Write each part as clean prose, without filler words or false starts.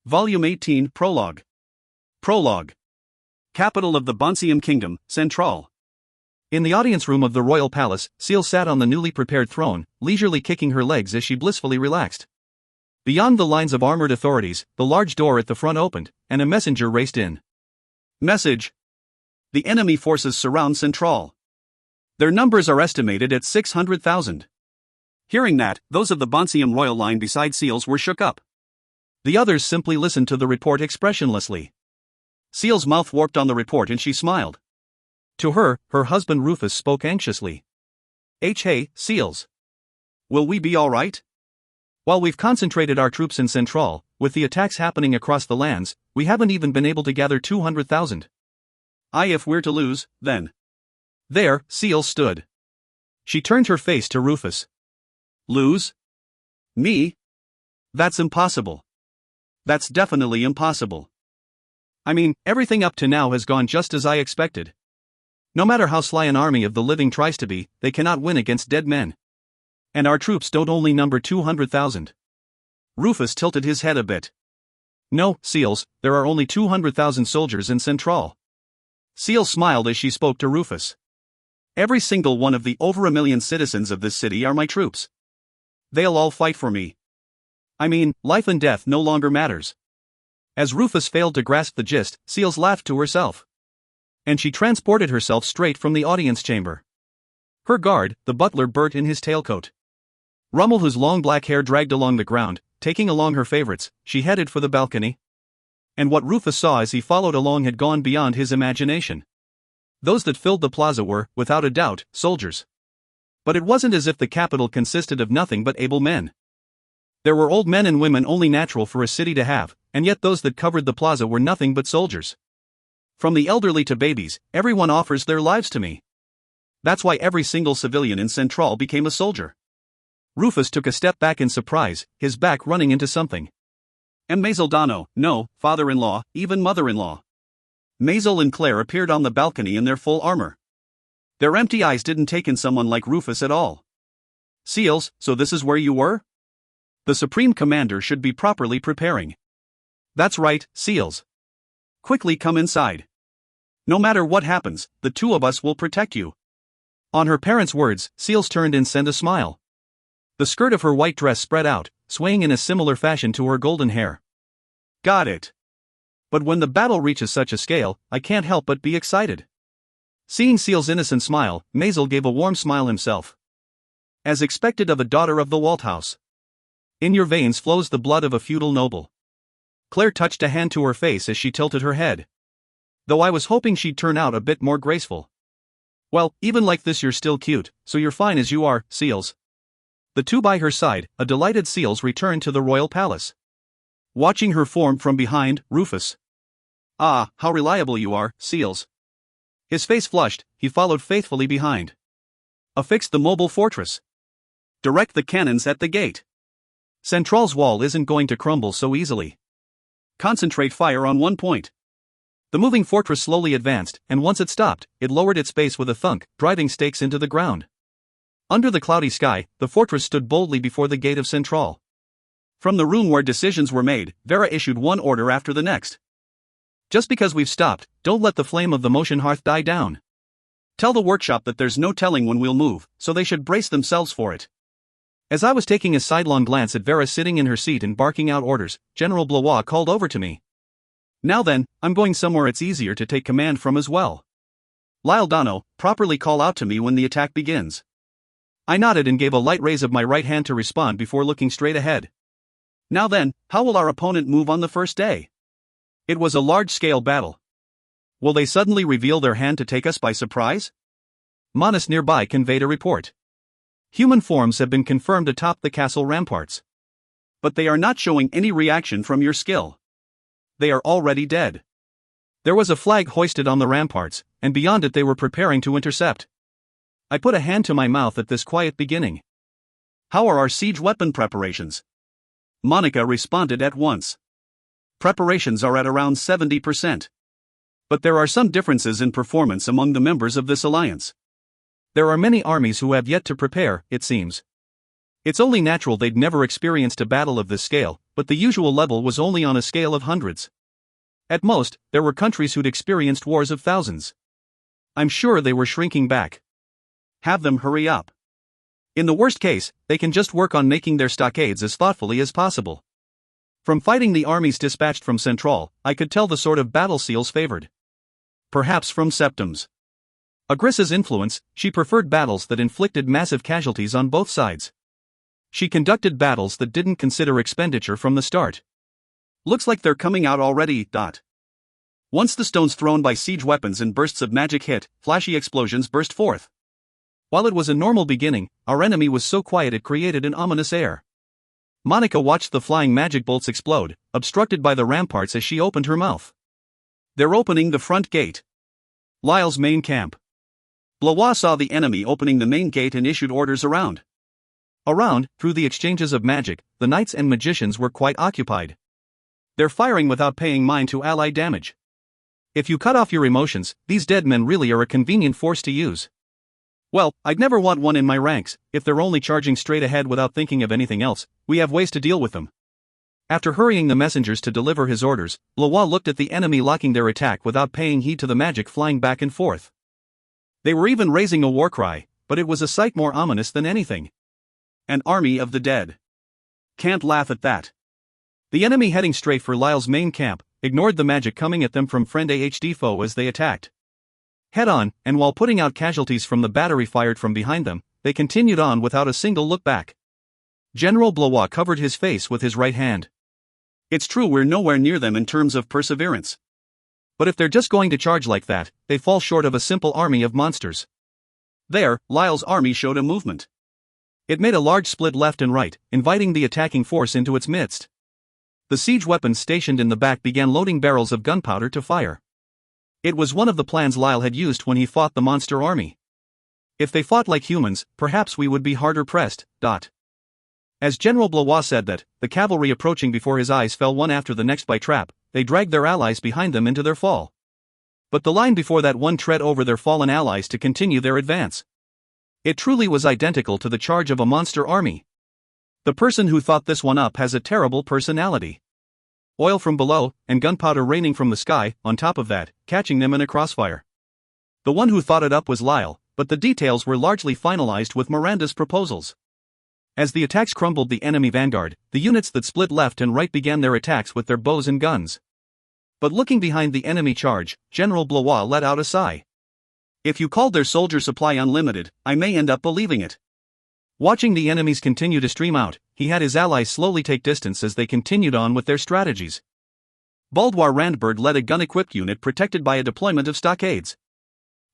Volume 18, Prologue. Prologue. Capital of the Bonsium Kingdom, Central. In the audience room of the royal palace, Seal sat on the newly prepared throne, leisurely kicking her legs as she blissfully relaxed. Beyond the lines of armored authorities, the large door at the front opened, and a messenger raced in. Message. The enemy forces surround Central. Their numbers are estimated at 600,000. Hearing that, those of the Bonsium royal line beside Seal's were shook up. The others simply listened to the report expressionlessly. Seal's mouth warped on the report and she smiled. To her husband Rufus spoke anxiously. Hey, Seals. Will we be alright? While we've concentrated our troops in Central, with the attacks happening across the lands, we haven't even been able to gather 200,000. If we're to lose, then. There, Seal stood. She turned her face to Rufus. Lose? Me? That's impossible. That's definitely impossible. I mean, everything up to now has gone just as I expected. No matter how sly an army of the living tries to be, they cannot win against dead men. And our troops don't only number 200,000. Rufus tilted his head a bit. No, Seals, there are only 200,000 soldiers in Central. Seal smiled as she spoke to Rufus. Every single one of the over 1 million citizens of this city are my troops. They'll all fight for me. I mean, life and death no longer matters. As Rufus failed to grasp the gist, Seals laughed to herself. And she transported herself straight from the audience chamber. Her guard, the butler, burst in his tailcoat. Rummel, whose long black hair dragged along the ground, taking along her favorites, she headed for the balcony. And what Rufus saw as he followed along had gone beyond his imagination. Those that filled the plaza were, without a doubt, soldiers. But it wasn't as if the capital consisted of nothing but able men. There were old men and women only natural for a city to have, and yet those that covered the plaza were nothing but soldiers. From the elderly to babies, everyone offers their lives to me. That's why every single civilian in Central became a soldier. Rufus took a step back in surprise, his back running into something. And Mazeldano, no, father-in-law, even mother-in-law. Mazel and Claire appeared on the balcony in their full armor. Their empty eyes didn't take in someone like Rufus at all. Seals, so this is where you were? The Supreme Commander should be properly preparing. That's right, Seals. Quickly come inside. No matter what happens, the two of us will protect you. On her parents' words, Seals turned and sent a smile. The skirt of her white dress spread out, swaying in a similar fashion to her golden hair. Got it. But when the battle reaches such a scale, I can't help but be excited. Seeing Seal's innocent smile, Mazel gave a warm smile himself. As expected of a daughter of the Walt house. In your veins flows the blood of a feudal noble. Claire touched a hand to her face as she tilted her head. Though I was hoping she'd turn out a bit more graceful. Well, even like this you're still cute, so you're fine as you are, Seals. The two by her side, a delighted Seals returned to the royal palace. Watching her form from behind, Rufus. Ah, how reliable you are, Seals. His face flushed, he followed faithfully behind. Affix the mobile fortress. Direct the cannons at the gate. Central's wall isn't going to crumble so easily. Concentrate fire on one point. The moving fortress slowly advanced, and once it stopped, it lowered its base with a thunk, driving stakes into the ground. Under the cloudy sky, the fortress stood boldly before the gate of Central. From the room where decisions were made, Vera issued one order after the next. Just because we've stopped, don't let the flame of the motion hearth die down. Tell the workshop that there's no telling when we'll move, so they should brace themselves for it. As I was taking a sidelong glance at Vera sitting in her seat and barking out orders, General Blois called over to me. Now then, I'm going somewhere it's easier to take command from as well. Lyle Dono, properly call out to me when the attack begins. I nodded and gave a light raise of my right hand to respond before looking straight ahead. Now then, how will our opponent move on the first day? It was a large-scale battle. Will they suddenly reveal their hand to take us by surprise? Manas nearby conveyed a report. Human forms have been confirmed atop the castle ramparts. But they are not showing any reaction from your skill. They are already dead. There was a flag hoisted on the ramparts, and beyond it they were preparing to intercept. I put a hand to my mouth at this quiet beginning. How are our siege weapon preparations? Monica responded at once. Preparations are at around 70%. But there are some differences in performance among the members of this alliance. There are many armies who have yet to prepare, it seems. It's only natural they'd never experienced a battle of this scale, but the usual level was only on a scale of hundreds. At most, there were countries who'd experienced wars of thousands. I'm sure they were shrinking back. Have them hurry up. In the worst case, they can just work on making their stockades as thoughtfully as possible. From fighting the armies dispatched from Central, I could tell the sort of battle Seals favored. Perhaps from Septem's. Agrissa's influence, she preferred battles that inflicted massive casualties on both sides. She conducted battles that didn't consider expenditure from the start. Looks like they're coming out already. Once the stones thrown by siege weapons and bursts of magic hit, flashy explosions burst forth. While it was a normal beginning, our enemy was so quiet it created an ominous air. Monica watched the flying magic bolts explode, obstructed by the ramparts as she opened her mouth. They're opening the front gate. Lyle's main camp. Blois saw the enemy opening the main gate and issued orders around. Through the exchanges of magic, the knights and magicians were quite occupied. They're firing without paying mind to ally damage. If you cut off your emotions, these dead men really are a convenient force to use. Well, I'd never want one in my ranks. If they're only charging straight ahead without thinking of anything else, we have ways to deal with them. After hurrying the messengers to deliver his orders, Blois looked at the enemy locking their attack without paying heed to the magic flying back and forth. They were even raising a war cry, but it was a sight more ominous than anything. An army of the dead. Can't laugh at that. The enemy heading straight for Lyle's main camp, ignored the magic coming at them from friend AHD foe as they attacked. Head on, and while putting out casualties from the battery fired from behind them, they continued on without a single look back. General Blois covered his face with his right hand. It's true we're nowhere near them in terms of perseverance. But if they're just going to charge like that, they fall short of a simple army of monsters. There, Lyle's army showed a movement. It made a large split left and right, inviting the attacking force into its midst. The siege weapons stationed in the back began loading barrels of gunpowder to fire. It was one of the plans Lyle had used when he fought the monster army. If they fought like humans, perhaps we would be harder pressed. As General Blois said that, the cavalry approaching before his eyes fell one after the next by trap, they dragged their allies behind them into their fall. But the line before that one tread over their fallen allies to continue their advance. It truly was identical to the charge of a monster army. The person who thought this one up has a terrible personality. Oil from below, and gunpowder raining from the sky, on top of that, catching them in a crossfire. The one who thought it up was Lyle, but the details were largely finalized with Miranda's proposals. As the attacks crumbled the enemy vanguard, the units that split left and right began their attacks with their bows and guns. But looking behind the enemy charge, General Blois let out a sigh. If you called their soldier supply unlimited, I may end up believing it. Watching the enemies continue to stream out, he had his allies slowly take distance as they continued on with their strategies. Baldwar Randberg led a gun-equipped unit protected by a deployment of stockades.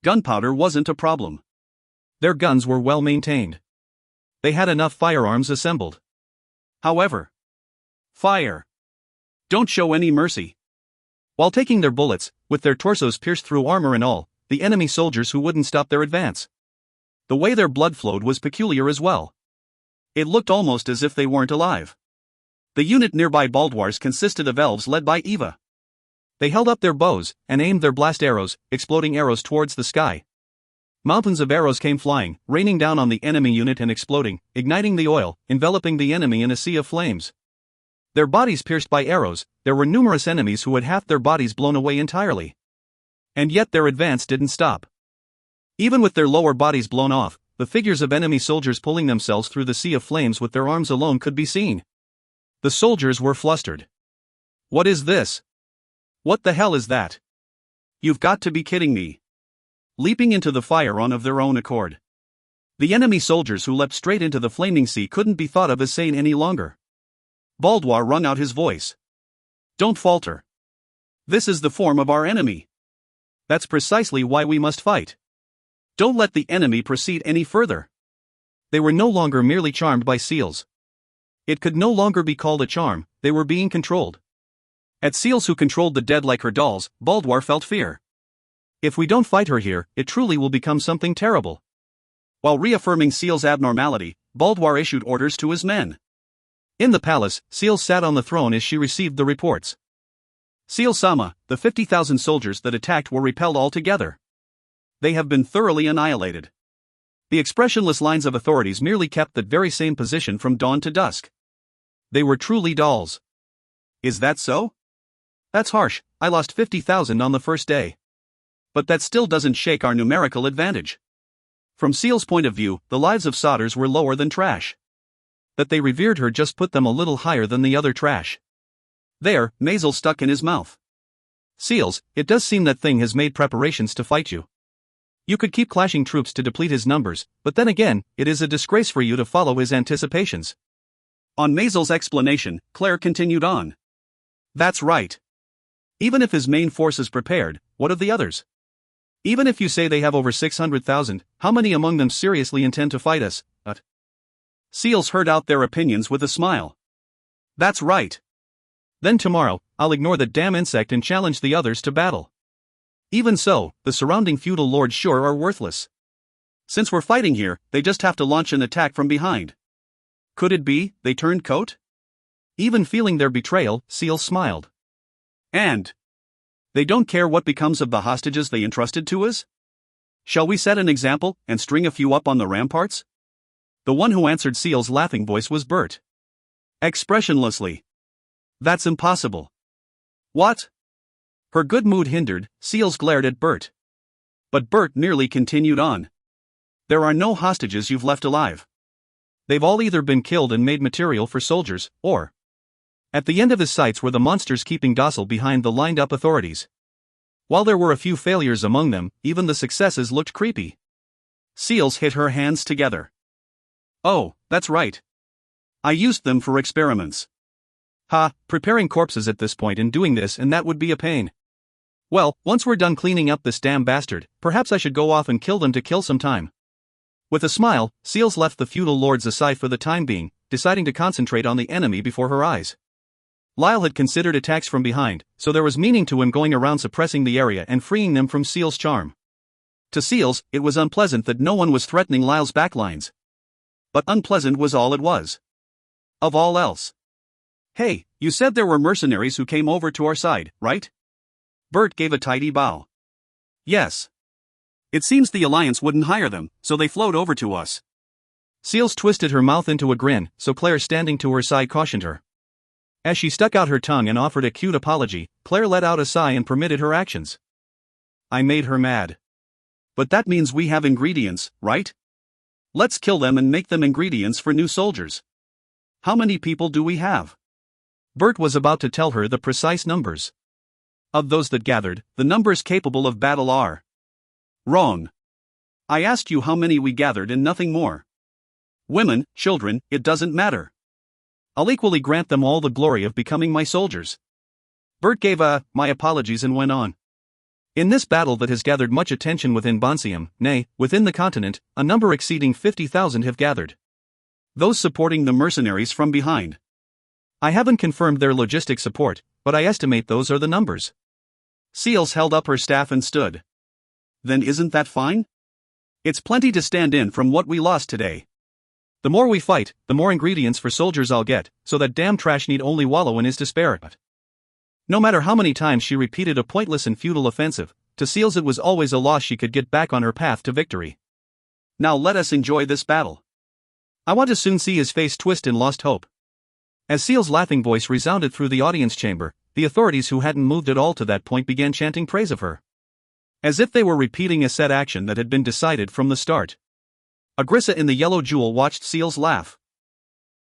Gunpowder wasn't a problem. Their guns were well maintained. They had enough firearms assembled. However, fire. Don't show any mercy. While taking their bullets, with their torsos pierced through armor and all, the enemy soldiers who wouldn't stop their advance. The way their blood flowed was peculiar as well. It looked almost as if they weren't alive. The unit nearby Baldwars consisted of elves led by Eva. They held up their bows, and aimed their blast arrows, exploding arrows towards the sky. Mountains of arrows came flying, raining down on the enemy unit and exploding, igniting the oil, enveloping the enemy in a sea of flames. Their bodies pierced by arrows, there were numerous enemies who had half their bodies blown away entirely. And yet their advance didn't stop. Even with their lower bodies blown off, the figures of enemy soldiers pulling themselves through the sea of flames with their arms alone could be seen. The soldiers were flustered. What is this? What the hell is that? You've got to be kidding me. Leaping into the fire on of their own accord. The enemy soldiers who leapt straight into the flaming sea couldn't be thought of as sane any longer. Baldwar wrung out his voice. Don't falter. This is the form of our enemy. That's precisely why we must fight. Don't let the enemy proceed any further. They were no longer merely charmed by seals. It could no longer be called a charm, they were being controlled. At seals who controlled the dead like her dolls, Baldwar felt fear. If we don't fight her here, it truly will become something terrible. While reaffirming Seal's abnormality, Baldwar issued orders to his men. In the palace, Seal sat on the throne as she received the reports. Seal Sama, the 50,000 soldiers that attacked were repelled altogether. They have been thoroughly annihilated. The expressionless lines of authorities merely kept that very same position from dawn to dusk. They were truly dolls. Is that so? That's harsh. I lost 50,000 on the first day. But that still doesn't shake our numerical advantage. From Seal's point of view, the lives of Sodders were lower than trash. That they revered her just put them a little higher than the other trash. There, Maisel stuck in his mouth. Seals, it does seem that thing has made preparations to fight you. You could keep clashing troops to deplete his numbers, but then again, it is a disgrace for you to follow his anticipations. On Maisel's explanation, Claire continued on. That's right. Even if his main force is prepared, what of the others? Even if you say they have over 600,000, how many among them seriously intend to fight us? Seals heard out their opinions with a smile. That's right. Then tomorrow, I'll ignore that damn insect and challenge the others to battle. Even so, the surrounding feudal lords sure are worthless. Since we're fighting here, they just have to launch an attack from behind. Could it be they turned coat? Even feeling their betrayal, Seals smiled. And they don't care what becomes of the hostages they entrusted to us? Shall we set an example and string a few up on the ramparts? The one who answered Seal's laughing voice was Bert. Expressionlessly. That's impossible. What? Her good mood hindered, Seals glared at Bert. But Bert merely continued on. There are no hostages you've left alive. They've all either been killed and made material for soldiers, or... At the end of his sights were the monsters keeping docile behind the lined-up authorities. While there were a few failures among them, even the successes looked creepy. Seals hit her hands together. Oh, that's right. I used them for experiments. Preparing corpses at this point and doing this and that would be a pain. Well, once we're done cleaning up this damn bastard, perhaps I should go off and kill them to kill some time. With a smile, Seals left the feudal lords aside for the time being, deciding to concentrate on the enemy before her eyes. Lyle had considered attacks from behind, so there was meaning to him going around suppressing the area and freeing them from Seal's charm. To Seals, it was unpleasant that no one was threatening Lyle's backlines. But unpleasant was all it was. Of all else. Hey, you said there were mercenaries who came over to our side, right? Bert gave a tidy bow. Yes. It seems the Alliance wouldn't hire them, so they flowed over to us. Seals twisted her mouth into a grin, so Claire standing to her side cautioned her. As she stuck out her tongue and offered a cute apology, Claire let out a sigh and permitted her actions. I made her mad. But that means we have ingredients, right? Let's kill them and make them ingredients for new soldiers. How many people do we have? Bert was about to tell her the precise numbers. Of those that gathered, the numbers capable of battle are... Wrong. I asked you how many we gathered and nothing more. Women, children, it doesn't matter. I'll equally grant them all the glory of becoming my soldiers. Bert gave my apologies and went on. In this battle that has gathered much attention within Bonsium, nay, within the continent, a number exceeding 50,000 have gathered. Those supporting the mercenaries from behind. I haven't confirmed their logistic support, but I estimate those are the numbers. Seals held up her staff and stood. Then isn't that fine? It's plenty to stand in from what we lost today. The more we fight, the more ingredients for soldiers I'll get, so that damn trash need only wallow in his despair. No matter how many times she repeated a pointless and futile offensive, to Seals it was always a loss she could get back on her path to victory. Now let us enjoy this battle. I want to soon see his face twist in lost hope. As Seal's laughing voice resounded through the audience chamber, the authorities who hadn't moved at all to that point began chanting praise of her. As if they were repeating a set action that had been decided from the start. Agrissa in the yellow jewel watched Seals laugh.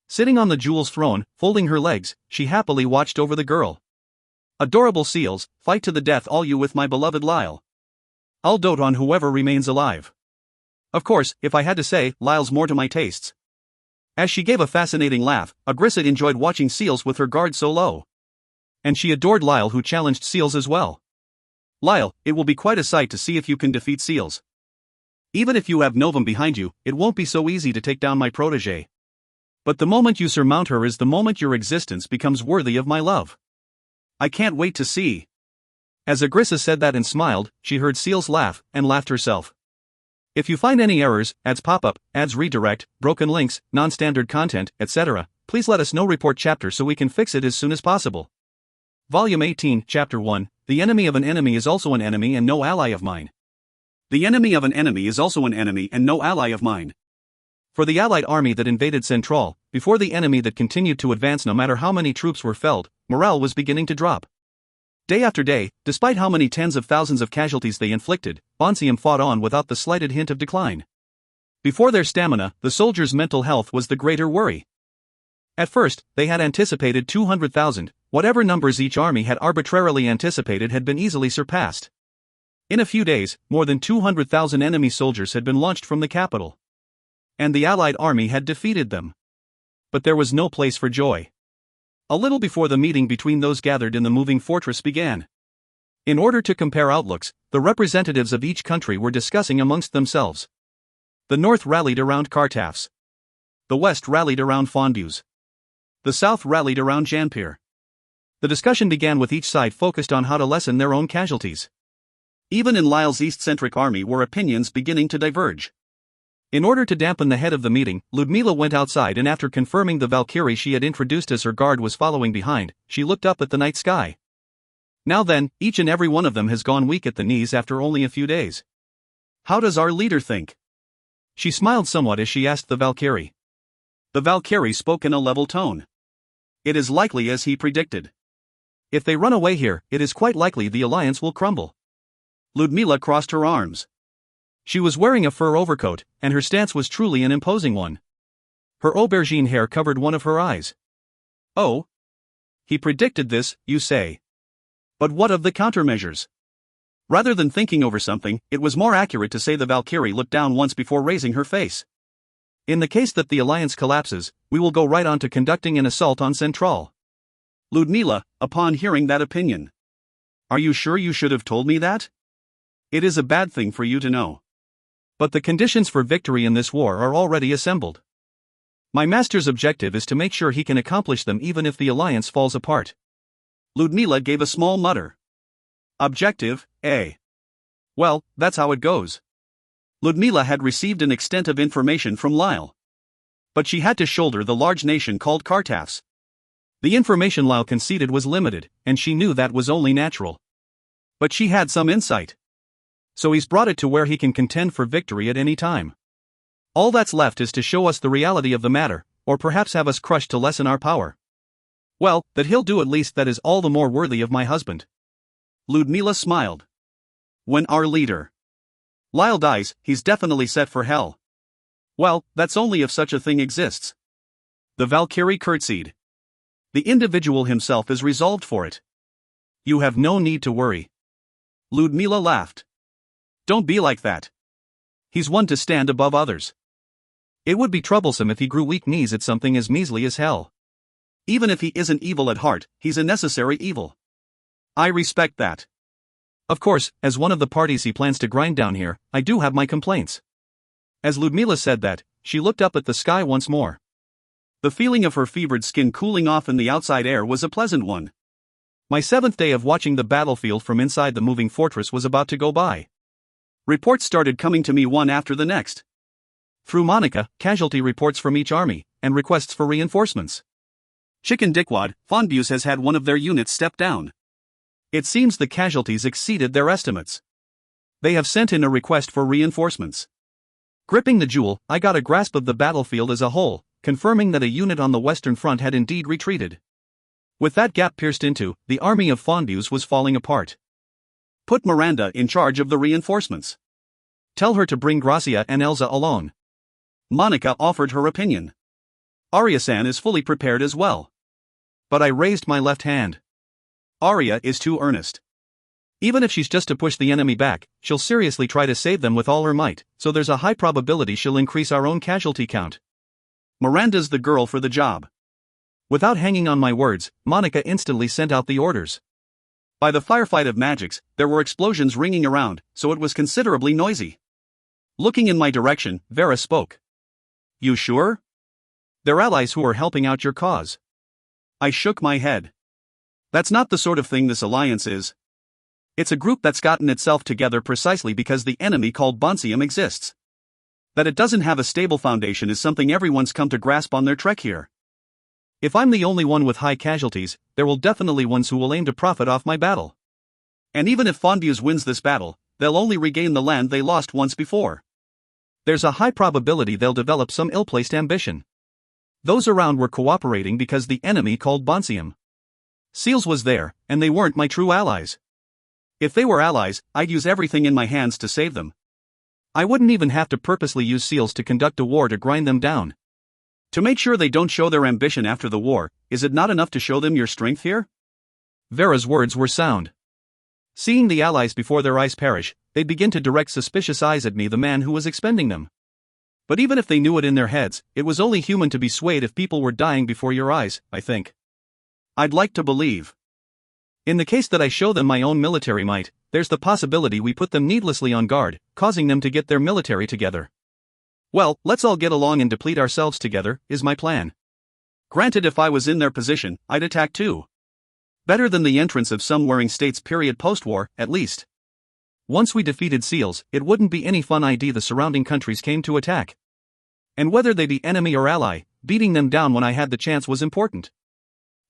Sitting on the jewel's throne, folding her legs, she happily watched over the girl. Adorable Seals, fight to the death all you with my beloved Lyle. I'll dote on whoever remains alive. Of course, if I had to say, Lyle's more to my tastes. As she gave a fascinating laugh, Agrissa enjoyed watching Seals with her guard so low. And she adored Lyle, who challenged Seals as well. Lyle, it will be quite a sight to see if you can defeat Seals. Even if you have Novum behind you, it won't be so easy to take down my protégé. But the moment you surmount her is the moment your existence becomes worthy of my love. I can't wait to see. As Agrissa said that and smiled, she heard Seals laugh, and laughed herself. If you find any errors, ads pop up, ads redirect, broken links, non-standard content, etc., please let us know. Report chapter so we can fix it as soon as possible. Volume 18, Chapter 1, The enemy of an enemy is also an enemy and no ally of mine. The enemy of an enemy is also an enemy and no ally of mine. For the Allied army that invaded Central, before the enemy that continued to advance no matter how many troops were felled, morale was beginning to drop. Day after day, despite how many tens of thousands of casualties they inflicted, Bonsium fought on without the slightest hint of decline. Before their stamina, the soldiers' mental health was the greater worry. At first, they had anticipated 200,000, whatever numbers each army had arbitrarily anticipated had been easily surpassed. In a few days, more than 200,000 enemy soldiers had been launched from the capital. And the Allied army had defeated them. But there was no place for joy. A little before the meeting between those gathered in the moving fortress began. In order to compare outlooks, the representatives of each country were discussing amongst themselves. The North rallied around Kartafs. The West rallied around Fondues. The South rallied around Janpir. The discussion began with each side focused on how to lessen their own casualties. Even in Lyle's East-centric army were opinions beginning to diverge. In order to dampen the head of the meeting, Ludmila went outside and after confirming the Valkyrie she had introduced as her guard was following behind, she looked up at the night sky. Now then, each and every one of them has gone weak at the knees after only a few days. How does our leader think? She smiled somewhat as she asked the Valkyrie. The Valkyrie spoke in a level tone. It is likely as he predicted. If they run away here, it is quite likely the alliance will crumble. Ludmila crossed her arms. She was wearing a fur overcoat, and her stance was truly an imposing one. Her aubergine hair covered one of her eyes. Oh? He predicted this, you say. But what of the countermeasures? Rather than thinking over something, it was more accurate to say the Valkyrie looked down once before raising her face. In the case that the alliance collapses, we will go right on to conducting an assault on Central. Ludmila, upon hearing that opinion. Are you sure you should have told me that? It is a bad thing for you to know. But the conditions for victory in this war are already assembled. My master's objective is to make sure he can accomplish them even if the alliance falls apart. Ludmila gave a small mutter. Objective, eh? Well, that's how it goes. Ludmila had received an extent of information from Lyle. But she had to shoulder the large nation called Kartafs. The information Lyle conceded was limited, and she knew that was only natural. But she had some insight. So he's brought it to where he can contend for victory at any time. All that's left is to show us the reality of the matter, or perhaps have us crushed to lessen our power. Well, that he'll do at least that is all the more worthy of my husband. Ludmila smiled. When our leader Lyle dies, he's definitely set for hell. Well, that's only if such a thing exists. The Valkyrie curtsied. The individual himself is resolved for it. You have no need to worry. Ludmila laughed. Don't be like that. He's one to stand above others. It would be troublesome if he grew weak knees at something as measly as hell. Even if he isn't evil at heart, he's a necessary evil. I respect that. Of course, as one of the parties he plans to grind down here, I do have my complaints. As Ludmila said that, she looked up at the sky once more. The feeling of her fevered skin cooling off in the outside air was a pleasant one. My 7th day of watching the battlefield from inside the moving fortress was about to go by. Reports started coming to me one after the next. Through Monica, casualty reports from each army, and requests for reinforcements. Chicken Dickwad, Fondues has had one of their units step down. It seems the casualties exceeded their estimates. They have sent in a request for reinforcements. Gripping the jewel, I got a grasp of the battlefield as a whole, confirming that a unit on the western front had indeed retreated. With that gap pierced into, the army of Fondues was falling apart. Put Miranda in charge of the reinforcements. Tell her to bring Gracia and Elsa alone. Monica offered her opinion. Arya-san is fully prepared as well. But I raised my left hand. Arya is too earnest. Even if she's just to push the enemy back, she'll seriously try to save them with all her might, so there's a high probability she'll increase our own casualty count. Miranda's the girl for the job. Without hanging on my words, Monica instantly sent out the orders. By the firefight of magics, there were explosions ringing around, so it was considerably noisy. Looking in my direction, Vera spoke. You sure? They're allies who are helping out your cause. I shook my head. That's not the sort of thing this alliance is. It's a group that's gotten itself together precisely because the enemy called Bonsium exists. That it doesn't have a stable foundation is something everyone's come to grasp on their trek here. If I'm the only one with high casualties, there will definitely ones who will aim to profit off my battle. And even if Fondues wins this battle, they'll only regain the land they lost once before. There's a high probability they'll develop some ill-placed ambition. Those around were cooperating because the enemy called Bonsium. Seals was there, and they weren't my true allies. If they were allies, I'd use everything in my hands to save them. I wouldn't even have to purposely use seals to conduct a war to grind them down. To make sure they don't show their ambition after the war, is it not enough to show them your strength here? Vera's words were sound. Seeing the allies before their eyes perish, they'd begin to direct suspicious eyes at me, the man who was expending them. But even if they knew it in their heads, it was only human to be swayed if people were dying before your eyes, I think. I'd like to believe. In the case that I show them my own military might, there's the possibility we put them needlessly on guard, causing them to get their military together. Well, let's all get along and deplete ourselves together, is my plan. Granted, if I was in their position, I'd attack too. Better than the entrance of some warring states period post-war, at least. Once we defeated seals, it wouldn't be any fun idea the surrounding countries came to attack. And whether they be enemy or ally, beating them down when I had the chance was important.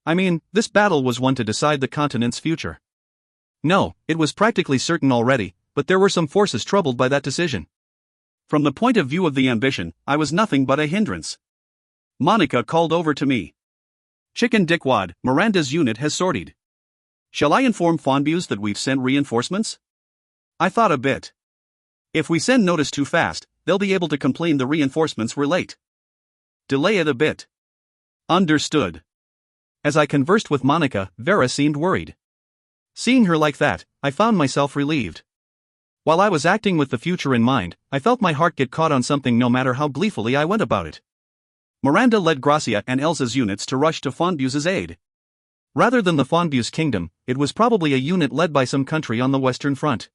I mean, this battle was one to decide the continent's future. No, it was practically certain already, but there were some forces troubled by that decision. From the point of view of the ambition, I was nothing but a hindrance. Monica called over to me. Chicken dickwad, Miranda's unit has sortied. Shall I inform Fonbuse that we've sent reinforcements? I thought a bit. If we send notice too fast, they'll be able to complain the reinforcements were late. Delay it a bit. Understood. As I conversed with Monica, Vera seemed worried. Seeing her like that, I found myself relieved. While I was acting with the future in mind, I felt my heart get caught on something no matter how gleefully I went about it. Miranda led Gracia and Elsa's units to rush to Fonbuse's aid. Rather than the Fonbuse kingdom, it was probably a unit led by some country on the western front.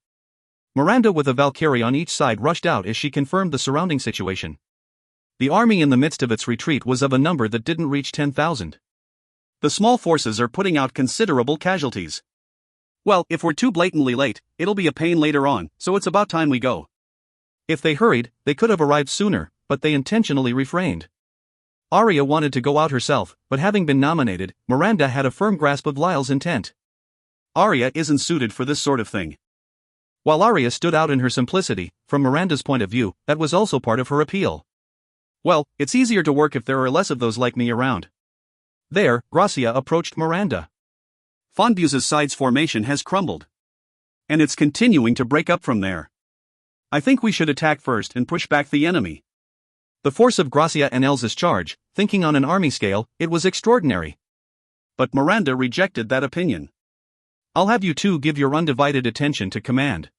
Miranda with a Valkyrie on each side rushed out as she confirmed the surrounding situation. The army in the midst of its retreat was of a number that didn't reach 10,000. The small forces are putting out considerable casualties. Well, if we're too blatantly late, it'll be a pain later on, so it's about time we go. If they hurried, they could have arrived sooner, but they intentionally refrained. Arya wanted to go out herself, but having been nominated, Miranda had a firm grasp of Lyle's intent. Arya isn't suited for this sort of thing. While Arya stood out in her simplicity, from Miranda's point of view, that was also part of her appeal. Well, it's easier to work if there are less of those like me around. There, Gracia approached Miranda. Fonbuse's side's formation has crumbled. And it's continuing to break up from there. I think we should attack first and push back the enemy. The force of Gracia and Elsa's charge, thinking on an army scale, it was extraordinary. But Miranda rejected that opinion. I'll have you two give your undivided attention to command.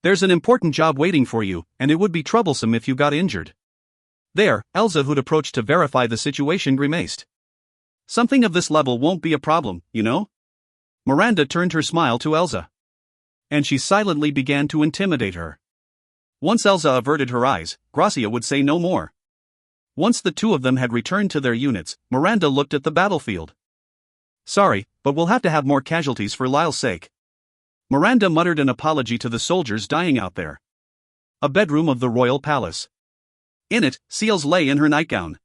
There's an important job waiting for you, and it would be troublesome if you got injured. There, Elsa, who'd approached to verify the situation, grimaced. Something of this level won't be a problem, you know? Miranda turned her smile to Elsa. And she silently began to intimidate her. Once Elsa averted her eyes, Gracia would say no more. Once the two of them had returned to their units, Miranda looked at the battlefield. Sorry, but we'll have to have more casualties for Lyle's sake. Miranda muttered an apology to the soldiers dying out there. A bedroom of the royal palace. In it, Seals lay in her nightgown.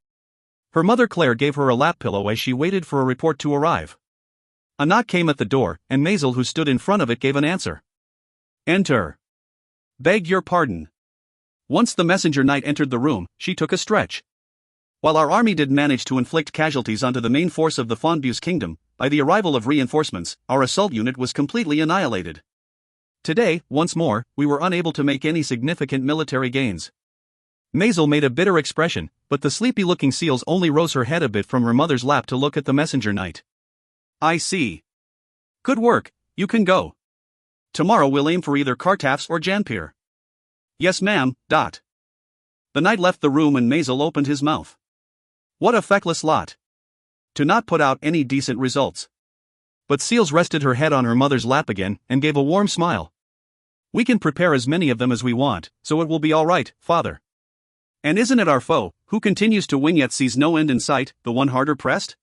Her mother Claire gave her a lap pillow as she waited for a report to arrive. A knock came at the door, and Maisel, who stood in front of it, gave an answer. Enter. Beg your pardon. Once the messenger knight entered the room, she took a stretch. While our army did manage to inflict casualties onto the main force of the Fonbuse kingdom, by the arrival of reinforcements, our assault unit was completely annihilated. Today, once more, we were unable to make any significant military gains. Maisel made a bitter expression, but the sleepy-looking Seals only rose her head a bit from her mother's lap to look at the messenger knight. I see. Good work, you can go. Tomorrow we'll aim for either Kartafs or Janpir. Yes ma'am, dot. The knight left the room and Maisel opened his mouth. What a feckless lot. To not put out any decent results. But Seals rested her head on her mother's lap again, and gave a warm smile. We can prepare as many of them as we want, so it will be all right, father. And isn't it our foe, who continues to win yet sees no end in sight, the one harder pressed?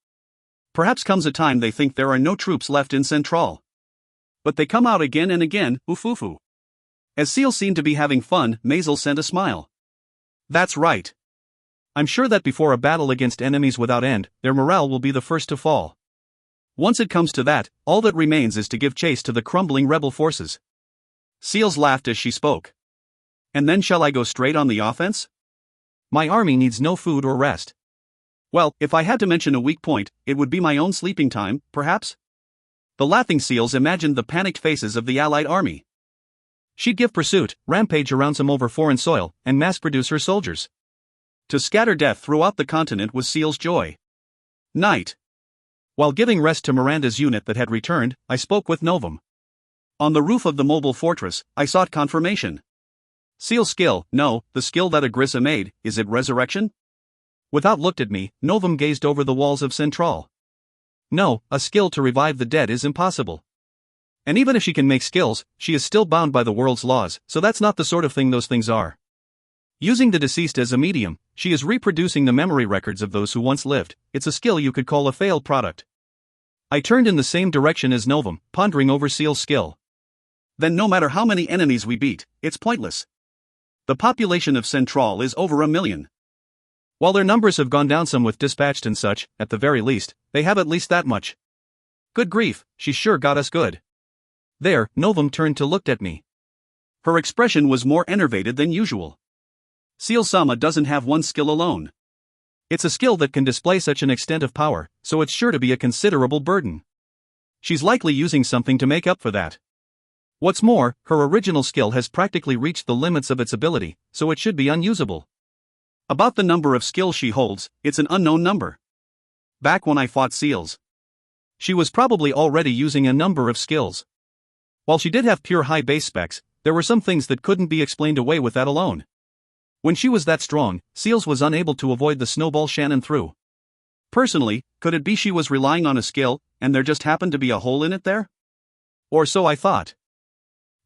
Perhaps comes a time they think there are no troops left in Central. But they come out again and again, oof-oof-oo. As Seals seemed to be having fun, Maisel sent a smile. That's right. I'm sure that before a battle against enemies without end, their morale will be the first to fall. Once it comes to that, all that remains is to give chase to the crumbling rebel forces. Seals laughed as she spoke. And then shall I go straight on the offense? My army needs no food or rest. Well, if I had to mention a weak point, it would be my own sleeping time, perhaps? The laughing Seals imagined the panicked faces of the Allied army. She'd give pursuit, rampage around some over foreign soil, and mass-produce her soldiers. To scatter death throughout the continent was Seal's joy. Night. While giving rest to Miranda's unit that had returned, I spoke with Novum. On the roof of the mobile fortress, I sought confirmation. Seal's skill, no, the skill that Agrissa made, is it resurrection? Without looked at me, Novum gazed over the walls of Central. No, a skill to revive the dead is impossible. And even if she can make skills, she is still bound by the world's laws, so that's not the sort of thing those things are. Using the deceased as a medium, she is reproducing the memory records of those who once lived. It's a skill you could call a failed product. I turned in the same direction as Novum, pondering over Seal's skill. Then no matter how many enemies we beat, it's pointless. The population of Central is over 1 million. While their numbers have gone down some with dispatched and such, at the very least, they have at least that much. Good grief, she sure got us good. There, Novum turned to look at me. Her expression was more enervated than usual. Seal-sama doesn't have one skill alone. It's a skill that can display such an extent of power, so it's sure to be a considerable burden. She's likely using something to make up for that. What's more, her original skill has practically reached the limits of its ability, so it should be unusable. About the number of skills she holds, it's an unknown number. Back when I fought Seals, she was probably already using a number of skills. While she did have pure high base specs, there were some things that couldn't be explained away with that alone. When she was that strong, Seals was unable to avoid the snowball Shannon threw. Personally, could it be she was relying on a skill, and there just happened to be a hole in it there? Or so I thought.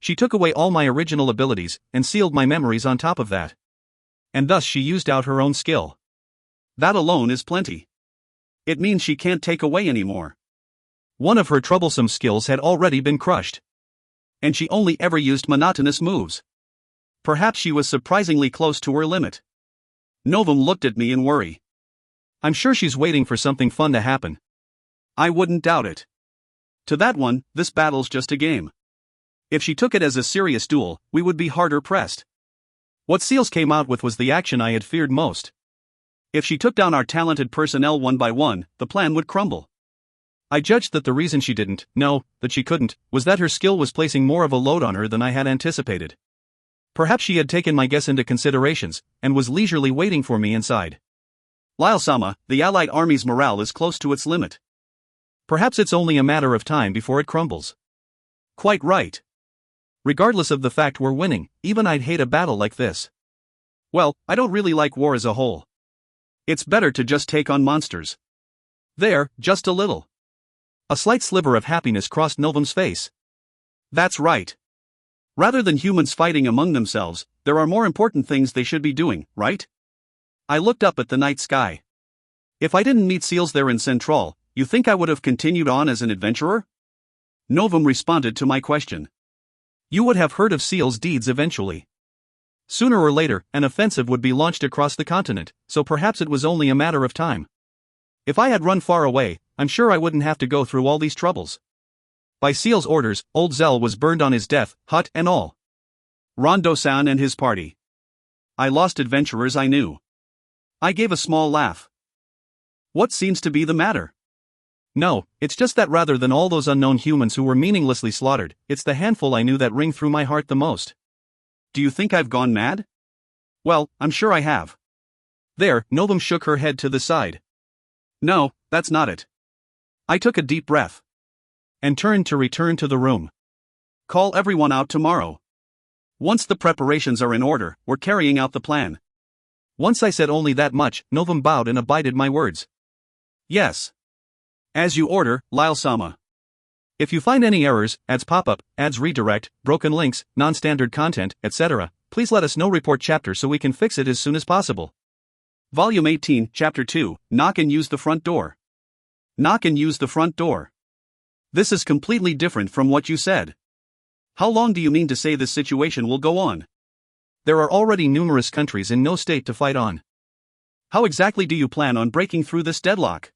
She took away all my original abilities, and sealed my memories on top of that. And thus she used out her own skill. That alone is plenty. It means she can't take away anymore. One of her troublesome skills had already been crushed. And she only ever used monotonous moves. Perhaps she was surprisingly close to her limit. Novum looked at me in worry. I'm sure she's waiting for something fun to happen. I wouldn't doubt it. To that one, this battle's just a game. If she took it as a serious duel, we would be harder pressed. What Seals came out with was the action I had feared most. If she took down our talented personnel one by one, the plan would crumble. I judged that the reason she didn't, no, that she couldn't, was that her skill was placing more of a load on her than I had anticipated. Perhaps she had taken my guess into considerations, and was leisurely waiting for me inside. Lyle-sama, the Allied army's morale is close to its limit. Perhaps it's only a matter of time before it crumbles. Quite right. Regardless of the fact we're winning, even I'd hate a battle like this. Well, I don't really like war as a whole. It's better to just take on monsters. There, just a little. A slight sliver of happiness crossed Novum's face. That's right. Rather than humans fighting among themselves, there are more important things they should be doing, right? I looked up at the night sky. If I didn't meet Seals there in Central, you think I would have continued on as an adventurer? Novum responded to my question. You would have heard of Seal's deeds eventually. Sooner or later, an offensive would be launched across the continent, so perhaps it was only a matter of time. If I had run far away, I'm sure I wouldn't have to go through all these troubles. By Seal's orders, old Zell was burned on his death, hut and all. Rondo-san and his party. I lost adventurers I knew. I gave a small laugh. What seems to be the matter? No, it's just that rather than all those unknown humans who were meaninglessly slaughtered, it's the handful I knew that ring through my heart the most. Do you think I've gone mad? Well, I'm sure I have. There, Novum shook her head to the side. No, that's not it. I took a deep breath. And turned to return to the room. Call everyone out tomorrow. Once the preparations are in order, we're carrying out the plan. Once I said only that much, Novum bowed and abided my words. Yes. As you order, Lyle-sama. If you find any errors, ads pop-up, ads redirect, broken links, non-standard content, etc., please let us know. Report chapter so we can fix it as soon as possible. Volume 18, Chapter 2, Knock and use the front door. Knock and use the front door. This is completely different from what you said. How long do you mean to say this situation will go on? There are already numerous countries in no state to fight on. How exactly do you plan on breaking through this deadlock?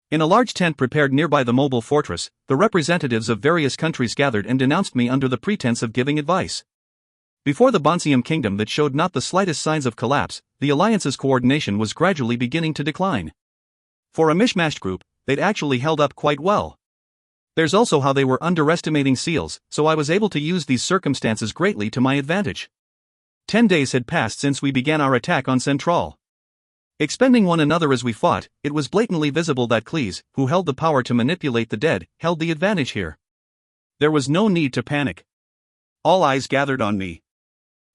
In a large tent prepared nearby the mobile fortress, the representatives of various countries gathered and denounced me under the pretense of giving advice. Before the Bonsium kingdom that showed not the slightest signs of collapse, the alliance's coordination was gradually beginning to decline. For a mishmashed group, they'd actually held up quite well. There's also how they were underestimating seals, so I was able to use these circumstances greatly to my advantage. 10 days had passed since we began our attack on Central. Expending one another as we fought, it was blatantly visible that Cleese, who held the power to manipulate the dead, held the advantage here. There was no need to panic. All eyes gathered on me.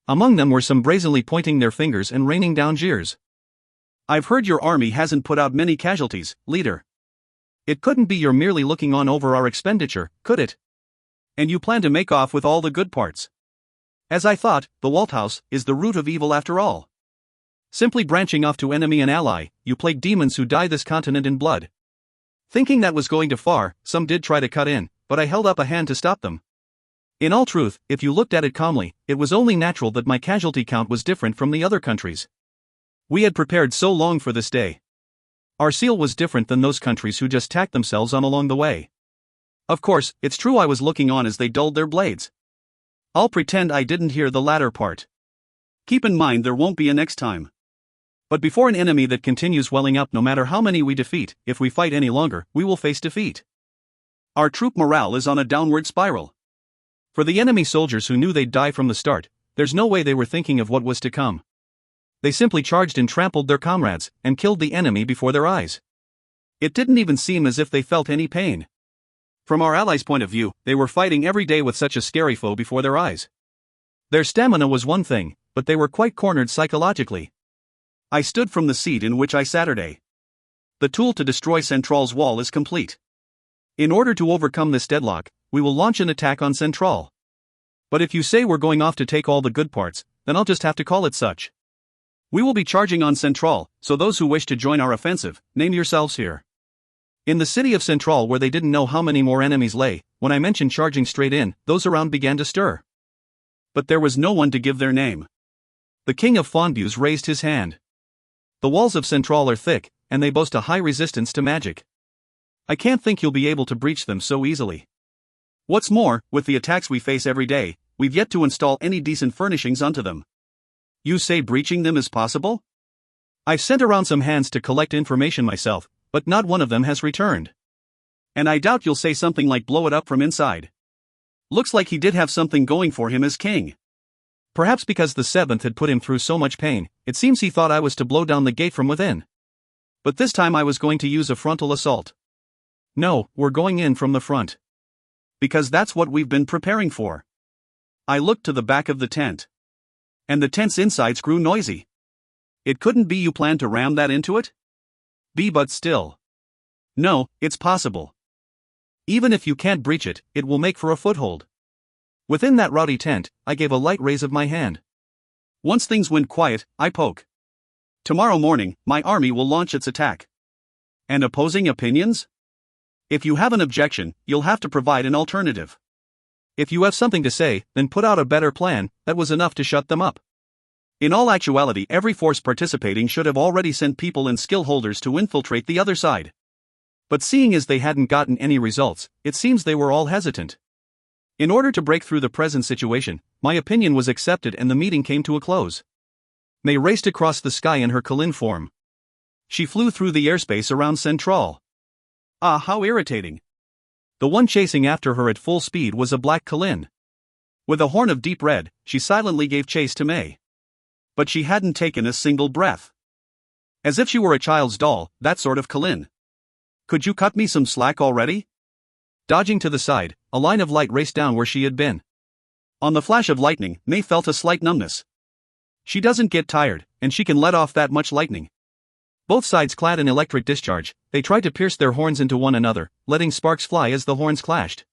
Among them were some brazenly pointing their fingers and raining down jeers. I've heard your army hasn't put out many casualties, leader. It couldn't be you're merely looking on over our expenditure, could it? And you plan to make off with all the good parts. As I thought, the Walt house is the root of evil after all. Simply branching off to enemy and ally, you plague demons who dye this continent in blood. Thinking that was going too far, some did try to cut in, but I held up a hand to stop them. In all truth, if you looked at it calmly, it was only natural that my casualty count was different from the other countries. We had prepared so long for this day. Our seal was different than those countries who just tacked themselves on along the way. Of course, it's true I was looking on as they dulled their blades. I'll pretend I didn't hear the latter part. Keep in mind there won't be a next time. But before an enemy that continues welling up, no matter how many we defeat, if we fight any longer, we will face defeat. Our troop morale is on a downward spiral. For the enemy soldiers who knew they'd die from the start, there's no way they were thinking of what was to come. They simply charged and trampled their comrades, and killed the enemy before their eyes. It didn't even seem as if they felt any pain. From our allies' point of view, they were fighting every day with such a scary foe before their eyes. Their stamina was one thing, but they were quite cornered psychologically. I stood from the seat in which I sat today. The tool to destroy Central's wall is complete. In order to overcome this deadlock, we will launch an attack on Central. But if you say we're going off to take all the good parts, then I'll just have to call it such. We will be charging on Central, so those who wish to join our offensive, name yourselves here. In the city of Central, where they didn't know how many more enemies lay, when I mentioned charging straight in, those around began to stir. But there was no one to give their name. The king of Fondbues raised his hand. The walls of Central are thick, and they boast a high resistance to magic. I can't think you'll be able to breach them so easily. What's more, with the attacks we face every day, we've yet to install any decent furnishings onto them. You say breaching them is possible? I've sent around some hands to collect information myself, but not one of them has returned. And I doubt you'll say something like blow it up from inside. Looks like he did have something going for him as king. Perhaps because the 7th had put him through so much pain, it seems he thought I was to blow down the gate from within. But this time I was going to use a frontal assault. No, we're going in from the front. Because that's what we've been preparing for. I looked to the back of the tent. And the tent's insides grew noisy. It couldn't be you planned to ram that into it? But still. No, it's possible. Even if you can't breach it, it will make for a foothold. Within that rowdy tent, I gave a light raise of my hand. Once things went quiet, I poke. Tomorrow morning, my army will launch its attack. And opposing opinions? If you have an objection, you'll have to provide an alternative. If you have something to say, then put out a better plan. That was enough to shut them up. In all actuality, every force participating should have already sent people and skill holders to infiltrate the other side. But seeing as they hadn't gotten any results, it seems they were all hesitant. In order to break through the present situation, my opinion was accepted and the meeting came to a close. May raced across the sky in her Kalin form. She flew through the airspace around Central. Ah, how irritating. The one chasing after her at full speed was a black Kalin. With a horn of deep red, she silently gave chase to May. But she hadn't taken a single breath. As if she were a child's doll, that sort of Kalin. Could you cut me some slack already? Dodging to the side, a line of light raced down where she had been. On the flash of lightning, May felt a slight numbness. She doesn't get tired, and she can let off that much lightning. Both sides clad in electric discharge, they tried to pierce their horns into one another, letting sparks fly as the horns clashed.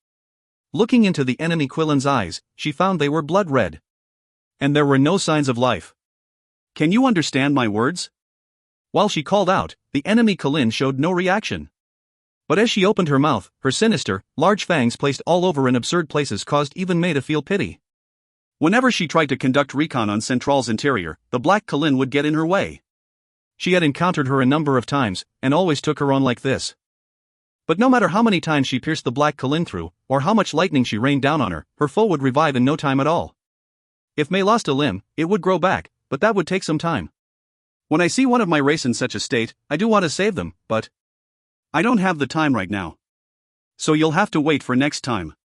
Looking into the enemy Quilin's eyes, she found they were blood red. And there were no signs of life. Can you understand my words? While she called out, the enemy Kalin showed no reaction. But as she opened her mouth, her sinister, large fangs placed all over in absurd places caused even May to feel pity. Whenever she tried to conduct recon on Central's interior, the black Kalin would get in her way. She had encountered her a number of times, and always took her on like this. But no matter how many times she pierced the black Colin through, or how much lightning she rained down on her, her foe would revive in no time at all. If May lost a limb, it would grow back, but that would take some time. When I see one of my race in such a state, I do want to save them, but I don't have the time right now. So you'll have to wait for next time.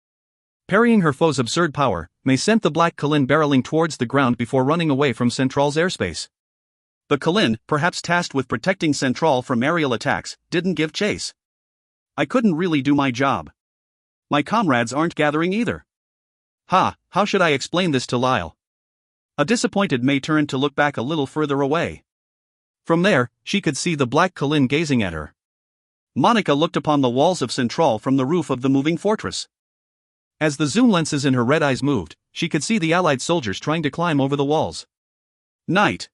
Parrying her foe's absurd power, May sent the black Colin barreling towards the ground before running away from Central's airspace. The Colin, perhaps tasked with protecting Central from aerial attacks, didn't give chase. I couldn't really do my job. My comrades aren't gathering either. How should I explain this to Lyle? A disappointed May turned to look back a little further away. From there, she could see the black Colin gazing at her. Monica looked upon the walls of Central from the roof of the moving fortress. As the zoom lenses in her red eyes moved, she could see the Allied soldiers trying to climb over the walls. Night.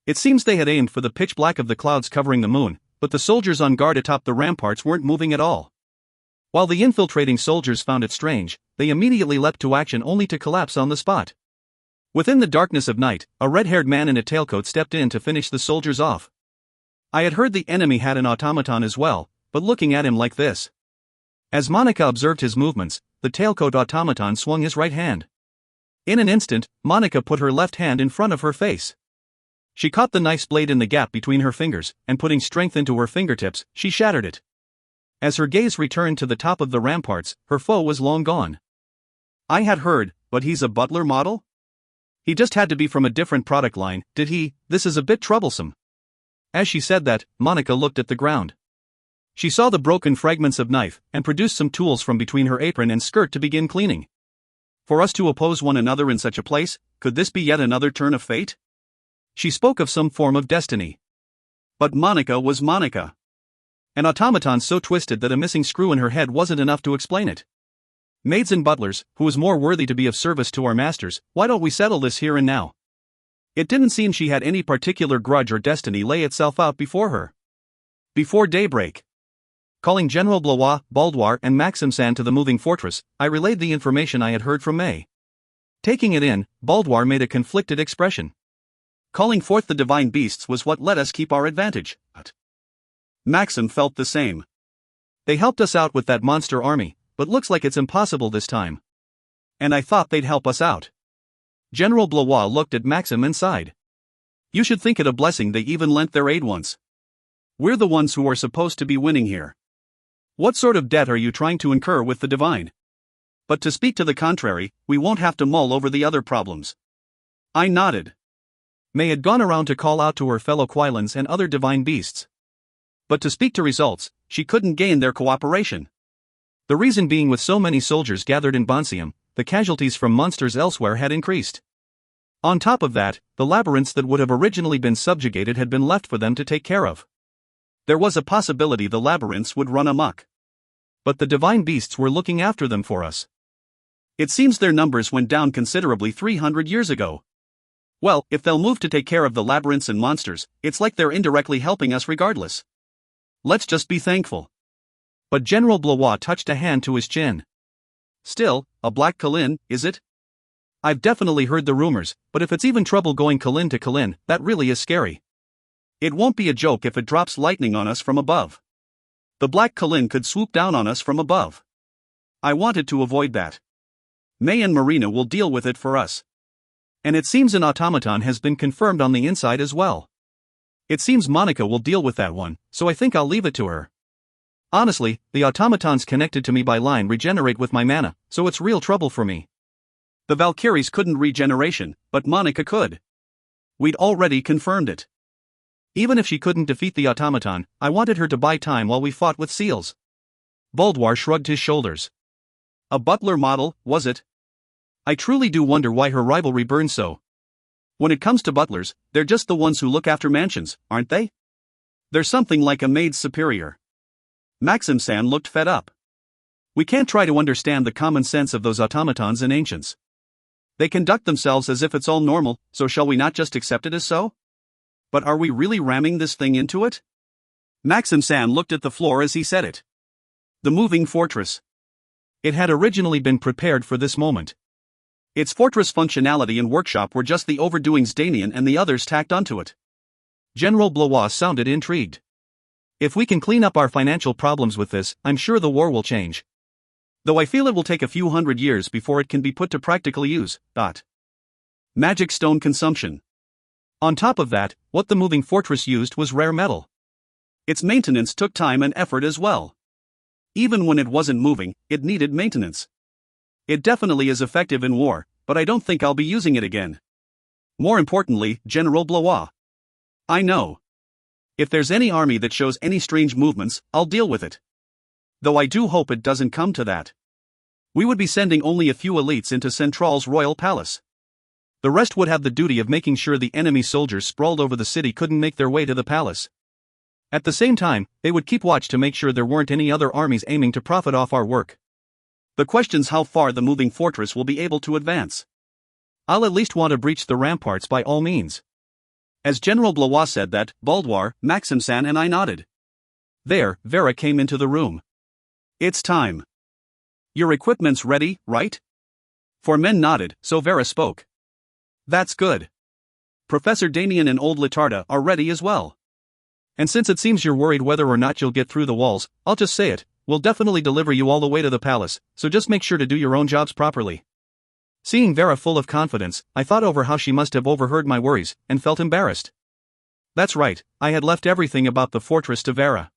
It seems they had aimed for the pitch black of the clouds covering the moon, but the soldiers on guard atop the ramparts weren't moving at all. While the infiltrating soldiers found it strange, they immediately leapt to action only to collapse on the spot. Within the darkness of night, a red-haired man in a tailcoat stepped in to finish the soldiers off. I had heard the enemy had an automaton as well, but looking at him like this. As Monica observed his movements, the tailcoat automaton swung his right hand. In an instant, Monica put her left hand in front of her face. She caught the knife's blade in the gap between her fingers, and putting strength into her fingertips, she shattered it. As her gaze returned to the top of the ramparts, her foe was long gone. I had heard, but he's a butler model? He just had to be from a different product line, did he? This is a bit troublesome. As she said that, Monica looked at the ground. She saw the broken fragments of knife, and produced some tools from between her apron and skirt to begin cleaning. For us to oppose one another in such a place, could this be yet another turn of fate? She spoke of some form of destiny. But Monica was Monica. An automaton so twisted that a missing screw in her head wasn't enough to explain it. Maids and butlers, who is more worthy to be of service to our masters, why don't we settle this here and now? It didn't seem she had any particular grudge or destiny lay itself out before her. Before daybreak. Calling General Blois, Baldoir and Maxim Sand to the moving fortress, I relayed the information I had heard from May. Taking it in, Baldoir made a conflicted expression. Calling forth the divine beasts was what let us keep our advantage, but Maxim felt the same. They helped us out with that monster army, but looks like it's impossible this time. And I thought they'd help us out. General Blois looked at Maxim and sighed. You should think it a blessing they even lent their aid once. We're the ones who are supposed to be winning here. What sort of debt are you trying to incur with the divine? But to speak to the contrary, we won't have to mull over the other problems. I nodded. May had gone around to call out to her fellow Quilans and other divine beasts. But to speak to results, she couldn't gain their cooperation. The reason being with so many soldiers gathered in Bonsium, the casualties from monsters elsewhere had increased. On top of that, the labyrinths that would have originally been subjugated had been left for them to take care of. There was a possibility the labyrinths would run amok. But the divine beasts were looking after them for us. It seems their numbers went down considerably 300 years ago. Well, if they'll move to take care of the labyrinths and monsters, it's like they're indirectly helping us regardless. Let's just be thankful. But General Blois touched a hand to his chin. Still, a black Colin, is it? I've definitely heard the rumors, but if it's even trouble going Colin to Colin, that really is scary. It won't be a joke if it drops lightning on us from above. The black Colin could swoop down on us from above. I wanted to avoid that. May and Marina will deal with it for us. And it seems an automaton has been confirmed on the inside as well. It seems Monica will deal with that one, so I think I'll leave it to her. Honestly, the automatons connected to me by line regenerate with my mana, so it's real trouble for me. The Valkyries couldn't regeneration, but Monica could. We'd already confirmed it. Even if she couldn't defeat the automaton, I wanted her to buy time while we fought with seals. Baldoir shrugged his shoulders. A butler model, was it? I truly do wonder why her rivalry burns so. When it comes to butlers, they're just the ones who look after mansions, aren't they? They're something like a maid's superior. Maxim San looked fed up. We can't try to understand the common sense of those automatons and ancients. They conduct themselves as if it's all normal, so shall we not just accept it as so? But are we really ramming this thing into it? Maxim San looked at the floor as he said it. The moving fortress. It had originally been prepared for this moment. Its fortress functionality and workshop were just the overdoings Danian and the others tacked onto it. General Blois sounded intrigued. If we can clean up our financial problems with this, I'm sure the war will change. Though I feel it will take a few hundred years before it can be put to practical use. Magic stone consumption. On top of that, what the moving fortress used was rare metal. Its maintenance took time and effort as well. Even when it wasn't moving, it needed maintenance. It definitely is effective in war, but I don't think I'll be using it again. More importantly, General Blois. I know. If there's any army that shows any strange movements, I'll deal with it. Though I do hope it doesn't come to that. We would be sending only a few elites into Central's royal palace. The rest would have the duty of making sure the enemy soldiers sprawled over the city couldn't make their way to the palace. At the same time, they would keep watch to make sure there weren't any other armies aiming to profit off our work. The question's how far the moving fortress will be able to advance. I'll at least want to breach the ramparts by all means. As General Blois said that, Baldoir, Maximsan and I nodded. There, Vera came into the room. It's time. Your equipment's ready, right? Four men nodded, so Vera spoke. That's good. Professor Damien and old Latarda are ready as well. And since it seems you're worried whether or not you'll get through the walls, I'll just say it, we'll definitely deliver you all the way to the palace, so just make sure to do your own jobs properly. Seeing Vera full of confidence, I thought over how she must have overheard my worries, and felt embarrassed. That's right, I had left everything about the fortress to Vera.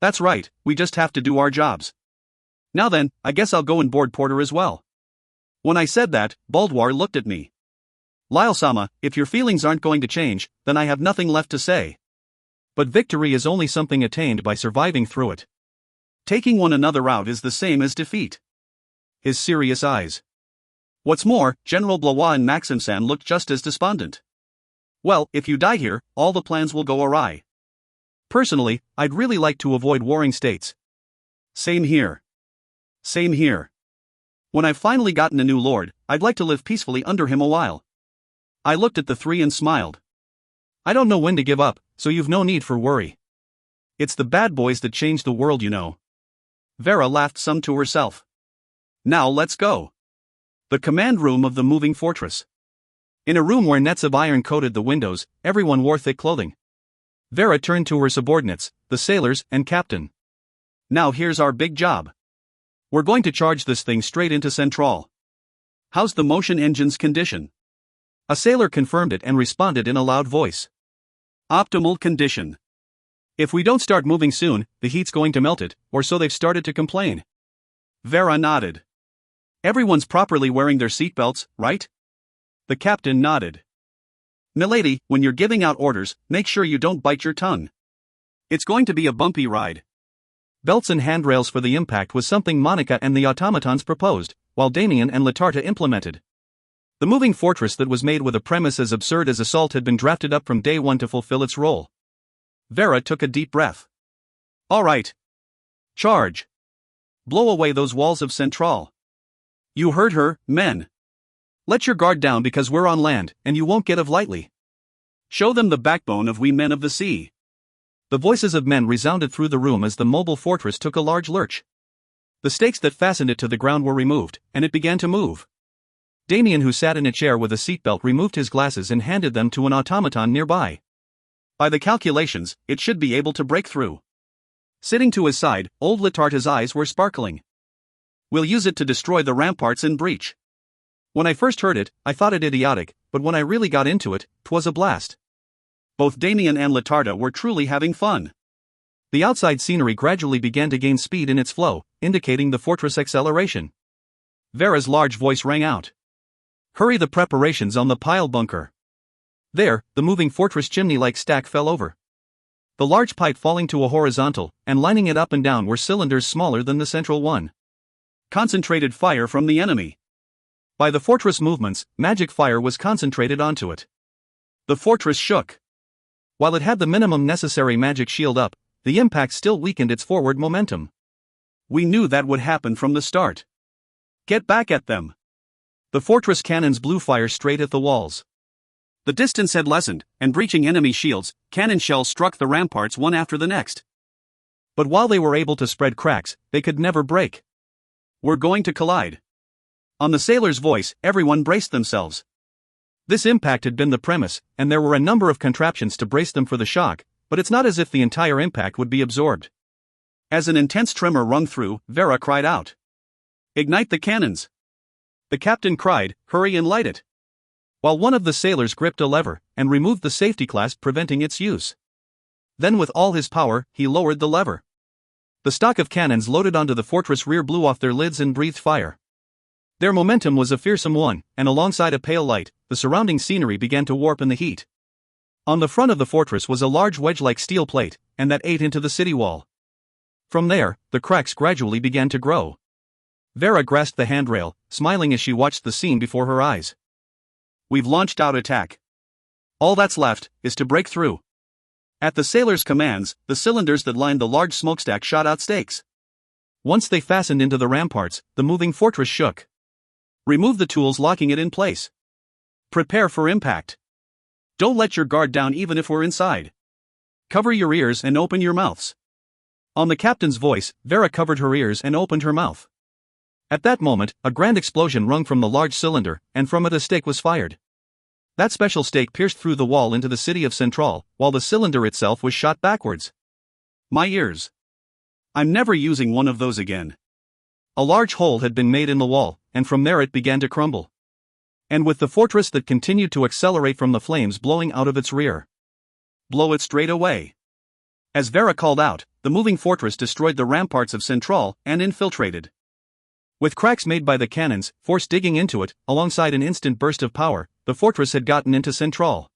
That's right, we just have to do our jobs. Now then, I guess I'll go and board Porter as well. When I said that, Baldoir looked at me. Lyle-sama, if your feelings aren't going to change, then I have nothing left to say. But victory is only something attained by surviving through it. Taking one another out is the same as defeat. His serious eyes. What's more, General Blois and Maximsan looked just as despondent. Well, if you die here, all the plans will go awry. Personally, I'd really like to avoid warring states. Same here. Same here. When I've finally gotten a new lord, I'd like to live peacefully under him a while. I looked at the three and smiled. I don't know when to give up, so you've no need for worry. It's the bad boys that change the world, you know. Vera laughed some to herself. Now let's go. The command room of the moving fortress. In a room where nets of iron coated the windows, everyone wore thick clothing. Vera turned to her subordinates, the sailors and captain. Now here's our big job. We're going to charge this thing straight into Central. How's the motion engine's condition? A sailor confirmed it and responded in a loud voice. Optimal condition. If we don't start moving soon, the heat's going to melt it, or so they've started to complain. Vera nodded. Everyone's properly wearing their seatbelts, right? The captain nodded. Milady, when you're giving out orders, make sure you don't bite your tongue. It's going to be a bumpy ride. Belts and handrails for the impact was something Monica and the automatons proposed, while Damien and Latarta implemented. The moving fortress that was made with a premise as absurd as assault had been drafted up from day one to fulfill its role. Vera took a deep breath. All right. Charge. Blow away those walls of Central. You heard her, men. Let your guard down because we're on land, and you won't get off lightly. Show them the backbone of we men of the sea. The voices of men resounded through the room as the mobile fortress took a large lurch. The stakes that fastened it to the ground were removed, and it began to move. Damien, who sat in a chair with a seatbelt, removed his glasses and handed them to an automaton nearby. By the calculations, it should be able to break through. Sitting to his side, old Latarta's eyes were sparkling. We'll use it to destroy the ramparts and breach. When I first heard it, I thought it idiotic, but when I really got into it, 'twas a blast. Both Damien and Latarda were truly having fun. The outside scenery gradually began to gain speed in its flow, indicating the fortress acceleration. Vera's large voice rang out. Hurry the preparations on the pile bunker. There, the moving fortress chimney-like stack fell over. The large pipe falling to a horizontal, and lining it up and down were cylinders smaller than the central one. Concentrated fire from the enemy. By the fortress movements, magic fire was concentrated onto it. The fortress shook. While it had the minimum necessary magic shield up, the impact still weakened its forward momentum. We knew that would happen from the start. Get back at them. The fortress cannons blew fire straight at the walls. The distance had lessened, and breaching enemy shields, cannon shells struck the ramparts one after the next. But while they were able to spread cracks, they could never break. We're going to collide. On the sailor's voice, everyone braced themselves. This impact had been the premise, and there were a number of contraptions to brace them for the shock, but it's not as if the entire impact would be absorbed. As an intense tremor rung through, Vera cried out. "Ignite the cannons!" The captain cried, "Hurry and light it!" While one of the sailors gripped a lever and removed the safety clasp preventing its use. Then with all his power, he lowered the lever. The stock of cannons loaded onto the fortress rear blew off their lids and breathed fire. Their momentum was a fearsome one, and alongside a pale light, the surrounding scenery began to warp in the heat. On the front of the fortress was a large wedge-like steel plate, and that ate into the city wall. From there, the cracks gradually began to grow. Vera grasped the handrail, smiling as she watched the scene before her eyes. "We've launched out attack. All that's left is to break through." At the sailors' commands, the cylinders that lined the large smokestack shot out stakes. Once they fastened into the ramparts, the moving fortress shook. "Remove the tools locking it in place. Prepare for impact. Don't let your guard down even if we're inside. Cover your ears and open your mouths." On the captain's voice, Vera covered her ears and opened her mouth. At that moment, a grand explosion rung from the large cylinder, and from it a stake was fired. That special stake pierced through the wall into the city of Central, while the cylinder itself was shot backwards. My ears. I'm never using one of those again. A large hole had been made in the wall, and from there it began to crumble. And with the fortress that continued to accelerate from the flames blowing out of its rear. Blow it straight away. As Vera called out, the moving fortress destroyed the ramparts of Central and infiltrated. With cracks made by the cannons, force digging into it, alongside an instant burst of power, the fortress had gotten into Central.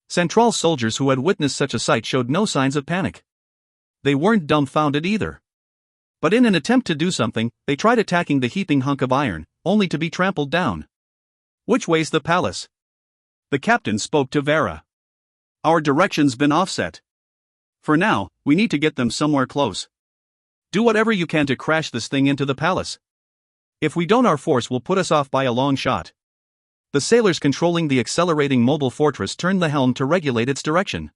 Central's soldiers who had witnessed such a sight showed no signs of panic. They weren't dumbfounded either. But in an attempt to do something, they tried attacking the heaping hunk of iron, only to be trampled down. "Which way's the palace?" The captain spoke to Vera. "Our direction's been offset. For now, we need to get them somewhere close. Do whatever you can to crash this thing into the palace. If we don't, our force will put us off by a long shot." The sailors controlling the accelerating mobile fortress turned the helm to regulate its direction.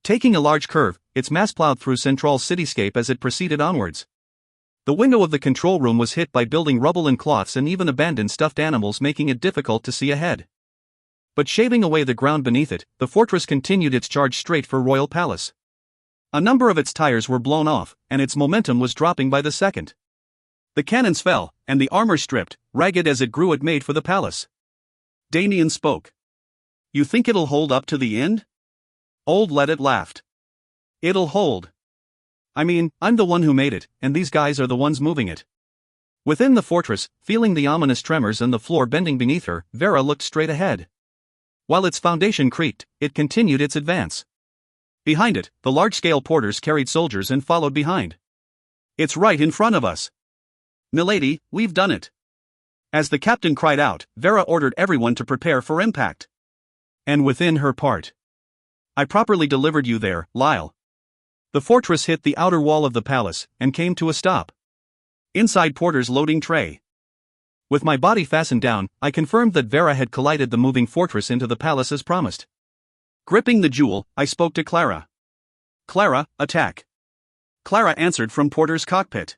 Taking a large curve, its mass plowed through Central's cityscape as it proceeded onwards. The window of the control room was hit by building rubble and cloths and even abandoned stuffed animals, making it difficult to see ahead. But shaving away the ground beneath it, the fortress continued its charge straight for Royal Palace. A number of its tires were blown off, and its momentum was dropping by the second. The cannons fell, and the armor stripped, ragged as it grew. It made for the palace. Damien spoke. "You think it'll hold up to the end?" Old Let It laughed. "It'll hold. I mean, I'm the one who made it, and these guys are the ones moving it." Within the fortress, feeling the ominous tremors and the floor bending beneath her, Vera looked straight ahead. While its foundation creaked, it continued its advance. Behind it, the large-scale porters carried soldiers and followed behind. "It's right in front of us. Milady, we've done it." As the captain cried out, Vera ordered everyone to prepare for impact. And within her part, "I properly delivered you there, Lyle." The fortress hit the outer wall of the palace and came to a stop. Inside Porter's loading tray. With my body fastened down, I confirmed that Vera had collided the moving fortress into the palace as promised. Gripping the jewel, I spoke to Clara. "Clara, attack." Clara answered from Porter's cockpit.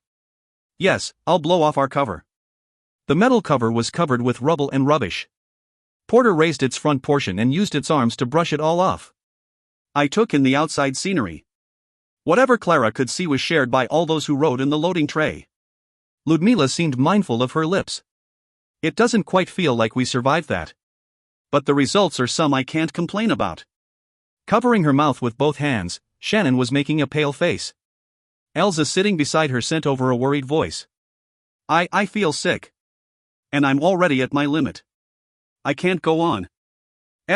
"Yes, I'll blow off our cover." The metal cover was covered with rubble and rubbish. Porter raised its front portion and used its arms to brush it all off. I took in the outside scenery. Whatever Clara could see was shared by all those who rode in the loading tray. Ludmila seemed mindful of her lips. "It doesn't quite feel like we survived that. But the results are some I can't complain about." Covering her mouth with both hands, Shannon was making a pale face. Elsa sitting beside her sent over a worried voice. I feel sick. And I'm already at my limit. I can't go on."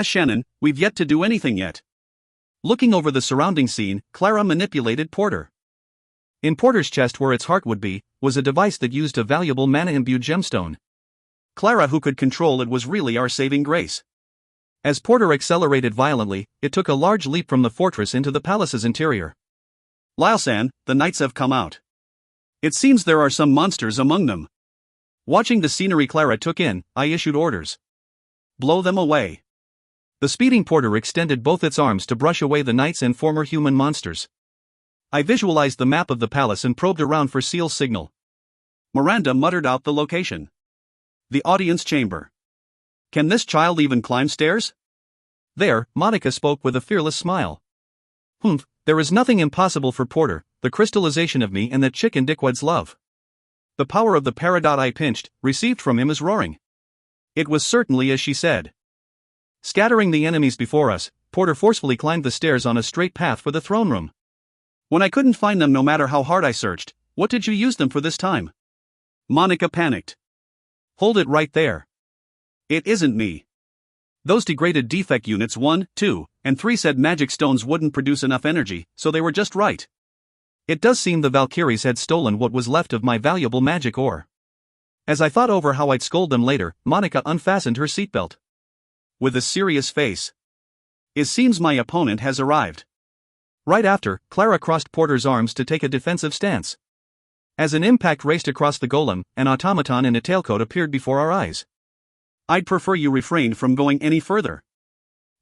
Shannon, we've yet to do anything yet." Looking over the surrounding scene, Clara manipulated Porter. In Porter's chest, where its heart would be, was a device that used a valuable mana-imbued gemstone. Clara, who could control it, was really our saving grace. As Porter accelerated violently, it took a large leap from the fortress into the palace's interior. "Lyle-san, the knights have come out. It seems there are some monsters among them." Watching the scenery Clara took in, I issued orders. "Blow them away." The speeding Porter extended both its arms to brush away the knights and former human monsters. I visualized the map of the palace and probed around for Seal's signal. Miranda muttered out the location. "The audience chamber. Can this child even climb stairs?" There, Monica spoke with a fearless smile. There is nothing impossible for Porter, the crystallization of me and that chick in Dickwad's love. The power of the paradot I pinched, received from him is roaring. It was certainly as she said. Scattering the enemies before us, Porter forcefully climbed the stairs on a straight path for the throne room. When I couldn't find them no matter how hard I searched, what did you use them for this time? Monica panicked. Hold it right there. It isn't me. Those degraded defect units 1, 2, and 3 said magic stones wouldn't produce enough energy, so they were just right. It does seem the Valkyries had stolen what was left of my valuable magic ore. As I thought over how I'd scold them later, Monica unfastened her seatbelt. With a serious face. It seems my opponent has arrived. Right after, Clara crossed Porter's arms to take a defensive stance. As an impact raced across the golem, an automaton in a tailcoat appeared before our eyes. I'd prefer you refrained from going any further.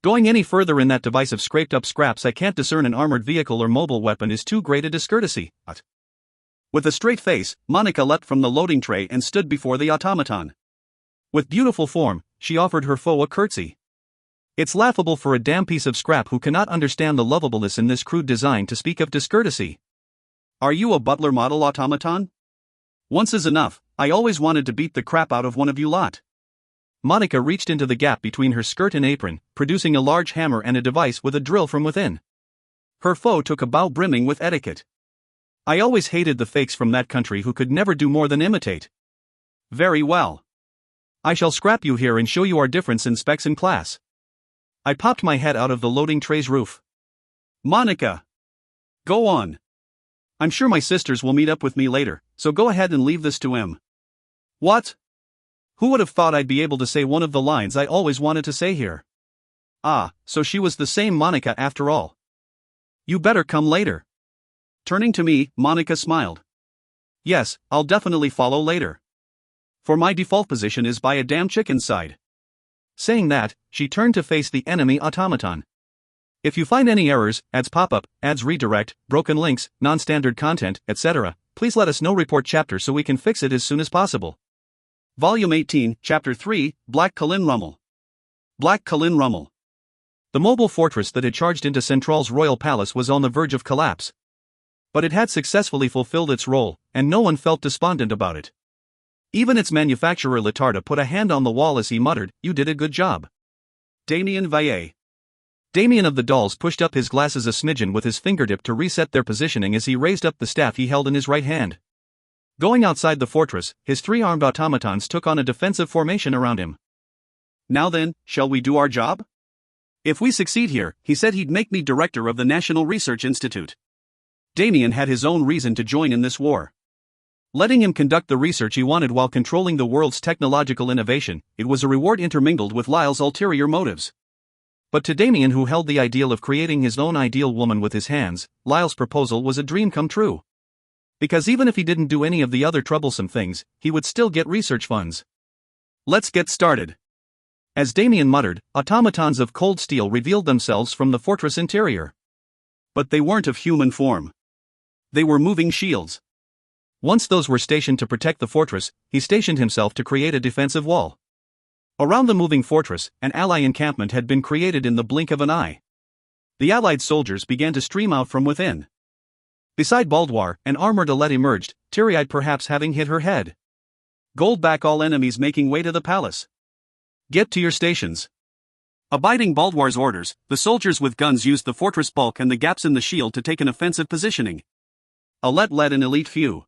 Going any further in that device of scraped-up scraps I can't discern an armored vehicle or mobile weapon is too great a discourtesy. With a straight face, Monica leapt from the loading tray and stood before the automaton. With beautiful form, she offered her foe a curtsy. It's laughable for a damn piece of scrap who cannot understand the lovableness in this crude design to speak of discourtesy. Are you a butler model automaton? Once is enough, I always wanted to beat the crap out of one of you lot. Monica reached into the gap between her skirt and apron, producing a large hammer and a device with a drill from within. Her foe took a bow brimming with etiquette. I always hated the fakes from that country who could never do more than imitate. Very well. I shall scrap you here and show you our difference in specs and class. I popped my head out of the loading tray's roof. Monica! Go on. I'm sure my sisters will meet up with me later, so go ahead and leave this to him. What? Who would have thought I'd be able to say one of the lines I always wanted to say here? Ah, so she was the same Monica after all. You better come later. Turning to me, Monica smiled. Yes, I'll definitely follow later. For my default position is by a damn chicken's side. Saying that, she turned to face the enemy automaton. If you find any errors, ads pop-up, ads redirect, broken links, non-standard content, etc., please let us know. Report chapter so we can fix it as soon as possible. Volume 18, Chapter 3, Black Kalin Rummel. Black Kalin Rummel. The mobile fortress that had charged into Central's royal palace was on the verge of collapse. But it had successfully fulfilled its role, and no one felt despondent about it. Even its manufacturer Latarda put a hand on the wall as he muttered, "You did a good job." Damien Vaillet. Damien of the Dolls pushed up his glasses a smidgen with his fingertip to reset their positioning as he raised up the staff he held in his right hand. Going outside the fortress, his 3 armed automatons took on a defensive formation around him. Now then, shall we do our job? If we succeed here, he said he'd make me director of the National Research Institute. Damien had his own reason to join in this war. Letting him conduct the research he wanted while controlling the world's technological innovation, it was a reward intermingled with Lyle's ulterior motives. But to Damien, who held the ideal of creating his own ideal woman with his hands, Lyle's proposal was a dream come true. Because even if he didn't do any of the other troublesome things, he would still get research funds. Let's get started. As Damien muttered, automatons of cold steel revealed themselves from the fortress interior. But they weren't of human form. They were moving shields. Once those were stationed to protect the fortress, he stationed himself to create a defensive wall. Around the moving fortress, an ally encampment had been created in the blink of an eye. The allied soldiers began to stream out from within. Beside Baldoir, an armored Alette emerged, teary-eyed, perhaps having hit her head. Gold back all enemies making way to the palace. Get to your stations. Abiding Baldoir's orders, the soldiers with guns used the fortress bulk and the gaps in the shield to take an offensive positioning. Alette led an elite few.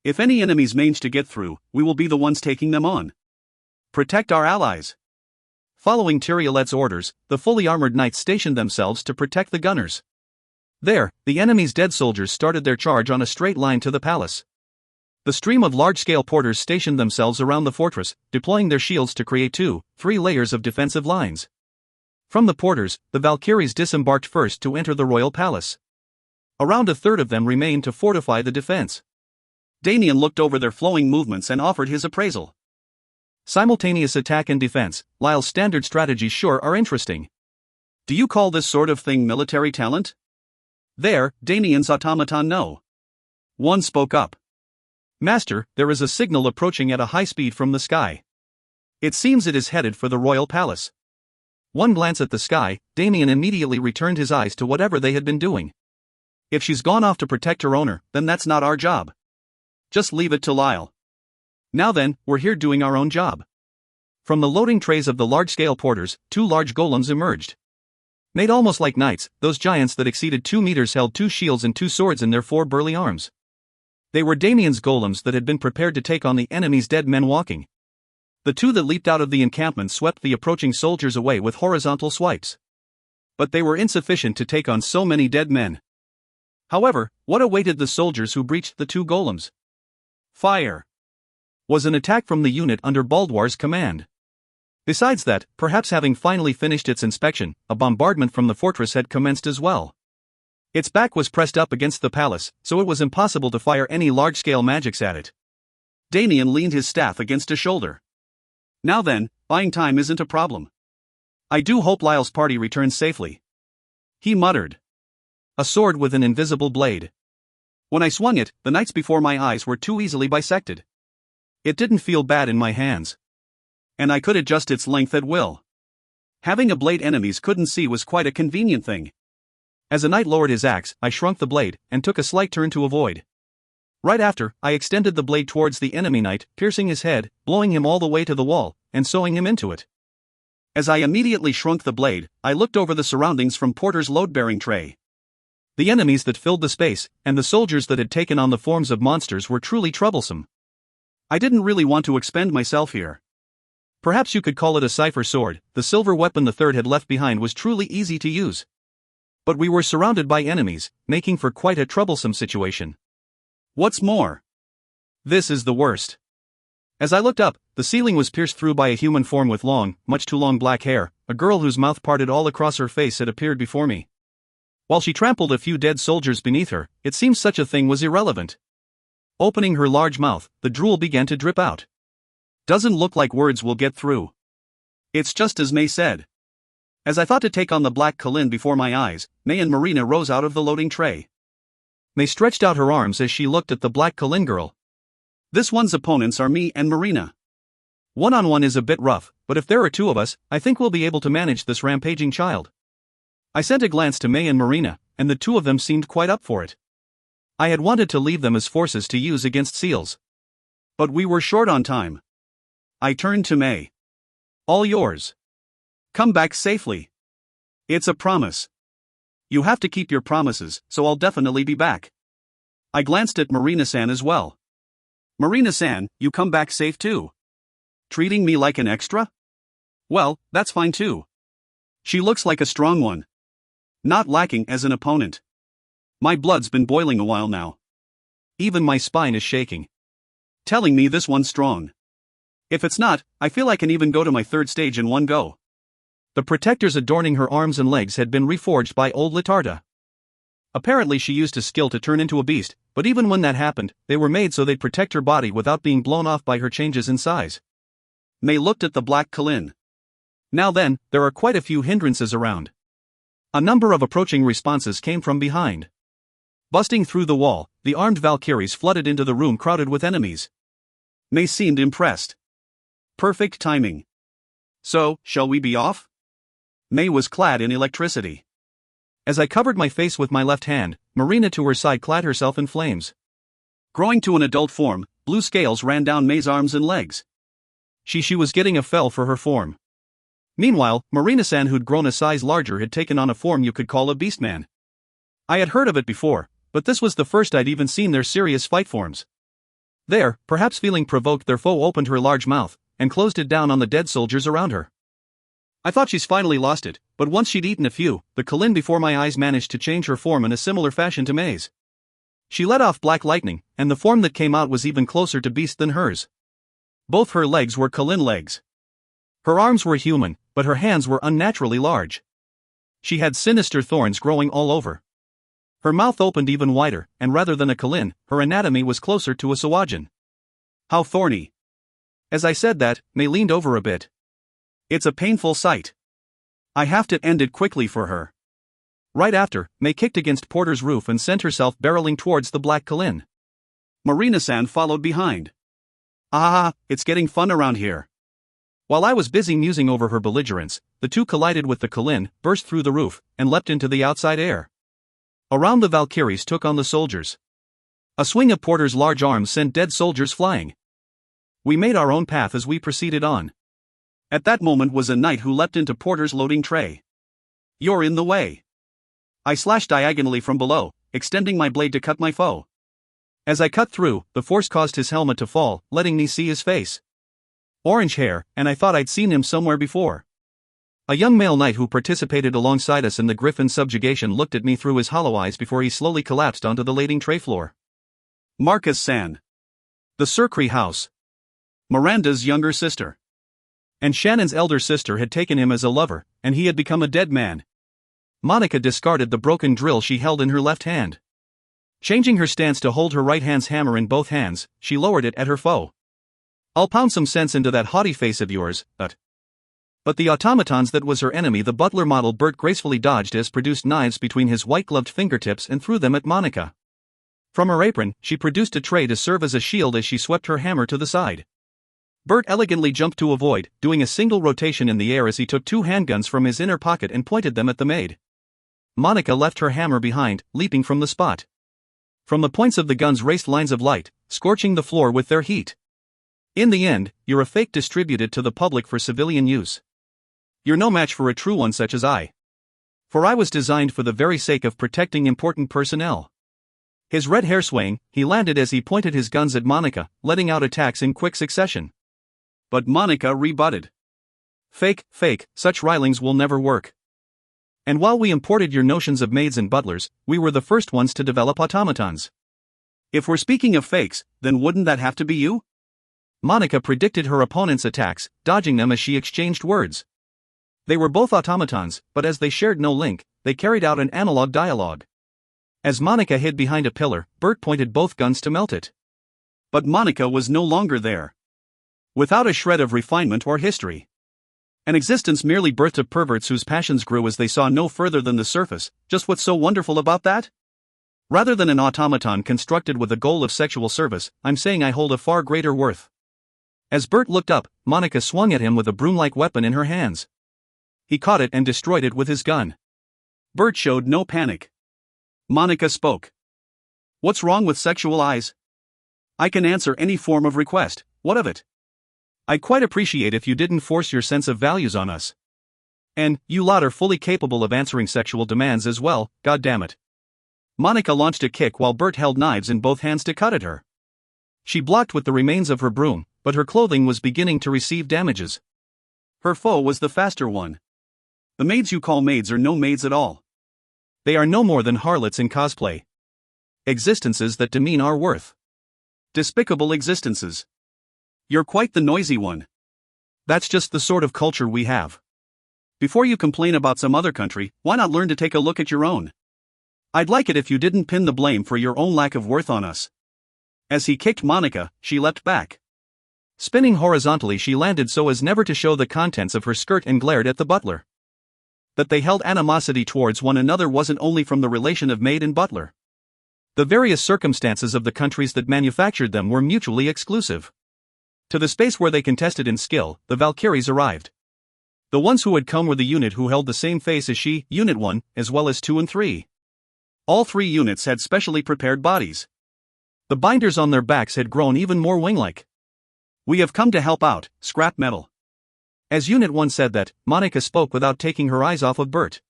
If any enemies manage to get through, we will be the ones taking them on. Protect our allies. Following Tyri-Alette's orders, the fully armored knights stationed themselves to protect the gunners. There, the enemy's dead soldiers started their charge on a straight line to the palace. The stream of large-scale porters stationed themselves around the fortress, deploying their shields to create 2-3 layers of defensive lines. From the porters, the Valkyries disembarked first to enter the royal palace. Around a third of them remained to fortify the defense. Damien looked over their flowing movements and offered his appraisal. Simultaneous attack and defense, Lyle's standard strategies sure are interesting. Do you call this sort of thing military talent? There, Damien's automaton no. One spoke up. Master, there is a signal approaching at a high speed from the sky. It seems it is headed for the royal palace. One glance at the sky, Damien immediately returned his eyes to whatever they had been doing. If she's gone off to protect her owner, then that's not our job. Just leave it to Lyle. Now then, we're here doing our own job. From the loading trays of the large-scale porters, 2 large golems emerged. Made almost like knights, those giants that exceeded 2 meters held 2 shields and 2 swords in their 4 burly arms. They were Damien's golems that had been prepared to take on the enemy's dead men walking. The 2 that leaped out of the encampment swept the approaching soldiers away with horizontal swipes. But they were insufficient to take on so many dead men. However, what awaited the soldiers who breached the 2 golems? Fire! Was an attack from the unit under Baldwar's command. Besides that, perhaps having finally finished its inspection, a bombardment from the fortress had commenced as well. Its back was pressed up against the palace, so it was impossible to fire any large-scale magics at it. Damien leaned his staff against a shoulder. Now then, buying time isn't a problem. I do hope Lyle's party returns safely. He muttered. A sword with an invisible blade. When I swung it, the knights before my eyes were too easily bisected. It didn't feel bad in my hands. And I could adjust its length at will. Having a blade enemies couldn't see was quite a convenient thing. As a knight lowered his axe, I shrunk the blade, and took a slight turn to avoid. Right after, I extended the blade towards the enemy knight, piercing his head, blowing him all the way to the wall, and sewing him into it. As I immediately shrunk the blade, I looked over the surroundings from Porter's load-bearing tray. The enemies that filled the space, and the soldiers that had taken on the forms of monsters were truly troublesome. I didn't really want to expend myself here. Perhaps you could call it a cipher sword. The silver weapon the third had left behind was truly easy to use. But we were surrounded by enemies, making for quite a troublesome situation. What's more, this is the worst. As I looked up, the ceiling was pierced through by a human form with long, much too long black hair. A girl whose mouth parted all across her face had appeared before me. While she trampled a few dead soldiers beneath her, it seemed such a thing was irrelevant. Opening her large mouth, the drool began to drip out. Doesn't look like words will get through. It's just as May said. As I thought to take on the Black Kalin before my eyes, May and Marina rose out of the loading tray. May stretched out her arms as she looked at the Black Kalin girl. This one's opponents are me and Marina. One-on-one is a bit rough, but if there are 2 of us, I think we'll be able to manage this rampaging child. I sent a glance to May and Marina, and the 2 of them seemed quite up for it. I had wanted to leave them as forces to use against seals. But we were short on time. I turned to May. All yours. Come back safely. It's a promise. You have to keep your promises, so I'll definitely be back. I glanced at Marina-san as well. Marina-san, you come back safe too. Treating me like an extra? Well, that's fine too. She looks like a strong one. Not lacking as an opponent. My blood's been boiling a while now. Even my spine is shaking. Telling me this one's strong. If it's not, I feel I can even go to my 3rd stage in one go. The protectors adorning her arms and legs had been reforged by old Litarda. Apparently she used a skill to turn into a beast, but even when that happened, they were made so they'd protect her body without being blown off by her changes in size. May looked at the Black Kalin. Now then, there are quite a few hindrances around. A number of approaching responses came from behind. Busting through the wall, the armed Valkyries flooded into the room crowded with enemies. May seemed impressed. Perfect timing. So, shall we be off? May was clad in electricity. As I covered my face with my left hand, Marina to her side clad herself in flames. Growing to an adult form, blue scales ran down May's arms and legs. She was getting a fell for her form. Meanwhile, Marina-san who'd grown a size larger had taken on a form you could call a beastman. I had heard of it before, but this was the first I'd even seen their serious fight forms. There, perhaps feeling provoked, their foe opened her large mouth and closed it down on the dead soldiers around her. I thought she's finally lost it, but once she'd eaten a few, the Kalin before my eyes managed to change her form in a similar fashion to May's. She let off black lightning, and the form that came out was even closer to beast than hers. Both her legs were Kalin legs. Her arms were human, but her hands were unnaturally large. She had sinister thorns growing all over. Her mouth opened even wider, and rather than a Kalin, her anatomy was closer to a Sawajan. How thorny. As I said that, May leaned over a bit. It's a painful sight. I have to end it quickly for her. Right after, May kicked against Porter's roof and sent herself barreling towards the Black Kalin. Marina-san followed behind. Ah, it's getting fun around here. While I was busy musing over her belligerence, the two collided with the Khlin, burst through the roof, and leapt into the outside air. Around the Valkyries took on the soldiers. A swing of Porter's large arms sent dead soldiers flying. We made our own path as we proceeded on. At that moment was a knight who leapt into Porter's loading tray. "You're in the way." I slashed diagonally from below, extending my blade to cut my foe. As I cut through, the force caused his helmet to fall, letting me see his face. Orange hair, and I thought I'd seen him somewhere before. A young male knight who participated alongside us in the Griffin subjugation looked at me through his hollow eyes before he slowly collapsed onto the lading tray floor. Marcus San. The Surcree house. Miranda's younger sister. And Shannon's elder sister had taken him as a lover, and he had become a dead man. Monica discarded the broken drill she held in her left hand. Changing her stance to hold her right hand's hammer in both hands, she lowered it at her foe. "I'll pound some sense into that haughty face of yours, But the automatons that was her enemy, the butler model Bert gracefully dodged as produced knives between his white-gloved fingertips and threw them at Monica. From her apron, she produced a tray to serve as a shield as she swept her hammer to the side. Bert elegantly jumped to avoid, doing a single rotation in the air as he took two handguns from his inner pocket and pointed them at the maid. Monica left her hammer behind, leaping from the spot. From the points of the guns raced lines of light, scorching the floor with their heat. In the end, you're a fake distributed to the public for civilian use. You're no match for a true one such as I. For I was designed for the very sake of protecting important personnel." His red hair swaying, he landed as he pointed his guns at Monica, letting out attacks in quick succession. But Monica rebutted. Fake, such rilings will never work. And while we imported your notions of maids and butlers, we were the first ones to develop automatons. If we're speaking of fakes, then wouldn't that have to be you? Monica predicted her opponent's attacks, dodging them as she exchanged words. They were both automatons, but as they shared no link, they carried out an analog dialogue. As Monica hid behind a pillar, Bert pointed both guns to melt it. But Monica was no longer there. Without a shred of refinement or history. An existence merely birthed of perverts whose passions grew as they saw no further than the surface. Just what's so wonderful about that? Rather than an automaton constructed with the goal of sexual service, I'm saying I hold a far greater worth. As Bert looked up, Monica swung at him with a broom-like weapon in her hands. He caught it and destroyed it with his gun. Bert showed no panic. Monica spoke. "What's wrong with sexual eyes? I can answer any form of request, what of it? I'd quite appreciate if you didn't force your sense of values on us. And, you lot are fully capable of answering sexual demands as well, goddammit." Monica launched a kick while Bert held knives in both hands to cut at her. She blocked with the remains of her broom, but her clothing was beginning to receive damages. Her foe was the faster one. The maids you call maids are no maids at all. They are no more than harlots in cosplay. Existences that demean our worth. Despicable existences. You're quite the noisy one. That's just the sort of culture we have. Before you complain about some other country, why not learn to take a look at your own? I'd like it if you didn't pin the blame for your own lack of worth on us. As he kicked Monica, she leapt back. Spinning horizontally, she landed so as never to show the contents of her skirt and glared at the butler. That they held animosity towards one another wasn't only from the relation of maid and butler. The various circumstances of the countries that manufactured them were mutually exclusive. To the space where they contested in skill, the Valkyries arrived. The ones who had come were the unit who held the same face as she, Unit 1, as well as 2 and 3. All 3 units had specially prepared bodies. The binders on their backs had grown even more wing-like. "We have come to help out, scrap metal." As Unit 1 said that, Monica spoke without taking her eyes off of Bert.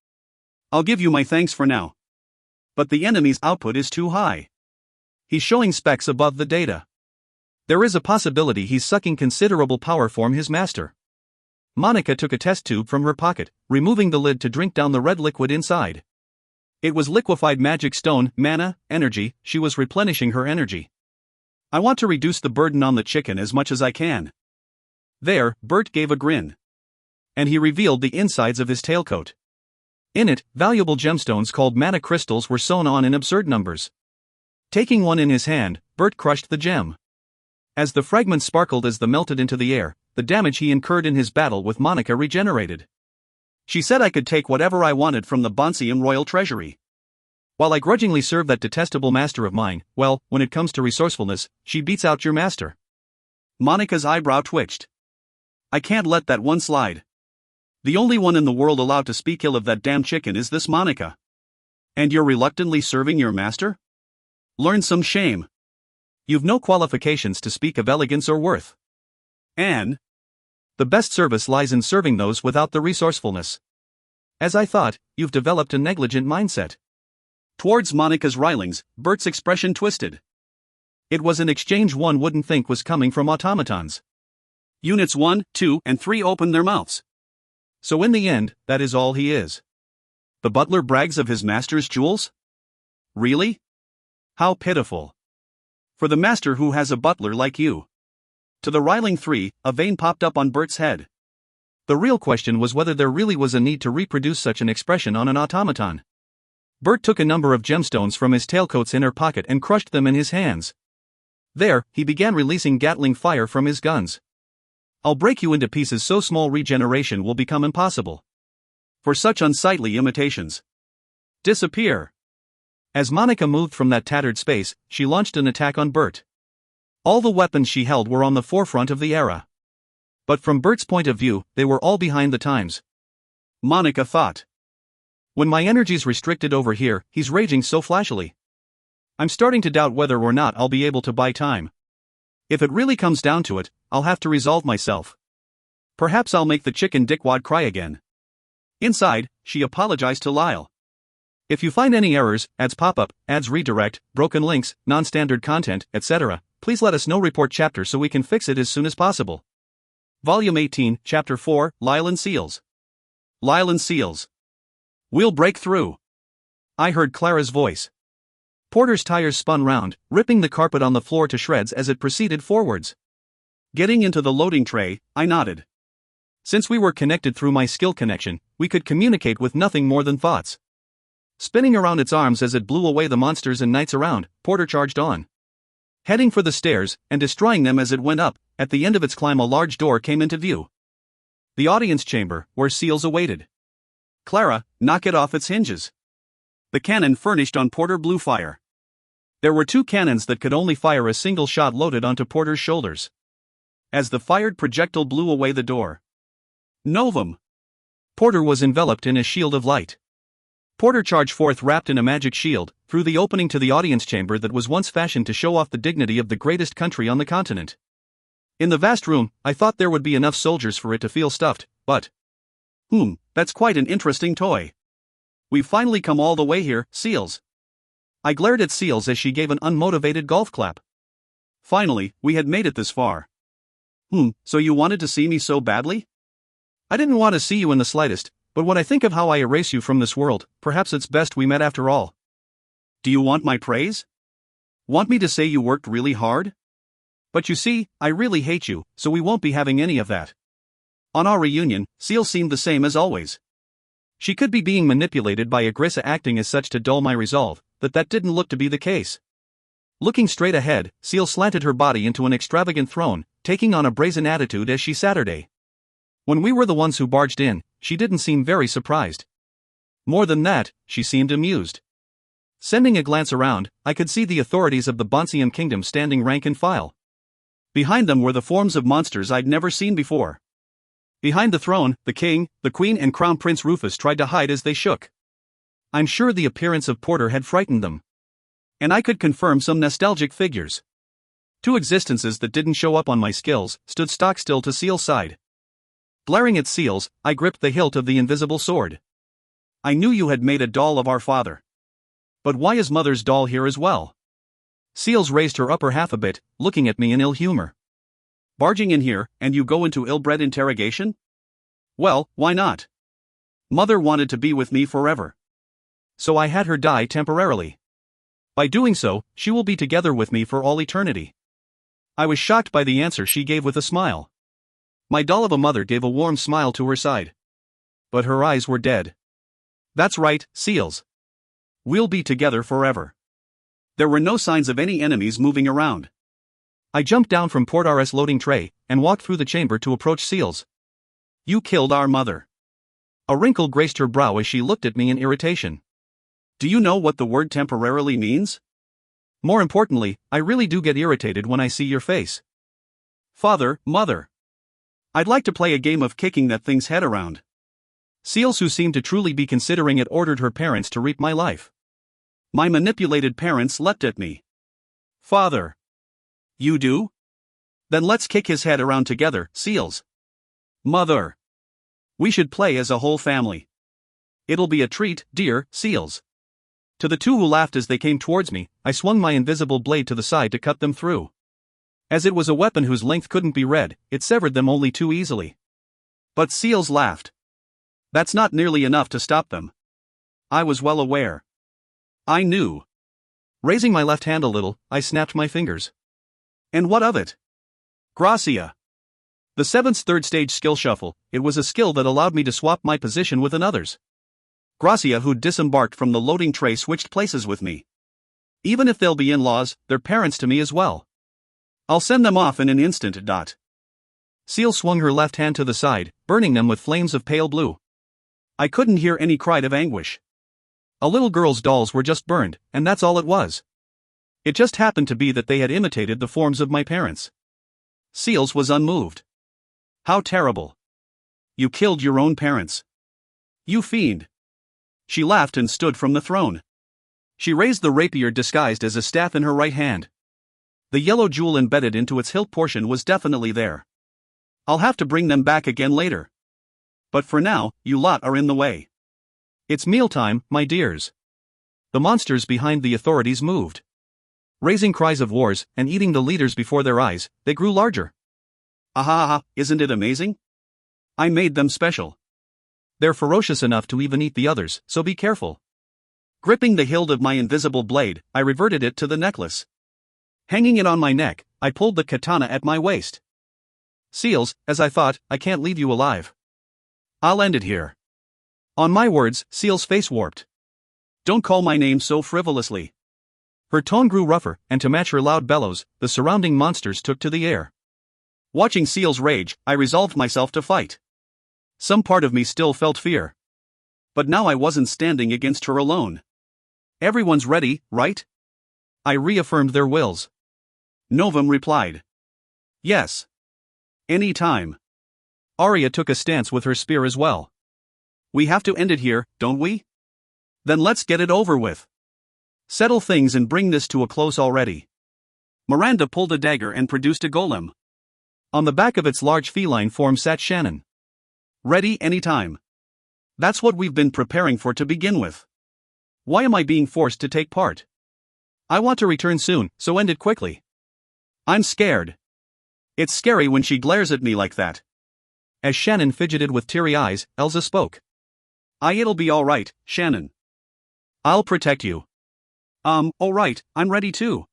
"I'll give you my thanks for now. But the enemy's output is too high. He's showing specs above the data. There is a possibility he's sucking considerable power from his master." Monica took a test tube from her pocket, removing the lid to drink down the red liquid inside. It was liquefied magic stone, mana, energy. She was replenishing her energy. "I want to reduce the burden on the chicken as much as I can." There, Bert gave a grin. And he revealed the insides of his tailcoat. In it, valuable gemstones called mana crystals were sewn on in absurd numbers. Taking one in his hand, Bert crushed the gem. As the fragments sparkled as they melted into the air, the damage he incurred in his battle with Monica regenerated. She said I could take whatever I wanted from the Bonsian royal treasury. While I grudgingly serve that detestable master of mine, well, when it comes to resourcefulness, she beats out your master. Monica's eyebrow twitched. I can't let that one slide. The only one in the world allowed to speak ill of that damn chicken is this Monica. And you're reluctantly serving your master? Learn some shame. You've no qualifications to speak of elegance or worth. And the best service lies in serving those without the resourcefulness. As I thought, you've developed a negligent mindset. Towards Monica's railings, Bert's expression twisted. It was an exchange one wouldn't think was coming from automatons. Units 1, 2, and 3 opened their mouths. So in the end, that is all he is. The butler brags of his master's jewels? Really? How pitiful. For the master who has a butler like you. To the riling 3, a vein popped up on Bert's head. The real question was whether there really was a need to reproduce such an expression on an automaton. Bert took a number of gemstones from his tailcoat's inner pocket and crushed them in his hands. There, he began releasing Gatling fire from his guns. I'll break you into pieces so small regeneration will become impossible. For such unsightly imitations. Disappear. As Monica moved from that tattered space, she launched an attack on Bert. All the weapons she held were on the forefront of the era. But from Bert's point of view, they were all behind the times. Monica thought. When my energy's restricted over here, he's raging so flashily. I'm starting to doubt whether or not I'll be able to buy time. If it really comes down to it, I'll have to resolve myself. Perhaps I'll make the chicken dickwad cry again. Inside, she apologized to Lyle. If you find any errors, ads pop up, ads redirect, broken links, non-standard content, etc., please let us know. Report chapter so we can fix it as soon as possible. Volume 18, Chapter 4, Lyle and Seals. Lyle and Seals. We'll break through. I heard Clara's voice. Porter's tires spun round, ripping the carpet on the floor to shreds as it proceeded forwards. Getting into the loading tray, I nodded. Since we were connected through my skill connection, we could communicate with nothing more than thoughts. Spinning around its arms as it blew away the monsters and knights around, Porter charged on. Heading for the stairs, and destroying them as it went up, at the end of its climb a large door came into view. The audience chamber, where Seals awaited. Clara, knock it off its hinges. The cannon furnished on Porter blew fire. There were 2 cannons that could only fire a single shot loaded onto Porter's shoulders. As the fired projectile blew away the door. Novum! Porter was enveloped in a shield of light. Porter charged forth wrapped in a magic shield, through the opening to the audience chamber that was once fashioned to show off the dignity of the greatest country on the continent. In the vast room, I thought there would be enough soldiers for it to feel stuffed, but... that's quite an interesting toy. We've finally come all the way here, Seals. I glared at Seals as she gave an unmotivated golf clap. Finally, we had made it this far. So you wanted to see me so badly? I didn't want to see you in the slightest, but when I think of how I erase you from this world, perhaps it's best we met after all. Do you want my praise? Want me to say you worked really hard? But you see, I really hate you, so we won't be having any of that. On our reunion, Seals seemed the same as always. She could be being manipulated by Agrissa acting as such to dull my resolve, but that didn't look to be the case. Looking straight ahead, Seals slanted her body into an extravagant throne, taking on a brazen attitude as she Saturday. When we were the ones who barged in, she didn't seem very surprised. More than that, she seemed amused. Sending a glance around, I could see the authorities of the Bonsium kingdom standing rank and file. Behind them were the forms of monsters I'd never seen before. Behind the throne, the king, the queen and Crown Prince Rufus tried to hide as they shook. I'm sure the appearance of Porter had frightened them. And I could confirm some nostalgic figures. 2 existences that didn't show up on my skills stood stock still to Seals' side. Glaring at Seals, I gripped the hilt of the invisible sword. I knew you had made a doll of our father. But why is Mother's doll here as well? Seals raised her upper half a bit, looking at me in ill humor. Barging in here, and you go into ill-bred interrogation? Well, why not? Mother wanted to be with me forever. So I had her die temporarily. By doing so, she will be together with me for all eternity. I was shocked by the answer she gave with a smile. My doll of a mother gave a warm smile to her side. But her eyes were dead. That's right, Seals. We'll be together forever. There were no signs of any enemies moving around. I jumped down from Porter's loading tray, and walked through the chamber to approach Seals. You killed our mother. A wrinkle graced her brow as she looked at me in irritation. Do you know what the word temporarily means? More importantly, I really do get irritated when I see your face. Father, Mother. I'd like to play a game of kicking that thing's head around. Seals, who seemed to truly be considering it, ordered her parents to reap my life. My manipulated parents leapt at me. Father. You do? Then let's kick his head around together, Seals. Mother. We should play as a whole family. It'll be a treat, dear Seals. To the two who laughed as they came towards me, I swung my invisible blade to the side to cut them through. As it was a weapon whose length couldn't be read, it severed them only too easily. But Seals laughed. That's not nearly enough to stop them. I was well aware. I knew. Raising my left hand a little, I snapped my fingers. And what of it? Gracia. The seventh's third stage skill shuffle, it was a skill that allowed me to swap my position with another's. Gracia, who'd disembarked from the loading tray, switched places with me. Even if they'll be in-laws, they're parents to me as well. I'll send them off in an instant. Seal swung her left hand to the side, burning them with flames of pale blue. I couldn't hear any cry of anguish. A little girl's dolls were just burned, and that's all it was. It just happened to be that they had imitated the forms of my parents. Seals was unmoved. How terrible. You killed your own parents. You fiend. She laughed and stood from the throne. She raised the rapier disguised as a staff in her right hand. The yellow jewel embedded into its hilt portion was definitely there. I'll have to bring them back again later. But for now, you lot are in the way. It's mealtime, my dears. The monsters behind the authorities moved. Raising cries of wars and eating the leaders before their eyes, they grew larger. Aha, isn't it amazing? I made them special. They're ferocious enough to even eat the others, so be careful. Gripping the hilt of my invisible blade, I reverted it to the necklace. Hanging it on my neck, I pulled the katana at my waist. Seals, as I thought, I can't leave you alive. I'll end it here. On my words, Seal's face warped. Don't call my name so frivolously. Her tone grew rougher, and to match her loud bellows, the surrounding monsters took to the air. Watching Seal's rage, I resolved myself to fight. Some part of me still felt fear. But now I wasn't standing against her alone. Everyone's ready, right? I reaffirmed their wills. Novum replied. Yes. Any time. Arya took a stance with her spear as well. We have to end it here, don't we? Then let's get it over with. Settle things and bring this to a close already. Miranda pulled a dagger and produced a golem. On the back of its large feline form sat Shannon. Ready anytime. That's what we've been preparing for to begin with. Why am I being forced to take part? I want to return soon, so end it quickly. I'm scared. It's scary when she glares at me like that. As Shannon fidgeted with teary eyes, Elsa spoke. It'll be alright, Shannon. I'll protect you. Alright, I'm ready too.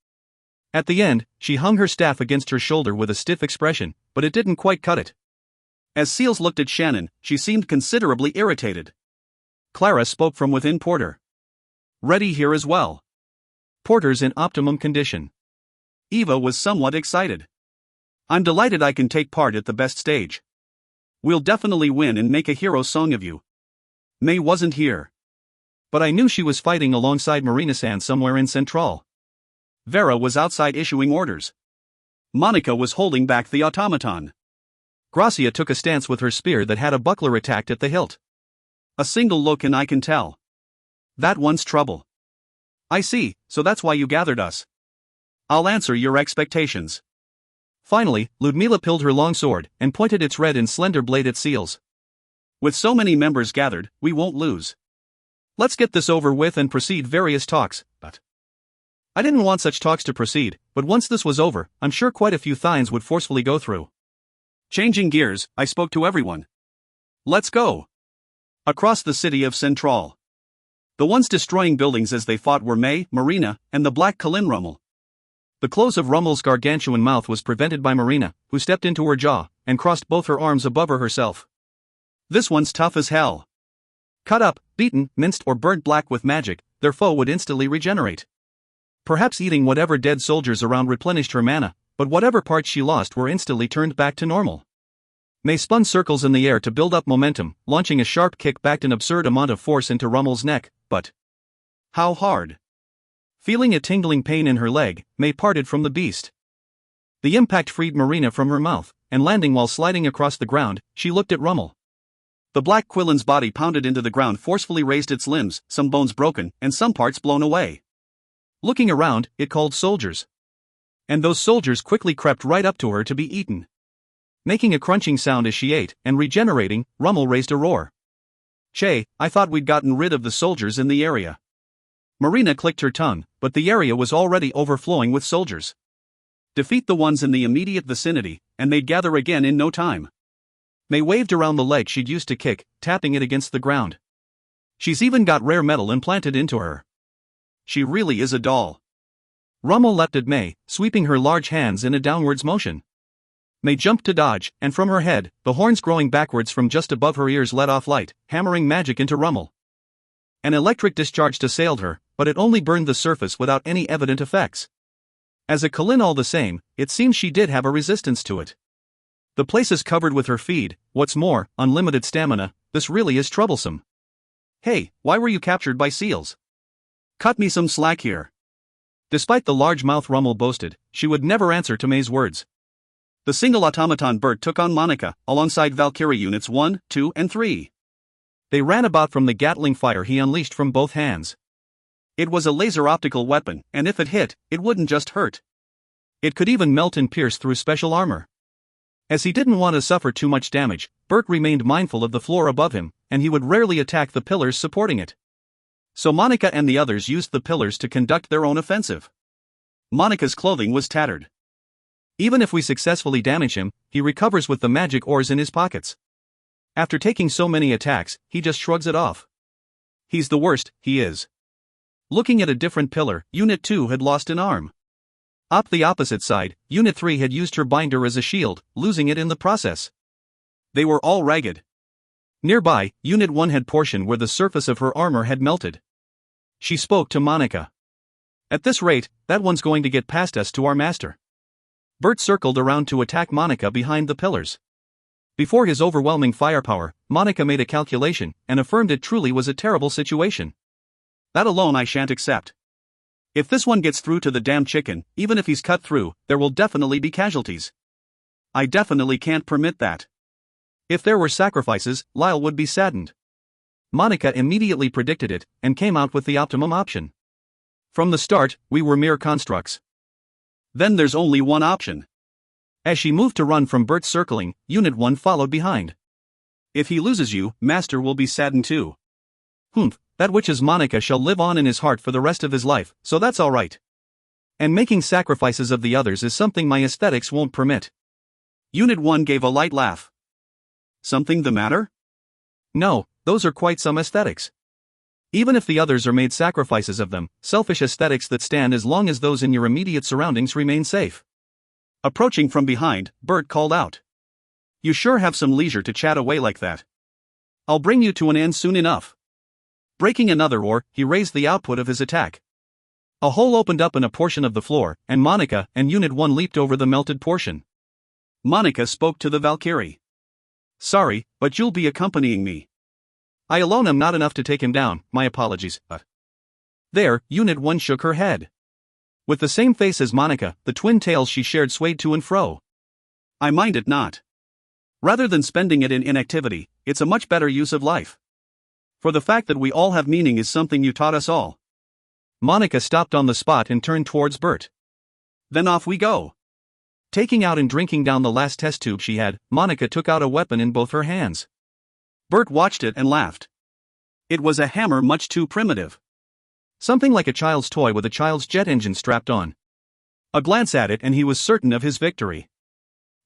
At the end, she hung her staff against her shoulder with a stiff expression, but it didn't quite cut it. As Seals looked at Shannon, she seemed considerably irritated. Clara spoke from within Porter. Ready here as well. Porter's in optimum condition. Eva was somewhat excited. I'm delighted I can take part at the best stage. We'll definitely win and make a hero song of you. May wasn't here. But I knew she was fighting alongside Marina-san somewhere in Central. Vera was outside issuing orders. Monica was holding back the automaton. Gracia took a stance with her spear that had a buckler attacked at the hilt. A single look and I can tell. That one's trouble. I see, so that's why you gathered us. I'll answer your expectations. Finally, Ludmila pilled her long sword and pointed its red and slender blade at Seals. With so many members gathered, we won't lose. Let's get this over with and proceed various talks, but I didn't want such talks to proceed, but once this was over, I'm sure quite a few thines would forcefully go through. Changing gears, I spoke to everyone. Let's go. Across the city of Central. The ones destroying buildings as they fought were May, Marina, and the Black Kalin Rummel. The close of Rummel's gargantuan mouth was prevented by Marina, who stepped into her jaw and crossed both her arms above her herself. This one's tough as hell. Cut up, beaten, minced or burnt black with magic, their foe would instantly regenerate. Perhaps eating whatever dead soldiers around replenished her mana, but whatever parts she lost were instantly turned back to normal. May spun circles in the air to build up momentum, launching a sharp kick backed an absurd amount of force into Rummel's neck, but how hard? Feeling a tingling pain in her leg, May parted from the beast. The impact freed Marina from her mouth, and landing while sliding across the ground, she looked at Rummel. The black Quillen's body pounded into the ground forcefully raised its limbs, some bones broken, and some parts blown away. Looking around, it called soldiers. And those soldiers quickly crept right up to her to be eaten. Making a crunching sound as she ate, and regenerating, Rummel raised a roar. Che, I thought we'd gotten rid of the soldiers in the area. Marina clicked her tongue, but the area was already overflowing with soldiers. Defeat the ones in the immediate vicinity, and they'd gather again in no time. May waved around the leg she'd used to kick, tapping it against the ground. She's even got rare metal implanted into her. She really is a doll. Rummel leapt at May, sweeping her large hands in a downwards motion. May jumped to dodge, and from her head, the horns growing backwards from just above her ears let off light, hammering magic into Rummel. An electric discharge assailed her, but it only burned the surface without any evident effects. As a K'lin all the same, it seems she did have a resistance to it. The place is covered with her feed, what's more, unlimited stamina, this really is troublesome. Hey, why were you captured by seals? Cut me some slack here. Despite the large mouth Rummel boasted, she would never answer to May's words. The single automaton Bert took on Monica, alongside Valkyrie units 1, 2, and 3. They ran about from the Gatling fire he unleashed from both hands. It was a laser optical weapon, and if it hit, it wouldn't just hurt. It could even melt and pierce through special armor. As he didn't want to suffer too much damage, Bert remained mindful of the floor above him, and he would rarely attack the pillars supporting it. So Monica and the others used the pillars to conduct their own offensive. Monica's clothing was tattered. Even if we successfully damage him, he recovers with the magic ores in his pockets. After taking so many attacks, he just shrugs it off. He's the worst, he is. Looking at a different pillar, Unit 2 had lost an arm. Up the opposite side, Unit 3 had used her binder as a shield, losing it in the process. They were all ragged. Nearby, Unit 1 had portion where the surface of her armor had melted. She spoke to Monica. At this rate, that one's going to get past us to our master. Bert circled around to attack Monica behind the pillars. Before his overwhelming firepower, Monica made a calculation and affirmed it truly was a terrible situation. That alone I shan't accept. If this one gets through to the damn chicken, even if he's cut through, there will definitely be casualties. I definitely can't permit that. If there were sacrifices, Lyle would be saddened. Monica immediately predicted it, and came out with the optimum option. From the start, we were mere constructs. Then there's only one option. As she moved to run from Bert's circling, Unit 1 followed behind. If he loses you, Master will be saddened too. Humph, that witch's Monica shall live on in his heart for the rest of his life, so that's alright. And making sacrifices of the others is something my aesthetics won't permit. Unit 1 gave a light laugh. Something the matter? No, those are quite some aesthetics. Even if the others are made sacrifices of them, selfish aesthetics that stand as long as those in your immediate surroundings remain safe. Approaching from behind, Bert called out. You sure have some leisure to chat away like that. I'll bring you to an end soon enough. Breaking another oar, he raised the output of his attack. A hole opened up in a portion of the floor, and Monica and Unit 1 leaped over the melted portion. Monica spoke to the Valkyrie. Sorry, but you'll be accompanying me. I alone am not enough to take him down, my apologies. There, Unit 1 shook her head. With the same face as Monica, the twin tails she shared swayed to and fro. I mind it not. Rather than spending it in inactivity, it's a much better use of life. For the fact that we all have meaning is something you taught us all. Monica stopped on the spot and turned towards Bert. Then off we go. Taking out and drinking down the last test tube she had, Monica took out a weapon in both her hands. Bert watched it and laughed. It was a hammer much too primitive. Something like a child's toy with a child's jet engine strapped on. A glance at it and he was certain of his victory.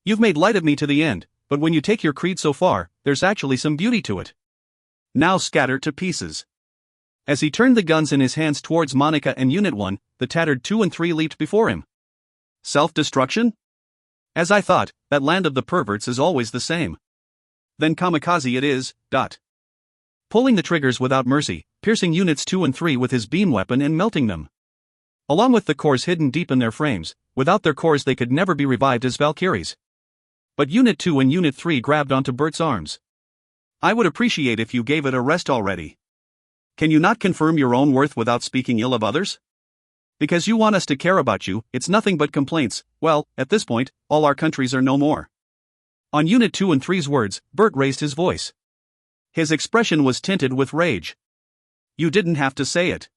You've made light of me to the end, but when you take your creed so far, there's actually some beauty to it. Now scatter to pieces. As he turned the guns in his hands towards Monica and Unit 1, the tattered 2 and 3 leaped before him. Self-destruction? As I thought, that land of the perverts is always the same. Then kamikaze it is. Pulling the triggers without mercy, piercing Units 2 and 3 with his beam weapon and melting them. Along with the cores hidden deep in their frames, without their cores they could never be revived as Valkyries. But Unit 2 and Unit 3 grabbed onto Bert's arms. I would appreciate if you gave it a rest already. Can you not confirm your own worth without speaking ill of others? Because you want us to care about you, it's nothing but complaints. Well, at this point, all our countries are no more. On Unit 2 and 3's words, Bert raised his voice. His expression was tinted with rage. You didn't have to say it.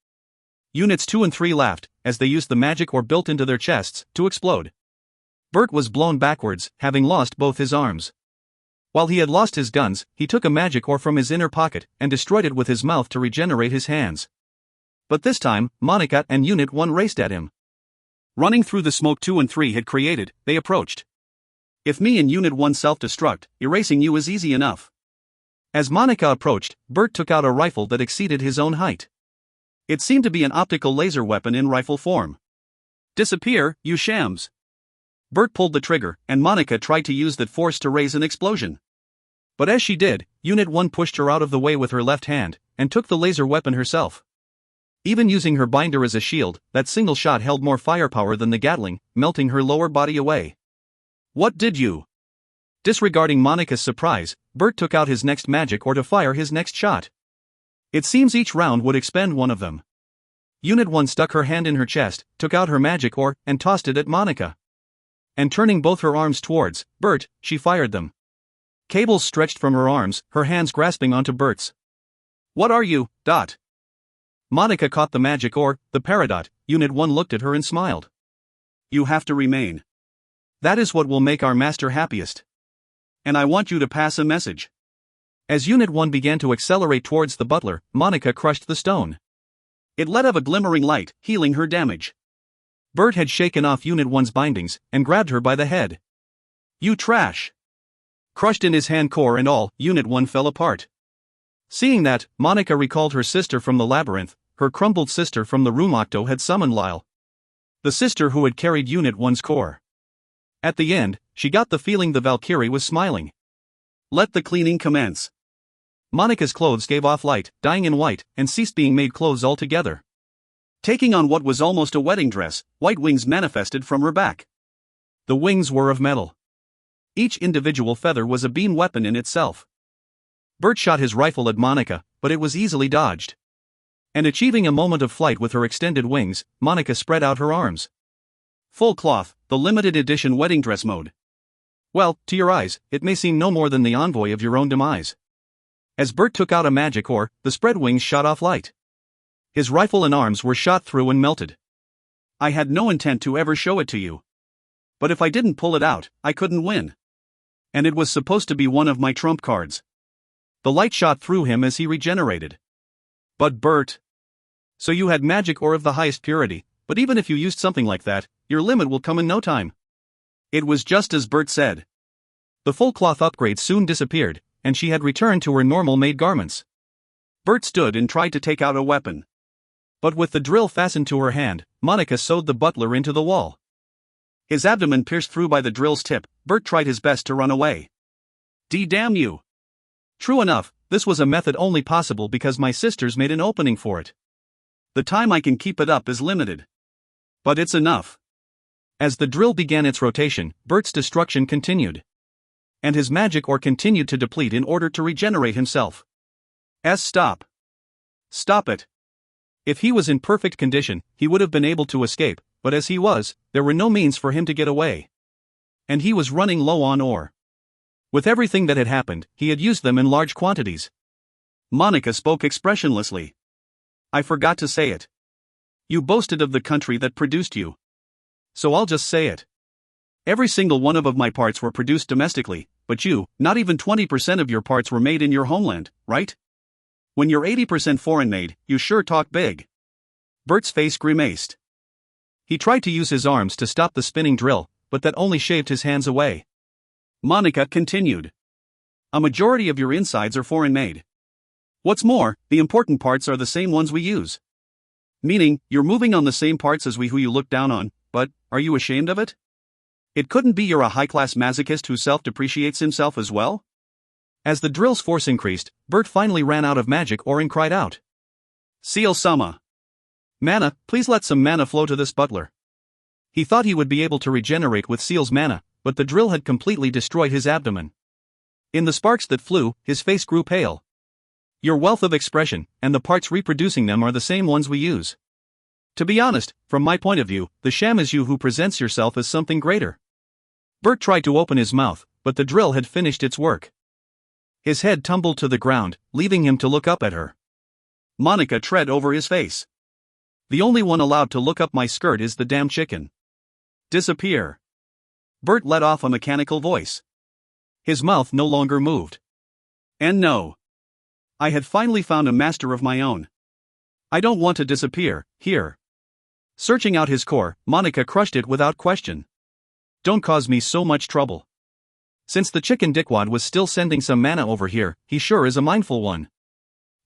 Units 2 and 3 laughed, as they used the magic ore built into their chests to explode. Bert was blown backwards, having lost both his arms. While he had lost his guns, he took a magic ore from his inner pocket and destroyed it with his mouth to regenerate his hands. But this time, Monica and Unit 1 raced at him. Running through the smoke 2 and 3 had created, they approached. If me and Unit 1 self-destruct, erasing you is easy enough. As Monica approached, Bert took out a rifle that exceeded his own height. It seemed to be an optical laser weapon in rifle form. Disappear, you shams. Bert pulled the trigger, and Monica tried to use that force to raise an explosion. But as she did, Unit 1 pushed her out of the way with her left hand, and took the laser weapon herself. Even using her binder as a shield, that single shot held more firepower than the Gatling, melting her lower body away. What did you? Disregarding Monica's surprise, Bert took out his next magic ore to fire his next shot. It seems each round would expend one of them. Unit 1 stuck her hand in her chest, took out her magic ore, and tossed it at Monica. And turning both her arms towards Bert, she fired them. Cables stretched from her arms, her hands grasping onto Bert's. What are you, Dot? Monica caught the magic ore, the Peridot. Unit 1 looked at her and smiled. You have to remain. That is what will make our master happiest. And I want you to pass a message. As Unit 1 began to accelerate towards the butler, Monica crushed the stone. It let out a glimmering light, healing her damage. Bert had shaken off Unit 1's bindings, and grabbed her by the head. You trash! Crushed in his hand, core and all, Unit 1 fell apart. Seeing that, Monica recalled her sister from the labyrinth. Her crumbled sister from the room Octo had summoned Lyle. The sister who had carried Unit 1's core. At the end, she got the feeling the Valkyrie was smiling. Let the cleaning commence. Monica's clothes gave off light, dying in white, and ceased being made clothes altogether. Taking on what was almost a wedding dress, white wings manifested from her back. The wings were of metal. Each individual feather was a beam weapon in itself. Bert shot his rifle at Monica, but it was easily dodged. And achieving a moment of flight with her extended wings, Monica spread out her arms. Full cloth, the limited edition wedding dress mode. Well, to your eyes, it may seem no more than the envoy of your own demise. As Bert took out a magic ore, the spread wings shot off light. His rifle and arms were shot through and melted. I had no intent to ever show it to you. But if I didn't pull it out, I couldn't win. And it was supposed to be one of my trump cards. The light shot through him as he regenerated. But Bert. So you had magic ore of the highest purity, but even if you used something like that, your limit will come in no time. It was just as Bert said. The full cloth upgrade soon disappeared, and she had returned to her normal-made garments. Bert stood and tried to take out a weapon. But with the drill fastened to her hand, Monica sewed the butler into the wall. His abdomen pierced through by the drill's tip, Bert tried his best to run away. Damn you! True enough, this was a method only possible because my sisters made an opening for it. The time I can keep it up is limited. But it's enough. As the drill began its rotation, Bert's destruction continued. And his magic ore continued to deplete in order to regenerate himself. Stop. Stop it. If he was in perfect condition, he would have been able to escape, but as he was, there were no means for him to get away. And he was running low on ore. With everything that had happened, he had used them in large quantities. Monica spoke expressionlessly. I forgot to say it. You boasted of the country that produced you. So I'll just say it. Every single one of my parts were produced domestically, but you, not even 20% of your parts were made in your homeland, right? When you're 80% foreign made, you sure talk big. Bert's face grimaced. He tried to use his arms to stop the spinning drill, but that only shaved his hands away. Monica continued. A majority of your insides are foreign made. What's more, the important parts are the same ones we use. Meaning, you're moving on the same parts as we who you look down on, but, are you ashamed of it? It couldn't be you're a high-class masochist who self-depreciates himself as well? As the drill's force increased, Bert finally ran out of magic ore and cried out. Seal Sama. Mana, please let some mana flow to this butler. He thought he would be able to regenerate with Seal's mana, but the drill had completely destroyed his abdomen. In the sparks that flew, his face grew pale. Your wealth of expression, and the parts reproducing them are the same ones we use. To be honest, from my point of view, the sham is you who presents yourself as something greater. Bert tried to open his mouth, but the drill had finished its work. His head tumbled to the ground, leaving him to look up at her. Monica tread over his face. The only one allowed to look up my skirt is the damn chicken. Disappear. Bert let off a mechanical voice. His mouth no longer moved. And no. I had finally found a master of my own. I don't want to disappear, here. Searching out his core, Monica crushed it without question. Don't cause me so much trouble. Since the chicken dickwad was still sending some mana over here, he sure is a mindful one.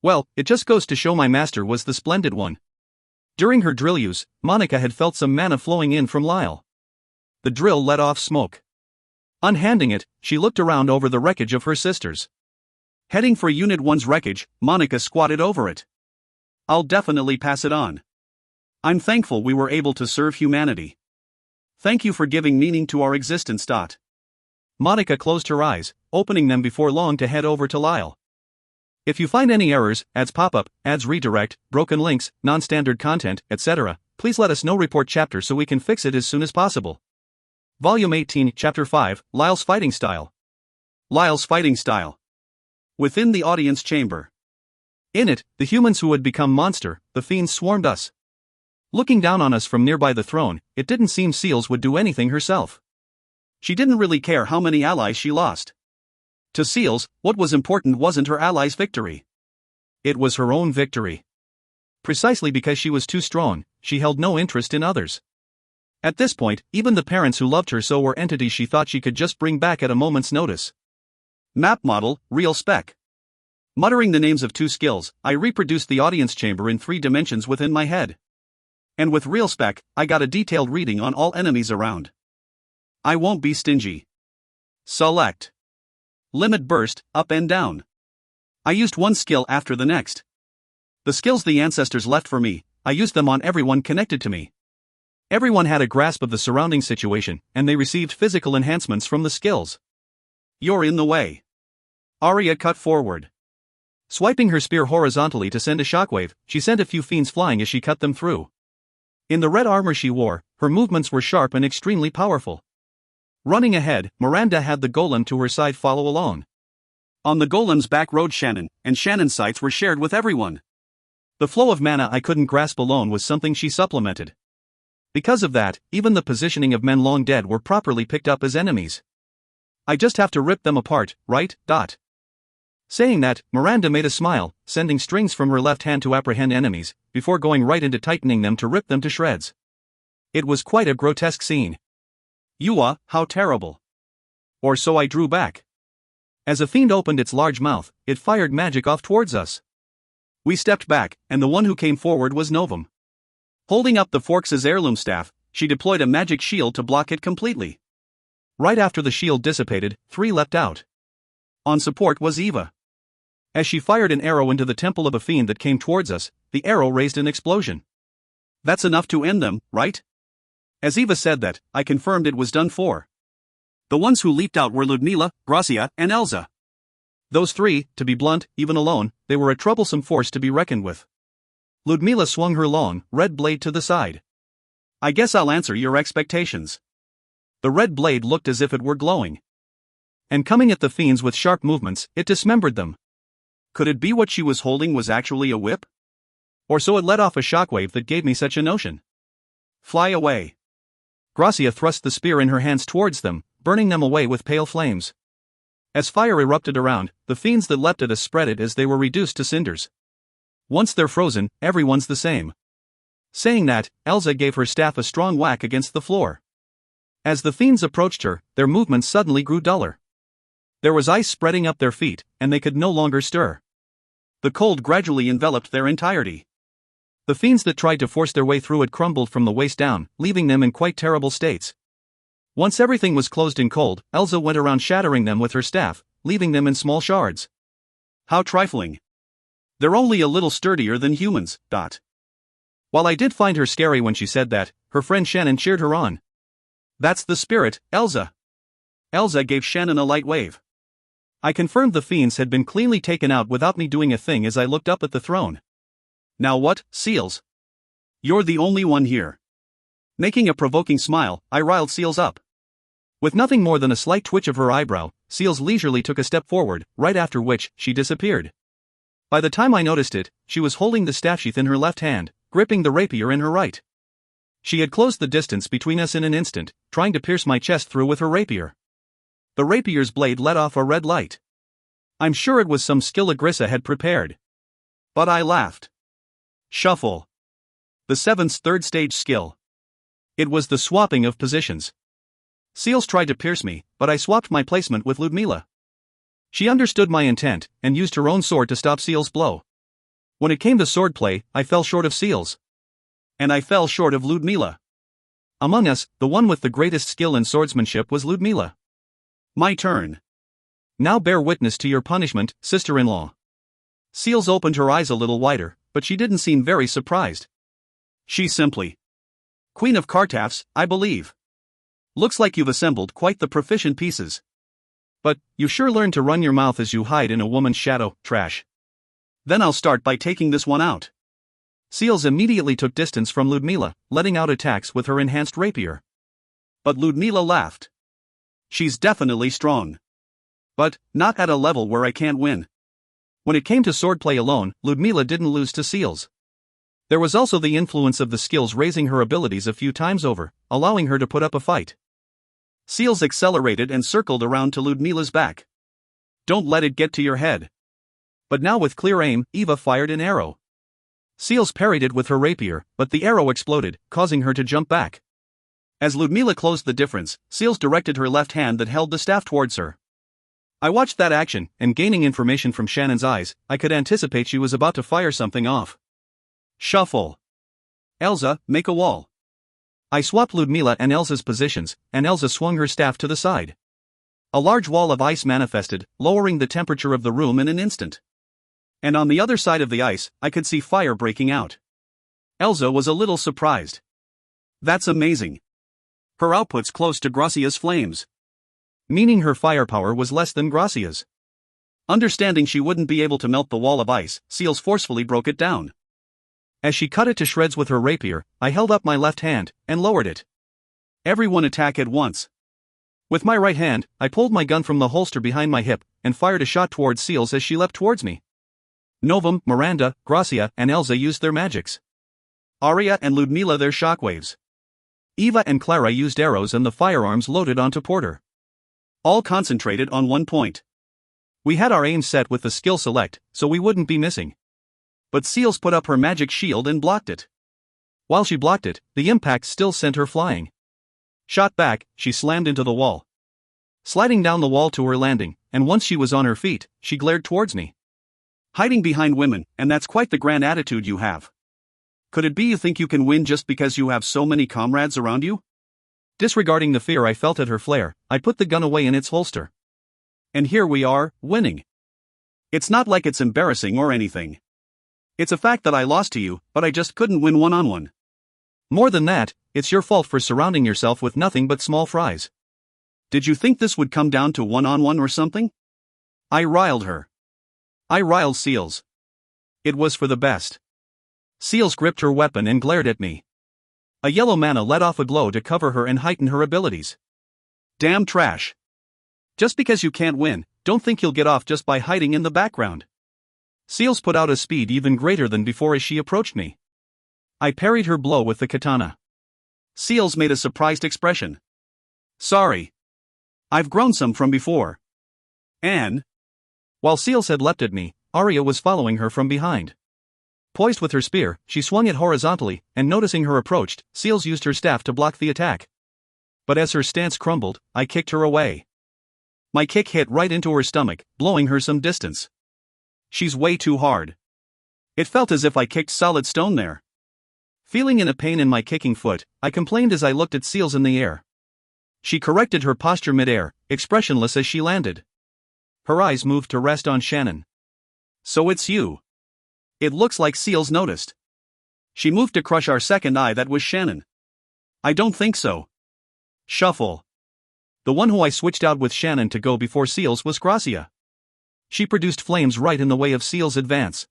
Well, it just goes to show my master was the splendid one. During her drill use, Monica had felt some mana flowing in from Lyle. The drill let off smoke. Unhanding it, she looked around over the wreckage of her sisters. Heading for Unit 1's wreckage, Monica squatted over it. I'll definitely pass it on. I'm thankful we were able to serve humanity. Thank you for giving meaning to our existence. Monica closed her eyes, opening them before long to head over to Lyle. If you find any errors, ads pop up, ads redirect, broken links, non-standard content, etc., please let us know. Report chapter so we can fix it as soon as possible. Volume 18, Chapter 5, Lyle's Fighting Style. Lyle's Fighting Style. Within the audience chamber. In it, the humans who had become monster, the fiends, swarmed us. Looking down on us from nearby the throne, it didn't seem Seals would do anything herself. She didn't really care how many allies she lost. To Seals, what was important wasn't her allies' victory. It was her own victory. Precisely because she was too strong, she held no interest in others. At this point, even the parents who loved her so were entities she thought she could just bring back at a moment's notice. Map model, real spec. Muttering the names of 2 skills, I reproduced the audience chamber in 3 dimensions within my head. And with real spec, I got a detailed reading on all enemies around. I won't be stingy. Select. Limit burst, up and down. I used one skill after the next. The skills the ancestors left for me, I used them on everyone connected to me. Everyone had a grasp of the surrounding situation, and they received physical enhancements from the skills. You're in the way. Arya cut forward. Swiping her spear horizontally to send a shockwave, she sent a few fiends flying as she cut them through. In the red armor she wore, her movements were sharp and extremely powerful. Running ahead, Miranda had the golem to her side follow along. On the golem's back rode Shannon, and Shannon's sights were shared with everyone. The flow of mana I couldn't grasp alone was something she supplemented. Because of that, even the positioning of men long dead were properly picked up as enemies. I just have to rip them apart, right? Saying that, Miranda made a smile, sending strings from her left hand to apprehend enemies, before going right into tightening them to rip them to shreds. It was quite a grotesque scene. Yuwa, how terrible. Or so I drew back. As a fiend opened its large mouth, it fired magic off towards us. We stepped back, and the one who came forward was Novum. Holding up the Forks' heirloom staff, she deployed a magic shield to block it completely. Right after the shield dissipated, 3 leapt out. On support was Eva. As she fired an arrow into the temple of a fiend that came towards us, the arrow raised an explosion. That's enough to end them, right? As Eva said that, I confirmed it was done for. The ones who leaped out were Ludmila, Gracia, and Elsa. Those 3, to be blunt, even alone, they were a troublesome force to be reckoned with. Ludmila swung her long, red blade to the side. I guess I'll answer your expectations. The red blade looked as if it were glowing. And coming at the fiends with sharp movements, it dismembered them. Could it be what she was holding was actually a whip? Or so it let off a shockwave that gave me such a notion. Fly away. Gracia thrust the spear in her hands towards them, burning them away with pale flames. As fire erupted around, the fiends that leapt at us spread it as they were reduced to cinders. Once they're frozen, everyone's the same. Saying that, Elsa gave her staff a strong whack against the floor. As the fiends approached her, their movements suddenly grew duller. There was ice spreading up their feet, and they could no longer stir. The cold gradually enveloped their entirety. The fiends that tried to force their way through it crumbled from the waist down, leaving them in quite terrible states. Once everything was closed in cold, Elsa went around shattering them with her staff, leaving them in small shards. How trifling. They're only a little sturdier than humans. While I did find her scary when she said that, her friend Shannon cheered her on. That's the spirit, Elsa. Elsa gave Shannon a light wave. I confirmed the fiends had been cleanly taken out without me doing a thing as I looked up at the throne. Now what, Seals? You're the only one here. Making a provoking smile, I riled Seals up. With nothing more than a slight twitch of her eyebrow, Seals leisurely took a step forward, right after which, she disappeared. By the time I noticed it, she was holding the staff sheath in her left hand, gripping the rapier in her right. She had closed the distance between us in an instant, trying to pierce my chest through with her rapier. The rapier's blade let off a red light. I'm sure it was some skill Agrissa had prepared. But I laughed. Shuffle. The seventh's third stage skill. It was the swapping of positions. Seals tried to pierce me, but I swapped my placement with Ludmila. She understood my intent, and used her own sword to stop Seals' blow. When it came to swordplay, I fell short of Seals. And I fell short of Ludmila. Among us, the one with the greatest skill in swordsmanship was Ludmila. My turn. Now bear witness to your punishment, sister-in-law. Seals opened her eyes a little wider, but she didn't seem very surprised. She simply. Queen of Kartafs, I believe. Looks like you've assembled quite the proficient pieces. But, you sure learned to run your mouth as you hide in a woman's shadow, trash. Then I'll start by taking this one out. Seals immediately took distance from Ludmila, letting out attacks with her enhanced rapier. But Ludmila laughed. She's definitely strong. But, not at a level where I can't win. When it came to swordplay alone, Ludmila didn't lose to Seals. There was also the influence of the skills raising her abilities a few times over, allowing her to put up a fight. Seals accelerated and circled around to Ludmila's back. Don't let it get to your head. But now with clear aim, Eva fired an arrow. Seals parried it with her rapier, but the arrow exploded, causing her to jump back. As Ludmila closed the difference, Seals directed her left hand that held the staff towards her. I watched that action, and gaining information from Shannon's eyes, I could anticipate she was about to fire something off. Shuffle. Elsa, make a wall. I swapped Ludmila and Elsa's positions, and Elsa swung her staff to the side. A large wall of ice manifested, lowering the temperature of the room in an instant. And on the other side of the ice, I could see fire breaking out. Elsa was a little surprised. That's amazing. Her output's close to Gracia's flames. Meaning her firepower was less than Gracia's. Understanding she wouldn't be able to melt the wall of ice, Seals forcefully broke it down. As she cut it to shreds with her rapier, I held up my left hand, and lowered it. Everyone attack at once. With my right hand, I pulled my gun from the holster behind my hip, and fired a shot towards Seals as she leapt towards me. Novum, Miranda, Gracia, and Elsa used their magics. Aria and Ludmila their shockwaves. Eva and Clara used arrows and the firearms loaded onto Porter. All concentrated on one point. We had our aim set with the skill select, so we wouldn't be missing. But Seals put up her magic shield and blocked it. While she blocked it, the impact still sent her flying. Shot back, she slammed into the wall. Sliding down the wall to her landing, and once she was on her feet, she glared towards me. Hiding behind women, and that's quite the grand attitude you have. Could it be you think you can win just because you have so many comrades around you? Disregarding the fear I felt at her flare, I put the gun away in its holster. And here we are, winning. It's not like it's embarrassing or anything. It's a fact that I lost to you, but I just couldn't win one-on-one. More than that, it's your fault for surrounding yourself with nothing but small fries. Did you think this would come down to one-on-one or something? I riled her. I riled Seals. It was for the best. Seals gripped her weapon and glared at me. A yellow mana let off a glow to cover her and heighten her abilities. Damn trash. Just because you can't win, don't think you'll get off just by hiding in the background. Seals put out a speed even greater than before as she approached me. I parried her blow with the katana. Seals made a surprised expression. Sorry. I've grown some from before. And? While Seals had leapt at me, Arya was following her from behind. Poised with her spear, she swung it horizontally, and noticing her approached, Seals used her staff to block the attack. But as her stance crumbled, I kicked her away. My kick hit right into her stomach, blowing her some distance. She's way too hard. It felt as if I kicked solid stone there. Feeling a pain in my kicking foot, I complained as I looked at Seals in the air. She corrected her posture mid-air, expressionless as she landed. Her eyes moved to rest on Shannon. So it's you. It looks like Seals noticed. She moved to crush our second eye, that was Shannon. I don't think so. Shuffle. The one who I switched out with Shannon to go before Seals was Gracia. She produced flames right in the way of Seals' advance.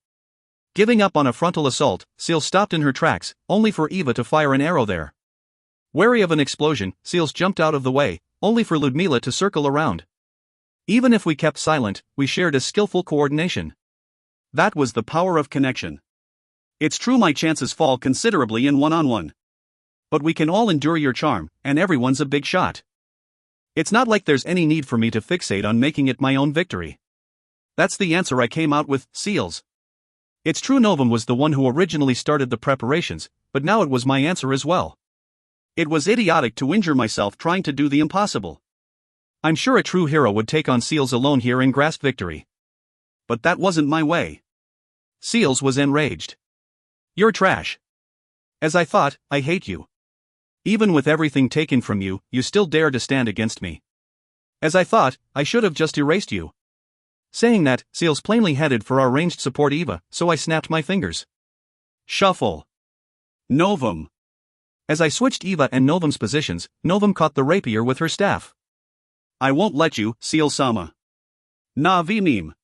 Giving up on a frontal assault, Seals stopped in her tracks, only for Eva to fire an arrow there. Wary of an explosion, Seals jumped out of the way, only for Ludmila to circle around. Even if we kept silent, we shared a skillful coordination. That was the power of connection. It's true my chances fall considerably in one-on-one. But we can all endure your charm, and everyone's a big shot. It's not like there's any need for me to fixate on making it my own victory. That's the answer I came out with, Seals. It's true Novum was the one who originally started the preparations, but now it was my answer as well. It was idiotic to injure myself trying to do the impossible. I'm sure a true hero would take on Seals alone here and grasp victory. But that wasn't my way. Seals was enraged. You're trash. As I thought, I hate you. Even with everything taken from you, you still dare to stand against me. As I thought, I should have just erased you. Saying that, Seals plainly headed for our ranged support Eva, so I snapped my fingers. Shuffle. Novum. As I switched Eva and Novum's positions, Novum caught the rapier with her staff. I won't let you, Seal-sama. Na vi meme.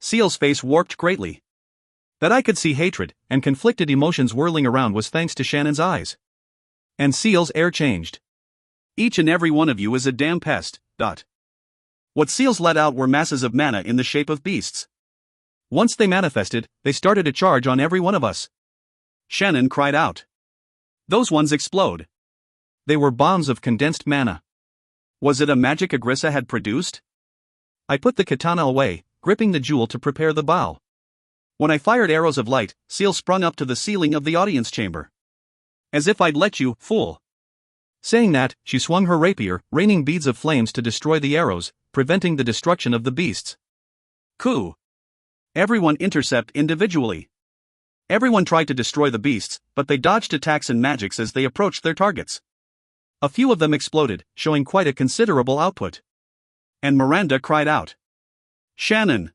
Seal's face warped greatly. That I could see hatred and conflicted emotions whirling around was thanks to Shannon's eyes. And Seal's air changed. Each and every one of you is a damn pest. What Seals let out were masses of mana in the shape of beasts. Once they manifested, they started a charge on every one of us. Shannon cried out. Those ones explode. They were bombs of condensed mana. Was it a magic Agrissa had produced? I put the katana away, gripping the jewel to prepare the bow. When I fired arrows of light, Seal sprung up to the ceiling of the audience chamber. As if I'd let you, fool. Saying that, she swung her rapier, raining beads of flames to destroy the arrows, preventing the destruction of the beasts. Coup. Everyone intercept individually. Everyone tried to destroy the beasts, but they dodged attacks and magics as they approached their targets. A few of them exploded, showing quite a considerable output. And Miranda cried out. Shannon!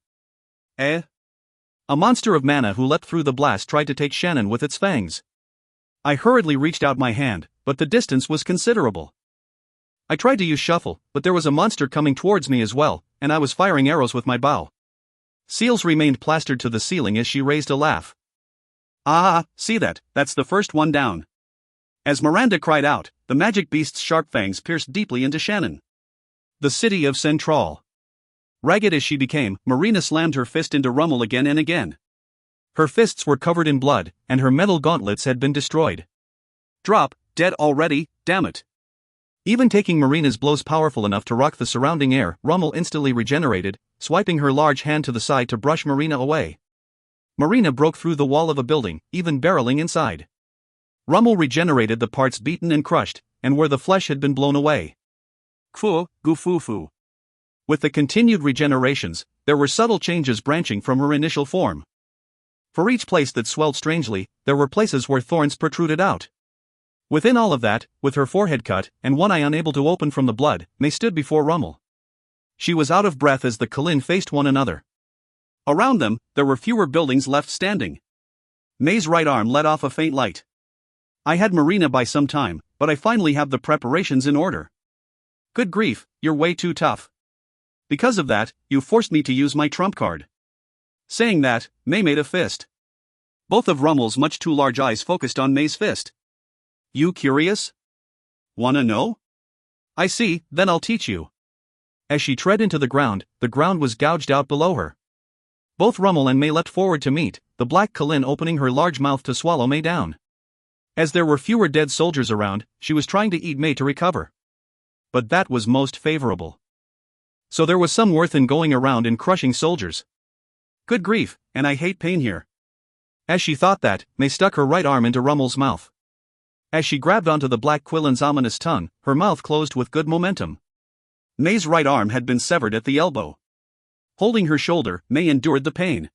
Eh? A monster of mana who leapt through the blast tried to take Shannon with its fangs. I hurriedly reached out my hand, but the distance was considerable. I tried to use shuffle, but there was a monster coming towards me as well, and I was firing arrows with my bow. Seals remained plastered to the ceiling as she raised a laugh. Ah, see that, that's the first one down. As Miranda cried out, the magic beast's sharp fangs pierced deeply into Shannon. The city of Central. Ragged as she became, Marina slammed her fist into Rummel again and again. Her fists were covered in blood, and her metal gauntlets had been destroyed. Drop, dead already, damn it. Even taking Marina's blows powerful enough to rock the surrounding air, Rummel instantly regenerated, swiping her large hand to the side to brush Marina away. Marina broke through the wall of a building, even barreling inside. Rummel regenerated the parts beaten and crushed, and where the flesh had been blown away. Kfu, gufufu. With the continued regenerations, there were subtle changes branching from her initial form. For each place that swelled strangely, there were places where thorns protruded out. Within all of that, with her forehead cut and one eye unable to open from the blood, May stood before Rummel. She was out of breath as the Kallin faced one another. Around them, there were fewer buildings left standing. May's right arm let off a faint light. I had Marina by some time, but I finally have the preparations in order. Good grief, you're way too tough. Because of that, you forced me to use my trump card. Saying that, May made a fist. Both of Rummel's much too large eyes focused on May's fist. You curious? Wanna know? I see, then I'll teach you. As she tread into the ground was gouged out below her. Both Rummel and May leapt forward to meet, the black Kallin opening her large mouth to swallow May down. As there were fewer dead soldiers around, she was trying to eat May to recover. But that was most favorable. So there was some worth in going around and crushing soldiers. Good grief, and I hate pain here. As she thought that, May stuck her right arm into Rummel's mouth. As she grabbed onto the black Quillen's ominous tongue, her mouth closed with good momentum. May's right arm had been severed at the elbow. Holding her shoulder, May endured the pain.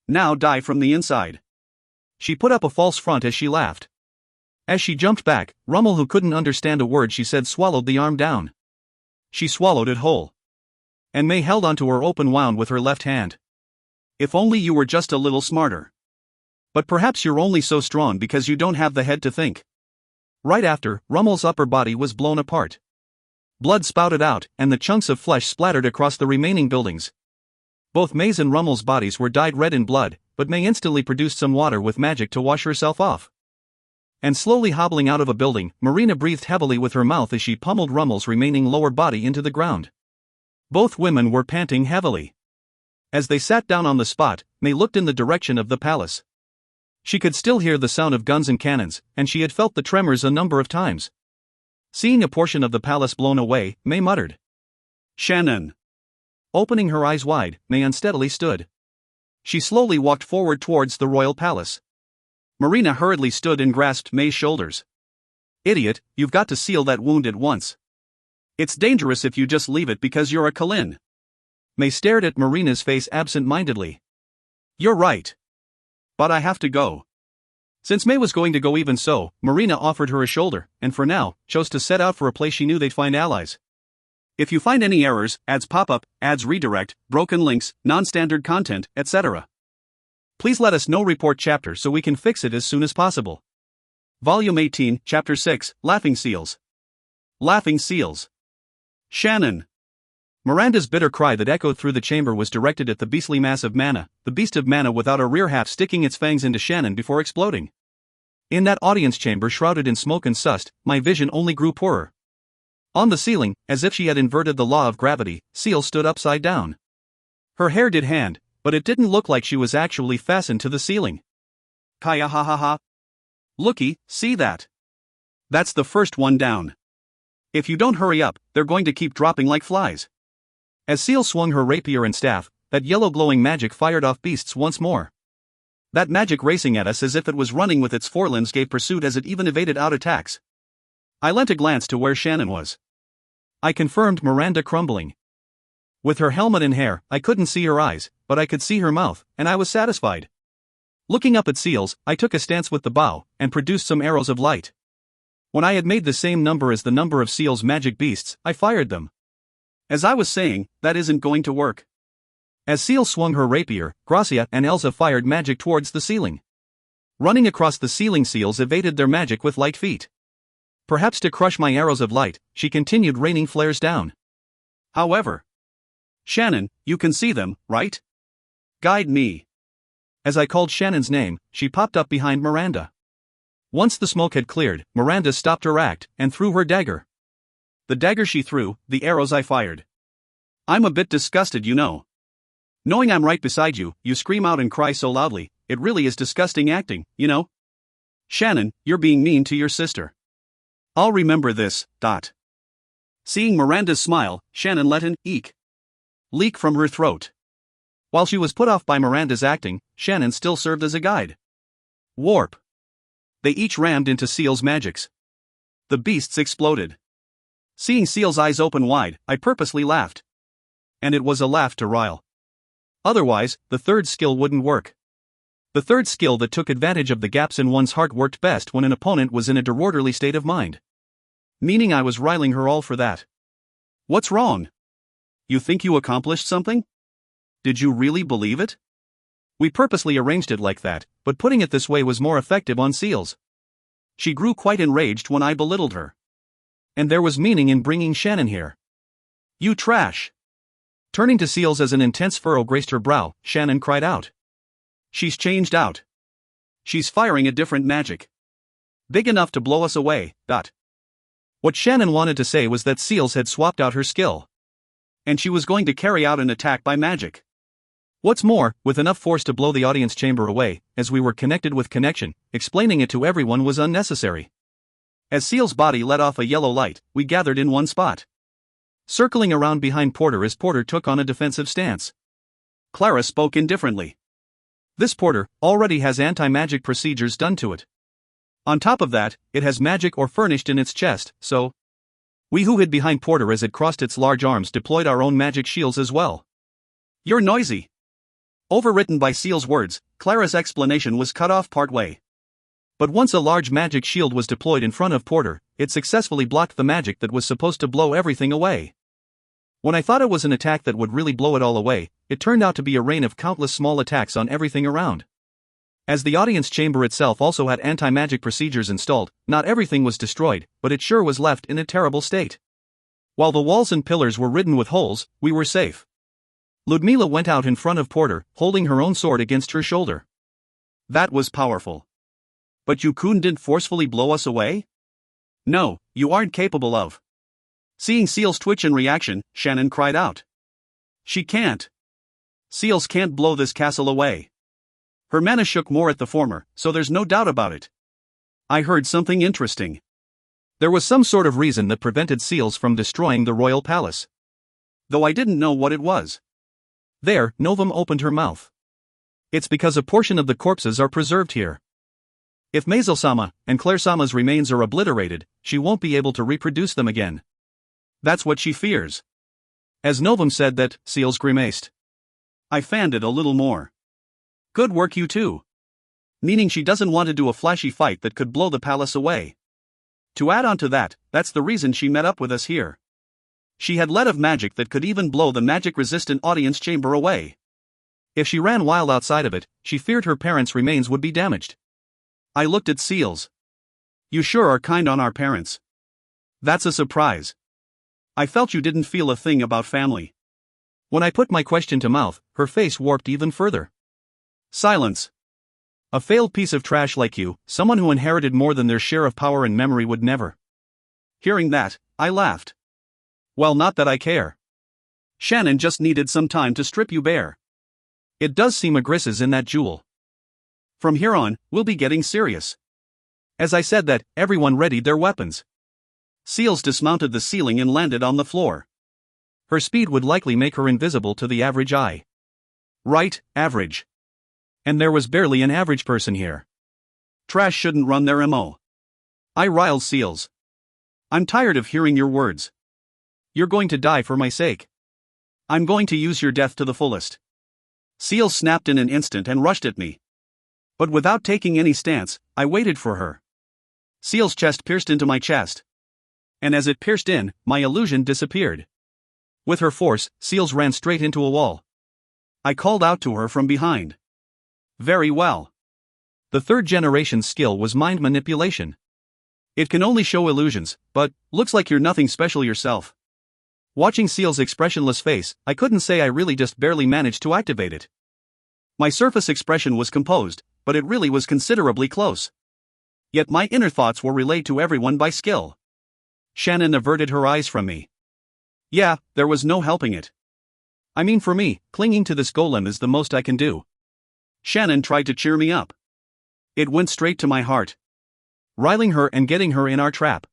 Now die from the inside. She put up a false front as she laughed. As she jumped back, Rummel, who couldn't understand a word she said, swallowed the arm down. She swallowed it whole. And May held onto her open wound with her left hand. If only you were just a little smarter. But perhaps you're only so strong because you don't have the head to think. Right after, Rummel's upper body was blown apart. Blood spouted out, and the chunks of flesh splattered across the remaining buildings. Both May's and Rummel's bodies were dyed red in blood, but May instantly produced some water with magic to wash herself off. And slowly hobbling out of a building, Marina breathed heavily with her mouth as she pummeled Rummel's remaining lower body into the ground. Both women were panting heavily. As they sat down on the spot, May looked in the direction of the palace. She could still hear the sound of guns and cannons, and she had felt the tremors a number of times. Seeing a portion of the palace blown away, May muttered, "Shannon." Opening her eyes wide, May unsteadily stood. She slowly walked forward towards the royal palace. Marina hurriedly stood and grasped May's shoulders. "Idiot, you've got to seal that wound at once. It's dangerous if you just leave it because you're a Kalin." May stared at Marina's face absent-mindedly. "You're right. But I have to go." Since May was going to go even so, Marina offered her a shoulder, and for now, chose to set out for a place she knew they'd find allies. "If you find any errors, ads pop up, ads redirect, broken links, non-standard content, etc. please let us know. Report chapter so we can fix it as soon as possible." Volume 18, Chapter 6, Laughing Seals. Laughing Seals. Shannon. Miranda's bitter cry that echoed through the chamber was directed at the beastly mass of mana, the beast of mana without a rear half sticking its fangs into Shannon before exploding. In that audience chamber shrouded in smoke and dust, my vision only grew poorer. On the ceiling, as if she had inverted the law of gravity, Seal stood upside down. Her hair did hand, but it didn't look like she was actually fastened to the ceiling. "Kaya ha ha ha. Looky, see that? That's the first one down. If you don't hurry up, they're going to keep dropping like flies." As Seal swung her rapier and staff, that yellow glowing magic fired off beasts once more. That magic racing at us as if it was running with its forelimbs gave pursuit as it even evaded out attacks. I lent a glance to where Shannon was. I confirmed Miranda crumbling. With her helmet and hair, I couldn't see her eyes, but I could see her mouth, and I was satisfied. Looking up at Seals, I took a stance with the bow, and produced some arrows of light. When I had made the same number as the number of Seal's magic beasts, I fired them. As I was saying, that isn't going to work. As Seal swung her rapier, Gracia and Elsa fired magic towards the ceiling. Running across the ceiling, Seals evaded their magic with light feet. Perhaps to crush my arrows of light, she continued raining flares down. However, "Shannon, you can see them, right? Guide me." As I called Shannon's name, she popped up behind Miranda. Once the smoke had cleared, Miranda stopped her act and threw her dagger. The dagger she threw, the arrows I fired. "I'm a bit disgusted, you know. Knowing I'm right beside you, you scream out and cry so loudly, it really is disgusting acting, you know? Shannon, you're being mean to your sister. I'll remember this. Seeing Miranda's smile, Shannon let an eek leak from her throat. While she was put off by Miranda's acting, Shannon still served as a guide. Warp. They each rammed into Seal's magics. The beasts exploded. Seeing Seal's eyes open wide, I purposely laughed. And it was a laugh to rile. Otherwise, the third skill wouldn't work. The third skill that took advantage of the gaps in one's heart worked best when an opponent was in a disorderly state of mind. Meaning I was riling her all for that. What's wrong? You think you accomplished something? Did you really believe it? We purposely arranged it like that, but putting it this way was more effective on Seals. She grew quite enraged when I belittled her. And there was meaning in bringing Shannon here. "You trash!" Turning to Seals as an intense furrow graced her brow, Shannon cried out. "She's changed out. She's firing a different magic. Big enough to blow us away." What Shannon wanted to say was that Seals had swapped out her skill. And she was going to carry out an attack by magic. What's more, with enough force to blow the audience chamber away, as we were connected with connection, explaining it to everyone was unnecessary. As Seal's body let off a yellow light, we gathered in one spot. Circling around behind Porter as Porter took on a defensive stance. Clara spoke indifferently. This Porter already has anti-magic procedures done to it. On top of that, it has magic or furnished in its chest, so we who hid behind Porter as it crossed its large arms deployed our own magic shields as well. "You're noisy." Overwritten by Seal's words, Clara's explanation was cut off partway. But once a large magic shield was deployed in front of Porter, it successfully blocked the magic that was supposed to blow everything away. When I thought it was an attack that would really blow it all away, it turned out to be a rain of countless small attacks on everything around. As the audience chamber itself also had anti-magic procedures installed, not everything was destroyed, but it sure was left in a terrible state. While the walls and pillars were ridden with holes, we were safe. Ludmila went out in front of Porter, holding her own sword against her shoulder. That was powerful. But you couldn't forcefully blow us away? No, you aren't capable of. Seeing Seal's twitch in reaction, Shannon cried out. She can't. Seals can't blow this castle away. Her mana shook more at the former, so there's no doubt about it. I heard something interesting. There was some sort of reason that prevented Seals from destroying the royal palace. Though I didn't know what it was. There, Novum opened her mouth. It's because a portion of the corpses are preserved here. If Maisel-sama and Claire-sama's remains are obliterated, she won't be able to reproduce them again. That's what she fears. As Novum said that, Seals grimaced. I fanned it a little more. Good work, you two. Meaning she doesn't want to do a flashy fight that could blow the palace away. To add on to that, that's the reason she met up with us here. She had lead of magic that could even blow the magic-resistant audience chamber away. If she ran wild outside of it, she feared her parents' remains would be damaged. I looked at Seals. You sure are kind on our parents. That's a surprise. I felt you didn't feel a thing about family. When I put my question to mouth, her face warped even further. Silence. A failed piece of trash like you, someone who inherited more than their share of power and memory would never. Hearing that, I laughed. Well, not that I care. Shannon just needed some time to strip you bare. It does seem aggressive in that jewel. From here on, we'll be getting serious. As I said that, everyone readied their weapons. Seals dismounted the ceiling and landed on the floor. Her speed would likely make her invisible to the average eye. Right, average. And there was barely an average person here. Trash shouldn't run their MO. I riled Seals. I'm tired of hearing your words. You're going to die for my sake. I'm going to use your death to the fullest. Seals snapped in an instant and rushed at me. But without taking any stance, I waited for her. Seal's chest pierced into my chest. And as it pierced in, my illusion disappeared. With her force, Seals ran straight into a wall. I called out to her from behind. Very well. The third generation skill was mind manipulation. It can only show illusions, but looks like you're nothing special yourself. Watching Seal's expressionless face, I couldn't say I really just barely managed to activate it. My surface expression was composed, but it really was considerably close. Yet my inner thoughts were relayed to everyone by skill. Shannon averted her eyes from me. Yeah, there was no helping it. I mean, for me, clinging to this golem is the most I can do. Shannon tried to cheer me up. It went straight to my heart. Riling her and getting her in our trap.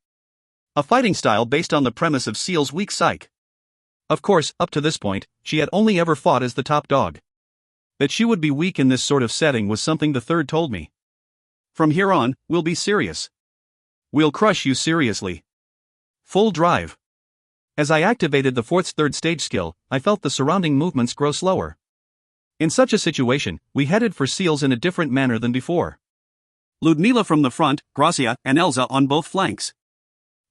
A fighting style based on the premise of Seal's weak psyche. Of course, up to this point, she had only ever fought as the top dog. That she would be weak in this sort of setting was something the third told me. From here on, we'll be serious. We'll crush you seriously. Full drive. As I activated the fourth third stage skill, I felt the surrounding movements grow slower. In such a situation, we headed for Seals in a different manner than before. Ludmila from the front, Gracia and Elsa on both flanks.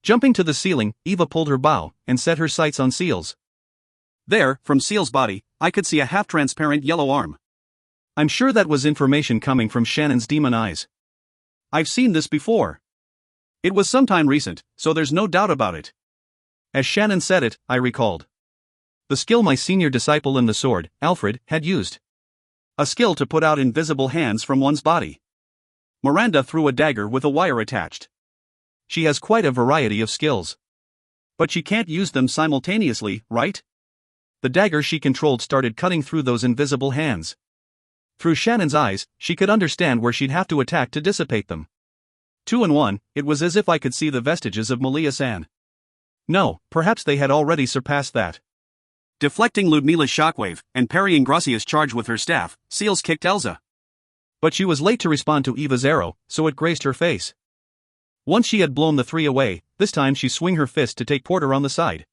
Jumping to the ceiling, Eva pulled her bow and set her sights on Seals. There, from Seal's body, I could see a half-transparent yellow arm. I'm sure that was information coming from Shannon's demon eyes. I've seen this before. It was sometime recent, so there's no doubt about it. As Shannon said it, I recalled. The skill my senior disciple in the sword, Alfred, had used. A skill to put out invisible hands from one's body. Miranda threw a dagger with a wire attached. She has quite a variety of skills. But she can't use them simultaneously, right? The dagger she controlled started cutting through those invisible hands. Through Shannon's eyes, she could understand where she'd have to attack to dissipate them. 2 in 1, it was as if I could see the vestiges of Malia-san. No, perhaps they had already surpassed that. Deflecting Ludmila's shockwave and parrying Gracia's charge with her staff, Seals kicked Elsa. But she was late to respond to Eva's arrow, so it grazed her face. Once she had blown the three away, this time she swung her fist to take Porter on the side.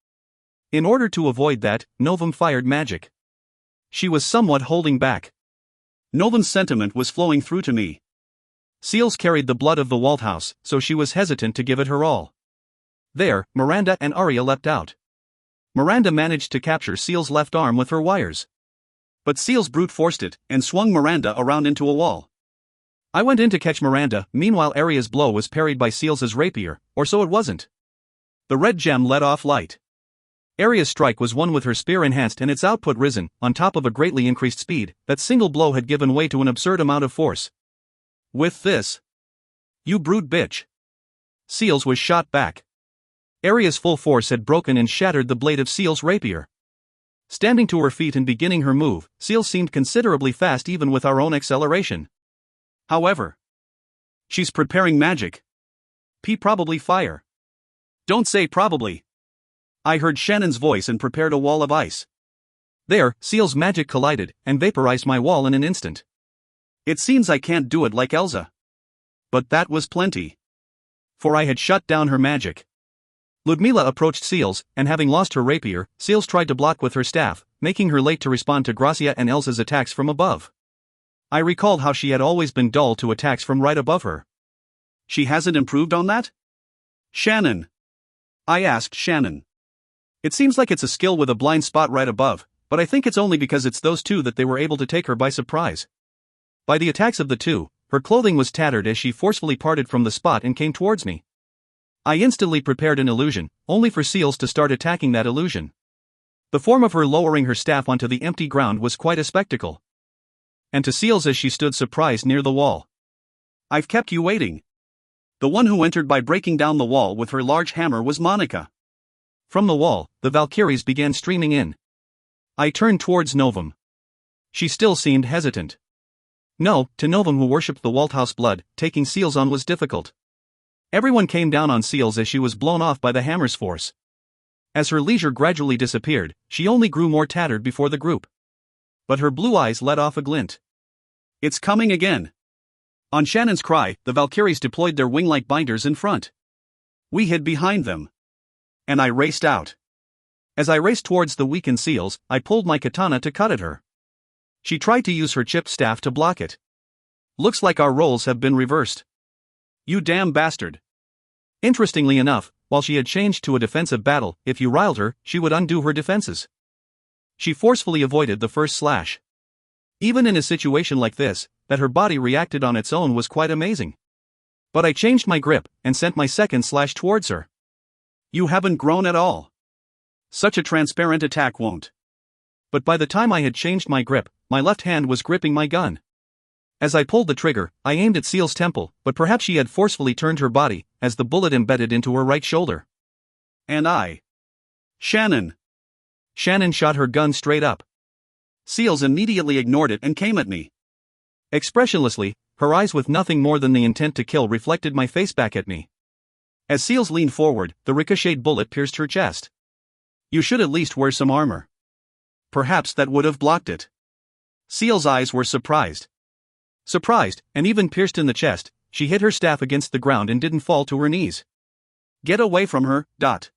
In order to avoid that, Novum fired magic. She was somewhat holding back. Novum's sentiment was flowing through to me. Seals carried the blood of the Walt house, so she was hesitant to give it her all. There, Miranda and Arya leapt out. Miranda managed to capture Seal's left arm with her wires. But Seals brute forced it and swung Miranda around into a wall. I went in to catch Miranda, meanwhile Arya's blow was parried by Seals's rapier, or so it wasn't. The red gem let off light. Arya's strike was one with her spear enhanced and its output risen, on top of a greatly increased speed. That single blow had given way to an absurd amount of force. With this, You brood bitch. Seals was shot back. Aria's full force had broken and shattered the blade of Seal's rapier. Standing to her feet and beginning her move, Seals seemed considerably fast even with our own acceleration. However, she's preparing magic. Probably fire. Don't say probably. I heard Shannon's voice and prepared a wall of ice. There, Seal's magic collided and vaporized my wall in an instant. It seems I can't do it like Elsa. But that was plenty. For I had shut down her magic. Ludmila approached Seals, and having lost her rapier, Seals tried to block with her staff, making her late to respond to Gracia and Elsa's attacks from above. I recalled how she had always been dull to attacks from right above her. She hasn't improved on that? Shannon. I asked Shannon. It seems like it's a skill with a blind spot right above, but I think it's only because it's those two that they were able to take her by surprise. By the attacks of the two, her clothing was tattered as she forcefully parted from the spot and came towards me. I instantly prepared an illusion, only for Seals to start attacking that illusion. The form of her lowering her staff onto the empty ground was quite a spectacle. And to Seals as she stood surprised near the wall. I've kept you waiting. The one who entered by breaking down the wall with her large hammer was Monica. From the wall, the Valkyries began streaming in. I turned towards Novum. She still seemed hesitant. No, to Novum, who worshipped the Walt house blood, taking Seals on was difficult. Everyone came down on Seals as she was blown off by the hammer's force. As her leisure gradually disappeared, she only grew more tattered before the group. But her blue eyes let off a glint. It's coming again. On Shannon's cry, the Valkyries deployed their wing-like binders in front. We hid behind them. And I raced out. As I raced towards the weakened Seals, I pulled my katana to cut at her. She tried to use her chipped staff to block it. Looks like our roles have been reversed. You damn bastard. Interestingly enough, while she had changed to a defensive battle, if you riled her, she would undo her defenses. She forcefully avoided the first slash. Even in a situation like this, that her body reacted on its own was quite amazing. But I changed my grip and sent my second slash towards her. You haven't grown at all. Such a transparent attack won't. But by the time I had changed my grip, my left hand was gripping my gun. As I pulled the trigger, I aimed at Seal's temple, but perhaps she had forcefully turned her body, as the bullet embedded into her right shoulder. And I. Shannon. Shannon shot her gun straight up. Seals immediately ignored it and came at me. Expressionlessly, her eyes with nothing more than the intent to kill reflected my face back at me. As Seals leaned forward, the ricocheted bullet pierced her chest. You should at least wear some armor. Perhaps that would have blocked it. Seal's eyes were surprised. Surprised, and even pierced in the chest, she hit her staff against the ground and didn't fall to her knees. Get away from her, Dot.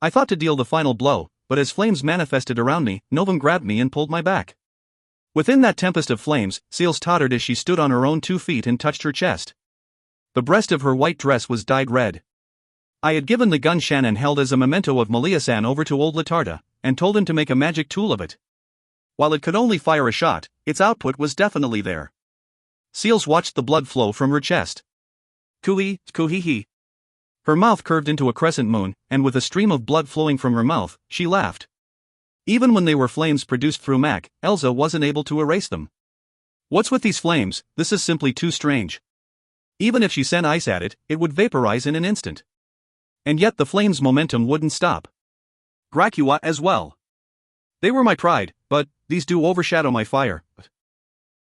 I thought to deal the final blow, but as flames manifested around me, Novum grabbed me and pulled my back. Within that tempest of flames, Seals tottered as she stood on her own 2 feet and touched her chest. The breast of her white dress was dyed red. I had given the gun Shannon held as a memento of Malia-san over to old Latarda, and told him to make a magic tool of it. While it could only fire a shot, its output was definitely there. Seals watched the blood flow from her chest. Cooey, coo-hee-hee. Her mouth curved into a crescent moon, and with a stream of blood flowing from her mouth, she laughed. Even when they were flames produced through Mac, Elsa wasn't able to erase them. What's with these flames? This is simply too strange. Even if she sent ice at it, it would vaporize in an instant. And yet the flames' momentum wouldn't stop. Gracua as well. They were my pride, but these do overshadow my fire.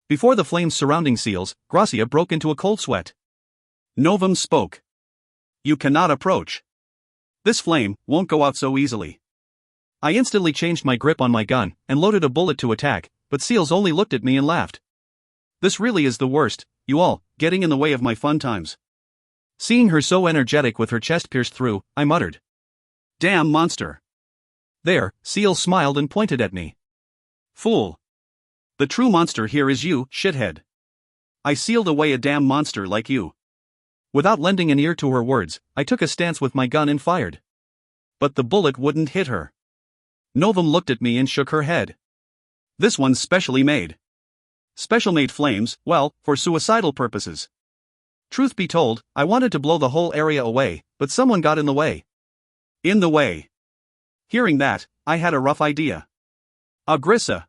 Before the flames surrounding Seals, Gracia broke into a cold sweat. Novum spoke. You cannot approach. This flame won't go out so easily. I instantly changed my grip on my gun and loaded a bullet to attack, but Seals only looked at me and laughed. This really is the worst, you all, getting in the way of my fun times. Seeing her so energetic with her chest pierced through, I muttered. Damn monster. There, Seals smiled and pointed at me. Fool. The true monster here is you, shithead. I sealed away a damn monster like you. Without lending an ear to her words, I took a stance with my gun and fired. But the bullet wouldn't hit her. Novum looked at me and shook her head. This one's specially made. Special-made flames, well, for suicidal purposes. Truth be told, I wanted to blow the whole area away, but someone got in the way. In the way. Hearing that, I had a rough idea. Agrissa.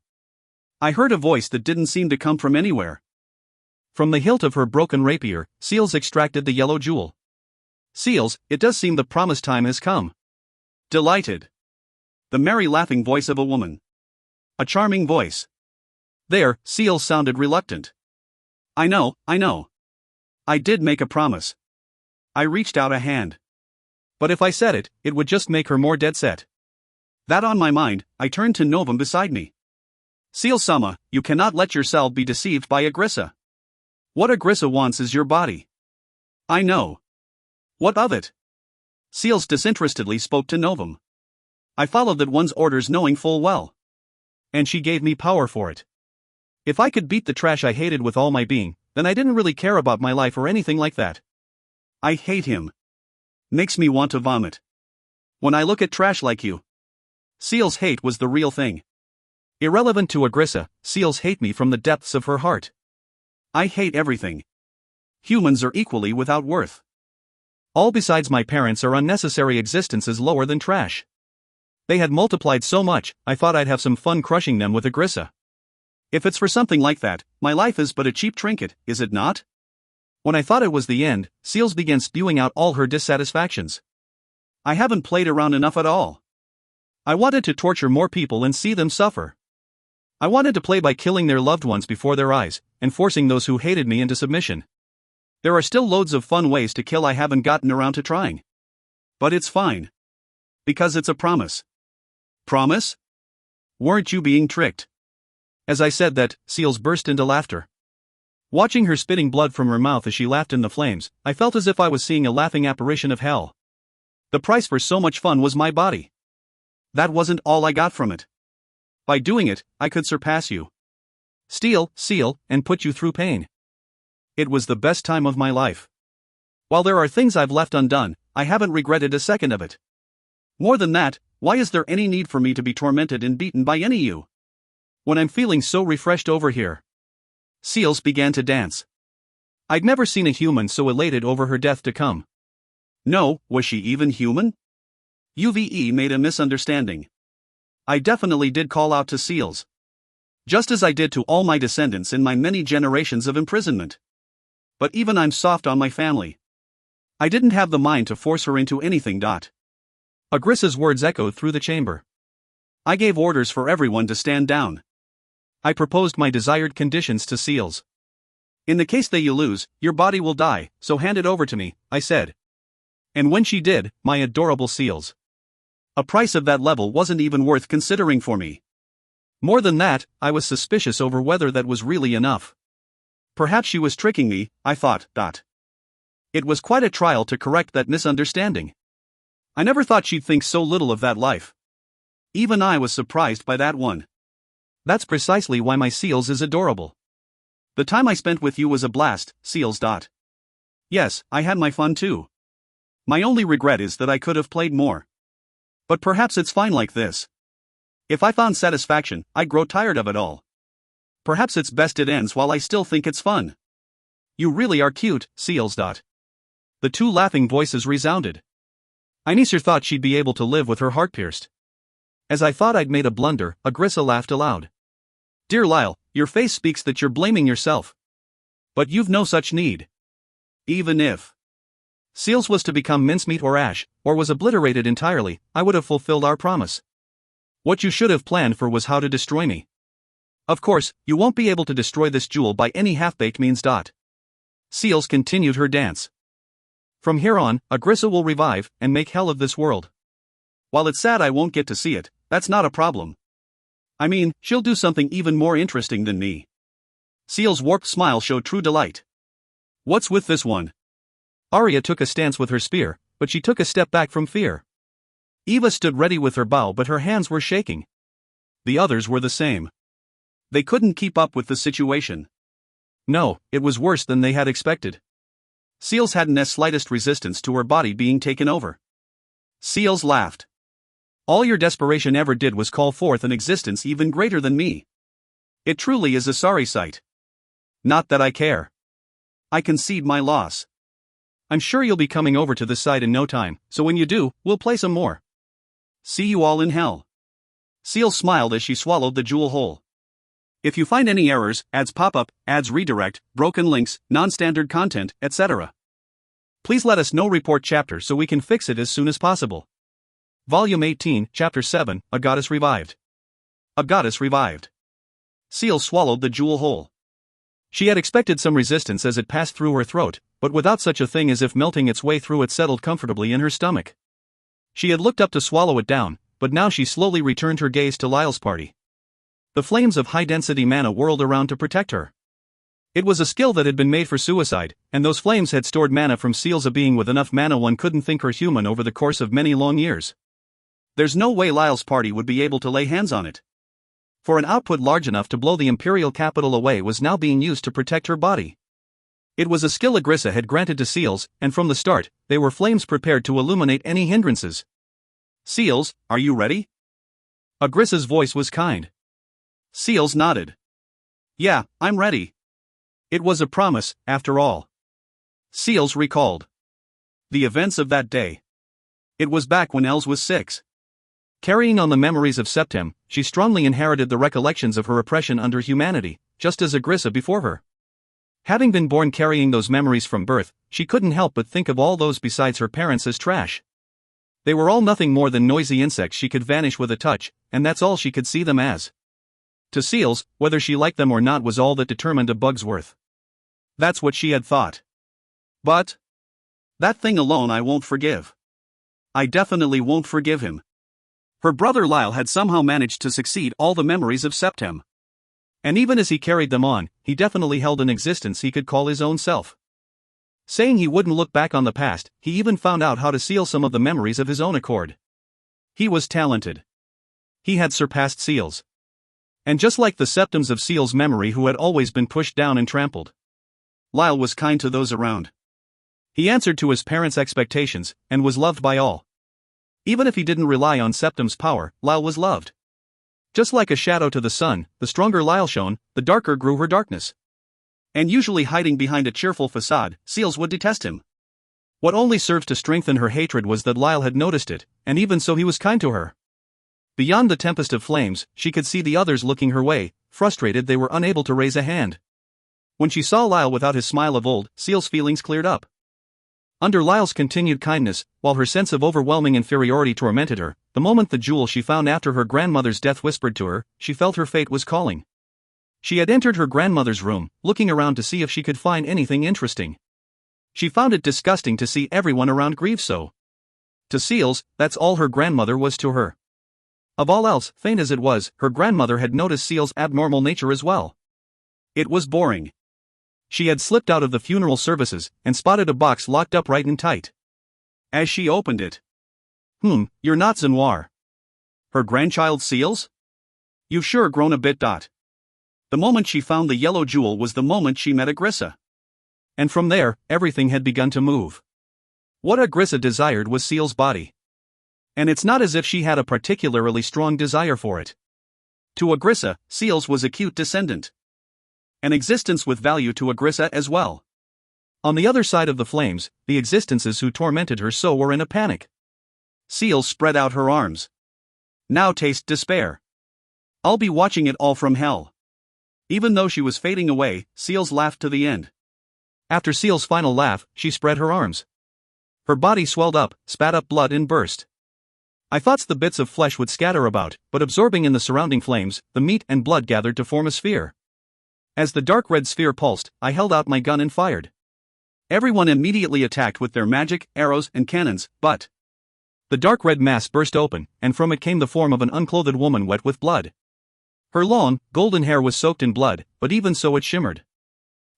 I heard a voice that didn't seem to come from anywhere. From the hilt of her broken rapier, Seals extracted the yellow jewel. Seals, it does seem the promised time has come. Delighted. The merry laughing voice of a woman. A charming voice. There, Seals sounded reluctant. I know. I did make a promise. I reached out a hand. But if I said it, it would just make her more dead set. That on my mind, I turned to Novum beside me. Seal-sama, you cannot let yourself be deceived by Agrissa. What Agrissa wants is your body. I know. What of it? Seals disinterestedly spoke to Novum. I followed that one's orders knowing full well. And she gave me power for it. If I could beat the trash I hated with all my being, then I didn't really care about my life or anything like that. I hate him. Makes me want to vomit. When I look at trash like you. Seal's hate was the real thing. Irrelevant to Agrissa, Seals hate me from the depths of her heart. I hate everything. Humans are equally without worth. All besides my parents are unnecessary existences lower than trash. They had multiplied so much, I thought I'd have some fun crushing them with Agrissa. If it's for something like that, my life is but a cheap trinket, is it not? When I thought it was the end, Seals began spewing out all her dissatisfactions. I haven't played around enough at all. I wanted to torture more people and see them suffer. I wanted to play by killing their loved ones before their eyes, and forcing those who hated me into submission. There are still loads of fun ways to kill I haven't gotten around to trying. But it's fine. Because it's a promise. Promise? Weren't you being tricked? As I said that, Seals burst into laughter. Watching her spitting blood from her mouth as she laughed in the flames, I felt as if I was seeing a laughing apparition of hell. The price for so much fun was my body. That wasn't all I got from it. By doing it, I could surpass you. Steal, seal, and put you through pain. It was the best time of my life. While there are things I've left undone, I haven't regretted a second of it. More than that, why is there any need for me to be tormented and beaten by any you? When I'm feeling so refreshed over here. Seals began to dance. I'd never seen a human so elated over her death to come. No, was she even human? UVE made a misunderstanding. I definitely did call out to Seals. Just as I did to all my descendants in my many generations of imprisonment. But even I'm soft on my family. I didn't have the mind to force her into anything. Agrissa's words echoed through the chamber. I gave orders for everyone to stand down. I proposed my desired conditions to Seals. In the case that you lose, your body will die, so hand it over to me, I said. And when she did, my adorable Seals. A price of that level wasn't even worth considering for me. More than that, I was suspicious over whether that was really enough. Perhaps she was tricking me, I thought. It was quite a trial to correct that misunderstanding. I never thought she'd think so little of that life. Even I was surprised by that one. That's precisely why my Seals is adorable. The time I spent with you was a blast, Seals. Yes, I had my fun too. My only regret is that I could have played more. But perhaps it's fine like this. If I found satisfaction, I'd grow tired of it all. Perhaps it's best it ends while I still think it's fun. You really are cute, Seals. The two laughing voices resounded. I neither thought she'd be able to live with her heart pierced. As I thought I'd made a blunder, Agrissa laughed aloud. Dear Lyle, your face speaks that you're blaming yourself. But you've no such need. Even if Seals was to become mincemeat or ash, or was obliterated entirely, I would have fulfilled our promise. What you should have planned for was how to destroy me. Of course, you won't be able to destroy this jewel by any half-baked means. Seals continued her dance. From here on, Agrissa will revive and make hell of this world. While it's sad I won't get to see it, that's not a problem. I mean, she'll do something even more interesting than me. Seal's warped smile showed true delight. What's with this one? Arya took a stance with her spear, but she took a step back from fear. Eva stood ready with her bow, but her hands were shaking. The others were the same. They couldn't keep up with the situation. No, it was worse than they had expected. Seals hadn't the slightest resistance to her body being taken over. Seals laughed. All your desperation ever did was call forth an existence even greater than me. It truly is a sorry sight. Not that I care. I concede my loss. I'm sure you'll be coming over to this side in no time, so when you do, we'll play some more. See you all in hell. Seal smiled as she swallowed the jewel whole. If you find any errors, ads pop up, ads redirect, broken links, non-standard content, etc., please let us know. Report chapter so we can fix it as soon as possible. Volume 18, Chapter 7, A Goddess Revived. A Goddess Revived. Seal swallowed the jewel whole. She had expected some resistance as it passed through her throat, but without such a thing as if melting its way through it settled comfortably in her stomach. She had looked up to swallow it down, but now she slowly returned her gaze to Lyle's party. The flames of high-density mana whirled around to protect her. It was a skill that had been made for suicide, and those flames had stored mana from Seals. A being with enough mana one couldn't think her human over the course of many long years. There's no way Lyle's party would be able to lay hands on it. For an output large enough to blow the Imperial capital away was now being used to protect her body. It was a skill Agrissa had granted to Seals, and from the start, they were flames prepared to illuminate any hindrances. Seals, are you ready? Agrissa's voice was kind. Seals nodded. Yeah, I'm ready. It was a promise, after all. Seals recalled the events of that day. It was back when Els was 6. Carrying on the memories of Septem, she strongly inherited the recollections of her oppression under humanity, just as Agrissa before her. Having been born carrying those memories from birth, she couldn't help but think of all those besides her parents as trash. They were all nothing more than noisy insects she could vanish with a touch, and that's all she could see them as. To Seals, whether she liked them or not was all that determined a bug's worth. That's what she had thought. But that thing alone I won't forgive. I definitely won't forgive him. Her brother Lyle had somehow managed to succeed all the memories of Septem. And even as he carried them on, he definitely held an existence he could call his own self. Saying he wouldn't look back on the past, he even found out how to seal some of the memories of his own accord. He was talented. He had surpassed Seals. And just like the Septems of Seals' memory who had always been pushed down and trampled, Lyle was kind to those around. He answered to his parents' expectations, and was loved by all. Even if he didn't rely on Septem's power, Lyle was loved. Just like a shadow to the sun, the stronger Lyle shone, the darker grew her darkness. And usually hiding behind a cheerful facade, Seals would detest him. What only served to strengthen her hatred was that Lyle had noticed it, and even so he was kind to her. Beyond the tempest of flames, she could see the others looking her way, frustrated they were unable to raise a hand. When she saw Lyle without his smile of old, Seals' feelings cleared up. Under Lyle's continued kindness, while her sense of overwhelming inferiority tormented her, the moment the jewel she found after her grandmother's death whispered to her, she felt her fate was calling. She had entered her grandmother's room, looking around to see if she could find anything interesting. She found it disgusting to see everyone around grieve so. To Seals, that's all her grandmother was to her. Of all else, faint as it was, her grandmother had noticed Seals' abnormal nature as well. It was boring. She had slipped out of the funeral services, and spotted a box locked up right and tight. As she opened it. You're not Zenoir. Her grandchild Seals? You've sure grown a bit. The moment she found the yellow jewel was the moment she met Agrissa. And from there, everything had begun to move. What Agrissa desired was Seals' body. And it's not as if she had a particularly strong desire for it. To Agrissa, Seals was a cute descendant. An existence with value to Agrissa as well. On the other side of the flames, the existences who tormented her so were in a panic. Seals spread out her arms. Now taste despair. I'll be watching it all from hell. Even though she was fading away, Seals laughed to the end. After Seals' final laugh, she spread her arms. Her body swelled up, spat up blood and burst. I thought the bits of flesh would scatter about, but absorbing in the surrounding flames, the meat and blood gathered to form a sphere. As the dark red sphere pulsed, I held out my gun and fired. Everyone immediately attacked with their magic, arrows, and cannons, but the dark red mass burst open, and from it came the form of an unclothed woman wet with blood. Her long, golden hair was soaked in blood, but even so it shimmered.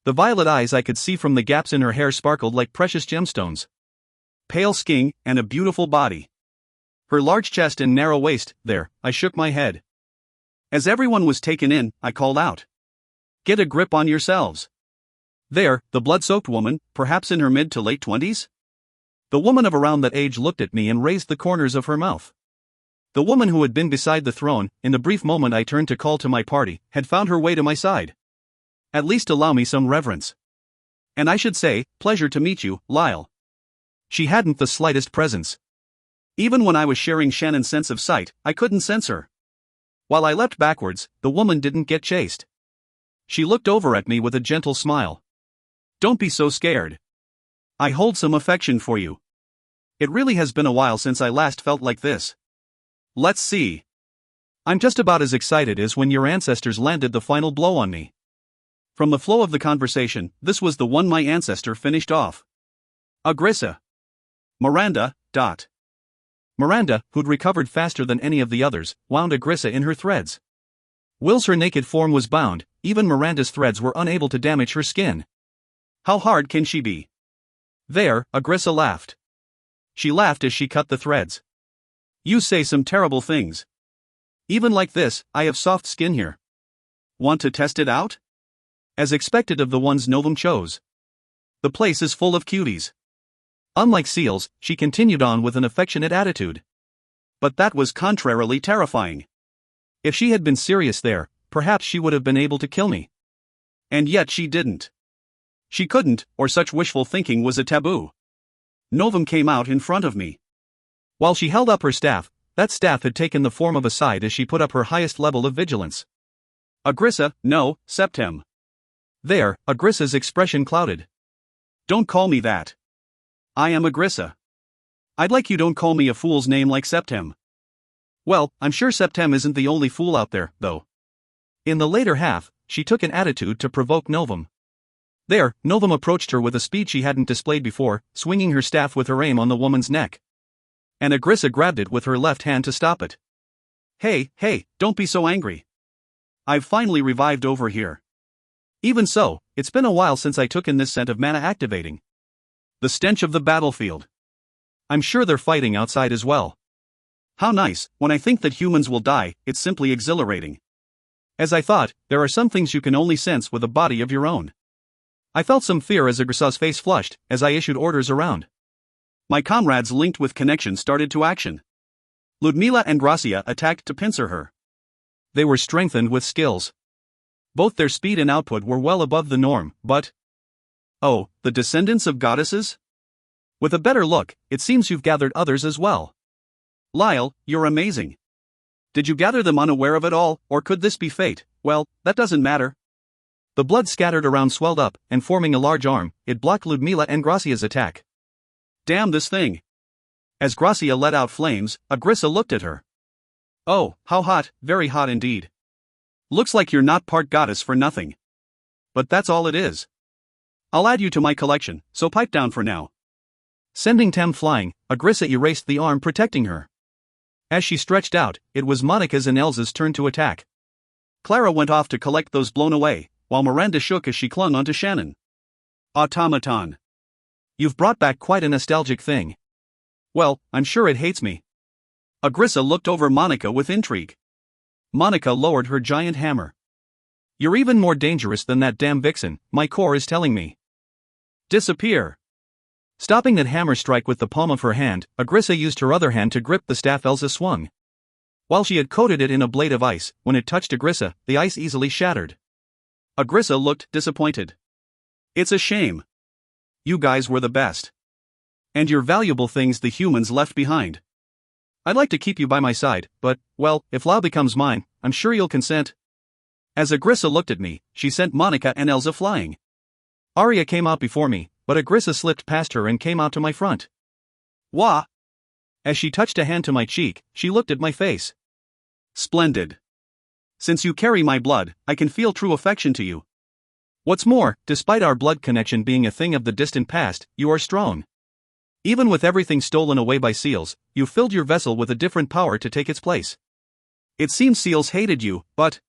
The violet eyes I could see from the gaps in her hair sparkled like precious gemstones. Pale skin, and a beautiful body. Her large chest and narrow waist, there, I shook my head. As everyone was taken in, I called out. Get a grip on yourselves. There, the blood-soaked woman, perhaps in her mid to late 20s? The woman of around that age looked at me and raised the corners of her mouth. The woman who had been beside the throne, in the brief moment I turned to call to my party, had found her way to my side. At least allow me some reverence. And I should say, pleasure to meet you, Lyle. She hadn't the slightest presence. Even when I was sharing Shannon's sense of sight, I couldn't sense her. While I leapt backwards, the woman didn't get chased. She looked over at me with a gentle smile. Don't be so scared. I hold some affection for you. It really has been a while since I last felt like this. Let's see. I'm just about as excited as when your ancestors landed the final blow on me. From the flow of the conversation, this was the one my ancestor finished off. Agrissa. Miranda. Miranda, who'd recovered faster than any of the others, wound Agrissa in her threads. Whilst her naked form was bound, even Miranda's threads were unable to damage her skin. How hard can she be? There, Agrissa laughed. She laughed as she cut the threads. You say some terrible things. Even like this, I have soft skin here. Want to test it out? As expected of the ones Novum chose. The place is full of cuties. Unlike seals, she continued on with an affectionate attitude. But that was contrarily terrifying. If she had been serious there, perhaps she would have been able to kill me. And yet she didn't. She couldn't, or such wishful thinking was a taboo. Novum came out in front of me. While she held up her staff, that staff had taken the form of a scythe as she put up her highest level of vigilance. Agrissa, no, Septem. There, Agrissa's expression clouded. Don't call me that. I am Agrissa. I'd like you don't call me a fool's name like Septem. Well, I'm sure Septem isn't the only fool out there, though. In the later half, she took an attitude to provoke Novum. There, Novum approached her with a speed she hadn't displayed before, swinging her staff with her aim on the woman's neck. And Agrissa grabbed it with her left hand to stop it. Hey, don't be so angry. I've finally revived over here. Even so, it's been a while since I took in this scent of mana activating. The stench of the battlefield. I'm sure they're fighting outside as well. How nice, when I think that humans will die, it's simply exhilarating. As I thought, there are some things you can only sense with a body of your own. I felt some fear as Agrissa's face flushed, as I issued orders around. My comrades linked with connection started to action. Ludmila and Gracia attacked to pincer her. They were strengthened with skills. Both their speed and output were well above the norm, but... Oh, the descendants of goddesses? With a better look, it seems you've gathered others as well. Lyle, you're amazing. Did you gather them unaware of it all, or could this be fate? Well, that doesn't matter. The blood scattered around swelled up, and forming a large arm, it blocked Ludmila and Gracia's attack. Damn this thing. As Gracia let out flames, Agrissa looked at her. Oh, how hot, very hot indeed. Looks like you're not part goddess for nothing. But that's all it is. I'll add you to my collection, so pipe down for now. Sending Tem flying, Agrissa erased the arm protecting her. As she stretched out, it was Monica's and Elsa's turn to attack. Clara went off to collect those blown away, while Miranda shook as she clung onto Shannon. Automaton. You've brought back quite a nostalgic thing. Well, I'm sure it hates me. Agrissa looked over Monica with intrigue. Monica lowered her giant hammer. You're even more dangerous than that damn vixen, my core is telling me. Disappear. Stopping that hammer strike with the palm of her hand, Agrissa used her other hand to grip the staff Elsa swung. While she had coated it in a blade of ice, when it touched Agrissa, the ice easily shattered. Agrissa looked disappointed. It's a shame. You guys were the best. And your valuable things the humans left behind. I'd like to keep you by my side, but, well, if Lyle becomes mine, I'm sure you'll consent. As Agrissa looked at me, she sent Monica and Elsa flying. Arya came out before me, but Agrissa slipped past her and came out to my front. Wah! As she touched a hand to my cheek, she looked at my face. Splendid. Since you carry my blood, I can feel true affection to you. What's more, despite our blood connection being a thing of the distant past, you are strong. Even with everything stolen away by seals, you filled your vessel with a different power to take its place. It seems seals hated you, but...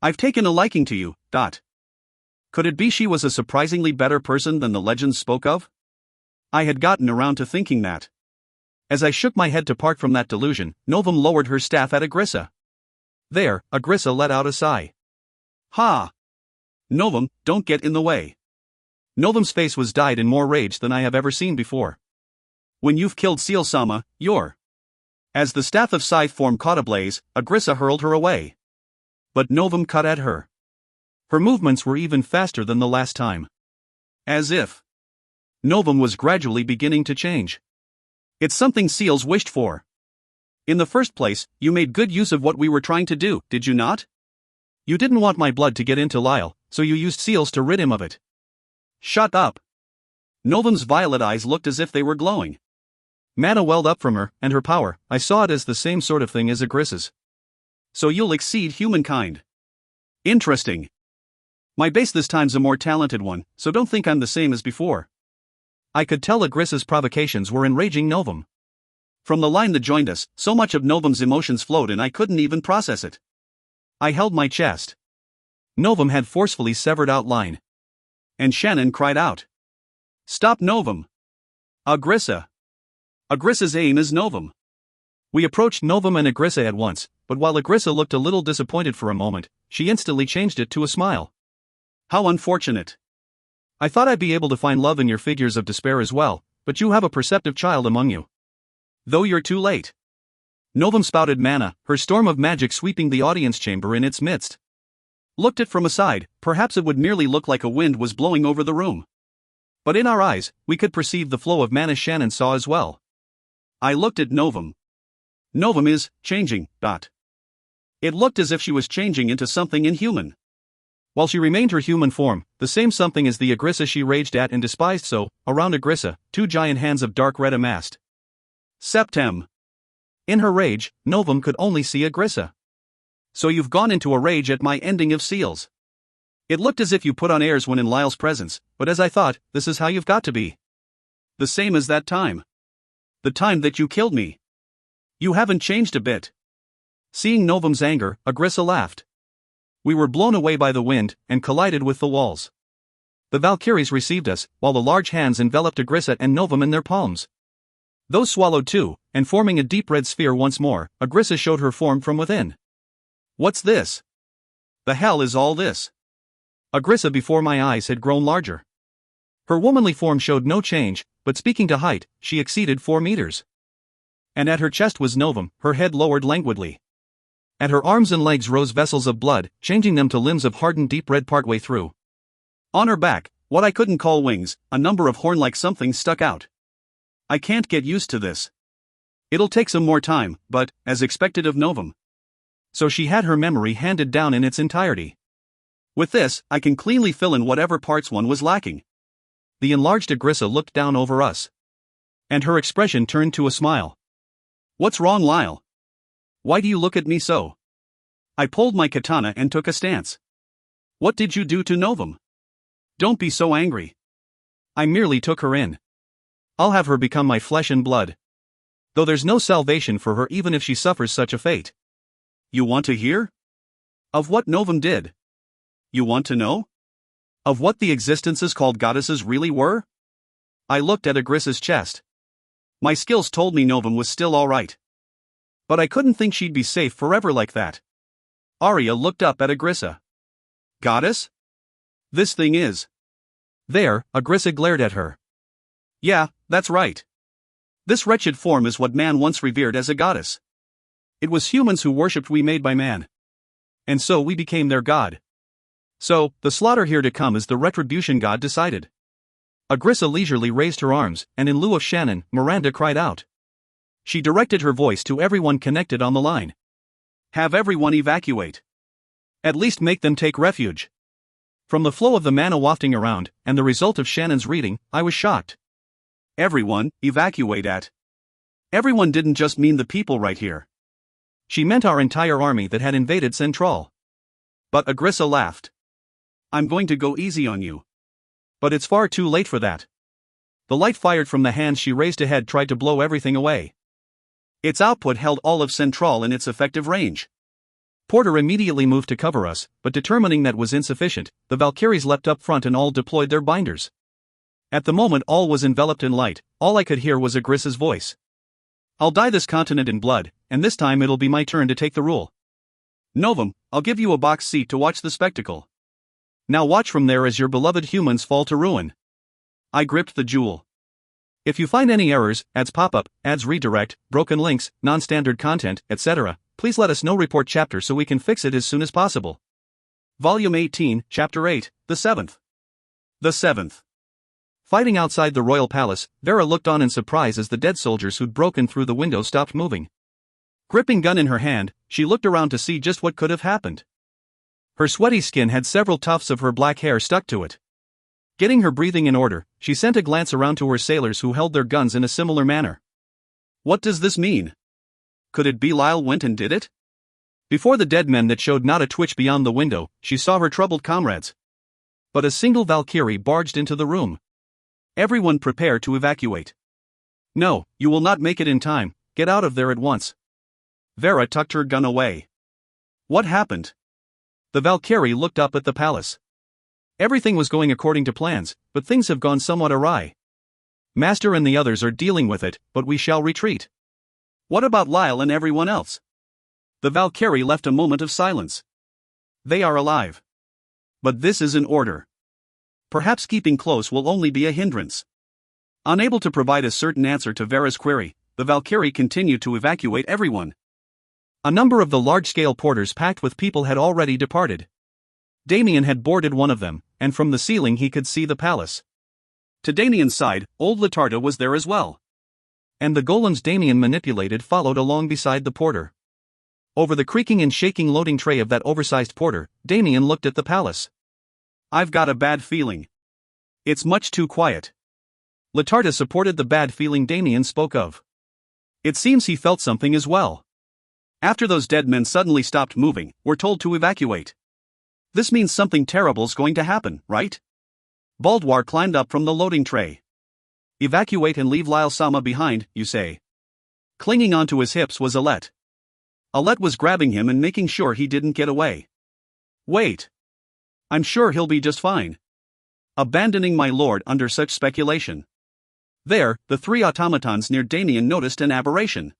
I've taken a liking to you, Could it be she was a surprisingly better person than the legends spoke of? I had gotten around to thinking that. As I shook my head to part from that delusion, Novum lowered her staff at Agrissa. There, Agrissa let out a sigh. Ha! Novum, don't get in the way. Novum's face was dyed in more rage than I have ever seen before. When you've killed Seal-sama, you're... As the staff of scythe form caught ablaze, Agrissa hurled her away. But Novum cut at her. Her movements were even faster than the last time. As if Novum was gradually beginning to change. It's something seals wished for. In the first place, you made good use of what we were trying to do, did you not? You didn't want my blood to get into Lyle, So you used seals to rid him of it. Shut up. Novum's violet eyes looked as if they were glowing. Mana welled up from her, and her power, I saw it as the same sort of thing as Agrissa's. So you'll exceed humankind. Interesting. My base this time's a more talented one, so don't think I'm the same as before. I could tell Agrissa's provocations were enraging Novum. From the line that joined us, so much of Novum's emotions flowed and I couldn't even process it. I held my chest. Novum had forcefully severed out line. And Shannon cried out. Stop Novum! Agrissa! Agrissa's aim is Novum. We approached Novum and Agrissa at once, but while Agrissa looked a little disappointed for a moment, she instantly changed it to a smile. How unfortunate. I thought I'd be able to find love in your figures of despair as well, but you have a perceptive child among you. Though you're too late. Novum spouted mana, her storm of magic sweeping the audience chamber in its midst. Looked it from a side, perhaps it would merely look like a wind was blowing over the room. But in our eyes, we could perceive the flow of mana Shannon saw as well. I looked at Novum. Novum is changing. It looked as if she was changing into something inhuman. While she remained her human form, the same something as the Agrissa she raged at and despised, so, around Agrissa, two giant hands of dark red amassed. Septem. In her rage, Novum could only see Agrissa. So you've gone into a rage at my ending of seals. It looked as if you put on airs when in Lyle's presence, but as I thought, this is how you've got to be. The same as that time. The time that you killed me. You haven't changed a bit. Seeing Novum's anger, Agrissa laughed. We were blown away by the wind, and collided with the walls. The Valkyries received us, while the large hands enveloped Agrissa and Novum in their palms. Those swallowed too, and forming a deep red sphere once more, Agrissa showed her form from within. What's this? The hell is all this? Agrissa before my eyes had grown larger. Her womanly form showed no change, but speaking to height, she exceeded 4 meters. And at her chest was Novum, her head lowered languidly. At her arms and legs rose vessels of blood, changing them to limbs of hardened deep red partway through. On her back, what I couldn't call wings, a number of horn-like something stuck out. I can't get used to this. It'll take some more time, but, as expected of Novum. So she had her memory handed down in its entirety. With this, I can cleanly fill in whatever parts one was lacking. The enlarged Agrissa looked down over us. And her expression turned to a smile. What's wrong, Lyle? Why do you look at me so? I pulled my katana and took a stance. What did you do to Novum? Don't be so angry. I merely took her in. I'll have her become my flesh and blood. Though there's no salvation for her even if she suffers such a fate. You want to hear? Of what Novum did? You want to know? Of what the existences called goddesses really were? I looked at Agrissa's chest. My skills told me Novum was still alright. But I couldn't think she'd be safe forever like that. Arya looked up at Agrissa. Goddess? This thing is. There, Agrissa glared at her. Yeah, that's right. This wretched form is what man once revered as a goddess. It was humans who worshipped we made by man. And so we became their god. So, the slaughter here to come is the retribution God decided. Agrissa leisurely raised her arms, and in lieu of Shannon, Miranda cried out. She directed her voice to everyone connected on the line. Have everyone evacuate. At least make them take refuge. From the flow of the mana wafting around, and the result of Shannon's reading, I was shocked. Everyone, evacuate at. Everyone didn't just mean the people right here. She meant our entire army that had invaded Central. But Agrissa laughed. I'm going to go easy on you. But it's far too late for that. The light fired from the hands she raised ahead tried to blow everything away. Its output held all of Central in its effective range. Porter immediately moved to cover us, but determining that was insufficient, the Valkyries leapt up front and all deployed their binders. At the moment all was enveloped in light, all I could hear was Agrissa's voice. I'll dye this continent in blood, and this time it'll be my turn to take the rule. Novum, I'll give you a box seat to watch the spectacle. Now watch from there as your beloved humans fall to ruin. I gripped the jewel. If you find any errors, ads pop up, ads redirect, broken links, non-standard content, etc., please let us know. Report chapter so we can fix it as soon as possible. Volume 18, Chapter 8, The 7th. The 7th. Fighting outside the royal palace, Vera looked on in surprise as the dead soldiers who'd broken through the window stopped moving. Gripping gun in her hand, she looked around to see just what could have happened. Her sweaty skin had several tufts of her black hair stuck to it. Getting her breathing in order, she sent a glance around to her sailors who held their guns in a similar manner. What does this mean? Could it be Lyle went and did it? Before the dead men that showed not a twitch beyond the window, she saw her troubled comrades. But a single Valkyrie barged into the room. Everyone prepare to evacuate. No, you will not make it in time, get out of there at once. Vera tucked her gun away. What happened? The Valkyrie looked up at the palace. Everything was going according to plans, but things have gone somewhat awry. Master and the others are dealing with it, but we shall retreat. What about Lyle and everyone else? The Valkyrie left a moment of silence. They are alive. But this is in order. Perhaps keeping close will only be a hindrance. Unable to provide a certain answer to Vera's query, the Valkyrie continued to evacuate everyone. A number of the large-scale porters packed with people had already departed. Damien had boarded one of them, and from the ceiling he could see the palace. To Damien's side, old Latarda was there as well. And the golems Damien manipulated followed along beside the porter. Over the creaking and shaking loading tray of that oversized porter, Damien looked at the palace. I've got a bad feeling. It's much too quiet. Latarda supported the bad feeling Damien spoke of. It seems he felt something as well. After those dead men suddenly stopped moving, we're told to evacuate. This means something terrible's going to happen, right? Baldwar climbed up from the loading tray. Evacuate and leave Lyle Sama behind, you say? Clinging onto his hips was Alette. Alette was grabbing him and making sure he didn't get away. Wait. I'm sure he'll be just fine. Abandoning my lord under such speculation. There, the three automatons near Damien noticed an aberration.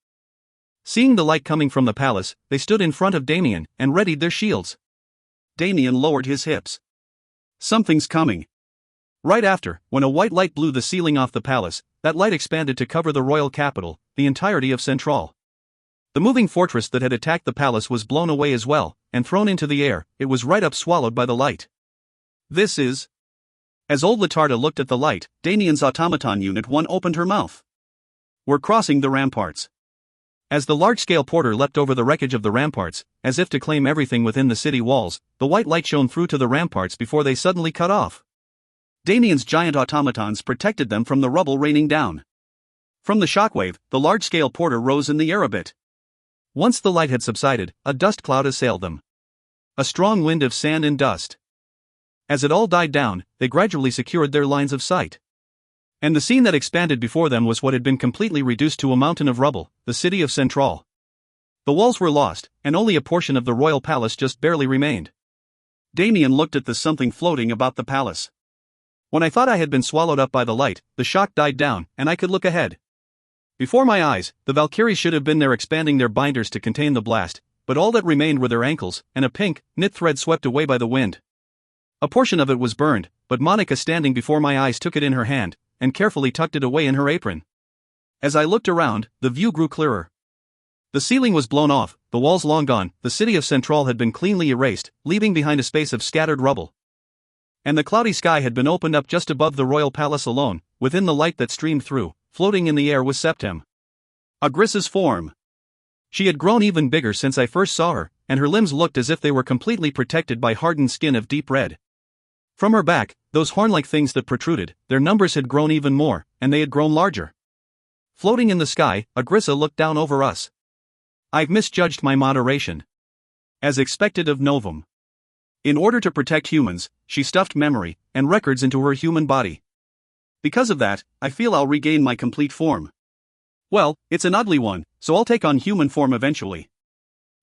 Seeing the light coming from the palace, they stood in front of Damien and readied their shields. Damien lowered his hips. Something's coming. Right after, when a white light blew the ceiling off the palace, that light expanded to cover the royal capital, the entirety of Central. The moving fortress that had attacked the palace was blown away as well, and thrown into the air. It was right up swallowed by the light. This is... As old Latarda looked at the light, Damien's automaton unit 1 opened her mouth. We're crossing the ramparts. As the large-scale porter leapt over the wreckage of the ramparts, as if to claim everything within the city walls, the white light shone through to the ramparts before they suddenly cut off. Damien's giant automatons protected them from the rubble raining down. From the shockwave, the large-scale porter rose in the air a bit. Once the light had subsided, a dust cloud assailed them. A strong wind of sand and dust. As it all died down, they gradually secured their lines of sight. And the scene that expanded before them was what had been completely reduced to a mountain of rubble, the city of Central. The walls were lost, and only a portion of the royal palace just barely remained. Damien looked at the something floating about the palace. When I thought I had been swallowed up by the light, the shock died down, and I could look ahead. Before my eyes, the Valkyries should have been there expanding their binders to contain the blast, but all that remained were their ankles, and a pink, knit thread swept away by the wind. A portion of it was burned, but Monica standing before my eyes took it in her hand, and carefully tucked it away in her apron. As I looked around, the view grew clearer. The ceiling was blown off, the walls long gone, the city of Central had been cleanly erased, leaving behind a space of scattered rubble. And the cloudy sky had been opened up just above the royal palace alone, within the light that streamed through, floating in the air was Septem. Agrissa's form. She had grown even bigger since I first saw her, and her limbs looked as if they were completely protected by hardened skin of deep red. From her back, those horn-like things that protruded, their numbers had grown even more, and they had grown larger. Floating in the sky, Agrissa looked down over us. I've misjudged my moderation. As expected of Novum. In order to protect humans, she stuffed memory and records into her human body. Because of that, I feel I'll regain my complete form. Well, it's an ugly one, so I'll take on human form eventually.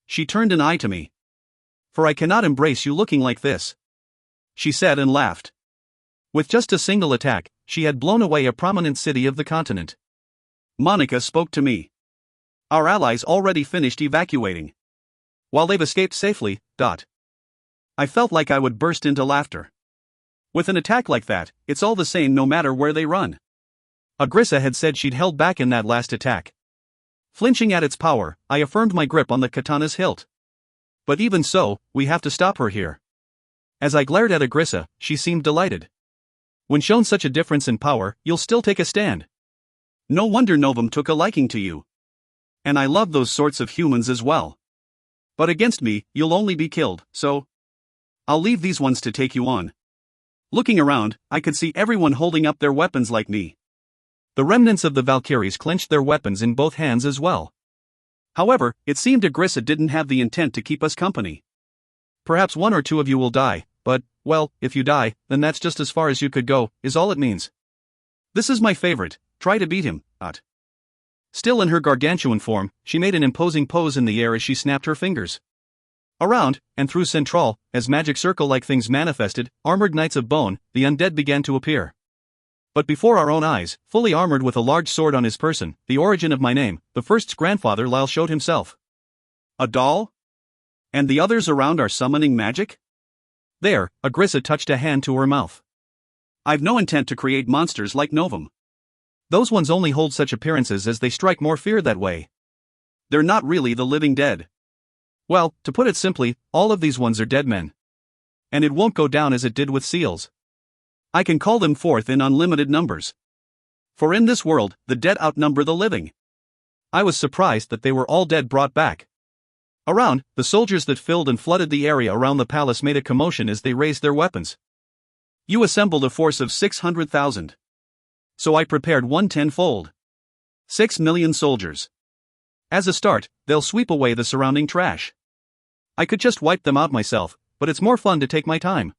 She turned an eye to me. For I cannot embrace you looking like this, she said and laughed. With just a single attack, she had blown away a prominent city of the continent. Monica spoke to me. Our allies already finished evacuating. While they've escaped safely, ... I felt like I would burst into laughter. With an attack like that, it's all the same no matter where they run. Agrissa had said she'd held back in that last attack. Flinching at its power, I affirmed my grip on the katana's hilt. But even so, we have to stop her here. As I glared at Agrissa, she seemed delighted. When shown such a difference in power, you'll still take a stand. No wonder Novum took a liking to you. And I love those sorts of humans as well. But against me, you'll only be killed, so... I'll leave these ones to take you on. Looking around, I could see everyone holding up their weapons like me. The remnants of the Valkyries clenched their weapons in both hands as well. However, it seemed Agrissa didn't have the intent to keep us company. Perhaps one or two of you will die, but, well, if you die, then that's just as far as you could go, is all it means. This is my favorite, try to beat him, Ot. Still in her gargantuan form, she made an imposing pose in the air as she snapped her fingers. Around, and through Central, as magic circle-like things manifested, armored knights of bone, the undead began to appear. But before our own eyes, fully armored with a large sword on his person, the origin of my name, the first's grandfather Lyle showed himself. A doll? And the others around are summoning magic? There, Agrissa touched a hand to her mouth. I've no intent to create monsters like Novum. Those ones only hold such appearances as they strike more fear that way. They're not really the living dead. Well, to put it simply, all of these ones are dead men. And it won't go down as it did with seals. I can call them forth in unlimited numbers. For in this world, the dead outnumber the living. I was surprised that they were all dead brought back. Around, the soldiers that filled and flooded the area around the palace made a commotion as they raised their weapons. You assembled a force of 600,000. So I prepared one tenfold. 6 million soldiers. As a start, they'll sweep away the surrounding trash. I could just wipe them out myself, but it's more fun to take my time.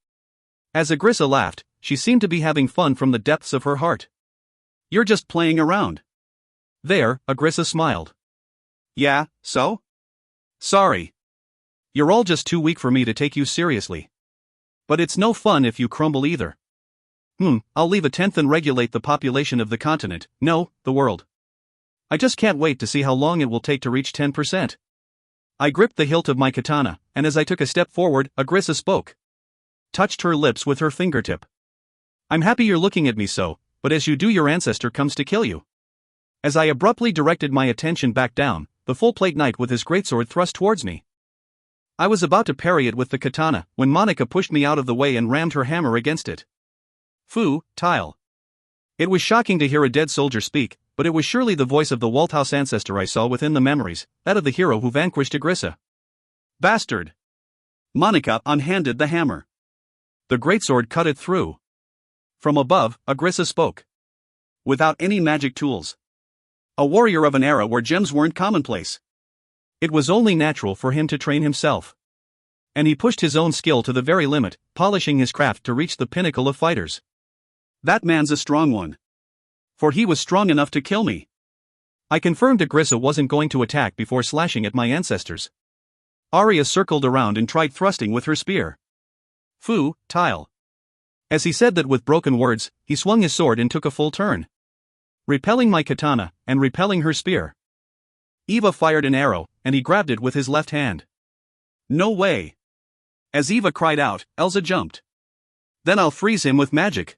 As Agrissa laughed, she seemed to be having fun from the depths of her heart. You're just playing around. There, Agrissa smiled. Yeah, so? Sorry. You're all just too weak for me to take you seriously. But it's no fun if you crumble either. I'll leave a tenth and regulate the population of the continent, no, the world. I just can't wait to see how long it will take to reach 10%. I gripped the hilt of my katana, and as I took a step forward, Agrissa spoke. Touched her lips with her fingertip. I'm happy you're looking at me so, but as you do your ancestor comes to kill you. As I abruptly directed my attention back down, the full-plate knight with his greatsword thrust towards me. I was about to parry it with the katana, when Monica pushed me out of the way and rammed her hammer against it. Fu, Tile. It was shocking to hear a dead soldier speak, but it was surely the voice of the Walt house ancestor I saw within the memories, that of the hero who vanquished Agrissa. Bastard! Monica unhanded the hammer. The greatsword cut it through. From above, Agrissa spoke. Without any magic tools. A warrior of an era where gems weren't commonplace. It was only natural for him to train himself. And he pushed his own skill to the very limit, polishing his craft to reach the pinnacle of fighters. That man's a strong one. For he was strong enough to kill me. I confirmed Agrissa wasn't going to attack before slashing at my ancestors. Arya circled around and tried thrusting with her spear. Fu, Tile. As he said that with broken words, he swung his sword and took a full turn. Repelling my katana, and repelling her spear. Eva fired an arrow, and he grabbed it with his left hand. No way. As Eva cried out, Elsa jumped. Then I'll freeze him with magic.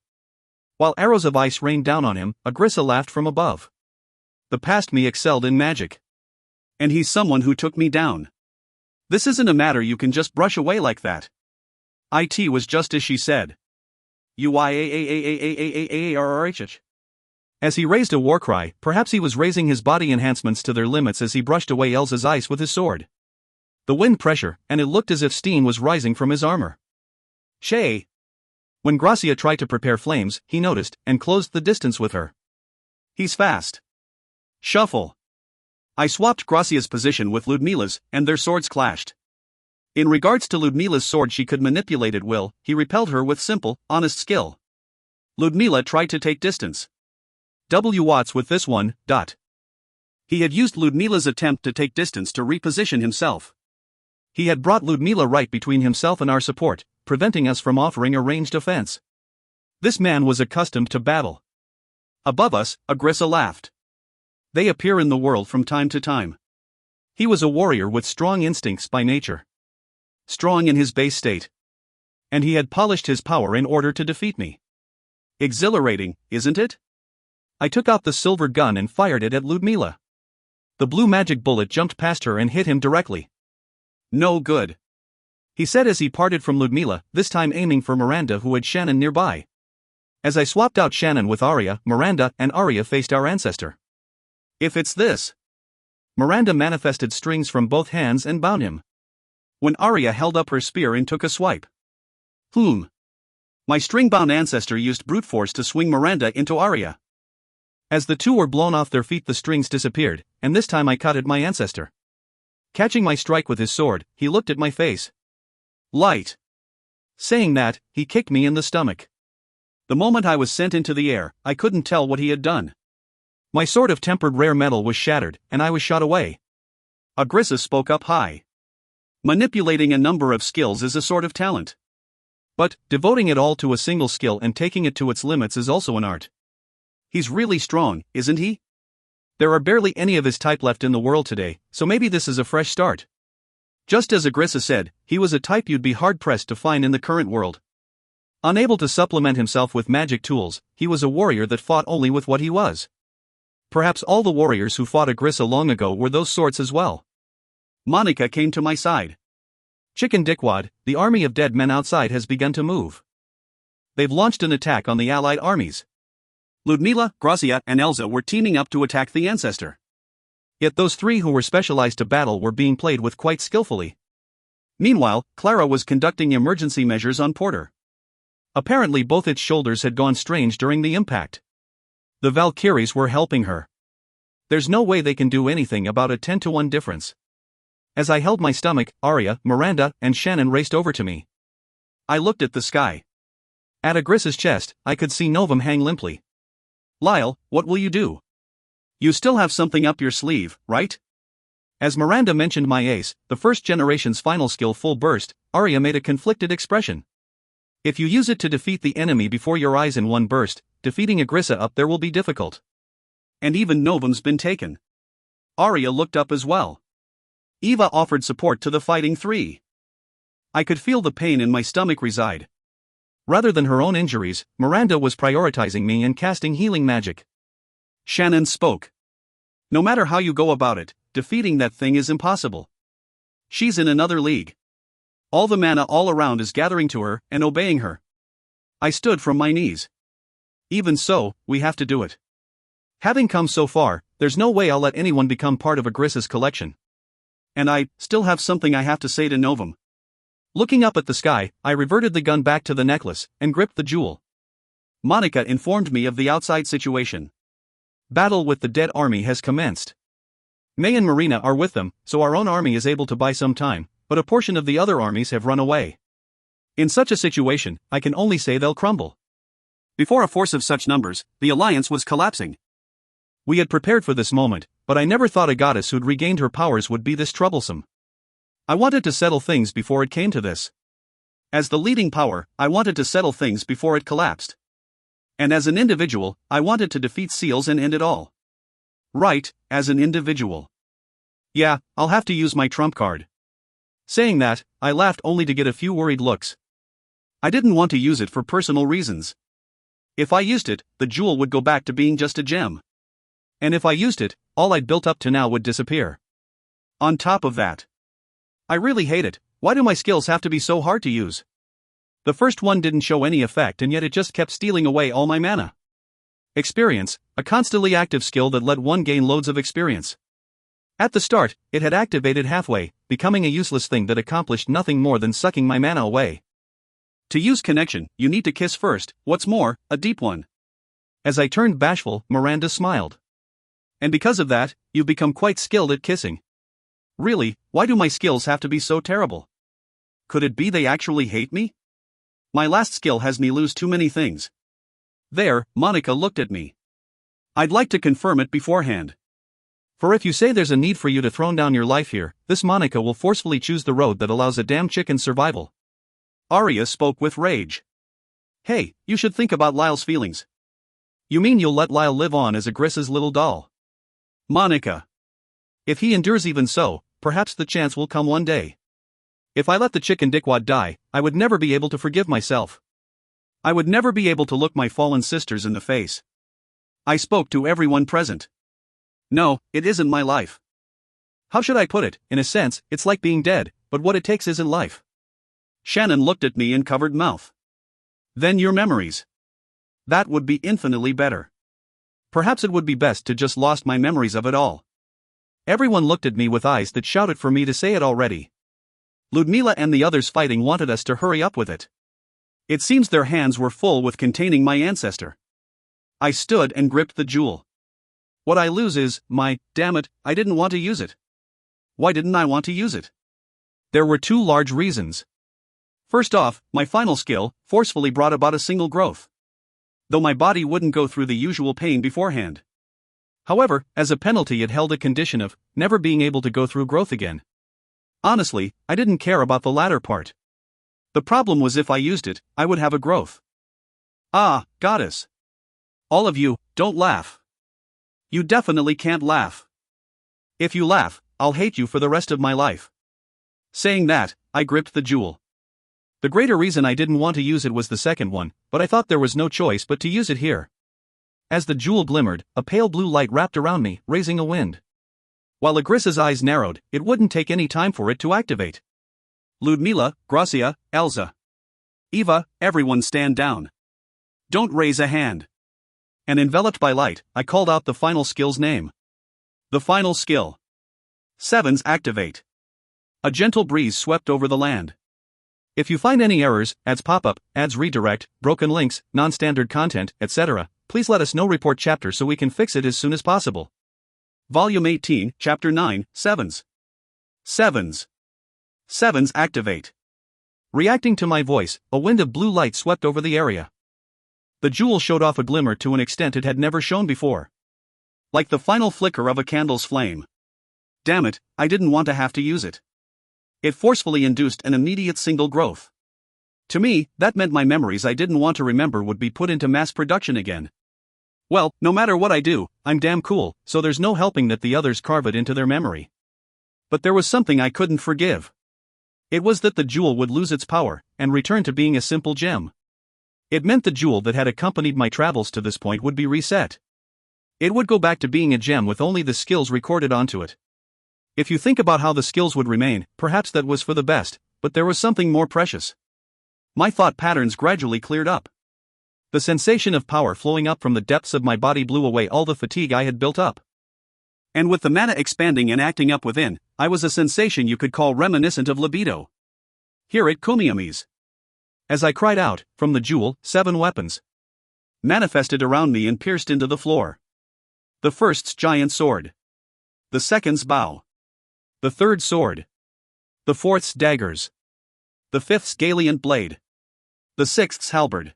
While arrows of ice rained down on him, Agrissa laughed from above. The past me excelled in magic. And he's someone who took me down. This isn't a matter you can just brush away like that. It was just as she said. UIAAAAAAARRHH. As he raised a war cry, perhaps he was raising his body enhancements to their limits as he brushed away Elsa's ice with his sword. The wind pressure, and it looked as if steam was rising from his armor. Shay. When Gracia tried to prepare flames, he noticed, and closed the distance with her. He's fast. Shuffle. I swapped Gracia's position with Ludmila's, and their swords clashed. In regards to Ludmila's sword, she could manipulate at will, he repelled her with simple, honest skill. Ludmila tried to take distance. Watts with this one. He had used Ludmila's attempt to take distance to reposition himself. He had brought Ludmila right between himself and our support, preventing us from offering a ranged offense. This man was accustomed to battle. Above us, Agrissa laughed. They appear in the world from time to time. He was a warrior with strong instincts by nature. Strong in his base state. And he had polished his power in order to defeat me. Exhilarating, isn't it? I took out the silver gun and fired it at Ludmila. The blue magic bullet jumped past her and hit him directly. No good. He said as he parted from Ludmila, this time aiming for Miranda who had Shannon nearby. As I swapped out Shannon with Arya, Miranda and Arya faced our ancestor. If it's this. Miranda manifested strings from both hands and bound him. When Arya held up her spear and took a swipe. My string-bound ancestor used brute force to swing Miranda into Arya. As the two were blown off their feet, the strings disappeared, and this time I cutted my ancestor. Catching my strike with his sword, he looked at my face. Light. Saying that, he kicked me in the stomach. The moment I was sent into the air, I couldn't tell what he had done. My sword of tempered rare metal was shattered, and I was shot away. Agrissa spoke up high. Manipulating a number of skills is a sort of talent. But, devoting it all to a single skill and taking it to its limits is also an art. He's really strong, isn't he? There are barely any of his type left in the world today, so maybe this is a fresh start. Just as Agrissa said, he was a type you'd be hard-pressed to find in the current world. Unable to supplement himself with magic tools, he was a warrior that fought only with what he was. Perhaps all the warriors who fought Agrissa long ago were those sorts as well. Monica came to my side. Chicken Dickwad, the army of dead men outside has begun to move. They've launched an attack on the allied armies. Ludmila, Grazia, and Elsa were teaming up to attack the ancestor. Yet those three who were specialized to battle were being played with quite skillfully. Meanwhile, Clara was conducting emergency measures on Porter. Apparently both its shoulders had gone strange during the impact. The Valkyries were helping her. There's no way they can do anything about a 10-to-1 difference. As I held my stomach, Arya, Miranda, and Shannon raced over to me. I looked at the sky. At Agrissa's chest, I could see Novum hang limply. Lyle, what will you do? You still have something up your sleeve, right? As Miranda mentioned my ace, the first generation's final skill Full Burst, Arya made a conflicted expression. If you use it to defeat the enemy before your eyes in one burst, defeating Agrissa up there will be difficult. And even Novum's been taken. Arya looked up as well. Eva offered support to the fighting three. I could feel the pain in my stomach reside. Rather than her own injuries, Miranda was prioritizing me and casting healing magic. Shannon spoke. No matter how you go about it, defeating that thing is impossible. She's in another league. All the mana all around is gathering to her and obeying her. I stood from my knees. Even so, we have to do it. Having come so far, there's no way I'll let anyone become part of Agrissa's collection. And I still have something I have to say to Novum. Looking up at the sky, I reverted the gun back to the necklace and gripped the jewel. Monica informed me of the outside situation. Battle with the dead army has commenced. May and Marina are with them, so our own army is able to buy some time, but a portion of the other armies have run away. In such a situation, I can only say they'll crumble. Before a force of such numbers, the alliance was collapsing. We had prepared for this moment, but I never thought a goddess who'd regained her powers would be this troublesome. I wanted to settle things before it came to this. As the leading power, I wanted to settle things before it collapsed. And as an individual, I wanted to defeat Seals and end it all. Right, as an individual. Yeah, I'll have to use my trump card. Saying that, I laughed only to get a few worried looks. I didn't want to use it for personal reasons. If I used it, the jewel would go back to being just a gem. And if I used it, all I'd built up to now would disappear. On top of that, I really hate it. Why do my skills have to be so hard to use? The first one didn't show any effect and yet it just kept stealing away all my mana. Experience, a constantly active skill that let one gain loads of experience. At the start, it had activated halfway, becoming a useless thing that accomplished nothing more than sucking my mana away. To use connection, you need to kiss first, what's more, a deep one. As I turned bashful, Miranda smiled. And because of that, you've become quite skilled at kissing. Really, why do my skills have to be so terrible? Could it be they actually hate me? My last skill has me lose too many things. There, Monica looked at me. I'd like to confirm it beforehand. For if you say there's a need for you to throw down your life here, this Monica will forcefully choose the road that allows a damn chicken's survival. Arya spoke with rage. Hey, you should think about Lyle's feelings. You mean you'll let Lyle live on as Agrissa's little doll? Monica. If he endures even so, perhaps the chance will come one day. If I let the chicken dickwad die, I would never be able to forgive myself. I would never be able to look my fallen sisters in the face. I spoke to everyone present. No, it isn't my life. How should I put it? In a sense, it's like being dead, but what it takes isn't life. Shannon looked at me and covered mouth. Then your memories. That would be infinitely better. Perhaps it would be best to just lost my memories of it all. Everyone looked at me with eyes that shouted for me to say it already. Ludmila and the others fighting wanted us to hurry up with it. It seems their hands were full with containing my ancestor. I stood and gripped the jewel. What I lose is, damn it, I didn't want to use it. Why didn't I want to use it? There were two large reasons. First off, my final skill forcefully brought about a single growth, though my body wouldn't go through the usual pain beforehand. However, as a penalty, it held a condition of never being able to go through growth again. Honestly, I didn't care about the latter part. The problem was if I used it, I would have a growth. Ah, goddess. All of you, don't laugh. You definitely can't laugh. If you laugh, I'll hate you for the rest of my life. Saying that, I gripped the jewel. The greater reason I didn't want to use it was the second one, but I thought there was no choice but to use it here. As the jewel glimmered, a pale blue light wrapped around me, raising a wind. While Agrissa's eyes narrowed, it wouldn't take any time for it to activate. Ludmila, Gracia, Elsa. Eva, everyone stand down. Don't raise a hand. And enveloped by light, I called out the final skill's name. The final skill. Sevens activate. A gentle breeze swept over the land. If you find any errors, ads pop up, ads redirect, broken links, non-standard content, etc., please let us know. Report chapter so we can fix it as soon as possible. Volume 18, Chapter 9, Sevens. Sevens. Sevens activate. Reacting to my voice, a wind of blue light swept over the area. The jewel showed off a glimmer to an extent it had never shown before. Like the final flicker of a candle's flame. Damn it, I didn't want to have to use it. It forcefully induced an immediate single growth. To me, that meant my memories I didn't want to remember would be put into mass production again. Well, no matter what I do, I'm damn cool, so there's no helping that the others carve it into their memory. But there was something I couldn't forgive. It was that the jewel would lose its power, and return to being a simple gem. It meant the jewel that had accompanied my travels to this point would be reset. It would go back to being a gem with only the skills recorded onto it. If you think about how the skills would remain, perhaps that was for the best, but there was something more precious. My thought patterns gradually cleared up. The sensation of power flowing up from the depths of my body blew away all the fatigue I had built up. And with the mana expanding and acting up within, I was a sensation you could call reminiscent of libido. Hear it, Kumiamis. As I cried out, from the jewel, 7 weapons manifested around me and pierced into the floor. The first's giant sword. The second's bow. The third sword. The fourth's daggers. The fifth's gallant blade. The sixth's halberd.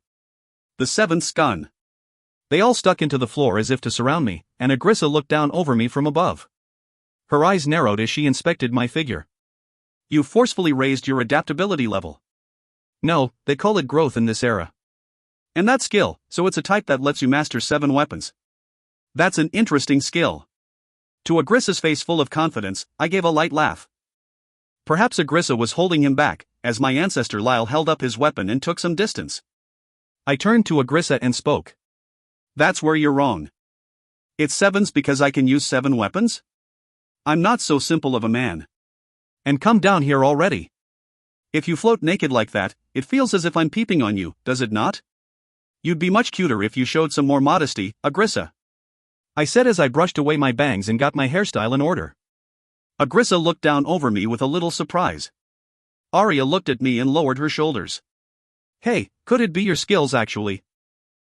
The seventh's gun. They all stuck into the floor as if to surround me, and Agrissa looked down over me from above. Her eyes narrowed as she inspected my figure. You forcefully raised your adaptability level. No, they call it growth in this era. And that skill, so it's a type that lets you master 7 weapons. That's an interesting skill. To Agrissa's face full of confidence, I gave a light laugh. Perhaps Agrissa was holding him back, as my ancestor Lyle held up his weapon and took some distance. I turned to Agrissa and spoke. That's where you're wrong. It's 7s because I can use 7 weapons? I'm not so simple of a man. And come down here already. If you float naked like that, it feels as if I'm peeping on you, does it not? You'd be much cuter if you showed some more modesty, Agrissa. I said as I brushed away my bangs and got my hairstyle in order. Agrissa looked down over me with a little surprise. Arya looked at me and lowered her shoulders. Hey, could it be your skills actually?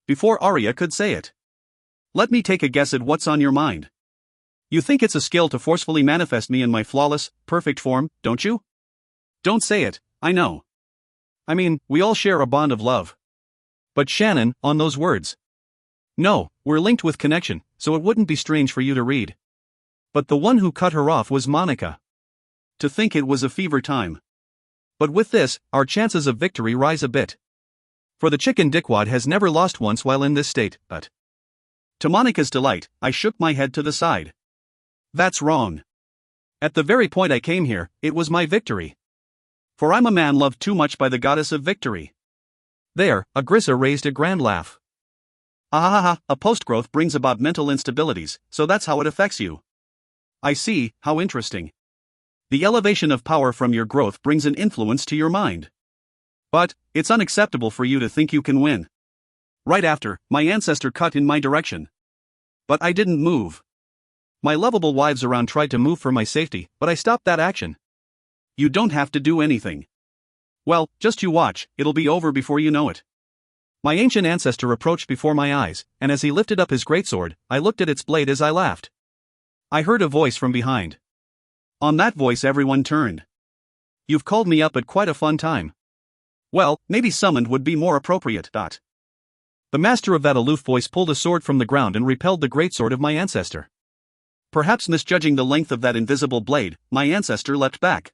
Before Arya could say it. Let me take a guess at what's on your mind. You think it's a skill to forcefully manifest me in my flawless, perfect form, don't you? Don't say it, I know. I mean, we all share a bond of love. But Shannon, on those words. No, we're linked with connection, so it wouldn't be strange for you to read. But the one who cut her off was Monica. To think it was a fever time. But with this, our chances of victory rise a bit. For the chicken dickwad has never lost once while in this state, but... To Monica's delight, I shook my head to the side. That's wrong. At the very point I came here, it was my victory. For I'm a man loved too much by the goddess of victory. There, Agrissa raised a grand laugh. Ah, a post-growth brings about mental instabilities, so that's how it affects you. I see, how interesting. The elevation of power from your growth brings an influence to your mind. But, it's unacceptable for you to think you can win. Right after, my ancestor cut in my direction. But I didn't move. My lovable wives around tried to move for my safety, but I stopped that action. You don't have to do anything. Well, just you watch, it'll be over before you know it. My ancient ancestor approached before my eyes, and as he lifted up his greatsword, I looked at its blade as I laughed. I heard a voice from behind. On that voice everyone turned. You've called me up at quite a fun time. Well, maybe summoned would be more appropriate. The master of that aloof voice pulled a sword from the ground and repelled the greatsword of my ancestor. Perhaps misjudging the length of that invisible blade, my ancestor leapt back.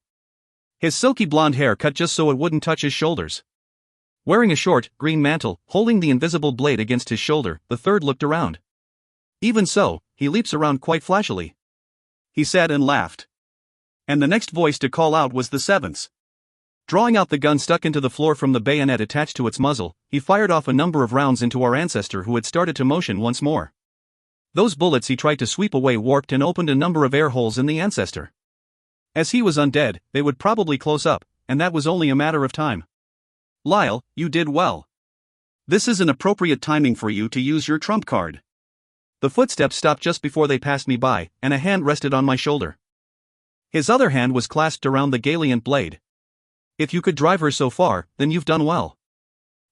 His silky blonde hair cut just so it wouldn't touch his shoulders. Wearing a short, green mantle, holding the invisible blade against his shoulder, the third looked around. Even so, he leaps around quite flashily, he said and laughed. And the next voice to call out was the seventh's. Drawing out the gun stuck into the floor from the bayonet attached to its muzzle, he fired off a number of rounds into our ancestor, who had started to motion once more. Those bullets he tried to sweep away warped and opened a number of air holes in the ancestor. As he was undead, they would probably close up, and that was only a matter of time. Lyle, you did well. This is an appropriate timing for you to use your trump card. The footsteps stopped just before they passed me by, and a hand rested on my shoulder. His other hand was clasped around the Galient blade. If you could drive her so far, then you've done well.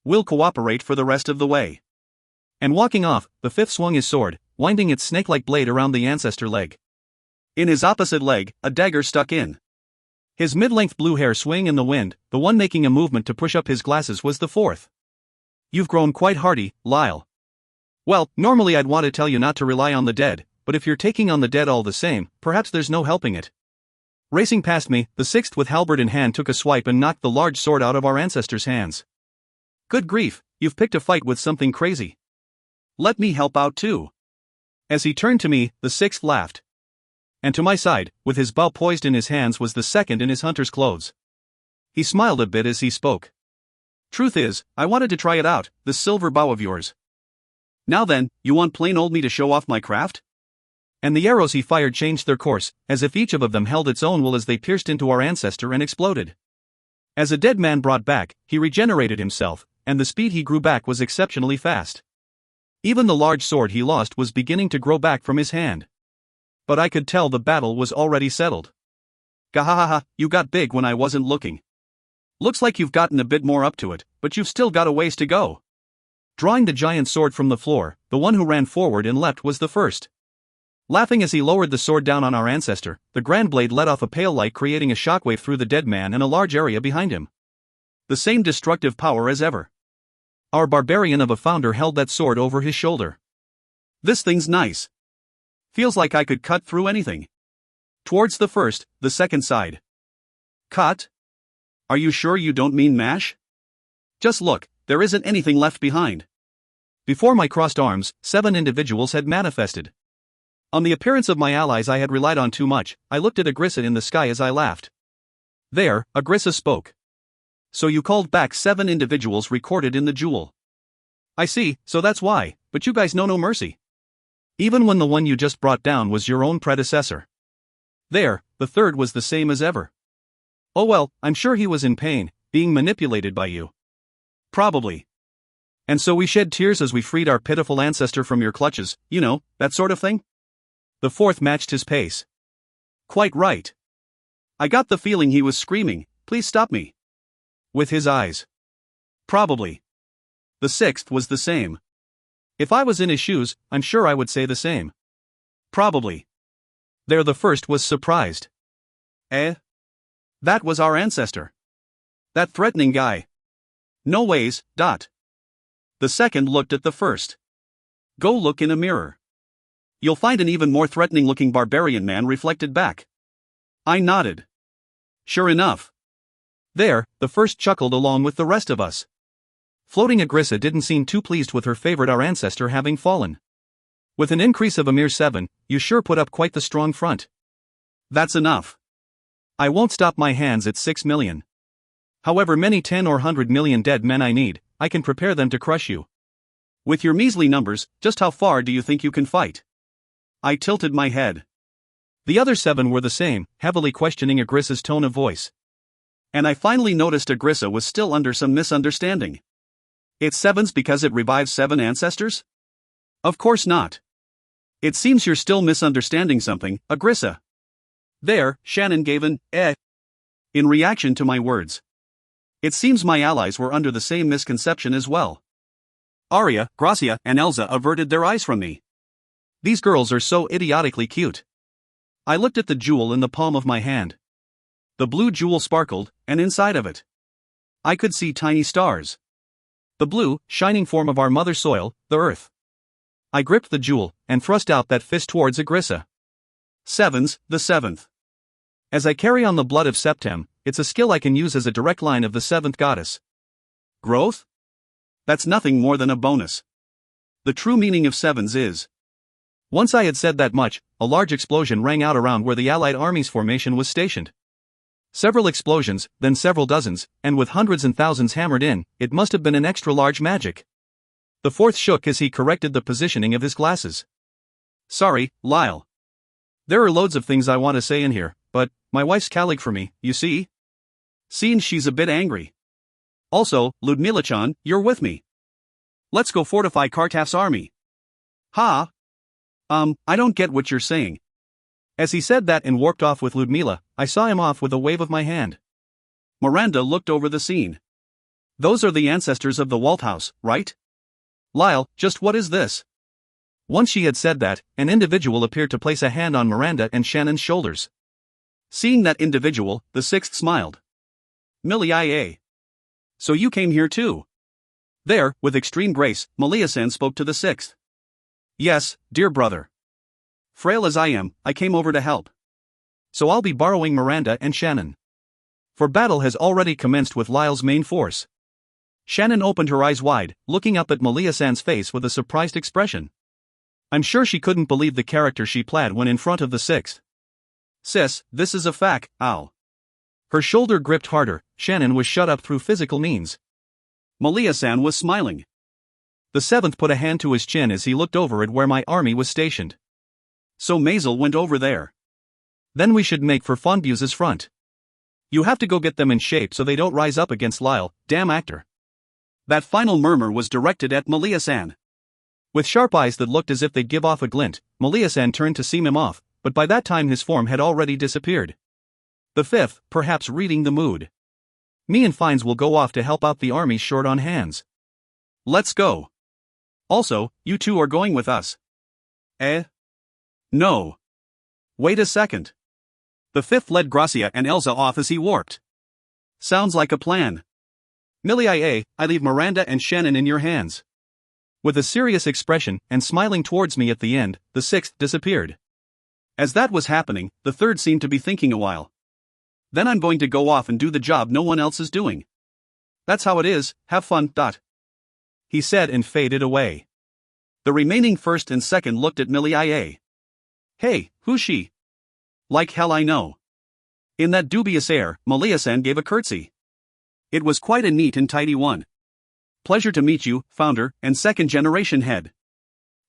We'll cooperate for the rest of the way. And walking off, the fifth swung his sword, winding its snake-like blade around the ancestor leg. In his opposite leg, a dagger stuck in. His mid-length blue hair swaying in the wind, the one making a movement to push up his glasses was the fourth. You've grown quite hardy, Lyle. Well, normally I'd want to tell you not to rely on the dead, but if you're taking on the dead all the same, perhaps there's no helping it. Racing past me, the sixth with halberd in hand took a swipe and knocked the large sword out of our ancestor's hands. Good grief, you've picked a fight with something crazy. Let me help out too. As he turned to me, the sixth laughed. And to my side, with his bow poised in his hands, was the second in his hunter's clothes. He smiled a bit as he spoke. Truth is, I wanted to try it out, this silver bow of yours. Now then, you want plain old me to show off my craft? And the arrows he fired changed their course, as if each of them held its own will as they pierced into our ancestor and exploded. As a dead man brought back, he regenerated himself, and the speed he grew back was exceptionally fast. Even the large sword he lost was beginning to grow back from his hand. But I could tell the battle was already settled. Gahahaha, you got big when I wasn't looking. Looks like you've gotten a bit more up to it, but you've still got a ways to go. Drawing the giant sword from the floor, the one who ran forward and leapt was the first. Laughing as he lowered the sword down on our ancestor, the grand blade let off a pale light, creating a shockwave through the dead man and a large area behind him. The same destructive power as ever. Our barbarian of a founder held that sword over his shoulder. This thing's nice. Feels like I could cut through anything. Towards the first, the second side. Cut? Are you sure you don't mean mash? Just look, there isn't anything left behind. Before my crossed arms, 7 individuals had manifested. On the appearance of my allies I had relied on too much. I looked at Agrissa in the sky as I laughed. There, Agrissa spoke. So you called back 7 individuals recorded in the jewel. I see, so that's why, but you guys know no mercy. Even when the one you just brought down was your own predecessor. There, the third was the same as ever. Oh well, I'm sure he was in pain, being manipulated by you. Probably. And so we shed tears as we freed our pitiful ancestor from your clutches, you know, that sort of thing? The fourth matched his pace. Quite right. I got the feeling he was screaming, please stop me. With his eyes. Probably. The sixth was the same. If I was in his shoes, I'm sure I would say the same. Probably. There the first was surprised. Eh? That was our ancestor. That threatening guy. No ways. The second looked at the first. Go look in a mirror. You'll find an even more threatening-looking barbarian man reflected back. I nodded. Sure enough. There, the first chuckled along with the rest of us. Floating Agrissa didn't seem too pleased with her favorite, our ancestor, having fallen. With an increase of a mere 7, you sure put up quite the strong front. That's enough. I won't stop my hands at 6 million. However many 10 or 100 million dead men I need, I can prepare them to crush you. With your measly numbers, just how far do you think you can fight? I tilted my head. The other 7 were the same, heavily questioning Agrissa's tone of voice. And I finally noticed Agrissa was still under some misunderstanding. It's 7s because it revives 7 ancestors? Of course not. It seems you're still misunderstanding something, Agrissa. There, Shannon gave an in reaction to my words. It seems my allies were under the same misconception as well. Arya, Gracia, and Elsa averted their eyes from me. These girls are so idiotically cute. I looked at the jewel in the palm of my hand. The blue jewel sparkled, and inside of it, I could see tiny stars. The blue, shining form of our mother soil, the earth. I gripped the jewel, and thrust out that fist towards Agrissa. Sevens, the seventh. As I carry on the blood of Septem, it's a skill I can use as a direct line of the seventh goddess. Growth? That's nothing more than a bonus. The true meaning of sevens is. Once I had said that much, a large explosion rang out around where the Allied army's formation was stationed. Several explosions, then several dozens, and with hundreds and thousands hammered in, it must have been an extra-large magic. The fourth shook as he corrected the positioning of his glasses. Sorry, Lyle. There are loads of things I want to say in here, but my wife's calling for me, you see? Seems she's a bit angry. Also, Ludmila-chan, you're with me. Let's go fortify Kartaf's army. Ha? I don't get what you're saying. As he said that and warped off with Ludmila, I saw him off with a wave of my hand. Miranda looked over the scene. Those are the ancestors of the Walt house, right? Lyle, just what is this? Once she had said that, an individual appeared to place a hand on Miranda and Shannon's shoulders. Seeing that individual, the sixth smiled. Millie-ia. So you came here too? There, with extreme grace, Malia-san spoke to the sixth. Yes, dear brother. Frail as I am, I came over to help. So I'll be borrowing Miranda and Shannon. For battle has already commenced with Lyle's main force. Shannon opened her eyes wide, looking up at Malia-san's face with a surprised expression. I'm sure she couldn't believe the character she played when in front of the sixth. Sis, this is a fact, ow. Her shoulder gripped harder. Shannon was shut up through physical means. Malia-san was smiling. The seventh put a hand to his chin as he looked over at where my army was stationed. So Maisel went over there. Then we should make for Fonbuse's front. You have to go get them in shape so they don't rise up against Lyle, damn actor. That final murmur was directed at Malia-san. With sharp eyes that looked as if they'd give off a glint, Malia-san turned to see him off, but by that time his form had already disappeared. The fifth, perhaps reading the mood. Me and Fines will go off to help out the army short on hands. Let's go. Also, you two are going with us. Eh? No. Wait a second. The fifth led Gracia and Elsa off as he warped. Sounds like a plan. Millie-ia, I leave Miranda and Shannon in your hands. With a serious expression and smiling towards me at the end, the sixth disappeared. As that was happening, the third seemed to be thinking a while. Then I'm going to go off and do the job no one else is doing. That's how it is, have fun. He said and faded away. The remaining first and second looked at Millie-ia. Hey, who's she? Like hell I know. In that dubious air, Malia-san gave a curtsy. It was quite a neat and tidy one. Pleasure to meet you, founder and second-generation head.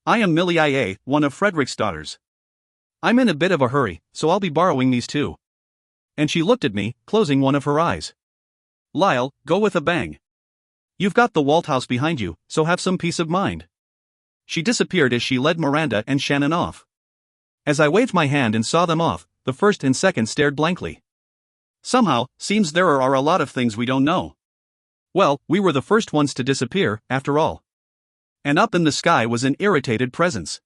I am Millie-ia, one of Frederick's daughters. I'm in a bit of a hurry, so I'll be borrowing these two. And she looked at me, closing one of her eyes. Lyle, go with a bang. You've got the Walt house behind you, so have some peace of mind. She disappeared as she led Miranda and Shannon off. As I waved my hand and saw them off, the first and second stared blankly. Somehow, seems there are a lot of things we don't know. Well, we were the first ones to disappear, after all. And up in the sky was an irritated presence.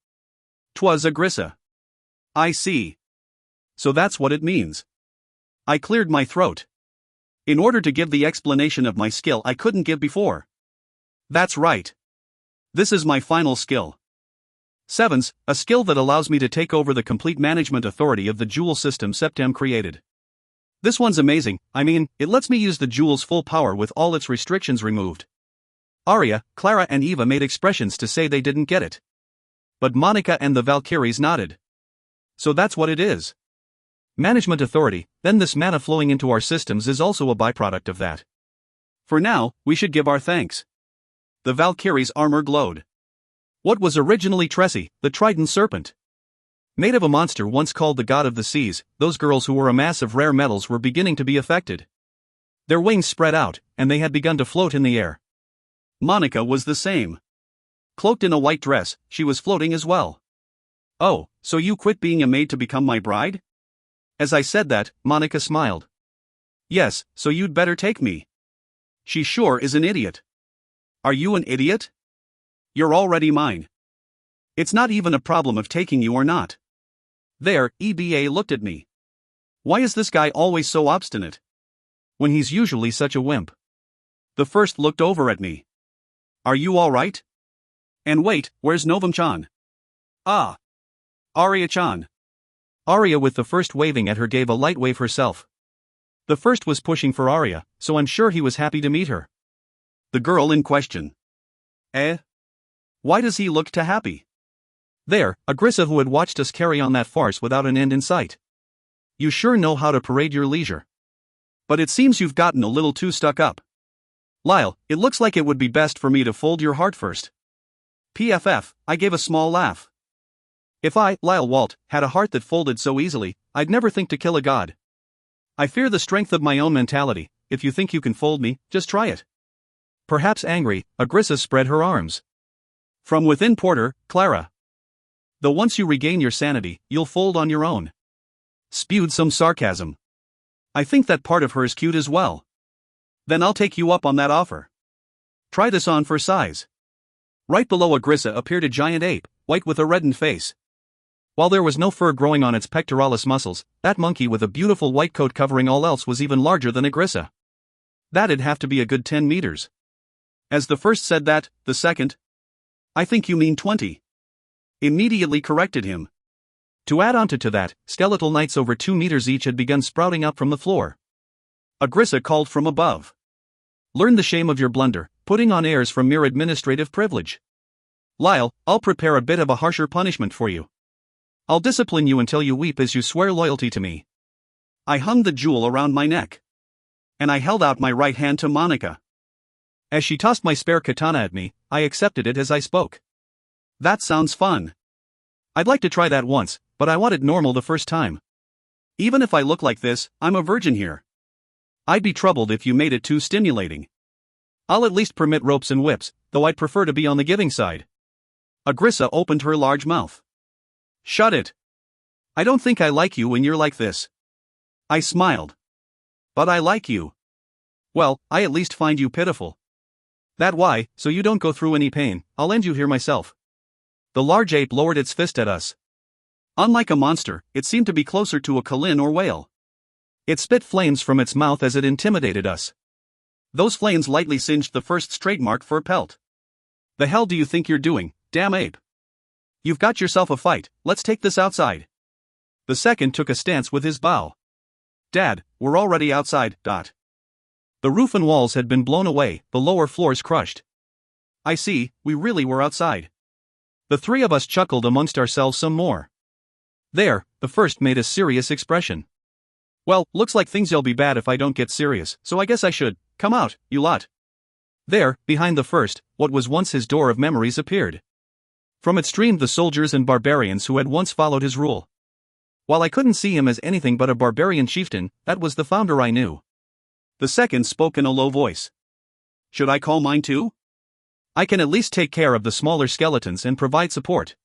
'Twas Agrissa. I see. So that's what it means. I cleared my throat. In order to give the explanation of my skill I couldn't give before. That's right. This is my final skill. Sevens, a skill that allows me to take over the complete management authority of the jewel system Septem created. This one's amazing, I mean, it lets me use the jewel's full power with all its restrictions removed. Arya, Clara and Eva made expressions to say they didn't get it. But Monica and the Valkyries nodded. So that's what it is. Management authority, then this mana flowing into our systems is also a byproduct of that. For now, we should give our thanks. The Valkyrie's armor glowed. What was originally Tressie, the trident serpent? Made of a monster once called the god of the seas, those girls who were a mass of rare metals were beginning to be affected. Their wings spread out, and they had begun to float in the air. Monica was the same. Cloaked in a white dress, she was floating as well. Oh, so you quit being a maid to become my bride? As I said that, Monica smiled. Yes, so you'd better take me. She sure is an idiot. Are you an idiot? You're already mine. It's not even a problem of taking you or not. There, EBA looked at me. Why is this guy always so obstinate? When he's usually such a wimp. The first looked over at me. Are you alright? And wait, where's Novam-chan? Ah. Arya-chan. Arya with the first waving at her gave a light wave herself. The first was pushing for Arya, so I'm sure he was happy to meet her. The girl in question. Eh? Why does he look too happy? There, Agrissa who had watched us carry on that farce without an end in sight. You sure know how to parade your leisure. But it seems you've gotten a little too stuck up. Lyle, it looks like it would be best for me to fold your heart first. PFF, I gave a small laugh. If I, Lyle Walt, had a heart that folded so easily, I'd never think to kill a god. I fear the strength of my own mentality. If you think you can fold me, just try it. Perhaps angry, Agrissa spread her arms. From within Porter, Clara. Though once you regain your sanity, you'll fold on your own. Spewed some sarcasm. I think that part of her is cute as well. Then I'll take you up on that offer. Try this on for size. Right below Agrissa appeared a giant ape, white with a reddened face. While there was no fur growing on its pectoralis muscles, that monkey with a beautiful white coat covering all else was even larger than Agrissa. That'd have to be a good 10 meters. As the first said that, the second, I think you mean 20. Immediately corrected him. To add on to that, skeletal knights over 2 meters each had begun sprouting up from the floor. Agrissa called from above. Learn the shame of your blunder, putting on airs from mere administrative privilege. Lyle, I'll prepare a bit of a harsher punishment for you. I'll discipline you until you weep as you swear loyalty to me. I hung the jewel around my neck. And I held out my right hand to Monica. As she tossed my spare katana at me, I accepted it as I spoke. That sounds fun. I'd like to try that once, but I want it normal the first time. Even if I look like this, I'm a virgin here. I'd be troubled if you made it too stimulating. I'll at least permit ropes and whips, though I'd prefer to be on the giving side. Agrissa opened her large mouth. Shut it. I don't think I like you when you're like this. I smiled. But I like you. Well, I at least find you pitiful. That why, so you don't go through any pain, I'll end you here myself. The large ape lowered its fist at us. Unlike a monster, it seemed to be closer to a Kalin or whale. It spit flames from its mouth as it intimidated us. Those flames lightly singed the first straight mark for a pelt. The hell do you think you're doing, damn ape? You've got yourself a fight, let's take this outside. The second took a stance with his bow. Dad, we're already outside, dot. The roof and walls had been blown away, the lower floors crushed. I see, we really were outside. The three of us chuckled amongst ourselves some more. There, the first made a serious expression. Well, looks like things'll be bad if I don't get serious, so I guess I should. Come out, you lot. There, behind the first, what was once his door of memories appeared. From it streamed the soldiers and barbarians who had once followed his rule. While I couldn't see him as anything but a barbarian chieftain, that was the founder I knew. The second spoke in a low voice. Should I call mine too? I can at least take care of the smaller skeletons and provide support.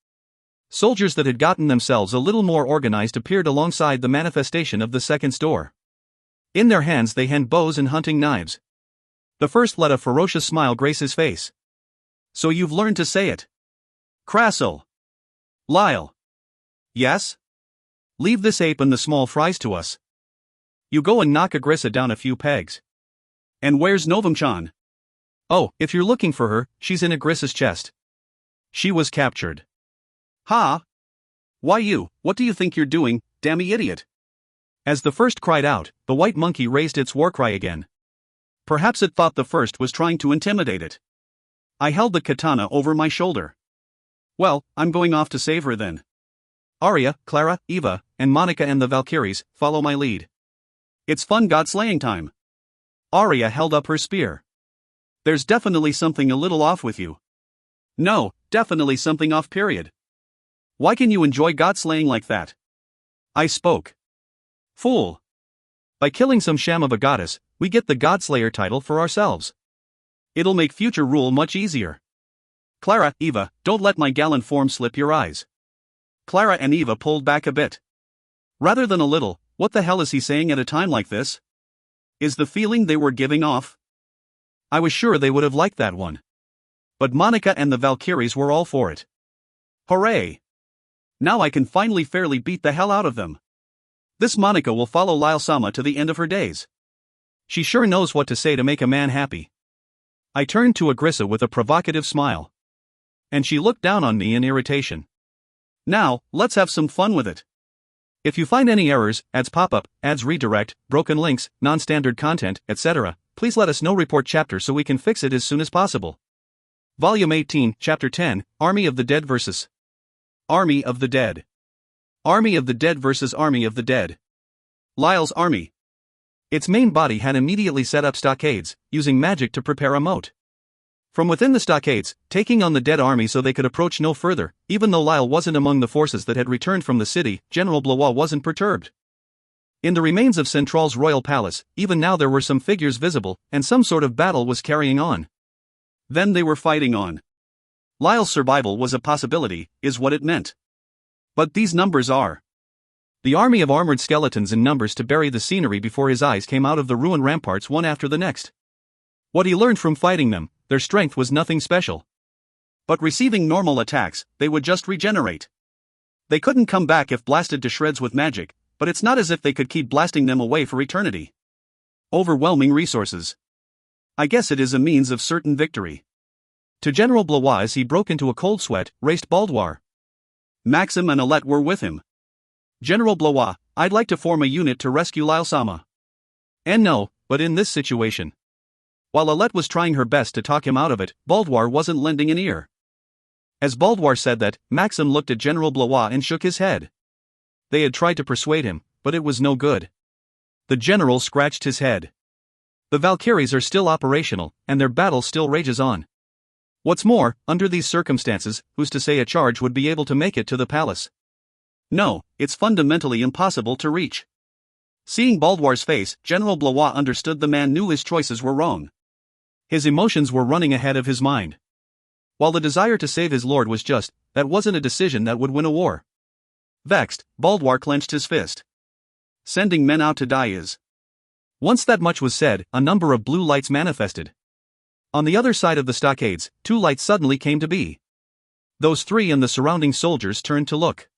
Soldiers that had gotten themselves a little more organized appeared alongside the manifestation of the second's door. In their hands they held bows and hunting knives. The first let a ferocious smile grace his face. So you've learned to say it. Crassel. Lyle. Yes? Leave this ape and the small fries to us. You go and knock Agrissa down a few pegs. And where's Novam-chan? Oh, if you're looking for her, she's in Agrissa's chest. She was captured. Ha! Why you, what do you think you're doing, dammy idiot? As the first cried out, the white monkey raised its war cry again. Perhaps it thought the first was trying to intimidate it. I held the katana over my shoulder. Well, I'm going off to save her then. Arya, Clara, Eva, and Monica and the Valkyries follow my lead. It's fun god-slaying time. Arya held up her spear. There's definitely something a little off with you. No, definitely something off period. Why can you enjoy god-slaying like that? I spoke. Fool. By killing some sham of a goddess, we get the Godslayer title for ourselves. It'll make future rule much easier. Clara, Eva, don't let my gallant form slip your eyes. Clara and Eva pulled back a bit. Rather than a little, what the hell is he saying at a time like this? Is the feeling they were giving off? I was sure they would have liked that one. But Monica and the Valkyries were all for it. Hooray! Now I can finally fairly beat the hell out of them. This Monica will follow Lyle-sama to the end of her days. She sure knows what to say to make a man happy. I turned to Agrissa with a provocative smile. And she looked down on me in irritation. Now, let's have some fun with it. If you find any errors, ads pop up, ads redirect, broken links, non-standard content, etc., please let us know. Report chapter so we can fix it as soon as possible. Volume 18, Chapter 10, Army of the Dead vs. Army of the Dead. Army of the Dead vs. Army of the Dead. Lyle's army. Its main body had immediately set up stockades, using magic to prepare a moat. From within the stockades, taking on the dead army so they could approach no further, even though Lyle wasn't among the forces that had returned from the city, General Blois wasn't perturbed. In the remains of Central's royal palace, even now there were some figures visible, and some sort of battle was carrying on. Then they were fighting on. Lyle's survival was a possibility, is what it meant. But these numbers are. The army of armored skeletons in numbers to bury the scenery before his eyes came out of the ruined ramparts one after the next. What he learned from fighting them, their strength was nothing special. But receiving normal attacks, they would just regenerate. They couldn't come back if blasted to shreds with magic, but it's not as if they could keep blasting them away for eternity. Overwhelming resources. I guess it is a means of certain victory. To General Blois as he broke into a cold sweat, raced Baldoir. Maxim and Alette were with him. General Blois, I'd like to form a unit to rescue Lyle-sama. And no, but in this situation. While Alette was trying her best to talk him out of it, Baldoir wasn't lending an ear. As Baldoir said that, Maxim looked at General Blois and shook his head. They had tried to persuade him, but it was no good. The general scratched his head. The Valkyries are still operational, and their battle still rages on. What's more, under these circumstances, who's to say a charge would be able to make it to the palace? No, it's fundamentally impossible to reach. Seeing Baldoir's face, General Blois understood the man knew his choices were wrong. His emotions were running ahead of his mind. While the desire to save his lord was just, that wasn't a decision that would win a war. Vexed, Baldoir clenched his fist. Sending men out to die is. Once that much was said, a number of blue lights manifested. On the other side of the stockades, 2 lights suddenly came to be. Those 3 and the surrounding soldiers turned to look.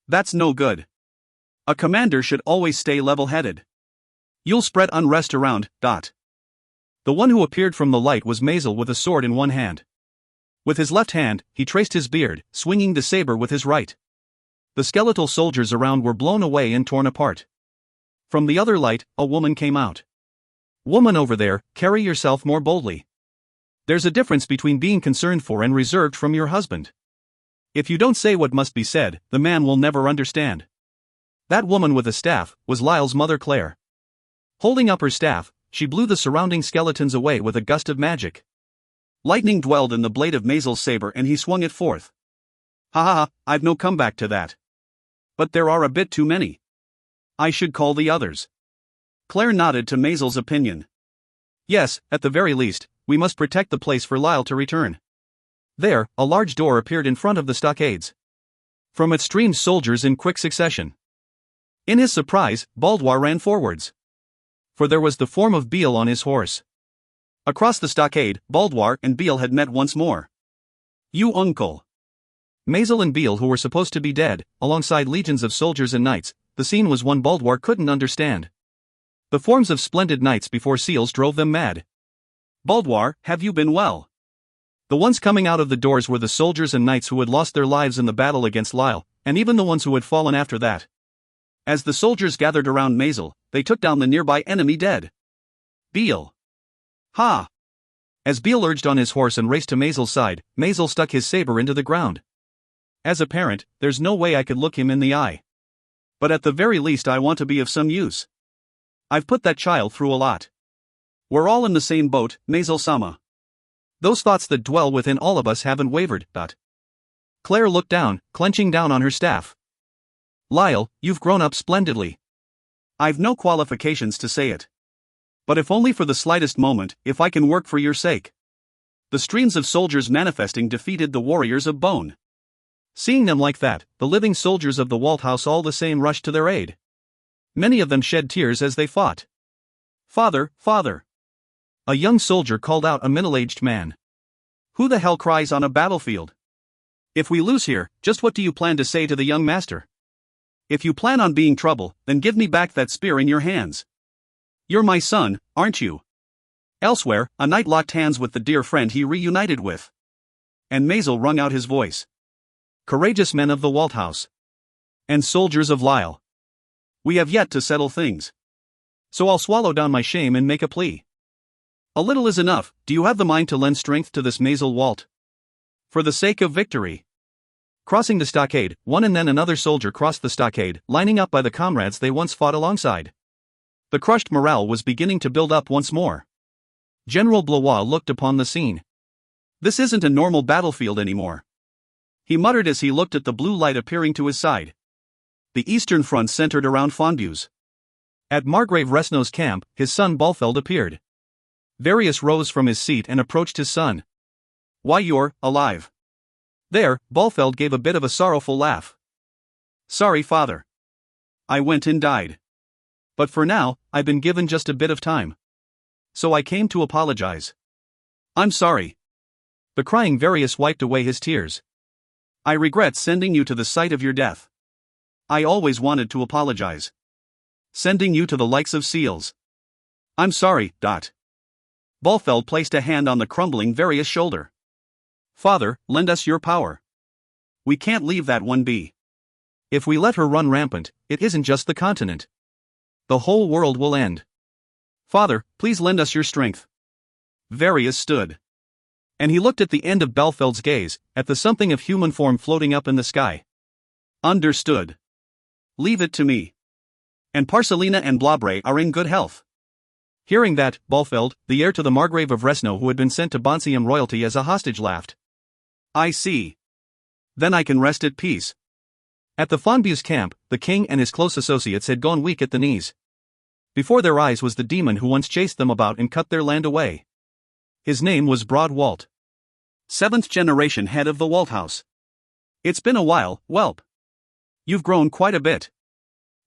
That's no good. A commander should always stay level-headed. You'll spread unrest around. The one who appeared from the light was Maisel with a sword in one hand. With his left hand, he traced his beard, swinging the saber with his right. The skeletal soldiers around were blown away and torn apart. From the other light, a woman came out. Woman over there, carry yourself more boldly. There's a difference between being concerned for and reserved from your husband. If you don't say what must be said, the man will never understand. That woman with a staff was Lyle's mother Claire. Holding up her staff, she blew the surrounding skeletons away with a gust of magic. Lightning dwelled in the blade of Maisel's saber and he swung it forth. Ha ha ha, I've no comeback to that. But there are a bit too many. I should call the others. Claire nodded to Maisel's opinion. Yes, at the very least, we must protect the place for Lyle to return. There, a large door appeared in front of the stockades. From it streamed soldiers in quick succession. In his surprise, Baldoir ran forwards. For there was the form of Beale on his horse. Across the stockade, Baldoir and Beale had met once more. You uncle. Maisel and Beale, who were supposed to be dead, alongside legions of soldiers and knights, the scene was one Baldoir couldn't understand. The forms of splendid knights before seals drove them mad. Baldoir, have you been well? The ones coming out of the doors were the soldiers and knights who had lost their lives in the battle against Lyle, and even the ones who had fallen after that. As the soldiers gathered around Maisel, they took down the nearby enemy dead. Beale. Ha! As Beale urged on his horse and raced to Maisel's side, Maisel stuck his saber into the ground. As a parent, there's no way I could look him in the eye. But at the very least I want to be of some use. I've put that child through a lot. We're all in the same boat, Maisel-sama. Those thoughts that dwell within all of us haven't wavered. Claire looked down, clenching down on her staff. Lyle, you've grown up splendidly. I've no qualifications to say it. But if only for the slightest moment, if I can work for your sake. The streams of soldiers manifesting defeated the warriors of bone. Seeing them like that, the living soldiers of the Walt house all the same rushed to their aid. Many of them shed tears as they fought. Father, father. A young soldier called out, a middle-aged man. Who the hell cries on a battlefield? If we lose here, just what do you plan to say to the young master? If you plan on being trouble, then give me back that spear in your hands. You're my son, aren't you? Elsewhere, a knight locked hands with the dear friend he reunited with. And Maisel wrung out his voice. Courageous men of the Walt house. And soldiers of Lyle. We have yet to settle things. So I'll swallow down my shame and make a plea. A little is enough. Do you have the mind to lend strength to this Maisel, Walt? For the sake of victory. Crossing the stockade, one and then another soldier crossed the stockade, lining up by the comrades they once fought alongside. The crushed morale was beginning to build up once more. General Blois looked upon the scene. This isn't a normal battlefield anymore, he muttered as he looked at the blue light appearing to his side. The eastern front centered around Fonbuse. At Margrave Resnau's camp, his son Balfeld appeared. Varius rose from his seat and approached his son. Why, you're alive. There, Balfeld gave a bit of a sorrowful laugh. Sorry, father. I went and died. But for now, I've been given just a bit of time. So I came to apologize. I'm sorry. The crying Varius wiped away his tears. I regret sending you to the site of your death. I always wanted to apologize. Sending you to the likes of seals. I'm sorry, Dot. Balfeld placed a hand on the crumbling Varius' shoulder. Father, lend us your power. We can't leave that one be. If we let her run rampant, it isn't just the continent. The whole world will end. Father, please lend us your strength. Varius stood. And he looked at the end of Balfeld's gaze, at the something of human form floating up in the sky. Understood. Leave it to me. And Parcelina and Blabre are in good health. Hearing that, Balfeld, the heir to the Margrave of Resnau who had been sent to Bonsium royalty as a hostage, laughed. I see. Then I can rest at peace. At the Fonbuse camp, the king and his close associates had gone weak at the knees. Before their eyes was the demon who once chased them about and cut their land away. His name was Broad Walt. 7th generation head of the Walt house. It's been a while, whelp. You've grown quite a bit.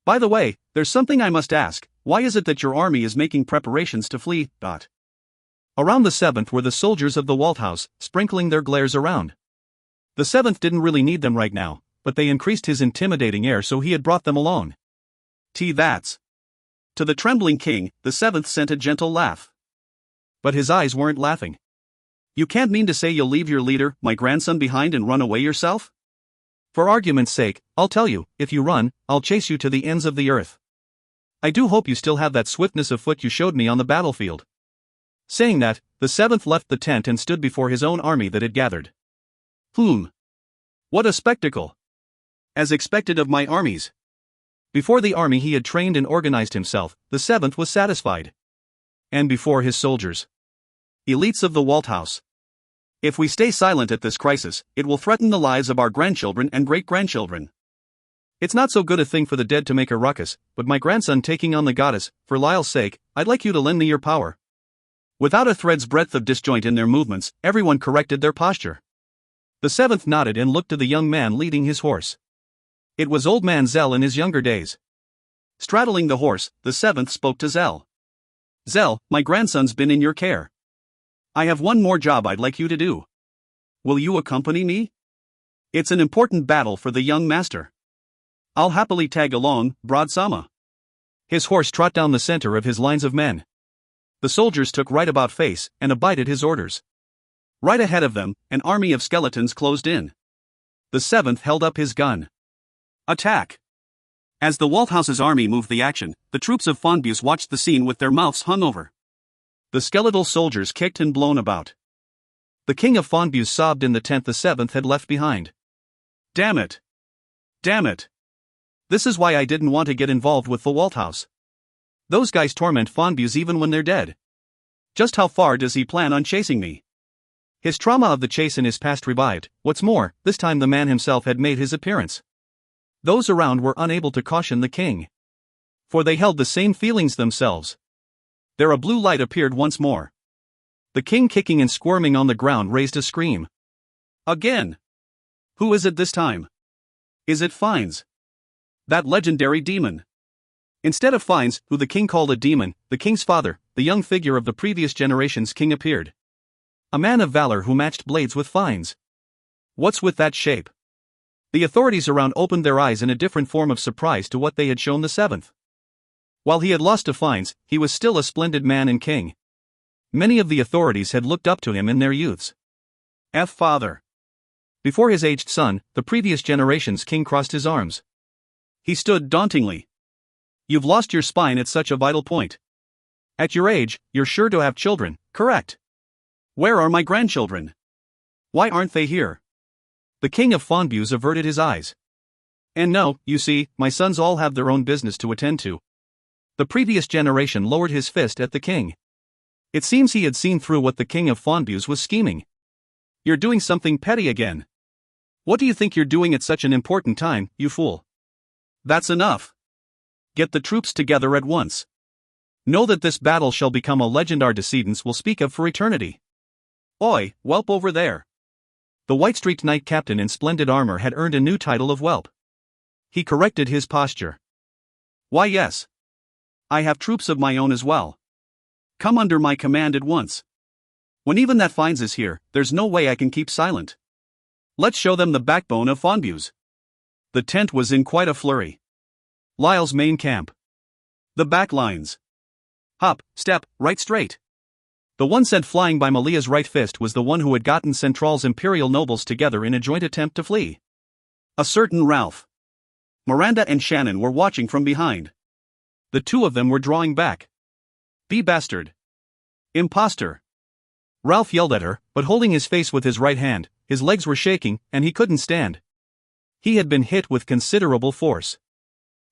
By the way, there's something I must ask. Why is it that your army is making preparations to flee? Around the 7th were the soldiers of the Walt house, sprinkling their glares around. The 7th didn't really need them right now, but they increased his intimidating air, so he had brought them along. That's. To the trembling king, the 7th sent a gentle laugh. But his eyes weren't laughing. You can't mean to say you'll leave your leader, my grandson, behind and run away yourself? For argument's sake, I'll tell you, if you run, I'll chase you to the ends of the earth. I do hope you still have that swiftness of foot you showed me on the battlefield. Saying that, the 7th left the tent and stood before his own army that had gathered. What a spectacle! As expected of my armies. Before the army he had trained and organized himself, the 7th was satisfied. And before his soldiers. Elites of the Walt house. If we stay silent at this crisis, it will threaten the lives of our grandchildren and great-grandchildren. It's not so good a thing for the dead to make a ruckus, but my grandson taking on the goddess, for Lyle's sake, I'd like you to lend me your power. Without a thread's breadth of disjoint in their movements, everyone corrected their posture. The 7th nodded and looked to the young man leading his horse. It was old man Zell in his younger days. Straddling the horse, the 7th spoke to Zell. Zell, my grandson's been in your care. I have one more job I'd like you to do. Will you accompany me? It's an important battle for the young master. I'll happily tag along, Broad Sama. His horse trot down the center of his lines of men. The soldiers took right about face and abided his orders. Right ahead of them, an army of skeletons closed in. The 7th held up his gun. Attack! As the Walt house's army moved the action, the troops of Fonbuse watched the scene with their mouths hung over. The skeletal soldiers kicked and blown about. The king of Fonbuse sobbed in the tent the 7th had left behind. Damn it! Damn it! This is why I didn't want to get involved with the Walt house. Those guys torment Fonbuse even when they're dead. Just how far does he plan on chasing me? His trauma of the chase in his past revived. What's more, this time the man himself had made his appearance. Those around were unable to caution the king. For they held the same feelings themselves. There a blue light appeared once more. The king, kicking and squirming on the ground, raised a scream. Again! Who is it this time? Is it Fines? That legendary demon. Instead of Fines, who the king called a demon, the king's father, the young figure of the previous generation's king appeared. A man of valor who matched blades with fines. What's with that shape? The authorities around opened their eyes in a different form of surprise to what they had shown the seventh. While he had lost to fines, he was still a splendid man and king. Many of the authorities had looked up to him in their youths. Father. Before his aged son, the previous generation's king crossed his arms. He stood dauntingly. You've lost your spine at such a vital point. At your age, you're sure to have children, correct? Where are my grandchildren? Why aren't they here? The king of Fonbuse averted his eyes. And no, you see, my sons all have their own business to attend to. The previous generation lowered his fist at the king. It seems he had seen through what the king of Fonbuse was scheming. You're doing something petty again. What do you think you're doing at such an important time, you fool? That's enough. Get the troops together at once. Know that this battle shall become a legend our descendants will speak of for eternity. Oi, whelp over there. The white-streaked knight captain in splendid armor had earned a new title of whelp. He corrected his posture. Why yes. I have troops of my own as well. Come under my command at once. When even that Fines is here, there's no way I can keep silent. Let's show them the backbone of Fonbuse. The tent was in quite a flurry. Lyle's main camp. The back lines. Hop, step, right straight. The one sent flying by Malia's right fist was the one who had gotten Central's imperial nobles together in a joint attempt to flee. A certain Ralph. Miranda and Shannon were watching from behind. The two of them were drawing back. Be bastard. Imposter. Ralph yelled at her, but holding his face with his right hand, his legs were shaking, and he couldn't stand. He had been hit with considerable force.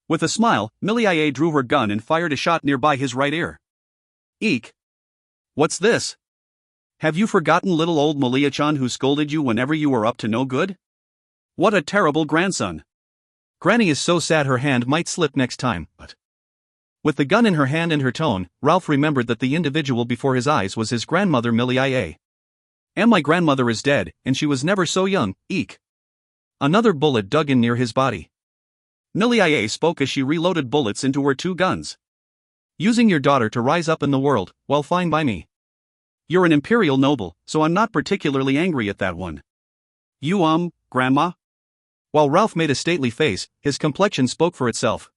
With a smile, Milia drew her gun and fired a shot nearby his right ear. Eek. What's this? Have you forgotten little old Malia-chan who scolded you whenever you were up to no good? What a terrible grandson. Granny is so sad her hand might slip next time, but... With the gun in her hand and her tone, Ralph remembered that the individual before his eyes was his grandmother Milia. And my grandmother is dead, and she was never so young, eek. Another bullet dug in near his body. Milia spoke as she reloaded bullets into her two guns. Using your daughter to rise up in the world, well, fine by me. You're an imperial noble, so I'm not particularly angry at that one. You Grandma? While Ralph made a stately face, his complexion spoke for itself.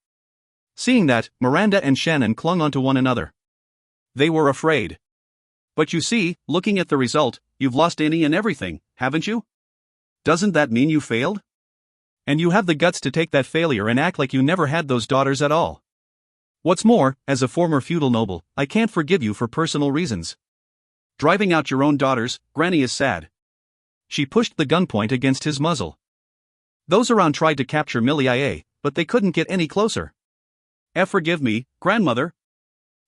Seeing that, Miranda and Shannon clung onto one another. They were afraid. But you see, looking at the result, you've lost any and everything, haven't you? Doesn't that mean you failed? And you have the guts to take that failure and act like you never had those daughters at all. What's more, as a former feudal noble, I can't forgive you for personal reasons. Driving out your own daughters, Granny is sad. She pushed the gunpoint against his muzzle. Those around tried to capture Milia, but they couldn't get any closer. Forgive me, grandmother.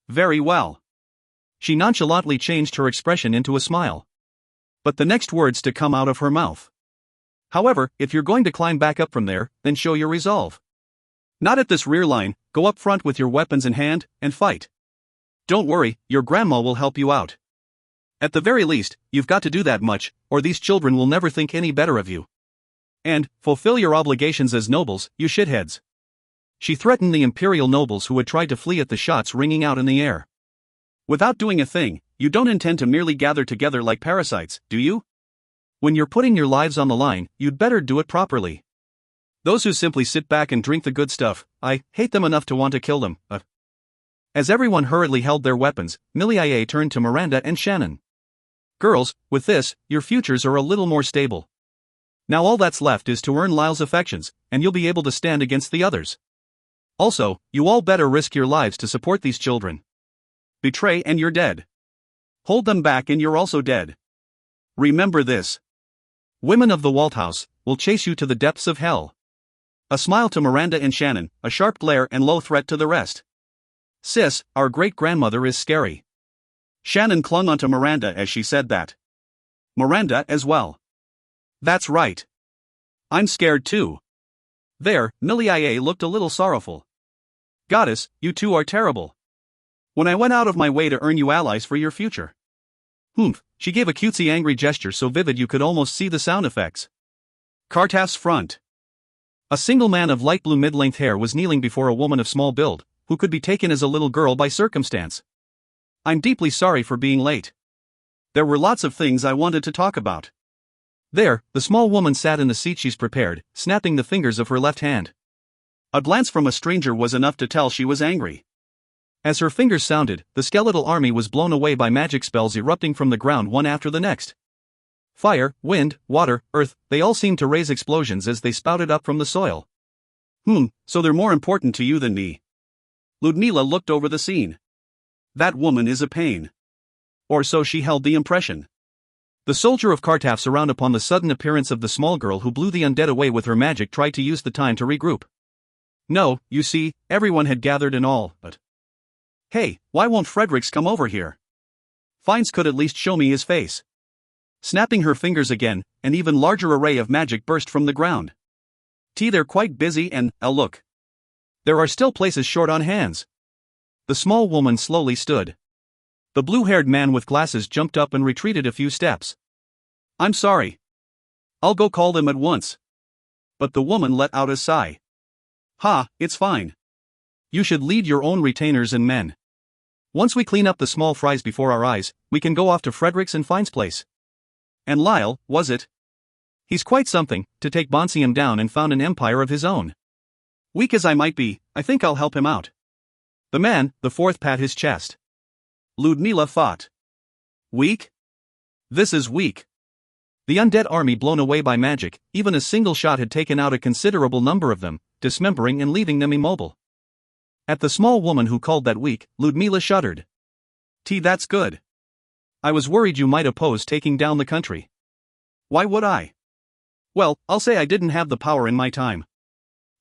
Very well. She nonchalantly changed her expression into a smile. But the next words to come out of her mouth. However, if you're going to climb back up from there, then show your resolve. Not at this rear line, go up front with your weapons in hand, and fight. Don't worry, your grandma will help you out. At the very least, you've got to do that much, or these children will never think any better of you. And, fulfill your obligations as nobles, you shitheads. She threatened the imperial nobles who had tried to flee at the shots ringing out in the air. Without doing a thing, you don't intend to merely gather together like parasites, do you? When you're putting your lives on the line, you'd better do it properly. Those who simply sit back and drink the good stuff, I hate them enough to want to kill them. As everyone hurriedly held their weapons, Milia turned to Miranda and Shannon. Girls, with this, your futures are a little more stable. Now all that's left is to earn Lyle's affections, and you'll be able to stand against the others. Also, you all better risk your lives to support these children. Betray and you're dead. Hold them back and you're also dead. Remember this. Women of the Walt house will chase you to the depths of hell. A smile to Miranda and Shannon, a sharp glare and low threat to the rest. Sis, our great-grandmother is scary. Shannon clung onto Miranda as she said that. Miranda as well. That's right. I'm scared too. There, Milia looked a little sorrowful. Goddess, you two are terrible. When I went out of my way to earn you allies for your future. Humph, she gave a cutesy angry gesture so vivid you could almost see the sound effects. Kartaf's front. A single man of light blue mid-length hair was kneeling before a woman of small build, who could be taken as a little girl by circumstance. I'm deeply sorry for being late. There were lots of things I wanted to talk about. There, the small woman sat in the seat she's prepared, snapping the fingers of her left hand. A glance from a stranger was enough to tell she was angry. As her fingers sounded, the skeletal army was blown away by magic spells erupting from the ground one after the next. Fire, wind, water, earth, they all seemed to raise explosions as they spouted up from the soil. So they're more important to you than me. Ludmila looked over the scene. That woman is a pain. Or so she held the impression. The soldier of Kartaf's around upon the sudden appearance of the small girl who blew the undead away with her magic tried to use the time to regroup. No, you see, everyone had gathered and all, but... Hey, why won't Fredericks come over here? Fines could at least show me his face. Snapping her fingers again, an even larger array of magic burst from the ground. They're quite busy and, look. There are still places short on hands. The small woman slowly stood. The blue-haired man with glasses jumped up and retreated a few steps. I'm sorry. I'll go call them at once. But the woman let out a sigh. It's fine. You should lead your own retainers and men. Once we clean up the small fries before our eyes, we can go off to Fredericks and Fine's place. And Lyle, was it? He's quite something, to take Bonsium down and found an empire of his own. Weak as I might be, I think I'll help him out. The man, the fourth, pat his chest. Ludmila thought. Weak? This is weak. The undead army blown away by magic, even a single shot had taken out a considerable number of them, dismembering and leaving them immobile. At the small woman who called that weak, Ludmila shuddered. That's good. I was worried you might oppose taking down the country. Why would I? Well, I'll say I didn't have the power in my time.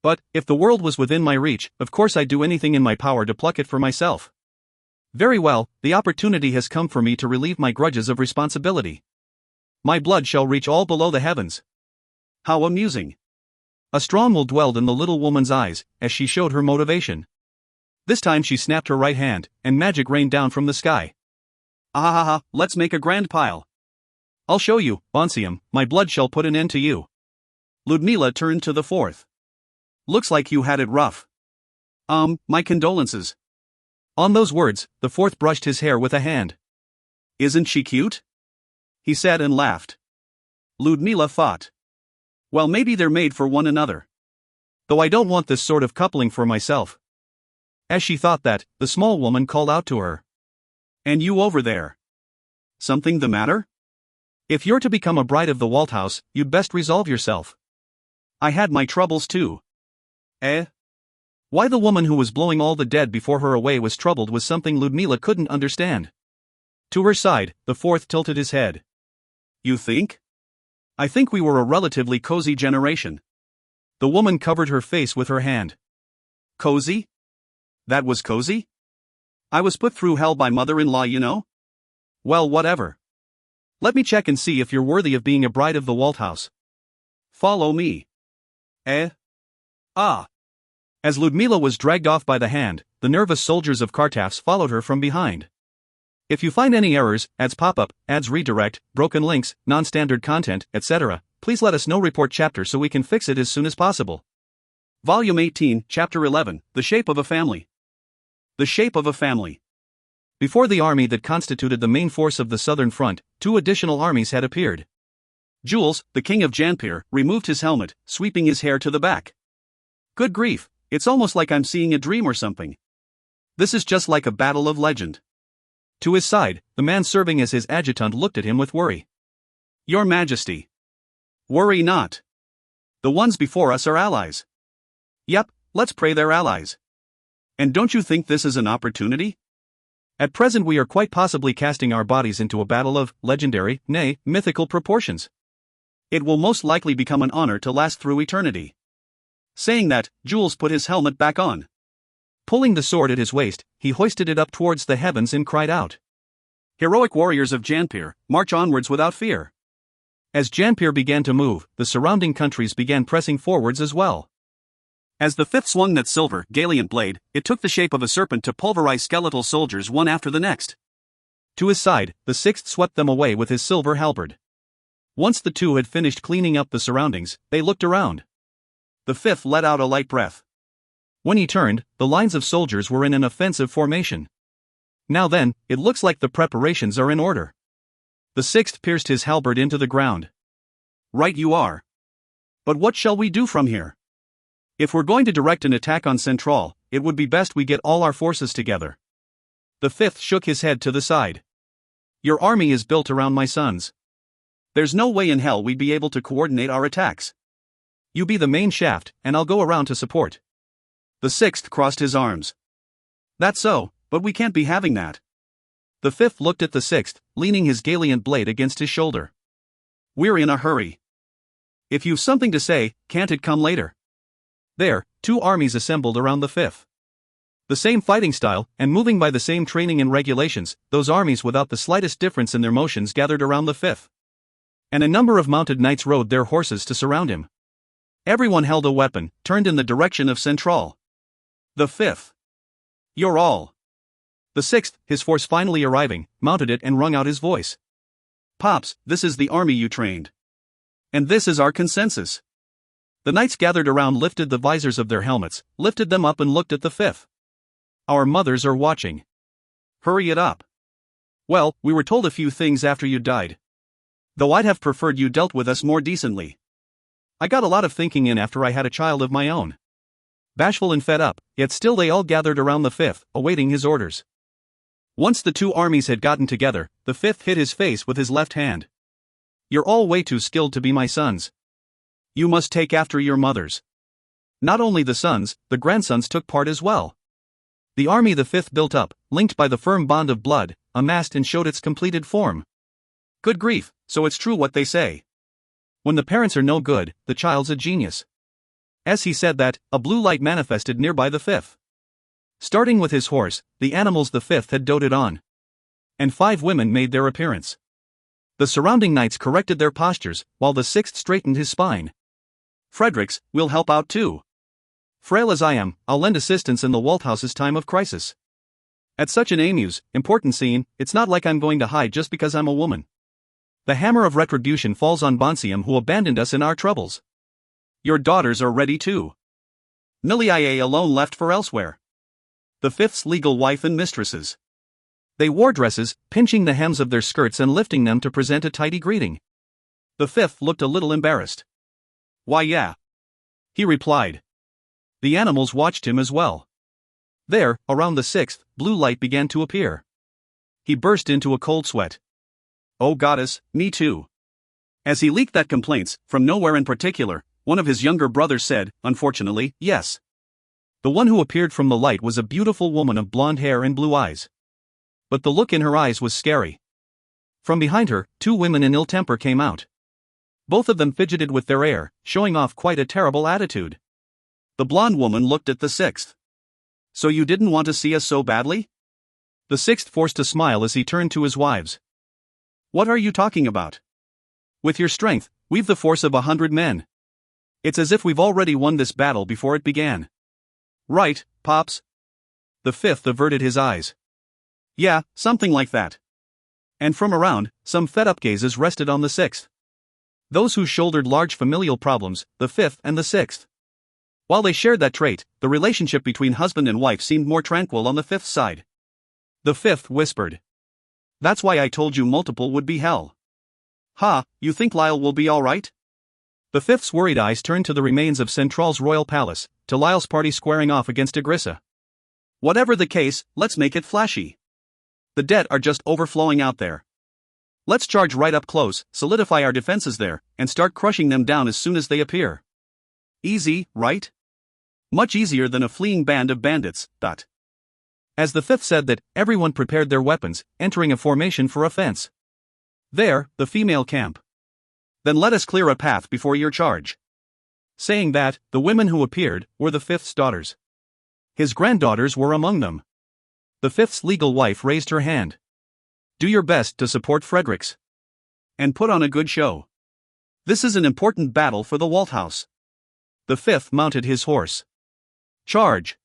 But, if the world was within my reach, of course I'd do anything in my power to pluck it for myself. Very well, the opportunity has come for me to relieve my grudges of responsibility. My blood shall reach all below the heavens. How amusing. A strong will dwelled in the little woman's eyes, as she showed her motivation. This time she snapped her right hand, and magic rained down from the sky. Let's make a grand pile. I'll show you, Bonsium, my blood shall put an end to you. Ludmila turned to the fourth. Looks like you had it rough. My condolences. On those words, the fourth brushed his hair with a hand. Isn't she cute? He said and laughed. Ludmila thought. Well, maybe they're made for one another. Though I don't want this sort of coupling for myself. As she thought that, the small woman called out to her. And you over there. Something the matter? If you're to become a bride of the Walt house, you'd best resolve yourself. I had my troubles too. Why the woman who was blowing all the dead before her away was troubled was something Ludmila couldn't understand. To her side, the fourth tilted his head. You think? I think we were a relatively cozy generation. The woman covered her face with her hand. Cozy? That was cozy? I was put through hell by mother-in-law, you know? Well, whatever. Let me check and see if you're worthy of being a bride of the Walt house. Follow me. As Ludmila was dragged off by the hand, the nervous soldiers of Kartaf's followed her from behind. If you find any errors, ads pop-up, ads redirect, broken links, non-standard content, etc., please let us know. Report chapter so we can fix it as soon as possible. Volume 18, Chapter 11, The Shape of a Family. The Shape of a Family. Before the army that constituted the main force of the southern front, two additional armies had appeared. Jules, the king of Janpir, removed his helmet, sweeping his hair to the back. Good grief, it's almost like I'm seeing a dream or something. This is just like a battle of legend. To his side, the man serving as his adjutant looked at him with worry. Your Majesty. Worry not. The ones before us are allies. Yep, let's pray they're allies. And don't you think this is an opportunity? At present we are quite possibly casting our bodies into a battle of legendary, nay, mythical proportions. It will most likely become an honor to last through eternity. Saying that, Jules put his helmet back on. Pulling the sword at his waist, he hoisted it up towards the heavens and cried out. Heroic warriors of Janpir, march onwards without fear. As Janpir began to move, the surrounding countries began pressing forwards as well. As the fifth swung that silver, Galient blade, it took the shape of a serpent to pulverize skeletal soldiers one after the next. To his side, the sixth swept them away with his silver halberd. Once the two had finished cleaning up the surroundings, they looked around. The fifth let out a light breath. When he turned, the lines of soldiers were in an offensive formation. Now then, it looks like the preparations are in order. The sixth pierced his halberd into the ground. Right you are. But what shall we do from here? If we're going to direct an attack on Central, it would be best we get all our forces together. The fifth shook his head to the side. Your army is built around my sons. There's no way in hell we'd be able to coordinate our attacks. You be the main shaft, and I'll go around to support. The sixth crossed his arms. That's so, but we can't be having that. The fifth looked at the sixth, leaning his Galient blade against his shoulder. We're in a hurry. If you've something to say, can't it come later? There, two armies assembled around the fifth. The same fighting style, and moving by the same training and regulations, those armies without the slightest difference in their motions gathered around the fifth. And a number of mounted knights rode their horses to surround him. Everyone held a weapon, turned in the direction of Central. The fifth. You're all. The sixth, his force finally arriving, mounted it and wrung out his voice. Pops, this is the army you trained. And this is our consensus. The knights gathered around lifted the visors of their helmets, lifted them up and looked at the fifth. Our mothers are watching. Hurry it up. Well, we were told a few things after you died. Though I'd have preferred you dealt with us more decently. I got a lot of thinking in after I had a child of my own. Bashful and fed up, yet still they all gathered around the fifth, awaiting his orders. Once the two armies had gotten together, the fifth hit his face with his left hand. You're all way too skilled to be my sons. You must take after your mothers. Not only the sons, the grandsons took part as well. The army the fifth built up, linked by the firm bond of blood, amassed and showed its completed form. Good grief, so it's true what they say. When the parents are no good, the child's a genius. As he said that, a blue light manifested nearby the fifth. Starting with his horse, the animals the fifth had doted on. And 5 women made their appearance. The surrounding knights corrected their postures, while the sixth straightened his spine. Fredericks, we'll help out too. Frail as I am, I'll lend assistance in the Walt house's time of crisis. At such an important scene, it's not like I'm going to hide just because I'm a woman. The hammer of retribution falls on Bonsium who abandoned us in our troubles. Your daughters are ready too. Millie alone left for elsewhere. The fifth's legal wife and mistresses. They wore dresses, pinching the hems of their skirts and lifting them to present a tidy greeting. The fifth looked a little embarrassed. Why yeah. He replied. The animals watched him as well. There, around the sixth, blue light began to appear. He burst into a cold sweat. Oh goddess, me too. As he leaked that complaints, from nowhere in particular, one of his younger brothers said, unfortunately, yes. The one who appeared from the light was a beautiful woman of blonde hair and blue eyes. But the look in her eyes was scary. From behind her, 2 women in ill temper came out. Both of them fidgeted with their air, showing off quite a terrible attitude. The blonde woman looked at the sixth. So you didn't want to see us so badly? The sixth forced a smile as he turned to his wives. What are you talking about? With your strength, we've the force of 100 men. It's as if we've already won this battle before it began. Right, Pops. The fifth averted his eyes. Yeah, something like that. And from around, some fed-up gazes rested on the sixth. Those who shouldered large familial problems, the fifth and the sixth. While they shared that trait, the relationship between husband and wife seemed more tranquil on the fifth's side. The fifth whispered. That's why I told you multiple would be hell. Ha, you think Lyle will be alright? The fifth's worried eyes turned to the remains of Central's royal palace, to Lyle's party squaring off against Agrissa. Whatever the case, let's make it flashy. The dead are just overflowing out there. Let's charge right up close, solidify our defenses there, and start crushing them down as soon as they appear. Easy, right? Much easier than a fleeing band of bandits. As the fifth said that, everyone prepared their weapons, entering a formation for offense. There, the female camp. Then let us clear a path before your charge. Saying that, the women who appeared were the fifth's daughters. His granddaughters were among them. The fifth's legal wife raised her hand. Do your best to support Fredericks. And put on a good show. This is an important battle for the Walt house. The fifth mounted his horse. Charge!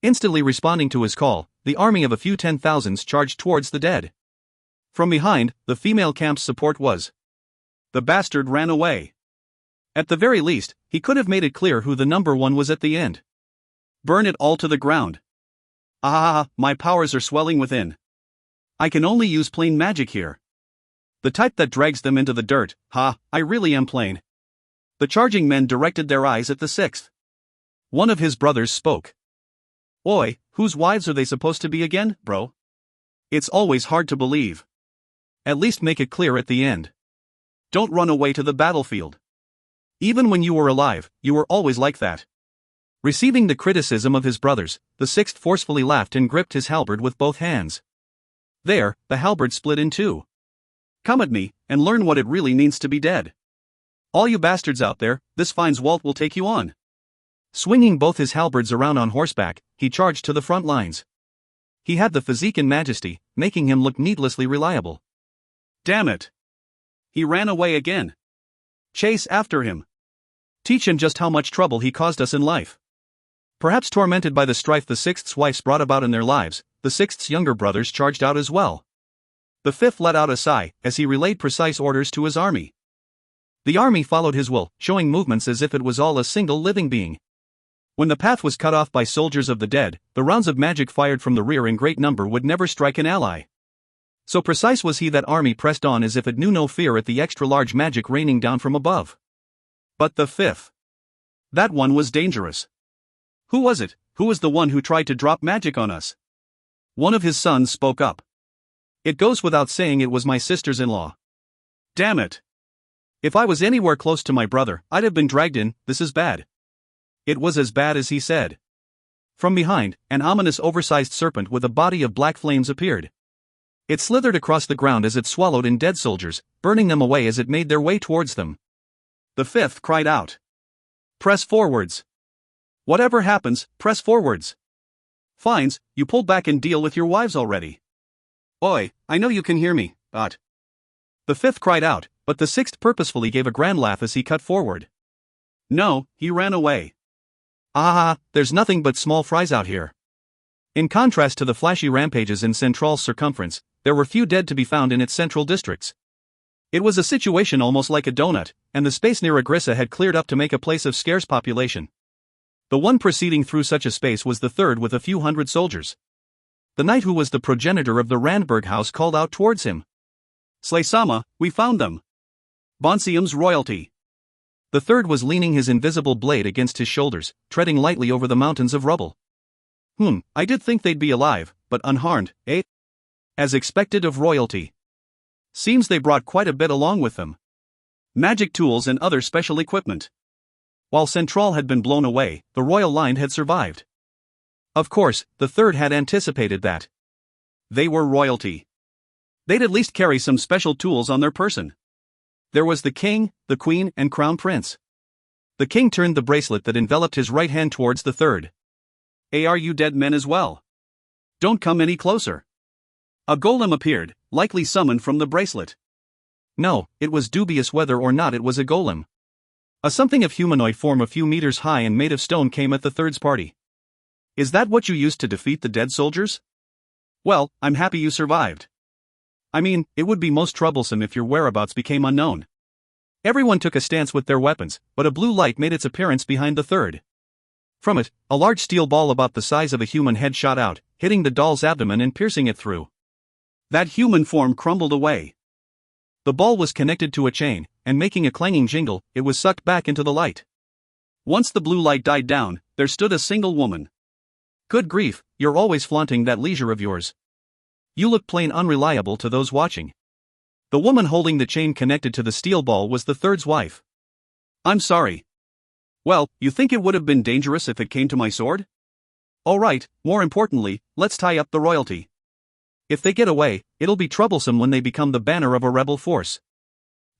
Instantly responding to his call, the army of a few 10,000s charged towards the dead. From behind, the female camp's support was. The bastard ran away. At the very least, he could have made it clear who the number one was at the end. Burn it all to the ground. Ah, my powers are swelling within. I can only use plain magic here. The type that drags them into the dirt. Ha, I really am plain. The charging men directed their eyes at the sixth. One of his brothers spoke. Oi, whose wives are they supposed to be again, bro? It's always hard to believe. At least make it clear at the end. Don't run away to the battlefield. Even when you were alive, you were always like that. Receiving the criticism of his brothers, the sixth forcefully laughed and gripped his halberd with both hands. There, the halberd split in two. Come at me, and learn what it really means to be dead. All you bastards out there, this finds Walt will take you on. Swinging both his halberds around on horseback, he charged to the front lines. He had the physique and majesty, making him look needlessly reliable. Damn it! He ran away again. Chase after him. Teach him just how much trouble he caused us in life. Perhaps tormented by the strife the sixth's wives brought about in their lives, the sixth's younger brothers charged out as well. The fifth let out a sigh as he relayed precise orders to his army. The army followed his will, showing movements as if it was all a single living being. When the path was cut off by soldiers of the dead, the rounds of magic fired from the rear in great number would never strike an ally. So precise was he that army pressed on as if it knew no fear at the extra-large magic raining down from above. But the fifth. That one was dangerous. Who was it? Who was the one who tried to drop magic on us? One of his sons spoke up. It goes without saying it was my sisters-in-law. Damn it. If I was anywhere close to my brother, I'd have been dragged in. This is bad. It was as bad as he said. From behind, an ominous oversized serpent with a body of black flames appeared. It slithered across the ground as it swallowed in dead soldiers, burning them away as it made their way towards them. The fifth cried out. Press forwards. Whatever happens, press forwards. Fines, you pull back and deal with your wives already. Oi, I know you can hear me, but... The fifth cried out, but the sixth purposefully gave a grand laugh as he cut forward. No, he ran away. Ah, there's nothing but small fries out here. In contrast to the flashy rampages in Central's circumference, there were few dead to be found in its central districts. It was a situation almost like a donut, and the space near Agrissa had cleared up to make a place of scarce population. The one proceeding through such a space was the third with a few hundred soldiers. The knight who was the progenitor of the Randburg house called out towards him. Slay-sama, we found them. Bonsium's royalty. The third was leaning his invisible blade against his shoulders, treading lightly over the mountains of rubble. I did think they'd be alive, but unharmed, eh? As expected of royalty. Seems they brought quite a bit along with them. Magic tools and other special equipment. While Central had been blown away, the royal line had survived. Of course, the third had anticipated that. They were royalty. They'd at least carry some special tools on their person. There was the king, the queen, and crown prince. The king turned the bracelet that enveloped his right hand towards the third. Are you dead men as well? Don't come any closer. A golem appeared, likely summoned from the bracelet. No, it was dubious whether or not it was a golem. A something of humanoid form a few meters high and made of stone came at the third's party. Is that what you used to defeat the dead soldiers? Well, I'm happy you survived. I mean, it would be most troublesome if your whereabouts became unknown. Everyone took a stance with their weapons, but a blue light made its appearance behind the third. From it, a large steel ball about the size of a human head shot out, hitting the doll's abdomen and piercing it through. That human form crumbled away. The ball was connected to a chain, and making a clanging jingle, it was sucked back into the light. Once the blue light died down, there stood a single woman. Good grief, you're always flaunting that leisure of yours. You look plain unreliable to those watching. The woman holding the chain connected to the steel ball was the third's wife. I'm sorry. Well, you think it would have been dangerous if it came to my sword? All right, more importantly, let's tie up the royalty. If they get away, it'll be troublesome when they become the banner of a rebel force.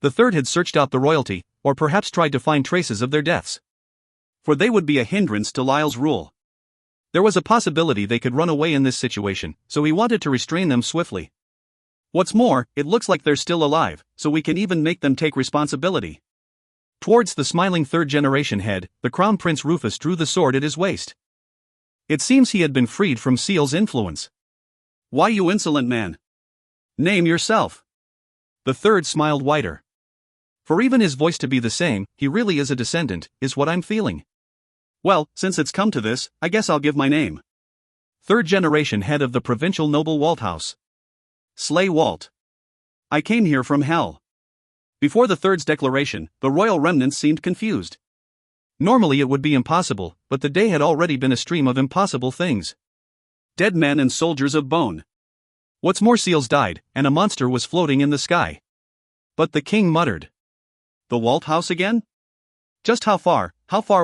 The third had searched out the royalty, or perhaps tried to find traces of their deaths. For they would be a hindrance to Lyle's rule. There was a possibility they could run away in this situation, so he wanted to restrain them swiftly. What's more, it looks like they're still alive, so we can even make them take responsibility. Towards the smiling third-generation head, the Crown Prince Rufus drew the sword at his waist. It seems he had been freed from Seal's influence. Why, you insolent man? Name yourself. The third smiled wider. For even his voice to be the same, he really is a descendant, is what I'm feeling. Well, since it's come to this, I guess I'll give my name. Third-generation head of the provincial noble Walt house. Slay Walt. I came here from hell. Before the third's declaration, the royal remnants seemed confused. Normally it would be impossible, but the day had already been a stream of impossible things. Dead men and soldiers of bone. What's more, seals died, and a monster was floating in the sky. But the king muttered. The Walt house again? Just how far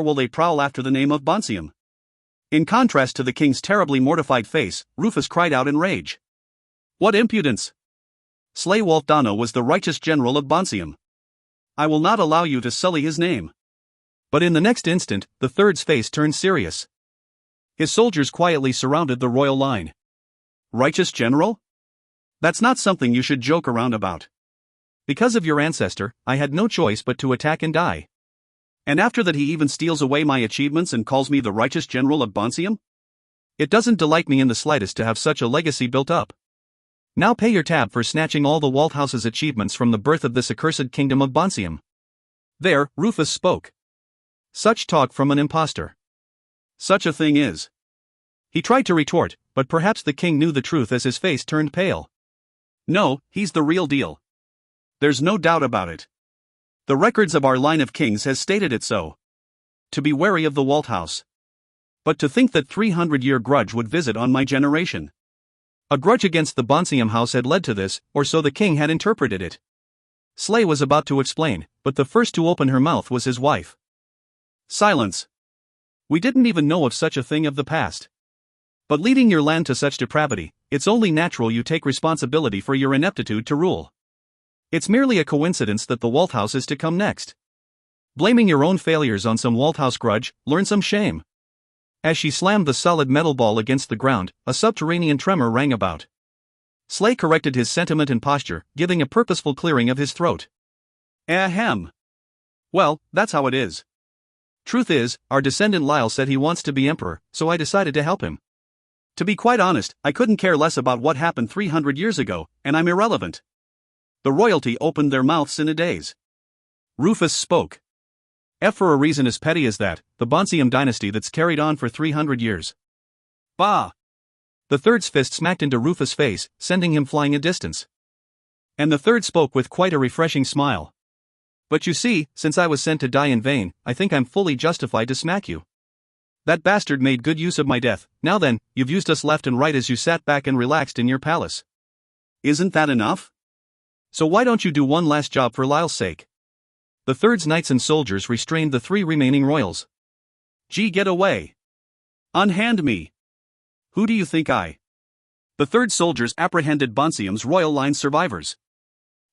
will they prowl after the name of Bonsium? In contrast to the king's terribly mortified face, Rufus cried out in rage. What impudence! Slay Walt Dano was the righteous general of Bonsium. I will not allow you to sully his name. But in the next instant, the third's face turned serious. His soldiers quietly surrounded the royal line. Righteous general? That's not something you should joke around about. Because of your ancestor, I had no choice but to attack and die. And after that he even steals away my achievements and calls me the righteous general of Bonsium? It doesn't delight me in the slightest to have such a legacy built up. Now pay your tab for snatching all the Walt House's achievements from the birth of this accursed kingdom of Bonsium. There, Rufus spoke. Such talk from an impostor. Such a thing is. He tried to retort, but perhaps the king knew the truth as his face turned pale. No, he's the real deal. There's no doubt about it. The records of our line of kings has stated it so. To be wary of the Walt House. But to think that 300-year grudge would visit on my generation. A grudge against the Bonsium house had led to this, or so the king had interpreted it. Slay was about to explain, but the first to open her mouth was his wife. Silence. We didn't even know of such a thing of the past. But leading your land to such depravity, it's only natural you take responsibility for your ineptitude to rule. It's merely a coincidence that the Walt House is to come next. Blaming your own failures on some Walt House grudge, learn some shame. As she slammed the solid metal ball against the ground, a subterranean tremor rang about. Slay corrected his sentiment and posture, giving a purposeful clearing of his throat. Ahem. Well, that's how it is. Truth is, our descendant Lyle said he wants to be emperor, so I decided to help him. To be quite honest, I couldn't care less about what happened 300 years ago, and I'm irrelevant. The royalty opened their mouths in a daze. Rufus spoke. For a reason as petty as that, the Bonsium dynasty that's carried on for 300 years. Bah! The third's fist smacked into Rufus' face, sending him flying a distance. And the third spoke with quite a refreshing smile. But you see, since I was sent to die in vain, I think I'm fully justified to smack you. That bastard made good use of my death. Now then, you've used us left and right as you sat back and relaxed in your palace. Isn't that enough? So why don't you do one last job for Lyle's sake? The third's knights and soldiers restrained the 3 remaining royals. Gee, get away. Unhand me. Who do you think I? The third soldiers apprehended Bonsium's royal line survivors.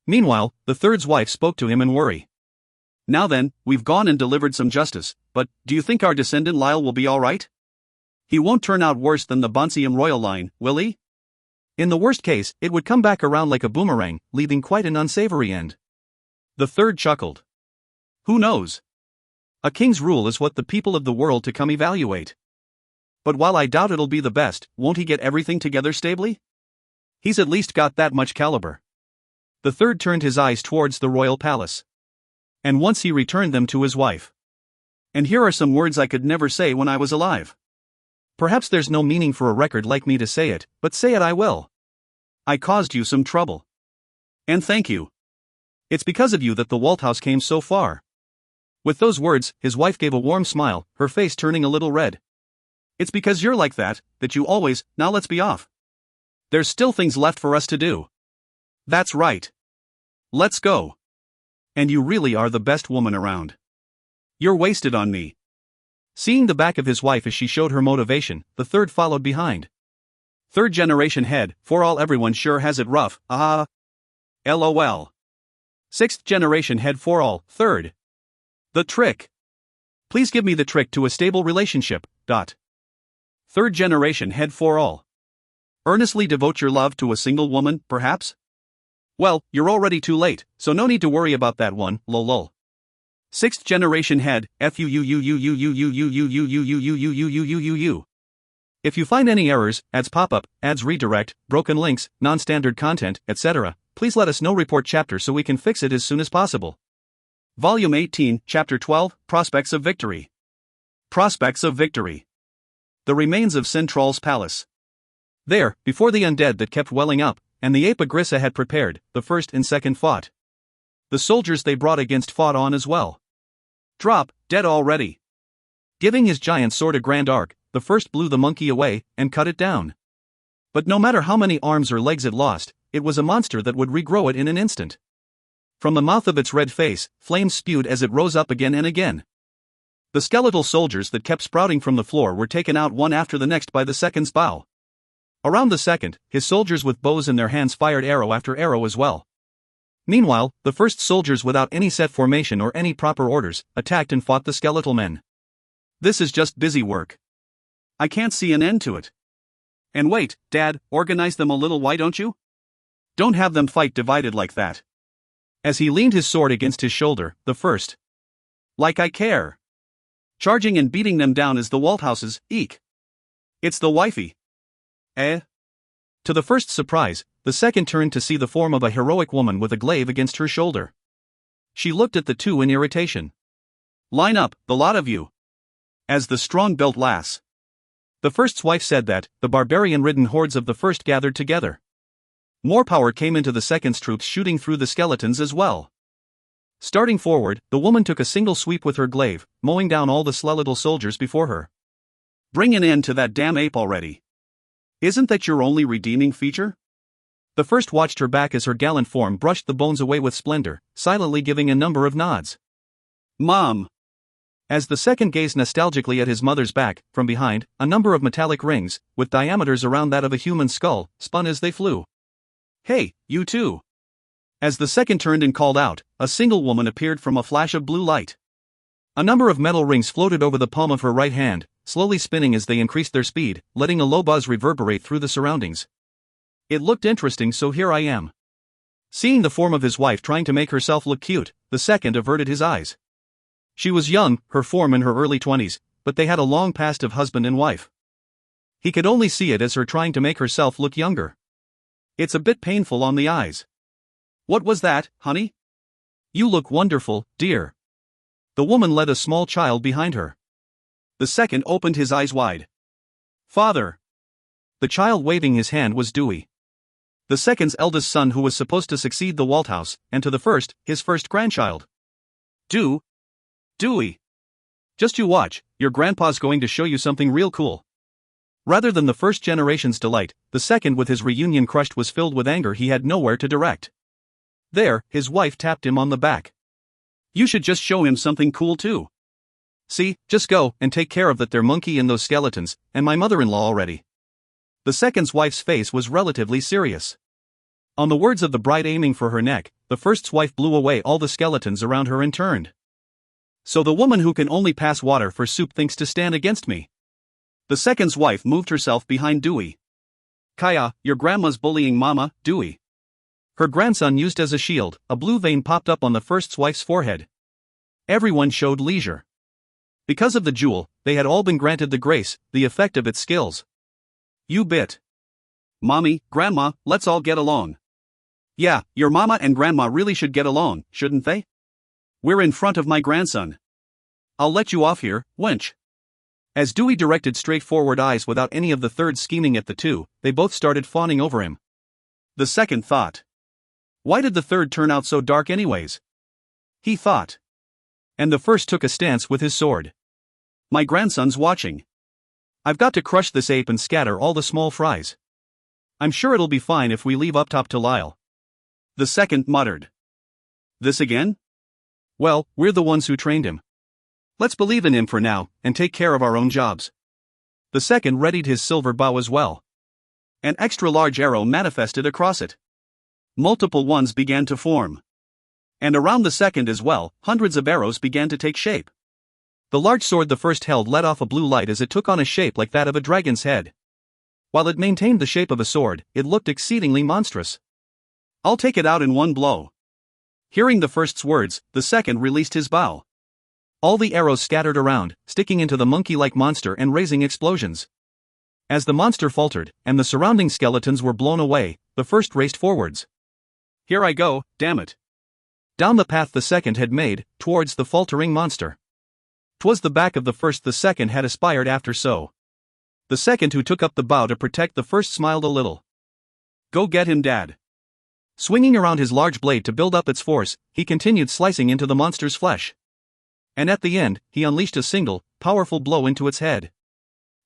Meanwhile, the third's wife spoke to him in worry. Now then, we've gone and delivered some justice, but do you think our descendant Lyle will be all right? He won't turn out worse than the Bonsium royal line, will he? In the worst case, it would come back around like a boomerang, leaving quite an unsavory end. The third chuckled. Who knows? A king's rule is what the people of the world to come evaluate. But while I doubt it'll be the best, won't he get everything together stably? He's at least got that much caliber. The third turned his eyes towards the royal palace. And once he returned them to his wife. And here are some words I could never say when I was alive. Perhaps there's no meaning for a record like me to say it, but say it I will. I caused you some trouble. And thank you. It's because of you that the Walt House came so far. With those words, his wife gave a warm smile, her face turning a little red. It's because you're like that you always, now let's be off. There's still things left for us to do. That's right. Let's go. And you really are the best woman around. You're wasted on me. Seeing the back of his wife as she showed her motivation, the third followed behind. Third generation head, for all everyone sure has it rough, LOL. Sixth generation head for all, third. The trick. Please give me the trick to a stable relationship, ... Third generation head for all. Earnestly devote your love to a single woman, perhaps? Well, you're already too late, so no need to worry about that one, lol. Sixth generation head, If you find any errors, ads pop up, ads redirect, broken links, non-standard content, etc., please let us know. Report chapter so we can fix it as soon as possible. Volume 18, Chapter 12, Prospects of Victory. Prospects of Victory. The remains of Central's palace. There, before the undead that kept welling up, and the ape Agrissa had prepared, the first and second fought. The soldiers they brought against fought on as well. Drop, dead already. Giving his giant sword a grand arc, the first blew the monkey away and cut it down. But no matter how many arms or legs it lost, it was a monster that would regrow it in an instant. From the mouth of its red face, flames spewed as it rose up again and again. The skeletal soldiers that kept sprouting from the floor were taken out one after the next by the second's bow. Around the second, his soldiers with bows in their hands fired arrow after arrow as well. Meanwhile, the first soldiers without any set formation or any proper orders, attacked and fought the skeletal men. This is just busy work. I can't see an end to it. And wait, Dad, organize them a little, why don't you? Don't have them fight divided like that. As he leaned his sword against his shoulder, the first. Like I care. Charging and beating them down is the Walt houses, eek. It's the wifey. Eh? To the first's surprise, the second turned to see the form of a heroic woman with a glaive against her shoulder. She looked at the two in irritation. Line up, the lot of you. As the strong-built lass. The first's wife said that, the barbarian-ridden hordes of the first gathered together. More power came into the second's troops, shooting through the skeletons as well. Starting forward, the woman took a single sweep with her glaive, mowing down all the skeletal soldiers before her. Bring an end to that damn ape already. Isn't that your only redeeming feature? The first watched her back as her gallant form brushed the bones away with splendor, silently giving a number of nods. Mom! As the second gazed nostalgically at his mother's back, from behind, a number of metallic rings, with diameters around that of a human skull, spun as they flew. Hey, you too! As the second turned and called out, a single woman appeared from a flash of blue light. A number of metal rings floated over the palm of her right hand, slowly spinning as they increased their speed, letting a low buzz reverberate through the surroundings. It looked interesting, so here I am. Seeing the form of his wife trying to make herself look cute, the second averted his eyes. She was young, her form in her early 20s, but they had a long past of husband and wife. He could only see it as her trying to make herself look younger. It's a bit painful on the eyes. What was that, honey? You look wonderful, dear. The woman led a small child behind her. The second opened his eyes wide. Father! The child waving his hand was Dewey. The second's eldest son, who was supposed to succeed the Walt house, and to the first, his first grandchild. Dewey. Just you watch, your grandpa's going to show you something real cool. Rather than the first generation's delight, the second with his reunion crushed was filled with anger he had nowhere to direct. There, his wife tapped him on the back. You should just show him something cool too. See, just go and take care of that there monkey and those skeletons, and my mother-in-law already. The second's wife's face was relatively serious. On the words of the bride aiming for her neck, the first's wife blew away all the skeletons around her and turned. So the woman who can only pass water for soup thinks to stand against me. The second's wife moved herself behind Dewey. Kaya, your grandma's bullying Mama, Dewey. Her grandson used as a shield, a blue vein popped up on the first's wife's forehead. Everyone showed leisure. Because of the jewel, they had all been granted the grace, the effect of its skills. You bit. Mommy, Grandma, let's all get along. Yeah, your mama and grandma really should get along, shouldn't they? We're in front of my grandson. I'll let you off here, wench. As Dewey directed straightforward eyes without any of the third scheming at the two, they both started fawning over him. The second thought. Why did the third turn out so dark anyways? He thought. And the first took a stance with his sword. My grandson's watching. I've got to crush this ape and scatter all the small fries. I'm sure it'll be fine if we leave up top to Lyle. The second muttered. This again? Well, we're the ones who trained him. Let's believe in him for now, and take care of our own jobs. The second readied his silver bow as well. An extra-large arrow manifested across it. Multiple ones began to form. And around the second as well, hundreds of arrows began to take shape. The large sword the first held let off a blue light as it took on a shape like that of a dragon's head. While it maintained the shape of a sword, it looked exceedingly monstrous. I'll take it out in one blow. Hearing the first's words, the second released his bow. All the arrows scattered around, sticking into the monkey-like monster and raising explosions. As the monster faltered, and the surrounding skeletons were blown away, the first raced forwards. Here I go, damn it. Down the path the second had made, towards the faltering monster. 'Twas the back of the first the second had aspired after so. The second who took up the bow to protect the first smiled a little. Go get him, Dad. Swinging around his large blade to build up its force, he continued slicing into the monster's flesh. And at the end, he unleashed a single, powerful blow into its head.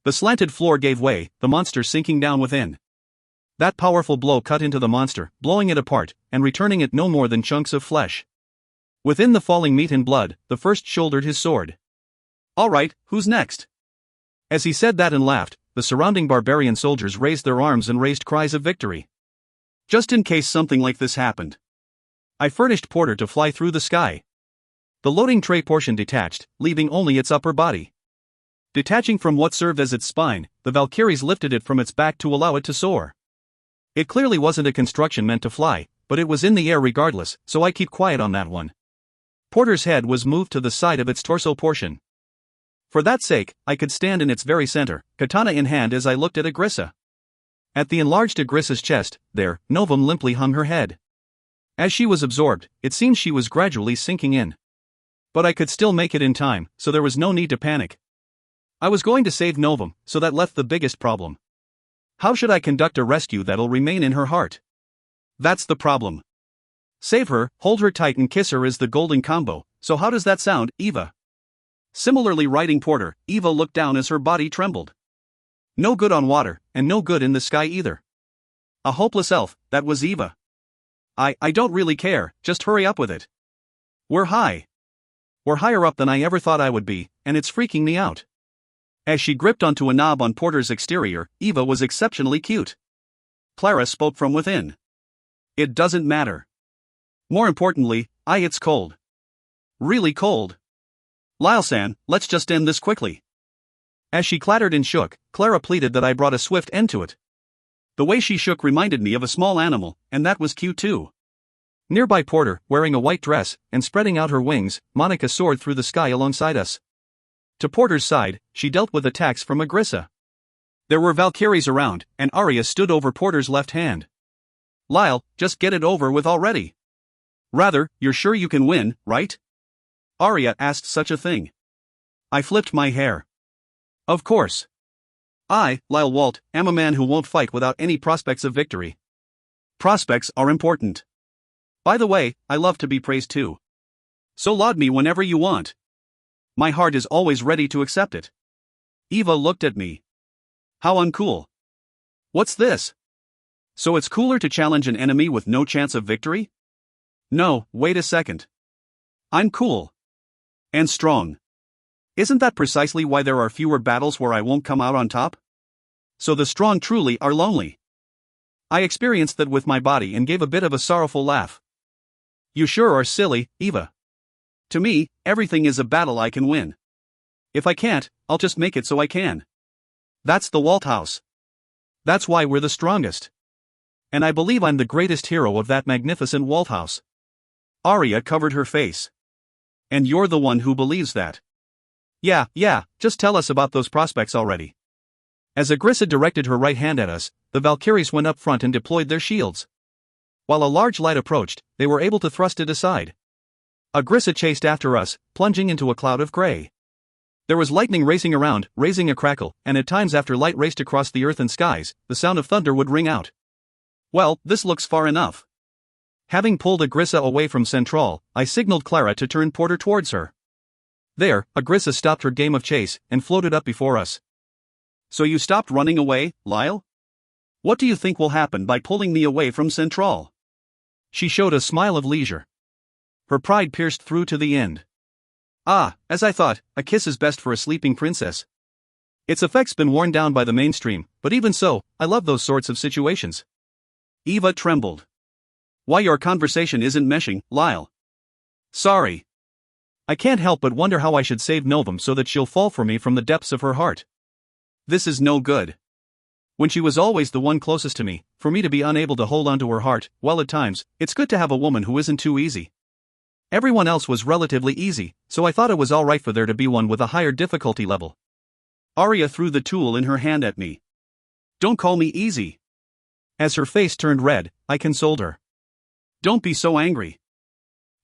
The slanted floor gave way, the monster sinking down within. That powerful blow cut into the monster, blowing it apart, and returning it no more than chunks of flesh. Within the falling meat and blood, the first shouldered his sword. All right, who's next? As he said that and laughed, the surrounding barbarian soldiers raised their arms and raised cries of victory. Just in case something like this happened, I furnished Porter to fly through the sky. The loading tray portion detached, leaving only its upper body. Detaching from what served as its spine, the Valkyries lifted it from its back to allow it to soar. It clearly wasn't a construction meant to fly, but it was in the air regardless, so I keep quiet on that one. Porter's head was moved to the side of its torso portion. For that sake, I could stand in its very center, katana in hand as I looked at Agrissa. At the enlarged Agrissa's chest, there, Novum limply hung her head. As she was absorbed, it seemed she was gradually sinking in. But I could still make it in time, so there was no need to panic. I was going to save Novum, so that left the biggest problem. How should I conduct a rescue that'll remain in her heart? That's the problem. Save her, hold her tight and kiss her is the golden combo, so how does that sound, Eva? Similarly riding Porter, Eva looked down as her body trembled. No good on water, and no good in the sky either. A hopeless elf, that was Eva. I don't really care, just hurry up with it. We're high. We're higher up than I ever thought I would be, and it's freaking me out. As she gripped onto a knob on Porter's exterior, Eva was exceptionally cute. Clara spoke from within. It doesn't matter. More importantly, it's cold. Really cold. Lyle-san, let's just end this quickly. As she clattered and shook, Clara pleaded that I brought a swift end to it. The way she shook reminded me of a small animal, and that was cute too. Nearby Porter, wearing a white dress, and spreading out her wings, Monica soared through the sky alongside us. To Porter's side, she dealt with attacks from Agrissa. There were Valkyries around, and Arya stood over Porter's left hand. Lyle, just get it over with already. Rather, you're sure you can win, right? Arya asked such a thing. I flipped my hair. Of course. I, Lyle Walt, am a man who won't fight without any prospects of victory. Prospects are important. By the way, I love to be praised too. So laud me whenever you want. My heart is always ready to accept it. Eva looked at me. How uncool. What's this? So it's cooler to challenge an enemy with no chance of victory? No, wait a second. I'm cool. And strong. Isn't that precisely why there are fewer battles where I won't come out on top? So the strong truly are lonely. I experienced that with my body and gave a bit of a sorrowful laugh. You sure are silly, Eva. To me, everything is a battle I can win. If I can't, I'll just make it so I can. That's the Walt house. That's why we're the strongest. And I believe I'm the greatest hero of that magnificent Walt house. Arya covered her face. And you're the one who believes that. Yeah, just tell us about those prospects already. As Agrissa directed her right hand at us, the Valkyries went up front and deployed their shields. While a large light approached, they were able to thrust it aside. Agrissa chased after us, plunging into a cloud of gray. There was lightning racing around, raising a crackle, and at times after light raced across the earth and skies, the sound of thunder would ring out. Well, this looks far enough. Having pulled Agrissa away from Central, I signaled Clara to turn Porter towards her. There, Agrissa stopped her game of chase and floated up before us. So you stopped running away, Lyle? What do you think will happen by pulling me away from Central? She showed a smile of leisure. Her pride pierced through to the end. As I thought, a kiss is best for a sleeping princess. Its effect's been worn down by the mainstream, but even so, I love those sorts of situations. Eva trembled. Why your conversation isn't meshing, Lyle. Sorry. I can't help but wonder how I should save Novum so that she'll fall for me from the depths of her heart. This is no good. When she was always the one closest to me, for me to be unable to hold onto her heart, well at times, it's good to have a woman who isn't too easy. Everyone else was relatively easy, so I thought it was alright for there to be one with a higher difficulty level. Arya threw the tool in her hand at me. Don't call me easy. As her face turned red, I consoled her. Don't be so angry.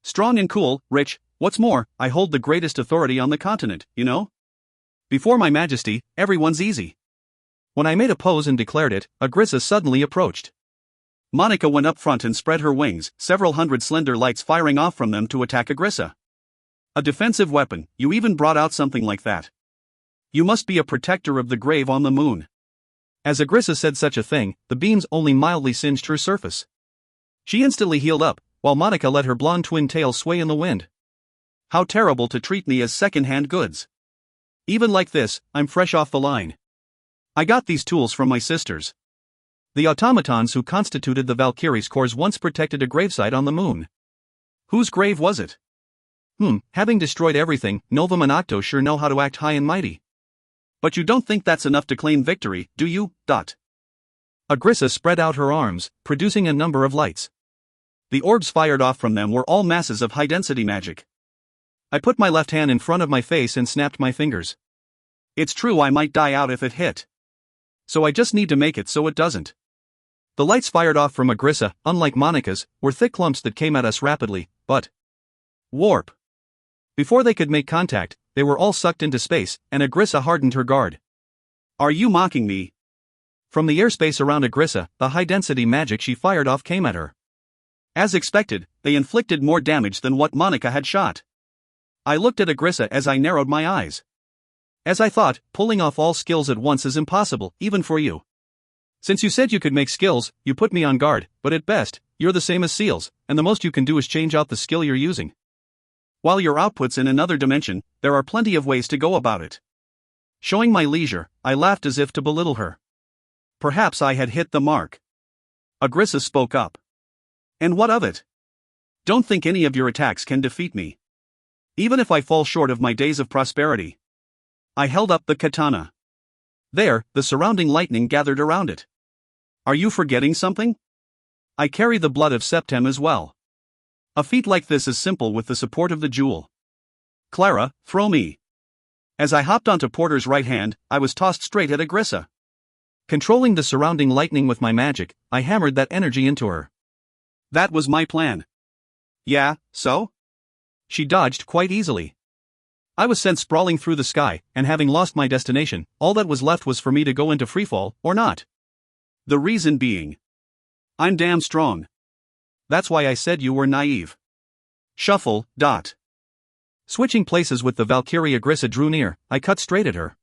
Strong and cool, rich, what's more, I hold the greatest authority on the continent, you know? Before my majesty, everyone's easy. When I made a pose and declared it, Agrissa suddenly approached. Monica went up front and spread her wings, several hundred slender lights firing off from them to attack Agrissa. A defensive weapon, you even brought out something like that. You must be a protector of the grave on the moon. As Agrissa said such a thing, the beams only mildly singed her surface. She instantly healed up, while Monica let her blonde twin tail sway in the wind. How terrible to treat me as second-hand goods. Even like this, I'm fresh off the line. I got these tools from my sisters. The automatons who constituted the Valkyries' corps once protected a gravesite on the moon. Whose grave was it? Having destroyed everything, Novum and Octo sure know how to act high and mighty. But you don't think that's enough to claim victory, do you? Agrissa spread out her arms, producing a number of lights. The orbs fired off from them were all masses of high-density magic. I put my left hand in front of my face and snapped my fingers. It's true I might die out if it hit. So I just need to make it so it doesn't. The lights fired off from Agrissa, unlike Monica's, were thick clumps that came at us rapidly, but warp. Before they could make contact, they were all sucked into space, and Agrissa hardened her guard. Are you mocking me? From the airspace around Agrissa, the high-density magic she fired off came at her. As expected, they inflicted more damage than what Monica had shot. I looked at Agrissa as I narrowed my eyes. As I thought, pulling off all skills at once is impossible, even for you. Since you said you could make skills, you put me on guard, but at best, you're the same as seals, and the most you can do is change out the skill you're using. While your output's in another dimension, there are plenty of ways to go about it. Showing my leisure, I laughed as if to belittle her. Perhaps I had hit the mark. Agrissa spoke up. And what of it? Don't think any of your attacks can defeat me. Even if I fall short of my days of prosperity. I held up the katana. There, the surrounding lightning gathered around it. Are you forgetting something? I carry the blood of Septem as well. A feat like this is simple with the support of the jewel. Clara, throw me. As I hopped onto Porter's right hand, I was tossed straight at Agrissa. Controlling the surrounding lightning with my magic, I hammered that energy into her. That was my plan. Yeah, so? She dodged quite easily. I was sent sprawling through the sky, and having lost my destination, all that was left was for me to go into freefall, or not. The reason being, I'm damn strong. That's why I said you were naive. Shuffle. Switching places with the Valkyrie, Agrissa drew near. I cut straight at her.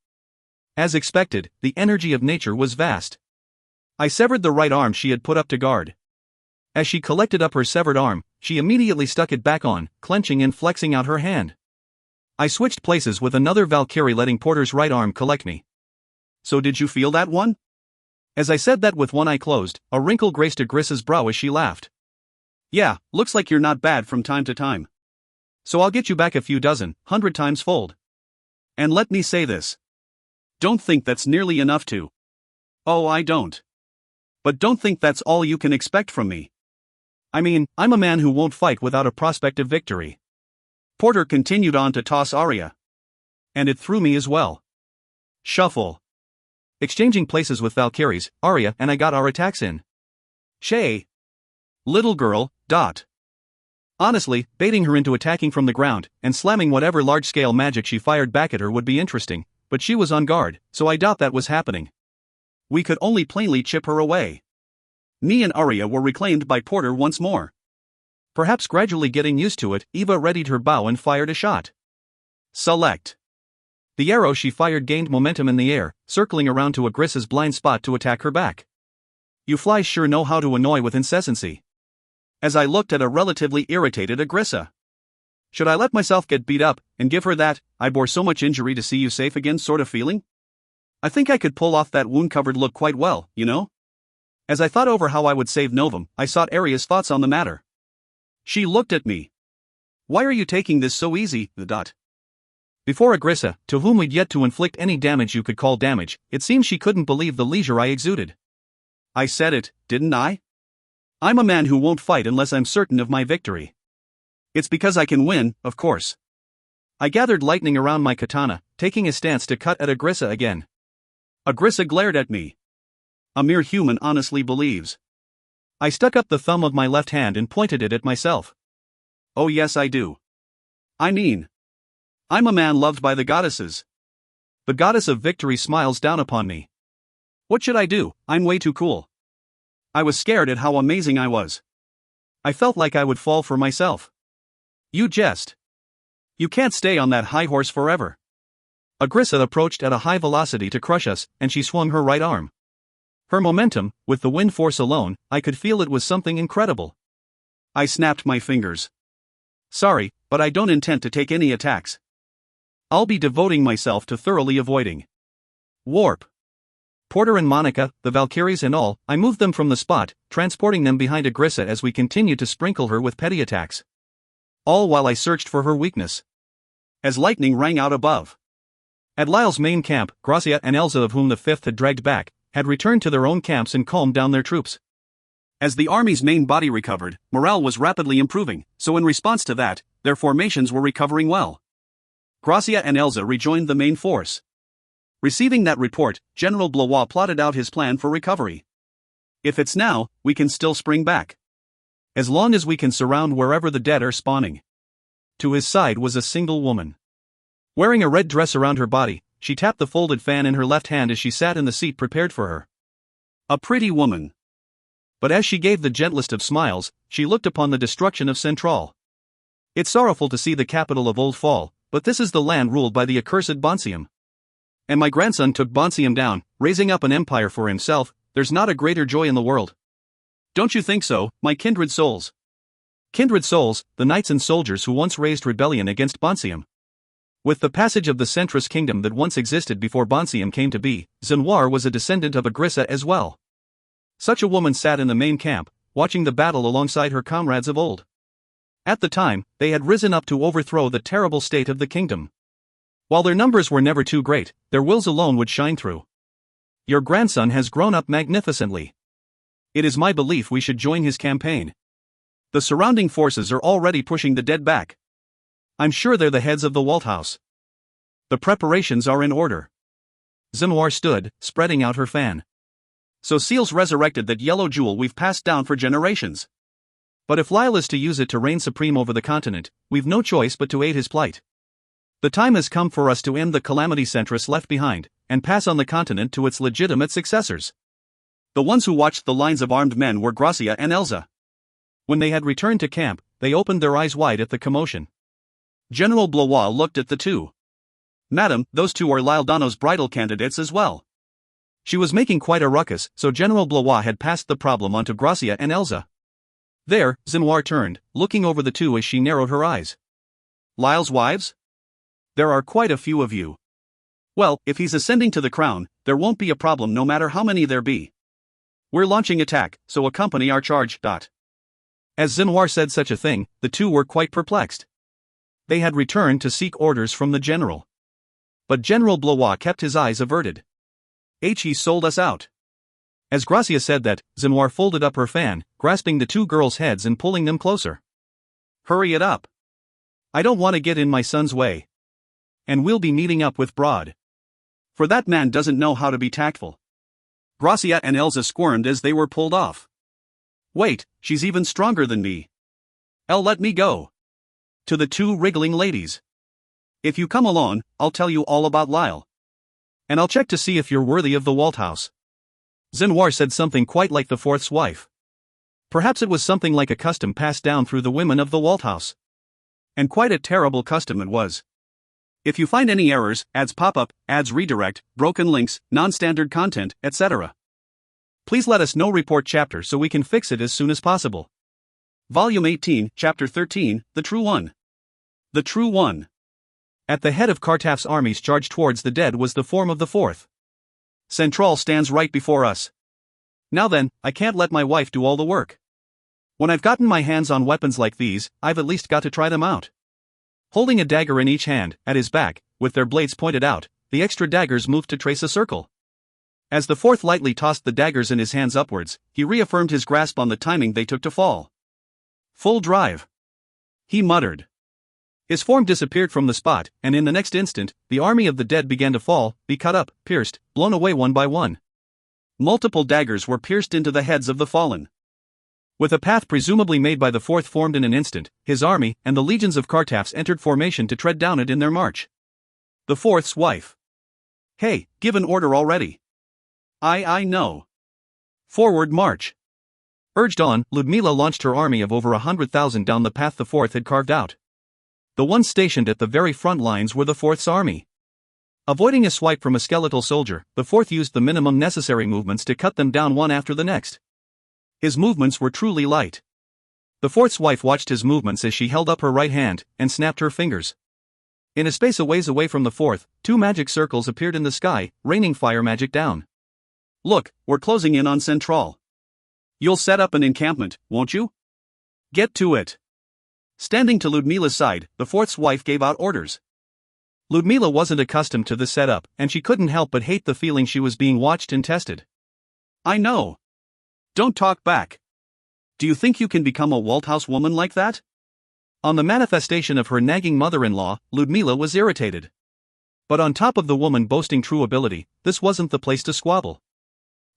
As expected, the energy of nature was vast. I severed the right arm she had put up to guard. As she collected up her severed arm, she immediately stuck it back on, clenching and flexing out her hand. I switched places with another Valkyrie, letting Porter's right arm collect me. So did you feel that one? As I said that with one eye closed, a wrinkle graced Agrissa's brow as she laughed. Yeah, looks like you're not bad from time to time. So I'll get you back a few dozen, 100 times fold. And let me say this. Don't think that's nearly enough to. Oh, I don't. But don't think that's all you can expect from me. I mean, I'm a man who won't fight without a prospect of victory. Porter continued on to toss Arya. And it threw me as well. Shuffle. Exchanging places with Valkyries, Arya and I got our attacks in. Shay. Little girl. Honestly, baiting her into attacking from the ground, and slamming whatever large-scale magic she fired back at her would be interesting, but she was on guard, so I doubt that was happening. We could only plainly chip her away. Me and Arya were reclaimed by Porter once more. Perhaps gradually getting used to it, Eva readied her bow and fired a shot. Select. The arrow she fired gained momentum in the air, circling around to Agrissa's blind spot to attack her back. You flies sure know how to annoy with incessancy. As I looked at a relatively irritated Agrissa. Should I let myself get beat up, and give her that, I bore so much injury to see you safe again sort of feeling? I think I could pull off that wound-covered look quite well, you know? As I thought over how I would save Novum, I sought Arya's thoughts on the matter. She looked at me. Why are you taking this so easy, Before Agrissa, to whom we'd yet to inflict any damage you could call damage, it seemed she couldn't believe the leisure I exuded. I said it, didn't I? I'm a man who won't fight unless I'm certain of my victory. It's because I can win, of course. I gathered lightning around my katana, taking a stance to cut at Agrissa again. Agrissa glared at me. A mere human honestly believes. I stuck up the thumb of my left hand and pointed it at myself. Oh yes I do. I mean, I'm a man loved by the goddesses. The goddess of victory smiles down upon me. What should I do? I'm way too cool. I was scared at how amazing I was. I felt like I would fall for myself. You jest. You can't stay on that high horse forever. Agrissa approached at a high velocity to crush us, and she swung her right arm. Her momentum, with the wind force alone, I could feel it was something incredible. I snapped my fingers. Sorry, but I don't intend to take any attacks. I'll be devoting myself to thoroughly avoiding. Warp. Porter and Monica, the Valkyries and all, I moved them from the spot, transporting them behind Agrissa as we continued to sprinkle her with petty attacks. All while I searched for her weakness. As lightning rang out above. At Lyle's main camp, Gracia and Elsa, of whom the fifth had dragged back, had returned to their own camps and calmed down their troops. As the army's main body recovered, morale was rapidly improving, so in response to that, their formations were recovering well. Gracia and Elsa rejoined the main force. Receiving that report, General Blois plotted out his plan for recovery. If it's now, we can still spring back. As long as we can surround wherever the dead are spawning. To his side was a single woman. Wearing a red dress around her body, she tapped the folded fan in her left hand as she sat in the seat prepared for her. A pretty woman. But as she gave the gentlest of smiles, she looked upon the destruction of Central. It's sorrowful to see the capital of Old fall, but this is the land ruled by the accursed Bonsium. And my grandson took Bonsium down, raising up an empire for himself. There's not a greater joy in the world. Don't you think so, my kindred souls? Kindred souls, the knights and soldiers who once raised rebellion against Bonsium. With the passage of the centrist kingdom that once existed before Bonsium came to be, Zenoir was a descendant of Agrissa as well. Such a woman sat in the main camp, watching the battle alongside her comrades of old. At the time, they had risen up to overthrow the terrible state of the kingdom. While their numbers were never too great, their wills alone would shine through. Your grandson has grown up magnificently. It is my belief we should join his campaign. The surrounding forces are already pushing the dead back. I'm sure they're the heads of the Walt house. The preparations are in order. Zenoir stood, spreading out her fan. So Seal's resurrected that yellow jewel we've passed down for generations. But if Lyle is to use it to reign supreme over the continent, we've no choice but to aid his plight. The time has come for us to end the calamity centrists left behind, and pass on the continent to its legitimate successors. The ones who watched the lines of armed men were Gracia and Elsa. When they had returned to camp, they opened their eyes wide at the commotion. General Blois looked at the two. Madam, those two are Lyle Donno's bridal candidates as well. She was making quite a ruckus, so General Blois had passed the problem on to Gracia and Elsa. There, Zenoir turned, looking over the two as she narrowed her eyes. Lyle's wives? There are quite a few of you. Well, if he's ascending to the crown, there won't be a problem no matter how many there be. We're launching attack, so accompany our charge. As Zenoir said such a thing, the two were quite perplexed. They had returned to seek orders from the general. But General Blois kept his eyes averted. He sold us out. As Gracia said that, Zenoir folded up her fan, grasping the two girls' heads and pulling them closer. Hurry it up. I don't want to get in my son's way. And we'll be meeting up with Broad. For that man doesn't know how to be tactful. Gracia and Elsa squirmed as they were pulled off. Wait, she's even stronger than me. Let me go. To the two wriggling ladies. If you come along, I'll tell you all about Lyle. And I'll check to see if you're worthy of the Walt house. Zenoir said something quite like the fourth's wife. Perhaps it was something like a custom passed down through the women of the Walt house. And quite a terrible custom it was. If you find any errors, ads pop up, ads redirect, broken links, non-standard content, etc. Please let us know. Report chapter so we can fix it as soon as possible. Volume 18, Chapter 13, The True One. The True One. At the head of Kartaf's armies charged towards the dead was the form of the fourth. Central stands right before us. Now then, I can't let my wife do all the work. When I've gotten my hands on weapons like these, I've at least got to try them out. Holding a dagger in each hand, at his back, with their blades pointed out, the extra daggers moved to trace a circle. As the fourth lightly tossed the daggers in his hands upwards, he reaffirmed his grasp on the timing they took to fall. Full drive. He muttered. His form disappeared from the spot, and in the next instant, the army of the dead began to fall, be cut up, pierced, blown away one by one. Multiple daggers were pierced into the heads of the fallen. With a path presumably made by the fourth formed in an instant, his army and the legions of Kartafs entered formation to tread down it in their march. The fourth's wife. Hey, give an order already. I know. Forward march. Urged on, Ludmila launched her army of over 100,000 down the path the Fourth had carved out. The ones stationed at the very front lines were the Fourth's army. Avoiding a swipe from a skeletal soldier, the Fourth used the minimum necessary movements to cut them down one after the next. His movements were truly light. The Fourth's wife watched his movements as she held up her right hand and snapped her fingers. In a space a ways away from the Fourth, two magic circles appeared in the sky, raining fire magic down. Look, we're closing in on Central. You'll set up an encampment, won't you? Get to it. Standing to Ludmila's side, the Fourth's wife gave out orders. Ludmila wasn't accustomed to this setup, and she couldn't help but hate the feeling she was being watched and tested. I know. Don't talk back. Do you think you can become a Walt House woman like that? On the manifestation of her nagging mother-in-law, Ludmila was irritated. But on top of the woman boasting true ability, this wasn't the place to squabble.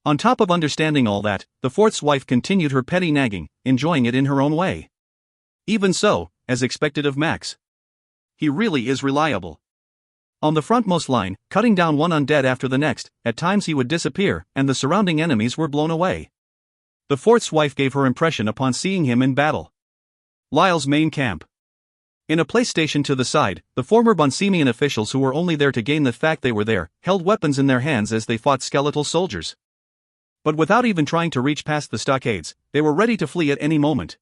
On top of understanding all that, the Fourth's wife continued her petty nagging, enjoying it in her own way. Even so, as expected of Max. He really is reliable. On the frontmost line, cutting down one undead after the next, at times he would disappear, and the surrounding enemies were blown away. The Fourth's wife gave her impression upon seeing him in battle. Lyle's main camp. In a place stationed to the side, the former Bonsemian officials who were only there to gain the fact they were there, held weapons in their hands as they fought skeletal soldiers. But without even trying to reach past the stockades, they were ready to flee at any moment.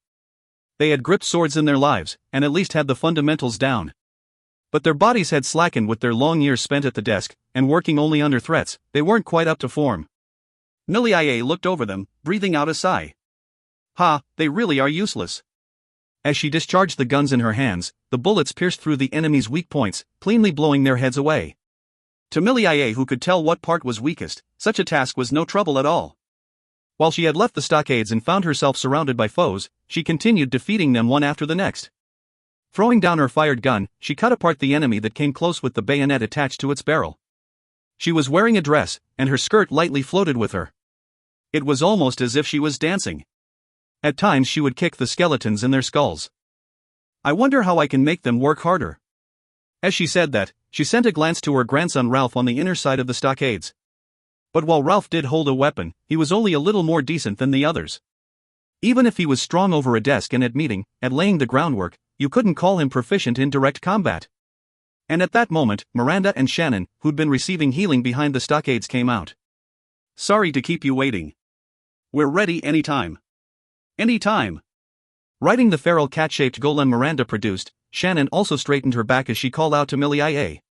They had gripped swords in their lives, and at least had the fundamentals down. But their bodies had slackened with their long years spent at the desk, and working only under threats, they weren't quite up to form. Millie looked over them, breathing out a sigh. Ha, they really are useless. As she discharged the guns in her hands, the bullets pierced through the enemy's weak points, cleanly blowing their heads away. To Millie, who could tell what part was weakest, such a task was no trouble at all. While she had left the stockades and found herself surrounded by foes, she continued defeating them one after the next. Throwing down her fired gun, she cut apart the enemy that came close with the bayonet attached to its barrel. She was wearing a dress, and her skirt lightly floated with her. It was almost as if she was dancing. At times she would kick the skeletons in their skulls. I wonder how I can make them work harder. As she said that, she sent a glance to her grandson Ralph on the inner side of the stockades. But while Ralph did hold a weapon, he was only a little more decent than the others. Even if he was strong over a desk and at laying the groundwork, you couldn't call him proficient in direct combat. And at that moment, Miranda and Shannon, who'd been receiving healing behind the stockades, came out. Sorry to keep you waiting. We're ready anytime. Anytime. Riding the feral cat-shaped golem Miranda produced, Shannon also straightened her back as she called out to Millie.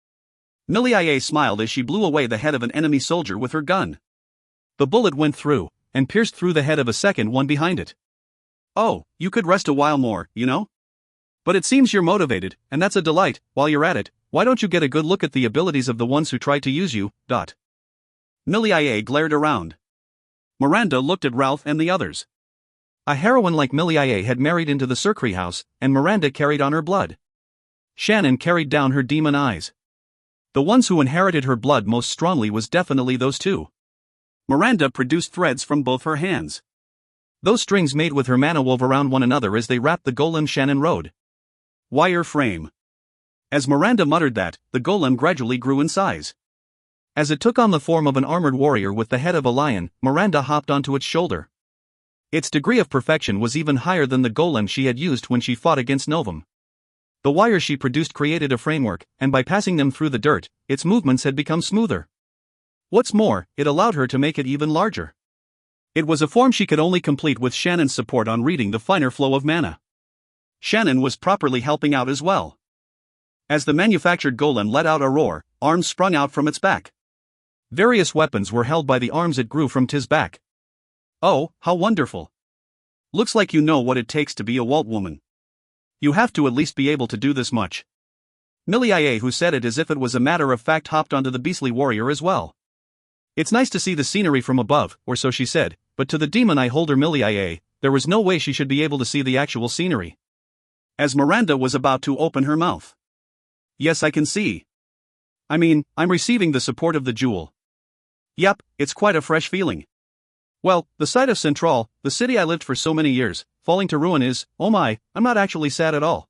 Millie smiled as she blew away the head of an enemy soldier with her gun. The bullet went through, and pierced through the head of a second one behind it. Oh, you could rest a while more, you know? But it seems you're motivated, and that's a delight. While you're at it, why don't you get a good look at the abilities of the ones who tried to use you, Millie glared around. Miranda looked at Ralph and the others. A heroine like Millie had married into the Circry house, and Miranda carried on her blood. Shannon carried down her demon eyes. The ones who inherited her blood most strongly was definitely those two. Miranda produced threads from both her hands. Those strings made with her mana wove around one another as they wrapped the golem Shannon rode. Wire frame. As Miranda muttered that, the golem gradually grew in size. As it took on the form of an armored warrior with the head of a lion, Miranda hopped onto its shoulder. Its degree of perfection was even higher than the golem she had used when she fought against Novum. The wires she produced created a framework, and by passing them through the dirt, its movements had become smoother. What's more, it allowed her to make it even larger. It was a form she could only complete with Shannon's support on reading the finer flow of mana. Shannon was properly helping out as well. As the manufactured golem let out a roar, arms sprung out from its back. Various weapons were held by the arms it grew from his back. Oh, how wonderful. Looks like you know what it takes to be a Walt woman. You have to at least be able to do this much. Millie, who said it as if it was a matter of fact, hopped onto the beastly warrior as well. It's nice to see the scenery from above, or so she said, but to the demon eye holder Millie, there was no way she should be able to see the actual scenery. As Miranda was about to open her mouth. Yes, I can see. I mean, I'm receiving the support of the jewel. Yep, it's quite a fresh feeling. Well, the sight of Central, the city I lived for so many years, falling to ruin is, oh my, I'm not actually sad at all.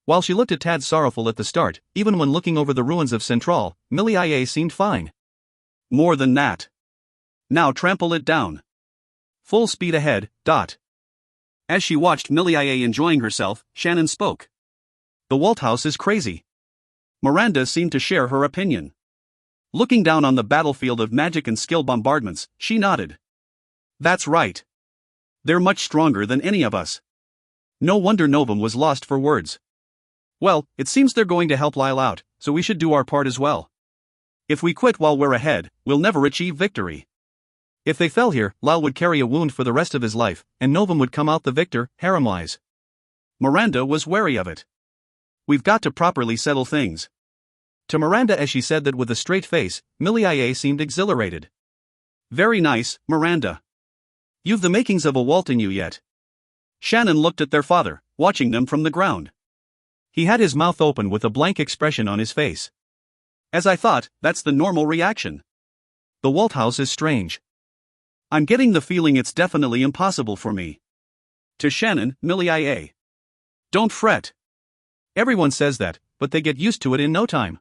While she looked a tad sorrowful at the start, even when looking over the ruins of Central, Millie seemed fine. More than that. Now trample it down. Full speed ahead, dot. As she watched Millie enjoying herself, Shannon spoke. The Walt house is crazy. Miranda seemed to share her opinion. Looking down on the battlefield of magic and skill bombardments, she nodded. That's right. They're much stronger than any of us. No wonder Novum was lost for words. Well, it seems they're going to help Lyle out, so we should do our part as well. If we quit while we're ahead, we'll never achieve victory. If they fell here, Lyle would carry a wound for the rest of his life, and Novum would come out the victor, harem-wise. Miranda was wary of it. We've got to properly settle things. To Miranda, as she said that with a straight face, Millie seemed exhilarated. Very nice, Miranda. You've the makings of a Walt in you yet. Shannon looked at their father, watching them from the ground. He had his mouth open with a blank expression on his face. As I thought, that's the normal reaction. The Walt house is strange. I'm getting the feeling it's definitely impossible for me. To Shannon, Millie. Don't fret. Everyone says that, but they get used to it in no time.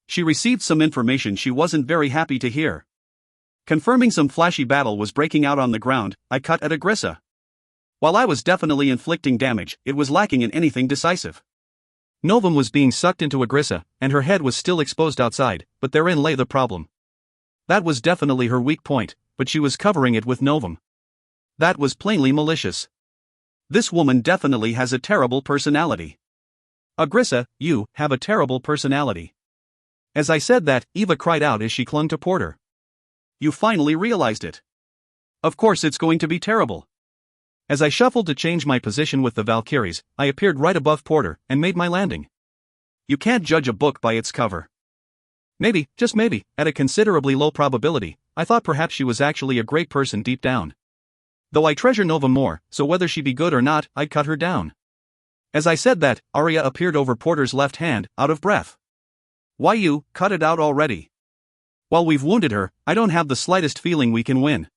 She received some information she wasn't very happy to hear. Confirming some flashy battle was breaking out on the ground, I cut at Agrissa. While I was definitely inflicting damage, it was lacking in anything decisive. Novum was being sucked into Agrissa, and her head was still exposed outside, but therein lay the problem. That was definitely her weak point, but she was covering it with Novum. That was plainly malicious. This woman definitely has a terrible personality. Agrissa, you have a terrible personality. As I said that, Eva cried out as she clung to Porter. You finally realized it. Of course it's going to be terrible. As I shuffled to change my position with the Valkyries, I appeared right above Porter and made my landing. You can't judge a book by its cover. Maybe, just maybe, at a considerably low probability, I thought perhaps she was actually a great person deep down. Though I treasure Nova more, so whether she be good or not, I'd cut her down. As I said that, Arya appeared over Porter's left hand, out of breath. Why you, cut it out already. While we've wounded her, I don't have the slightest feeling we can win.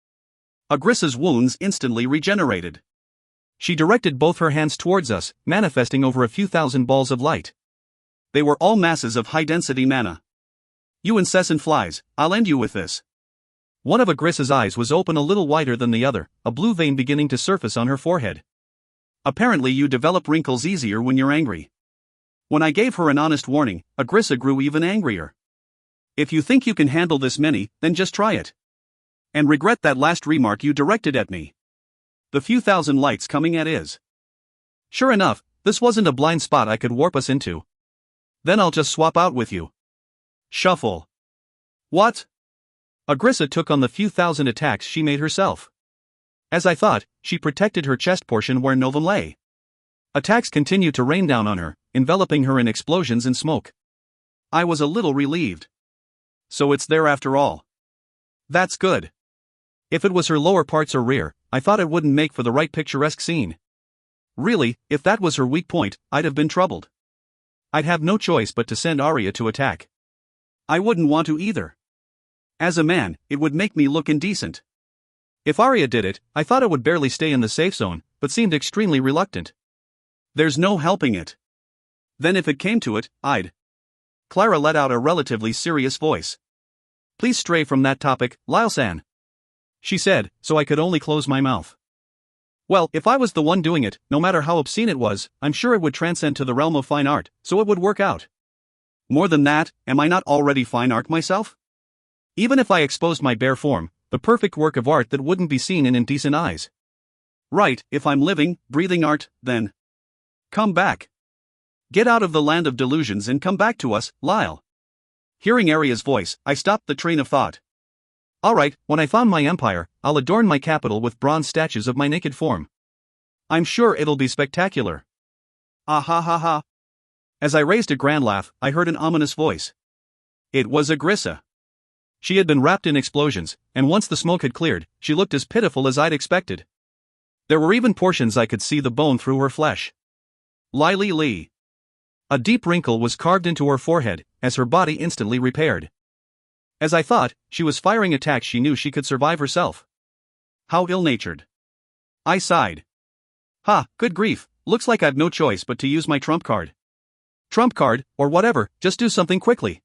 Agrissa's wounds instantly regenerated. She directed both her hands towards us, manifesting over a few thousand balls of light. They were all masses of high-density mana. You incessant flies, I'll end you with this. One of Agrissa's eyes was open a little wider than the other, a blue vein beginning to surface on her forehead. Apparently you develop wrinkles easier when you're angry. When I gave her an honest warning, Agrissa grew even angrier. If you think you can handle this many, then just try it. And regret that last remark you directed at me. The few thousand lights coming at is. Sure enough, this wasn't a blind spot I could warp us into. Then I'll just swap out with you. Shuffle. What? Agrissa took on the few thousand attacks she made herself. As I thought, she protected her chest portion where Novum lay. Attacks continued to rain down on her, enveloping her in explosions and smoke. I was a little relieved. So it's there after all. That's good. If it was her lower parts or rear, I thought it wouldn't make for the right picturesque scene. Really, if that was her weak point, I'd have been troubled. I'd have no choice but to send Arya to attack. I wouldn't want to either. As a man, it would make me look indecent. If Arya did it, I thought it would barely stay in the safe zone, but seemed extremely reluctant. There's no helping it. Then if it came to it, I'd. Clara let out a relatively serious voice. Please stray from that topic, Lyle-san. She said, so I could only close my mouth. Well, if I was the one doing it, no matter how obscene it was, I'm sure it would transcend to the realm of fine art, so it would work out. More than that, am I not already fine art myself? Even if I exposed my bare form, the perfect work of art that wouldn't be seen in indecent eyes. Right, if I'm living, breathing art, then. Come back. Get out of the land of delusions and come back to us, Lyle. Hearing Arya's voice, I stopped the train of thought. Alright, when I found my empire, I'll adorn my capital with bronze statues of my naked form. I'm sure it'll be spectacular. Ah ha ha ha. As I raised a grand laugh, I heard an ominous voice. It was Agrissa. She had been wrapped in explosions, and once the smoke had cleared, she looked as pitiful as I'd expected. There were even portions I could see the bone through her flesh. Lily. A deep wrinkle was carved into her forehead, as her body instantly repaired. As I thought, she was firing attacks she knew she could survive herself. How ill-natured. I sighed. Ha, good grief, looks like I've no choice but to use my trump card. Trump card, or whatever, just do something quickly.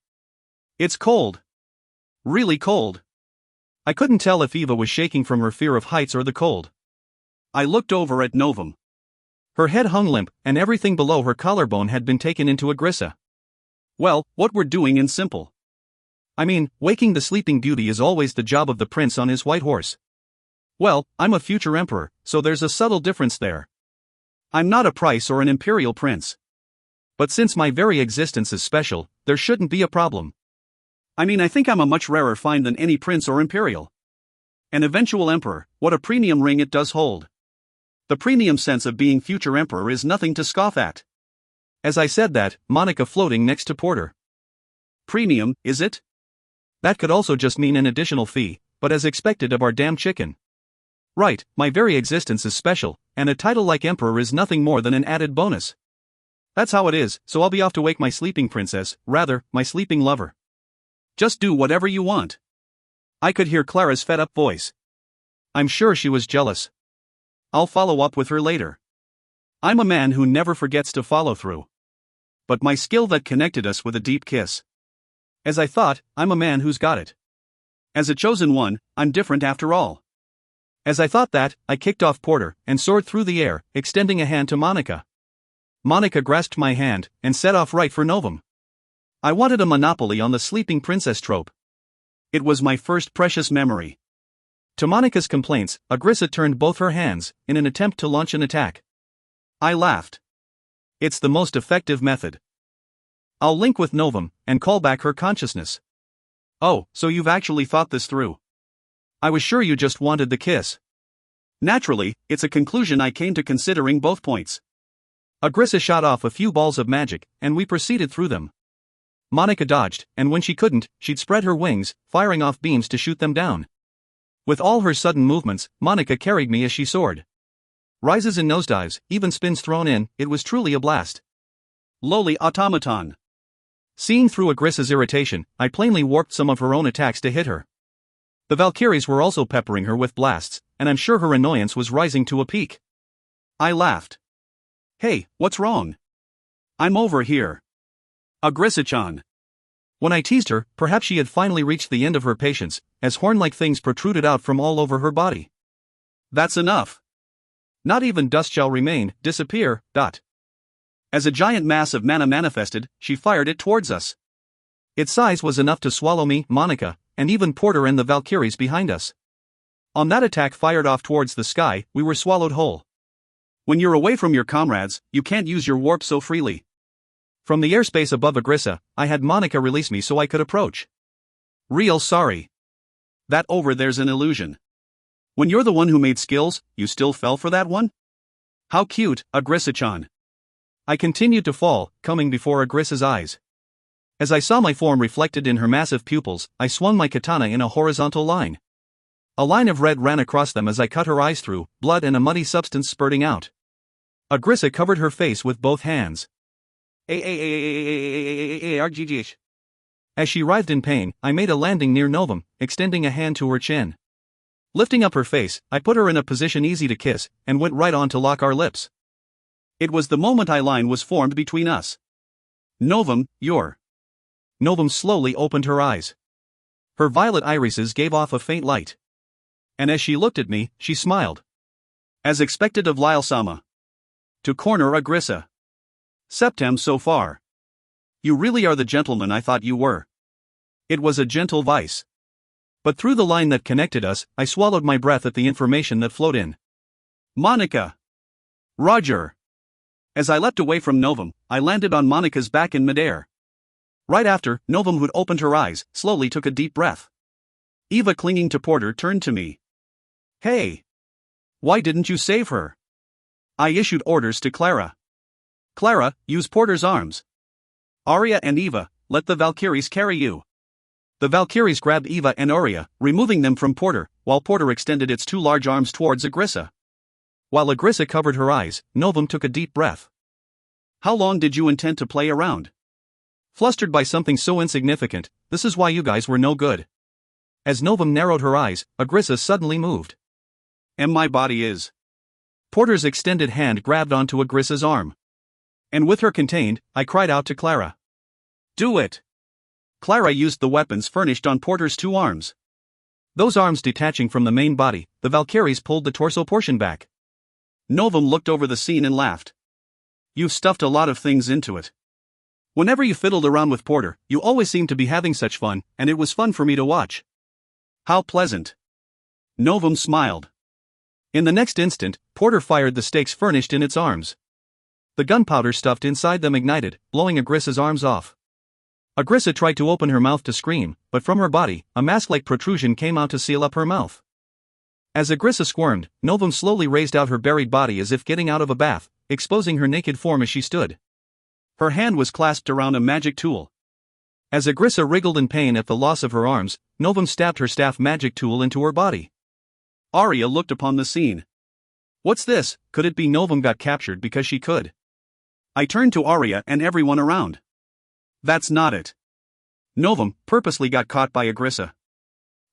It's cold. Really cold. I couldn't tell if Eva was shaking from her fear of heights or the cold. I looked over at Novum. Her head hung limp, and everything below her collarbone had been taken into Agrissa. Well, what we're doing is simple. I mean, waking the sleeping beauty is always the job of the prince on his white horse. Well, I'm a future emperor, so there's a subtle difference there. I'm not a prince or an imperial prince. But since my very existence is special, there shouldn't be a problem. I mean, I think I'm a much rarer find than any prince or imperial. An eventual emperor, what a premium ring it does hold. The premium sense of being future emperor is nothing to scoff at. As I said that, Monica floating next to Porter. Premium, is it? That could also just mean an additional fee, but as expected of our damn chicken. Right, my very existence is special, and a title like emperor is nothing more than an added bonus. That's how it is, so I'll be off to wake my sleeping princess, rather, my sleeping lover. Just do whatever you want. I could hear Clara's fed-up voice. I'm sure she was jealous. I'll follow up with her later. I'm a man who never forgets to follow through. But my skill that connected us with a deep kiss. As I thought, I'm a man who's got it. As a chosen one, I'm different after all. As I thought that, I kicked off Porter and soared through the air, extending a hand to Monica. Monica grasped my hand and set off right for Novum. I wanted a monopoly on the sleeping princess trope. It was my first precious memory. To Monica's complaints, Agrissa turned both her hands in an attempt to launch an attack. I laughed. It's the most effective method. I'll link with Novum and call back her consciousness. Oh, so you've actually thought this through. I was sure you just wanted the kiss. Naturally, it's a conclusion I came to considering both points. Agrissa shot off a few balls of magic, and we proceeded through them. Monica dodged, and when she couldn't, she'd spread her wings, firing off beams to shoot them down. With all her sudden movements, Monica carried me as she soared. Rises and nosedives, even spins thrown in, it was truly a blast. Lowly automaton. Seeing through Agrissa's irritation, I plainly warped some of her own attacks to hit her. The Valkyries were also peppering her with blasts, and I'm sure her annoyance was rising to a peak. I laughed. Hey, what's wrong? I'm over here. Agrissa-chan. When I teased her, perhaps she had finally reached the end of her patience, as horn-like things protruded out from all over her body. That's enough. Not even dust shall remain, disappear, dot. As a giant mass of mana manifested, she fired it towards us. Its size was enough to swallow me, Monica, and even Porter and the Valkyries behind us. On that attack fired off towards the sky, we were swallowed whole. When you're away from your comrades, you can't use your warp so freely. From the airspace above Agrissa, I had Monica release me so I could approach. Real sorry. That over there's an illusion. When you're the one who made skills, you still fell for that one? How cute, Agrissa-chan. I continued to fall, coming before Agrissa's eyes. As I saw my form reflected in her massive pupils, I swung my katana in a horizontal line. A line of red ran across them as I cut her eyes through, blood and a muddy substance spurting out. Agrissa covered her face with both hands. As she writhed in pain, I made a landing near Novum, extending a hand to her chin. Lifting up her face, I put her in a position easy to kiss, and went right on to lock our lips. It was the moment a line was formed between us. Novum, you're. Novum slowly opened her eyes. Her violet irises gave off a faint light. And as she looked at me, she smiled. As expected of Lyle-sama. To corner Agrissa. Septem so far. You really are the gentleman I thought you were. It was a gentle vice. But through the line that connected us, I swallowed my breath at the information that flowed in. Monica. Roger. As I leapt away from Novum, I landed on Monica's back in midair. Right after, Novum, who'd opened her eyes, slowly took a deep breath. Eva, clinging to Porter, turned to me. Hey! Why didn't you save her? I issued orders to Clara. Clara, use Porter's arms. Arya and Eva, let the Valkyries carry you. The Valkyries grabbed Eva and Arya, removing them from Porter, while Porter extended its two large arms towards Agrissa. While Agrissa covered her eyes, Novum took a deep breath. How long did you intend to play around? Flustered by something so insignificant, this is why you guys were no good. As Novum narrowed her eyes, Agrissa suddenly moved. And my body is. Porter's extended hand grabbed onto Agrissa's arm. And with her contained, I cried out to Clara. Do it! Clara used the weapons furnished on Porter's two arms. Those arms detaching from the main body, the Valkyries pulled the torso portion back. Novum looked over the scene and laughed. You've stuffed a lot of things into it. Whenever you fiddled around with Porter, you always seemed to be having such fun, and it was fun for me to watch. How pleasant. Novum smiled. In the next instant, Porter fired the stakes furnished in its arms. The gunpowder stuffed inside them ignited, blowing Agrissa's arms off. Agrissa tried to open her mouth to scream, but from her body, a mask-like protrusion came out to seal up her mouth. As Agrissa squirmed, Novum slowly raised out her buried body as if getting out of a bath, exposing her naked form as she stood. Her hand was clasped around a magic tool. As Agrissa wriggled in pain at the loss of her arms, Novum stabbed her staff magic tool into her body. Arya looked upon the scene. What's this? Could it be Novum got captured because she could? I turned to Arya and everyone around. That's not it. Novum purposely got caught by Agrissa.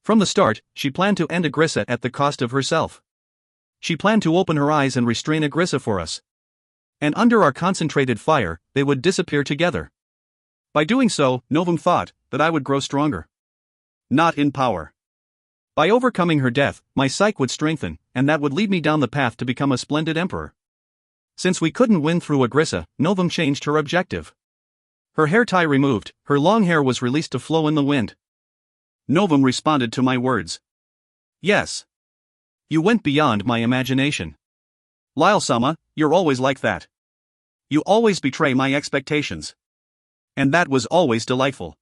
From the start, she planned to end Agrissa at the cost of herself. She planned to open her eyes and restrain Agrissa for us. And under our concentrated fire, they would disappear together. By doing so, Novum thought that I would grow stronger. Not in power. By overcoming her death, my psyche would strengthen, and that would lead me down the path to become a splendid emperor. Since we couldn't win through Agrissa, Novum changed her objective. Her hair tie removed, her long hair was released to flow in the wind. Novum responded to my words. Yes. You went beyond my imagination. Lyle-sama, you're always like that. You always betray my expectations. And that was always delightful.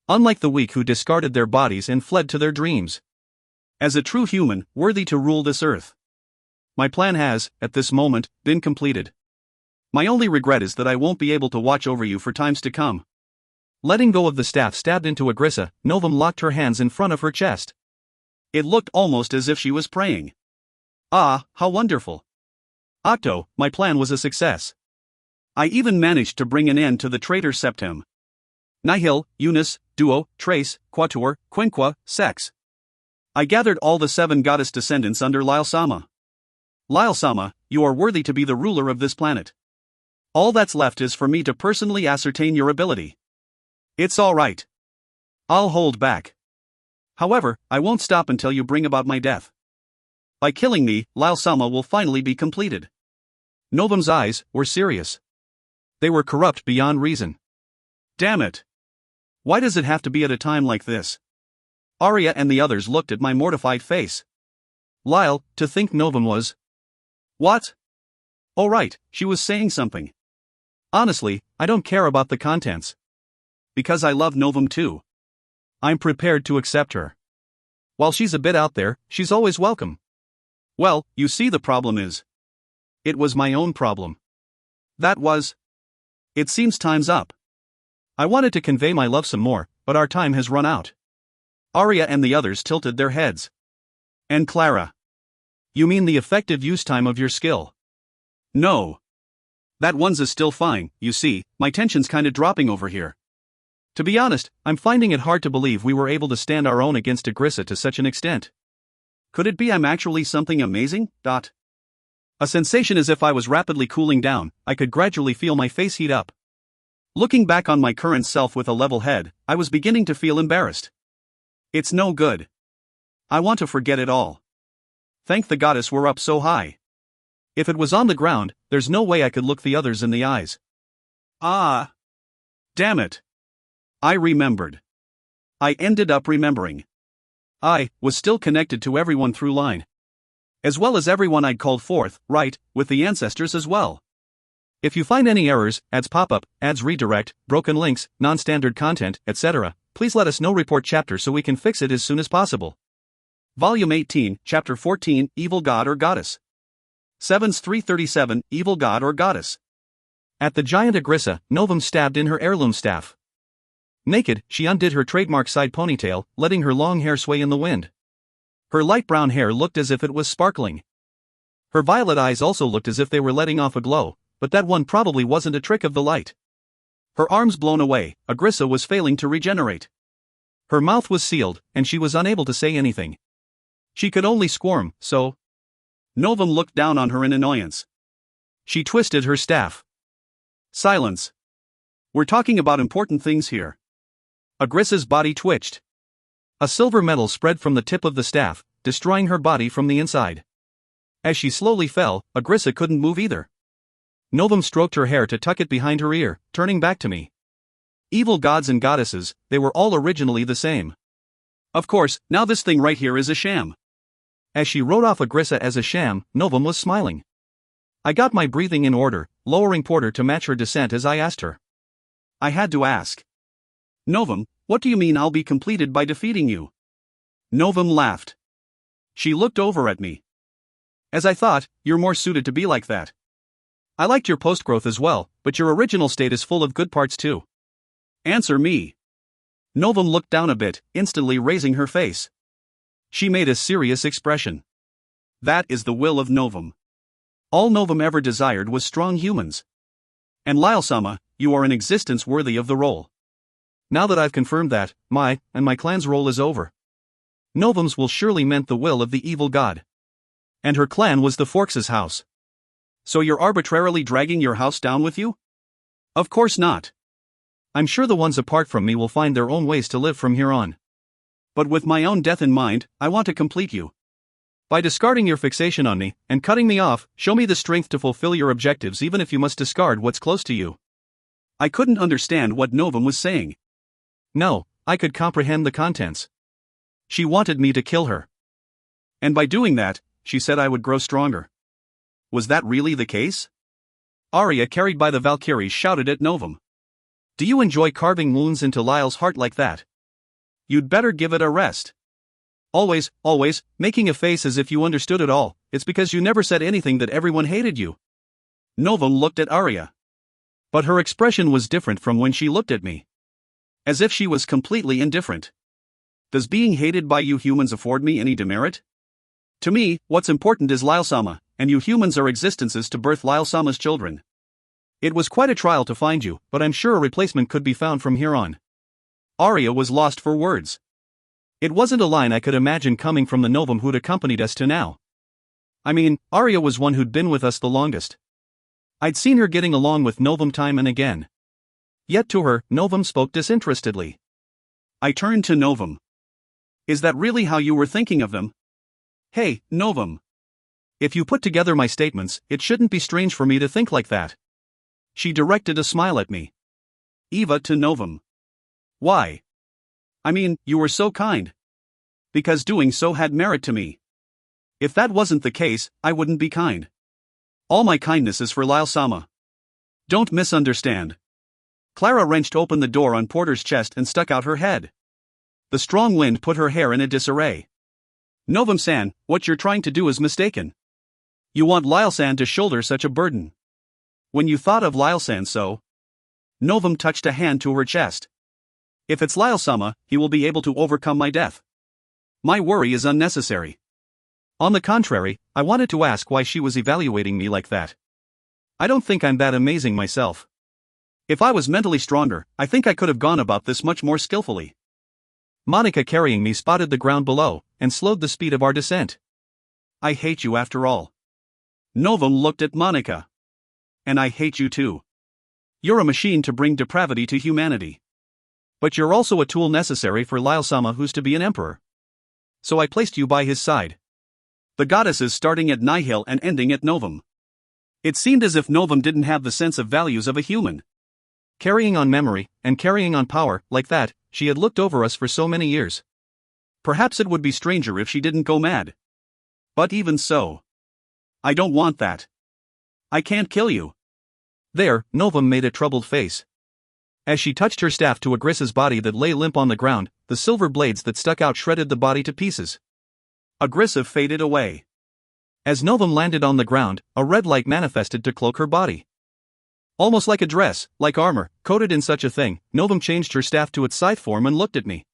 Unlike the weak who discarded their bodies and fled to their dreams. As a true human, worthy to rule this earth. My plan has, at this moment, been completed. My only regret is that I won't be able to watch over you for times to come. Letting go of the staff stabbed into Agrissa, Novum locked her hands in front of her chest. It looked almost as if she was praying. Ah, how wonderful. Octo, my plan was a success. I even managed to bring an end to the traitor septem. Nihil, Unus, Duo, Trace, Quatuor, Quinqua, Sex. I gathered all the 7 goddess descendants under Lyle-sama. Lyle-sama, you are worthy to be the ruler of this planet. All that's left is for me to personally ascertain your ability. It's all right. I'll hold back. However, I won't stop until you bring about my death. By killing me, Lyle-sama will finally be completed. Novum's eyes were serious. They were corrupt beyond reason. Damn it. Why does it have to be at a time like this? Arya and the others looked at my mortified face. Lyle, to think Novum was... What? Oh right, she was saying something. Honestly, I don't care about the contents. Because I love Novum too. I'm prepared to accept her. While she's a bit out there, she's always welcome. Well, you see the problem is. It was my own problem. That was. It seems time's up. I wanted to convey my love some more, but our time has run out. Arya and the others tilted their heads. And Clara. You mean the effective use time of your skill? No. That one's is still fine, you see, my tension's kinda dropping over here. To be honest, I'm finding it hard to believe we were able to stand our own against Agrissa to such an extent. Could it be I'm actually something amazing? A sensation as if I was rapidly cooling down, I could gradually feel my face heat up. Looking back on my current self with a level head, I was beginning to feel embarrassed. It's no good. I want to forget it all. Thank the goddess we're up so high. If it was on the ground, there's no way I could look the others in the eyes. Ah. Damn it. I remembered. I ended up remembering. I was still connected to everyone through line. As well as everyone I'd called forth, right, with the ancestors as well. If you find any errors, ads pop-up, ads redirect, broken links, non-standard content, etc., please let us know. Report chapter so we can fix it as soon as possible. Volume 18, Chapter 14, Evil God or Goddess. 7's 337, Evil God or Goddess. At the giant Agrissa, Novum stabbed in her heirloom staff. Naked, she undid her trademark side ponytail, letting her long hair sway in the wind. Her light brown hair looked as if it was sparkling. Her violet eyes also looked as if they were letting off a glow, but that one probably wasn't a trick of the light. Her arms blown away, Agrissa was failing to regenerate. Her mouth was sealed, and she was unable to say anything. She could only squirm, so... Novum looked down on her in annoyance. She twisted her staff. Silence. We're talking about important things here. Agrissa's body twitched. A silver metal spread from the tip of the staff, destroying her body from the inside. As she slowly fell, Agrissa couldn't move either. Novum stroked her hair to tuck it behind her ear, turning back to me. Evil gods and goddesses, they were all originally the same. Of course, now this thing right here is a sham. As she wrote off Agrissa as a sham, Novum was smiling. I got my breathing in order, lowering Porter to match her descent as I asked her. I had to ask. Novum, what do you mean I'll be completed by defeating you? Novum laughed. She looked over at me. As I thought, you're more suited to be like that. I liked your post-growth as well, but your original state is full of good parts too. Answer me. Novum looked down a bit, instantly raising her face. She made a serious expression. That is the will of Novum. All Novum ever desired was strong humans. And Lyle-sama, you are an existence worthy of the role. Now that I've confirmed that, my clan's role is over. Novum's will surely meant the will of the evil god. And her clan was the Forks' house. So you're arbitrarily dragging your house down with you? Of course not. I'm sure the ones apart from me will find their own ways to live from here on. But with my own death in mind, I want to complete you. By discarding your fixation on me, and cutting me off, show me the strength to fulfill your objectives even if you must discard what's close to you. I couldn't understand what Novum was saying. No, I could comprehend the contents. She wanted me to kill her. And by doing that, she said I would grow stronger. Was that really the case? Arya, carried by the Valkyries, shouted at Novum. Do you enjoy carving wounds into Lyle's heart like that? You'd better give it a rest. Always, making a face as if you understood it all, it's because you never said anything that everyone hated you. Novum looked at Arya. But her expression was different from when she looked at me. As if she was completely indifferent. Does being hated by you humans afford me any demerit? To me, what's important is Lyle-sama, and you humans are existences to birth Lyle-sama's children. It was quite a trial to find you, but I'm sure a replacement could be found from here on. Arya was lost for words. It wasn't a line I could imagine coming from the Novum who'd accompanied us to now. I mean, Arya was one who'd been with us the longest. I'd seen her getting along with Novum time and again. Yet to her, Novum spoke disinterestedly. I turned to Novum. Is that really how you were thinking of them? Hey, Novum. If you put together my statements, it shouldn't be strange for me to think like that. She directed a smile at me. Eva to Novum. Why? I mean, you were so kind. Because doing so had merit to me. If that wasn't the case, I wouldn't be kind. All my kindness is for Lyle-sama. Don't misunderstand. Clara wrenched open the door on Porter's chest and stuck out her head. The strong wind put her hair in a disarray. Novum-san, what you're trying to do is mistaken. You want Lyle-san to shoulder such a burden. When you thought of Lyle-san so. Novum touched a hand to her chest. If it's Lyle-sama, he will be able to overcome my death. My worry is unnecessary. On the contrary, I wanted to ask why she was evaluating me like that. I don't think I'm that amazing myself. If I was mentally stronger, I think I could have gone about this much more skillfully. Monica carrying me spotted the ground below, and slowed the speed of our descent. I hate you after all. Novum looked at Monica. And I hate you too. You're a machine to bring depravity to humanity. But you're also a tool necessary for Lyle-sama, who's to be an emperor. So I placed you by his side. The goddesses starting at Nihil and ending at Novum. It seemed as if Novum didn't have the sense of values of a human. Carrying on memory, and carrying on power, like that, she had looked over us for so many years. Perhaps it would be stranger if she didn't go mad. But even so. I don't want that. I can't kill you. There, Novum made a troubled face. As she touched her staff to Agrissa's body that lay limp on the ground, the silver blades that stuck out shredded the body to pieces. Agrissa faded away. As Novum landed on the ground, a red light manifested to cloak her body. Almost like a dress, like armor, coated in such a thing, Novum changed her staff to its scythe form and looked at me.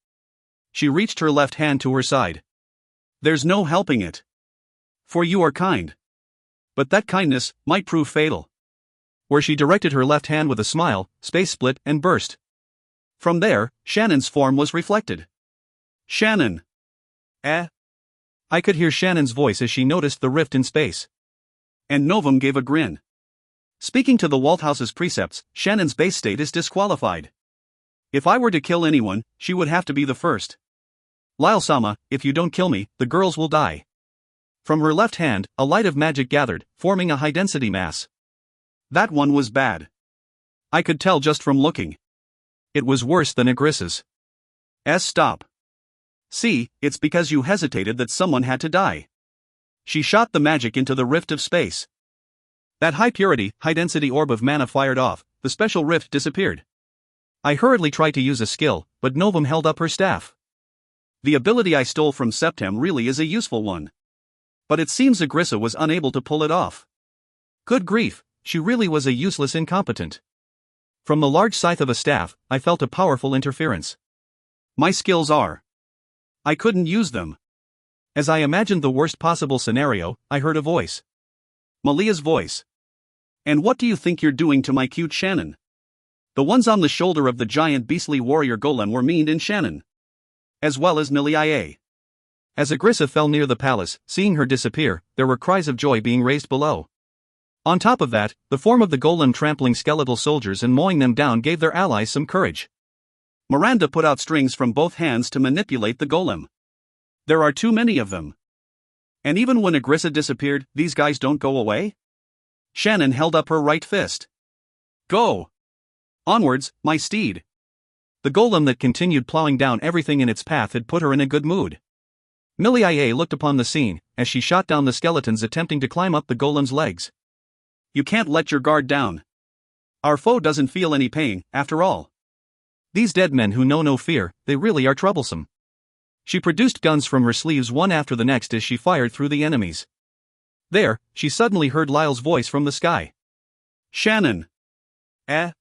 She reached her left hand to her side. There's no helping it. For you are kind. But that kindness might prove fatal. Where she directed her left hand with a smile, space split and burst. From there, Shannon's form was reflected. Shannon. I could hear Shannon's voice as she noticed the rift in space. And Novum gave a grin. Speaking to the Walt house's precepts, Shannon's base state is disqualified. If I were to kill anyone, she would have to be the first. Lyle-sama, if you don't kill me, the girls will die. From her left hand, a light of magic gathered, forming a high-density mass. That one was bad. I could tell just from looking. It was worse than Agrissa's. Stop. See, it's because you hesitated that someone had to die. She shot the magic into the rift of space. That high-purity, high-density orb of mana fired off, the special rift disappeared. I hurriedly tried to use a skill, but Novum held up her staff. The ability I stole from Septem really is a useful one. But it seems Agrissa was unable to pull it off. Good grief, she really was a useless incompetent. From the large scythe of a staff, I felt a powerful interference. My skills are. I couldn't use them. As I imagined the worst possible scenario, I heard a voice. Malia's voice. And what do you think you're doing to my cute Shannon? The ones on the shoulder of the giant beastly warrior golem were mean in Shannon. As well as Milia. As Agrissa fell near the palace, seeing her disappear, there were cries of joy being raised below. On top of that, the form of the golem trampling skeletal soldiers and mowing them down gave their allies some courage. Miranda put out strings from both hands to manipulate the golem. There are too many of them. And even when Agrissa disappeared, these guys don't go away? Shannon held up her right fist. Go! Onwards, my steed. The golem that continued plowing down everything in its path had put her in a good mood. Milia looked upon the scene, as she shot down the skeletons attempting to climb up the golem's legs. You can't let your guard down. Our foe doesn't feel any pain, after all. These dead men who know no fear, they really are troublesome. She produced guns from her sleeves one after the next as she fired through the enemies. There, she suddenly heard Lyle's voice from the sky. Shannon! As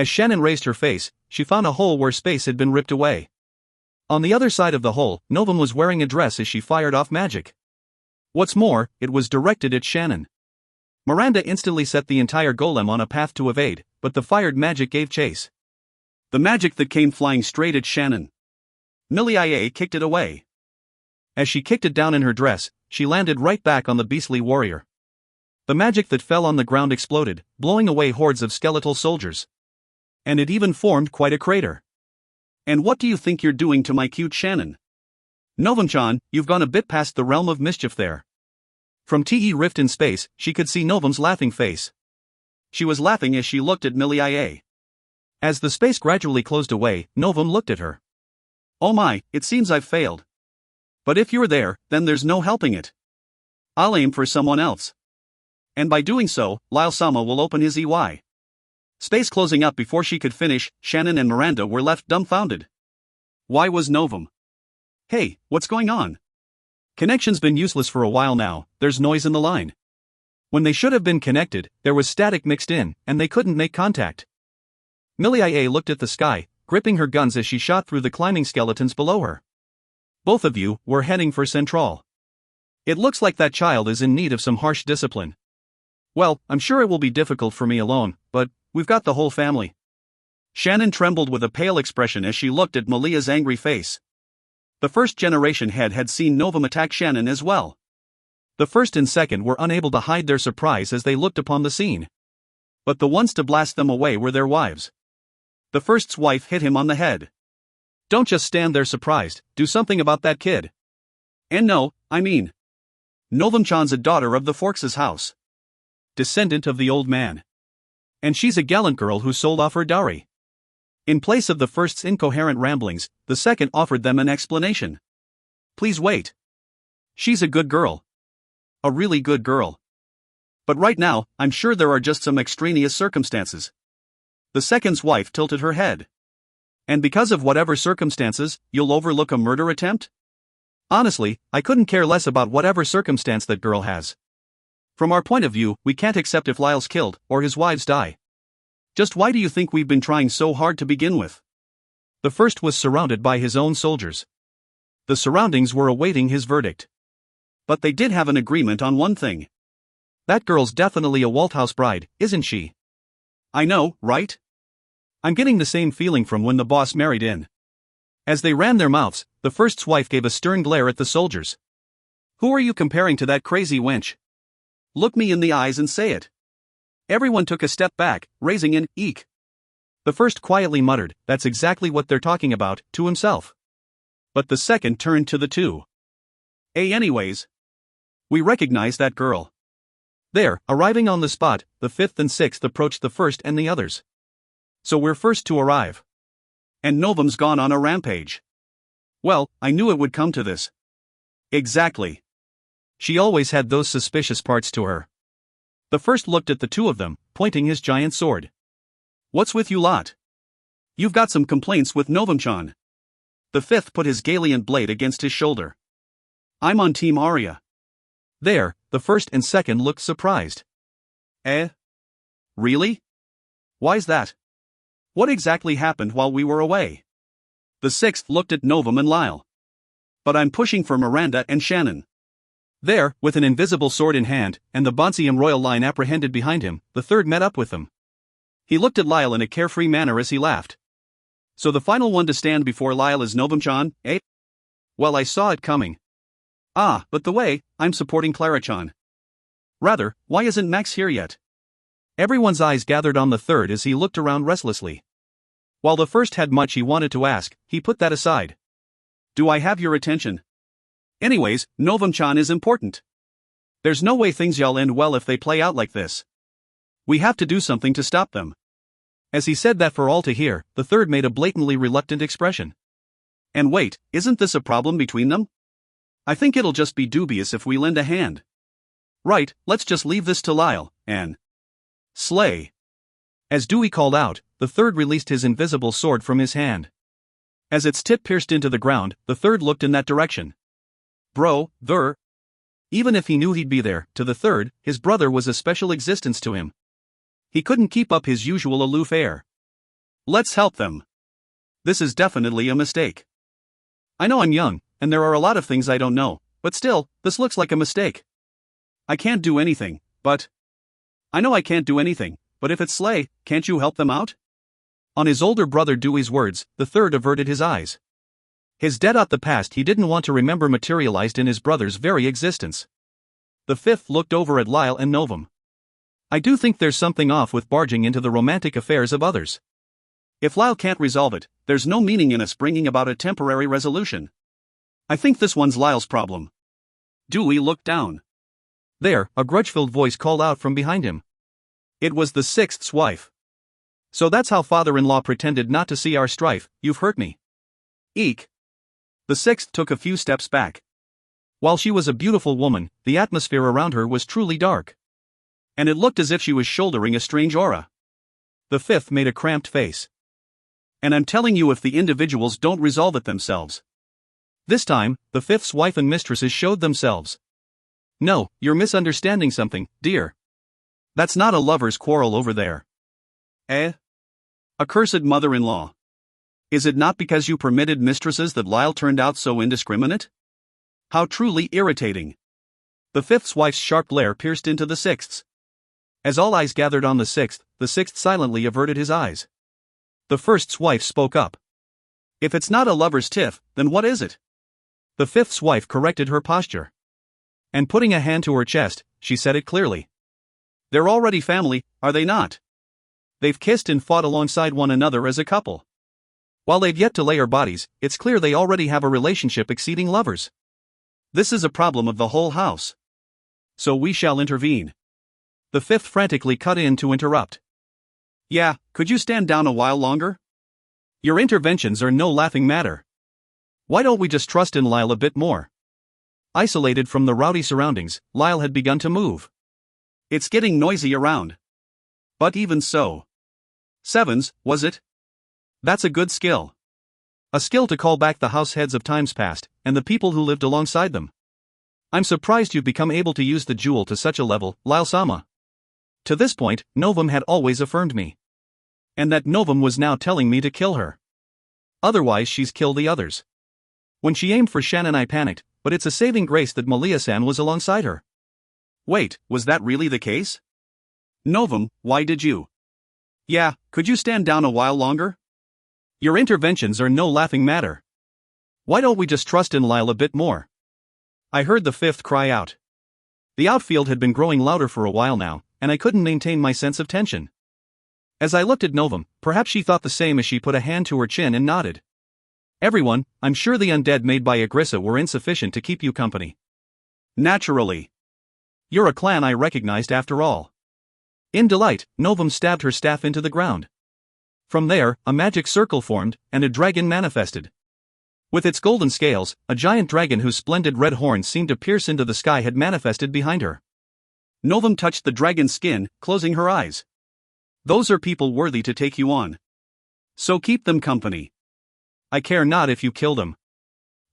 Shannon raised her face, she found a hole where space had been ripped away. On the other side of the hole, Novum was wearing a dress as she fired off magic. What's more, it was directed at Shannon. Miranda instantly set the entire golem on a path to evade, but the fired magic gave chase. The magic that came flying straight at Shannon. Milia kicked it away. As she kicked it down in her dress, she landed right back on the beastly warrior. The magic that fell on the ground exploded, blowing away hordes of skeletal soldiers. And it even formed quite a crater. And what do you think you're doing to my cute Shannon? Novum-chan, you've gone a bit past the realm of mischief there. From Te Rift in space, she could see Novum's laughing face. She was laughing as she looked at Milia. As the space gradually closed away, Novum looked at her. Oh my, it seems I've failed. But if you're there, then there's no helping it. I'll aim for someone else. And by doing so, Lyle-sama will open his EY. Space closing up before she could finish, Shannon and Miranda were left dumbfounded. Why was Novum? Hey, what's going on? Connection's been useless for a while now, there's noise in the line. When they should have been connected, there was static mixed in, and they couldn't make contact. Milia looked at the sky, gripping her guns as she shot through the climbing skeletons below her. Both of you were heading for Central. It looks like that child is in need of some harsh discipline. Well, I'm sure it will be difficult for me alone, but we've got the whole family. Shannon trembled with a pale expression as she looked at Malia's angry face. The first generation head had seen Novum attack Shannon as well. The first and second were unable to hide their surprise as they looked upon the scene. But the ones to blast them away were their wives. The first's wife hit him on the head. Don't just stand there surprised, do something about that kid. And no, I mean, Novum-chan's a daughter of the Forks' house. Descendant of the old man. And she's a gallant girl who sold off her dowry. In place of the first's incoherent ramblings, the second offered them an explanation. Please wait. She's a good girl. A really good girl. But right now, I'm sure there are just some extraneous circumstances. The second's wife tilted her head. And because of whatever circumstances, you'll overlook a murder attempt? Honestly, I couldn't care less about whatever circumstance that girl has. From our point of view, we can't accept if Lyle's killed, or his wives die. Just why do you think we've been trying so hard to begin with? The first was surrounded by his own soldiers. The surroundings were awaiting his verdict. But they did have an agreement on one thing. That girl's definitely a Walthouse bride, isn't she? I know, right? I'm getting the same feeling from when the boss married in. As they ran their mouths, the first's wife gave a stern glare at the soldiers. Who are you comparing to that crazy wench? Look me in the eyes and say it. Everyone took a step back, raising an eek. The first quietly muttered, "That's exactly what they're talking about," to himself. But the second turned to the two. Anyways. We recognize that girl. There, arriving on the spot, the fifth and sixth approached the first and the others. So we're first to arrive. And Novum's gone on a rampage. Well, I knew it would come to this. Exactly. She always had those suspicious parts to her. The first looked at the two of them, pointing his giant sword. What's with you lot? You've got some complaints with Novum-chan. The fifth put his Galient blade against his shoulder. I'm on Team Arya. There, the first and second looked surprised. Really? Why's that? What exactly happened while we were away? The sixth looked at Novum and Lyle. But I'm pushing for Miranda and Shannon. There, with an invisible sword in hand, and the Bonsium royal line apprehended behind him, the third met up with them. He looked at Lyle in a carefree manner as he laughed. So the final one to stand before Lyle is Novum-chan, eh? Well, I saw it coming. But the way, I'm supporting Clara-chan. Rather, why isn't Max here yet? Everyone's eyes gathered on the third as he looked around restlessly. While the first had much he wanted to ask, he put that aside. Do I have your attention? Anyways, Novum-chan is important. There's no way things y'all end well if they play out like this. We have to do something to stop them. As he said that for all to hear, the third made a blatantly reluctant expression. And wait, isn't this a problem between them? I think it'll just be dubious if we lend a hand. Right, let's just leave this to Lyle, and slay. As Dewey called out, the third released his invisible sword from his hand. As its tip pierced into the ground, the third looked in that direction. Bro, even if he knew he'd be there, to the third, his brother was a special existence to him. He couldn't keep up his usual aloof air. Let's help them. This is definitely a mistake. I know I'm young, and there are a lot of things I don't know, but still, this looks like a mistake. I can't do anything, but I know I can't do anything, but if it's Slay, can't you help them out? On his older brother Dewey's words, the third averted his eyes. His debt at the past he didn't want to remember materialized in his brother's very existence. The fifth looked over at Lyle and Novum. I do think there's something off with barging into the romantic affairs of others. If Lyle can't resolve it, there's no meaning in us bringing about a temporary resolution. I think this one's Lyle's problem. Dewey looked down. There, a grudge-filled voice called out from behind him. It was the sixth's wife. So that's how father-in-law pretended not to see our strife. You've hurt me. Eek. The sixth took a few steps back. While she was a beautiful woman, the atmosphere around her was truly dark. And it looked as if she was shouldering a strange aura. The fifth made a cramped face. And I'm telling you, if the individuals don't resolve it themselves. This time, the fifth's wife and mistresses showed themselves. No, you're misunderstanding something, dear. That's not a lover's quarrel over there. Accursed mother-in-law. Is it not because you permitted mistresses that Lyle turned out so indiscriminate? How truly irritating. The fifth's wife's sharp glare pierced into the sixth's. As all eyes gathered on the sixth silently averted his eyes. The first's wife spoke up. If it's not a lover's tiff, then what is it? The fifth's wife corrected her posture. And putting a hand to her chest, she said it clearly. They're already family, are they not? They've kissed and fought alongside one another as a couple. While they've yet to lay our bodies, it's clear they already have a relationship exceeding lovers. This is a problem of the whole house. So we shall intervene. The fifth frantically cut in to interrupt. Yeah, could you stand down a while longer? Your interventions are no laughing matter. Why don't we just trust in Lyle a bit more? Isolated from the rowdy surroundings, Lyle had begun to move. It's getting noisy around. But even so. Sevens, was it? That's a good skill. A skill to call back the house heads of times past, and the people who lived alongside them. I'm surprised you've become able to use the jewel to such a level, Lyle-sama. To this point, Novum had always affirmed me. And that Novum was now telling me to kill her. Otherwise she's killed the others. When she aimed for Shannon I panicked, but it's a saving grace that Malia-san was alongside her. Wait, was that really the case? Novum, why did you? Yeah, could you stand down a while longer? Your interventions are no laughing matter. Why don't we just trust in Lyle a bit more? I heard the fifth cry out. The outfield had been growing louder for a while now, and I couldn't maintain my sense of tension. As I looked at Novum, perhaps she thought the same as she put a hand to her chin and nodded. Everyone, I'm sure the undead made by Agrissa were insufficient to keep you company. Naturally. You're a clan I recognized after all. In delight, Novum stabbed her staff into the ground. From there, a magic circle formed, and a dragon manifested. With its golden scales, a giant dragon whose splendid red horns seemed to pierce into the sky had manifested behind her. Novum touched the dragon's skin, closing her eyes. Those are people worthy to take you on. So keep them company. I care not if you kill them.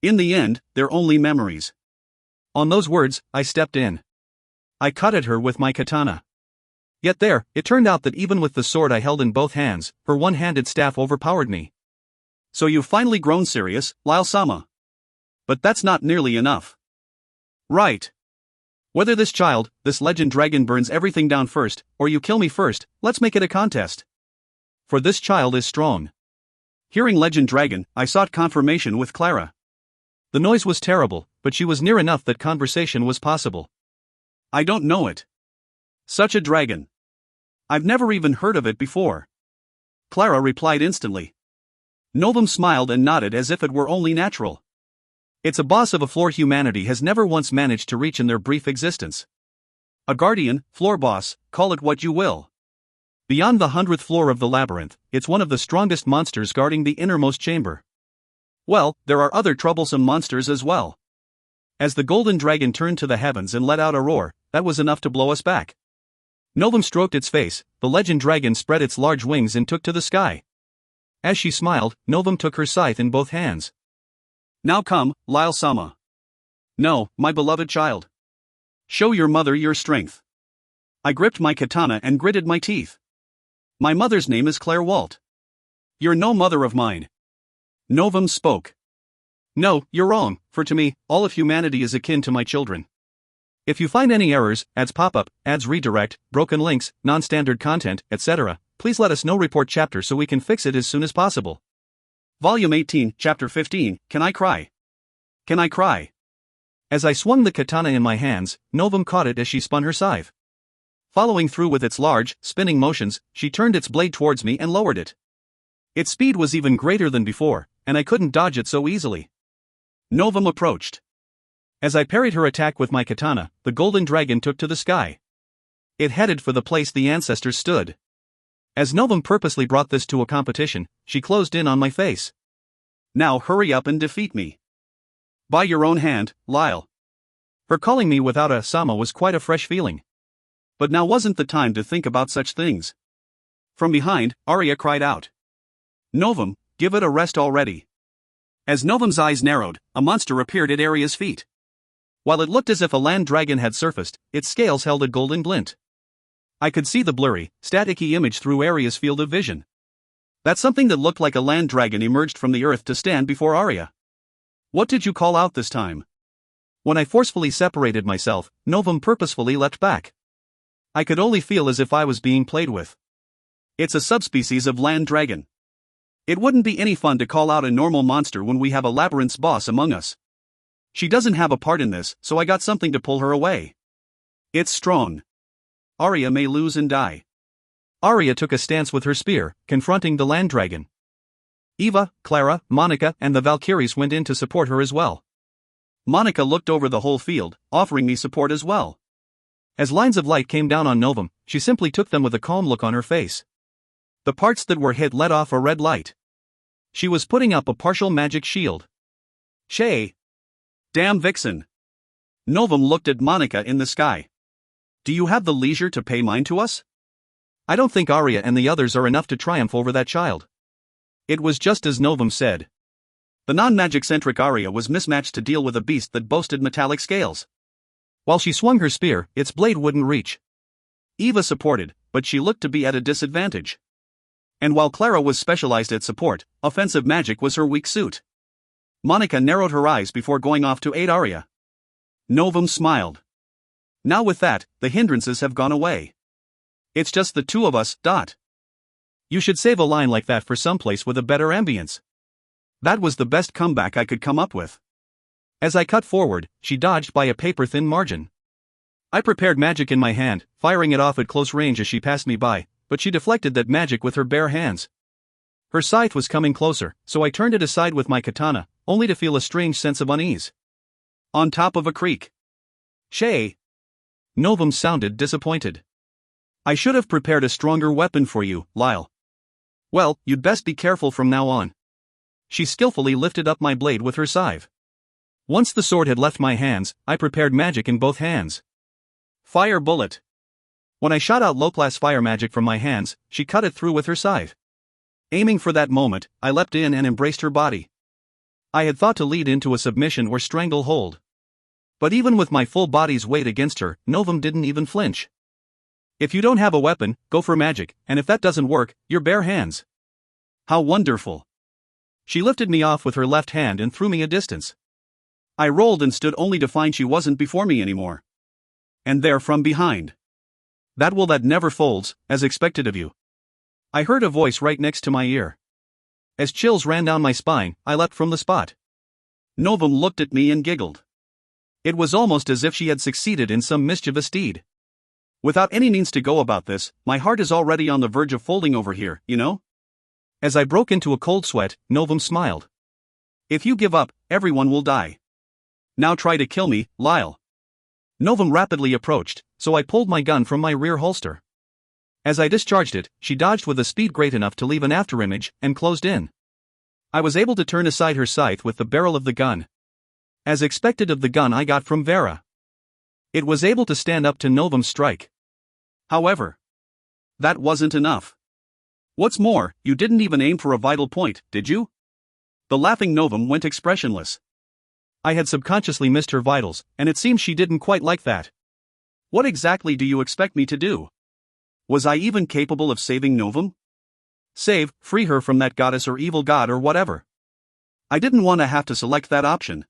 In the end, they're only memories. On those words, I stepped in. I cut at her with my katana. Yet there, it turned out that even with the sword I held in both hands, her one-handed staff overpowered me. So you've finally grown serious, Lyle-sama. But that's not nearly enough. Right. Whether this child, this legend dragon burns everything down first, or you kill me first, let's make it a contest. For this child is strong. Hearing legend dragon, I sought confirmation with Clara. The noise was terrible, but she was near enough that conversation was possible. I don't know it. Such a dragon. I've never even heard of it before. Clara replied instantly. Novum smiled and nodded as if it were only natural. It's a boss of a floor humanity has never once managed to reach in their brief existence. A guardian, floor boss, call it what you will. Beyond the 100th floor of the labyrinth, it's one of the strongest monsters guarding the innermost chamber. Well, there are other troublesome monsters as well. As the golden dragon turned to the heavens and let out a roar, that was enough to blow us back. Novum stroked its face, the legend dragon spread its large wings and took to the sky. As she smiled, Novum took her scythe in both hands. Now come, Lyle-sama. No, my beloved child. Show your mother your strength. I gripped my katana and gritted my teeth. My mother's name is Claire Walt. You're no mother of mine. Novum spoke. No, you're wrong, for to me, all of humanity is akin to my children. If you find any errors, ads pop up, ads redirect, broken links, non-standard content, etc., please let us know. Report chapter so we can fix it as soon as possible. Volume 18, Chapter 15, Can I Cry? Can I Cry? As I swung the katana in my hands, Novum caught it as she spun her scythe. Following through with its large, spinning motions, she turned its blade towards me and lowered it. Its speed was even greater than before, and I couldn't dodge it so easily. Novum approached. As I parried her attack with my katana, the golden dragon took to the sky. It headed for the place the ancestors stood. As Novum purposely brought this to a competition, she closed in on my face. Now hurry up and defeat me. By your own hand, Lyle. Her calling me without a sama was quite a fresh feeling. But now wasn't the time to think about such things. From behind, Arya cried out. Novum, give it a rest already. As Novum's eyes narrowed, a monster appeared at Arya's feet. While it looked as if a land dragon had surfaced, its scales held a golden glint. I could see the blurry, staticky image through Arya's field of vision. That something that looked like a land dragon emerged from the earth to stand before Arya. What did you call out this time? When I forcefully separated myself, Novum purposefully leapt back. I could only feel as if I was being played with. It's a subspecies of land dragon. It wouldn't be any fun to call out a normal monster when we have a labyrinth's boss among us. She doesn't have a part in this, so I got something to pull her away. It's strong. Arya may lose and die. Arya took a stance with her spear, confronting the land dragon. Eva, Clara, Monica, and the Valkyries went in to support her as well. Monica looked over the whole field, offering me support as well. As lines of light came down on Novum, she simply took them with a calm look on her face. The parts that were hit let off a red light. She was putting up a partial magic shield. Shay! Damn vixen! Novum looked at Monica in the sky. Do you have the leisure to pay mine to us? I don't think Arya and the others are enough to triumph over that child. It was just as Novum said. The non-magic-centric Arya was mismatched to deal with a beast that boasted metallic scales. While she swung her spear, its blade wouldn't reach. Eva supported, but she looked to be at a disadvantage. And while Clara was specialized at support, offensive magic was her weak suit. Monica narrowed her eyes before going off to aid Arya. Novum smiled. Now with that, the hindrances have gone away. It's just the two of us. You should save a line like that for someplace with a better ambience. That was the best comeback I could come up with. As I cut forward, she dodged by a paper-thin margin. I prepared magic in my hand, firing it off at close range as she passed me by, but she deflected that magic with her bare hands. Her scythe was coming closer, so I turned it aside with my katana, only to feel a strange sense of unease. On top of a creek. Shay. Novum sounded disappointed. I should have prepared a stronger weapon for you, Lyle. Well, you'd best be careful from now on. She skillfully lifted up my blade with her scythe. Once the sword had left my hands, I prepared magic in both hands. Fire bullet. When I shot out low-class fire magic from my hands, she cut it through with her scythe. Aiming for that moment, I leapt in and embraced her body. I had thought to lead into a submission or strangle hold. But even with my full body's weight against her, Novum didn't even flinch. If you don't have a weapon, go for magic, and if that doesn't work, your bare hands. How wonderful. She lifted me off with her left hand and threw me a distance. I rolled and stood only to find she wasn't before me anymore. And there from behind. That never folds, as expected of you. I heard a voice right next to my ear. As chills ran down my spine, I leapt from the spot. Novum looked at me and giggled. It was almost as if she had succeeded in some mischievous deed. Without any means to go about this, my heart is already on the verge of folding over here, you know? As I broke into a cold sweat, Novum smiled. If you give up, everyone will die. Now try to kill me, Lyle. Novum rapidly approached, so I pulled my gun from my rear holster. As I discharged it, she dodged with a speed great enough to leave an afterimage, and closed in. I was able to turn aside her scythe with the barrel of the gun. As expected of the gun I got from Vera. It was able to stand up to Novum's strike. However, that wasn't enough. What's more, you didn't even aim for a vital point, did you? The laughing Novum went expressionless. I had subconsciously missed her vitals, and it seems she didn't quite like that. What exactly do you expect me to do? Was I even capable of saving Novum? Free her from that goddess or evil god or whatever. I didn't want to have to select that option.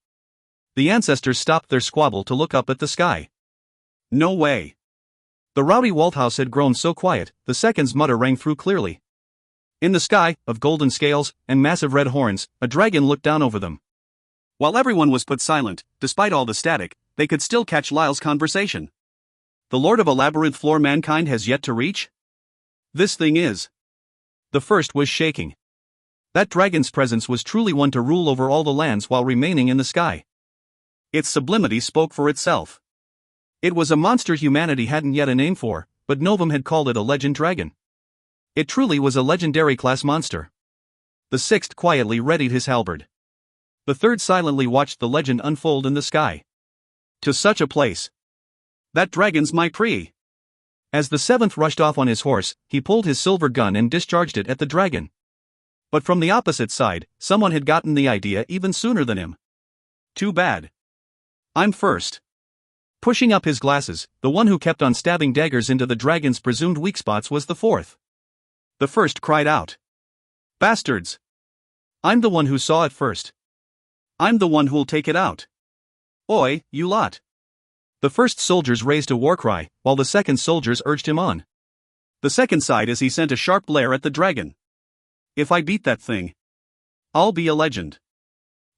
The ancestors stopped their squabble to look up at the sky. No way. The rowdy Walt house had grown so quiet, the second's mutter rang through clearly. In the sky, of golden scales and massive red horns, a dragon looked down over them. While everyone was put silent, despite all the static, they could still catch Lyle's conversation. The lord of a labyrinth floor mankind has yet to reach? This thing is. The first was shaking. That dragon's presence was truly one to rule over all the lands while remaining in the sky. Its sublimity spoke for itself. It was a monster humanity hadn't yet a name for, but Novum had called it a legend dragon. It truly was a legendary class monster. The sixth quietly readied his halberd. The third silently watched the legend unfold in the sky. To such a place. That dragon's my prey. As the seventh rushed off on his horse, he pulled his silver gun and discharged it at the dragon. But from the opposite side, someone had gotten the idea even sooner than him. Too bad. I'm first. Pushing up his glasses, the one who kept on stabbing daggers into the dragon's presumed weak spots was the fourth. The first cried out. Bastards! I'm the one who saw it first. I'm the one who'll take it out. Oi, you lot! The first soldiers raised a war cry, while the second soldiers urged him on. The second sighed as he sent a sharp glare at the dragon. If I beat that thing, I'll be a legend.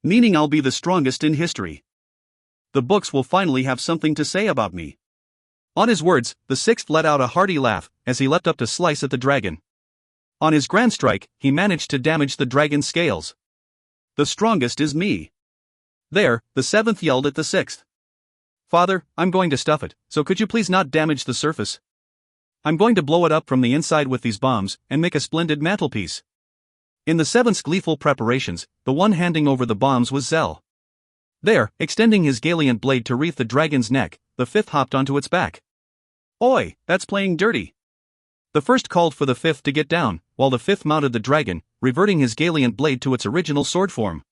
Meaning I'll be the strongest in history. The books will finally have something to say about me. On his words, the sixth let out a hearty laugh, as he leapt up to slice at the dragon. On his grand strike, he managed to damage the dragon's scales. The strongest is me. There, the seventh yelled at the sixth. Father, I'm going to stuff it, so could you please not damage the surface? I'm going to blow it up from the inside with these bombs, and make a splendid mantelpiece. In the seventh's gleeful preparations, the one handing over the bombs was Zell. There, extending his gallant blade to wreath the dragon's neck, the fifth hopped onto its back. Oi, that's playing dirty. The first called for the fifth to get down, while the fifth mounted the dragon, reverting his gallant blade to its original sword form.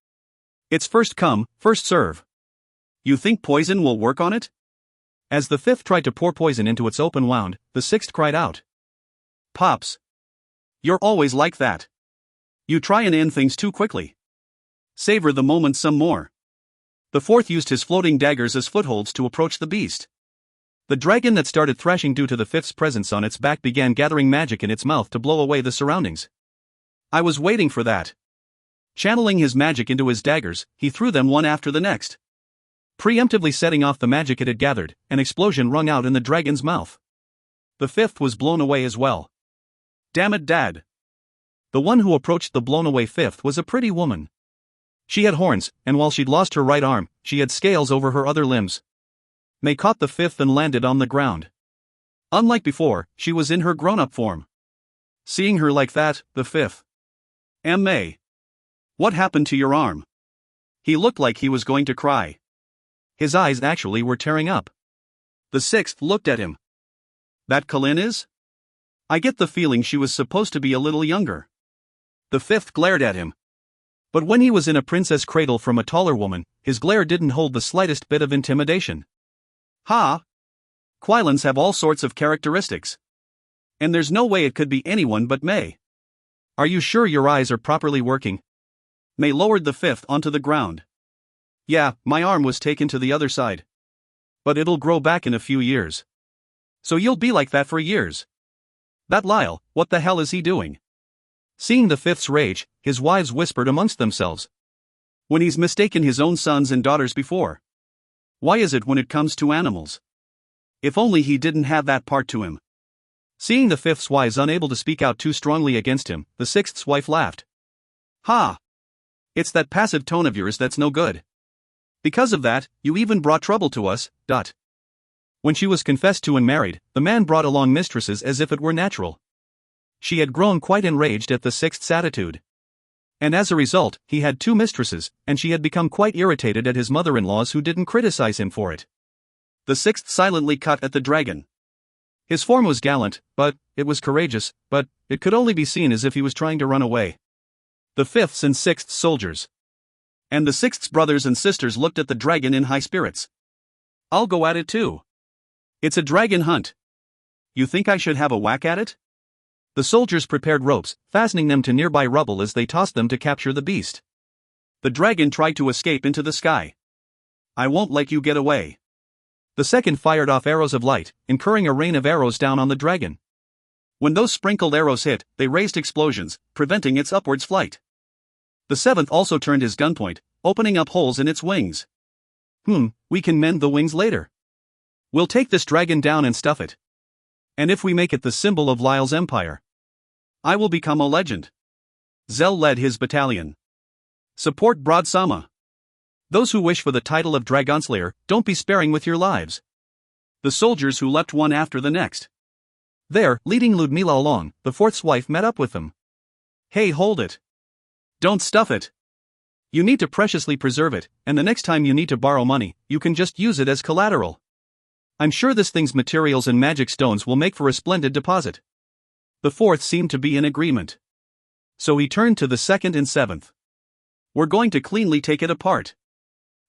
It's first come, first serve. You think poison will work on it? As the fifth tried to pour poison into its open wound, the sixth cried out. Pops! You're always like that. You try and end things too quickly. Savor the moment some more. The fourth used his floating daggers as footholds to approach the beast. The dragon that started thrashing due to the fifth's presence on its back began gathering magic in its mouth to blow away the surroundings. I was waiting for that. Channeling his magic into his daggers, he threw them one after the next. Preemptively setting off the magic it had gathered, an explosion rung out in the dragon's mouth. The fifth was blown away as well. Damn it, Dad. The one who approached the blown-away fifth was a pretty woman. She had horns, and while she'd lost her right arm, she had scales over her other limbs. May caught the fifth and landed on the ground. Unlike before, she was in her grown-up form. Seeing her like that, the fifth. May. What happened to your arm? He looked like he was going to cry. His eyes actually were tearing up. The sixth looked at him. That Colin is? I get the feeling she was supposed to be a little younger. The fifth glared at him. But when he was in a princess cradle from a taller woman, his glare didn't hold the slightest bit of intimidation. Ha! Quylans have all sorts of characteristics. And there's no way it could be anyone but May. Are you sure your eyes are properly working? May lowered the fifth onto the ground. Yeah, my arm was taken to the other side. But it'll grow back in a few years. So you'll be like that for years. That Lyle, what the hell is he doing? Seeing the fifth's rage, his wives whispered amongst themselves. When he's mistaken his own sons and daughters before. Why is it when it comes to animals? If only he didn't have that part to him. Seeing the fifth's wives unable to speak out too strongly against him, the sixth's wife laughed. Ha! It's that passive tone of yours that's no good. Because of that, you even brought trouble to us. When she was confessed to and married, the man brought along mistresses as if it were natural. She had grown quite enraged at the sixth's attitude. And as a result, he had 2 mistresses, and she had become quite irritated at his mother-in-laws who didn't criticize him for it. The sixth silently cut at the dragon. His form was gallant, but it was courageous, but it could only be seen as if he was trying to run away. The fifth's and sixth's soldiers. And the sixth's brothers and sisters looked at the dragon in high spirits. I'll go at it too. It's a dragon hunt. You think I should have a whack at it? The soldiers prepared ropes, fastening them to nearby rubble as they tossed them to capture the beast. The dragon tried to escape into the sky. I won't let you get away. The second fired off arrows of light, incurring a rain of arrows down on the dragon. When those sprinkled arrows hit, they raised explosions, preventing its upwards flight. The seventh also turned his gunpoint, opening up holes in its wings. We can mend the wings later. We'll take this dragon down and stuff it. And if we make it the symbol of Lyle's empire, I will become a legend. Zell led his battalion. Support Broadsama. Those who wish for the title of Dragonslayer, don't be sparing with your lives. The soldiers who leapt one after the next. There, leading Ludmila along, the fourth's wife met up with them. Hey, hold it. Don't stuff it. You need to preciously preserve it, and the next time you need to borrow money, you can just use it as collateral. I'm sure this thing's materials and magic stones will make for a splendid deposit. The fourth seemed to be in agreement. So he turned to the second and seventh. We're going to cleanly take it apart.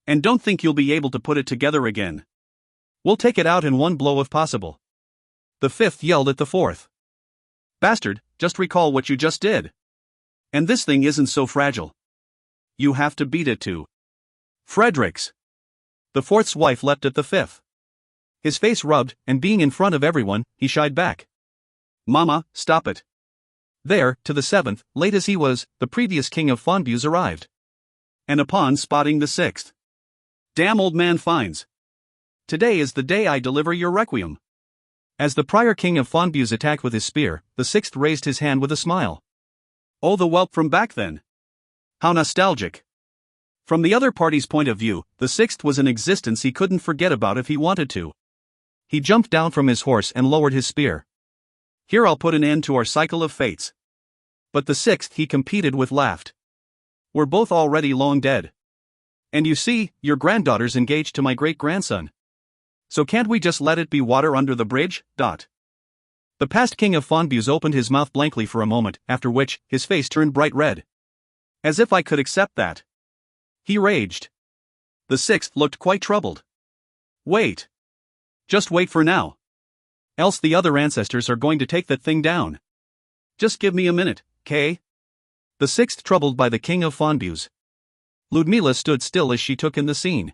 And don't think you'll be able to put it together again. We'll take it out in one blow if possible. The fifth yelled at the fourth. Bastard, just recall what you just did. And this thing isn't so fragile. You have to beat it to Fredericks. The fourth's wife leapt at the fifth. His face rubbed, and being in front of everyone, he shied back. Mama, stop it. There, to the seventh, late as he was, the previous king of Fonbuse arrived. And upon spotting the sixth. Damn old man Fines. Today is the day I deliver your requiem. As the prior king of Fonbuse attacked with his spear, the sixth raised his hand with a smile. Oh, the whelp from back then. How nostalgic. From the other party's point of view, the sixth was an existence he couldn't forget about if he wanted to. He jumped down from his horse and lowered his spear. Here I'll put an end to our cycle of fates. But the sixth he competed with laughed. We're both already long dead. And you see, your granddaughter's engaged to my great-grandson. So can't we just let it be water under the bridge? The past king of Fonbuse opened his mouth blankly for a moment, after which, his face turned bright red. As if I could accept that. He raged. The sixth looked quite troubled. Wait. Just wait for now. Else the other ancestors are going to take that thing down. Just give me a minute, Kay? The sixth troubled by the king of Fonbuse. Ludmila stood still as she took in the scene.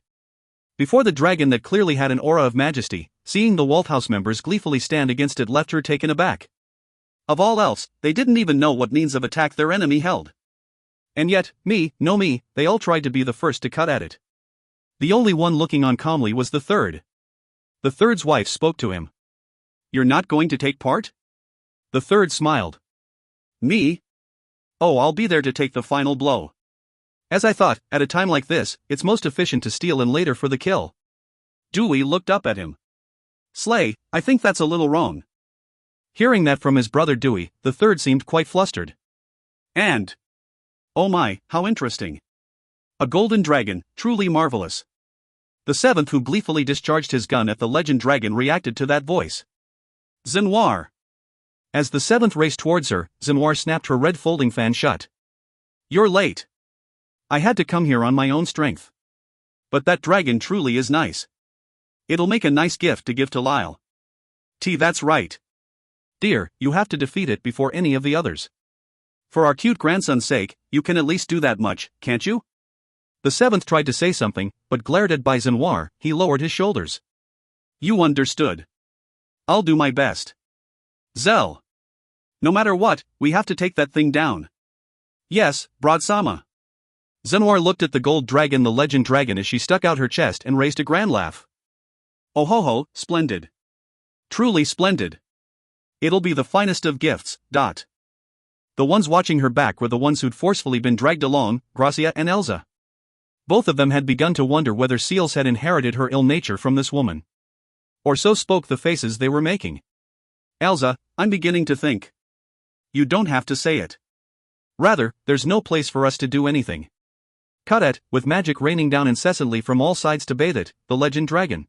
Before the dragon that clearly had an aura of majesty, seeing the Walt house members gleefully stand against it left her taken aback. Of all else, they didn't even know what means of attack their enemy held. And yet, me, they all tried to be the first to cut at it. The only one looking on calmly was the third. The third's wife spoke to him. You're not going to take part? The third smiled. Me? Oh, I'll be there to take the final blow. As I thought, at a time like this, it's most efficient to steal and later for the kill. Dewey looked up at him. Slay, I think that's a little wrong. Hearing that from his brother Dewey, the third seemed quite flustered. And... oh my, how interesting. A golden dragon, truly marvelous. The seventh, who gleefully discharged his gun at the legend dragon, reacted to that voice. Zenoir. As the seventh raced towards her, Zenoir snapped her red folding fan shut. You're late. I had to come here on my own strength. But that dragon truly is nice. It'll make a nice gift to give to Lyle. That's right. Dear, you have to defeat it before any of the others. For our cute grandson's sake, you can at least do that much, can't you? The seventh tried to say something, but glared at by Zenoir, he lowered his shoulders. You understood. I'll do my best. Zell. No matter what, we have to take that thing down. Yes, Broadsama. Zenoir looked at the gold dragon, the legend dragon, as she stuck out her chest and raised a grand laugh. Oh ho ho, splendid. Truly splendid. It'll be the finest of gifts. The ones watching her back were the ones who'd forcefully been dragged along, Gracia and Elsa. Both of them had begun to wonder whether seals had inherited her ill nature from this woman. Or so spoke the faces they were making. Elsa, I'm beginning to think. You don't have to say it. Rather, there's no place for us to do anything. Cut it, with magic raining down incessantly from all sides to bathe it, the legend dragon.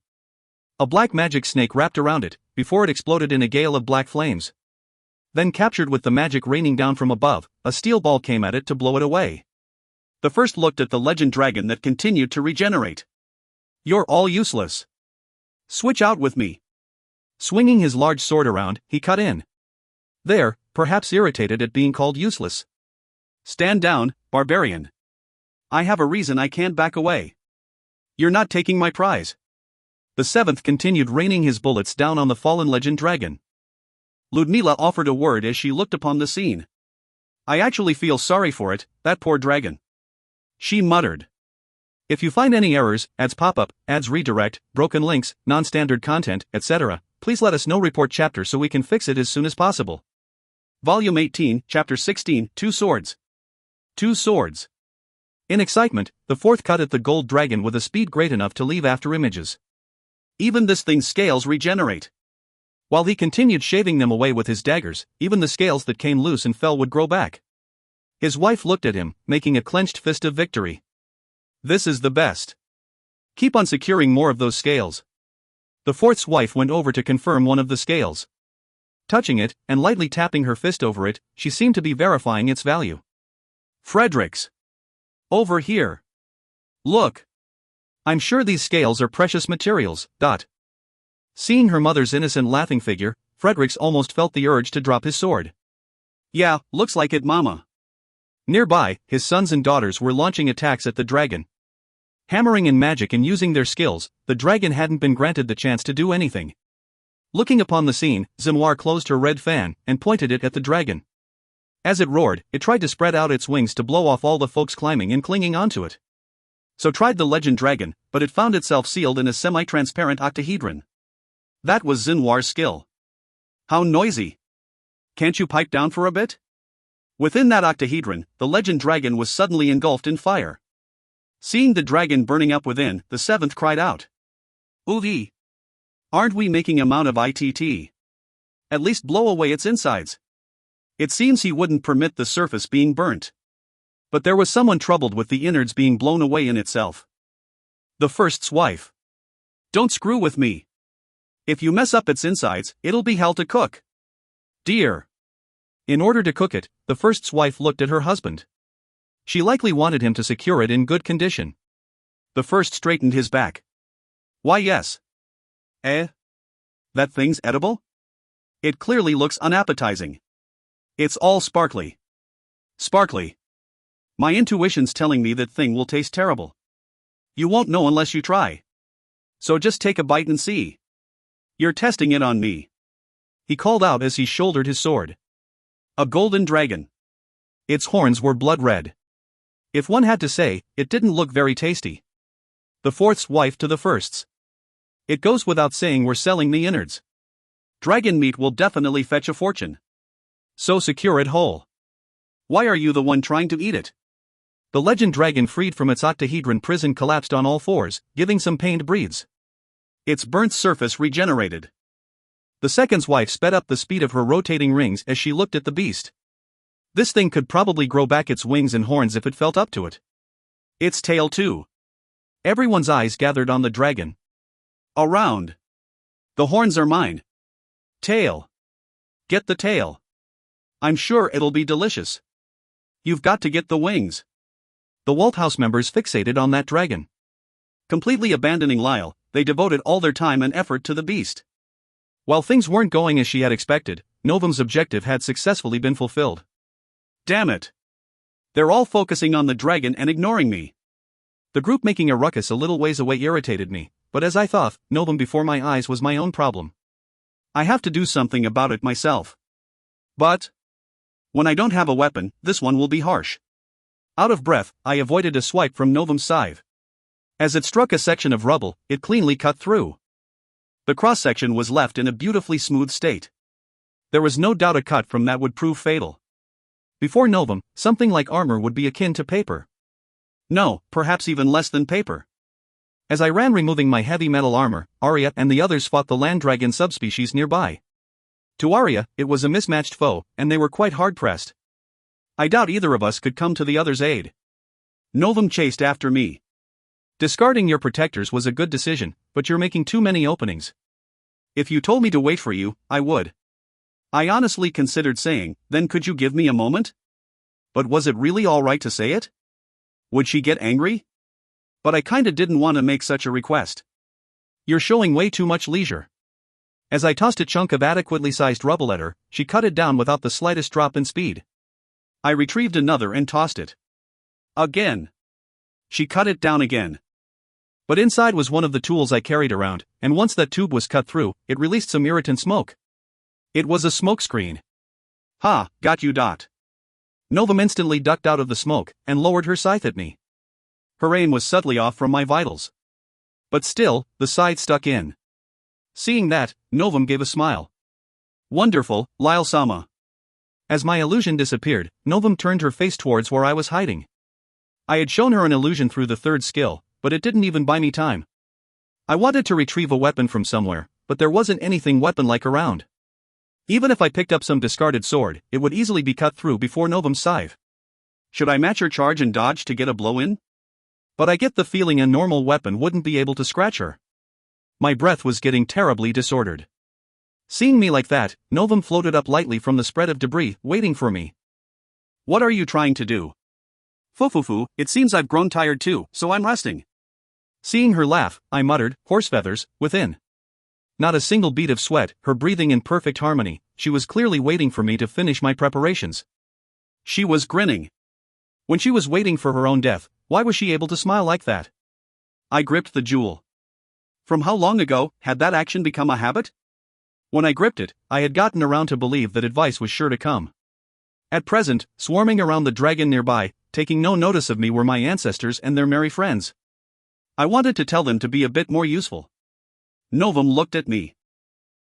A black magic snake wrapped around it, before it exploded in a gale of black flames. Then, captured with the magic raining down from above, a steel ball came at it to blow it away. The first looked at the legend dragon that continued to regenerate. You're all useless. Switch out with me. Swinging his large sword around, he cut in. There, perhaps irritated at being called useless. Stand down, barbarian. I have a reason I can't back away. You're not taking my prize. The seventh continued raining his bullets down on the fallen legend dragon. Ludmila offered a word as she looked upon the scene. I actually feel sorry for it, that poor dragon. She muttered. If you find any errors, ads pop-up, ads redirect, broken links, non-standard content, etc., please let us know. Report chapter so we can fix it as soon as possible. Volume 18, Chapter 16, Two Swords. Two Swords. In excitement, the fourth cut at the gold dragon with a speed great enough to leave after images. Even this thing's scales regenerate. While he continued shaving them away with his daggers, even the scales that came loose and fell would grow back. His wife looked at him, making a clenched fist of victory. This is the best. Keep on securing more of those scales. The fourth's wife went over to confirm one of the scales. Touching it, and lightly tapping her fist over it, she seemed to be verifying its value. Fredericks. Over here. Look. I'm sure these scales are precious materials. Seeing her mother's innocent laughing figure, Fredericks almost felt the urge to drop his sword. Yeah, looks like it, Mama. Nearby, his sons and daughters were launching attacks at the dragon. Hammering in magic and using their skills, the dragon hadn't been granted the chance to do anything. Looking upon the scene, Zenoir closed her red fan and pointed it at the dragon. As it roared, it tried to spread out its wings to blow off all the folks climbing and clinging onto it. So tried the legend dragon, but it found itself sealed in a semi-transparent octahedron. That was Zenoir's skill. How noisy. Can't you pipe down for a bit? Within that octahedron, the legend dragon was suddenly engulfed in fire. Seeing the dragon burning up within, the seventh cried out. Ooh! Aren't we making amount of ITT? At least blow away its insides. It seems he wouldn't permit the surface being burnt. But there was someone troubled with the innards being blown away in itself. The first's wife. Don't screw with me. If you mess up its insides, it'll be hell to cook. Dear. In order to cook it, the first's wife looked at her husband. She likely wanted him to secure it in good condition. The first straightened his back. Why yes. That thing's edible? It clearly looks unappetizing. It's all sparkly. Sparkly. My intuition's telling me that thing will taste terrible. You won't know unless you try. So just take a bite and see. You're testing it on me. He called out as he shouldered his sword. A golden dragon. Its horns were blood red. If one had to say, it didn't look very tasty. The fourth's wife to the first's. It goes without saying we're selling the innards. Dragon meat will definitely fetch a fortune. So secure it whole. Why are you the one trying to eat it? The legend dragon freed from its octahedron prison collapsed on all fours, giving some pained breathes. Its burnt surface regenerated. The second's wife sped up the speed of her rotating rings as she looked at the beast. This thing could probably grow back its wings and horns if it felt up to it. Its tail too. Everyone's eyes gathered on the dragon. Around. The horns are mine. Tail. Get the tail. I'm sure it'll be delicious. You've got to get the wings. The Walt house members fixated on that dragon. Completely abandoning Lyle, they devoted all their time and effort to the beast. While things weren't going as she had expected, Novum's objective had successfully been fulfilled. Damn it. They're all focusing on the dragon and ignoring me. The group making a ruckus a little ways away irritated me, but as I thought, Novum before my eyes was my own problem. I have to do something about it myself. But when I don't have a weapon, this one will be harsh. Out of breath, I avoided a swipe from Novum's scythe. As it struck a section of rubble, it cleanly cut through. The cross-section was left in a beautifully smooth state. There was no doubt a cut from that would prove fatal. Before Novum, something like armor would be akin to paper. No, perhaps even less than paper. As I ran removing my heavy metal armor, Arya and the others fought the land dragon subspecies nearby. To Arya, it was a mismatched foe, and they were quite hard-pressed. I doubt either of us could come to the other's aid. Novum chased after me. Discarding your protectors was a good decision, but you're making too many openings. If you told me to wait for you, I would. I honestly considered saying, then could you give me a moment? But was it really alright to say it? Would she get angry? But I kinda didn't want to make such a request. You're showing way too much leisure. As I tossed a chunk of adequately sized rubble at her, she cut it down without the slightest drop in speed. I retrieved another and tossed it. Again. She cut it down again. But inside was one of the tools I carried around, and once that tube was cut through, it released some irritant smoke. It was a smokescreen. Ha, got you. Novum instantly ducked out of the smoke, and lowered her scythe at me. Her aim was subtly off from my vitals. But still, the scythe stuck in. Seeing that, Novum gave a smile. Wonderful, Lyle-sama. As my illusion disappeared, Novum turned her face towards where I was hiding. I had shown her an illusion through the third skill, but it didn't even buy me time. I wanted to retrieve a weapon from somewhere, but there wasn't anything weapon-like around. Even if I picked up some discarded sword, it would easily be cut through before Novum's scythe. Should I match her charge and dodge to get a blow in? But I get the feeling a normal weapon wouldn't be able to scratch her. My breath was getting terribly disordered. Seeing me like that, Novum floated up lightly from the spread of debris, waiting for me. What are you trying to do? Fufufu, it seems I've grown tired too, so I'm resting. Seeing her laugh, I muttered, horse feathers, within. Not a single bead of sweat, her breathing in perfect harmony, she was clearly waiting for me to finish my preparations. She was grinning. When she was waiting for her own death, why was she able to smile like that? I gripped the jewel. From how long ago had that action become a habit? When I gripped it, I had gotten around to believe that advice was sure to come. At present, swarming around the dragon nearby, taking no notice of me were my ancestors and their merry friends. I wanted to tell them to be a bit more useful. Novum looked at me.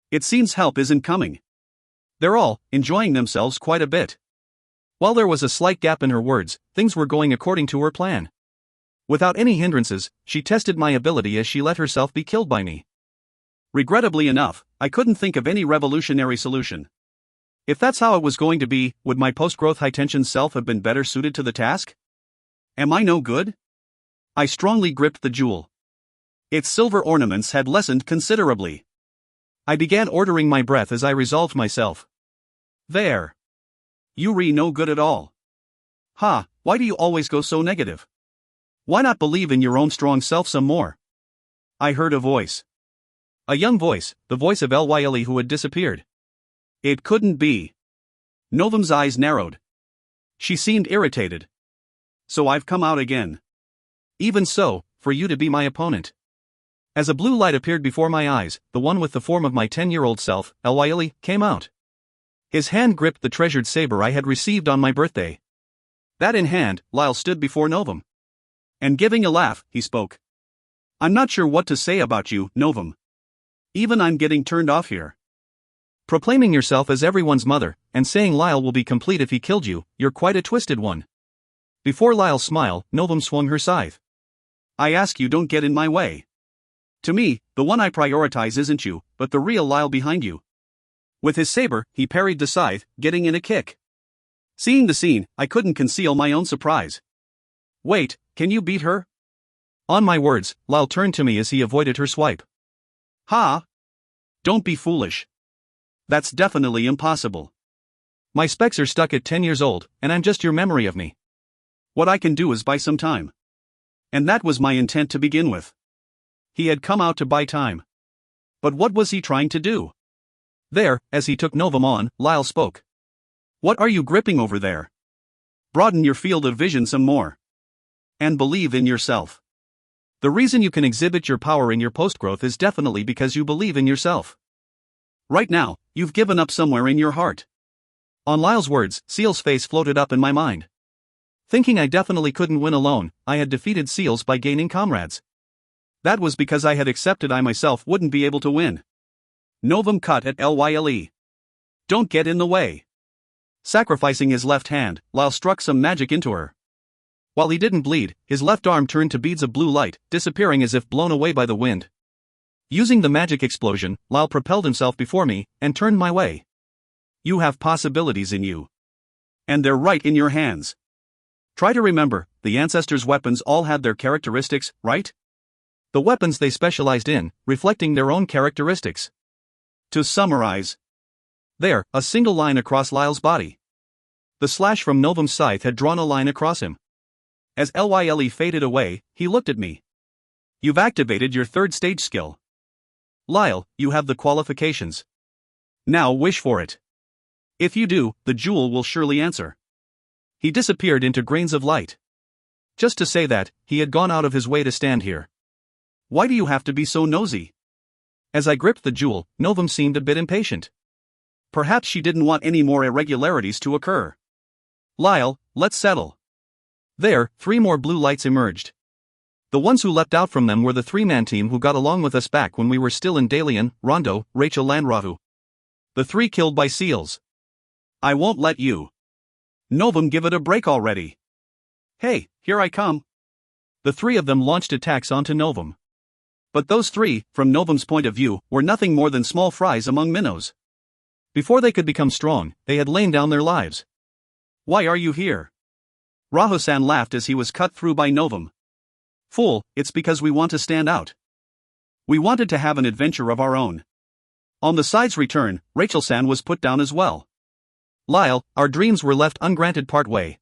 It seems help isn't coming. They're all enjoying themselves quite a bit. While there was a slight gap in her words, things were going according to her plan. Without any hindrances, she tested my ability as she let herself be killed by me. Regrettably enough, I couldn't think of any revolutionary solution. If that's how it was going to be, would my post-growth high-tension self have been better suited to the task? Am I no good? I strongly gripped the jewel. Its silver ornaments had lessened considerably. I began ordering my breath as I resolved myself. There. You no good at all. Ha, why do you always go so negative? Why not believe in your own strong self some more? I heard a voice. A young voice, the voice of Lyle who had disappeared. It couldn't be. Novum's eyes narrowed. She seemed irritated. So I've come out again. Even so, for you to be my opponent. As a blue light appeared before my eyes, the one with the form of my 10-year-old self, Lyle, came out. His hand gripped the treasured saber I had received on my birthday. That in hand, Lyle stood before Novum. And giving a laugh, he spoke. I'm not sure what to say about you, Novum. Even I'm getting turned off here. Proclaiming yourself as everyone's mother, and saying Lyle will be complete if he killed you, you're quite a twisted one. Before Lyle's smile, Novum swung her scythe. I ask you, don't get in my way. To me, the one I prioritize isn't you, but the real Lyle behind you. With his saber, he parried the scythe, getting in a kick. Seeing the scene, I couldn't conceal my own surprise. Wait, can you beat her? On my words, Lyle turned to me as he avoided her swipe. Ha! Don't be foolish. That's definitely impossible. My specs are stuck at 10 years old, and I'm just your memory of me. What I can do is buy some time. And that was my intent to begin with. He had come out to buy time. But what was he trying to do? There, as he took Novum on, Lyle spoke. What are you gripping over there? Broaden your field of vision some more. And believe in yourself. The reason you can exhibit your power in your postgrowth is definitely because you believe in yourself. Right now, you've given up somewhere in your heart. On Lyle's words, Seal's face floated up in my mind. Thinking I definitely couldn't win alone, I had defeated Seals by gaining comrades. That was because I had accepted I myself wouldn't be able to win. Novum cut at Lyle. Don't get in the way. Sacrificing his left hand, Lyle struck some magic into her. While he didn't bleed, his left arm turned to beads of blue light, disappearing as if blown away by the wind. Using the magic explosion, Lyle propelled himself before me, and turned my way. You have possibilities in you. And they're right in your hands. Try to remember, the ancestors' weapons all had their characteristics, right? The weapons they specialized in, reflecting their own characteristics. To summarize. There, a single line across Lyle's body. The slash from Novum's scythe had drawn a line across him. As Lyle faded away, he looked at me. You've activated your third stage skill. Lyle, you have the qualifications. Now wish for it. If you do, the jewel will surely answer. He disappeared into grains of light. Just to say that, he had gone out of his way to stand here. Why do you have to be so nosy? As I gripped the jewel, Novum seemed a bit impatient. Perhaps she didn't want any more irregularities to occur. Lyle, let's settle. There, 3 more blue lights emerged. The ones who leapt out from them were the 3-man team who got along with us back when we were still in Dalian, Rondo, Rachel Landrahu. The 3 killed by Seals. I won't let you. Novum, give it a break already. Hey, here I come. The 3 of them launched attacks onto Novum. But those 3, from Novum's point of view, were nothing more than small fries among minnows. Before they could become strong, they had lain down their lives. Why are you here? Rahosan laughed as he was cut through by Novum. Fool, it's because we want to stand out. We wanted to have an adventure of our own. On the side's return, Rachel-san was put down as well. Lyle, our dreams were left ungranted part way.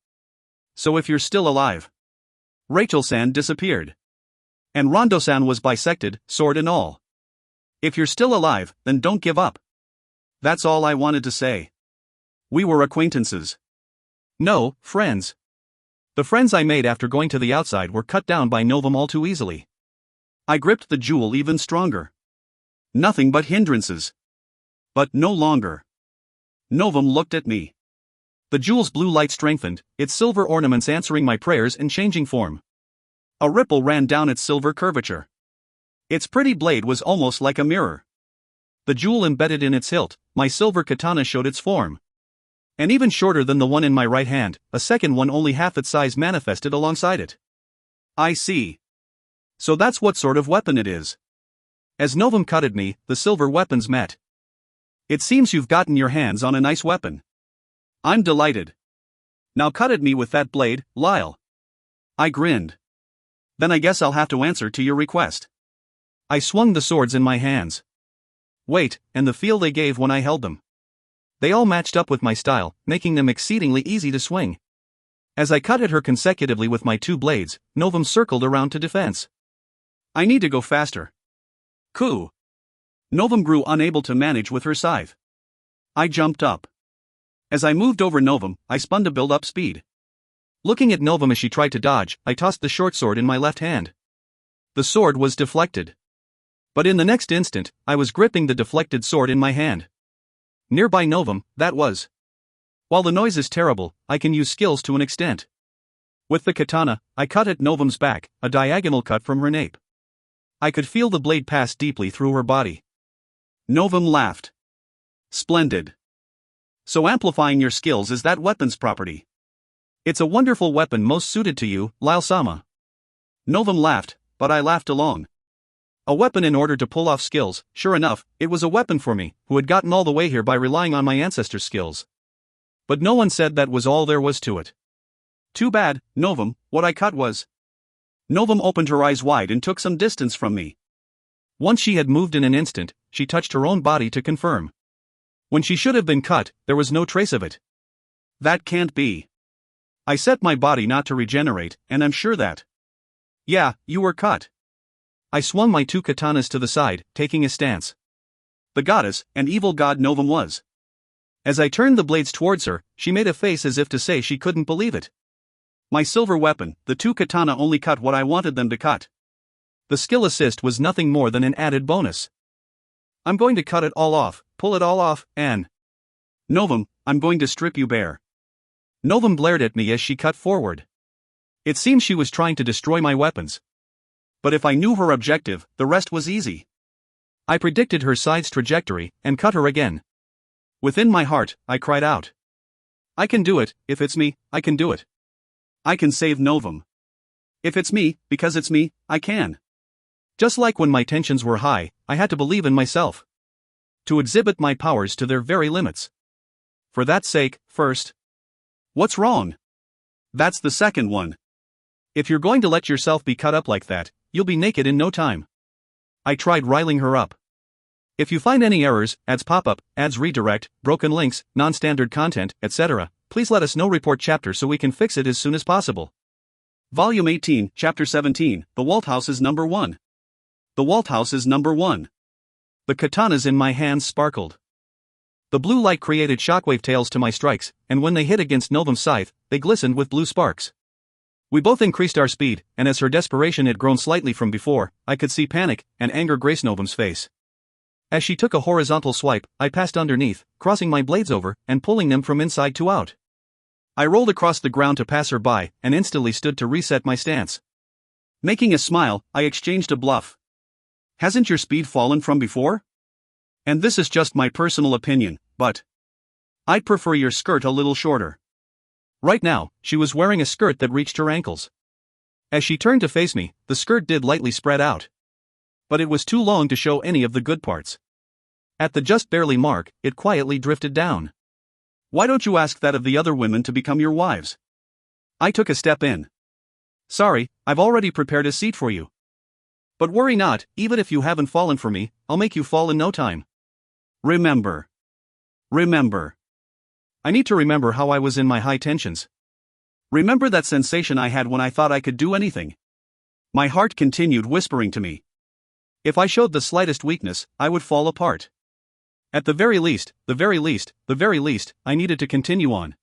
So if you're still alive. Rachel-san disappeared. And Rondo-san was bisected, sword and all. If you're still alive, then don't give up. That's all I wanted to say. We were acquaintances. No, friends. The friends I made after going to the outside were cut down by Novum all too easily. I gripped the jewel even stronger. Nothing but hindrances. But no longer. Novum looked at me. The jewel's blue light strengthened, its silver ornaments answering my prayers and changing form. A ripple ran down its silver curvature. Its pretty blade was almost like a mirror. The jewel embedded in its hilt, my silver katana showed its form. And even shorter than the one in my right hand, a second one only half its size manifested alongside it. I see. So that's what sort of weapon it is. As Novum cut at me, the silver weapons met. It seems you've gotten your hands on a nice weapon. I'm delighted. Now cut at me with that blade, Lyle. I grinned. Then I guess I'll have to answer to your request. I swung the swords in my hands. Wait, and the feel they gave when I held them. They all matched up with my style, making them exceedingly easy to swing. As I cut at her consecutively with my 2 blades, Novum circled around to defense. I need to go faster. Coo. Novum grew unable to manage with her scythe. I jumped up. As I moved over Novum, I spun to build up speed. Looking at Novum as she tried to dodge, I tossed the short sword in my left hand. The sword was deflected. But in the next instant, I was gripping the deflected sword in my hand. Nearby Novum, that was. While the noise is terrible, I can use skills to an extent. With the katana, I cut at Novum's back, a diagonal cut from her nape. I could feel the blade pass deeply through her body. Novum laughed. Splendid. So amplifying your skills is that weapon's property. It's a wonderful weapon most suited to you, Lyle-sama. Novum laughed, but I laughed along. A weapon in order to pull off skills, sure enough, it was a weapon for me, who had gotten all the way here by relying on my ancestors' skills. But no one said that was all there was to it. Too bad, Novum, what I cut was. Novum opened her eyes wide and took some distance from me. Once she had moved in an instant, she touched her own body to confirm. When she should have been cut, there was no trace of it. That can't be. I set my body not to regenerate, and I'm sure that. Yeah, you were cut. I swung my 2 katanas to the side, taking a stance. The goddess, and evil god Novum was. As I turned the blades towards her, she made a face as if to say she couldn't believe it. My silver weapon, the 2 katana only cut what I wanted them to cut. The skill assist was nothing more than an added bonus. I'm going to cut it all off, pull it all off, and... Novum, I'm going to strip you bare. Novum glared at me as she cut forward. It seemed she was trying to destroy my weapons. But if I knew her objective, the rest was easy. I predicted her side's trajectory, and cut her again. Within my heart, I cried out. I can do it, if it's me, I can do it. I can save Novum. If it's me, because it's me, I can. Just like when my tensions were high, I had to believe in myself. To exhibit my powers to their very limits. For that sake, first. What's wrong? That's the second one. If you're going to let yourself be cut up like that, you'll be naked in no time. I tried riling her up. If you find any errors, ads pop up, ads redirect, broken links, non-standard content, etc., please let us know. Report chapter so we can fix it as soon as possible. Volume 18, Chapter 17, The Walt House is number 1. The Walt House is number 1. The katanas in my hands sparkled. The blue light created shockwave tails to my strikes, and when they hit against Novum's scythe, they glistened with blue sparks. We both increased our speed, and as her desperation had grown slightly from before, I could see panic and anger grace Novum's face. As she took a horizontal swipe, I passed underneath, crossing my blades over, and pulling them from inside to out. I rolled across the ground to pass her by, and instantly stood to reset my stance. Making a smile, I exchanged a bluff. Hasn't your speed fallen from before? And this is just my personal opinion, but I'd prefer your skirt a little shorter. Right now, she was wearing a skirt that reached her ankles. As she turned to face me, the skirt did lightly spread out. But it was too long to show any of the good parts. At the just barely mark, it quietly drifted down. Why don't you ask that of the other women to become your wives? I took a step in. Sorry, I've already prepared a seat for you. But worry not, even if you haven't fallen for me, I'll make you fall in no time. Remember. I need to remember how I was in my high tensions. Remember that sensation I had when I thought I could do anything? My heart continued whispering to me. If I showed the slightest weakness, I would fall apart. At the very least, I needed to continue on.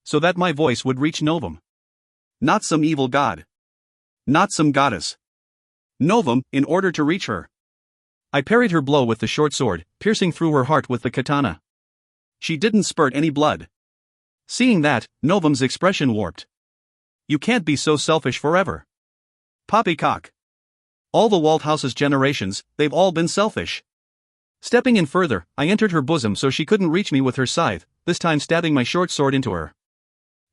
So that my voice would reach Novum. Not some evil god. Not some goddess. Novum, in order to reach her. I parried her blow with the short sword, piercing through her heart with the katana. She didn't spurt any blood. Seeing that, Novum's expression warped. You can't be so selfish forever. Poppycock. All the Walt house's generations, they've all been selfish. Stepping in further, I entered her bosom so she couldn't reach me with her scythe, this time stabbing my short sword into her.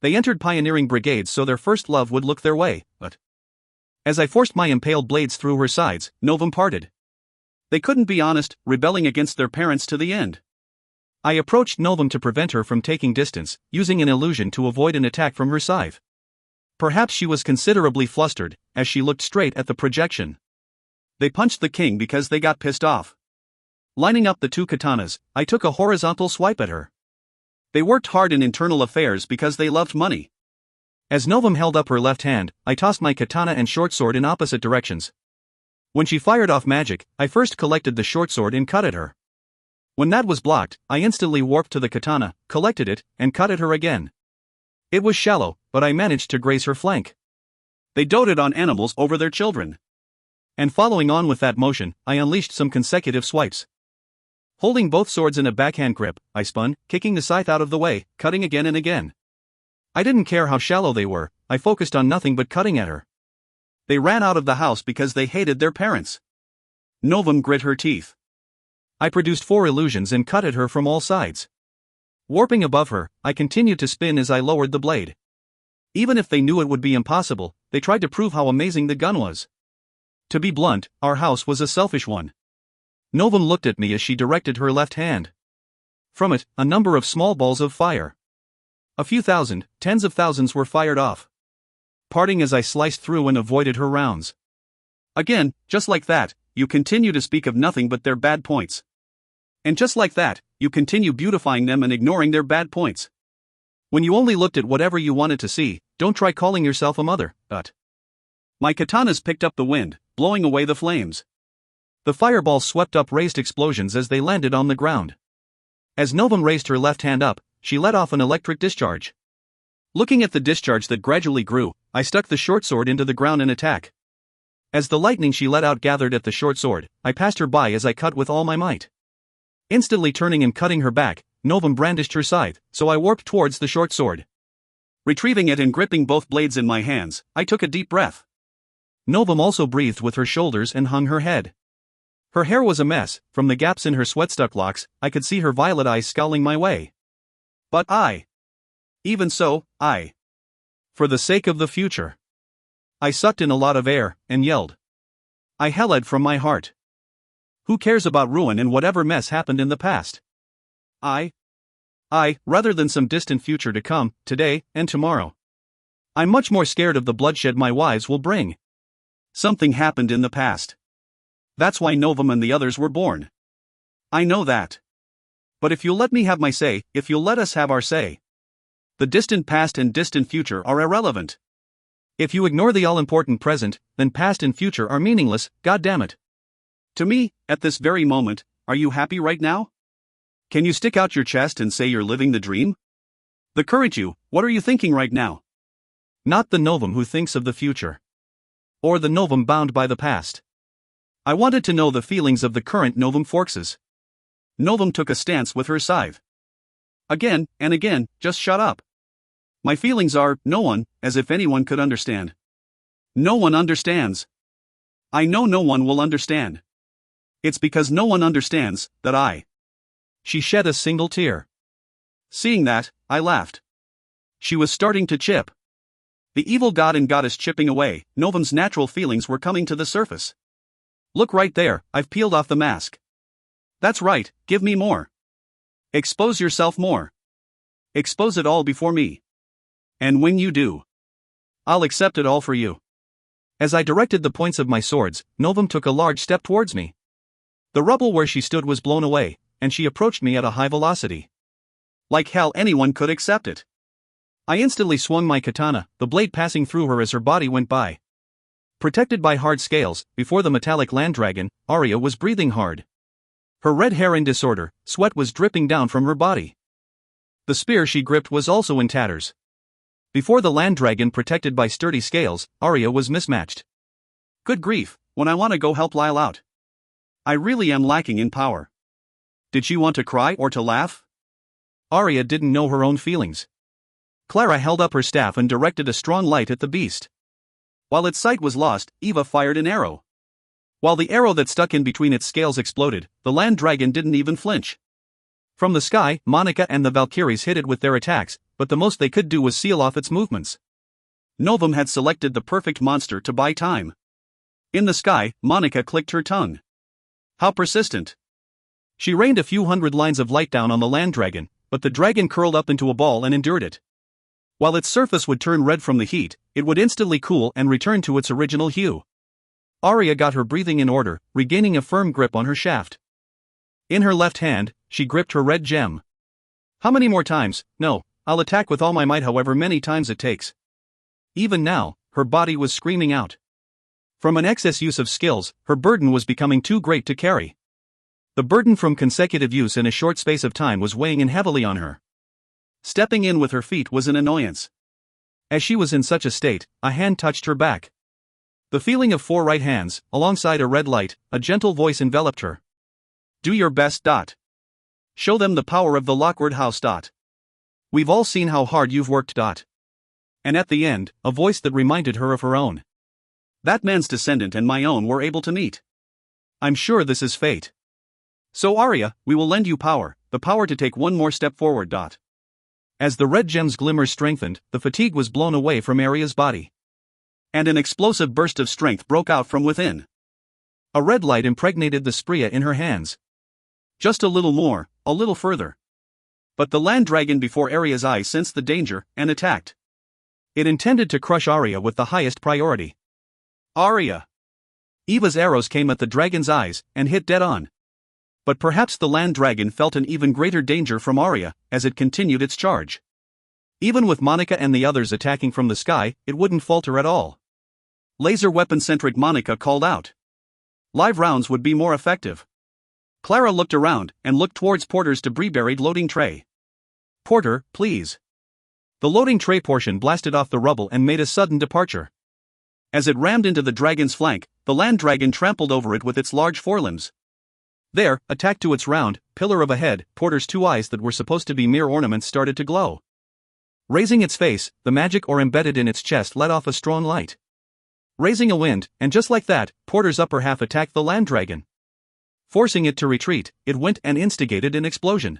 They entered pioneering brigades so their first love would look their way, but as I forced my impaled blades through her sides, Novum parted. They couldn't be honest, rebelling against their parents to the end. I approached Novum to prevent her from taking distance, using an illusion to avoid an attack from her scythe. Perhaps she was considerably flustered, as she looked straight at the projection. They punched the king because they got pissed off. Lining up the 2 katanas, I took a horizontal swipe at her. They worked hard in internal affairs because they loved money. As Novum held up her left hand, I tossed my katana and short sword in opposite directions. When she fired off magic, I first collected the short sword and cut at her. When that was blocked, I instantly warped to the katana, collected it, and cut at her again. It was shallow, but I managed to graze her flank. They doted on animals over their children. And following on with that motion, I unleashed some consecutive swipes. Holding both swords in a backhand grip, I spun, kicking the scythe out of the way, cutting again and again. I didn't care how shallow they were, I focused on nothing but cutting at her. They ran out of the house because they hated their parents. Novum grit her teeth. I produced 4 illusions and cut at her from all sides. Warping above her, I continued to spin as I lowered the blade. Even if they knew it would be impossible, they tried to prove how amazing the gun was. To be blunt, our house was a selfish one. Novum looked at me as she directed her left hand. From it, a number of small balls of fire. A few thousand, tens of thousands were fired off, parting as I sliced through and avoided her rounds. Again, just like that, you continue to speak of nothing but their bad points. And just like that, you continue beautifying them and ignoring their bad points. When you only looked at whatever you wanted to see, don't try calling yourself a mother, but. My katanas picked up the wind, blowing away the flames. The fireballs swept up raised explosions as they landed on the ground. As Novum raised her left hand up, she let off an electric discharge. Looking at the discharge that gradually grew, I stuck the short sword into the ground in attack. As the lightning she let out gathered at the short sword, I passed her by as I cut with all my might. Instantly turning and cutting her back, Novum brandished her scythe, so I warped towards the short sword. Retrieving it and gripping both blades in my hands, I took a deep breath. Novum also breathed with her shoulders and hung her head. Her hair was a mess. From the gaps in her sweat-stuck locks, I could see her violet eyes scowling my way. But even so, for the sake of the future. I sucked in a lot of air, and yelled. I helled from my heart. Who cares about ruin and whatever mess happened in the past? Rather than some distant future to come, today, and tomorrow. I'm much more scared of the bloodshed my wives will bring. Something happened in the past. That's why Novum and the others were born. I know that. But if you'll let me have my say, if you'll let us have our say. The distant past and distant future are irrelevant. If you ignore the all-important present, then past and future are meaningless, goddammit. To me, at this very moment, are you happy right now? Can you stick out your chest and say you're living the dream? The current you, what are you thinking right now? Not the Novum who thinks of the future. Or the Novum bound by the past. I wanted to know the feelings of the current Novum Forxes. Novum took a stance with her scythe. Again and again, just shut up. My feelings are, no one, as if anyone could understand. No one understands. I know no one will understand. It's because no one understands, that She shed a single tear. Seeing that, I laughed. She was starting to chip. The evil god and goddess chipping away, Novum's natural feelings were coming to the surface. Look right there, I've peeled off the mask. That's right, give me more. Expose yourself more. Expose it all before me. And when you do, I'll accept it all for you. As I directed the points of my swords, Novum took a large step towards me. The rubble where she stood was blown away, and she approached me at a high velocity. Like hell anyone could accept it. I instantly swung my katana, the blade passing through her as her body went by. Protected by hard scales, before the metallic land dragon, Arya was breathing hard. Her red hair in disorder, sweat was dripping down from her body. The spear she gripped was also in tatters. Before the land dragon protected by sturdy scales, Arya was mismatched. Good grief, when I want to go help Lyle out. I really am lacking in power. Did she want to cry or to laugh? Arya didn't know her own feelings. Clara held up her staff and directed a strong light at the beast. While its sight was lost, Eva fired an arrow. While the arrow that stuck in between its scales exploded, the land dragon didn't even flinch. From the sky, Monica and the Valkyries hit it with their attacks, but the most they could do was seal off its movements. Novum had selected the perfect monster to buy time. In the sky, Monica clicked her tongue. How persistent. She rained a few hundred lines of light down on the land dragon, but the dragon curled up into a ball and endured it. While its surface would turn red from the heat, it would instantly cool and return to its original hue. Arya got her breathing in order, regaining a firm grip on her shaft. In her left hand, she gripped her red gem. How many more times? No, I'll attack with all my might however many times it takes. Even now, her body was screaming out. From an excess use of skills, her burden was becoming too great to carry. The burden from consecutive use in a short space of time was weighing in heavily on her. Stepping in with her feet was an annoyance. As she was in such a state, a hand touched her back. The feeling of 4 right hands, alongside a red light, a gentle voice enveloped her. Do your best. Show them the power of the Lockwood House. We've all seen how hard you've worked. And at the end, a voice that reminded her of her own. That man's descendant and my own were able to meet. I'm sure this is fate. So Arya, we will lend you power, the power to take one more step forward. As the red gem's glimmer strengthened, the fatigue was blown away from Arya's body. And an explosive burst of strength broke out from within. A red light impregnated the Sprea in her hands. Just a little more, a little further. But the land dragon before Arya's eyes sensed the danger, and attacked. It intended to crush Arya with the highest priority. Arya! Eva's arrows came at the dragon's eyes, and hit dead on. But perhaps the land dragon felt an even greater danger from Arya, as it continued its charge. Even with Monica and the others attacking from the sky, it wouldn't falter at all. Laser weapon-centric Monica called out. Live rounds would be more effective. Clara looked around, and looked towards Porter's debris-buried loading tray. Porter, please. The loading tray portion blasted off the rubble and made a sudden departure. As it rammed into the dragon's flank, the land dragon trampled over it with its large forelimbs. There, attacked to its round pillar of a head, Porter's two eyes that were supposed to be mere ornaments started to glow. Raising its face, the magic ore embedded in its chest let off a strong light. Raising a wind, and just like that, Porter's upper half attacked the land dragon. Forcing it to retreat, it went and instigated an explosion.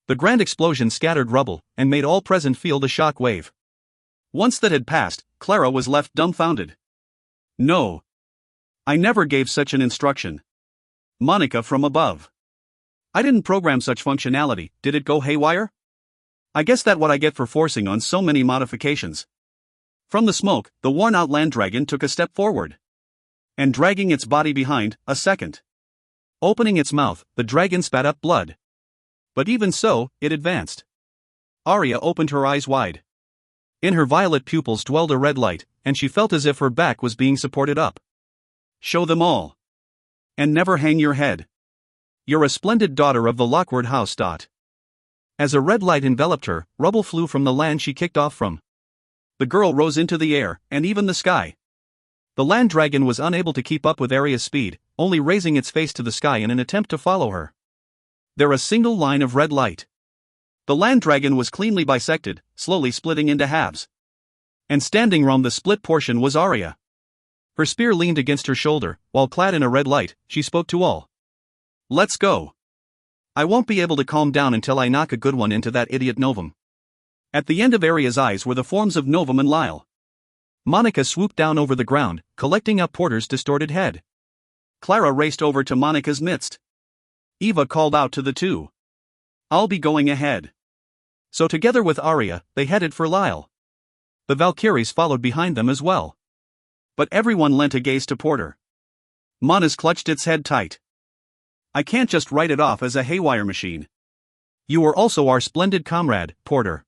The grand explosion scattered rubble, and made all present feel the shock wave. Once that had passed, Clara was left dumbfounded. No. I never gave such an instruction. Monica from above. I didn't program such functionality, did it go haywire? I guess that's what I get for forcing on so many modifications. From the smoke, the worn-out land dragon took a step forward. And dragging its body behind, a second. Opening its mouth, the dragon spat up blood. But even so, it advanced. Arya opened her eyes wide. In her violet pupils dwelled a red light, and she felt as if her back was being supported up. Show them all. And never hang your head. You're a splendid daughter of the Lockwood house. As a red light enveloped her, rubble flew from the land she kicked off from. The girl rose into the air, and even the sky. The land dragon was unable to keep up with Arya's speed, only raising its face to the sky in an attempt to follow her. There a single line of red light. The land dragon was cleanly bisected, slowly splitting into halves. And standing round the split portion was Arya. Her spear leaned against her shoulder, while clad in a red light, she spoke to all. Let's go. I won't be able to calm down until I knock a good one into that idiot Novum. At the end of Arya's eyes were the forms of Novum and Lyle. Monica swooped down over the ground, collecting up Porter's distorted head. Clara raced over to Monica's midst. Eva called out to the two. I'll be going ahead. So together with Arya, they headed for Lyle. The Valkyries followed behind them as well. But everyone lent a gaze to Porter. Mona's clutched its head tight. I can't just write it off as a haywire machine. You were also our splendid comrade, Porter.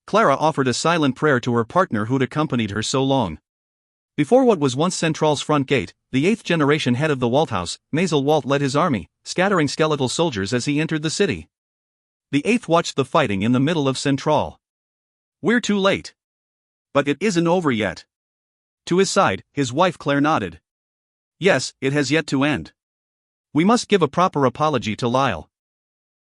Clara offered a silent prayer to her partner who'd accompanied her so long. Before what was once Central's front gate, the 8th-generation head of the Walt house, Mazel Walt led his army, scattering skeletal soldiers as he entered the city. The 8th watched the fighting in the middle of Central. We're too late. But it isn't over yet. To his side, his wife Claire nodded. Yes, it has yet to end. We must give a proper apology to Lyle.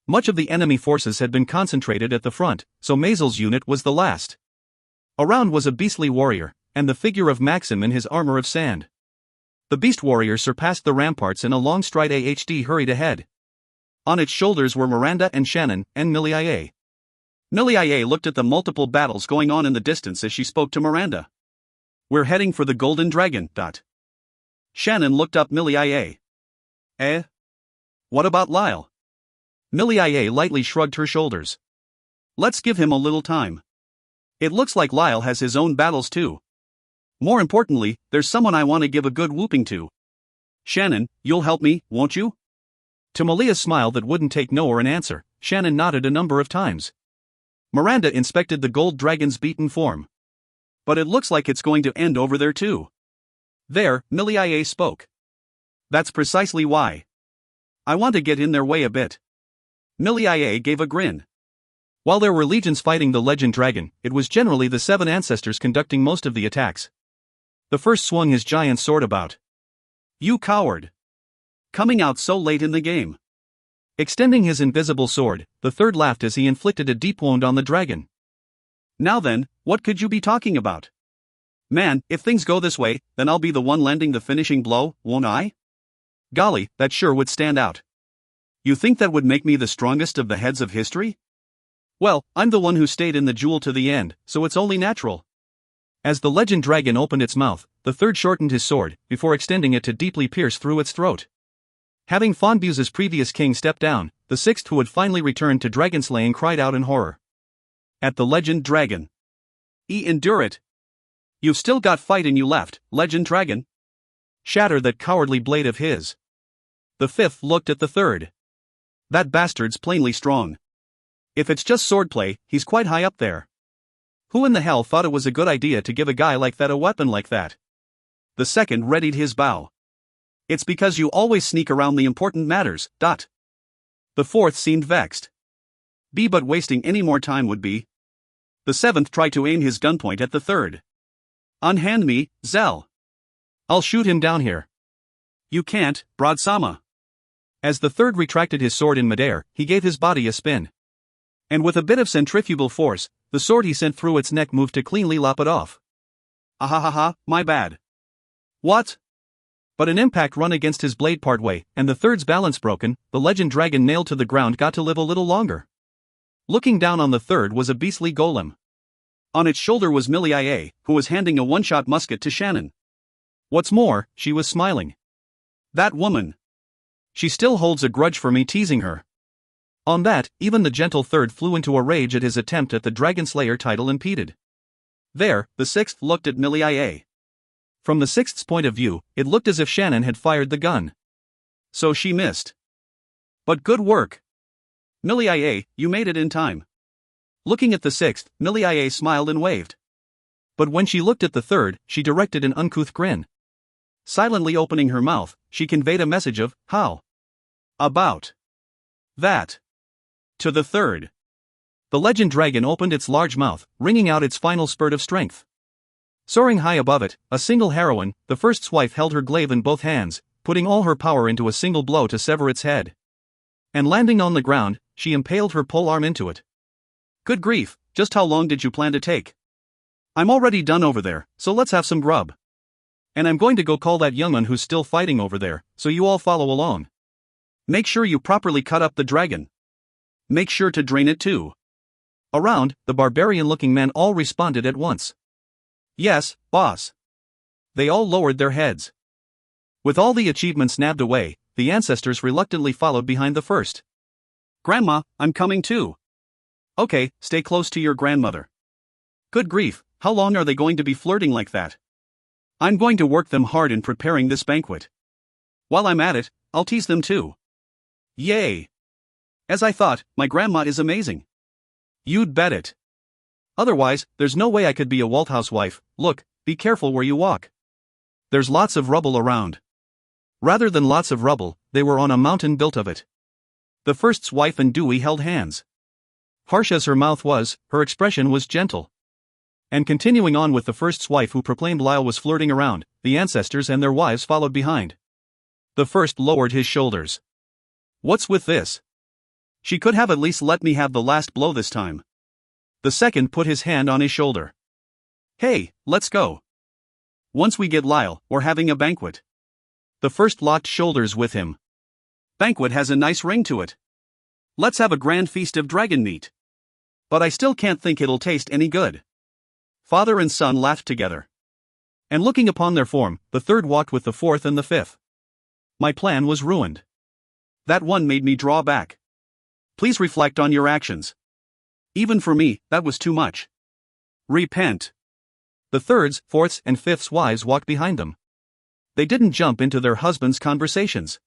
Much of the enemy forces had been concentrated at the front, so Mazel's unit was the last. Around was a beastly warrior, and the figure of Maxim in his armor of sand. The beast warrior surpassed the ramparts in a long stride. AHD hurried ahead. On its shoulders were Miranda and Shannon, and Millie. Millie looked at the multiple battles going on in the distance as she spoke to Miranda. We're heading for the Golden Dragon. Shannon looked up Millie. What about Lyle? Millie lightly shrugged her shoulders. Let's give him a little time. It looks like Lyle has his own battles too. More importantly, there's someone I want to give a good whooping to. Shannon, you'll help me, won't you? To Malia's smile that wouldn't take no or an answer, Shannon nodded a number of times. Miranda inspected the gold dragon's beaten form. But it looks like it's going to end over there too. There, Millie spoke. That's precisely why. I want to get in their way a bit. Millie gave a grin. While there were legions fighting the legend dragon, it was generally the 7 ancestors conducting most of the attacks. The first swung his giant sword about. You coward! Coming out so late in the game. Extending his invisible sword, the third laughed as he inflicted a deep wound on the dragon. Now then, what could you be talking about? Man, if things go this way, then I'll be the one landing the finishing blow, won't I? Golly, that sure would stand out. You think that would make me the strongest of the heads of history? Well, I'm the one who stayed in the duel to the end, so it's only natural. As the legend dragon opened its mouth, the third shortened his sword, before extending it to deeply pierce through its throat. Having Fonbuse's previous king step down, the sixth who had finally returned to dragon slaying cried out in horror. At the legend dragon. Endure it. You've still got fight in you left, legend dragon. Shatter that cowardly blade of his. The fifth looked at the third. That bastard's plainly strong. If it's just swordplay, he's quite high up there. Who in the hell thought it was a good idea to give a guy like that a weapon like that? The second readied his bow. It's because you always sneak around the important matters, . The fourth seemed vexed. But wasting any more time would be. The seventh tried to aim his gunpoint at the third. Unhand me, Zell. I'll shoot him down here. You can't, Broadsama. As the third retracted his sword in midair, he gave his body a spin. And with a bit of centrifugal force, the sword he sent through its neck moved to cleanly lop it off. Ahahaha, my bad. What? But an impact run against his blade partway, and the third's balance broken, the legend dragon nailed to the ground got to live a little longer. Looking down on the third was a beastly golem. On its shoulder was Millie, who was handing a one-shot musket to Shannon. What's more, she was smiling. That woman. She still holds a grudge for me teasing her. On that, even the gentle third flew into a rage at his attempt at the Dragon Slayer title impeded. There, the sixth looked at Millie. From the sixth's point of view, it looked as if Shannon had fired the gun. So she missed. But good work. Millie, you made it in time. Looking at the sixth, Millie smiled and waved. But when she looked at the third, she directed an uncouth grin. Silently opening her mouth, she conveyed a message of, how? About. That. To the third. The legend dragon opened its large mouth, wringing out its final spurt of strength. Soaring high above it, a single heroine, the first's wife held her glaive in both hands, putting all her power into a single blow to sever its head. And landing on the ground, she impaled her polearm into it. Good grief, just how long did you plan to take? I'm already done over there, so let's have some grub. And I'm going to go call that young'un who's still fighting over there, so you all follow along. Make sure you properly cut up the dragon. Make sure to drain it too. Around, the barbarian-looking men all responded at once. Yes, boss. They all lowered their heads. With all the achievements nabbed away, the ancestors reluctantly followed behind the first. Grandma, I'm coming too. Okay, stay close to your grandmother. Good grief, how long are they going to be flirting like that? I'm going to work them hard in preparing this banquet. While I'm at it, I'll tease them too. Yay! As I thought, my grandma is amazing. You'd bet it. Otherwise, there's no way I could be a Walt housewife. Look, be careful where you walk. There's lots of rubble around. Rather than lots of rubble, they were on a mountain built of it. The first's wife and Dewey held hands. Harsh as her mouth was, her expression was gentle. And continuing on with the first's wife who proclaimed Lyle was flirting around, the ancestors and their wives followed behind. The first lowered his shoulders. What's with this? She could have at least let me have the last blow this time. The second put his hand on his shoulder. Hey, let's go. Once we get Lyle, we're having a banquet. The first locked shoulders with him. Banquet has a nice ring to it. Let's have a grand feast of dragon meat. But I still can't think it'll taste any good. Father and son laughed together. And looking upon their form, the third walked with the fourth and the fifth. My plan was ruined. That one made me draw back. Please reflect on your actions. Even for me, that was too much. Repent. The third's, fourth's, and fifth's wives walked behind them. They didn't jump into their husbands' conversations.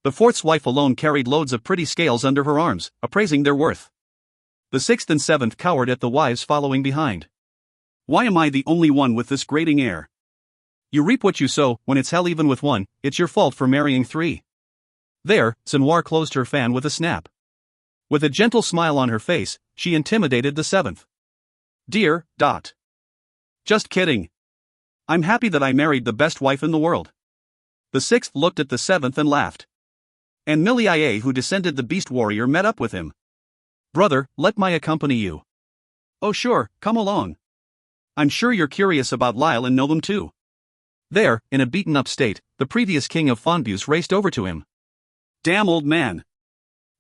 The fourth's wife alone carried loads of pretty scales under her arms, appraising their worth. The sixth and seventh cowered at the wives following behind. Why am I the only one with this grating air? You reap what you sow. When it's hell even with one, it's your fault for marrying three. There, Senwar closed her fan with a snap. With a gentle smile on her face, she intimidated the seventh. Dear, . Just kidding. I'm happy that I married the best wife in the world. The sixth looked at the seventh and laughed. And Millie, who descended the beast warrior, met up with him. Brother, let me accompany you. Oh sure, come along. I'm sure you're curious about Lyle and know them too. There, in a beaten-up state, the previous king of Fonbuse raced over to him. Damn old man.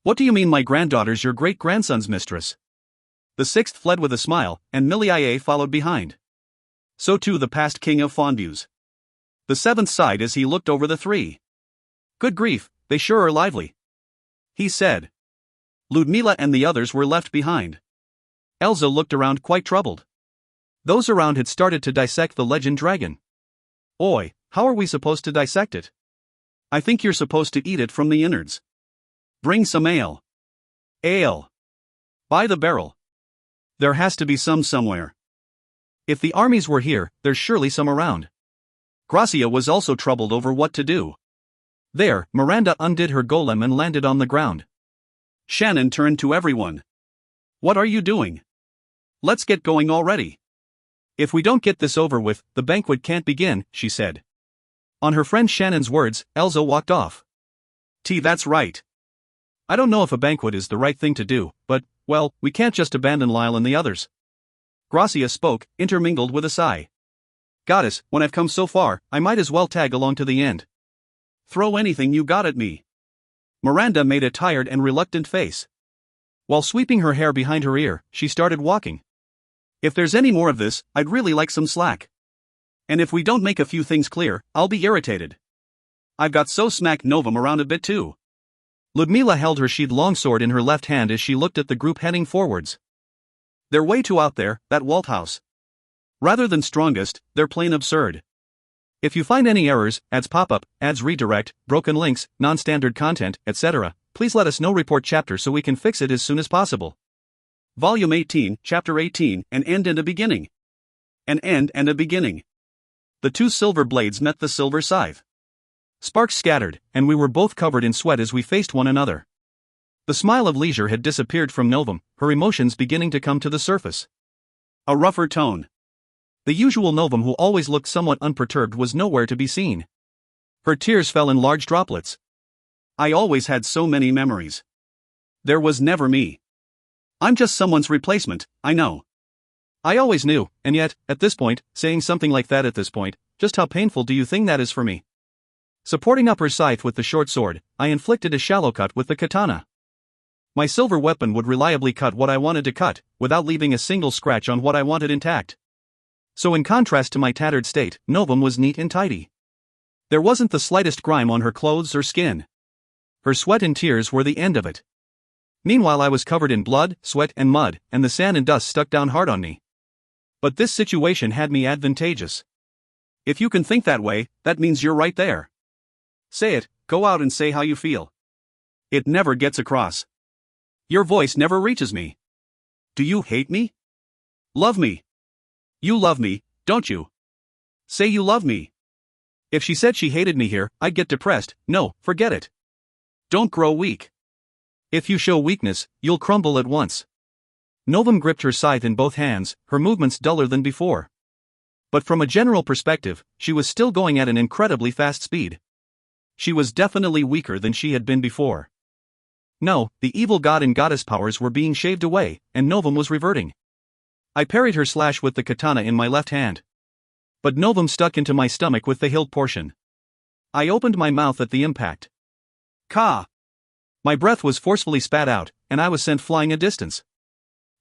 What do you mean my granddaughter's your great-grandson's mistress? The sixth fled with a smile, and Millie followed behind. So too the past king of Fondviews. The seventh sighed as he looked over the three. Good grief, they sure are lively, he said. Ludmila and the others were left behind. Elsa looked around quite troubled. Those around had started to dissect the legend dragon. Oi, how are we supposed to dissect it? I think you're supposed to eat it from the innards. Bring some ale. Ale. By the barrel. There has to be some somewhere. If the armies were here, there's surely some around. Gracia was also troubled over what to do. There, Miranda undid her golem and landed on the ground. Shannon turned to everyone. What are you doing? Let's get going already. If we don't get this over with, the banquet can't begin, she said. On her friend Shannon's words, Elsa walked off. That's right. I don't know if a banquet is the right thing to do, but, well, we can't just abandon Lyle and the others. Gracia spoke, intermingled with a sigh. Goddess, when I've come so far, I might as well tag along to the end. Throw anything you got at me. Miranda made a tired and reluctant face. While sweeping her hair behind her ear, she started walking. If there's any more of this, I'd really like some slack. And if we don't make a few things clear, I'll be irritated. I've got so smacked Novum around a bit too. Ludmila held her sheathed longsword in her left hand as she looked at the group heading forwards. They're way too out there, that Walt house. Rather than strongest, they're plain absurd. If you find any errors, ads pop up, ads redirect, broken links, non-standard content, etc., please let us know. Report chapter so we can fix it as soon as possible. Volume 18, Chapter 18, An End and a Beginning. An End and a Beginning. The two silver blades met the silver scythe. Sparks scattered, and we were both covered in sweat as we faced one another. The smile of leisure had disappeared from Novum, her emotions beginning to come to the surface. A rougher tone. The usual Novum, who always looked somewhat unperturbed, was nowhere to be seen. Her tears fell in large droplets. I always had so many memories. There was never me. I'm just someone's replacement, I know. I always knew, and yet, at this point, saying something like that at this point, just how painful do you think that is for me? Supporting up her scythe with the short sword, I inflicted a shallow cut with the katana. My silver weapon would reliably cut what I wanted to cut, without leaving a single scratch on what I wanted intact. So in contrast to my tattered state, Novum was neat and tidy. There wasn't the slightest grime on her clothes or skin. Her sweat and tears were the end of it. Meanwhile I was covered in blood, sweat and mud, and the sand and dust stuck down hard on me. But this situation had me advantageous. If you can think that way, that means you're right there. Say it, go out and say how you feel. It never gets across. Your voice never reaches me. Do you hate me? Love me? You love me, don't you? Say you love me. If she said she hated me here, I'd get depressed. No, forget it. Don't grow weak. If you show weakness, you'll crumble at once. Novum gripped her scythe in both hands, her movements duller than before. But from a general perspective, she was still going at an incredibly fast speed. She was definitely weaker than she had been before. No, the evil god and goddess powers were being shaved away, and Novum was reverting. I parried her slash with the katana in my left hand. But Novum stuck into my stomach with the hilt portion. I opened my mouth at the impact. Ka! My breath was forcefully spat out, and I was sent flying a distance.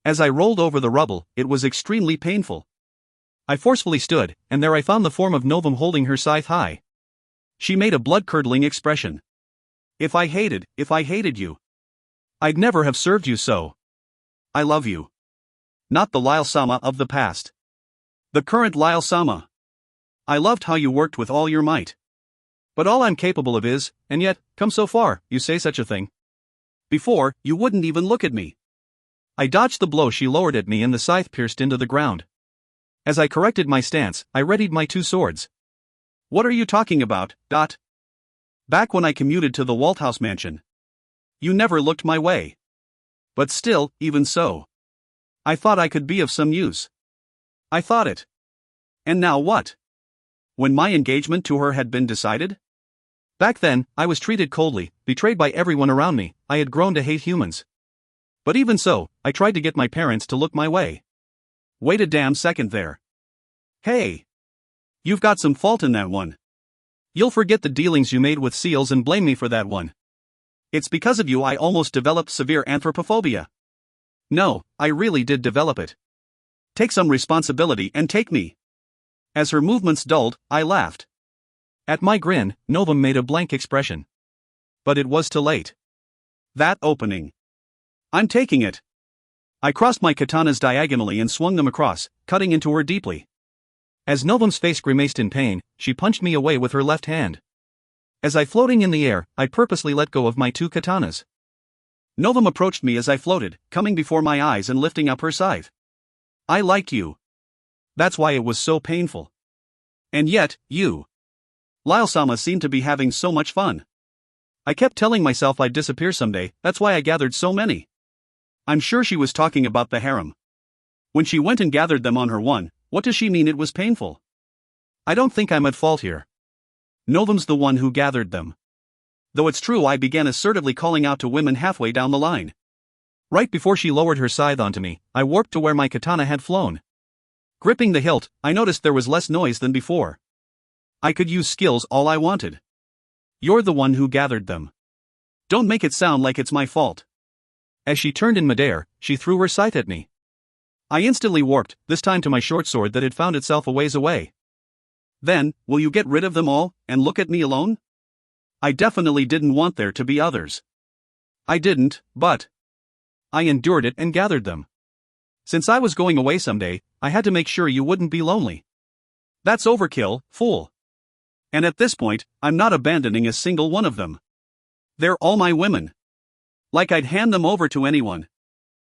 As I rolled over the rubble, it was extremely painful. I forcefully stood, and there I found the form of Novum holding her scythe high. She made a blood-curdling expression. If I hated you, I'd never have served you so. I love you. Not the Lyle-sama of the past. The current Lyle-sama. I loved how you worked with all your might. But all I'm capable of is, and yet, come so far, you say such a thing. Before, you wouldn't even look at me. I dodged the blow she lowered at me and the scythe pierced into the ground. As I corrected my stance, I readied my two swords. What are you talking about, Dot? Back when I commuted to the Walt House mansion. You never looked my way. But still, even so. I thought I could be of some use. I thought it. And now what? When my engagement to her had been decided? Back then, I was treated coldly, betrayed by everyone around me. I had grown to hate humans. But even so, I tried to get my parents to look my way. Wait a damn second there. Hey! You've got some fault in that one. You'll forget the dealings you made with seals and blame me for that one. It's because of you I almost developed severe anthropophobia. No, I really did develop it. Take some responsibility and take me. As her movements dulled, I laughed. At my grin, Novum made a blank expression. But it was too late. That opening. I'm taking it. I crossed my katanas diagonally and swung them across, cutting into her deeply. As Novum's face grimaced in pain, she punched me away with her left hand. As I floating in the air, I purposely let go of my 2 katanas. Novum approached me as I floated, coming before my eyes and lifting up her scythe. I liked you. That's why it was so painful. And yet, you. Lyle-sama seemed to be having so much fun. I kept telling myself I'd disappear someday, that's why I gathered so many. I'm sure she was talking about the harem. When she went and gathered them on her one, what does she mean it was painful? I don't think I'm at fault here. Novum's the one who gathered them. Though it's true I began assertively calling out to women halfway down the line. Right before she lowered her scythe onto me, I warped to where my katana had flown. Gripping the hilt, I noticed there was less noise than before. I could use skills all I wanted. You're the one who gathered them. Don't make it sound like it's my fault. As she turned in midair, she threw her scythe at me. I instantly warped, this time to my short sword that had found itself a ways away. Then, will you get rid of them all, and look at me alone? I definitely didn't want there to be others. I didn't, but I endured it and gathered them. Since I was going away someday, I had to make sure you wouldn't be lonely. That's overkill, fool. And at this point, I'm not abandoning a single one of them. They're all my women. Like I'd hand them over to anyone.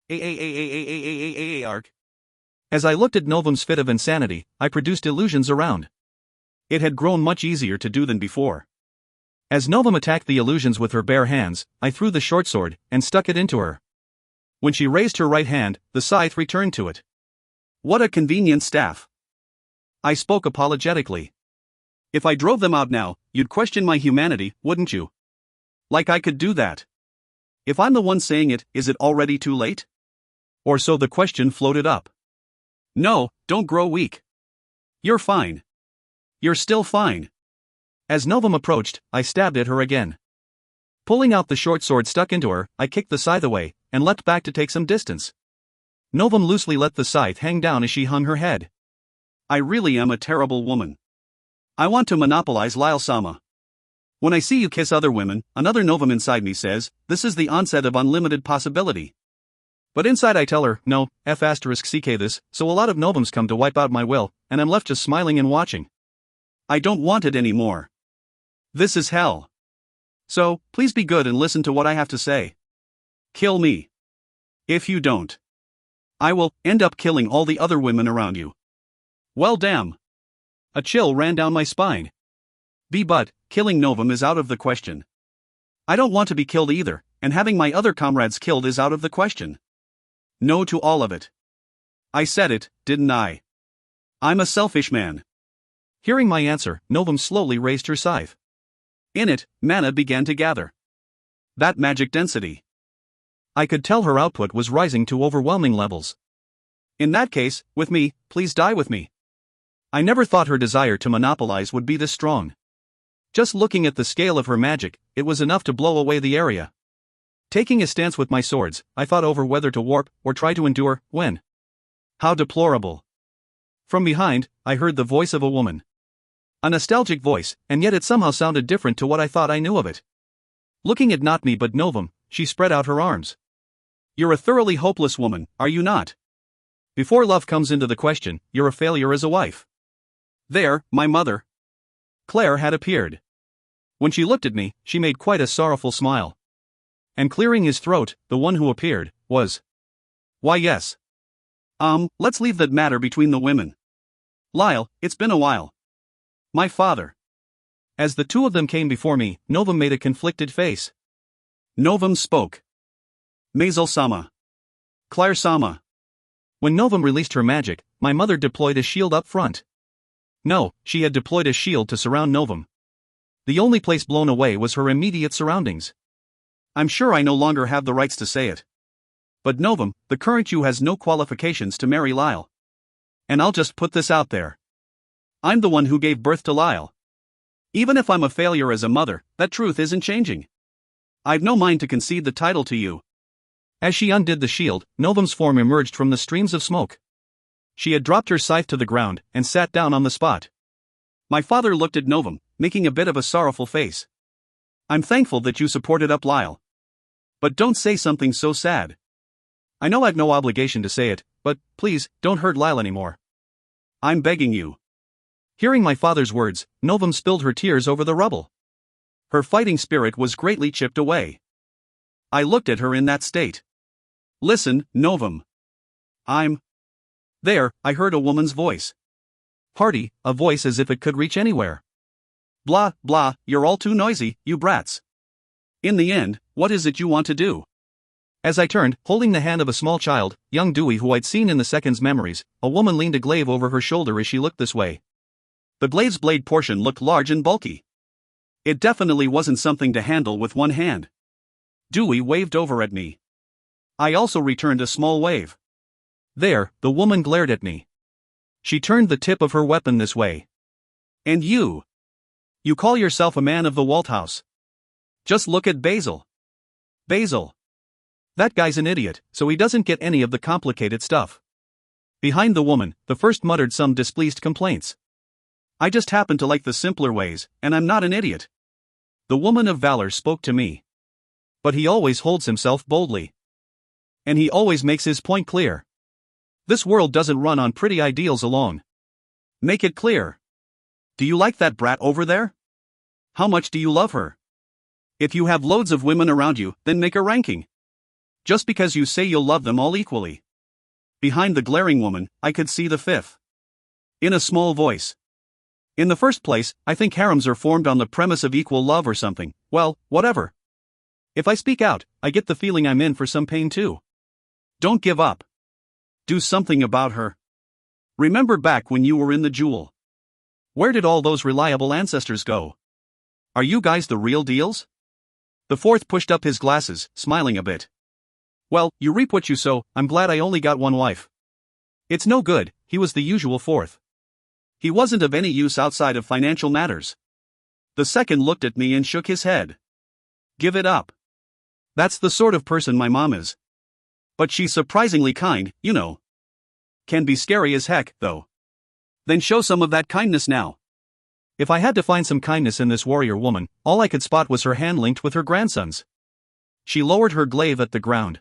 Arc. As I looked at Novum's fit of insanity, I produced illusions around. It had grown much easier to do than before. As Novum attacked the illusions with her bare hands, I threw the short sword and stuck it into her. When she raised her right hand, the scythe returned to it. What a convenient staff. I spoke apologetically. If I drove them out now, you'd question my humanity, wouldn't you? Like I could do that. If I'm the one saying it, is it already too late? Or so the question floated up. No, don't grow weak. You're fine. You're still fine. As Novum approached, I stabbed at her again. Pulling out the short sword stuck into her, I kicked the scythe away, and leapt back to take some distance. Novum loosely let the scythe hang down as she hung her head. I really am a terrible woman. I want to monopolize Lyle-sama. When I see you kiss other women, another Novum inside me says, this is the onset of unlimited possibility. But inside I tell her, no, *CK this, so a lot of Novums come to wipe out my will, and I'm left just smiling and watching. I don't want it anymore. This is hell. So, please be good and listen to what I have to say. Kill me. If you don't, I will end up killing all the other women around you. Well damn. A chill ran down my spine. But killing Novum is out of the question. I don't want to be killed either, and having my other comrades killed is out of the question. No to all of it. I said it, didn't I? I'm a selfish man. Hearing my answer, Novum slowly raised her scythe. In it, mana began to gather. That magic density. I could tell her output was rising to overwhelming levels. In that case, with me, please die with me. I never thought her desire to monopolize would be this strong. Just looking at the scale of her magic, it was enough to blow away the area. Taking a stance with my swords, I thought over whether to warp or try to endure, when. How deplorable. From behind, I heard the voice of a woman. A nostalgic voice, and yet it somehow sounded different to what I thought I knew of it. Looking at not me but Novum, she spread out her arms. You're a thoroughly hopeless woman, are you not? Before love comes into the question, you're a failure as a wife. There, my mother, Claire, had appeared. When she looked at me, she made quite a sorrowful smile. And clearing his throat, the one who appeared, was. Why yes. Let's leave that matter between the women. Lyle, it's been a while. My father. As the two of them came before me, Novum made a conflicted face. Novum spoke. Maisel-sama. Claire-sama. When Novum released her magic, my mother deployed a shield up front. No, she had deployed a shield to surround Novum. The only place blown away was her immediate surroundings. I'm sure I no longer have the rights to say it. But Novum, the current you has no qualifications to marry Lyle. And I'll just put this out there. I'm the one who gave birth to Lyle. Even if I'm a failure as a mother, that truth isn't changing. I've no mind to concede the title to you. As she undid the shield, Novum's form emerged from the streams of smoke. She had dropped her scythe to the ground and sat down on the spot. My father looked at Novum, making a bit of a sorrowful face. I'm thankful that you supported up Lyle. But don't say something so sad. I know I've no obligation to say it, but please, don't hurt Lyle anymore. I'm begging you. Hearing my father's words, Novum spilled her tears over the rubble. Her fighting spirit was greatly chipped away. I looked at her in that state. Listen, Novum. There, I heard a woman's voice. Hearty, a voice as if it could reach anywhere. Blah, blah, you're all too noisy, you brats. In the end, what is it you want to do? As I turned, holding the hand of a small child, young Dewey, who I'd seen in the second's memories, a woman leaned a glaive over her shoulder as she looked this way. The glaive's blade portion looked large and bulky. It definitely wasn't something to handle with one hand. Dewey waved over at me. I also returned a small wave. There, the woman glared at me. She turned the tip of her weapon this way. And you? You call yourself a man of the Walt house. Just look at Basil. Basil. That guy's an idiot, so he doesn't get any of the complicated stuff. Behind the woman, the first muttered some displeased complaints. I just happen to like the simpler ways, and I'm not an idiot. The woman of valor spoke to me. But he always holds himself boldly. And he always makes his point clear. This world doesn't run on pretty ideals alone. Make it clear. Do you like that brat over there? How much do you love her? If you have loads of women around you, then make a ranking. Just because you say you'll love them all equally. Behind the glaring woman, I could see the fifth. In a small voice. In the first place, I think harems are formed on the premise of equal love or something. Well, whatever. If I speak out, I get the feeling I'm in for some pain too. Don't give up. Do something about her. Remember back when you were in the Jewel. Where did all those reliable ancestors go? Are you guys the real deals? The fourth pushed up his glasses, smiling a bit. Well, you reap what you sow. I'm glad I only got one wife. It's no good, he was the usual fourth. He wasn't of any use outside of financial matters. The second looked at me and shook his head. Give it up. That's the sort of person my mom is. But she's surprisingly kind, you know. Can be scary as heck, though. Then show some of that kindness now. If I had to find some kindness in this warrior woman, all I could spot was her hand linked with her grandson's. She lowered her glaive at the ground.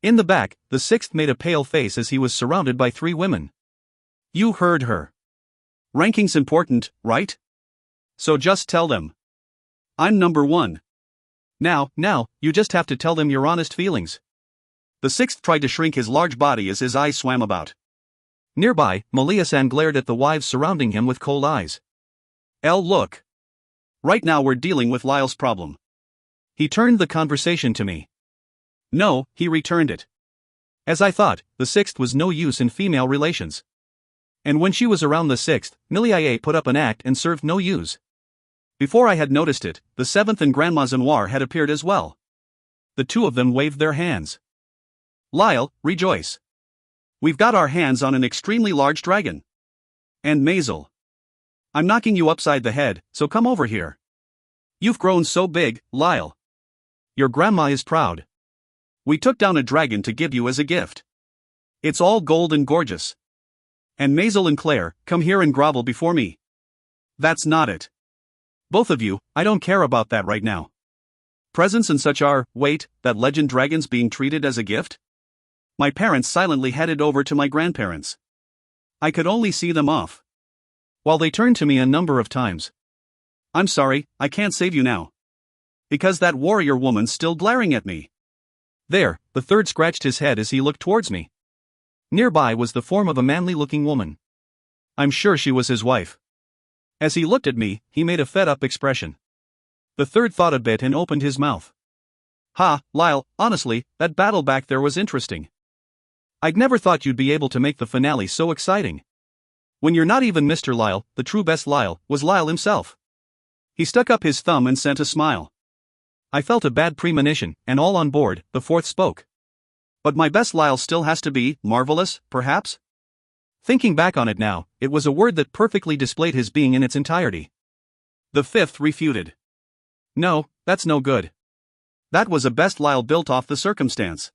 In the back, the sixth made a pale face as he was surrounded by three women. You heard her. Ranking's important, right? So just tell them. I'm number one. Now, you just have to tell them your honest feelings. The sixth tried to shrink his large body as his eyes swam about. Nearby, Malia-san glared at the wives surrounding him with cold eyes. Look. Right now we're dealing with Lyle's problem. He turned the conversation to me. No, he returned it. As I thought, the sixth was no use in female relations. And when she was around the sixth, Milia put up an act and served no use. Before I had noticed it, the seventh and Grandma Zenoir had appeared as well. The two of them waved their hands. Lyle, rejoice. We've got our hands on an extremely large dragon. And Maisel. I'm knocking you upside the head, so come over here. You've grown so big, Lyle. Your grandma is proud. We took down a dragon to give you as a gift. It's all gold and gorgeous. And Maisel and Claire, come here and grovel before me. That's not it. Both of you, I don't care about that right now. Presents and such are, wait, that legend dragon's being treated as a gift? My parents silently headed over to my grandparents. I could only see them off. While they turned to me a number of times. I'm sorry, I can't save you now. Because that warrior woman's still glaring at me. There, the third scratched his head as he looked towards me. Nearby was the form of a manly-looking woman. I'm sure she was his wife. As he looked at me, he made a fed-up expression. The third thought a bit and opened his mouth. Ha, Lyle, honestly, that battle back there was interesting. I'd never thought you'd be able to make the finale so exciting. When you're not even Mr. Lyle, the true best Lyle, was Lyle himself. He stuck up his thumb and sent a smile. I felt a bad premonition, and all on board, the fourth spoke. But my best Lyle still has to be, marvelous, perhaps? Thinking back on it now, it was a word that perfectly displayed his being in its entirety. The fifth refuted. No, that's no good. That was a best Lyle built off the circumstance.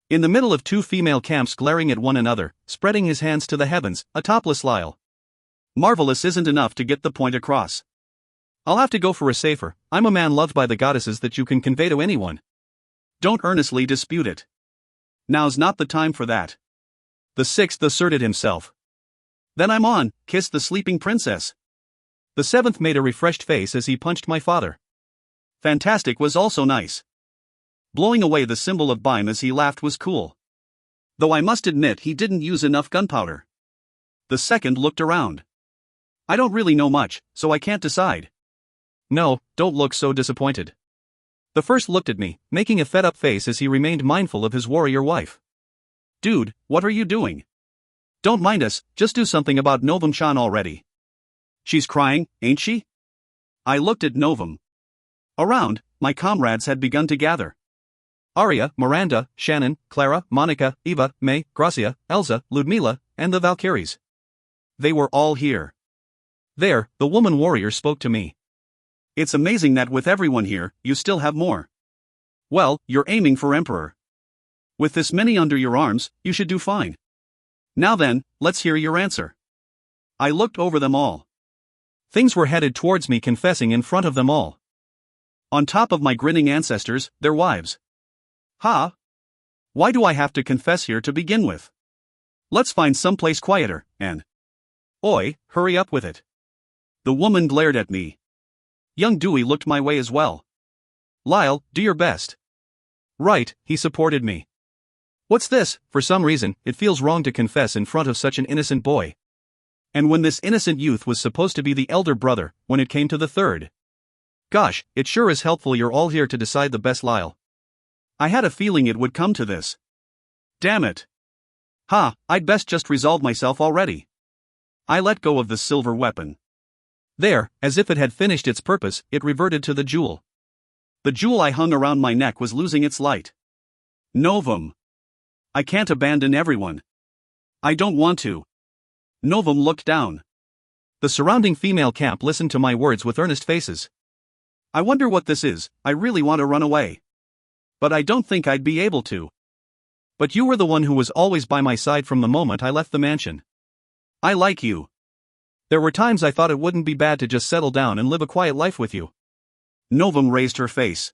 In the middle of two female camps glaring at one another, spreading his hands to the heavens, a topless Lyle. Marvelous isn't enough to get the point across. I'll have to go for a safer, I'm a man loved by the goddesses that you can convey to anyone. Don't earnestly dispute it. Now's not the time for that. The sixth asserted himself. Then I'm on, kissed the sleeping princess. The seventh made a refreshed face as he punched my father. Fantastic was also nice. Blowing away the symbol of Bime as he laughed was cool. Though I must admit he didn't use enough gunpowder. The second looked around. I don't really know much, so I can't decide. No, don't look so disappointed. The first looked at me, making a fed-up face as he remained mindful of his warrior wife. Dude, what are you doing? Don't mind us, just do something about Novum-chan already. She's crying, ain't she? I looked at Novum. Around, my comrades had begun to gather. Arya, Miranda, Shannon, Clara, Monica, Eva, May, Gracia, Elsa, Ludmila, and the Valkyries. They were all here. There, the woman warrior spoke to me. It's amazing that with everyone here, you still have more. Well, you're aiming for Emperor. With this many under your arms, you should do fine. Now then, let's hear your answer. I looked over them all. Things were headed towards me, confessing in front of them all. On top of my grinning ancestors, their wives. Ha! Why do I have to confess here to begin with? Let's find someplace quieter, and... Oi, hurry up with it. The woman glared at me. Young Dewey looked my way as well. Lyle, do your best. Right, he supported me. What's this? For some reason, it feels wrong to confess in front of such an innocent boy. And when this innocent youth was supposed to be the elder brother, when it came to the third. Gosh, it sure is helpful you're all here to decide the best, Lyle. I had a feeling it would come to this. Damn it. I'd best just resolve myself already. I let go of the silver weapon. There, as if it had finished its purpose, it reverted to the jewel. The jewel I hung around my neck was losing its light. Novum. I can't abandon everyone. I don't want to. Novum looked down. The surrounding female camp listened to my words with earnest faces. I wonder what this is, I really want to run away. But I don't think I'd be able to. But you were the one who was always by my side from the moment I left the mansion. I like you. There were times I thought it wouldn't be bad to just settle down and live a quiet life with you. Novum raised her face.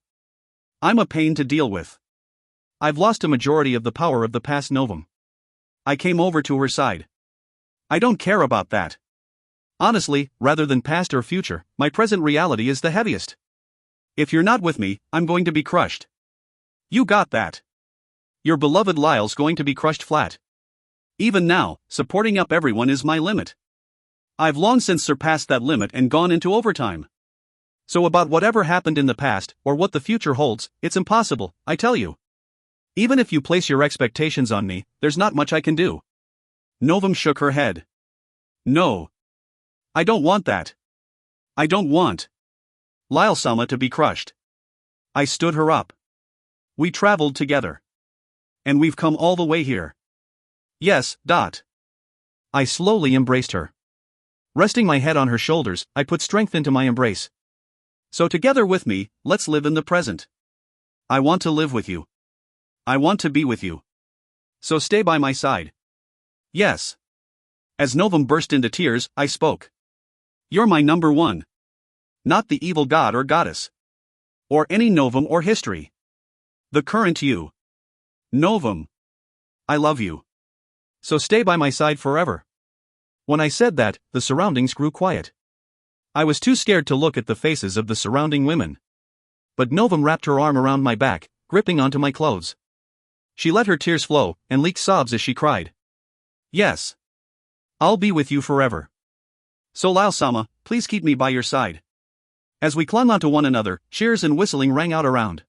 I'm a pain to deal with. I've lost a majority of the power of the past, Novum. I came over to her side. I don't care about that. Honestly, rather than past or future, my present reality is the heaviest. If you're not with me, I'm going to be crushed. You got that. Your beloved Lyle's going to be crushed flat. Even now, supporting up everyone is my limit. I've long since surpassed that limit and gone into overtime. So about whatever happened in the past, or what the future holds, it's impossible, I tell you. Even if you place your expectations on me, there's not much I can do. Novum shook her head. No. I don't want that. I don't want Lyle-sama to be crushed. I stood her up. We traveled together. And we've come all the way here. Yes. I slowly embraced her. Resting my head on her shoulders, I put strength into my embrace. So together with me, let's live in the present. I want to live with you. I want to be with you. So stay by my side. Yes. As Novum burst into tears, I spoke. You're my number one. Not the evil god or goddess. Or any Novum or history. The current you. Novum. I love you. So stay by my side forever. When I said that, the surroundings grew quiet. I was too scared to look at the faces of the surrounding women. But Novum wrapped her arm around my back, gripping onto my clothes. She let her tears flow, and leaked sobs as she cried. Yes. I'll be with you forever. So Lyle-sama, please keep me by your side. As we clung onto one another, cheers and whistling rang out around.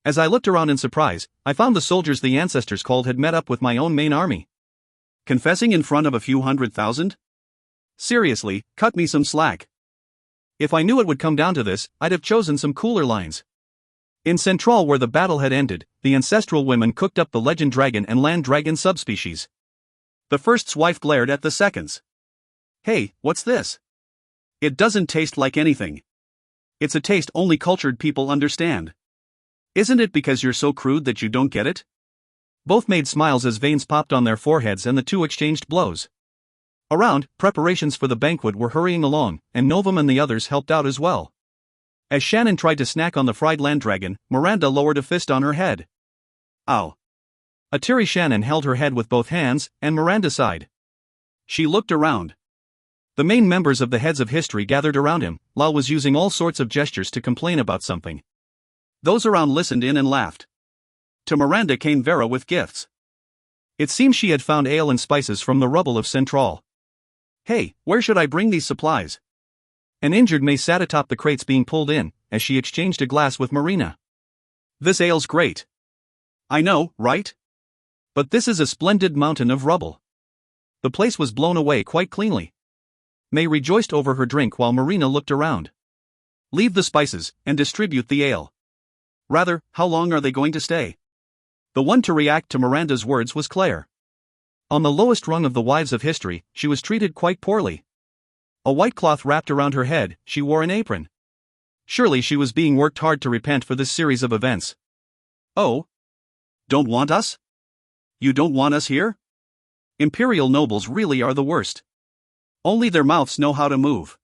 As I looked around in surprise, I found the soldiers the ancestors called had met up with my own main army. Confessing in front of a few 100,000? Seriously, cut me some slack. If I knew it would come down to this, I'd have chosen some cooler lines. In Central, where the battle had ended, the ancestral women cooked up the legend dragon and land dragon subspecies. The first's wife glared at the second's. Hey, what's this? It doesn't taste like anything. It's a taste only cultured people understand. Isn't it because you're so crude that you don't get it? Both made smiles as veins popped on their foreheads and the two exchanged blows. Around, preparations for the banquet were hurrying along, and Novum and the others helped out as well. As Shannon tried to snack on the fried land dragon, Miranda lowered a fist on her head. Ow. Atiri Shannon held her head with both hands, and Miranda sighed. She looked around. The main members of the Heads of History gathered around him. Lyle was using all sorts of gestures to complain about something. Those around listened in and laughed. To Miranda came Vera with gifts. It seemed she had found ale and spices from the rubble of Central. Hey, where should I bring these supplies? An injured May sat atop the crates being pulled in, as she exchanged a glass with Marina. This ale's great. I know, right? But this is a splendid mountain of rubble. The place was blown away quite cleanly. May rejoiced over her drink while Marina looked around. Leave the spices, and distribute the ale. Rather, how long are they going to stay? The one to react to Miranda's words was Claire. On the lowest rung of the Wives of History, she was treated quite poorly. A white cloth wrapped around her head, she wore an apron. Surely she was being worked hard to repent for this series of events. Oh? Don't want us? You don't want us here? Imperial nobles really are the worst. Only their mouths know how to move.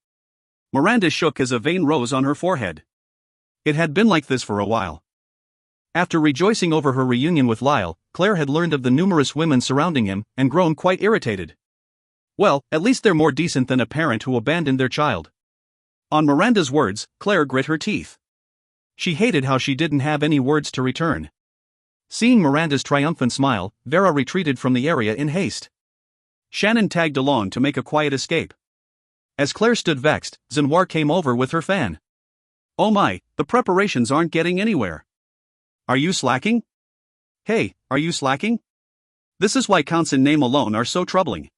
Miranda shook as a vein rose on her forehead. It had been like this for a while. After rejoicing over her reunion with Lyle, Claire had learned of the numerous women surrounding him, and grown quite irritated. Well, at least they're more decent than a parent who abandoned their child. On Miranda's words, Claire grit her teeth. She hated how she didn't have any words to return. Seeing Miranda's triumphant smile, Vera retreated from the area in haste. Shannon tagged along to make a quiet escape. As Claire stood vexed, Zenwar came over with her fan. Oh my, the preparations aren't getting anywhere. Are you slacking? Hey, are you slacking? This is why counts in name alone are so troubling.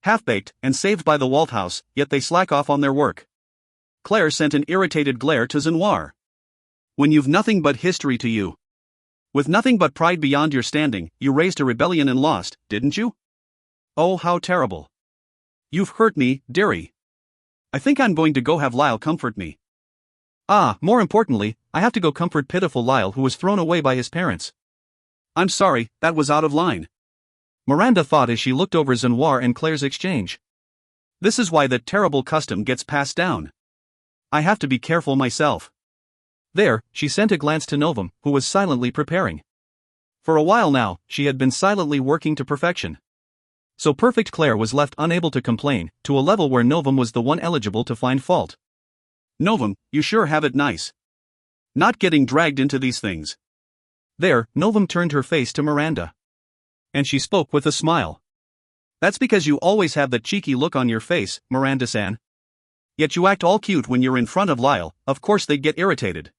Half-baked and saved by the Walt house, yet they slack off on their work. Claire sent an irritated glare to Zenwar. When you've nothing but history to you. With nothing but pride beyond your standing, you raised a rebellion and lost, didn't you? Oh, how terrible. You've hurt me, dearie. I think I'm going to go have Lyle comfort me. Ah, more importantly, I have to go comfort pitiful Lyle who was thrown away by his parents. I'm sorry, that was out of line. Miranda thought as she looked over Zenwar and Claire's exchange. This is why that terrible custom gets passed down. I have to be careful myself. There, she sent a glance to Novum, who was silently preparing. For a while now, she had been silently working to perfection. So perfect Claire was left unable to complain, to a level where Novum was the one eligible to find fault. Novum, you sure have it nice. Not getting dragged into these things. There, Novum turned her face to Miranda. And she spoke with a smile. That's because you always have that cheeky look on your face, Miranda-san. Yet you act all cute when you're in front of Lyle, of course they'd get irritated.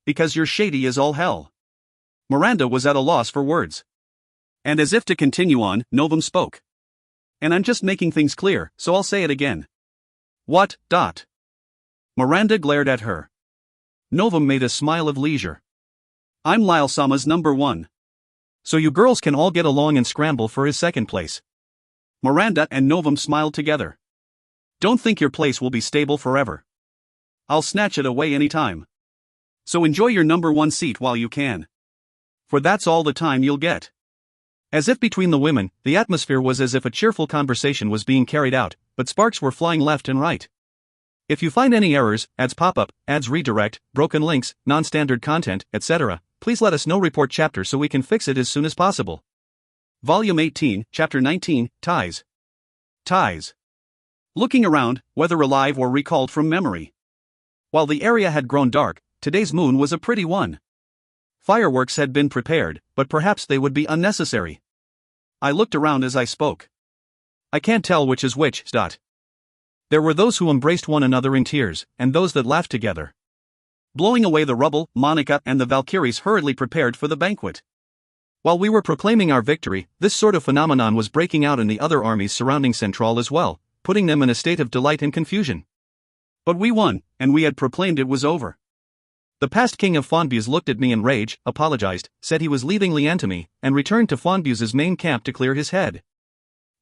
Because you're shady as all hell. Miranda was at a loss for words. And as if to continue on, Novum spoke. And I'm just making things clear, so I'll say it again. What, dot? Miranda glared at her. Novum made a smile of leisure. I'm Lyle-sama's number one. So you girls can all get along and scramble for his second place. Miranda and Novum smiled together. Don't think your place will be stable forever. I'll snatch it away anytime. So enjoy your number one seat while you can. For that's all the time you'll get. As if between the women, the atmosphere was as if a cheerful conversation was being carried out, but sparks were flying left and right. If you find any errors, ads pop up, ads redirect, broken links, non-standard content, etc., please let us know. Report chapter so we can fix it as soon as possible. Volume 18, Chapter 19, Ties. Ties. Looking around, whether alive or recalled from memory. While the area had grown dark, today's moon was a pretty one. Fireworks had been prepared, but perhaps they would be unnecessary. I looked around as I spoke. I can't tell which is which, dot. There were those who embraced one another in tears, and those that laughed together. Blowing away the rubble, Monica and the Valkyries hurriedly prepared for the banquet. While we were proclaiming our victory, this sort of phenomenon was breaking out in the other armies surrounding Central as well, putting them in a state of delight and confusion. But we won, and we had proclaimed it was over. The past king of Fonbuse looked at me in rage, apologized, said he was leaving Lian to me, and returned to Fonbuse's main camp to clear his head.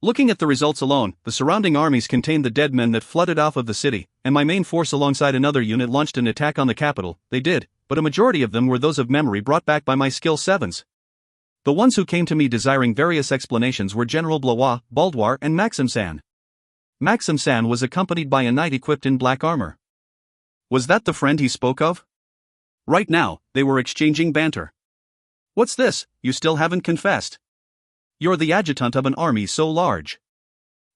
Looking at the results alone, the surrounding armies contained the dead men that flooded off of the city, and my main force alongside another unit launched an attack on the capital. They did, but a majority of them were those of memory brought back by my skill 7s. The ones who came to me desiring various explanations were General Blois, Baldoir, and Maxim San. Maxim San was accompanied by a knight equipped in black armor. Was that the friend he spoke of? Right now, they were exchanging banter. What's this, you still haven't confessed? You're the adjutant of an army so large.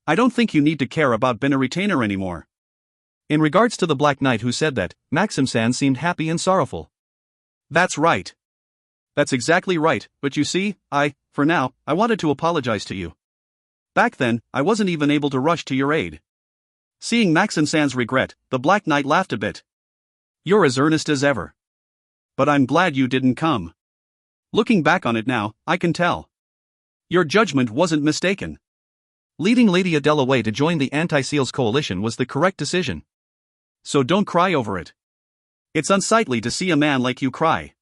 I don't think you need to care about being a retainer anymore. In regards to the Black Knight who said that, Maxim San seemed happy and sorrowful. That's right. That's exactly right, but you see, for now, I wanted to apologize to you. Back then, I wasn't even able to rush to your aid. Seeing Maxim San's regret, the Black Knight laughed a bit. You're as earnest as ever. But I'm glad you didn't come. Looking back on it now, I can tell. Your judgment wasn't mistaken. Leading Lady Adele away to join the Anti-Seals coalition was the correct decision. So don't cry over it. It's unsightly to see a man like you cry.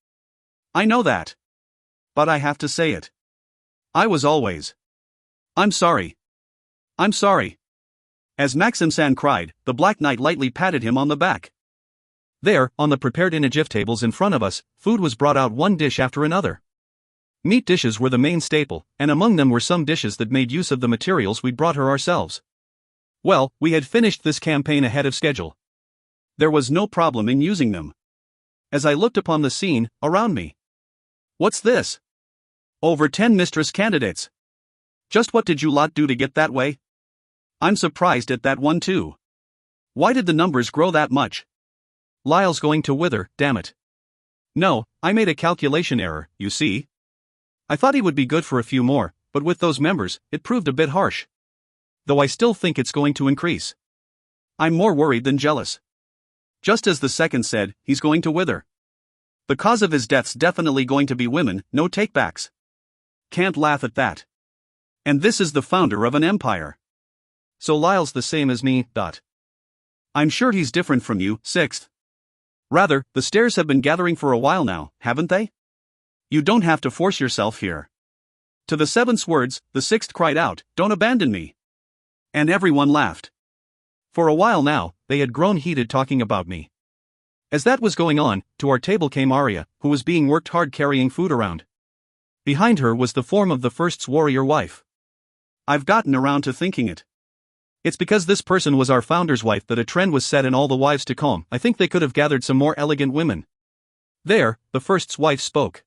I know that. But I have to say it. I was always. I'm sorry. I'm sorry. As Maxim San cried, the Black Knight lightly patted him on the back. There, on the prepared initiative tables in front of us, food was brought out one dish after another. Meat dishes were the main staple, and among them were some dishes that made use of the materials we'd brought her ourselves. Well, we had finished this campaign ahead of schedule. There was no problem in using them. As I looked upon the scene around me. What's this? Over 10 mistress candidates. Just what did you lot do to get that way? I'm surprised at that one too. Why did the numbers grow that much? Lyle's going to wither, damn it. No, I made a calculation error, you see. I thought he would be good for a few more, but with those members, it proved a bit harsh. Though I still think it's going to increase. I'm more worried than jealous. Just as the second said, he's going to wither. The cause of his death's definitely going to be women, no takebacks. Can't laugh at that. And this is the founder of an empire. So Lyle's the same as me, . I'm sure he's different from you, sixth. Rather, the stairs have been gathering for a while now, haven't they? You don't have to force yourself here. To the seventh's words, the sixth cried out, "Don't abandon me." And everyone laughed. For a while now, they had grown heated talking about me. As that was going on, to our table came Arya, who was being worked hard carrying food around. Behind her was the form of the first's warrior wife. I've gotten around to thinking it. It's because this person was our founder's wife that a trend was set in all the wives to come. I think they could have gathered some more elegant women. There, the first's wife spoke.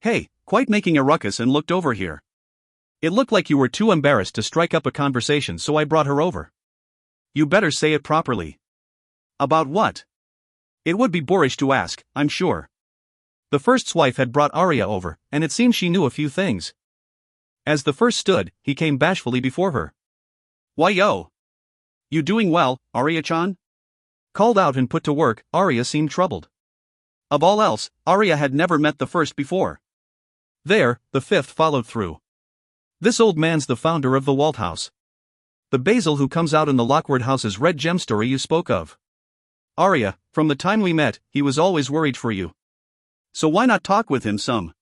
Hey, quite making a ruckus, and looked over here. It looked like you were too embarrassed to strike up a conversation, so I brought her over. You better say it properly. About what? It would be boorish to ask, I'm sure. The first's wife had brought Arya over, and it seemed she knew a few things. As the first stood, he came bashfully before her. Why yo? You doing well, Arya-chan? Called out and put to work, Arya seemed troubled. Of all else, Arya had never met the first before. There, the fifth followed through. This old man's the founder of the Walt house. The Basil who comes out in the Lockwood house's red gem story you spoke of. Arya, from the time we met, he was always worried for you. So why not talk with him some?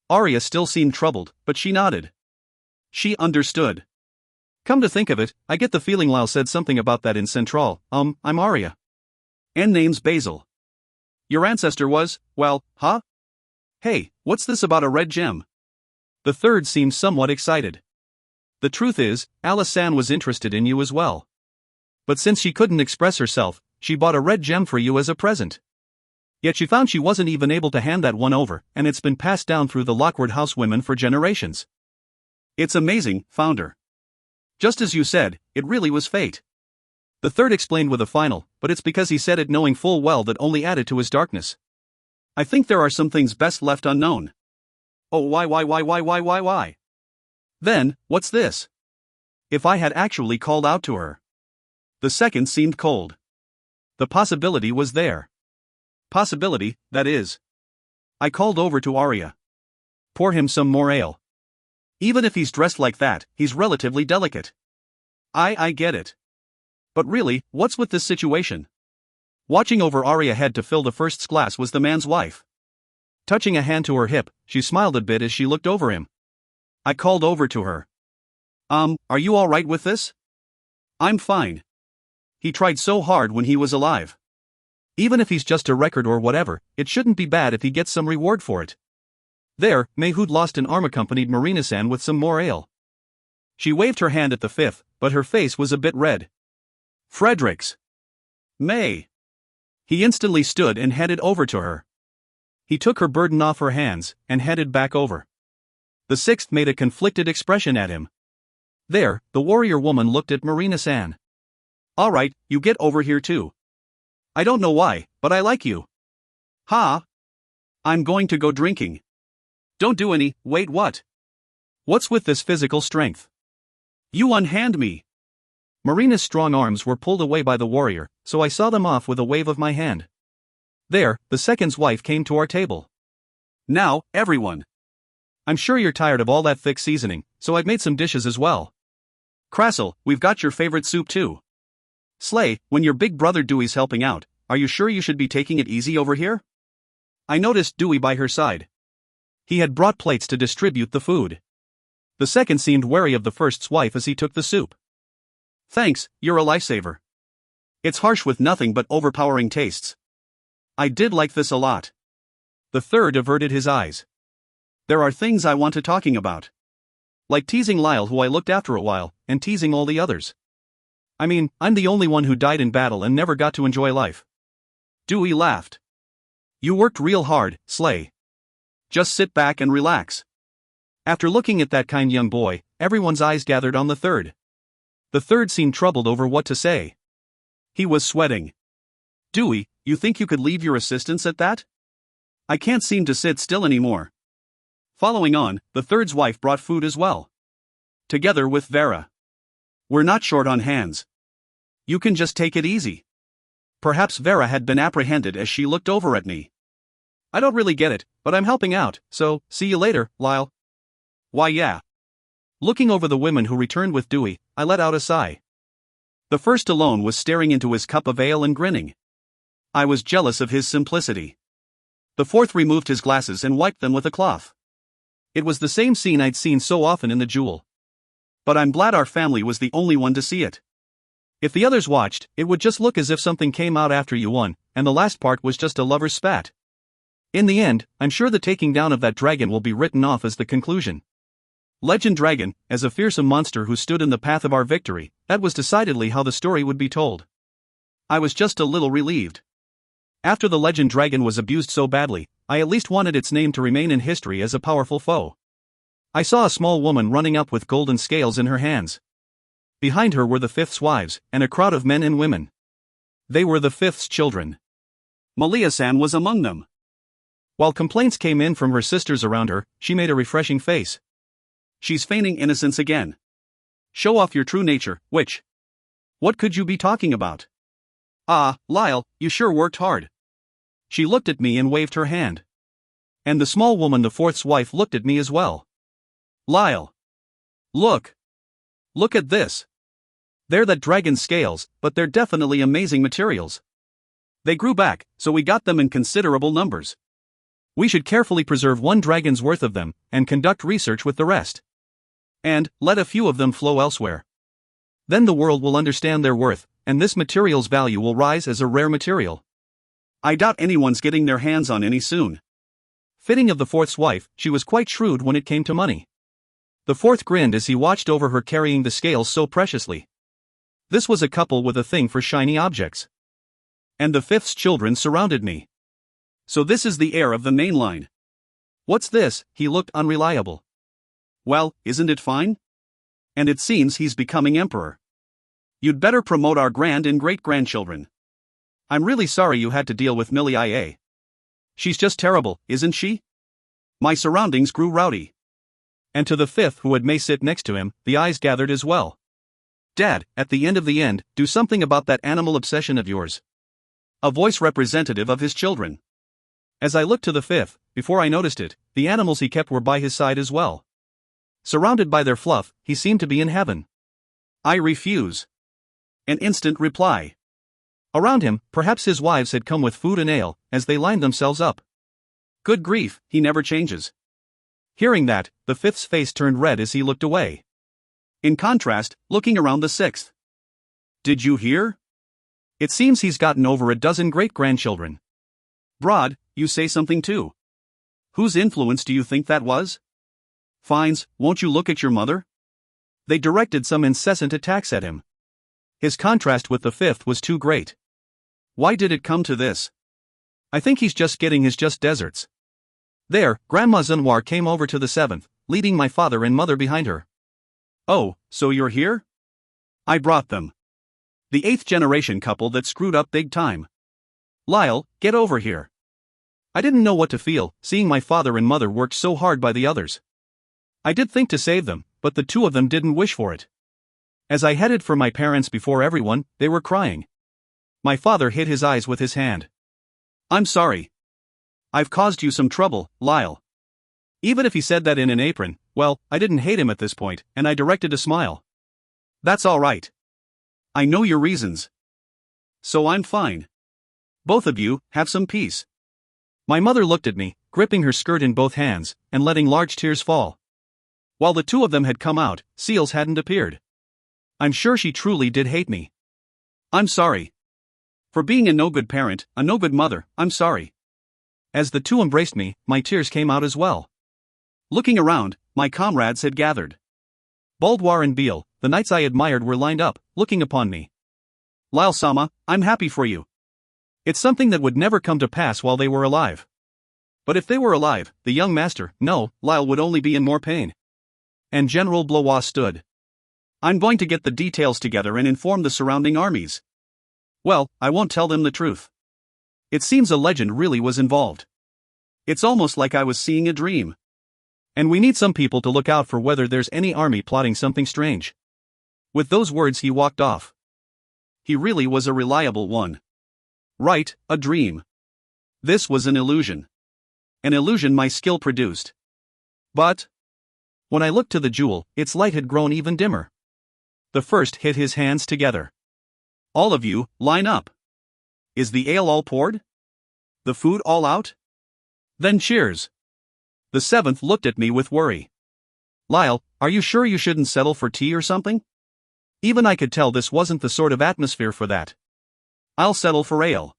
Arya still seemed troubled, but she nodded. She understood. Come to think of it, I get the feeling Lyle said something about that in Central. I'm Arya. And name's Basil. Your ancestor was, well, huh? Hey, what's this about a red gem? The third seemed somewhat excited. The truth is, Alice San was interested in you as well. But since she couldn't express herself, she bought a red gem for you as a present. Yet she found she wasn't even able to hand that one over, and it's been passed down through the Lockwood house women for generations. It's amazing, founder. Just as you said, it really was fate. The third explained with a final, but it's because he said it knowing full well that only added to his darkness. I think there are some things best left unknown. Oh, why? Then, what's this? If I had actually called out to her. The second seemed cold. The possibility was there. Possibility, that is. I called over to Arya. Pour him some more ale. Even if he's dressed like that, he's relatively delicate. I get it. But really, what's with this situation? Watching over Arya head to fill the first's glass was the man's wife. Touching a hand to her hip, she smiled a bit as she looked over him. I called over to her. Are you all right with this? I'm fine. He tried so hard when he was alive. Even if he's just a record or whatever, it shouldn't be bad if he gets some reward for it. There, May who'd lost an arm accompanied Marina-san with some more ale. She waved her hand at the fifth, but her face was a bit red. Fredericks. May. He instantly stood and headed over to her. He took her burden off her hands, and headed back over. The sixth made a conflicted expression at him. There, the warrior woman looked at Marina-san. All right, you get over here too. I don't know why, but I like you. Ha! I'm going to go drinking. Don't do any, wait what? What's with this physical strength? You unhand me. Marina's strong arms were pulled away by the warrior, so I saw them off with a wave of my hand. There, the second's wife came to our table. Now, everyone. I'm sure you're tired of all that thick seasoning, so I've made some dishes as well. Crassel, we've got your favorite soup too. Slay, when your big brother Dewey's helping out, are you sure you should be taking it easy over here? I noticed Dewey by her side. He had brought plates to distribute the food. The second seemed wary of the first's wife as he took the soup. Thanks, you're a lifesaver. It's harsh with nothing but overpowering tastes. I did like this a lot. The third averted his eyes. There are things I want to talking about. Like teasing Lyle, who I looked after a while, and teasing all the others. I mean, I'm the only one who died in battle and never got to enjoy life. Dewey laughed. You worked real hard, Slay. Just sit back and relax. After looking at that kind young boy, everyone's eyes gathered on the third. The third seemed troubled over what to say. He was sweating. Dewey, you think you could leave your assistants at that? I can't seem to sit still anymore. Following on, the third's wife brought food as well. Together with Vera. We're not short on hands. You can just take it easy. Perhaps Vera had been apprehended as she looked over at me. I don't really get it, but I'm helping out, so, see you later, Lyle. Why yeah. Looking over the women who returned with Dewey, I let out a sigh. The first alone was staring into his cup of ale and grinning. I was jealous of his simplicity. The fourth removed his glasses and wiped them with a cloth. It was the same scene I'd seen so often in the Jewel. But I'm glad our family was the only one to see it. If the others watched, it would just look as if something came out after you won, and the last part was just a lover's spat. In the end, I'm sure the taking down of that dragon will be written off as the conclusion. Legend Dragon, as a fearsome monster who stood in the path of our victory, that was decidedly how the story would be told. I was just a little relieved. After the Legend Dragon was abused so badly, I at least wanted its name to remain in history as a powerful foe. I saw a small woman running up with golden scales in her hands. Behind her were the fifth's wives, and a crowd of men and women. They were the fifth's children. Malia-san was among them. While complaints came in from her sisters around her, she made a refreshing face. She's feigning innocence again. Show off your true nature, witch. What could you be talking about? Ah, Lyle, you sure worked hard. She looked at me and waved her hand. And the small woman, the fourth's wife, looked at me as well. Lyle. Look. Look at this. They're that dragon's scales, but they're definitely amazing materials. They grew back, so we got them in considerable numbers. We should carefully preserve one dragon's worth of them, and conduct research with the rest. And let a few of them flow elsewhere. Then the world will understand their worth, and this material's value will rise as a rare material. I doubt anyone's getting their hands on any soon. Fitting of the fourth's wife, she was quite shrewd when it came to money. The fourth grinned as he watched over her carrying the scales so preciously. This was a couple with a thing for shiny objects. And the fifth's children surrounded me. So this is the heir of the main line. What's this? He looked unreliable. Well, isn't it fine? And it seems he's becoming emperor. You'd better promote our grand and great-grandchildren. I'm really sorry you had to deal with Millie IA. She's just terrible, isn't she? My surroundings grew rowdy. And to the fifth, who had May sit next to him, the eyes gathered as well. Dad, at the end of the end, do something about that animal obsession of yours. A voice representative of his children. As I looked to the fifth, before I noticed it, the animals he kept were by his side as well. Surrounded by their fluff, he seemed to be in heaven. I refuse. An instant reply. Around him, perhaps his wives had come with food and ale, as they lined themselves up. Good grief, he never changes. Hearing that, the fifth's face turned red as he looked away. In contrast, looking around the sixth. Did you hear? It seems he's gotten over a dozen great-grandchildren. Broad, you say something too. Whose influence do you think that was? Fines, won't you look at your mother? They directed some incessant attacks at him. His contrast with the fifth was too great. Why did it come to this? I think he's just getting his just deserts. There, Grandma Zunwar came over to the seventh, leading my father and mother behind her. Oh, so you're here? I brought them. The 8th-generation couple that screwed up big time. Lyle, get over here. I didn't know what to feel, seeing my father and mother worked so hard by the others. I did think to save them, but the two of them didn't wish for it. As I headed for my parents before everyone, they were crying. My father hid his eyes with his hand. I'm sorry. I've caused you some trouble, Lyle. Even if he said that in an apron, well, I didn't hate him at this point, and I directed a smile. That's all right. I know your reasons. So I'm fine. Both of you, have some peace. My mother looked at me, gripping her skirt in both hands, and letting large tears fall. While the two of them had come out, Seals hadn't appeared. I'm sure she truly did hate me. I'm sorry. For being a no-good parent, a no-good mother, I'm sorry. As the two embraced me, my tears came out as well. Looking around, my comrades had gathered. Baldwar and Beale, the knights I admired, were lined up, looking upon me. Lyle-sama, I'm happy for you. It's something that would never come to pass while they were alive. But if they were alive, the young master, no, Lyle would only be in more pain. And General Blois stood. I'm going to get the details together and inform the surrounding armies. Well, I won't tell them the truth. It seems a legend really was involved. It's almost like I was seeing a dream. And we need some people to look out for whether there's any army plotting something strange. With those words he walked off. He really was a reliable one. Right, a dream. This was an illusion. An illusion my skill produced. But when I looked to the jewel, its light had grown even dimmer. The first hit his hands together. All of you, line up. Is the ale all poured? The food all out? Then cheers. The seventh looked at me with worry. Lyle, are you sure you shouldn't settle for tea or something? Even I could tell this wasn't the sort of atmosphere for that. I'll settle for ale.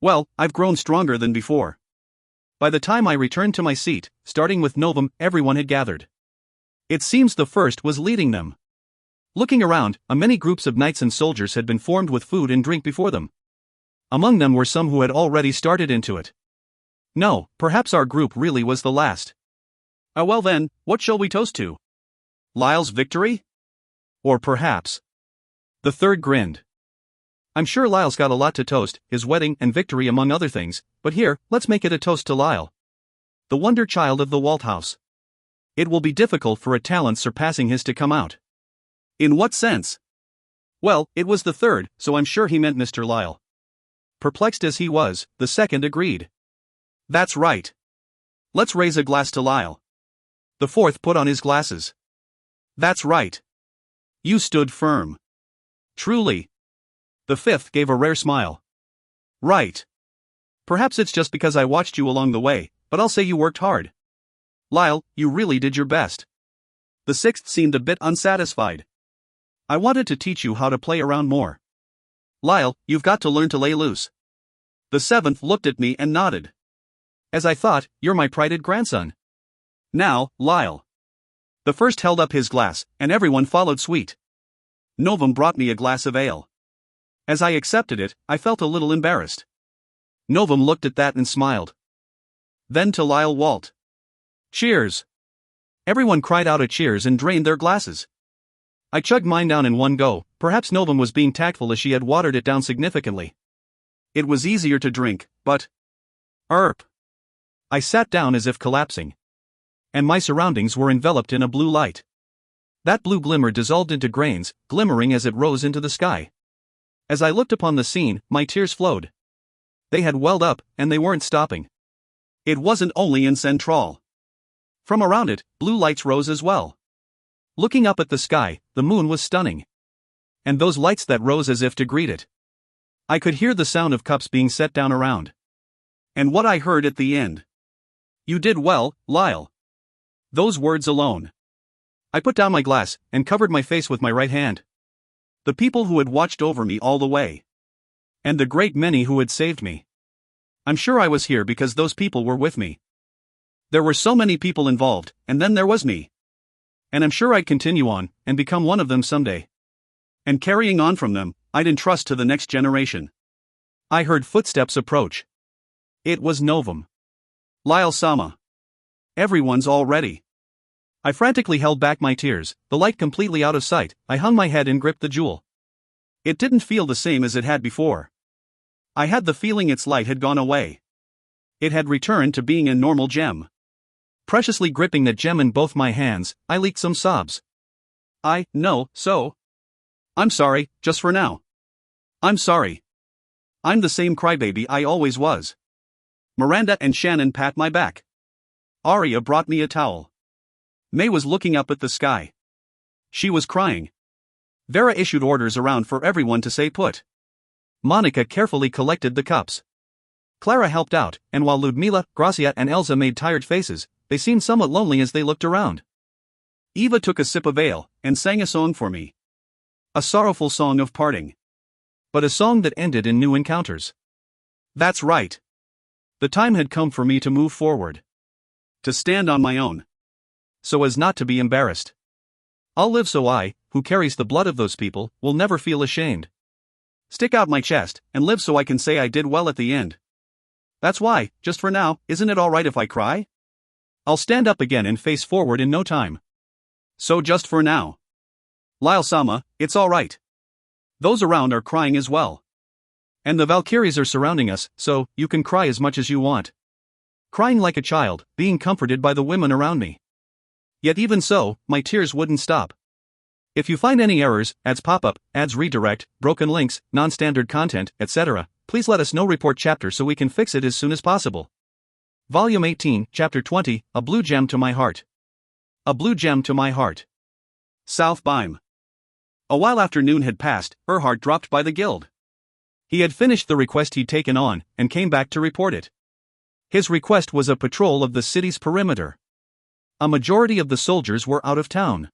Well, I've grown stronger than before. By the time I returned to my seat, starting with Novum, everyone had gathered. It seems the first was leading them. Looking around, many groups of knights and soldiers had been formed with food and drink before them. Among them were some who had already started into it. No, perhaps our group really was the last. Well then, what shall we toast to? Lyle's victory? Or perhaps. The third grinned. I'm sure Lyle's got a lot to toast, his wedding and victory among other things, but here, let's make it a toast to Lyle. The wonder child of the Walt house. It will be difficult for a talent surpassing his to come out. In what sense? Well, it was the third, so I'm sure he meant Mr. Lyle. Perplexed as he was, the second agreed. That's right. Let's raise a glass to Lyle. The fourth put on his glasses. That's right. You stood firm. Truly. The fifth gave a rare smile. Right. Perhaps it's just because I watched you along the way, but I'll say you worked hard. Lyle, you really did your best. The sixth seemed a bit unsatisfied. I wanted to teach you how to play around more. Lyle, you've got to learn to lay loose. The seventh looked at me and nodded. As I thought, you're my prided grandson. Now, Lyle. The first held up his glass, and everyone followed suit. Novum brought me a glass of ale. As I accepted it, I felt a little embarrassed. Novum looked at that and smiled. Then to Lyle Walt. Cheers. Everyone cried out a cheers and drained their glasses. I chugged mine down in one go. Perhaps Novum was being tactful as she had watered it down significantly. It was easier to drink, but... I sat down as if collapsing. And my surroundings were enveloped in a blue light. That blue glimmer dissolved into grains, glimmering as it rose into the sky. As I looked upon the scene, my tears flowed. They had welled up, and they weren't stopping. It wasn't only in Central. From around it, blue lights rose as well. Looking up at the sky, the moon was stunning. And those lights that rose as if to greet it. I could hear the sound of cups being set down around. And what I heard at the end. You did well, Lyle. Those words alone. I put down my glass, and covered my face with my right hand. The people who had watched over me all the way. And the great many who had saved me. I'm sure I was here because those people were with me. There were so many people involved, and then there was me. And I'm sure I'd continue on, and become one of them someday. And carrying on from them, I'd entrust to the next generation. I heard footsteps approach. It was Novum. Lyle Sama. Everyone's all ready. I frantically held back my tears, the light completely out of sight. I hung my head and gripped the jewel. It didn't feel the same as it had before. I had the feeling its light had gone away. It had returned to being a normal gem. Preciously gripping that gem in both my hands, I leaked some sobs. I'm sorry, just for now. I'm sorry. I'm the same crybaby I always was. Miranda and Shannon pat my back. Aria brought me a towel. May was looking up at the sky. She was crying. Vera issued orders around for everyone to stay put. Monica carefully collected the cups. Clara helped out, and while Ludmila, Gracia and Elsa made tired faces, they seemed somewhat lonely as they looked around. Eva took a sip of ale, and sang a song for me. A sorrowful song of parting. But a song that ended in new encounters. That's right. The time had come for me to move forward. To stand on my own. So as not to be embarrassed. I'll live so I, who carries the blood of those people, will never feel ashamed. Stick out my chest, and live so I can say I did well at the end. That's why, just for now, isn't it alright if I cry? I'll stand up again and face forward in no time. So just for now. Lyle Sama, it's alright. Those around are crying as well. And the Valkyries are surrounding us, so, you can cry as much as you want. Crying like a child, being comforted by the women around me. Yet even so, my tears wouldn't stop. If you find any errors, ads pop up, ads redirect, broken links, non-standard content, etc., please let us know. Report chapter so we can fix it as soon as possible. Volume 18, Chapter 20, A Blue Gem to My Heart. A Blue Gem to My Heart. South Bime. A while after noon had passed, Erhard dropped by the guild. He had finished the request he'd taken on, and came back to report it. His request was a patrol of the city's perimeter. A majority of the soldiers were out of town.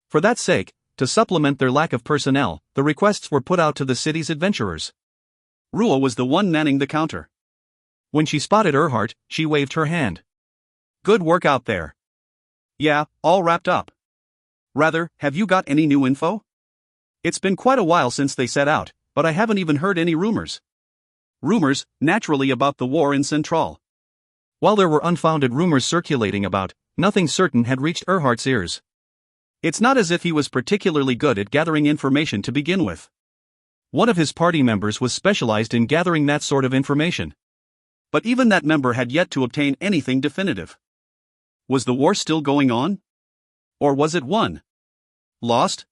For that sake, to supplement their lack of personnel, the requests were put out to the city's adventurers. Rua was the one manning the counter. When she spotted Erhard, she waved her hand. Good work out there. Yeah, all wrapped up. Rather, have you got any new info? It's been quite a while since they set out, but I haven't even heard any rumors. Rumors, naturally, about the war in Central. While there were unfounded rumors circulating about, nothing certain had reached Erhard's ears. It's not as if he was particularly good at gathering information to begin with. One of his party members was specialized in gathering that sort of information. But even that member had yet to obtain anything definitive. Was the war still going on? Or was it won? Lost?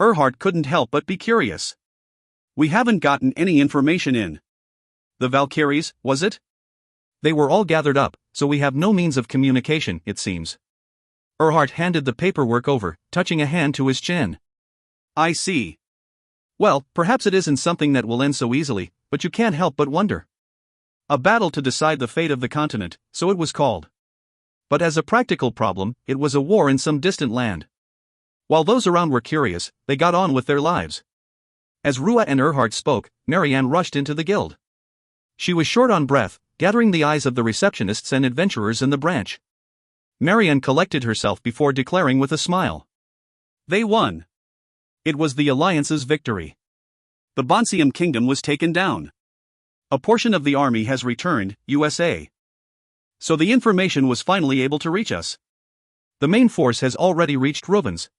Erhard couldn't help but be curious. We haven't gotten any information in. The Valkyries, was it? They were all gathered up, so we have no means of communication, it seems. Erhard handed the paperwork over, touching a hand to his chin. I see. Well, perhaps it isn't something that will end so easily, but you can't help but wonder. A battle to decide the fate of the continent, so it was called. But as a practical problem, it was a war in some distant land. While those around were curious, they got on with their lives. As Rua and Erhard spoke, Marianne rushed into the guild. She was short on breath, gathering the eyes of the receptionists and adventurers in the branch. Marianne collected herself before declaring with a smile. They won. It was the Alliance's victory. The Bonsium Kingdom was taken down. A portion of the army has returned, USA. So the information was finally able to reach us. The main force has already reached Ruvens.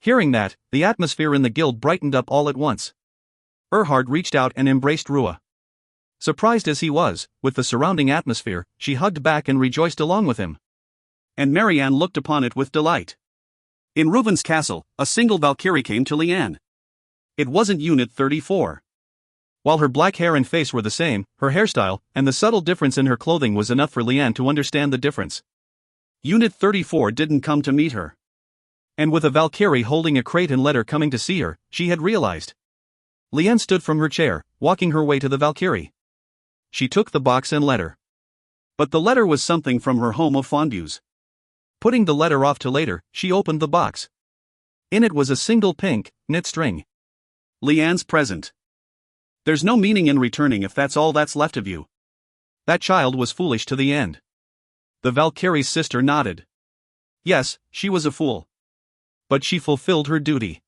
Hearing that, the atmosphere in the guild brightened up all at once. Erhard reached out and embraced Rua. Surprised as he was, with the surrounding atmosphere, she hugged back and rejoiced along with him. And Marianne looked upon it with delight. In Reuven's castle, a single Valkyrie came to Leanne. It wasn't Unit 34. While her black hair and face were the same, her hairstyle, and the subtle difference in her clothing was enough for Leanne to understand the difference. Unit 34 didn't come to meet her. And with a Valkyrie holding a crate and letter coming to see her, she had realized. Leanne stood from her chair, walking her way to the Valkyrie. She took the box and letter. But the letter was something from her home of Fondues. Putting the letter off to later, she opened the box. In it was a single pink, knit string. Leanne's present. There's no meaning in returning if that's all that's left of you. That child was foolish to the end. The Valkyrie's sister nodded. Yes, she was a fool. But she fulfilled her duty.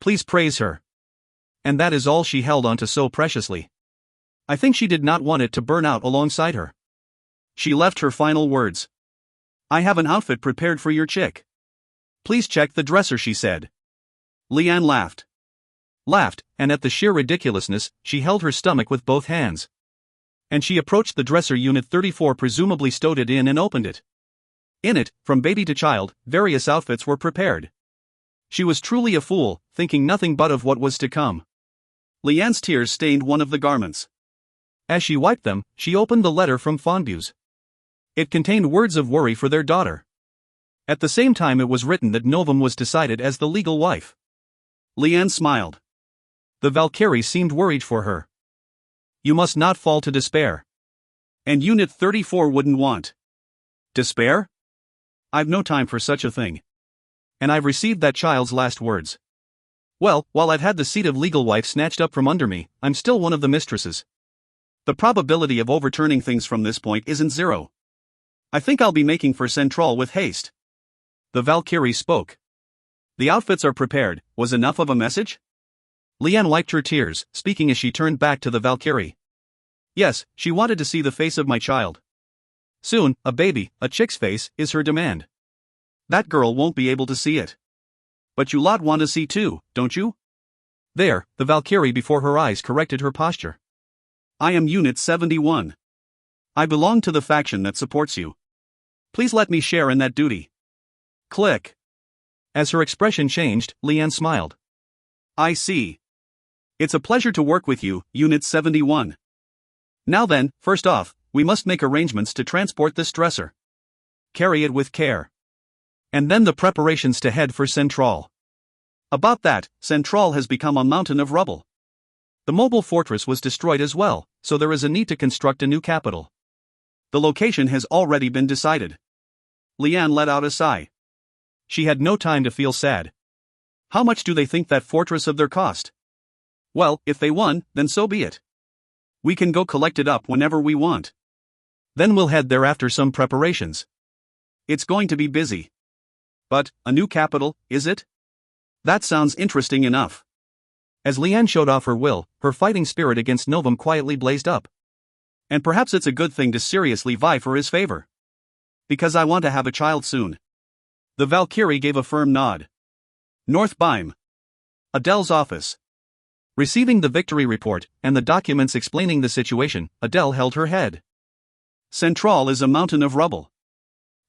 Please praise her. And that is all she held onto so preciously. I think she did not want it to burn out alongside her. She left her final words. I have an outfit prepared for your chick. Please check the dresser, she said. Leanne laughed, and at the sheer ridiculousness, she held her stomach with both hands. And she approached the dresser Unit 34, presumably stowed it in, and opened it. In it, from baby to child, various outfits were prepared. She was truly a fool, thinking nothing but of what was to come. Leanne's tears stained one of the garments. As she wiped them, she opened the letter from Fonbues. It contained words of worry for their daughter. At the same time, it was written that Novum was decided as the legal wife. Leanne smiled. The Valkyrie seemed worried for her. You must not fall to despair. And Unit 34 wouldn't want. Despair? I've no time for such a thing. And I've received that child's last words. Well, while I've had the seat of legal wife snatched up from under me, I'm still one of the mistresses. The probability of overturning things from this point isn't zero. I think I'll be making for Central with haste. The Valkyrie spoke. The outfits are prepared, was enough of a message? Leanne wiped her tears, speaking as she turned back to the Valkyrie. Yes, she wanted to see the face of my child. Soon, a baby, a chick's face, is her demand. That girl won't be able to see it. But you lot want to see too, don't you? There, the Valkyrie before her eyes corrected her posture. I am Unit 71. I belong to the faction that supports you. Please let me share in that duty. Click. As her expression changed, Leanne smiled. I see. It's a pleasure to work with you, Unit 71. Now then, first off, we must make arrangements to transport this dresser. Carry it with care. And then the preparations to head for Central. About that, Central has become a mountain of rubble. The mobile fortress was destroyed as well, so there is a need to construct a new capital. The location has already been decided. Leanne let out a sigh. She had no time to feel sad. How much do they think that fortress of their cost? Well, if they won, then so be it. We can go collect it up whenever we want. Then we'll head there after some preparations. It's going to be busy. But, a new capital, is it? That sounds interesting enough. As Leanne showed off her will, her fighting spirit against Novum quietly blazed up. And perhaps it's a good thing to seriously vie for his favor. Because I want to have a child soon. The Valkyrie gave a firm nod. North Bime. Adele's office. Receiving the victory report, and the documents explaining the situation, Adele held her head. Central is a mountain of rubble.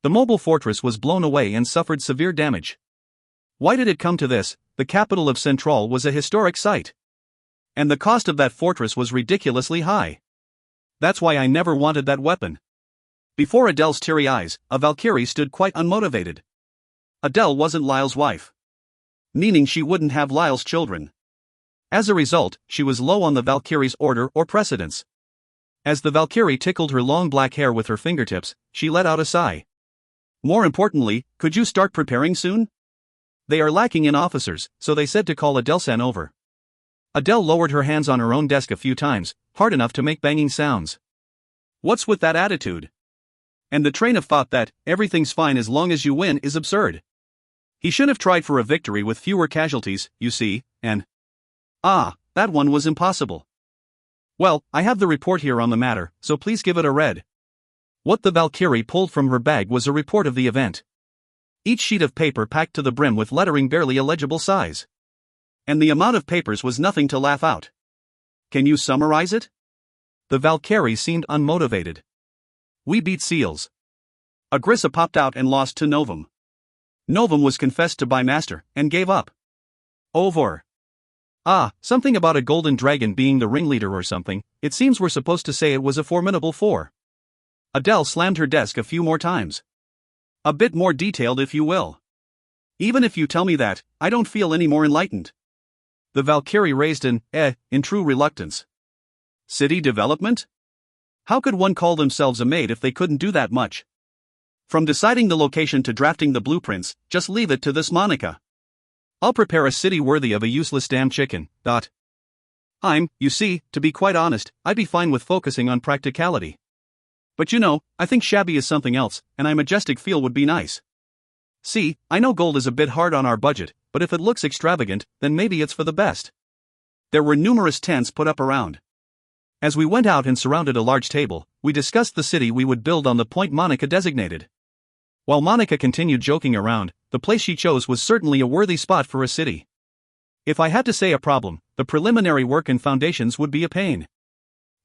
The mobile fortress was blown away and suffered severe damage. Why did it come to this? The capital of Central was a historic site. And the cost of that fortress was ridiculously high. That's why I never wanted that weapon. Before Adele's teary eyes, a Valkyrie stood quite unmotivated. Adele wasn't Lyle's wife. Meaning she wouldn't have Lyle's children. As a result, she was low on the Valkyrie's order or precedence. As the Valkyrie tickled her long black hair with her fingertips, she let out a sigh. More importantly, could you start preparing soon? They are lacking in officers, so they said to call Adele-san over. Adele lowered her hands on her own desk a few times, hard enough to make banging sounds. What's with that attitude? And the train of thought that, everything's fine as long as you win, is absurd. He should have tried for a victory with fewer casualties, you see, and... that one was impossible. Well, I have the report here on the matter, so please give it a read. What the Valkyrie pulled from her bag was a report of the event. Each sheet of paper packed to the brim with lettering barely a legible size. And the amount of papers was nothing to laugh out. Can you summarize it? The Valkyrie seemed unmotivated. We beat Seals. Agrissa popped out and lost to Novum. Novum was confessed to by Master, and gave up. Over. Something about a golden dragon being the ringleader or something. It seems we're supposed to say it was a formidable four. Adele slammed her desk a few more times. A bit more detailed if you will. Even if you tell me that, I don't feel any more enlightened. The Valkyrie raised an, in true reluctance. City development? How could one call themselves a maid if they couldn't do that much? From deciding the location to drafting the blueprints, just leave it to this Monica. I'll prepare a city worthy of a useless damn chicken. You see, to be quite honest, I'd be fine with focusing on practicality. But I think shabby is something else, and a majestic feel would be nice. See, I know gold is a bit hard on our budget, but if it looks extravagant, then maybe it's for the best. There were numerous tents put up around. As we went out and surrounded a large table, we discussed the city we would build on the point Monica designated. While Monica continued joking around, the place she chose was certainly a worthy spot for a city. If I had to say a problem, the preliminary work and foundations would be a pain.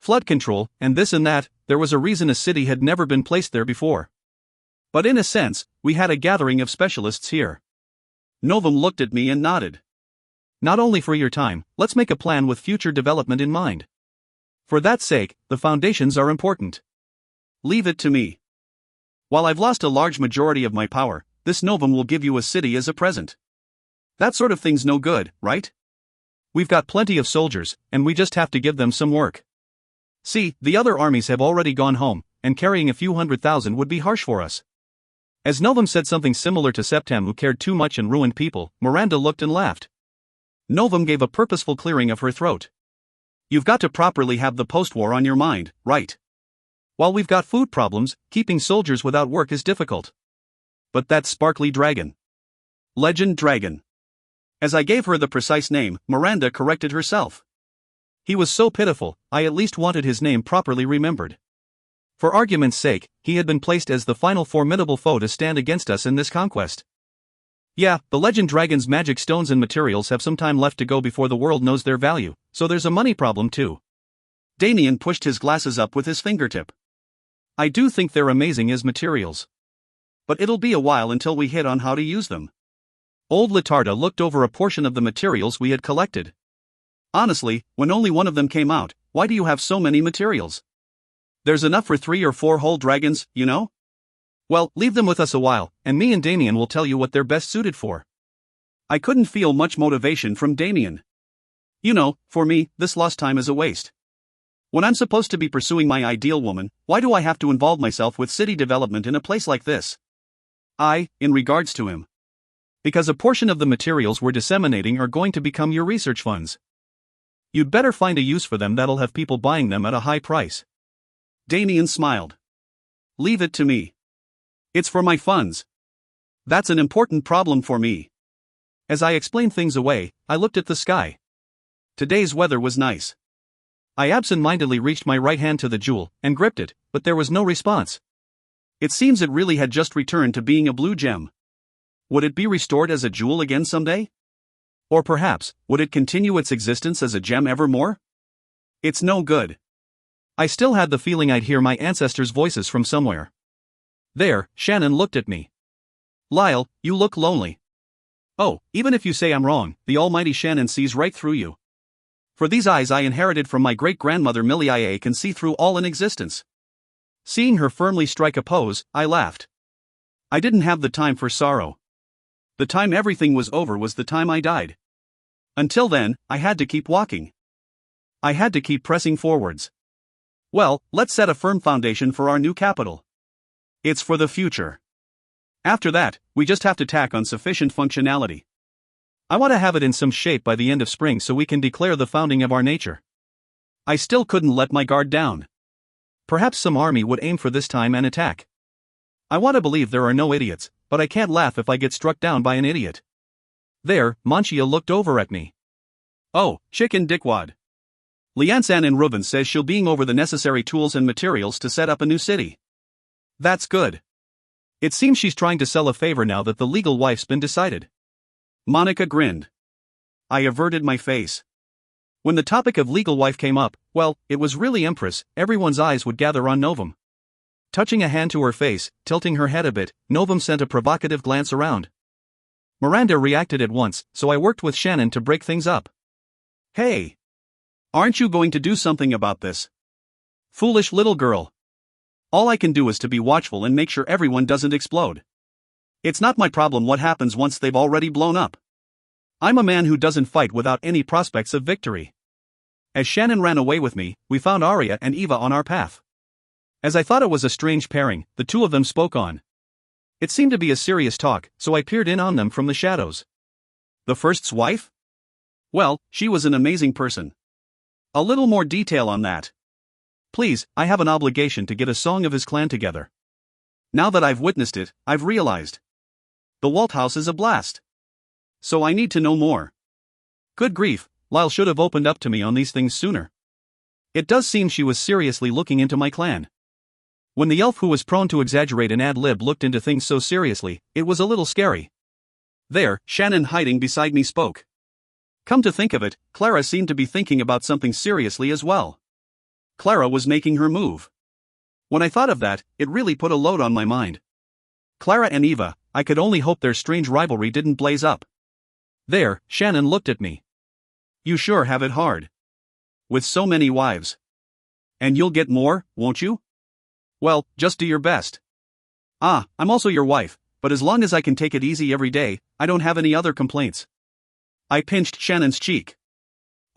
Flood control, and this and that, there was a reason a city had never been placed there before. But in a sense, we had a gathering of specialists here. Novum looked at me and nodded. Not only for your time, let's make a plan with future development in mind. For that sake, the foundations are important. Leave it to me. While I've lost a large majority of my power, this Novum will give you a city as a present. That sort of thing's no good, right? We've got plenty of soldiers, and we just have to give them some work. See, the other armies have already gone home, and carrying a few 100,000 would be harsh for us. As Novum said something similar to Septem, who cared too much and ruined people, Miranda looked and laughed. Novum gave a purposeful clearing of her throat. You've got to properly have the post-war on your mind, right? While we've got food problems, keeping soldiers without work is difficult. But that sparkly dragon. Legend Dragon. As I gave her the precise name, Miranda corrected herself. He was so pitiful, I at least wanted his name properly remembered. For argument's sake, he had been placed as the final formidable foe to stand against us in this conquest. Yeah, the Legend Dragon's magic stones and materials have some time left to go before the world knows their value, so there's a money problem too. Damien pushed his glasses up with his fingertip. I do think they're amazing as materials. But it'll be a while until we hit on how to use them. Old Litarda looked over a portion of the materials we had collected. Honestly, when only one of them came out, why do you have so many materials? There's enough for 3 or 4 whole dragons, you know? Well, leave them with us a while, and me and Damien will tell you what they're best suited for. I couldn't feel much motivation from Damien. For me, this lost time is a waste. When I'm supposed to be pursuing my ideal woman, why do I have to involve myself with city development in a place like this? In regards to him. Because a portion of the materials we're disseminating are going to become your research funds. You'd better find a use for them that'll have people buying them at a high price. Damien smiled. Leave it to me. It's for my funds. That's an important problem for me. As I explained things away, I looked at the sky. Today's weather was nice. I absent-mindedly reached my right hand to the jewel and gripped it, but there was no response. It seems it really had just returned to being a blue gem. Would it be restored as a jewel again someday? Or perhaps, would it continue its existence as a gem evermore? It's no good. I still had the feeling I'd hear my ancestors' voices from somewhere. There, Shannon looked at me. Lyle, you look lonely. Oh, even if you say I'm wrong, the almighty Shannon sees right through you. For these eyes I inherited from my great-grandmother Millie can see through all in existence. Seeing her firmly strike a pose, I laughed. I didn't have the time for sorrow. The time everything was over was the time I died. Until then, I had to keep walking. I had to keep pressing forwards. Well, let's set a firm foundation for our new capital. It's for the future. After that, we just have to tack on sufficient functionality. I want to have it in some shape by the end of spring so we can declare the founding of our nature. I still couldn't let my guard down. Perhaps some army would aim for this time and attack. I want to believe there are no idiots, but I can't laugh if I get struck down by an idiot. There, Manchia looked over at me. Oh, chicken dickwad. Liansan and Reuben says she'll bring over the necessary tools and materials to set up a new city. That's good. It seems she's trying to sell a favor now that the legal wife's been decided. Monica grinned. I averted my face. When the topic of legal wife came up, well, it was really Empress, everyone's eyes would gather on Novum. Touching a hand to her face, tilting her head a bit, Novum sent a provocative glance around. Miranda reacted at once, so I worked with Shannon to break things up. Hey! Aren't you going to do something about this? Foolish little girl. All I can do is to be watchful and make sure everyone doesn't explode. It's not my problem what happens once they've already blown up. I'm a man who doesn't fight without any prospects of victory. As Shannon ran away with me, we found Arya and Eva on our path. As I thought it was a strange pairing, the two of them spoke on. It seemed to be a serious talk, so I peered in on them from the shadows. The first's wife? Well, she was an amazing person. A little more detail on that. Please, I have an obligation to get a song of his clan together. Now that I've witnessed it, I've realized. The Walt house is a blast. So I need to know more. Good grief, Lyle should have opened up to me on these things sooner. It does seem she was seriously looking into my clan. When the elf who was prone to exaggerate and ad-lib looked into things so seriously, it was a little scary. There, Shannon hiding beside me spoke. Come to think of it, Clara seemed to be thinking about something seriously as well. Clara was making her move. When I thought of that, it really put a load on my mind. Clara and Eva, I could only hope their strange rivalry didn't blaze up. There, Shannon looked at me. You sure have it hard. With so many wives. And you'll get more, won't you? Well, just do your best. I'm also your wife, but as long as I can take it easy every day, I don't have any other complaints. I pinched Shannon's cheek.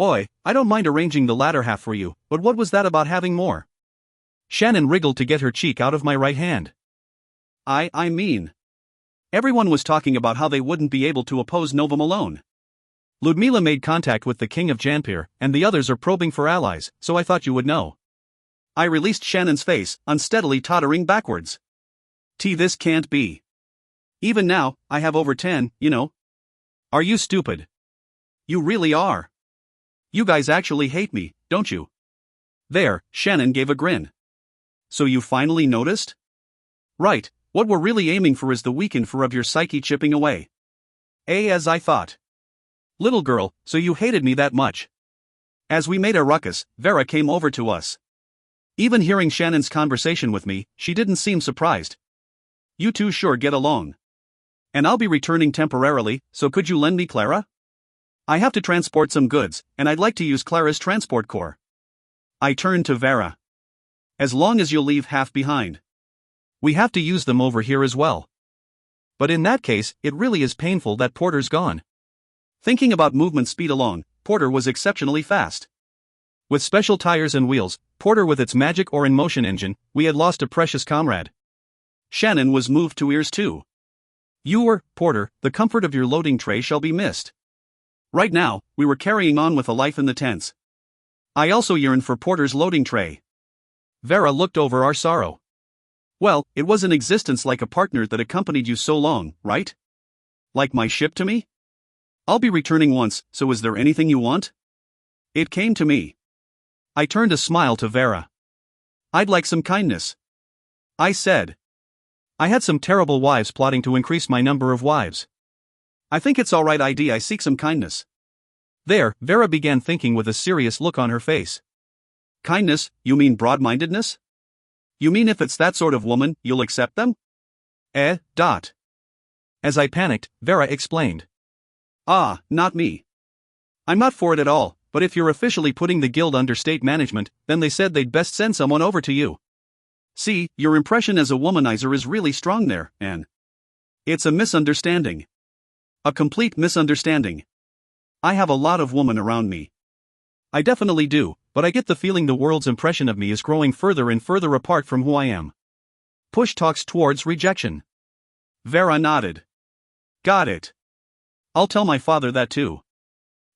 Oi, I don't mind arranging the latter half for you, but what was that about having more? Shannon wriggled to get her cheek out of my right hand. I mean. Everyone was talking about how they wouldn't be able to oppose Novum alone. Ludmila made contact with the king of Janpir, and the others are probing for allies, so I thought you would know. I released Shannon's face, unsteadily tottering backwards. This can't be. Even now, I have over 10, you know. Are you stupid? You really are. You guys actually hate me, don't you? There, Shannon gave a grin. So you finally noticed? Right, what we're really aiming for is the weekend of your psyche chipping away. As I thought. Little girl, so you hated me that much. As we made a ruckus, Vera came over to us. Even hearing Shannon's conversation with me, she didn't seem surprised. You two sure get along. And I'll be returning temporarily, so could you lend me Clara? I have to transport some goods, and I'd like to use Clara's transport core. I turned to Vera. As long as you'll leave half behind. We have to use them over here as well. But in that case, it really is painful that Porter's gone. Thinking about movement speed along, Porter was exceptionally fast. With special tires and wheels, Porter with its magic or in-motion engine, we had lost a precious comrade. Shannon was moved to ears too. Porter, the comfort of your loading tray shall be missed. Right now, we were carrying on with a life in the tents. I also yearned for Porter's loading tray. Vera looked over our sorrow. Well, it was an existence like a partner that accompanied you so long, right? Like my ship to me? I'll be returning once, so is there anything you want? It came to me. I turned a smile to Vera. I'd like some kindness. I said. I had some terrible wives plotting to increase my number of wives. I think it's alright idea I seek some kindness. There, Vera began thinking with a serious look on her face. Kindness, you mean broad-mindedness? You mean if it's that sort of woman, you'll accept them? As I panicked, Vera explained. Not me. I'm not for it at all, but if you're officially putting the guild under state management, then they said they'd best send someone over to you. See, your impression as a womanizer is really strong there, Anne. It's a misunderstanding. A complete misunderstanding. I have a lot of women around me. I definitely do, but I get the feeling the world's impression of me is growing further and further apart from who I am. Push talks towards rejection. Vera nodded. Got it. I'll tell my father that too.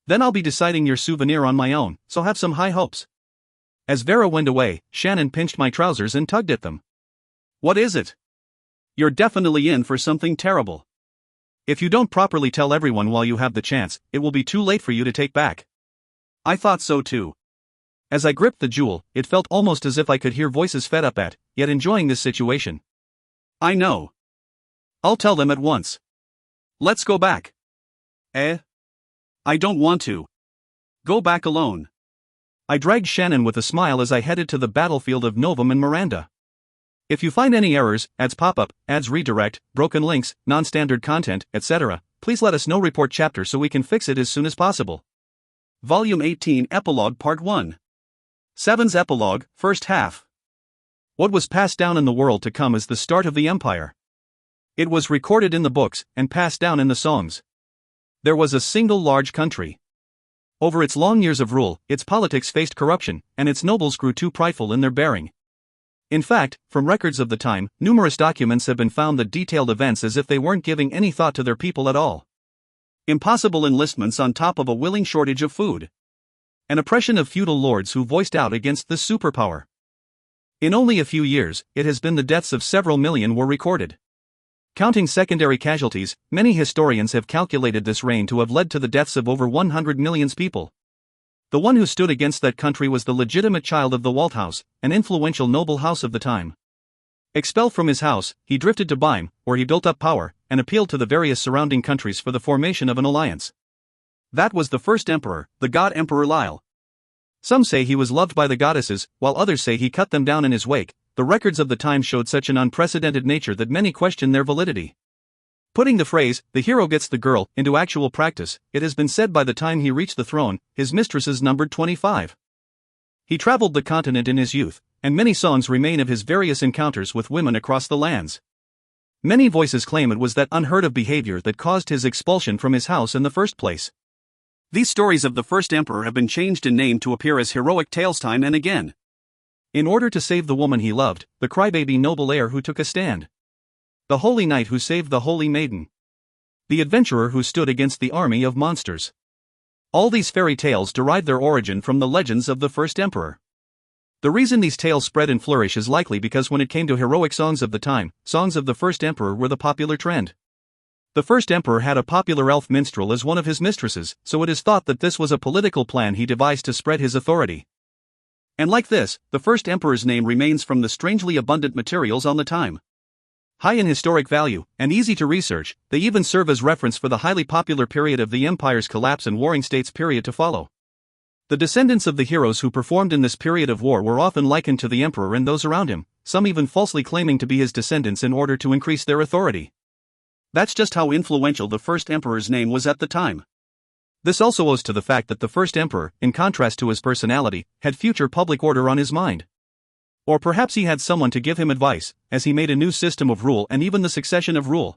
Then I'll be deciding your souvenir on my own, so have some high hopes. As Vera went away, Shannon pinched my trousers and tugged at them. What is it? You're definitely in for something terrible. If you don't properly tell everyone while you have the chance, it will be too late for you to take back. I thought so too. As I gripped the jewel, it felt almost as if I could hear voices fed up at, yet enjoying this situation. I know. I'll tell them at once. Let's go back. I don't want to. Go back alone. I dragged Shannon with a smile as I headed to the battlefield of Novum and Miranda. If you find any errors, ads pop up, ads redirect, broken links, non-standard content, etc., please let us know. Report chapter so we can fix it as soon as possible. Volume 18 Epilogue Part 1. 7's Epilogue, First Half. What was passed down in the world to come is the start of the empire. It was recorded in the books and passed down in the songs. There was a single large country. Over its long years of rule, its politics faced corruption, and its nobles grew too prideful in their bearing. In fact, from records of the time, numerous documents have been found that detailed events as if they weren't giving any thought to their people at all. Impossible enlistments on top of a willing shortage of food. An oppression of feudal lords who voiced out against this superpower. In only a few years, it has been the deaths of several million were recorded. Counting secondary casualties, many historians have calculated this reign to have led to the deaths of over 100 million people. The one who stood against that country was the legitimate child of the Walt house, an influential noble house of the time. Expelled from his house, he drifted to Bime, where he built up power, and appealed to the various surrounding countries for the formation of an alliance. That was the first emperor, the god Emperor Lyle. Some say he was loved by the goddesses, while others say he cut them down in his wake. The records of the time showed such an unprecedented nature that many question their validity. Putting the phrase, "the hero gets the girl," into actual practice, it has been said by the time he reached the throne, his mistresses numbered 25. He traveled the continent in his youth, and many songs remain of his various encounters with women across the lands. Many voices claim it was that unheard of behavior that caused his expulsion from his house in the first place. These stories of the first emperor have been changed in name to appear as heroic tales time and again. In order to save the woman he loved, the crybaby noble heir who took a stand. The holy knight who saved the holy maiden. The adventurer who stood against the army of monsters. All these fairy tales derive their origin from the legends of the first emperor. The reason these tales spread and flourish is likely because when it came to heroic songs of the time, songs of the first emperor were the popular trend. The first emperor had a popular elf minstrel as one of his mistresses, so it is thought that this was a political plan he devised to spread his authority. And like this, the first emperor's name remains from the strangely abundant materials on the time. High in historic value, and easy to research, they even serve as reference for the highly popular period of the empire's collapse and warring states period to follow. The descendants of the heroes who performed in this period of war were often likened to the emperor and those around him, some even falsely claiming to be his descendants in order to increase their authority. That's just how influential the first emperor's name was at the time. This also owes to the fact that the first emperor, in contrast to his personality, had future public order on his mind. Or perhaps he had someone to give him advice, as he made a new system of rule and even the succession of rule.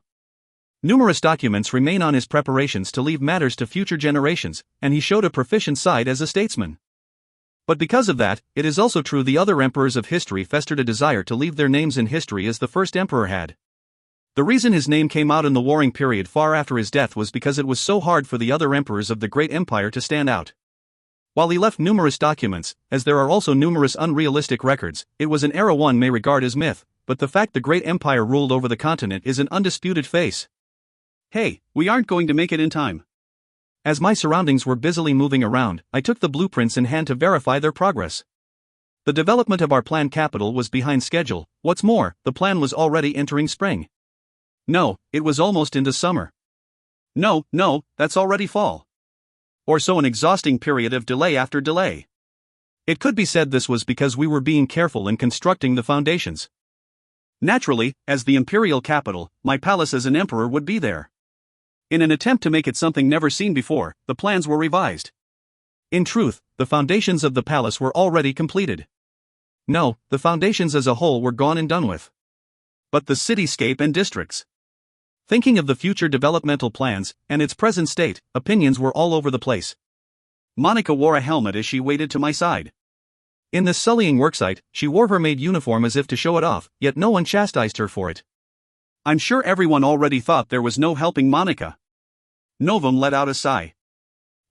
Numerous documents remain on his preparations to leave matters to future generations, and he showed a proficient side as a statesman. But because of that, it is also true the other emperors of history festered a desire to leave their names in history as the first emperor had. The reason his name came out in the warring period far after his death was because it was so hard for the other emperors of the great empire to stand out. While he left numerous documents, as there are also numerous unrealistic records, it was an era one may regard as myth, but the fact the great empire ruled over the continent is an undisputed face. Hey, we aren't going to make it in time. As my surroundings were busily moving around, I took the blueprints in hand to verify their progress. The development of our planned capital was behind schedule. What's more, the plan was already entering spring. No, it was almost into summer. No, that's already fall. Or so an exhausting period of delay after delay. It could be said this was because we were being careful in constructing the foundations. Naturally, as the imperial capital, my palace as an emperor would be there. In an attempt to make it something never seen before, the plans were revised. In truth, the foundations of the palace were already completed. No, the foundations as a whole were gone and done with. But the cityscape and districts. Thinking of the future developmental plans, and its present state, opinions were all over the place. Monica wore a helmet as she waited to my side. In this sullying worksite, she wore her maid uniform as if to show it off, yet no one chastised her for it. I'm sure everyone already thought there was no helping Monica. Novum let out a sigh.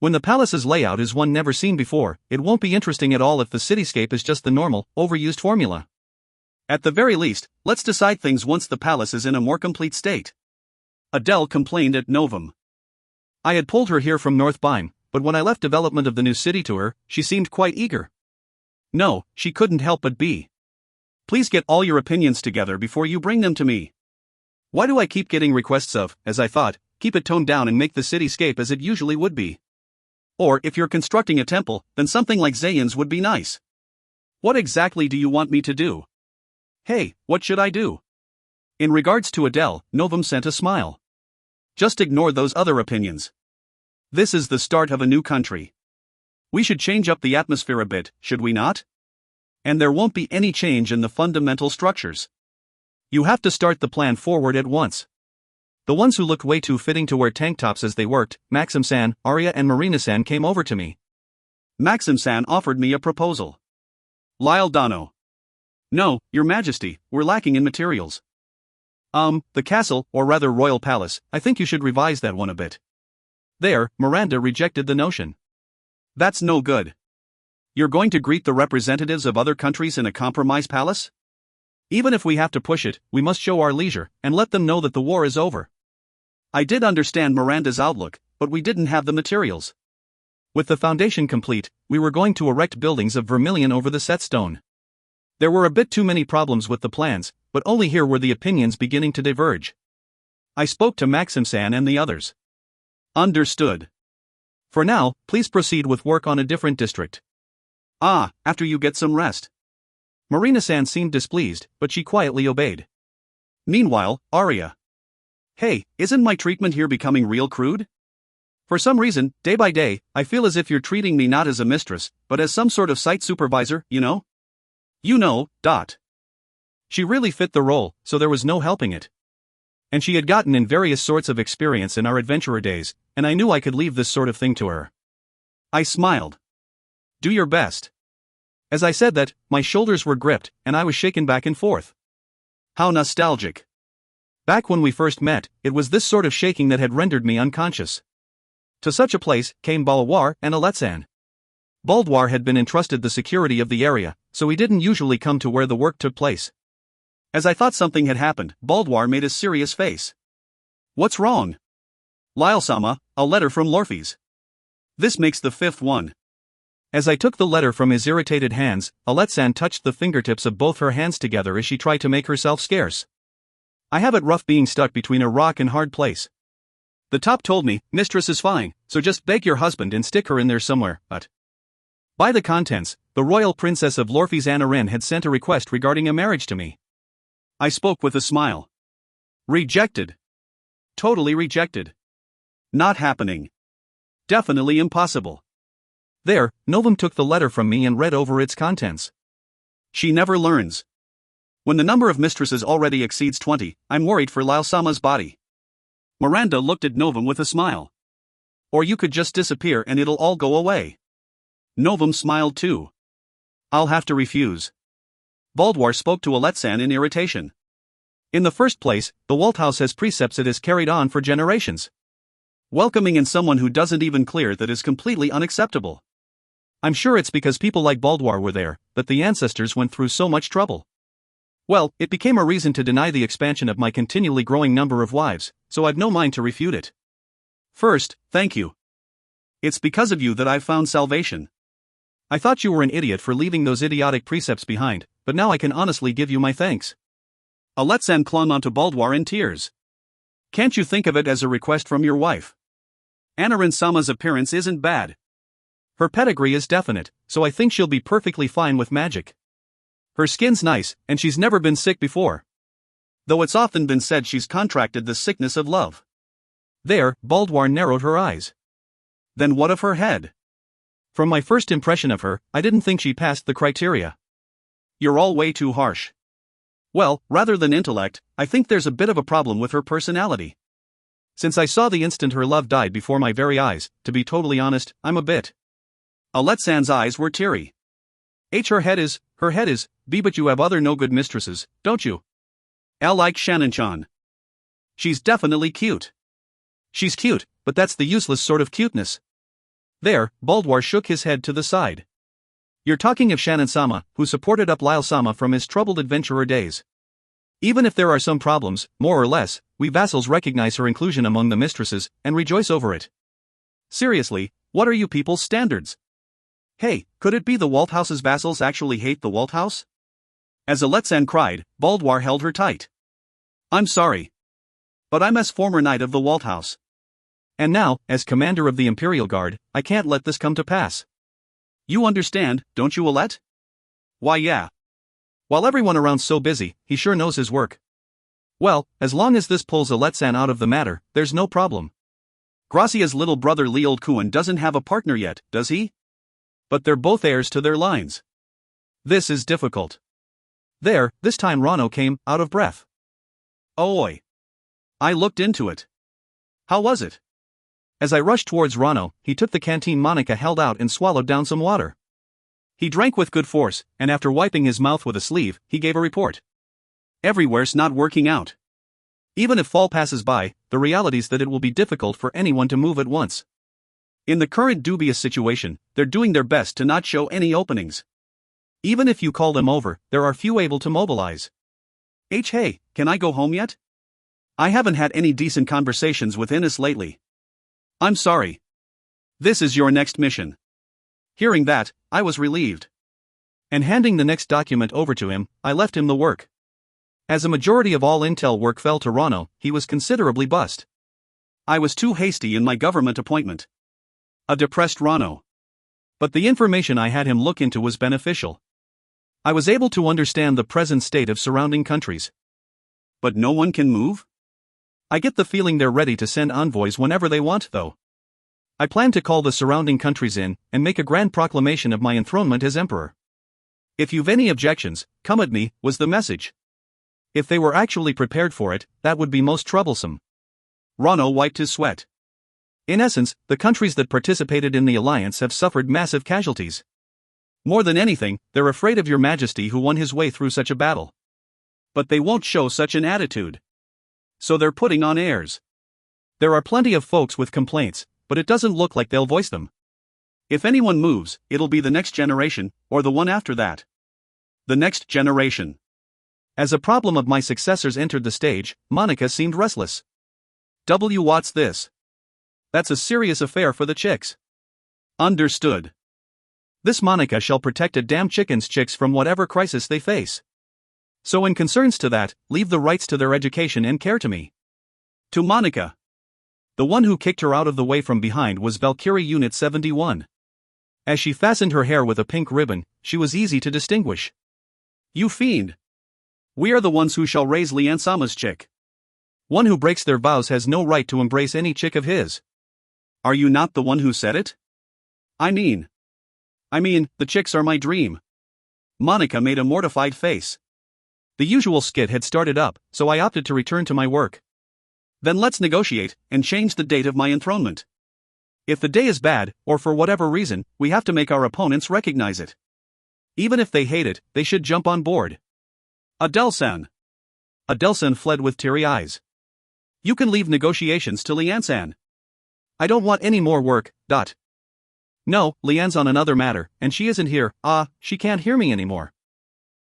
When the palace's layout is one never seen before, it won't be interesting at all if the cityscape is just the normal, overused formula. At the very least, let's decide things once the palace is in a more complete state. Adele complained at Novum. I had pulled her here from North Bime, but when I left development of the new city to her, she seemed quite eager. No, she couldn't help but be. Please get all your opinions together before you bring them to me. Why do I keep getting requests of, as I thought, keep it toned down and make the cityscape as it usually would be? Or if you're constructing a temple, then something like Zayn's would be nice. What exactly do you want me to do? Hey, what should I do? In regards to Adele, Novum sent a smile. Just ignore those other opinions. This is the start of a new country. We should change up the atmosphere a bit, should we not? And there won't be any change in the fundamental structures. You have to start the plan forward at once. The ones who looked way too fitting to wear tank tops as they worked, Maxim-san, Arya and Marina-san came over to me. Maxim-san offered me a proposal. Lyle Dono. No, Your Majesty, we're lacking in materials. The castle, or rather royal palace, I think you should revise that one a bit. There, Miranda rejected the notion. That's no good. You're going to greet the representatives of other countries in a compromise palace? Even if we have to push it, we must show our leisure, and let them know that the war is over. I did understand Miranda's outlook, but we didn't have the materials. With the foundation complete, we were going to erect buildings of vermilion over the set stone. There were a bit too many problems with the plans, but only here were the opinions beginning to diverge. I spoke to Maxim-san and the others. Understood. For now, please proceed with work on a different district. After you get some rest. Marina-san seemed displeased, but she quietly obeyed. Meanwhile, Arya. Hey, isn't my treatment here becoming real crude? For some reason, day by day, I feel as if you're treating me not as a mistress, but as some sort of site supervisor, you know? She really fit the role, so there was no helping it. And she had gotten in various sorts of experience in our adventurer days, and I knew I could leave this sort of thing to her. I smiled. Do your best. As I said that, my shoulders were gripped, and I was shaken back and forth. How nostalgic. Back when we first met, it was this sort of shaking that had rendered me unconscious. To such a place came Balwar and Aletsan. Baldwar had been entrusted the security of the area, so he didn't usually come to where the work took place. As I thought something had happened, Baldwar made a serious face. What's wrong? Lyle-sama, a letter from Lorphes. This makes the fifth one. As I took the letter from his irritated hands, Aletsan touched the fingertips of both her hands together as she tried to make herself scarce. I have it rough being stuck between a rock and hard place. The top told me, Mistress is fine, so just beg your husband and stick her in there somewhere, but... By the contents, the royal princess of Lorphes Anarin had sent a request regarding a marriage to me. I spoke with a smile. Rejected. Totally rejected. Not happening. Definitely impossible. There, Novum took the letter from me and read over its contents. She never learns. When the number of mistresses already exceeds 20, I'm worried for Lyle-sama's body. Miranda looked at Novum with a smile. Or you could just disappear and it'll all go away. Novum smiled too. I'll have to refuse. Baldwar spoke to Aletsan in irritation. In the first place, the Walt house has precepts it has carried on for generations. Welcoming in someone who doesn't even clear that is completely unacceptable. I'm sure it's because people like Baldwar were there, that the ancestors went through so much trouble. Well, it became a reason to deny the expansion of my continually growing number of wives, so I've no mind to refute it. First, thank you. It's because of you that I've found salvation. I thought you were an idiot for leaving those idiotic precepts behind, but now I can honestly give you my thanks. Aletsan clung onto Baldwar in tears. Can't you think of it as a request from your wife? Anarin-sama's appearance isn't bad. Her pedigree is definite, so I think she'll be perfectly fine with magic. Her skin's nice, and she's never been sick before. Though it's often been said she's contracted the sickness of love. There, Baldwar narrowed her eyes. Then what of her head? From my first impression of her, I didn't think she passed the criteria. You're all way too harsh. Well, rather than intellect, I think there's a bit of a problem with her personality. Since I saw the instant her love died before my very eyes, to be totally honest, I'm a bit. Aletsan's eyes were teary. Her head is, B, but you have other no-good mistresses, don't you? L like Shannon-chan. She's definitely cute. She's cute, but that's the useless sort of cuteness. There, Baldwar shook his head to the side. You're talking of Shannon-sama, who supported up Lyle-sama from his troubled adventurer days. Even if there are some problems, more or less, we vassals recognize her inclusion among the mistresses, and rejoice over it. Seriously, what are you people's standards? Hey, could it be the Walt house's vassals actually hate the Walt house? As Aletsan cried, Baldwar held her tight. I'm sorry. But I'm as former knight of the Walt house. And now, as commander of the Imperial Guard, I can't let this come to pass. You understand, don't you, Alet? Why yeah. While everyone around's so busy, he sure knows his work. Well, as long as this pulls Aletsan out of the matter, there's no problem. Gracia's little brother Leold Kuan doesn't have a partner yet, does he? But they're both heirs to their lines. This is difficult. There, this time Rano came, out of breath. Oi. I looked into it. How was it? As I rushed towards Rano, he took the canteen Monica held out and swallowed down some water. He drank with good force, and after wiping his mouth with a sleeve, he gave a report. Everywhere's not working out. Even if fall passes by, the reality's that it will be difficult for anyone to move at once. In the current dubious situation, they're doing their best to not show any openings. Even if you call them over, there are few able to mobilize. Hey, can I go home yet? I haven't had any decent conversations with Ines lately. I'm sorry. This is your next mission. Hearing that, I was relieved. And handing the next document over to him, I left him the work. As a majority of all intel work fell to Rano, he was considerably bussed. I was too hasty in my government appointment. A depressed Rano. But the information I had him look into was beneficial. I was able to understand the present state of surrounding countries. But no one can move? I get the feeling they're ready to send envoys whenever they want, though. I plan to call the surrounding countries in and make a grand proclamation of my enthronement as emperor. If you've any objections, come at me, was the message. If they were actually prepared for it, that would be most troublesome. Rano wiped his sweat. In essence, the countries that participated in the alliance have suffered massive casualties. More than anything, they're afraid of your majesty who won his way through such a battle. But they won't show such an attitude. So they're putting on airs. There are plenty of folks with complaints, but it doesn't look like they'll voice them. If anyone moves, it'll be the next generation, or the one after that. The next generation. As a problem of my successors entered the stage, Monica seemed restless. What's this? That's a serious affair for the chicks. Understood. This Monica shall protect a damn chicken's chicks from whatever crisis they face. So in concerns to that, leave the rights to their education and care to me. To Monica. The one who kicked her out of the way from behind was Valkyrie Unit 71. As she fastened her hair with a pink ribbon, she was easy to distinguish. You fiend. We are the ones who shall raise Lian Sama's chick. One who breaks their vows has no right to embrace any chick of his. Are you not the one who said it? I mean, the chicks are my dream. Monica made a mortified face. The usual skit had started up, so I opted to return to my work. Then let's negotiate, and change the date of my enthronement. If the day is bad, or for whatever reason, we have to make our opponents recognize it. Even if they hate it, they should jump on board. Adele-san. Adele-san fled with teary eyes. You can leave negotiations to Lian-san. I don't want any more work, . No, Lian's on another matter, and she isn't here, she can't hear me anymore.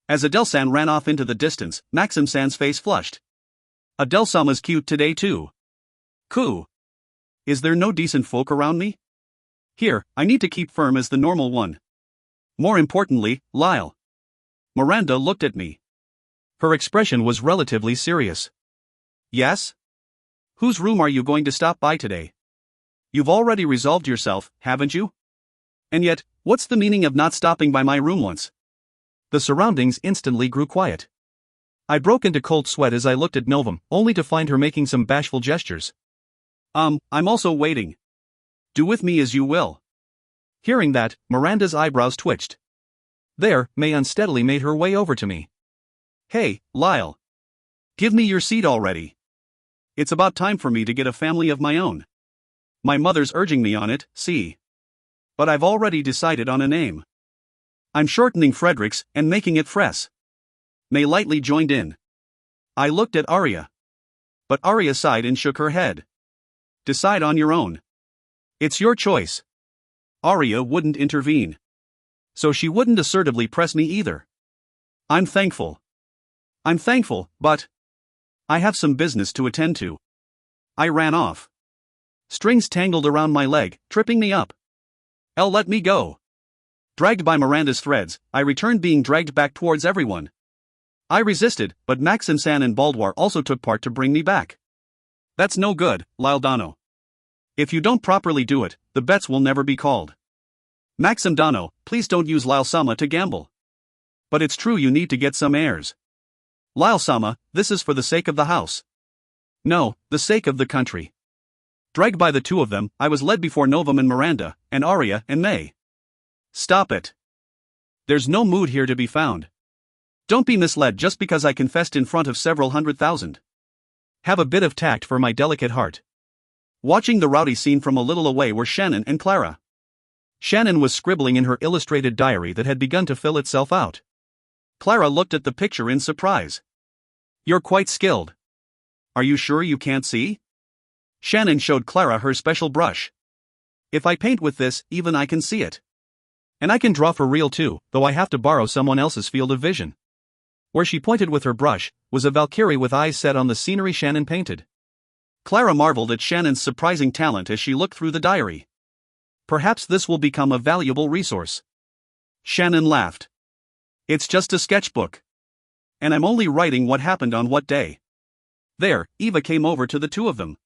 As Adele-san ran off into the distance, Maxim-san's face flushed. Adele-sama's cute today too. Cool. Is there no decent folk around me? Here, I need to keep firm as the normal one. More importantly, Lyle. Miranda looked at me. Her expression was relatively serious. Yes? Whose room are you going to stop by today? You've already resolved yourself, haven't you? And yet, what's the meaning of not stopping by my room once? The surroundings instantly grew quiet. I broke into cold sweat as I looked at Novum, only to find her making some bashful gestures. I'm also waiting. Do with me as you will. Hearing that, Miranda's eyebrows twitched. There, May unsteadily made her way over to me. Hey, Lyle. Give me your seat already. It's about time for me to get a family of my own. My mother's urging me on it, see. But I've already decided on a name. I'm shortening Fredericks and making it Fress. May lightly joined in. I looked at Arya. But Arya sighed and shook her head. Decide on your own. It's your choice. Arya wouldn't intervene. So she wouldn't assertively press me either. I'm thankful, but I have some business to attend to. I ran off. Strings tangled around my leg, tripping me up. Elle let me go. Dragged by Miranda's threads, I returned being dragged back towards everyone. I resisted, but Maxim-san and Baldwar also took part to bring me back. That's no good, Lyle Dano. If you don't properly do it, the bets will never be called. Maxim Dano, please don't use Lyle-sama to gamble. But it's true you need to get some heirs. Lyle-sama, this is for the sake of the house. No, the sake of the country. Dragged by the two of them, I was led before Novum and Miranda, and Arya and May. Stop it. There's no mood here to be found. Don't be misled just because I confessed in front of several 100,000. Have a bit of tact for my delicate heart. Watching the rowdy scene from a little away were Shannon and Clara. Shannon was scribbling in her illustrated diary that had begun to fill itself out. Clara looked at the picture in surprise. You're quite skilled. Are you sure you can't see? Shannon showed Clara her special brush. If I paint with this, even I can see it. And I can draw for real too, though I have to borrow someone else's field of vision. Where she pointed with her brush, was a Valkyrie with eyes set on the scenery Shannon painted. Clara marveled at Shannon's surprising talent as she looked through the diary. Perhaps this will become a valuable resource. Shannon laughed. It's just a sketchbook. And I'm only writing what happened on what day. There, Eva came over to the two of them.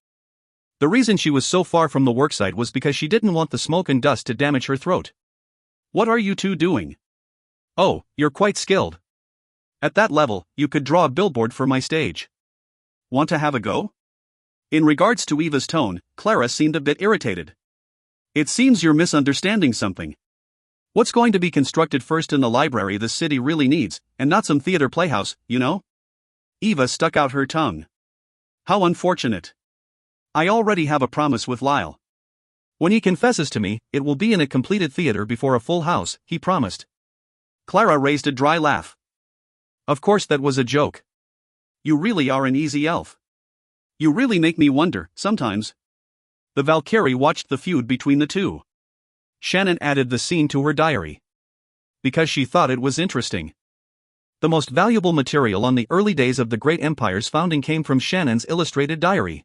The reason she was so far from the worksite was because she didn't want the smoke and dust to damage her throat. What are you two doing? Oh, you're quite skilled. At that level, you could draw a billboard for my stage. Want to have a go? In regards to Eva's tone, Clara seemed a bit irritated. It seems you're misunderstanding something. What's going to be constructed first in the library the city really needs, and not some theater playhouse, you know? Eva stuck out her tongue. How unfortunate. I already have a promise with Lyle. When he confesses to me, it will be in a completed theater before a full house, he promised. Clara raised a dry laugh. Of course that was a joke. You really are an easy elf. You really make me wonder, sometimes. The Valkyrie watched the feud between the two. Shannon added the scene to her diary. Because she thought it was interesting. The most valuable material on the early days of the Great Empire's founding came from Shannon's illustrated diary.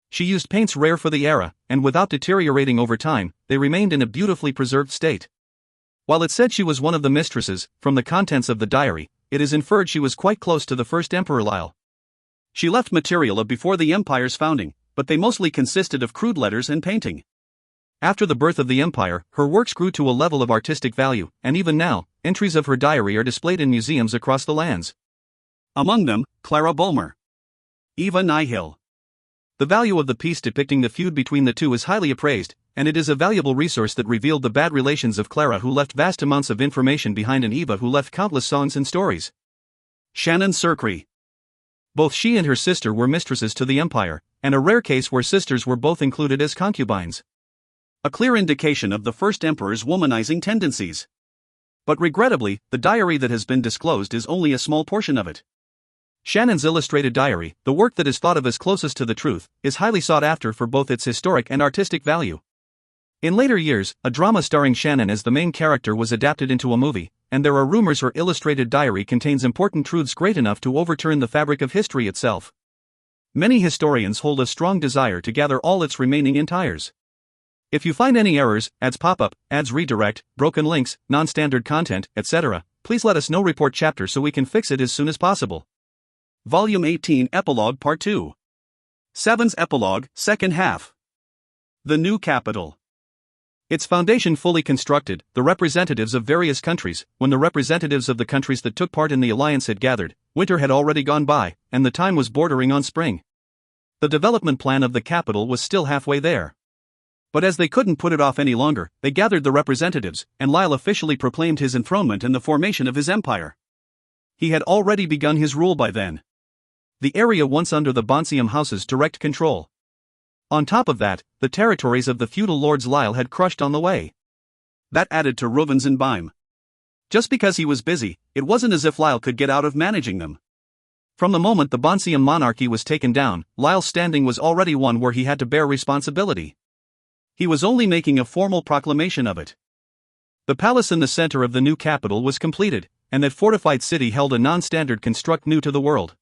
She used paints rare for the era, and without deteriorating over time, they remained in a beautifully preserved state. While it said she was one of the mistresses, from the contents of the diary, it is inferred she was quite close to the first Emperor Lyle. She left material of before the Empire's founding, but they mostly consisted of crude letters and painting. After the birth of the Empire, her works grew to a level of artistic value, and even now, entries of her diary are displayed in museums across the lands. Among them, Clara Bulmer. Eva Nihil. The value of the piece depicting the feud between the two is highly appraised, and it is a valuable resource that revealed the bad relations of Clara, who left vast amounts of information behind, and Eva, who left countless songs and stories. Shannon Circre. Both she and her sister were mistresses to the Empire, and a rare case where sisters were both included as concubines. A clear indication of the first emperor's womanizing tendencies. But regrettably, the diary that has been disclosed is only a small portion of it. Shannon's illustrated diary, the work that is thought of as closest to the truth, is highly sought after for both its historic and artistic value. In later years, a drama starring Shannon as the main character was adapted into a movie, and there are rumors her illustrated diary contains important truths great enough to overturn the fabric of history itself. Many historians hold a strong desire to gather all its remaining entires. If you find any errors, ads pop up, ads redirect, broken links, non-standard content, etc., please let us know. Report chapter so we can fix it as soon as possible. Volume 18 Epilogue Part 2. Seven's Epilogue, Second Half. The New Capital. Its foundation fully constructed, the representatives of various countries, when the representatives of the countries that took part in the alliance had gathered, winter had already gone by, and the time was bordering on spring. The development plan of the capital was still halfway there. But as they couldn't put it off any longer, they gathered the representatives, and Lyle officially proclaimed his enthronement and the formation of his empire. He had already begun his rule by then. The area once under the Bonsium House's direct control. On top of that, the territories of the feudal lords Lyle had crushed on the way. That added to Reuven's and Bime. Just because he was busy, it wasn't as if Lyle could get out of managing them. From the moment the Bonsium monarchy was taken down, Lyle's standing was already one where he had to bear responsibility. He was only making a formal proclamation of it. The palace in the center of the new capital was completed, and that fortified city held a non-standard construct new to the world.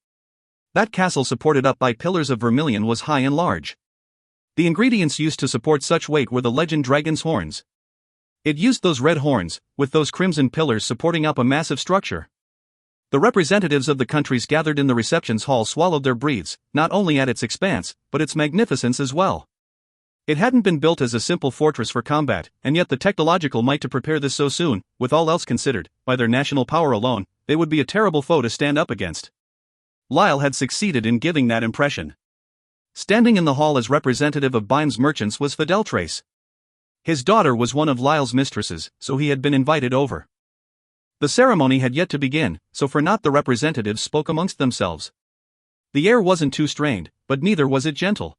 That castle, supported up by pillars of vermilion, was high and large. The ingredients used to support such weight were the legend dragon's horns. It used those red horns, with those crimson pillars supporting up a massive structure. The representatives of the countries gathered in the receptions hall swallowed their breaths, not only at its expanse, but its magnificence as well. It hadn't been built as a simple fortress for combat, and yet the technological might to prepare this so soon, with all else considered, by their national power alone, they would be a terrible foe to stand up against. Lyle had succeeded in giving that impression. Standing in the hall as representative of Bime's merchants was Fideltrace. His daughter was one of Lyle's mistresses, so he had been invited over. The ceremony had yet to begin, so for naught the representatives spoke amongst themselves. The air wasn't too strained, but neither was it gentle.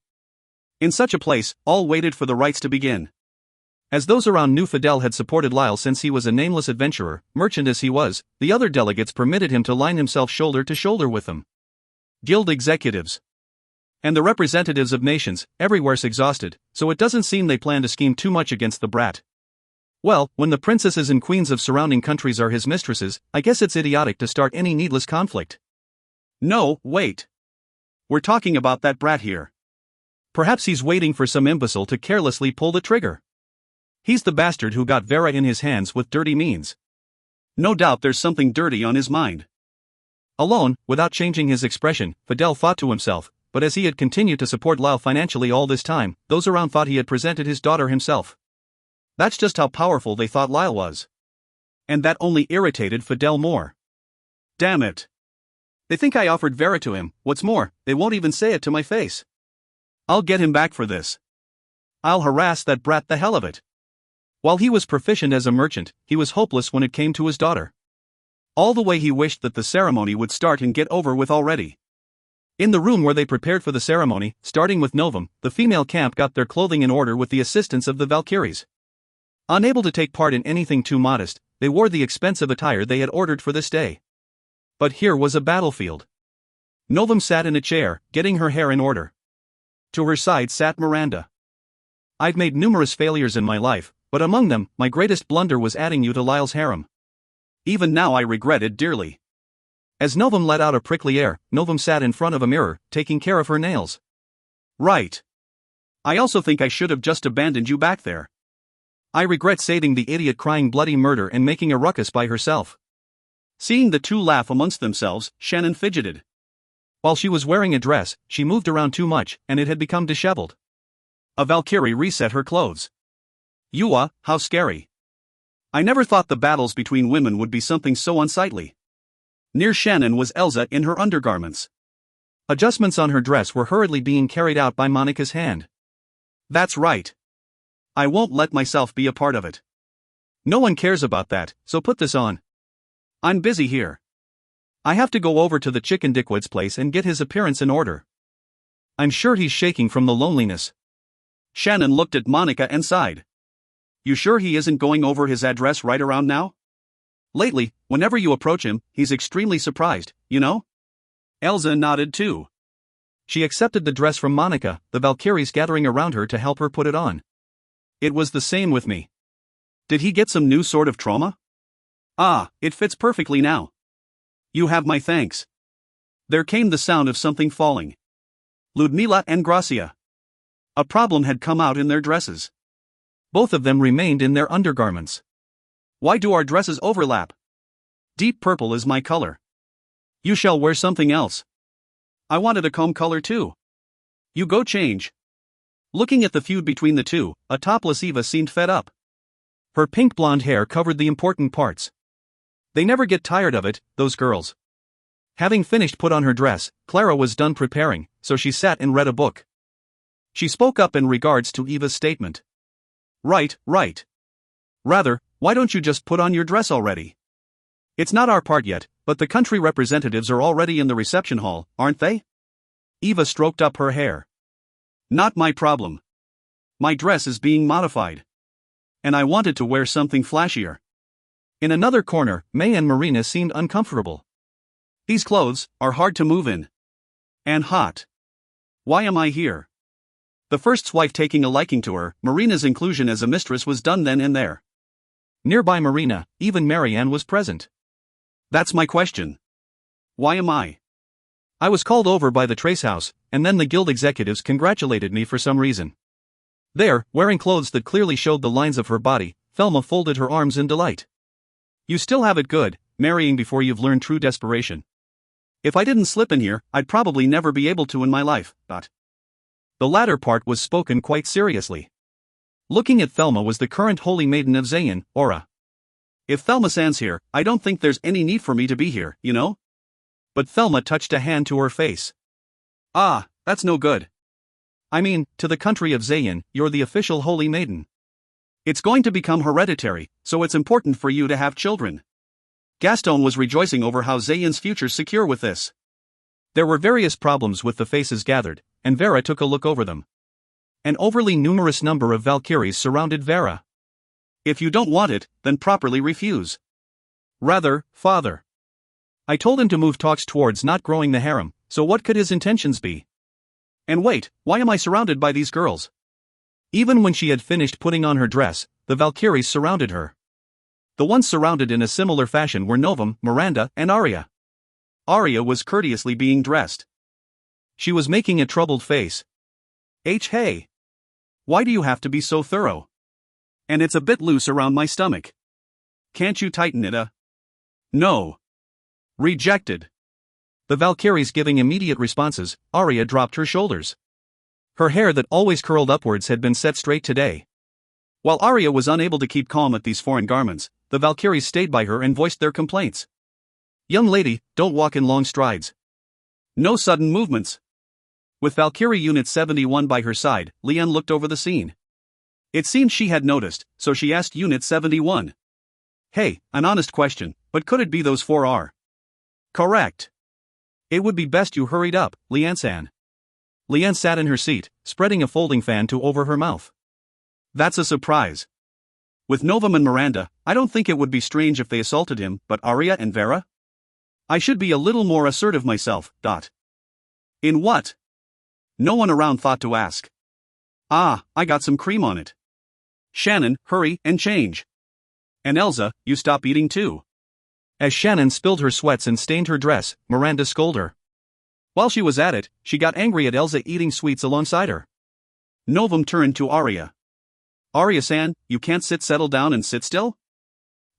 In such a place, all waited for the rites to begin. As those around knew Fidel had supported Lyle since he was a nameless adventurer, merchant as he was, the other delegates permitted him to line himself shoulder to shoulder with them. Guild executives. And the representatives of nations, everywhere's exhausted, so it doesn't seem they plan to scheme too much against the brat. Well, when the princesses and queens of surrounding countries are his mistresses, I guess it's idiotic to start any needless conflict. No, wait. We're talking about that brat here. Perhaps he's waiting for some imbecile to carelessly pull the trigger. He's the bastard who got Vera in his hands with dirty means. No doubt there's something dirty on his mind. Alone, without changing his expression, Fidel thought to himself, but as he had continued to support Lyle financially all this time, those around thought he had presented his daughter himself. That's just how powerful they thought Lyle was. And that only irritated Fidel more. Damn it. They think I offered Vera to him. What's more, they won't even say it to my face. I'll get him back for this. I'll harass that brat the hell of it. While he was proficient as a merchant, he was hopeless when it came to his daughter. All the way he wished that the ceremony would start and get over with already. In the room where they prepared for the ceremony, starting with Novum, the female camp got their clothing in order with the assistance of the Valkyries. Unable to take part in anything too modest, they wore the expensive attire they had ordered for this day. But here was a battlefield. Novum sat in a chair, getting her hair in order. To her side sat Miranda. I've made numerous failures in my life, but among them, my greatest blunder was adding you to Lyle's harem. Even now I regret it dearly. As Novum let out a prickly air, Novum sat in front of a mirror, taking care of her nails. Right. I also think I should have just abandoned you back there. I regret saving the idiot crying bloody murder and making a ruckus by herself. Seeing the two laugh amongst themselves, Shannon fidgeted. While she was wearing a dress, she moved around too much, and it had become disheveled. A Valkyrie reset her clothes. Yua, how scary. I never thought the battles between women would be something so unsightly. Near Shannon was Elsa in her undergarments. Adjustments on her dress were hurriedly being carried out by Monica's hand. That's right. I won't let myself be a part of it. No one cares about that, so put this on. I'm busy here. I have to go over to the chicken dickwad's place and get his appearance in order. I'm sure he's shaking from the loneliness. Shannon looked at Monica and sighed. You sure he isn't going over his address right around now? Lately, whenever you approach him, he's extremely surprised, you know? Elsa nodded too. She accepted the dress from Monica, the Valkyries gathering around her to help her put it on. It was the same with me. Did he get some new sort of trauma? Ah, it fits perfectly now. You have my thanks. There came the sound of something falling. Ludmila and Gracia. A problem had come out in their dresses. Both of them remained in their undergarments. Why do our dresses overlap? Deep purple is my color. You shall wear something else. I wanted a comb color too. You go change. Looking at the feud between the two, a topless Eva seemed fed up. Her pink blonde hair covered the important parts. They never get tired of it, those girls. Having finished put on her dress, Clara was done preparing, so she sat and read a book. She spoke up in regards to Eva's statement. Right. Rather, why don't you just put on your dress already? It's not our part yet, but the country representatives are already in the reception hall, aren't they? Eva stroked up her hair. Not my problem. My dress is being modified. And I wanted to wear something flashier. In another corner, May and Marina seemed uncomfortable. These clothes are hard to move in. And hot. Why am I here? The first's wife taking a liking to her, Marina's inclusion as a mistress was done then and there. Nearby Marina, even Marianne was present. That's my question. Why am I? I was called over by the Trace House, and then the guild executives congratulated me for some reason. There, wearing clothes that clearly showed the lines of her body, Thelma folded her arms in delight. You still have it good, marrying before you've learned true desperation. If I didn't slip in here, I'd probably never be able to in my life, but... The latter part was spoken quite seriously. Looking at Thelma was the current holy maiden of Zayn, Aura. If Thelma Sands here, I don't think there's any need for me to be here, you know? But Thelma touched a hand to her face. Ah, that's no good. I mean, to the country of Zayn, you're the official holy maiden. It's going to become hereditary, so it's important for you to have children. Gaston was rejoicing over how Zayn's future's secure with this. There were various problems with the faces gathered, and Vera took a look over them. An overly numerous number of Valkyries surrounded Vera. If you don't want it, then properly refuse. Rather, father. I told him to move talks towards not growing the harem, so what could his intentions be? And wait, why am I surrounded by these girls? Even when she had finished putting on her dress, the Valkyries surrounded her. The ones surrounded in a similar fashion were Novum, Miranda, and Arya. Arya was courteously being dressed. She was making a troubled face. Hey. Why do you have to be so thorough? And it's a bit loose around my stomach. Can't you tighten it a? No. Rejected. The Valkyries giving immediate responses, Arya dropped her shoulders. Her hair that always curled upwards had been set straight today. While Arya was unable to keep calm at these foreign garments, the Valkyries stayed by her and voiced their complaints. Young lady, don't walk in long strides. No sudden movements. With Valkyrie Unit 71 by her side, Leanne looked over the scene. It seemed she had noticed, so she asked Unit 71. Hey, an honest question, but could it be those 4R? Correct. It would be best you hurried up, Leanne-san. Leanne sat in her seat, spreading a folding fan to over her mouth. That's a surprise. With Novum and Miranda, I don't think it would be strange if they assaulted him, but Arya and Vera? I should be a little more assertive myself. In what? No one around thought to ask. I got some cream on it. Shannon, hurry and change. And Elsa, you stop eating too. As Shannon spilled her sweats and stained her dress, Miranda scolded her. While she was at it, she got angry at Elsa eating sweets alongside her. Novum turned to Arya. Arya-san, you can't settle down and sit still?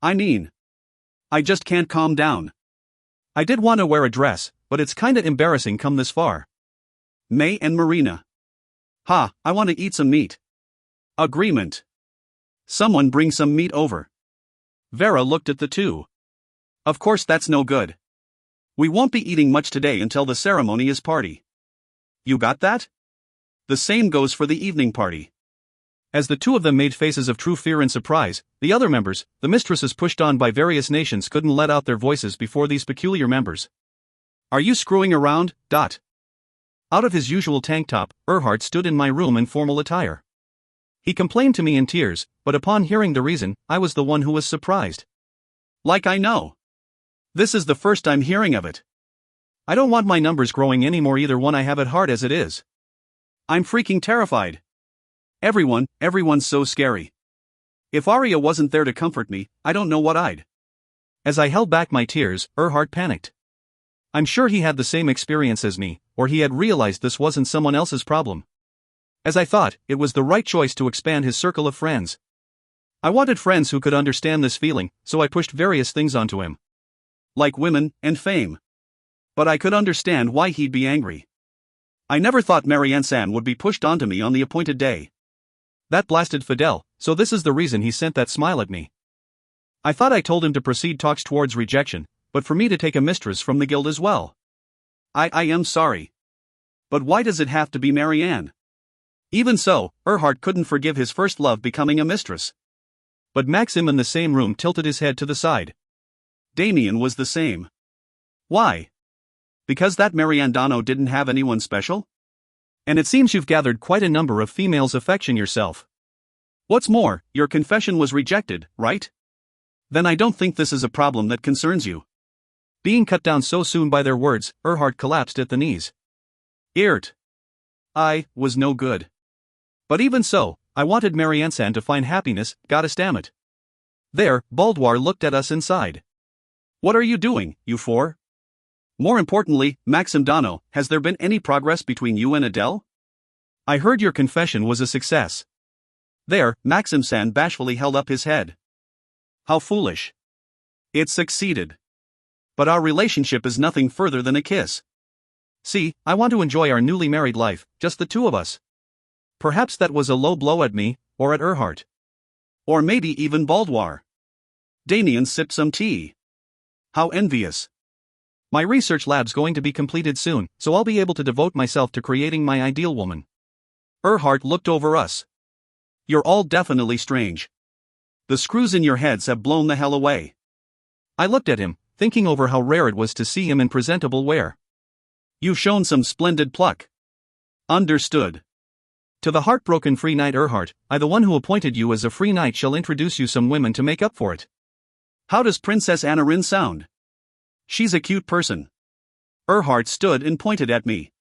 I just can't calm down. I did want to wear a dress, but it's kinda embarrassing come this far. May and Marina. I want to eat some meat. Agreement. Someone bring some meat over. Vera looked at the two. Of course that's no good. We won't be eating much today until the ceremony is party. You got that? The same goes for the evening party. As the two of them made faces of true fear and surprise, the other members, the mistresses pushed on by various nations, couldn't let out their voices before these peculiar members. Are you screwing around? Out of his usual tank top, Erhardt stood in my room in formal attire. He complained to me in tears, but upon hearing the reason, I was the one who was surprised. Like I know. This is the first I'm hearing of it. I don't want my numbers growing anymore either one I have at heart as it is. I'm freaking terrified. Everyone's so scary. If Arya wasn't there to comfort me, I don't know what I'd. As I held back my tears, Erhardt panicked. I'm sure he had the same experience as me, or he had realized this wasn't someone else's problem. As I thought, it was the right choice to expand his circle of friends. I wanted friends who could understand this feeling, so I pushed various things onto him. Like women and fame. But I could understand why he'd be angry. I never thought Marianne-san would be pushed onto me on the appointed day. That blasted Fidel, so this is the reason he sent that smile at me. I thought I told him to proceed talks towards rejection, but for me to take a mistress from the guild as well. I am sorry. But why does it have to be Marianne? Even so, Erhardt couldn't forgive his first love becoming a mistress. But Maxim in the same room tilted his head to the side. Damien was the same. Why? Because that Marianne Dano didn't have anyone special? And it seems you've gathered quite a number of females' affection yourself. What's more, your confession was rejected, right? Then I don't think this is a problem that concerns you. Being cut down so soon by their words, Erhardt collapsed at the knees. I was no good. But even so, I wanted Marianne-san to find happiness, gotta stamp it. There, Baldwar looked at us inside. What are you doing, you four? More importantly, Maxim Dano, has there been any progress between you and Adele? I heard your confession was a success. There, Maxim-san bashfully held up his head. How foolish. It succeeded. But our relationship is nothing further than a kiss. See, I want to enjoy our newly married life, just the two of us. Perhaps that was a low blow at me, or at Erhardt. Or maybe even Baldwar. Damien sipped some tea. How envious. My research lab's going to be completed soon, so I'll be able to devote myself to creating my ideal woman. Erhardt looked over us. You're all definitely strange. The screws in your heads have blown the hell away. I looked at him, thinking over how rare it was to see him in presentable wear. You've shown some splendid pluck. Understood. To the heartbroken free knight Erhardt, I the one who appointed you as a free knight shall introduce you some women to make up for it. How does Princess Anarin sound? She's a cute person. Erhardt stood and pointed at me.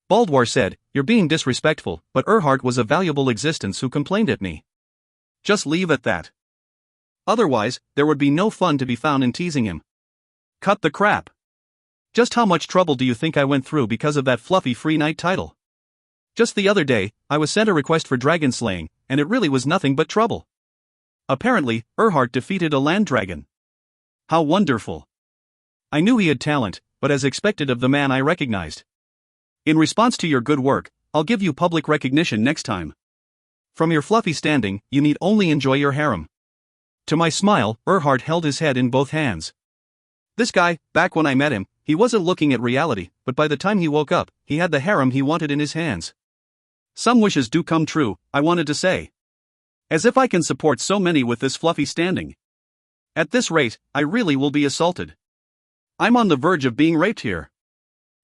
Baldwar said, "You're being disrespectful," but Erhardt was a valuable existence who complained at me. Just leave at that. Otherwise, there would be no fun to be found in teasing him. Cut the crap. Just how much trouble do you think I went through because of that fluffy free night title? Just the other day, I was sent a request for dragon slaying, and it really was nothing but trouble. Apparently, Erhardt defeated a land dragon. How wonderful. I knew he had talent, but as expected of the man I recognized. In response to your good work, I'll give you public recognition next time. From your fluffy standing, you need only enjoy your harem. To my smile, Erhardt held his head in both hands. This guy, back when I met him, he wasn't looking at reality, but by the time he woke up, he had the harem he wanted in his hands. Some wishes do come true, I wanted to say. As if I can support so many with this fluffy standing. At this rate, I really will be assaulted. I'm on the verge of being raped here.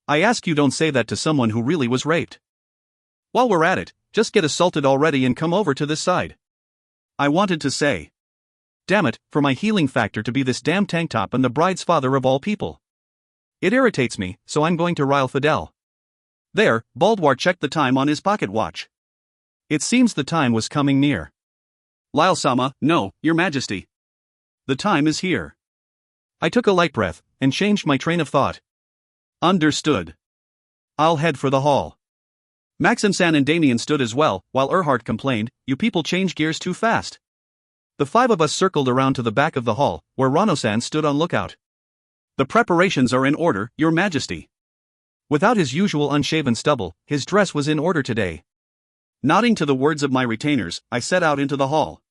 I ask you don't say that to someone who really was raped. While we're at it, just get assaulted already and come over to this side. I wanted to say. Damn it, for my healing factor to be this damn tank top and the bride's father of all people. It irritates me, so I'm going to rile Fidel. There, Baldwar checked the time on his pocket watch. It seems the time was coming near. Lyle-sama, no, your majesty. The time is here. I took a light breath, and changed my train of thought. Understood. I'll head for the hall. Maxim-san and Damien stood as well, while Erhardt complained, "You people change gears too fast." The five of us circled around to the back of the hall, where Rano-san stood on lookout. The preparations are in order, your majesty. Without his usual unshaven stubble, his dress was in order today. Nodding to the words of my retainers, I set out into the hall.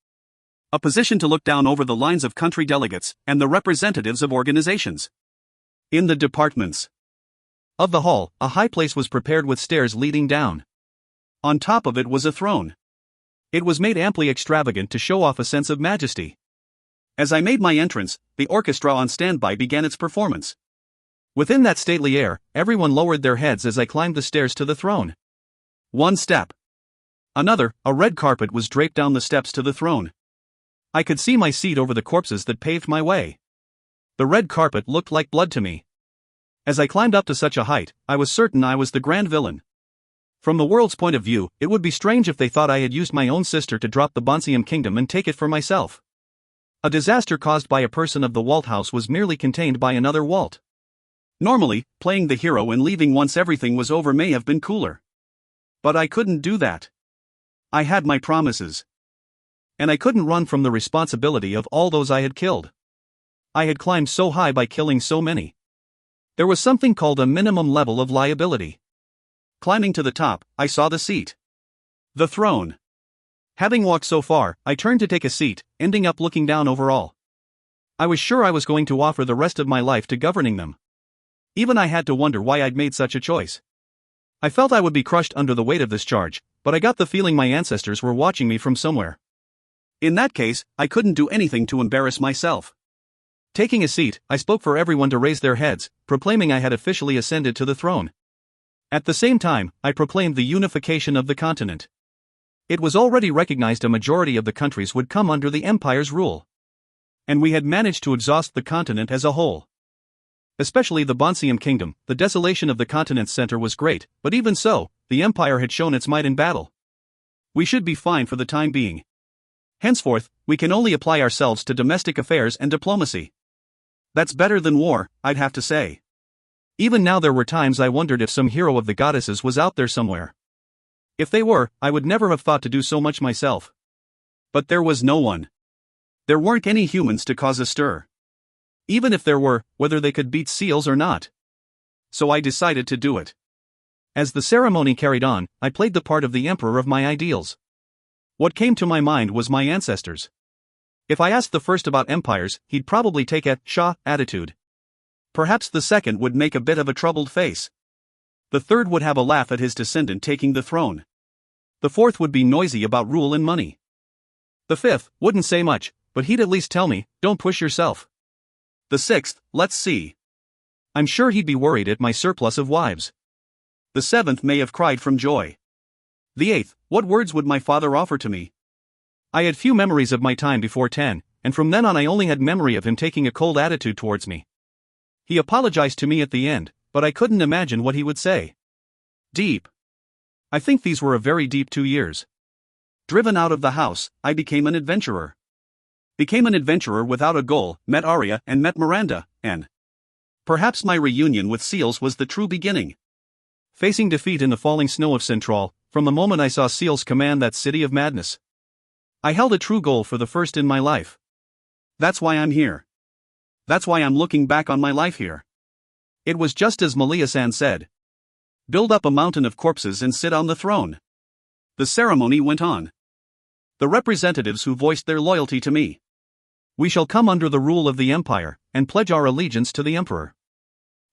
A position to look down over the lines of country delegates, and the representatives of organizations. In the departments of the hall, a high place was prepared with stairs leading down. On top of it was a throne. It was made amply extravagant to show off a sense of majesty. As I made my entrance, the orchestra on standby began its performance. Within that stately air, everyone lowered their heads as I climbed the stairs to the throne. One step. Another, a red carpet was draped down the steps to the throne. I could see my seat over the corpses that paved my way. The red carpet looked like blood to me. As I climbed up to such a height, I was certain I was the grand villain. From the world's point of view, it would be strange if they thought I had used my own sister to drop the Bonsium kingdom and take it for myself. A disaster caused by a person of the Walt house was merely contained by another Walt. Normally, playing the hero and leaving once everything was over may have been cooler. But I couldn't do that. I had my promises. And I couldn't run from the responsibility of all those I had killed. I had climbed so high by killing so many. There was something called a minimum level of liability. Climbing to the top, I saw the seat. The throne. Having walked so far, I turned to take a seat, ending up looking down over all. I was sure I was going to offer the rest of my life to governing them. Even I had to wonder why I'd made such a choice. I felt I would be crushed under the weight of this charge, but I got the feeling my ancestors were watching me from somewhere. In that case, I couldn't do anything to embarrass myself. Taking a seat, I spoke for everyone to raise their heads, proclaiming I had officially ascended to the throne. At the same time, I proclaimed the unification of the continent. It was already recognized a majority of the countries would come under the empire's rule. And we had managed to exhaust the continent as a whole. Especially the Bonsium kingdom, the desolation of the continent's center was great, but even so, the empire had shown its might in battle. We should be fine for the time being. Henceforth, we can only apply ourselves to domestic affairs and diplomacy. That's better than war, I'd have to say. Even now there were times I wondered if some hero of the goddesses was out there somewhere. If they were, I would never have thought to do so much myself. But there was no one. There weren't any humans to cause a stir. Even if there were, whether they could beat seals or not. So I decided to do it. As the ceremony carried on, I played the part of the emperor of my ideals. What came to my mind was my ancestors. If I asked the first about empires, he'd probably take a Shah attitude. Perhaps the second would make a bit of a troubled face. The third would have a laugh at his descendant taking the throne. The fourth would be noisy about rule and money. The fifth wouldn't say much, but he'd at least tell me, "Don't push yourself." The sixth, let's see. I'm sure he'd be worried at my surplus of wives. The seventh may have cried from joy. The eighth, what words would my father offer to me? I had few memories of my time before 10, and from then on I only had memory of him taking a cold attitude towards me. He apologized to me at the end, but I couldn't imagine what he would say. Deep. I think these were a very deep 2 years. Driven out of the house, I became an adventurer. Became an adventurer without a goal, met Arya and met Miranda, and perhaps my reunion with Seals was the true beginning. Facing defeat in the falling snow of Central, from the moment I saw Seals command that city of madness, I held a true goal for the first in my life. That's why I'm here. That's why I'm looking back on my life here. It was just as Malia-san said. Build up a mountain of corpses and sit on the throne. The ceremony went on. The representatives who voiced their loyalty to me. We shall come under the rule of the Empire, and pledge our allegiance to the Emperor.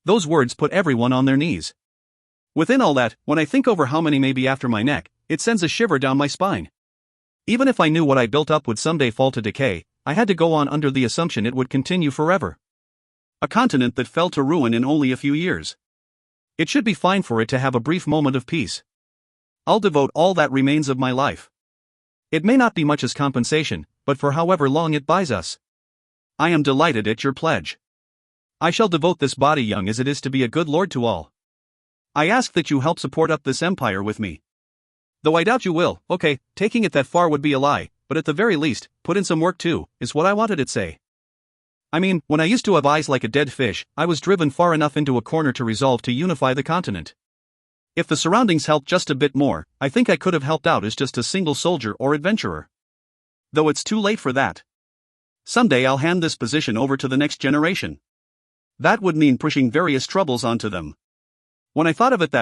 Those words put everyone on their knees. Within all that, when I think over how many may be after my neck, it sends a shiver down my spine. Even if I knew what I built up would someday fall to decay, I had to go on under the assumption it would continue forever. A continent that fell to ruin in only a few years. It should be fine for it to have a brief moment of peace. I'll devote all that remains of my life. It may not be much as compensation, but for however long it buys us. I am delighted at your pledge. I shall devote this body young as it is to be a good lord to all. I ask that you help support up this empire with me. Though I doubt you will. Okay, taking it that far would be a lie, but at the very least, put in some work too, is what I wanted it say. I mean, when I used to have eyes like a dead fish, I was driven far enough into a corner to resolve to unify the continent. If the surroundings helped just a bit more, I think I could have helped out as just a single soldier or adventurer. Though it's too late for that. Someday I'll hand this position over to the next generation. That would mean pushing various troubles onto them. When I thought of it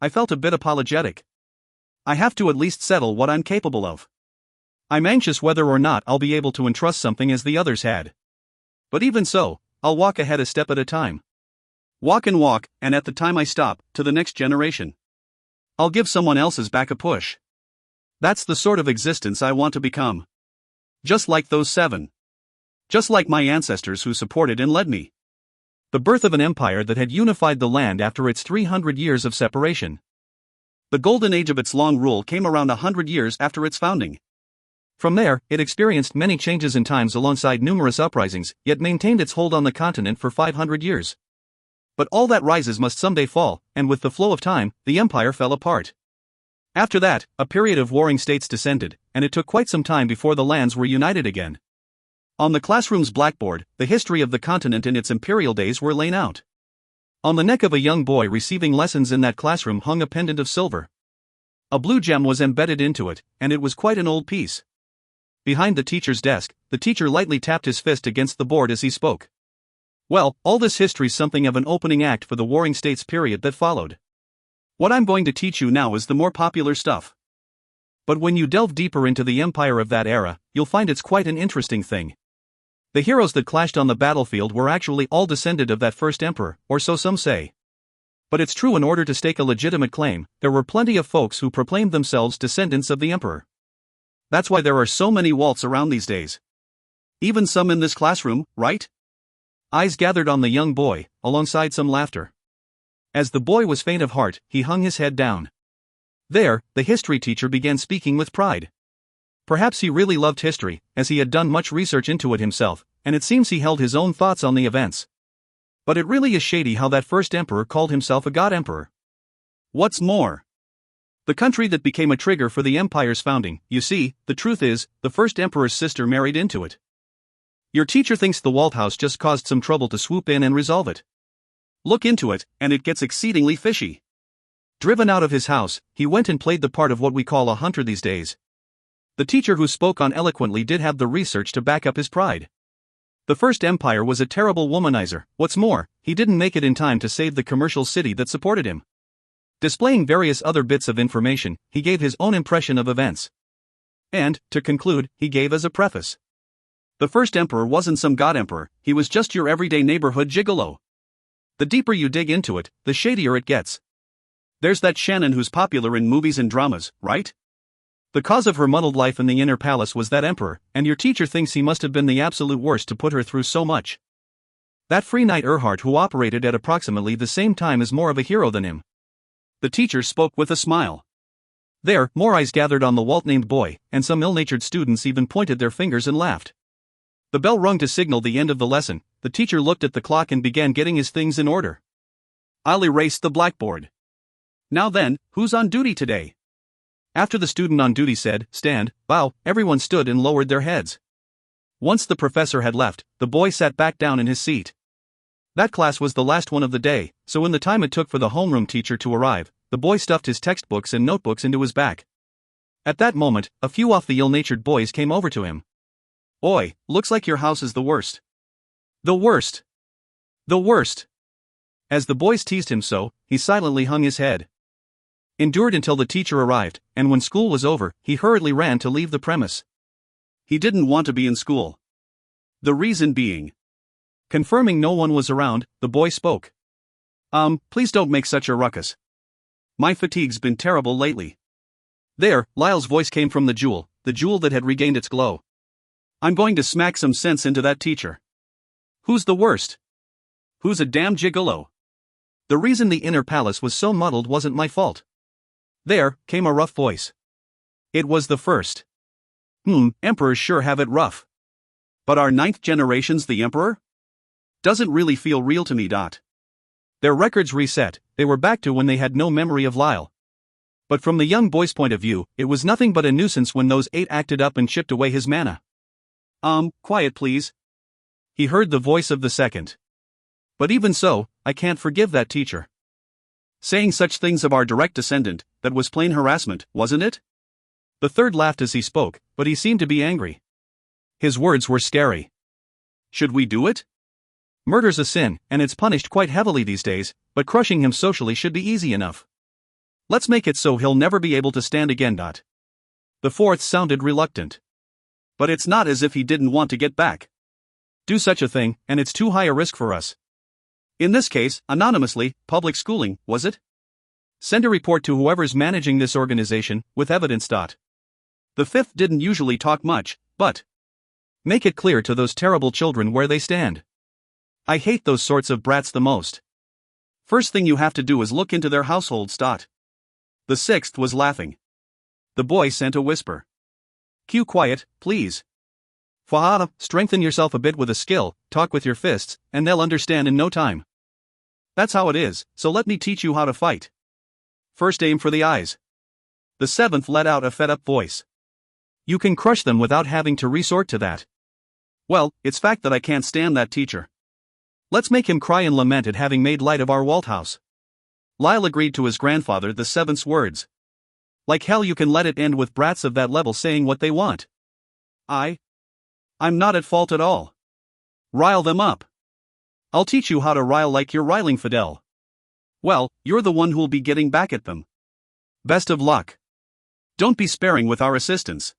I felt a bit apologetic. I have to at least settle what I'm capable of. I'm anxious whether or not I'll be able to entrust something as the others had. But even so, I'll walk ahead a step at a time. Walk, and at the time I stop, to the next generation. I'll give someone else's back a push. That's the sort of existence I want to become. Just like those 7. Just like my ancestors who supported and led me. The birth of an empire that had unified the land after its 300 years of separation. The golden age of its long rule came around 100 years after its founding. From there, it experienced many changes in times alongside numerous uprisings, yet maintained its hold on the continent for 500 years. But all that rises must someday fall, and with the flow of time, the empire fell apart. After that, a period of warring states descended, and it took quite some time before the lands were united again. On the classroom's blackboard, the history of the continent in its imperial days were laid out. On the neck of a young boy receiving lessons in that classroom hung a pendant of silver. A blue gem was embedded into it, and it was quite an old piece. Behind the teacher's desk, the teacher lightly tapped his fist against the board as he spoke. Well, all this history's something of an opening act for the warring states period that followed. What I'm going to teach you now is the more popular stuff. But when you delve deeper into the empire of that era, you'll find it's quite an interesting thing. The heroes that clashed on the battlefield were actually all descended of that first emperor, or so some say. But it's true, in order to stake a legitimate claim, there were plenty of folks who proclaimed themselves descendants of the emperor. That's why there are so many Walts around these days. Even some in this classroom, right? Eyes gathered on the young boy, alongside some laughter. As the boy was faint of heart, he hung his head down. There, the history teacher began speaking with pride. Perhaps he really loved history, as he had done much research into it himself, and it seems he held his own thoughts on the events. But it really is shady how that first emperor called himself a god emperor. What's more, the country that became a trigger for the empire's founding, you see, the truth is, the first emperor's sister married into it. Your teacher thinks the Walt house just caused some trouble to swoop in and resolve it. Look into it, and it gets exceedingly fishy. Driven out of his house, he went and played the part of what we call a hunter these days. The teacher who spoke on eloquently did have the research to back up his pride. The first empire was a terrible womanizer. What's more, he didn't make it in time to save the commercial city that supported him. Displaying various other bits of information, he gave his own impression of events. And, to conclude, he gave as a preface. The first emperor wasn't some god emperor, he was just your everyday neighborhood gigolo. The deeper you dig into it, the shadier it gets. There's that Shannon who's popular in movies and dramas, right? The cause of her muddled life in the inner palace was that emperor, and your teacher thinks he must have been the absolute worst to put her through so much. That free knight Erhard who operated at approximately the same time is more of a hero than him. The teacher spoke with a smile. There, more eyes gathered on the Walt-named boy, and some ill-natured students even pointed their fingers and laughed. The bell rung to signal the end of the lesson. The teacher looked at the clock and began getting his things in order. I'll erase the blackboard. Now then, who's on duty today? After the student on duty said, "Stand," bow, everyone stood and lowered their heads. Once the professor had left, the boy sat back down in his seat. That class was the last one of the day, so in the time it took for the homeroom teacher to arrive, the boy stuffed his textbooks and notebooks into his back. At that moment, a few of the ill-natured boys came over to him. "Oi, looks like your house is the worst." "The worst! The worst!" As the boys teased him so, he silently hung his head. Endured until the teacher arrived, and when school was over, he hurriedly ran to leave the premise. He didn't want to be in school. The reason being. Confirming no one was around, the boy spoke. Please don't make such a ruckus. My fatigue's been terrible lately." There, Lyle's voice came from the jewel that had regained its glow. "I'm going to smack some sense into that teacher. Who's the worst? Who's a damn gigolo?" The reason the inner palace was so muddled wasn't my fault. There came a rough voice. It was the first. Emperors sure have it rough. But our 9th generation's the emperor? Doesn't really feel real to me. Their records reset, they were back to when they had no memory of Lyle. But from the young boy's point of view, it was nothing but a nuisance when those 8 acted up and chipped away his mana. Quiet please. He heard the voice of the second. But even so, I can't forgive that teacher. Saying such things of our direct descendant, that was plain harassment, wasn't it? The third laughed as he spoke, but he seemed to be angry. His words were scary. Should we do it? Murder's a sin, and it's punished quite heavily these days, but crushing him socially should be easy enough. Let's make it so he'll never be able to stand again. The fourth sounded reluctant. But it's not as if he didn't want to get back. Do such a thing, and it's too high a risk for us. In this case, anonymously, public schooling, was it? Send a report to whoever's managing this organization, with evidence. The fifth didn't usually talk much, but make it clear to those terrible children where they stand. I hate those sorts of brats the most. First thing you have to do is look into their households. The sixth was laughing. The boy sent a whisper. "Q quiet, please. Fahada, strengthen yourself a bit with a skill, talk with your fists, and they'll understand in no time. That's how it is, so let me teach you how to fight. First aim for the eyes." The seventh let out a fed-up voice. You can crush them without having to resort to that. Well, it's fact that I can't stand that teacher. Let's make him cry and lament at having made light of our Walt house. Lyle agreed to his grandfather the seventh's words. Like hell you can let it end with brats of that level saying what they want. I'm not at fault at all. Rile them up. I'll teach you how to rile like you're riling Fidel. Well, you're the one who'll be getting back at them. Best of luck. Don't be sparing with our assistance.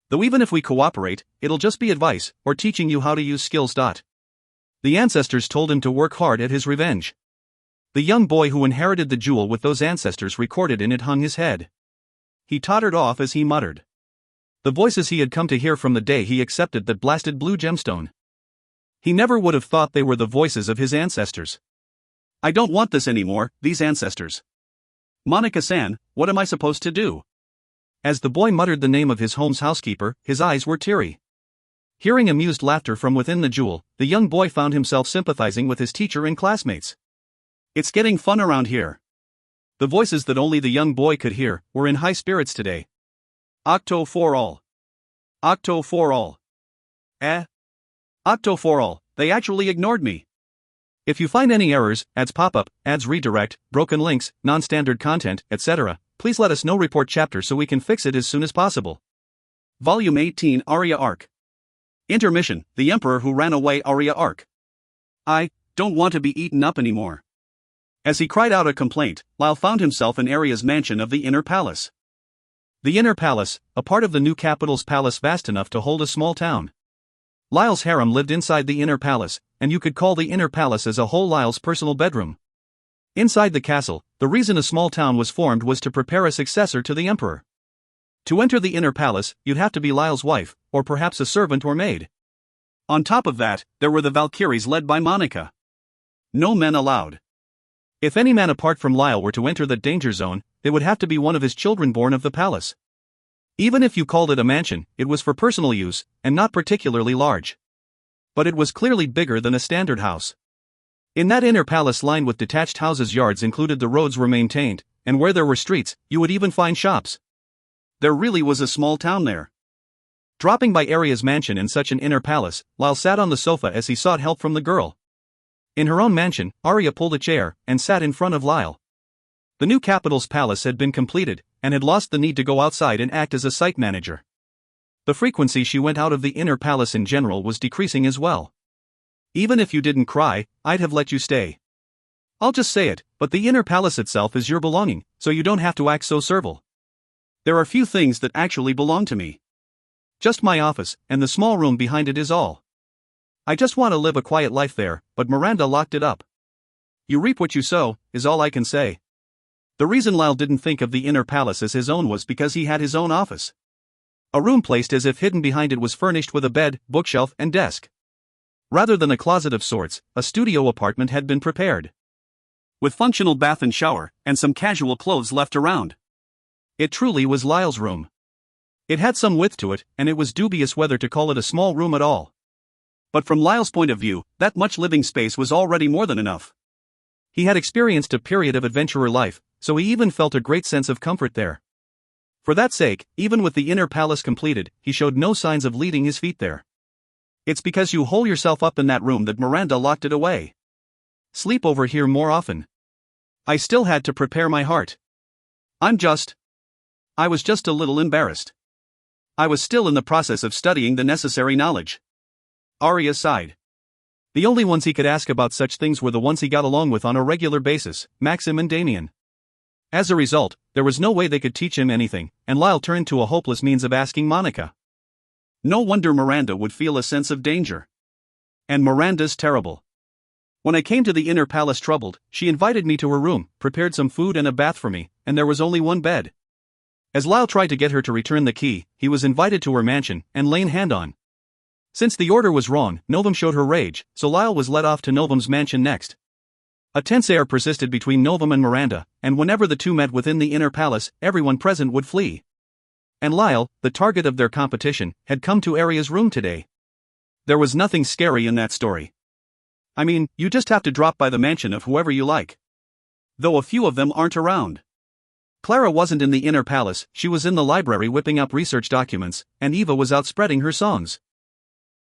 Though even if we cooperate, it'll just be advice, or teaching you how to use skills. The ancestors told him to work hard at his revenge. The young boy who inherited the jewel with those ancestors recorded in it hung his head. He tottered off as he muttered. The voices he had come to hear from the day he accepted that blasted blue gemstone. He never would have thought they were the voices of his ancestors. I don't want this anymore, these ancestors. Monica-san, what am I supposed to do? As the boy muttered the name of his home's housekeeper, his eyes were teary. Hearing amused laughter from within the jewel, the young boy found himself sympathizing with his teacher and classmates. It's getting fun around here. The voices that only the young boy could hear were in high spirits today. Octo for all. Octo for all. Octo for all, they actually ignored me. If you find any errors, ads pop-up, ads redirect, broken links, non-standard content, etc., please let us know. Report chapter so we can fix it as soon as possible. Volume 18 Aria Arc. Intermission, The Emperor Who Ran Away Aria Arc. I don't want to be eaten up anymore. As he cried out a complaint, Lyle found himself in Aria's mansion of the Inner Palace. The Inner Palace, a part of the new capital's palace vast enough to hold a small town. Lyle's harem lived inside the Inner Palace, and you could call the Inner Palace as a whole Lyle's personal bedroom. Inside the castle, the reason a small town was formed was to prepare a successor to the emperor. To enter the Inner Palace, you'd have to be Lyle's wife, or perhaps a servant or maid. On top of that, there were the Valkyries led by Monica. No men allowed. If any man apart from Lyle were to enter the danger zone, it would have to be one of his children born of the palace. Even if you called it a mansion, it was for personal use, and not particularly large. But it was clearly bigger than a standard house. In that inner palace lined with detached houses, yards included, the roads were maintained, and where there were streets, you would even find shops. There really was a small town there. Dropping by Arya's mansion in such an inner palace, Lyle sat on the sofa as he sought help from the girl. In her own mansion, Arya pulled a chair and sat in front of Lyle. The new capital's palace had been completed, and had lost the need to go outside and act as a site manager. The frequency she went out of the inner palace in general was decreasing as well. Even if you didn't cry, I'd have let you stay. I'll just say it, but the inner palace itself is your belonging, so you don't have to act so servile. There are few things that actually belong to me. Just my office, and the small room behind it is all. I just want to live a quiet life there, but Miranda locked it up. You reap what you sow, is all I can say. The reason Lyle didn't think of the inner palace as his own was because he had his own office. A room placed as if hidden behind it was furnished with a bed, bookshelf, and desk. Rather than a closet of sorts, a studio apartment had been prepared. With functional bath and shower, and some casual clothes left around. It truly was Lyle's room. It had some width to it, and it was dubious whether to call it a small room at all. But from Lyle's point of view, that much living space was already more than enough. He had experienced a period of adventurer life, so he even felt a great sense of comfort there. For that sake, even with the inner palace completed, he showed no signs of leaving his feet there. It's because you hole yourself up in that room that Miranda locked it away. Sleep over here more often. I still had to prepare my heart. I was just a little embarrassed. I was still in the process of studying the necessary knowledge. Arya sighed. The only ones he could ask about such things were the ones he got along with on a regular basis, Maxim and Damien. As a result, there was no way they could teach him anything, and Lyle turned to a hopeless means of asking Monica. No wonder Miranda would feel a sense of danger. And Miranda's terrible. When I came to the inner palace troubled, she invited me to her room, prepared some food and a bath for me, and there was only one bed. As Lyle tried to get her to return the key, he was invited to her mansion and laid hand on. Since the order was wrong, Novum showed her rage, so Lyle was led off to Novum's mansion next. A tense air persisted between Novum and Miranda, and whenever the two met within the inner palace, everyone present would flee. And Lyle, the target of their competition, had come to Arya's room today. There was nothing scary in that story. I mean, you just have to drop by the mansion of whoever you like. Though a few of them aren't around. Clara wasn't in the inner palace, she was in the library whipping up research documents, and Eva was out spreading her songs.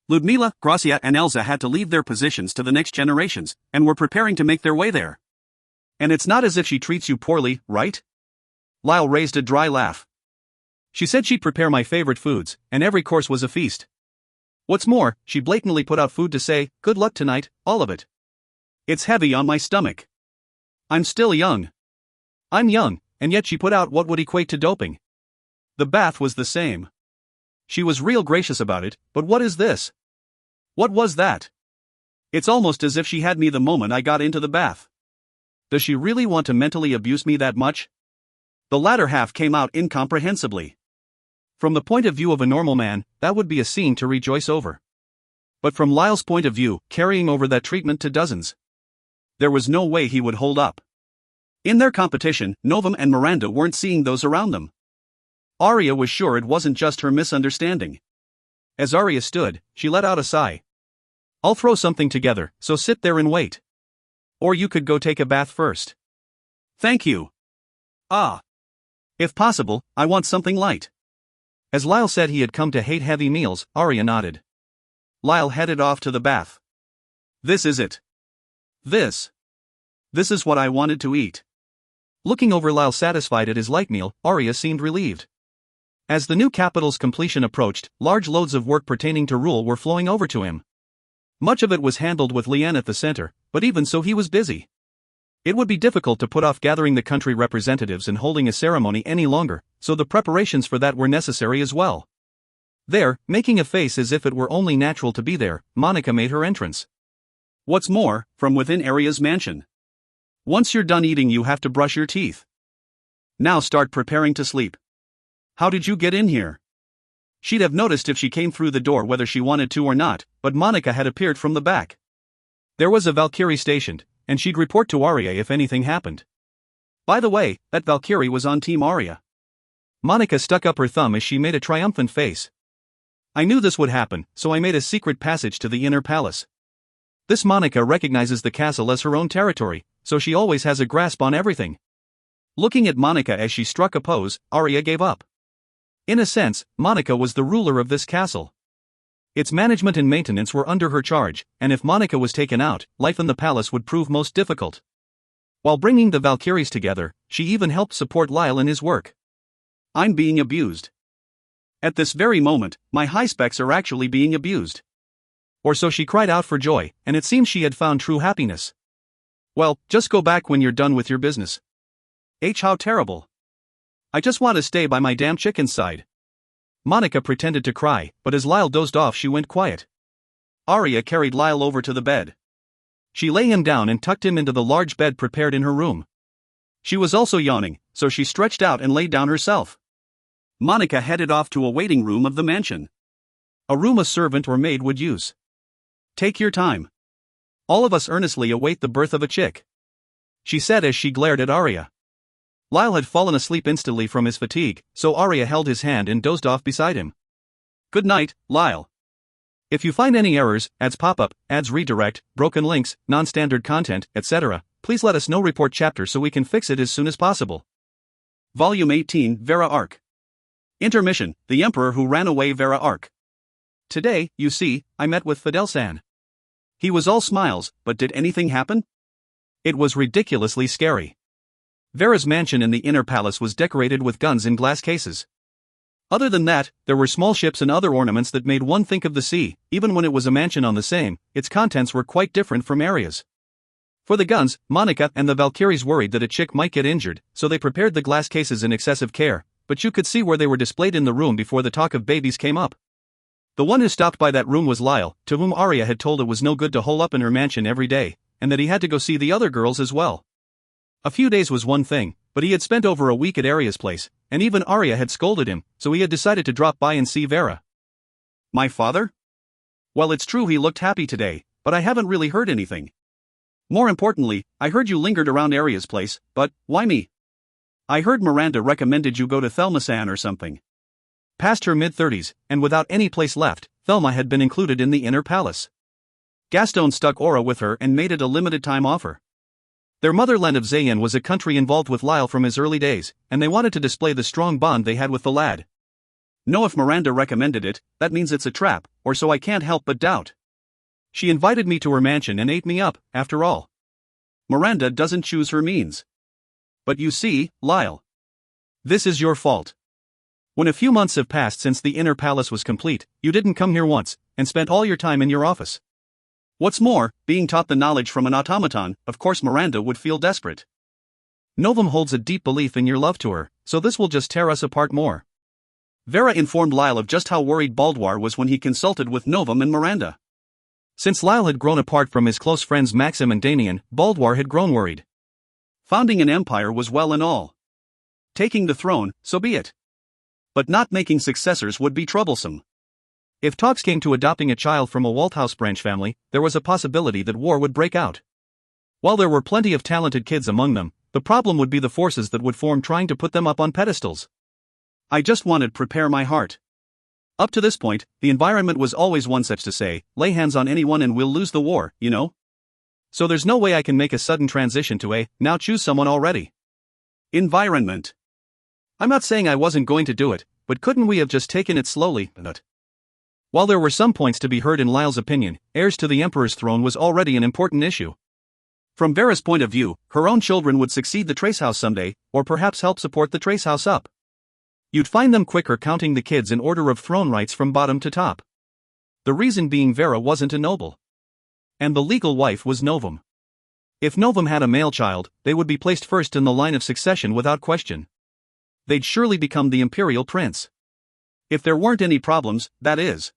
Ludmila, Gracia and Elsa had to leave their positions to the next generations, and were preparing to make their way there. And it's not as if she treats you poorly, right? Lyle raised a dry laugh. She said she'd prepare my favorite foods, and every course was a feast. What's more, she blatantly put out food to say, good luck tonight, all of it. It's heavy on my stomach. I'm still young. I'm young, and yet she put out what would equate to doping. The bath was the same. She was real gracious about it, but what is this? What was that? It's almost as if she had me the moment I got into the bath. Does she really want to mentally abuse me that much? The latter half came out incomprehensibly. From the point of view of a normal man, that would be a scene to rejoice over. But from Lyle's point of view, carrying over that treatment to dozens. There was no way he would hold up. In their competition, Novum and Miranda weren't seeing those around them. Arya was sure it wasn't just her misunderstanding. As Arya stood, she let out a sigh. I'll throw something together, so sit there and wait. Or you could go take a bath first. Thank you. If possible, I want something light. As Lyle said he had come to hate heavy meals, Arya nodded. Lyle headed off to the bath. This is it. This is what I wanted to eat. Looking over Lyle satisfied at his light meal, Arya seemed relieved. As the new capital's completion approached, large loads of work pertaining to rule were flowing over to him. Much of it was handled with Leanne at the center, but even so he was busy. It would be difficult to put off gathering the country representatives and holding a ceremony any longer, so the preparations for that were necessary as well. There, making a face as if it were only natural to be there, Monica made her entrance. What's more, from within Arya's mansion. Once you're done eating you have to brush your teeth. Now start preparing to sleep. How did you get in here? She'd have noticed if she came through the door whether she wanted to or not, but Monica had appeared from the back. There was a Valkyrie stationed, and she'd report to Arya if anything happened. By the way, that Valkyrie was on Team Arya. Monica stuck up her thumb as she made a triumphant face. I knew this would happen, so I made a secret passage to the inner palace. This Monica recognizes the castle as her own territory, so she always has a grasp on everything. Looking at Monica as she struck a pose, Arya gave up. In a sense, Monica was the ruler of this castle. Its management and maintenance were under her charge, and if Monica was taken out, life in the palace would prove most difficult. While bringing the Valkyries together, she even helped support Lyle in his work. I'm being abused. At this very moment, my high specs are actually being abused. Or so she cried out for joy, and it seemed she had found true happiness. Well, just go back when you're done with your business. How terrible. I just want to stay by my damn chicken's side. Monica pretended to cry, but as Lyle dozed off she went quiet. Arya carried Lyle over to the bed. She lay him down and tucked him into the large bed prepared in her room. She was also yawning, so she stretched out and laid down herself. Monica headed off to a waiting room of the mansion. A room a servant or maid would use. Take your time. All of us earnestly await the birth of a chick, she said as she glared at Arya. Lyle had fallen asleep instantly from his fatigue, so Arya held his hand and dozed off beside him. Good night, Lyle. If you find any errors, ads pop up, ads redirect, broken links, non-standard content, etc., please let us know. Report chapter so we can fix it as soon as possible. Volume 18, Vera Arc. Intermission, The Emperor Who Ran Away. Vera Arc. Today, you see, I met with Fidelsan. He was all smiles, but did anything happen? It was ridiculously scary. Vera's mansion in the inner palace was decorated with guns in glass cases. Other than that, there were small ships and other ornaments that made one think of the sea. Even when it was a mansion on the same, its contents were quite different from Arya's. For the guns, Monica and the Valkyries worried that a chick might get injured, so they prepared the glass cases in excessive care, but you could see where they were displayed in the room before the talk of babies came up. The one who stopped by that room was Lyle, to whom Arya had told it was no good to hole up in her mansion every day, and that he had to go see the other girls as well. A few days was one thing, but he had spent over a week at Arya's place, and even Arya had scolded him, so he had decided to drop by and see Vera. My father? Well, it's true he looked happy today, but I haven't really heard anything. More importantly, I heard you lingered around Arya's place, but why me? I heard Miranda recommended you go to Thelmasan or something. Past her mid-30s, and without any place left, Thelma had been included in the inner palace. Gaston stuck Aura with her and made it a limited-time offer. Their motherland of Zayn was a country involved with Lyle from his early days, and they wanted to display the strong bond they had with the lad. No, if Miranda recommended it, that means it's a trap, or so I can't help but doubt. She invited me to her mansion and ate me up, after all. Miranda doesn't choose her means. But you see, Lyle. This is your fault. When a few months have passed since the inner palace was complete, you didn't come here once, and spent all your time in your office. What's more, being taught the knowledge from an automaton, of course Miranda would feel desperate. Novum holds a deep belief in your love to her, so this will just tear us apart more. Vera informed Lyle of just how worried Balduar was when he consulted with Novum and Miranda. Since Lyle had grown apart from his close friends Maxim and Damian, Balduar had grown worried. Founding an empire was well and all. Taking the throne, so be it. But not making successors would be troublesome. If talks came to adopting a child from a Walt House branch family, there was a possibility that war would break out. While there were plenty of talented kids among them, the problem would be the forces that would form trying to put them up on pedestals. I just wanted to prepare my heart. Up to this point, the environment was always one such to say, lay hands on anyone and we'll lose the war, you know? So there's no way I can make a sudden transition to a, now choose someone already. Environment. I'm not saying I wasn't going to do it, but couldn't we have just taken it slowly? While there were some points to be heard in Lyle's opinion, heirs to the Emperor's throne was already an important issue. From Vera's point of view, her own children would succeed the Trace House someday, or perhaps help support the Trace House up. You'd find them quicker counting the kids in order of throne rights from bottom to top. The reason being Vera wasn't a noble. And the legal wife was Novum. If Novum had a male child, they would be placed first in the line of succession without question. They'd surely become the imperial prince. If there weren't any problems, that is.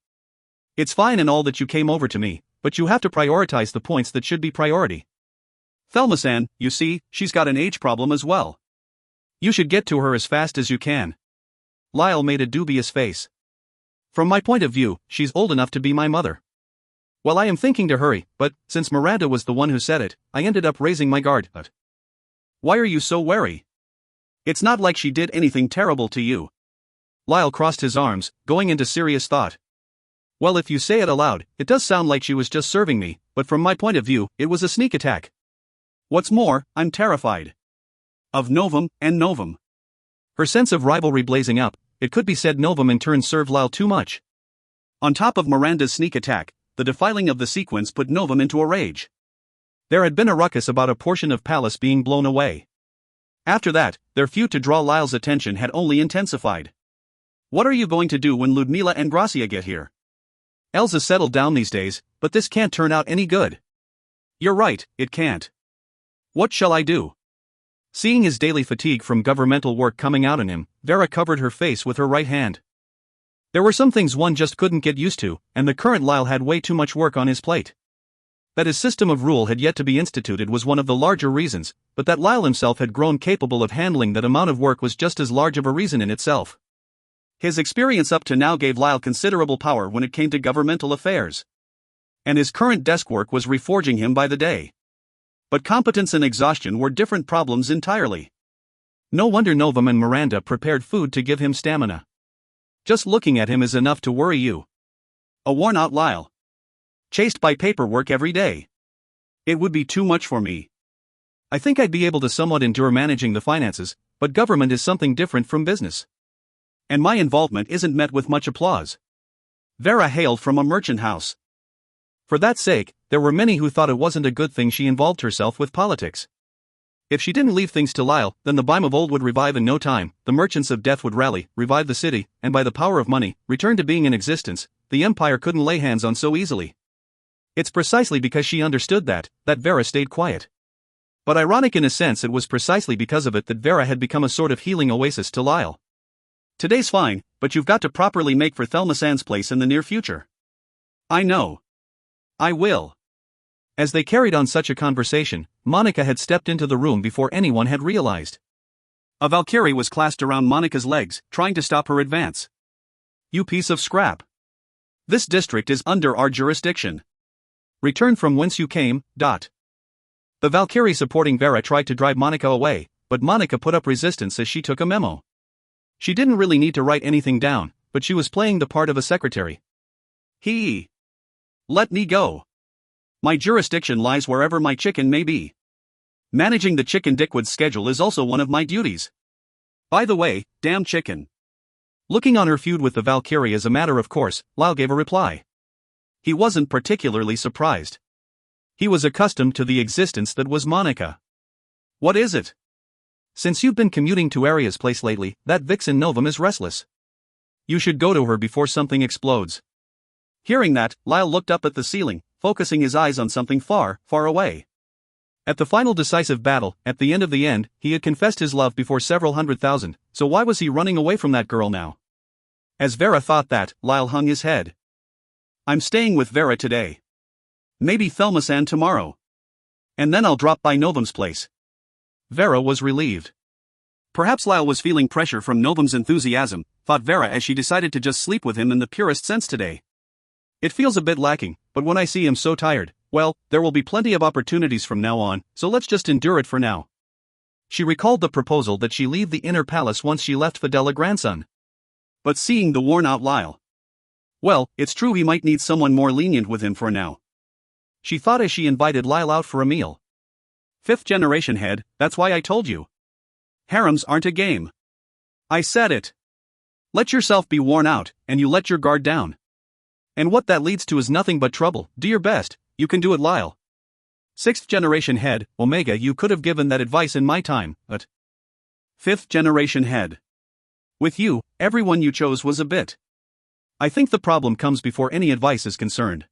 It's fine and all that you came over to me, but you have to prioritize the points that should be priority. Thelmasan, you see, she's got an age problem as well. You should get to her as fast as you can. Lyle made a dubious face. From my point of view, she's old enough to be my mother. Well, I am thinking to hurry, but, since Miranda was the one who said it, I ended up raising my guard. Why are you so wary? It's not like she did anything terrible to you. Lyle crossed his arms, going into serious thought. Well, if you say it aloud, it does sound like she was just serving me, but from my point of view, it was a sneak attack. What's more, I'm terrified. Of Novum and Novum. Her sense of rivalry blazing up, it could be said Novum in turn served Lyle too much. On top of Miranda's sneak attack, the defiling of the sequence put Novum into a rage. There had been a ruckus about a portion of Palace being blown away. After that, their feud to draw Lyle's attention had only intensified. What are you going to do when Ludmila and Gracia get here? Elsa's settled down these days, but this can't turn out any good. You're right, it can't. What shall I do? Seeing his daily fatigue from governmental work coming out on him, Vera covered her face with her right hand. There were some things one just couldn't get used to, and the current Lyle had way too much work on his plate. That his system of rule had yet to be instituted was one of the larger reasons, but that Lyle himself had grown capable of handling that amount of work was just as large of a reason in itself. His experience up to now gave Lyle considerable power when it came to governmental affairs. And his current desk work was reforging him by the day. But competence and exhaustion were different problems entirely. No wonder Novum and Miranda prepared food to give him stamina. Just looking at him is enough to worry you. A worn-out Lyle. Chased by paperwork every day. It would be too much for me. I think I'd be able to somewhat endure managing the finances, but government is something different from business. And my involvement isn't met with much applause. Vera hailed from a merchant house. For that sake, there were many who thought it wasn't a good thing she involved herself with politics. If she didn't leave things to Lyle, then the Bime of old would revive in no time, the merchants of death would rally, revive the city, and by the power of money, return to being in existence. The empire couldn't lay hands on so easily. It's precisely because she understood that Vera stayed quiet. But ironic in a sense, it was precisely because of it that Vera had become a sort of healing oasis to Lyle. Today's fine, but you've got to properly make for Thelma Sand's place in the near future. I know. I will. As they carried on such a conversation, Monica had stepped into the room before anyone had realized. A Valkyrie was clasped around Monica's legs, trying to stop her advance. You piece of scrap. This district is under our jurisdiction. Return from whence you came. The Valkyrie supporting Vera tried to drive Monica away, but Monica put up resistance as she took a memo. She didn't really need to write anything down, but she was playing the part of a secretary. Let me go. My jurisdiction lies wherever my chicken may be. Managing the chicken Dickwood's schedule is also one of my duties. By the way, damn chicken. Looking on her feud with the Valkyrie as a matter of course, Lyle gave a reply. He wasn't particularly surprised. He was accustomed to the existence that was Monica. What is it? Since you've been commuting to Aria's place lately, that vixen Novum is restless. You should go to her before something explodes. Hearing that, Lyle looked up at the ceiling, focusing his eyes on something far, far away. At the final decisive battle, at the end, he had confessed his love before several 100,000, so why was he running away from that girl now? As Vera thought that, Lyle hung his head. I'm staying with Vera today. Maybe Thelma Sand tomorrow. And then I'll drop by Novum's place. Vera was relieved. Perhaps Lyle was feeling pressure from Novum's enthusiasm, thought Vera as she decided to just sleep with him in the purest sense today. It feels a bit lacking, but when I see him so tired, well, there will be plenty of opportunities from now on, so let's just endure it for now. She recalled the proposal that she leave the inner palace once she left Fidela grandson. But seeing the worn-out Lyle. Well, it's true he might need someone more lenient with him for now. She thought as she invited Lyle out for a meal. Fifth generation head, that's why I told you. Harems aren't a game. I said it. Let yourself be worn out, and you let your guard down. And what that leads to is nothing but trouble. Do your best, you can do it, Lyle. Sixth generation head, Omega, you could have given that advice in my time, but... Fifth generation head. With you, everyone you chose was a bit. I think the problem comes before any advice is concerned.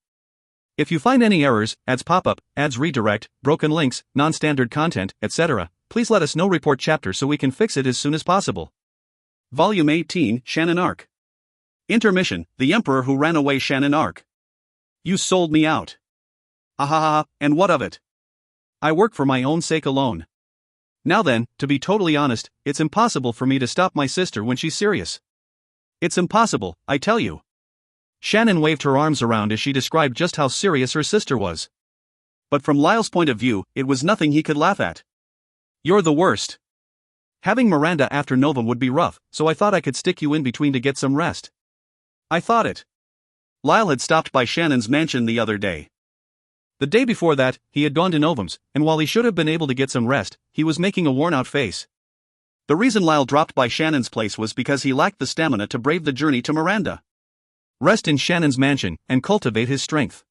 If you find any errors, ads pop up, ads redirect, broken links, non-standard content, etc., please let us know. Report chapter so we can fix it as soon as possible. Volume 18, Shannon Arc. Intermission, The Emperor Who Ran Away. Shannon Arc. You sold me out. Ahaha, and what of it? I work for my own sake alone. Now then, to be totally honest, it's impossible for me to stop my sister when she's serious. It's impossible, I tell you. Shannon waved her arms around as she described just how serious her sister was. But from Lyle's point of view, it was nothing he could laugh at. You're the worst. Having Miranda after Novum would be rough, so I thought I could stick you in between to get some rest. I thought it. Lyle had stopped by Shannon's mansion the other day. The day before that, he had gone to Novum's, and while he should have been able to get some rest, he was making a worn-out face. The reason Lyle dropped by Shannon's place was because he lacked the stamina to brave the journey to Miranda. Rest in Shannon's mansion and cultivate his strength.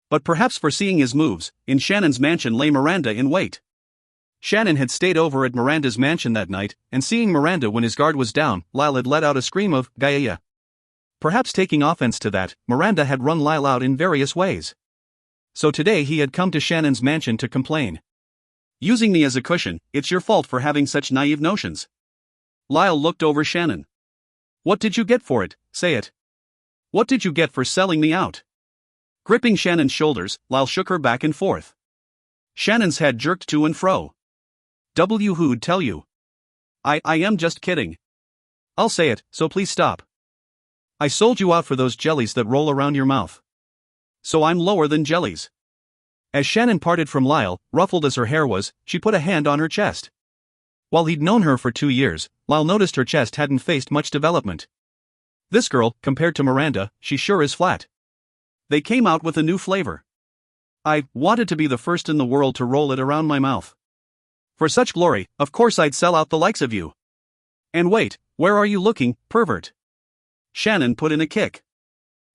But perhaps foreseeing his moves, in Shannon's mansion lay Miranda in wait. Shannon had stayed over at Miranda's mansion that night, and seeing Miranda when his guard was down, Lyle had let out a scream of Gaia. Perhaps taking offense to that, Miranda had run Lyle out in various ways. So today he had come to Shannon's mansion to complain. Using me as a cushion, it's your fault for having such naive notions. Lyle looked over Shannon. What did you get for it? Say it. What did you get for selling me out? Gripping Shannon's shoulders, Lyle shook her back and forth. Shannon's head jerked to and fro. Who'd tell you? I am just kidding. I'll say it, so please stop. I sold you out for those jellies that roll around your mouth. So I'm lower than jellies. As Shannon parted from Lyle, ruffled as her hair was, she put a hand on her chest. While he'd known her for 2 years, Lyle noticed her chest hadn't faced much development. This girl, compared to Miranda, she sure is flat. They came out with a new flavor. I wanted to be the first in the world to roll it around my mouth. For such glory, of course I'd sell out the likes of you. And wait, where are you looking, pervert? Shannon put in a kick.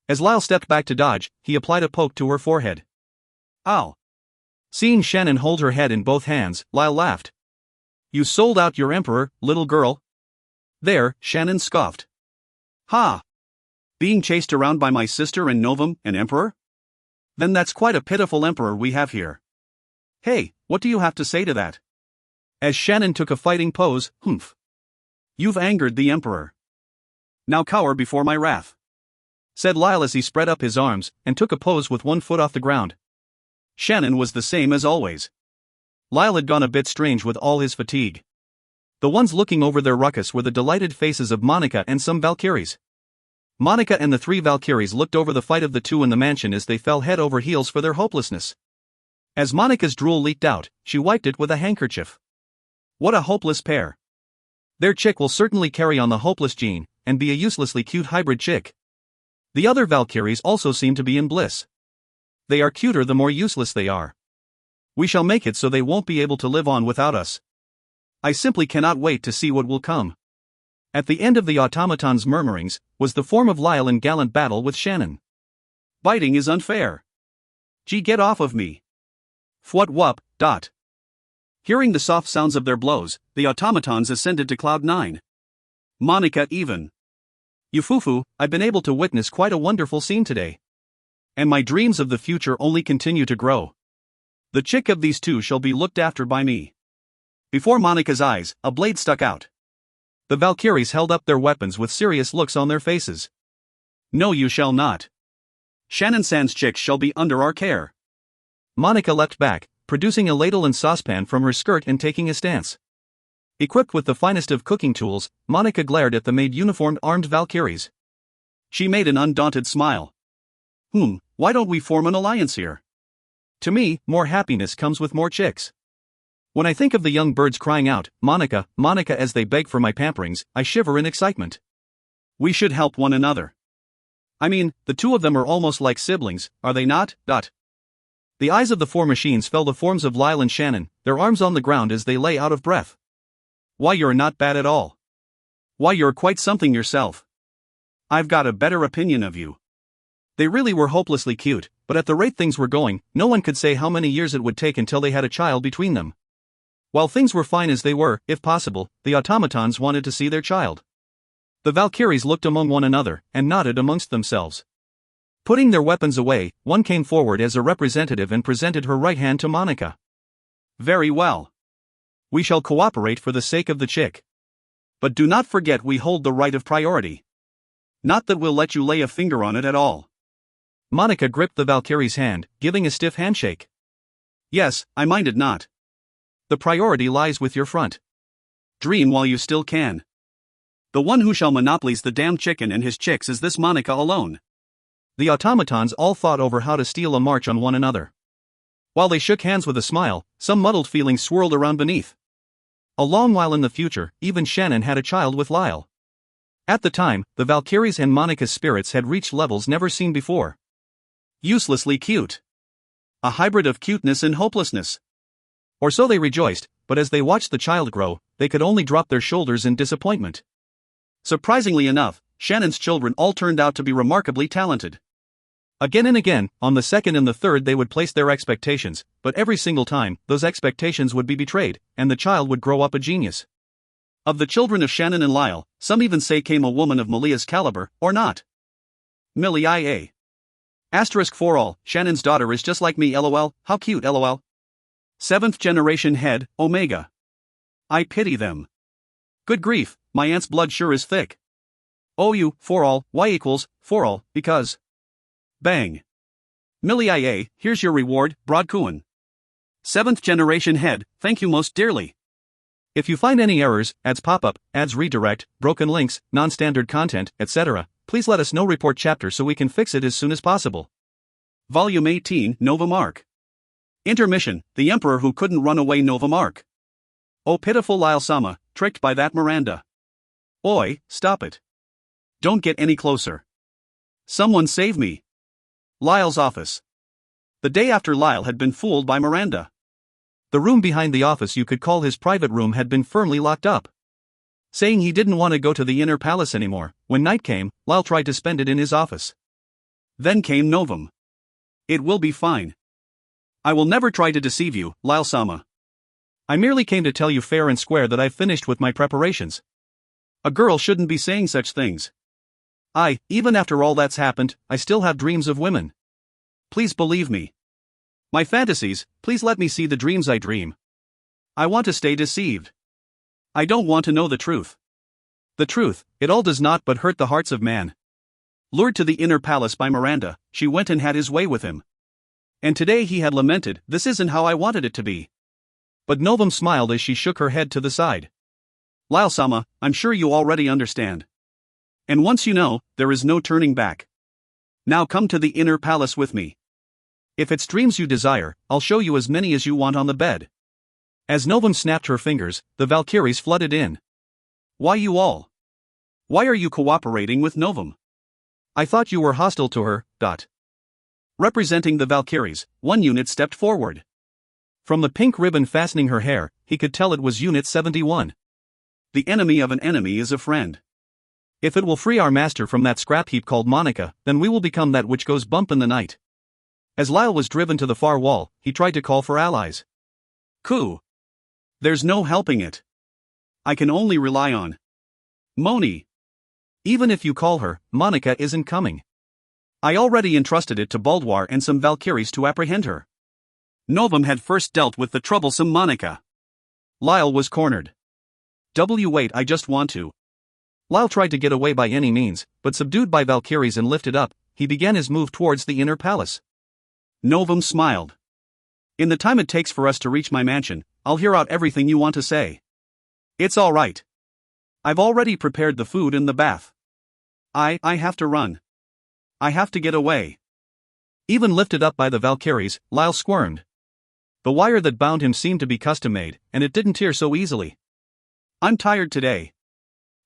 As Lyle stepped back to dodge, he applied a poke to her forehead. Ow. Seeing Shannon hold her head in both hands, Lyle laughed. You sold out your emperor, little girl? There, Shannon scoffed. Ha! Being chased around by my sister and Novum, an emperor? Then that's quite a pitiful emperor we have here. Hey, what do you have to say to that? As Shannon took a fighting pose, humph. You've angered the emperor. Now cower before my wrath, said Lyle as he spread up his arms and took a pose with one foot off the ground. Shannon was the same as always. Lyle had gone a bit strange with all his fatigue. The ones looking over their ruckus were the delighted faces of Monica and some Valkyries. Monica and the 3 Valkyries looked over the fight of the 2 in the mansion as they fell head over heels for their hopelessness. As Monica's drool leaked out, she wiped it with a handkerchief. What a hopeless pair. Their chick will certainly carry on the hopeless gene, and be a uselessly cute hybrid chick. The other Valkyries also seem to be in bliss. They are cuter the more useless they are. We shall make it so they won't be able to live on without us. I simply cannot wait to see what will come. At the end of the automaton's murmurings, was the form of Lyle in gallant battle with Shannon. Biting is unfair. Gee, get off of me. Fwhat wup, dot. Hearing the soft sounds of their blows, the automatons ascended to cloud 9. Monica even. Yufufu, I've been able to witness quite a wonderful scene today. And my dreams of the future only continue to grow. The chick of these 2 shall be looked after by me. Before Monica's eyes, a blade stuck out. The Valkyries held up their weapons with serious looks on their faces. No, you shall not. Shannon-san's chicks shall be under our care. Monica leapt back, producing a ladle and saucepan from her skirt and taking a stance. Equipped with the finest of cooking tools, Monica glared at the maid-uniformed armed Valkyries. She made an undaunted smile. Why don't we form an alliance here? To me, more happiness comes with more chicks. When I think of the young birds crying out, Monica, Monica as they beg for my pamperings, I shiver in excitement. We should help one another. I mean, the 2 of them are almost like siblings, are they not? The eyes of the 4 machines fell the forms of Lyle and Shannon, their arms on the ground as they lay out of breath. Why, you're not bad at all. Why, you're quite something yourself. I've got a better opinion of you. They really were hopelessly cute, but at the rate things were going, no one could say how many years it would take until they had a child between them. While things were fine as they were, if possible, the automatons wanted to see their child. The Valkyries looked among one another, and nodded amongst themselves. Putting their weapons away, one came forward as a representative and presented her right hand to Monica. Very well. We shall cooperate for the sake of the chick. But do not forget we hold the right of priority. Not that we'll let you lay a finger on it at all. Monica gripped the Valkyrie's hand, giving a stiff handshake. Yes, I minded not. The priority lies with your front. Dream while you still can. The one who shall monopolize the damn chicken and his chicks is this Monica alone. The automatons all thought over how to steal a march on one another. While they shook hands with a smile, some muddled feelings swirled around beneath. A long while in the future, even Shannon had a child with Lyle. At the time, the Valkyries and Monica's spirits had reached levels never seen before. Uselessly cute. A hybrid of cuteness and hopelessness. Or so they rejoiced, but as they watched the child grow, they could only drop their shoulders in disappointment. Surprisingly enough, Shannon's children all turned out to be remarkably talented. Again and again, on the second and the third they would place their expectations, but every single time, those expectations would be betrayed, and the child would grow up a genius. Of the children of Shannon and Lyle, some even say came a woman of Malia's caliber, or not. Millie IA. Asterisk for all, Shannon's daughter is just like me lol, how cute lol. 7th generation head, Omega. I pity them. Good grief, my aunt's blood sure is thick. OU, for all, Y equals, for all, because. Bang. Millie IA, here's your reward, Broadcooin. 7th generation head, thank you most dearly. If you find any errors, ads pop up, ads redirect, broken links, non-standard content, etc., please let us know. Report chapter so we can fix it as soon as possible. Volume 18, Nova Mark. Intermission, the Emperor who couldn't run away. Nova Mark. Oh pitiful Lyle-sama, tricked by that Miranda. Oi, stop it. Don't get any closer. Someone save me. Lyle's office. The day after Lyle had been fooled by Miranda. The room behind the office you could call his private room had been firmly locked up. Saying he didn't want to go to the inner palace anymore, when night came, Lyle tried to spend it in his office. Then came Novum. It will be fine. I will never try to deceive you, Lyle-sama. I merely came to tell you fair and square that I've finished with my preparations. A girl shouldn't be saying such things. Even after all that's happened, I still have dreams of women. Please believe me. My fantasies, please let me see the dreams I dream. I want to stay deceived. I don't want to know the truth. The truth, it all does not but hurt the hearts of man. Lured to the inner palace by Miranda, she went and had his way with him. And today he had lamented, this isn't how I wanted it to be. But Novum smiled as she shook her head to the side. Lyle-sama, I'm sure you already understand. And once you know, there is no turning back. Now come to the inner palace with me. If it's dreams you desire, I'll show you as many as you want on the bed. As Novum snapped her fingers, the Valkyries flooded in. Why you all? Why are you cooperating with Novum? I thought you were hostile to her. Representing the Valkyries, one unit stepped forward. From the pink ribbon fastening her hair, he could tell it was Unit 71. The enemy of an enemy is a friend. If it will free our master from that scrap heap called Monica, then we will become that which goes bump in the night. As Lyle was driven to the far wall, he tried to call for allies. Coup. There's no helping it. I can only rely on Moni. Even if you call her, Monica isn't coming. I already entrusted it to Baldwar and some Valkyries to apprehend her. Novum had first dealt with the troublesome Monica. Lyle was cornered. Wait, I just want to. Lyle tried to get away by any means, but subdued by Valkyries and lifted up, he began his move towards the inner palace. Novum smiled. In the time it takes for us to reach my mansion, I'll hear out everything you want to say. It's all right. I've already prepared the food and the bath. I have to run. I have to get away. Even lifted up by the Valkyries, Lyle squirmed. The wire that bound him seemed to be custom-made, and it didn't tear so easily. I'm tired today.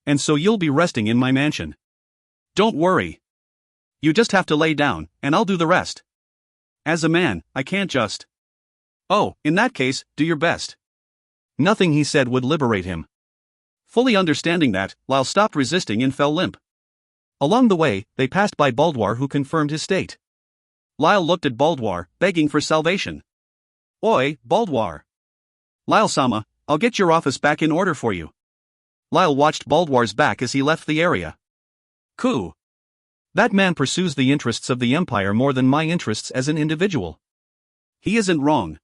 And so you'll be resting in my mansion. Don't worry. You just have to lay down, and I'll do the rest. As a man, I can't just. Oh, in that case, do your best. Nothing he said would liberate him. Fully understanding that, Lyle stopped resisting and fell limp. Along the way, they passed by Baldwar, who confirmed his state. Lyle looked at Baldwar, begging for salvation. Oi, Baldwar. Lyle-sama, I'll get your office back in order for you. Lyle watched Baldwar's back as he left the area. Coup. That man pursues the interests of the Empire more than my interests as an individual. He isn't wrong.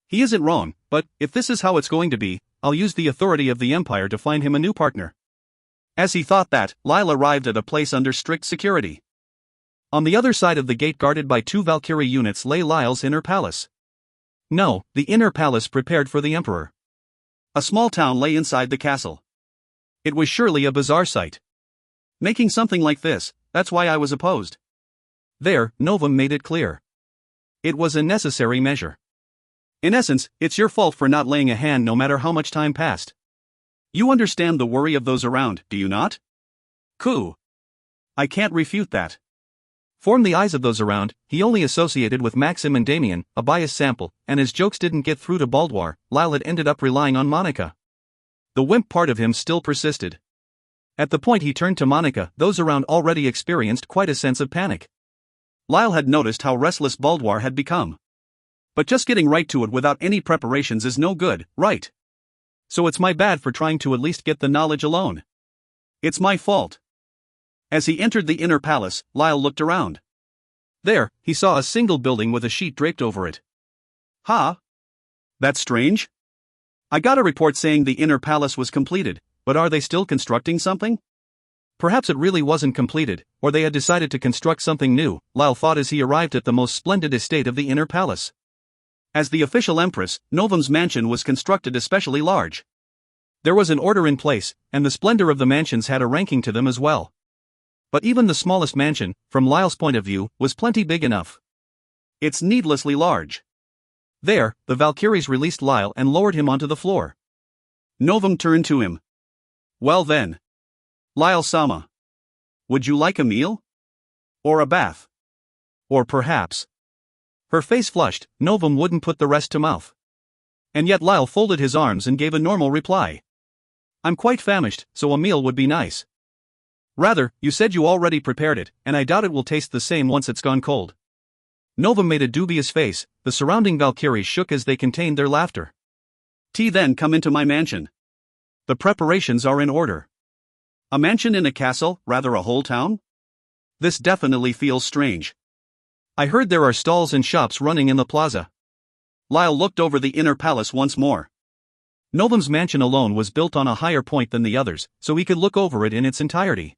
He isn't wrong, but, if this is how it's going to be, I'll use the authority of the Empire to find him a new partner. As he thought that, Lyle arrived at a place under strict security. On the other side of the gate guarded by 2 Valkyrie units lay Lyle's inner palace. No, the inner palace prepared for the Emperor. A small town lay inside the castle. It was surely a bizarre sight. Making something like this, that's why I was opposed. There, Novum made it clear. It was a necessary measure. In essence, it's your fault for not laying a hand no matter how much time passed. You understand the worry of those around, do you not? Coup. I can't refute that. Formed the eyes of those around, he only associated with Maxim and Damien, a biased sample, and his jokes didn't get through to Baldoir. Lyle had ended up relying on Monica. The wimp part of him still persisted. At the point he turned to Monica, those around already experienced quite a sense of panic. Lyle had noticed how restless Baldoir had become. But just getting right to it without any preparations is no good, right? So it's my bad for trying to at least get the knowledge alone. It's my fault. As he entered the inner palace, Lyle looked around. There, he saw a single building with a sheet draped over it. Huh? That's strange. I got a report saying the inner palace was completed, but are they still constructing something? Perhaps it really wasn't completed, or they had decided to construct something new, Lyle thought as he arrived at the most splendid estate of the inner palace. As the official empress, Novum's mansion was constructed especially large. There was an order in place, and the splendor of the mansions had a ranking to them as well. But even the smallest mansion, from Lyle's point of view, was plenty big enough. It's needlessly large. There, the Valkyries released Lyle and lowered him onto the floor. Novum turned to him. Well then. Lyle-sama. Would you like a meal? Or a bath? Or perhaps. Her face flushed, Novum wouldn't put the rest to mouth. And yet Lyle folded his arms and gave a normal reply. I'm quite famished, so a meal would be nice. Rather, you said you already prepared it, and I doubt it will taste the same once it's gone cold. Novum made a dubious face, the surrounding Valkyries shook as they contained their laughter. Then come into my mansion. The preparations are in order. A mansion in a castle, rather a whole town? This definitely feels strange. I heard there are stalls and shops running in the plaza. Lyle looked over the inner palace once more. Novum's mansion alone was built on a higher point than the others, so he could look over it in its entirety.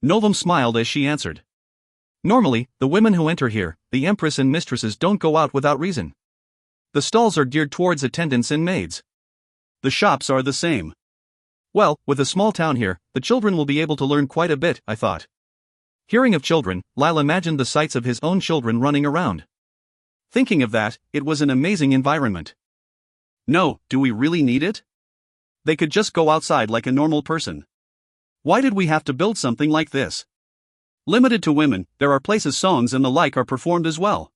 Novum smiled as she answered. Normally, the women who enter here, the empress and mistresses, don't go out without reason. The stalls are geared towards attendants and maids. The shops are the same. Well, with a small town here, the children will be able to learn quite a bit, I thought. Hearing of children, Lyle imagined the sights of his own children running around. Thinking of that, it was an amazing environment. No, do we really need it? They could just go outside like a normal person. Why did we have to build something like this? Limited to women, there are places songs and the like are performed as well.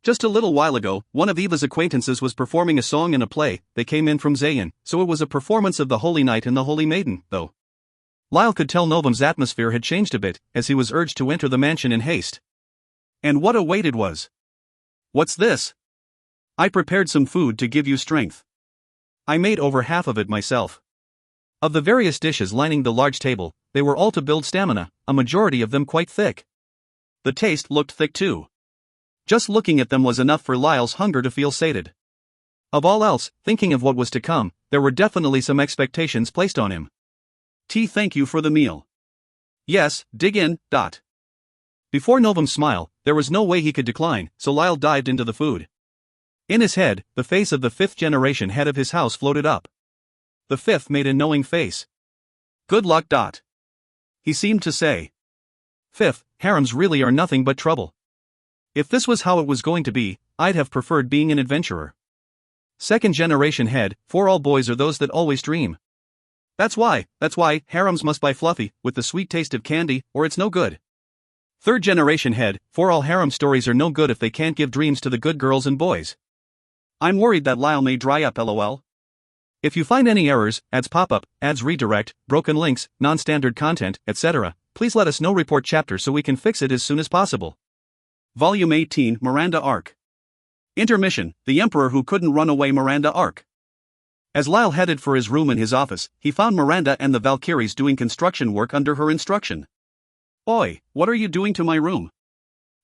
Just a little while ago, one of Eva's acquaintances was performing a song in a play. They came in from Zayn, so it was a performance of the Holy Knight and the Holy Maiden, though. Lyle could tell Novum's atmosphere had changed a bit, as he was urged to enter the mansion in haste. And what a wait it was. What's this? I prepared some food to give you strength. I made over half of it myself. Of the various dishes lining the large table, they were all to build stamina, a majority of them quite thick. The taste looked thick too. Just looking at them was enough for Lyle's hunger to feel sated. Of all else, thinking of what was to come, there were definitely some expectations placed on him. Thank you for the meal. Yes, dig in. Before Novum's smile, there was no way he could decline, so Lyle dived into the food. In his head, the face of the fifth-generation head of his house floated up. The fifth made a knowing face. Good luck. He seemed to say. Fifth, harems really are nothing but trouble. If this was how it was going to be, I'd have preferred being an adventurer. Second-generation head, for all boys are those that always dream. That's why, harems must buy fluffy, with the sweet taste of candy, or it's no good. Third-generation head, for all harem stories are no good if they can't give dreams to the good girls and boys. I'm worried that Lyle may dry up, lol. If you find any errors, ads pop up, ads redirect, broken links, non-standard content, etc., please let us know. Report chapter so we can fix it as soon as possible. Volume 18, Miranda Arc. Intermission, The Emperor Who Couldn't Run Away. Miranda Arc. As Lyle headed for his room in his office, he found Miranda and the Valkyries doing construction work under her instruction. Oi, what are you doing to my room?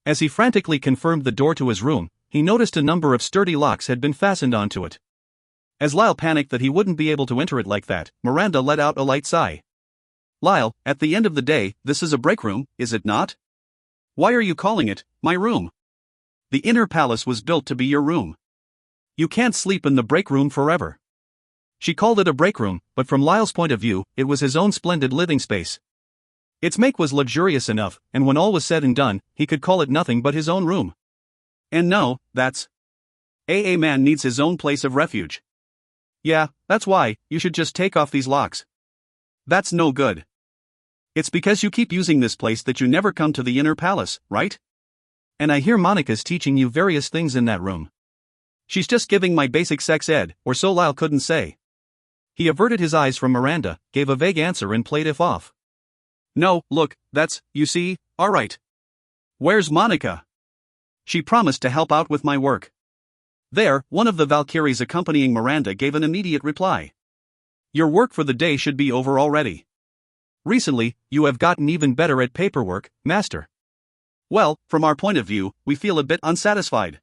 As he frantically confirmed the door to his room, he noticed a number of sturdy locks had been fastened onto it. As Lyle panicked that he wouldn't be able to enter it like that, Miranda let out a light sigh. Lyle, at the end of the day, this is a break room, is it not? Why are you calling it my room? The inner palace was built to be your room. You can't sleep in the break room forever. She called it a break room, but from Lyle's point of view, it was his own splendid living space. Its make was luxurious enough, and when all was said and done, he could call it nothing but his own room. And no, that's... A man needs his own place of refuge. Yeah, that's why, you should just take off these locks. That's no good. It's because you keep using this place that you never come to the inner palace, right? And I hear Monica's teaching you various things in that room. She's just giving my basic sex ed, or so Lyle couldn't say. He averted his eyes from Miranda, gave a vague answer and played it off. No, look, that's, you see, alright. Where's Monica? She promised to help out with my work. There, one of the Valkyries accompanying Miranda gave an immediate reply. Your work for the day should be over already. Recently, you have gotten even better at paperwork, Master. Well, from our point of view, we feel a bit unsatisfied.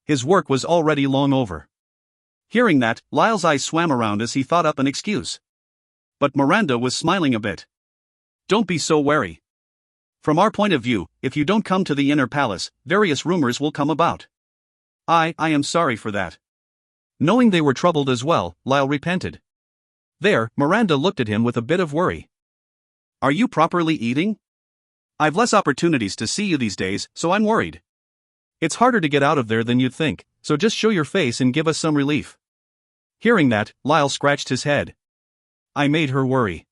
His work was already long over. Hearing that, Lyle's eyes swam around as he thought up an excuse. But Miranda was smiling a bit. Don't be so wary. From our point of view, if you don't come to the inner palace, various rumors will come about. I am sorry for that. Knowing they were troubled as well, Lyle repented. There, Miranda looked at him with a bit of worry. Are you properly eating? I've less opportunities to see you these days, so I'm worried. It's harder to get out of there than you'd think, so just show your face and give us some relief. Hearing that, Lyle scratched his head. I made her worry.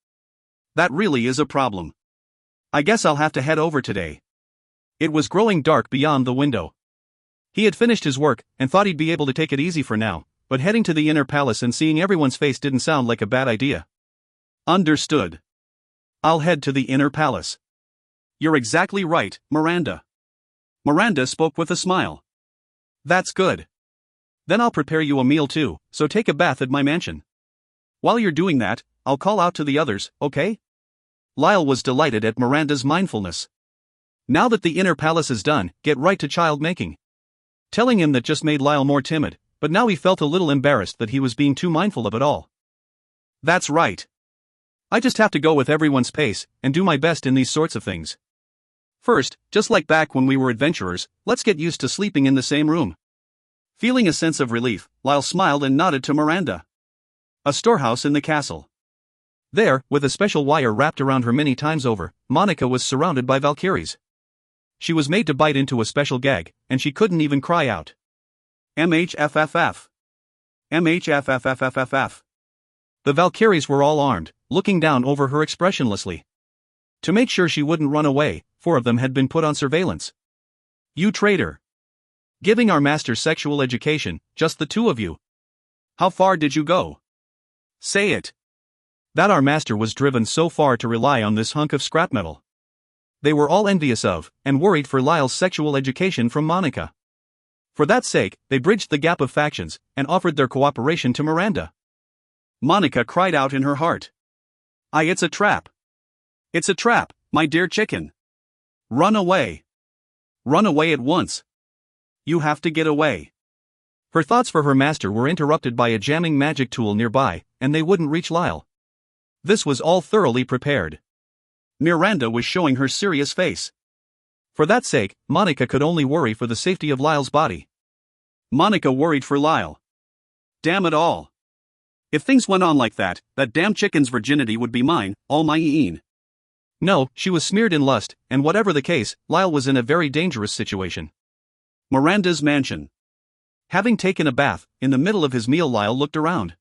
That really is a problem. I guess I'll have to head over today. It was growing dark beyond the window. He had finished his work and thought he'd be able to take it easy for now, but heading to the inner palace and seeing everyone's face didn't sound like a bad idea. Understood. I'll head to the inner palace. You're exactly right, Miranda. Miranda spoke with a smile. That's good. Then I'll prepare you a meal too, so take a bath at my mansion. While you're doing that, I'll call out to the others, okay? Lyle was delighted at Miranda's mindfulness. Now that the inner palace is done, get right to child making. Telling him that just made Lyle more timid, but now he felt a little embarrassed that he was being too mindful of it all. That's right. I just have to go with everyone's pace and do my best in these sorts of things. First, just like back when we were adventurers, let's get used to sleeping in the same room. Feeling a sense of relief, Lyle smiled and nodded to Miranda. A storehouse in the castle. There, with a special wire wrapped around her many times over, Monica was surrounded by Valkyries. She was made to bite into a special gag, and she couldn't even cry out. MHFFF. MHFFFFF. The Valkyries were all armed, looking down over her expressionlessly. To make sure she wouldn't run away, 4 of them had been put on surveillance. You traitor! Giving our master sexual education, just the 2 of you. How far did you go? Say it. That our master was driven so far to rely on this hunk of scrap metal. They were all envious of, and worried for Lyle's sexual education from Monica. For that sake, they bridged the gap of factions, and offered their cooperation to Miranda. Monica cried out in her heart. It's a trap. It's a trap, my dear chicken. Run away. Run away at once. You have to get away. Her thoughts for her master were interrupted by a jamming magic tool nearby, and they wouldn't reach Lyle. This was all thoroughly prepared. Miranda was showing her serious face. For that sake, Monica could only worry for the safety of Lyle's body. Monica worried for Lyle. Damn it all. If things went on like that damn chicken's virginity would be mine, all my een. No, she was smeared in lust, and whatever the case, Lyle was in a very dangerous situation. Miranda's mansion. Having taken a bath, in the middle of his meal Lyle looked around.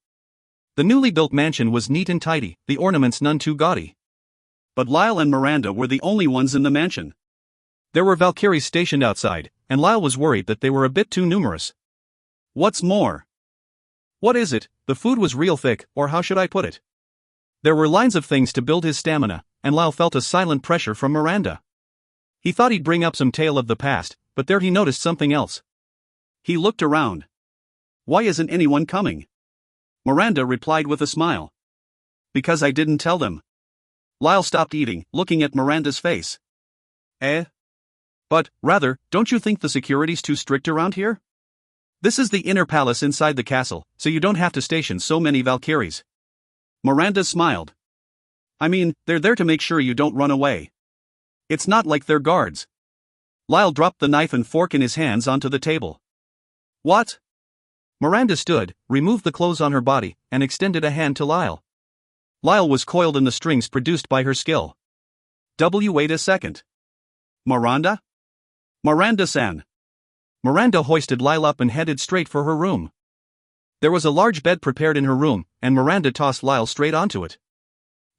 The newly built mansion was neat and tidy, the ornaments none too gaudy. But Lyle and Miranda were the only ones in the mansion. There were Valkyries stationed outside, and Lyle was worried that they were a bit too numerous. What's more? What is it? The food was real thick, or how should I put it? There were lines of things to build his stamina, and Lyle felt a silent pressure from Miranda. He thought he'd bring up some tale of the past, but there he noticed something else. He looked around. Why isn't anyone coming? Miranda replied with a smile. Because I didn't tell them. Lyle stopped eating, looking at Miranda's face. But, rather, don't you think the security's too strict around here? This is the inner palace inside the castle, so you don't have to station so many Valkyries. Miranda smiled. I mean, they're there to make sure you don't run away. It's not like they're guards. Lyle dropped the knife and fork in his hands onto the table. What? Miranda stood, removed the clothes on her body, and extended a hand to Lyle. Lyle was coiled in the strings produced by her skill. Wait a second. Miranda? Miranda-san. Miranda hoisted Lyle up and headed straight for her room. There was a large bed prepared in her room, and Miranda tossed Lyle straight onto it.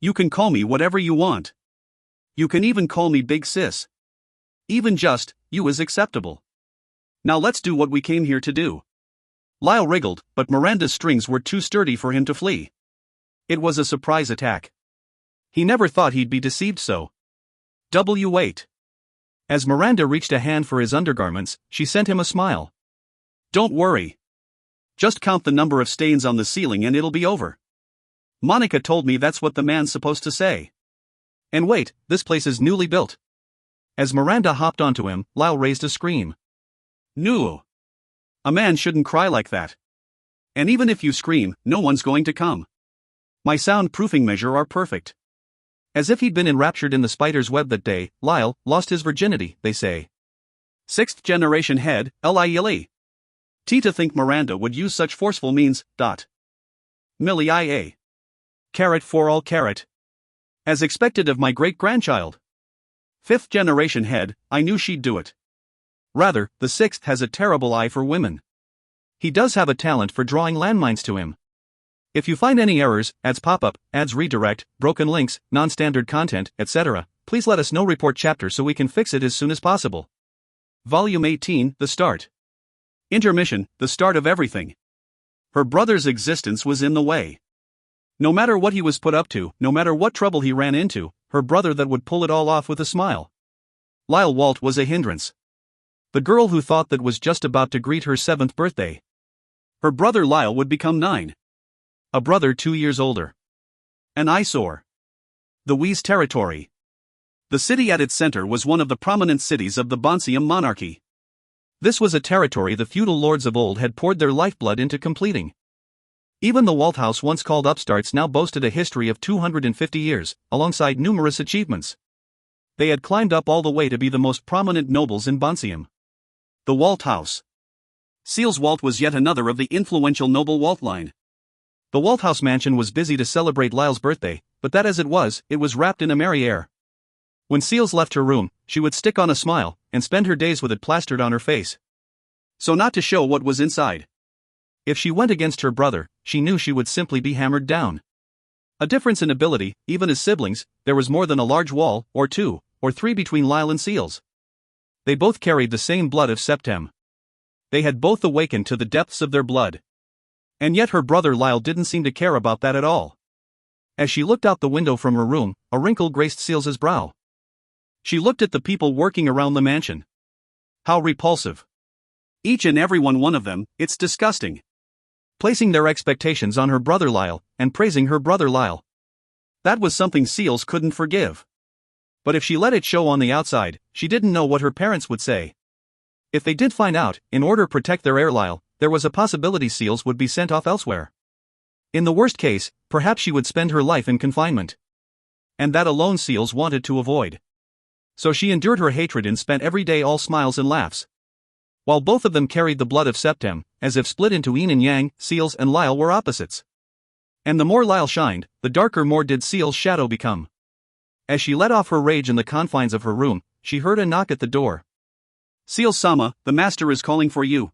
You can call me whatever you want. You can even call me Big Sis. Even just, you is acceptable. Now let's do what we came here to do. Lyle wriggled, but Miranda's strings were too sturdy for him to flee. It was a surprise attack. He never thought he'd be deceived so. Wait. As Miranda reached a hand for his undergarments, she sent him a smile. Don't worry. Just count the number of stains on the ceiling and it'll be over. Monica told me that's what the man's supposed to say. And wait, this place is newly built. As Miranda hopped onto him, Lyle raised a scream. New. A man shouldn't cry like that. And even if you scream, no one's going to come. My soundproofing measure are perfect. As if he'd been enraptured in the spider's web that day, Lyle lost his virginity, they say. 6th generation head, Lyle. To think Miranda would use such forceful means, Millie IA. Carrot for all carrot. As expected of my great-grandchild. 5th generation head, I knew she'd do it. Rather, the 6th has a terrible eye for women. He does have a talent for drawing landmines to him. If you find any errors, ads pop-up, ads redirect, broken links, non-standard content, etc., please let us know. Report chapter so we can fix it as soon as possible. Volume 18, The Start. Intermission, the start of everything. Her brother's existence was in the way. No matter what he was put up to, no matter what trouble he ran into, her brother that would pull it all off with a smile. Lyle Walt was a hindrance. The girl who thought that was just about to greet her 7th birthday. Her brother Lyle would become 9. A brother 2 years older. An eyesore. The Wheeze territory. The city at its center was one of the prominent cities of the Bonsium monarchy. This was a territory the feudal lords of old had poured their lifeblood into completing. Even the Walt house, once called upstarts, now boasted a history of 250 years, alongside numerous achievements. They had climbed up all the way to be the most prominent nobles in Bonsium. The Walt house. Seals Walt was yet another of the influential noble Walt line. The Walt house mansion was busy to celebrate Lyle's birthday, but that as it was wrapped in a merry air. When Seals left her room, she would stick on a smile, and spend her days with it plastered on her face. So not to show what was inside. If she went against her brother, she knew she would simply be hammered down. A difference in ability, even as siblings, there was more than a large wall, or 2, or 3 between Lyle and Seals. They both carried the same blood of Septem. They had both awakened to the depths of their blood. And yet her brother Lyle didn't seem to care about that at all. As she looked out the window from her room, a wrinkle graced Seals's brow. She looked at the people working around the mansion. How repulsive. Each and every one of them, it's disgusting. Placing their expectations on her brother Lyle, and praising her brother Lyle. That was something Seals couldn't forgive. But if she let it show on the outside, she didn't know what her parents would say. If they did find out, in order to protect their heir Lyle, there was a possibility Seals would be sent off elsewhere. In the worst case, perhaps she would spend her life in confinement. And that alone Seals wanted to avoid. So she endured her hatred and spent every day all smiles and laughs. While both of them carried the blood of Septem, as if split into yin and yang, Seals and Lyle were opposites. And the more Lyle shined, the darker more did Seals' shadow become. As she let off her rage in the confines of her room, she heard a knock at the door. Seals-sama, the master is calling for you, .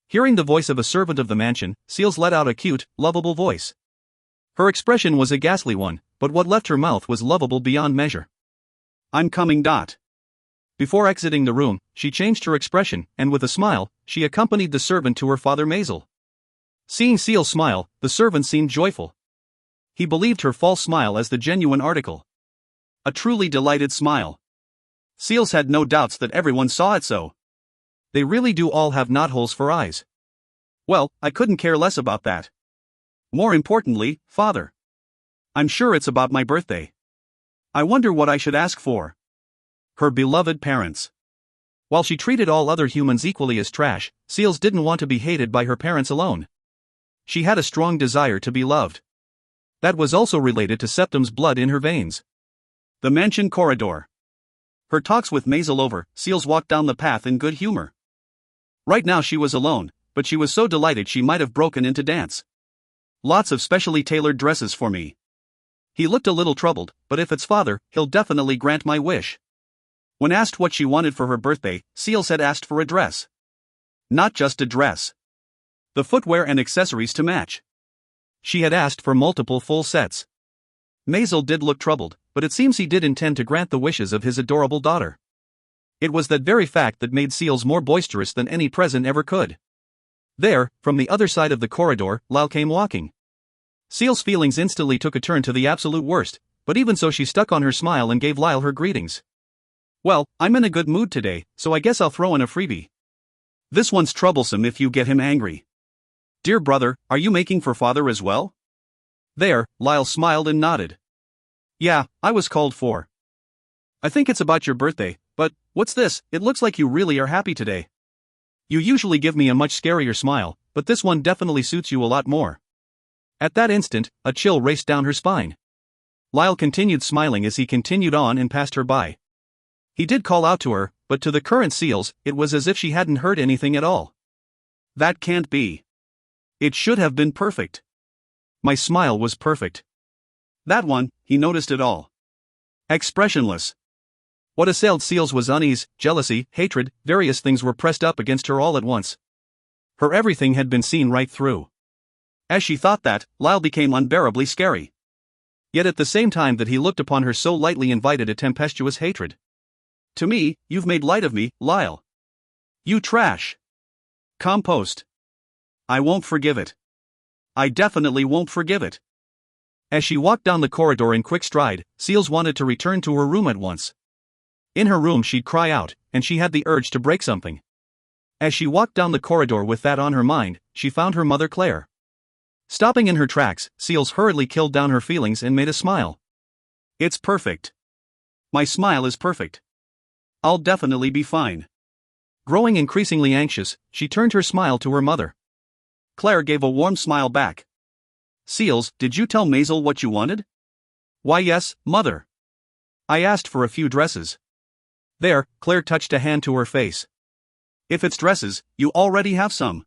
Hearing the voice of a servant of the mansion, Seals let out a cute, lovable voice. Her expression was a ghastly one, but what left her mouth was lovable beyond measure. I'm coming. Before exiting the room, she changed her expression, and with a smile, she accompanied the servant to her father Maisel. Seeing Seals smile, the servant seemed joyful. He believed her false smile as the genuine article. A truly delighted smile. Seals had no doubts that everyone saw it so. They really do all have knotholes for eyes. Well, I couldn't care less about that. More importantly, father. I'm sure it's about my birthday. I wonder what I should ask for. Her beloved parents. While she treated all other humans equally as trash, Seals didn't want to be hated by her parents alone. She had a strong desire to be loved. That was also related to Septem's blood in her veins. The mansion corridor. Her talks with Maisel over, Seals walked down the path in good humor. Right now she was alone, but she was so delighted she might have broken into dance. Lots of specially tailored dresses for me. He looked a little troubled, but if it's father, he'll definitely grant my wish. When asked what she wanted for her birthday, Seals had asked for a dress. Not just a dress. The footwear and accessories to match. She had asked for multiple full sets. Maisel did look troubled, but it seems he did intend to grant the wishes of his adorable daughter. It was that very fact that made Seals more boisterous than any present ever could. There, from the other side of the corridor, Lyle came walking. Seals' feelings instantly took a turn to the absolute worst, but even so she stuck on her smile and gave Lyle her greetings. Well, I'm in a good mood today, so I guess I'll throw in a freebie. This one's troublesome if you get him angry. Dear brother, are you making for father as well? There, Lyle smiled and nodded. Yeah, I was called for. I think it's about your birthday, but what's this? It looks like you really are happy today. You usually give me a much scarier smile, but this one definitely suits you a lot more. At that instant, a chill raced down her spine. Lyle continued smiling as he continued on and passed her by. He did call out to her, but to the current Seals, it was as if she hadn't heard anything at all. That can't be. It should have been perfect. My smile was perfect. That one, he noticed it all. Expressionless. What assailed Seals was unease, jealousy, hatred, various things were pressed up against her all at once. Her everything had been seen right through. As she thought that, Lyle became unbearably scary. Yet at the same time that he looked upon her so lightly invited a tempestuous hatred. To me, you've made light of me, Lyle. You trash. Compost. I won't forgive it. I definitely won't forgive it. As she walked down the corridor in quick stride, Seals wanted to return to her room at once. In her room she'd cry out, and she had the urge to break something. As she walked down the corridor with that on her mind, she found her mother Claire. Stopping in her tracks, Seals hurriedly killed down her feelings and made a smile. It's perfect. My smile is perfect. I'll definitely be fine. Growing increasingly anxious, she turned her smile to her mother. Claire gave a warm smile back. Seals, did you tell Maisel what you wanted? Why yes, mother. I asked for a few dresses. There, Claire touched a hand to her face. If it's dresses, you already have some.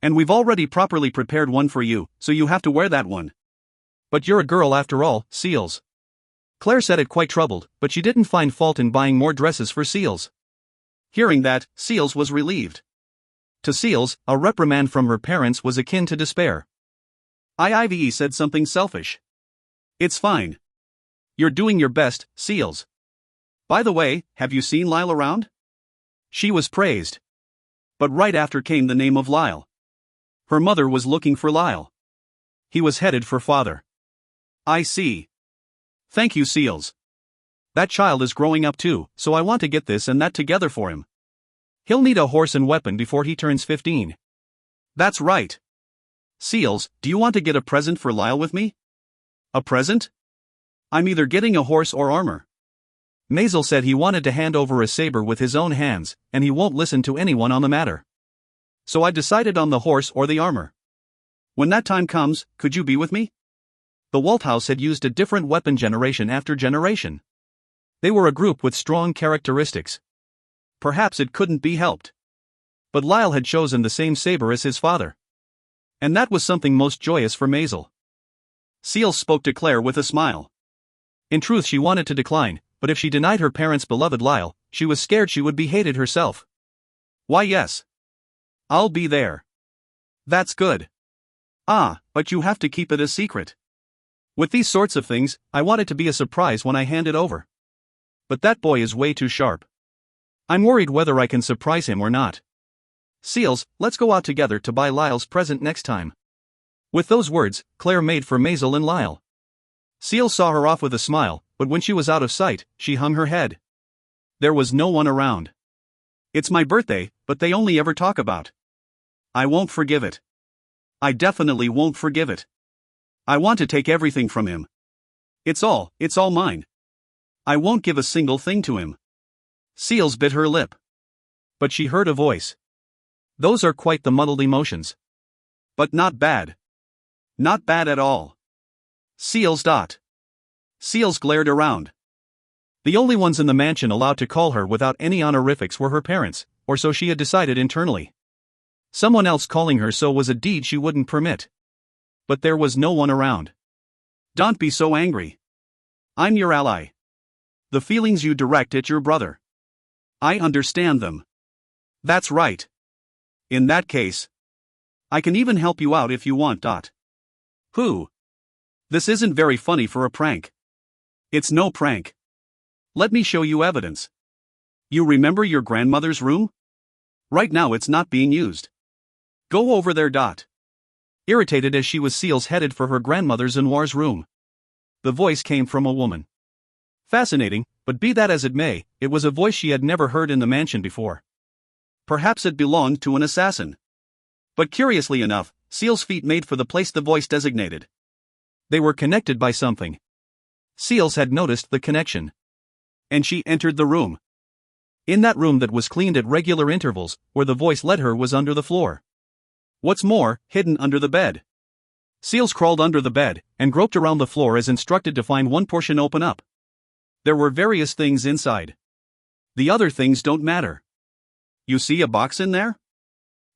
And we've already properly prepared one for you, so you have to wear that one. But you're a girl after all, Seals. Claire said it quite troubled, but she didn't find fault in buying more dresses for Seals. Hearing that, Seals was relieved. To Seals, a reprimand from her parents was akin to despair. Ive said something selfish. It's fine. You're doing your best, Seals. By the way, have you seen Lyle around? She was praised. But right after came the name of Lyle. Her mother was looking for Lyle. He was headed for father. I see. Thank you, Seals. That child is growing up too, so I want to get this and that together for him. He'll need a horse and weapon before he turns 15. That's right. Seals, do you want to get a present for Lyle with me? A present? I'm either getting a horse or armor. Maisel said he wanted to hand over a saber with his own hands, and he won't listen to anyone on the matter. So I decided on the horse or the armor. When that time comes, could you be with me? The Walt house had used a different weapon generation after generation. They were a group with strong characteristics. Perhaps it couldn't be helped. But Lyle had chosen the same saber as his father. And that was something most joyous for Maisel. Seals spoke to Claire with a smile. In truth, she wanted to decline, but if she denied her parents' beloved Lyle, she was scared she would be hated herself. Why yes. I'll be there. That's good. Ah, but you have to keep it a secret. With these sorts of things, I want it to be a surprise when I hand it over. But that boy is way too sharp. I'm worried whether I can surprise him or not. Seals, let's go out together to buy Lyle's present next time. With those words, Claire made for Maisel and Lyle. Seals saw her off with a smile, but when she was out of sight, she hung her head. There was no one around. It's my birthday, but they only ever talk about. I won't forgive it. I definitely won't forgive it. I want to take everything from him. It's all mine. I won't give a single thing to him. Seals bit her lip. But she heard a voice. Those are quite the muddled emotions. But not bad. Not bad at all. Seals. Seals glared around. The only ones in the mansion allowed to call her without any honorifics were her parents, or so she had decided internally. Someone else calling her so was a deed she wouldn't permit. But there was no one around. Don't be so angry. I'm your ally. The feelings you direct at your brother. I understand them. That's right. In that case, I can even help you out if you want. Who? This isn't very funny for a prank. It's no prank. Let me show you evidence. You remember your grandmother's room? Right now it's not being used. Go over there. Irritated as she was, Seals headed for her grandmother Zenoir's room. The voice came from a woman. Fascinating, but be that as it may, it was a voice she had never heard in the mansion before. Perhaps it belonged to an assassin. But curiously enough, Seals' feet made for the place the voice designated. They were connected by something. Seals had noticed the connection. And she entered the room. In that room that was cleaned at regular intervals, where the voice led her was under the floor. What's more, hidden under the bed. Seals crawled under the bed, and groped around the floor as instructed to find one portion open up. There were various things inside. The other things don't matter. You see a box in there?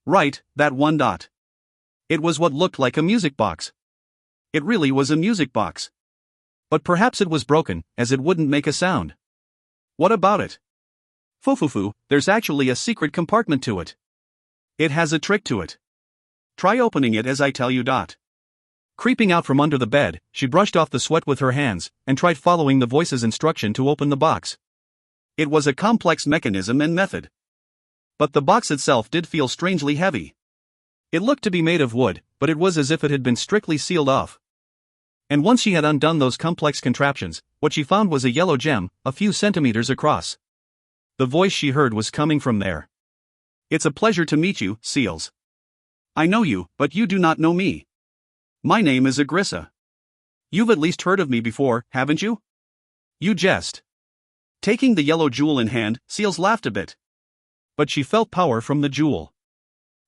Right, that one. It was what looked like a music box. It really was a music box. But perhaps it was broken, as it wouldn't make a sound. What about it? Foo, there's actually a secret compartment to it. It has a trick to it. Try opening it as I tell you. Creeping out from under the bed, she brushed off the sweat with her hands, and tried following the voice's instruction to open the box. It was a complex mechanism and method. But the box itself did feel strangely heavy. It looked to be made of wood, but it was as if it had been strictly sealed off. And once she had undone those complex contraptions, what she found was a yellow gem, a few centimeters across. The voice she heard was coming from there. It's a pleasure to meet you, Seals. I know you, but you do not know me. My name is Agrissa. You've at least heard of me before, haven't you? You jest. Taking the yellow jewel in hand, Seals laughed a bit. But she felt power from the jewel.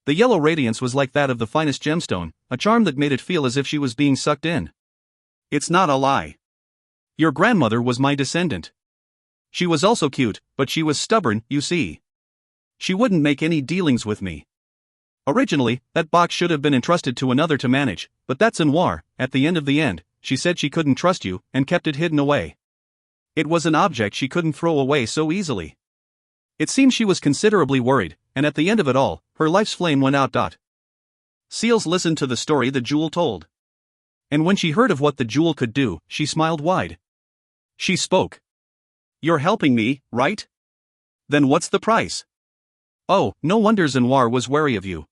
The yellow radiance was like that of the finest gemstone, a charm that made it feel as if she was being sucked in. It's not a lie. Your grandmother was my descendant. She was also cute, but she was stubborn, you see. She wouldn't make any dealings with me. Originally, that box should have been entrusted to another to manage, but that's Zenoir. At the end, she said she couldn't trust you, and kept it hidden away. It was an object she couldn't throw away so easily. It seemed she was considerably worried, and at the end of it all, her life's flame went out. Seals listened to the story the jewel told. And when she heard of what the jewel could do, she smiled wide. She spoke. You're helping me, right? Then what's the price? Oh, no wonder Zenoir was wary of you.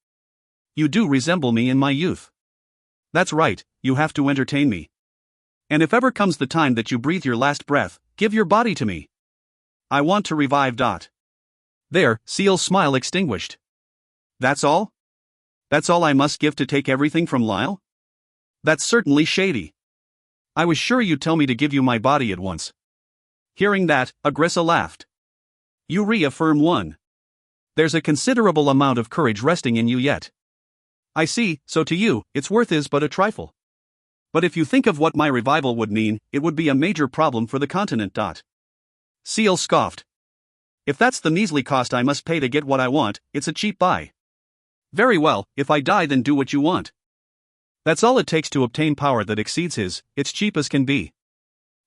You do resemble me in my youth. That's right, you have to entertain me. And if ever comes the time that you breathe your last breath, give your body to me. I want to revive. There, Seal's smile extinguished. That's all? That's all I must give to take everything from Lyle? That's certainly shady. I was sure you'd tell me to give you my body at once. Hearing that, Agrissa laughed. You reaffirm one. There's a considerable amount of courage resting in you yet. I see, so to you, its worth is but a trifle. But if you think of what my revival would mean, it would be a major problem for the continent. Seal scoffed. If that's the measly cost I must pay to get what I want, it's a cheap buy. Very well, if I die then do what you want. That's all it takes to obtain power that exceeds his, it's cheap as can be.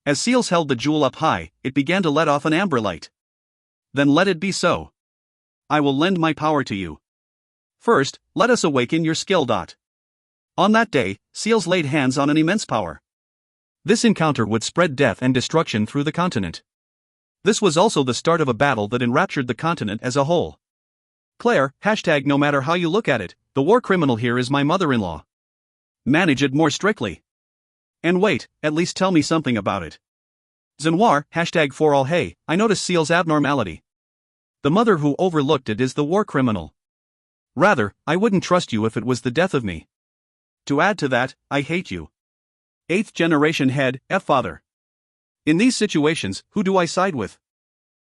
As Seals held the jewel up high, it began to let off an amber light. Then let it be so. I will lend my power to you. First, let us awaken your skill. On that day, Seals laid hands on an immense power. This encounter would spread death and destruction through the continent. This was also the start of a battle that enraptured the continent as a whole. Claire, no matter how you look at it, the war criminal here is my mother-in-law. Manage it more strictly. And wait, at least tell me something about it. Zenoir, for all hey, I notice Seal's abnormality. The mother who overlooked it is the war criminal. Rather, I wouldn't trust you if it was the death of me. To add to that, I hate you. 8th generation head, father. In these situations, who do I side with?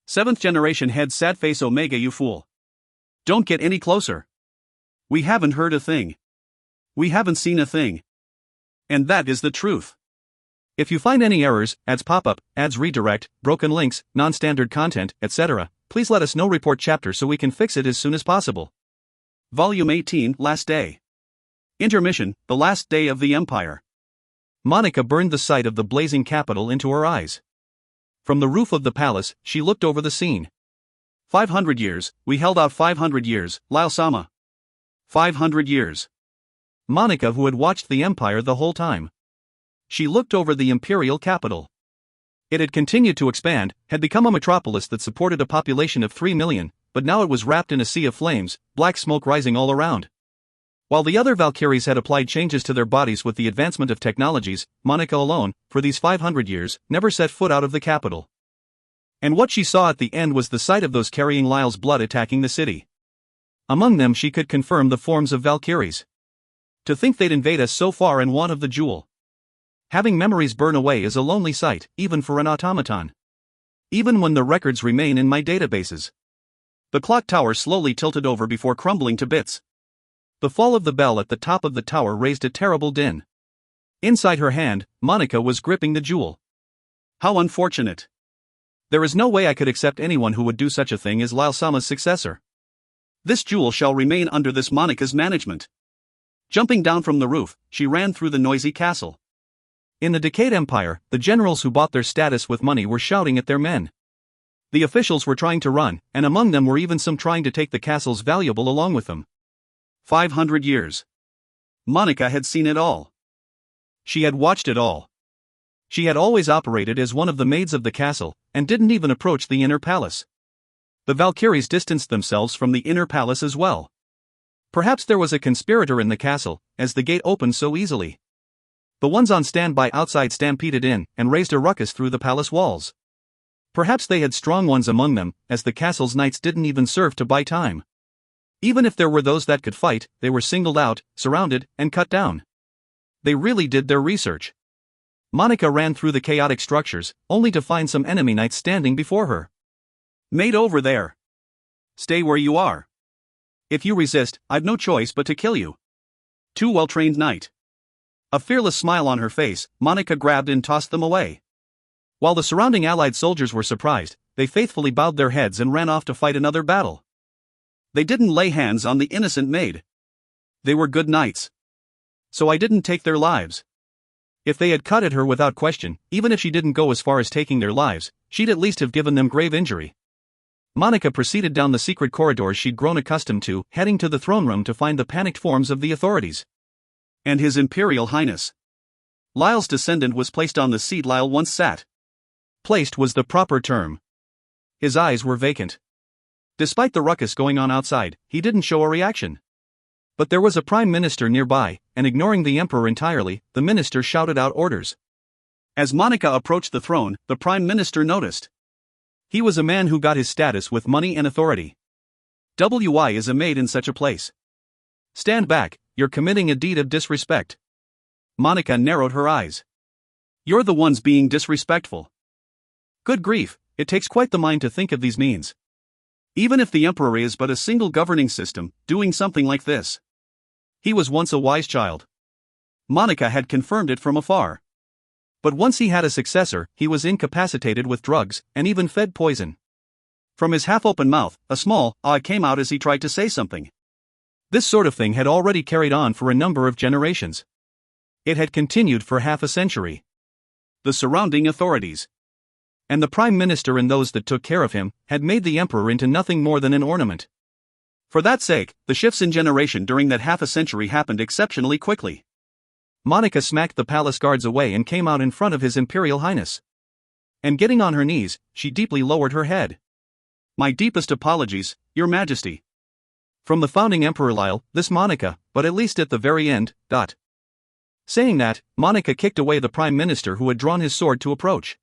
7th generation head sad face Omega you fool. Don't get any closer. We haven't heard a thing. We haven't seen a thing. And that is the truth. If you find any errors, ads pop up, ads redirect, broken links, non-standard content, etc., please let us know. Report chapter so we can fix it as soon as possible. Volume 18, Last Day. Intermission, the last day of the Empire. Monica burned the sight of the blazing capital into her eyes. From the roof of the palace, she looked over the scene. 500 years, we held out 500 years, Lyle Sama. 500 years. Monica, who had watched the Empire the whole time. She looked over the imperial capital. It had continued to expand, had become a metropolis that supported a population of 3 million, but now it was wrapped in a sea of flames, black smoke rising all around. While the other Valkyries had applied changes to their bodies with the advancement of technologies, Monica alone, for these 500 years, never set foot out of the capital. And what she saw at the end was the sight of those carrying Lyle's blood attacking the city. Among them she could confirm the forms of Valkyries. To think they'd invade us so far in want of the jewel. Having memories burn away is a lonely sight, even for an automaton. Even when the records remain in my databases. The clock tower slowly tilted over before crumbling to bits. The fall of the bell at the top of the tower raised a terrible din. Inside her hand, Monica was gripping the jewel. How unfortunate. There is no way I could accept anyone who would do such a thing as Lyle Sama's successor. This jewel shall remain under this Monica's management. Jumping down from the roof, she ran through the noisy castle. In the decayed empire, the generals who bought their status with money were shouting at their men. The officials were trying to run, and among them were even some trying to take the castle's valuable along with them. 500 years. Monica had seen it all. She had watched it all. She had always operated as one of the maids of the castle, and didn't even approach the inner palace. The Valkyries distanced themselves from the inner palace as well. Perhaps there was a conspirator in the castle, as the gate opened so easily. The ones on standby outside stampeded in, and raised a ruckus through the palace walls. Perhaps they had strong ones among them, as the castle's knights didn't even serve to buy time. Even if there were those that could fight, they were singled out, surrounded, and cut down. They really did their research. Monica ran through the chaotic structures, only to find some enemy knights standing before her. Mate over there. Stay where you are. If you resist, I've no choice but to kill you. Too well-trained knight. A fearless smile on her face, Monica grabbed and tossed them away. While the surrounding allied soldiers were surprised, they faithfully bowed their heads and ran off to fight another battle. They didn't lay hands on the innocent maid. They were good knights. So I didn't take their lives. If they had cut at her without question, even if she didn't go as far as taking their lives, she'd at least have given them grave injury. Monica proceeded down the secret corridors she'd grown accustomed to, heading to the throne room to find the panicked forms of the authorities. And His Imperial Highness. Lyle's descendant was placed on the seat Lyle once sat. Placed was the proper term. His eyes were vacant. Despite the ruckus going on outside, he didn't show a reaction. But there was a prime minister nearby, and ignoring the emperor entirely, the minister shouted out orders. As Monica approached the throne, the prime minister noticed. He was a man who got his status with money and authority. Why is a maid in such a place? Stand back, you're committing a deed of disrespect. Monica narrowed her eyes. You're the ones being disrespectful. Good grief, it takes quite the mind to think of these means. Even if the emperor is but a single governing system, doing something like this. He was once a wise child. Monica had confirmed it from afar. But once he had a successor, he was incapacitated with drugs, and even fed poison. From his half-open mouth, a small "ah" came out as he tried to say something. This sort of thing had already carried on for a number of generations. It had continued for half a century. The surrounding authorities, and the prime minister and those that took care of him, had made the emperor into nothing more than an ornament. For that sake, the shifts in generation during that half a century happened exceptionally quickly. Monica smacked the palace guards away and came out in front of His Imperial Highness. And getting on her knees, she deeply lowered her head. My deepest apologies, Your Majesty. From the founding Emperor Lyle, this Monica, but at least at the very end. Saying that, Monica kicked away the prime minister who had drawn his sword to approach.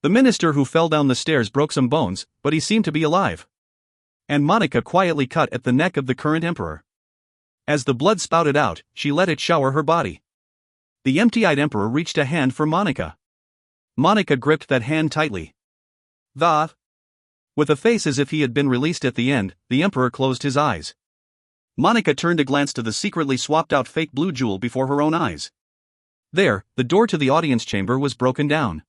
The minister who fell down the stairs broke some bones, but he seemed to be alive. And Monica quietly cut at the neck of the current emperor. As the blood spouted out, she let it shower her body. The empty-eyed emperor reached a hand for Monica. Monica gripped that hand tightly. With a face as if he had been released at the end, the emperor closed his eyes. Monica turned a glance to the secretly swapped-out fake blue jewel before her own eyes. There, the door to the audience chamber was broken down.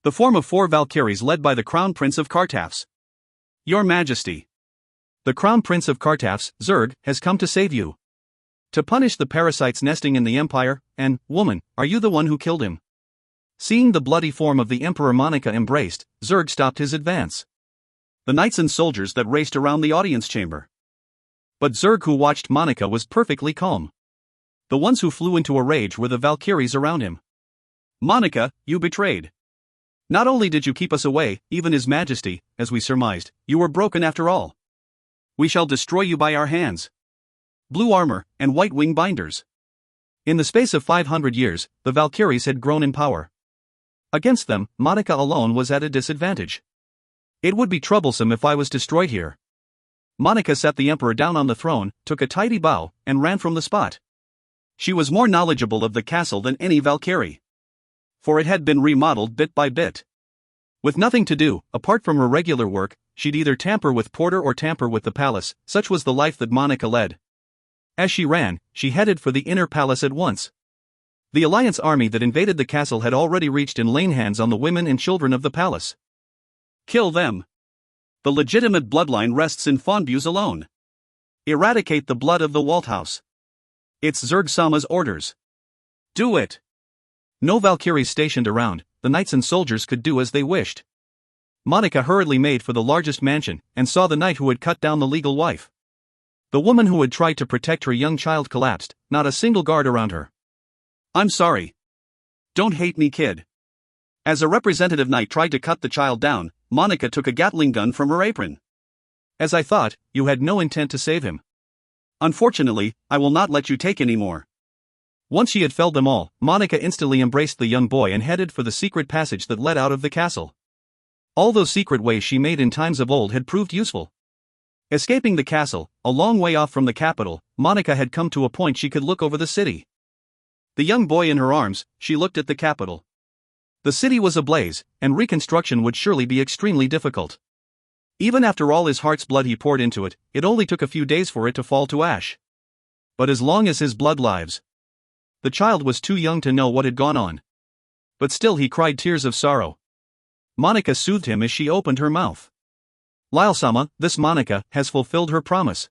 The form of 4 Valkyries led by the Crown Prince of Kartafs. Your Majesty. The Crown Prince of Kartafs, Zerg, has come to save you. To punish the parasites nesting in the Empire, and, woman, are you the one who killed him? Seeing the bloody form of the Emperor Monica embraced, Zerg stopped his advance. The knights and soldiers that raced around the audience chamber. But Zerg who watched Monica was perfectly calm. The ones who flew into a rage were the Valkyries around him. Monica, you betrayed. Not only did you keep us away, even His Majesty, as we surmised, you were broken after all. We shall destroy you by our hands. Blue armor, and white wing binders. In the space of 500 years, the Valkyries had grown in power. Against them, Monica alone was at a disadvantage. It would be troublesome if I was destroyed here. Monica sat the Emperor down on the throne, took a tidy bow, and ran from the spot. She was more knowledgeable of the castle than any Valkyrie. For it had been remodeled bit by bit. With nothing to do, apart from her regular work, she'd either tamper with Porter or tamper with the palace, such was the life that Monica led. As she ran, she headed for the inner palace at once. The Alliance army that invaded the castle had already reached and laid hands on the women and children of the palace. Kill them. The legitimate bloodline rests in Fonbu's alone. Eradicate the blood of the Walt house. It's Zerg Sama's orders. Do it. No Valkyries stationed around, the knights and soldiers could do as they wished. Monica hurriedly made for the largest mansion, and saw the knight who had cut down the legal wife. The woman who had tried to protect her young child collapsed, not a single guard around her. I'm sorry. Don't hate me, kid. As a representative knight tried to cut the child down, Monica took a Gatling gun from her apron. As I thought, you had no intent to save him. Unfortunately, I will not let you take any more. Once she had felled them all, Monica instantly embraced the young boy and headed for the secret passage that led out of the castle. All those secret ways she made in times of old had proved useful. Escaping the castle, a long way off from the capital, Monica had come to a point she could look over the city. The young boy in her arms, she looked at the capital. The city was ablaze, and reconstruction would surely be extremely difficult. Even after all his heart's blood he poured into it, it only took a few days for it to fall to ash. But as long as his blood lives. The child was too young to know what had gone on. But still he cried tears of sorrow. Monica soothed him as she opened her mouth. Lyle-sama, this Monica has fulfilled her promise.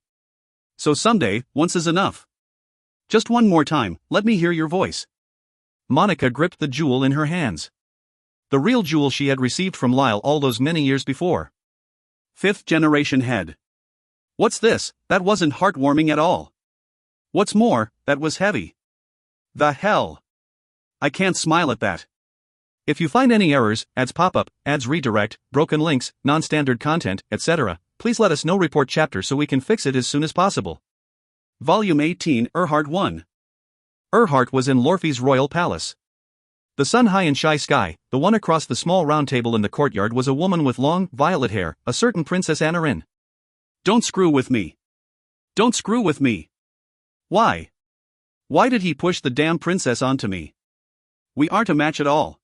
So someday, once is enough. Just one more time, let me hear your voice. Monica gripped the jewel in her hands. The real jewel she had received from Lyle all those many years before. 5th generation head. What's this? That wasn't heartwarming at all. What's more, that was heavy. The hell? I can't smile at that. If you find any errors, ads pop up, ads redirect, broken links, non-standard content, etc., please let us know. Report chapter so we can fix it as soon as possible. Volume 18, Erhardt 1. Erhardt was in Lorphe's royal palace. The sun high in shy sky, the one across the small round table in the courtyard was a woman with long, violet hair, a certain Princess Anarin. Don't screw with me. Don't screw with me. Why? Why did he push the damn princess onto me? We aren't a match at all.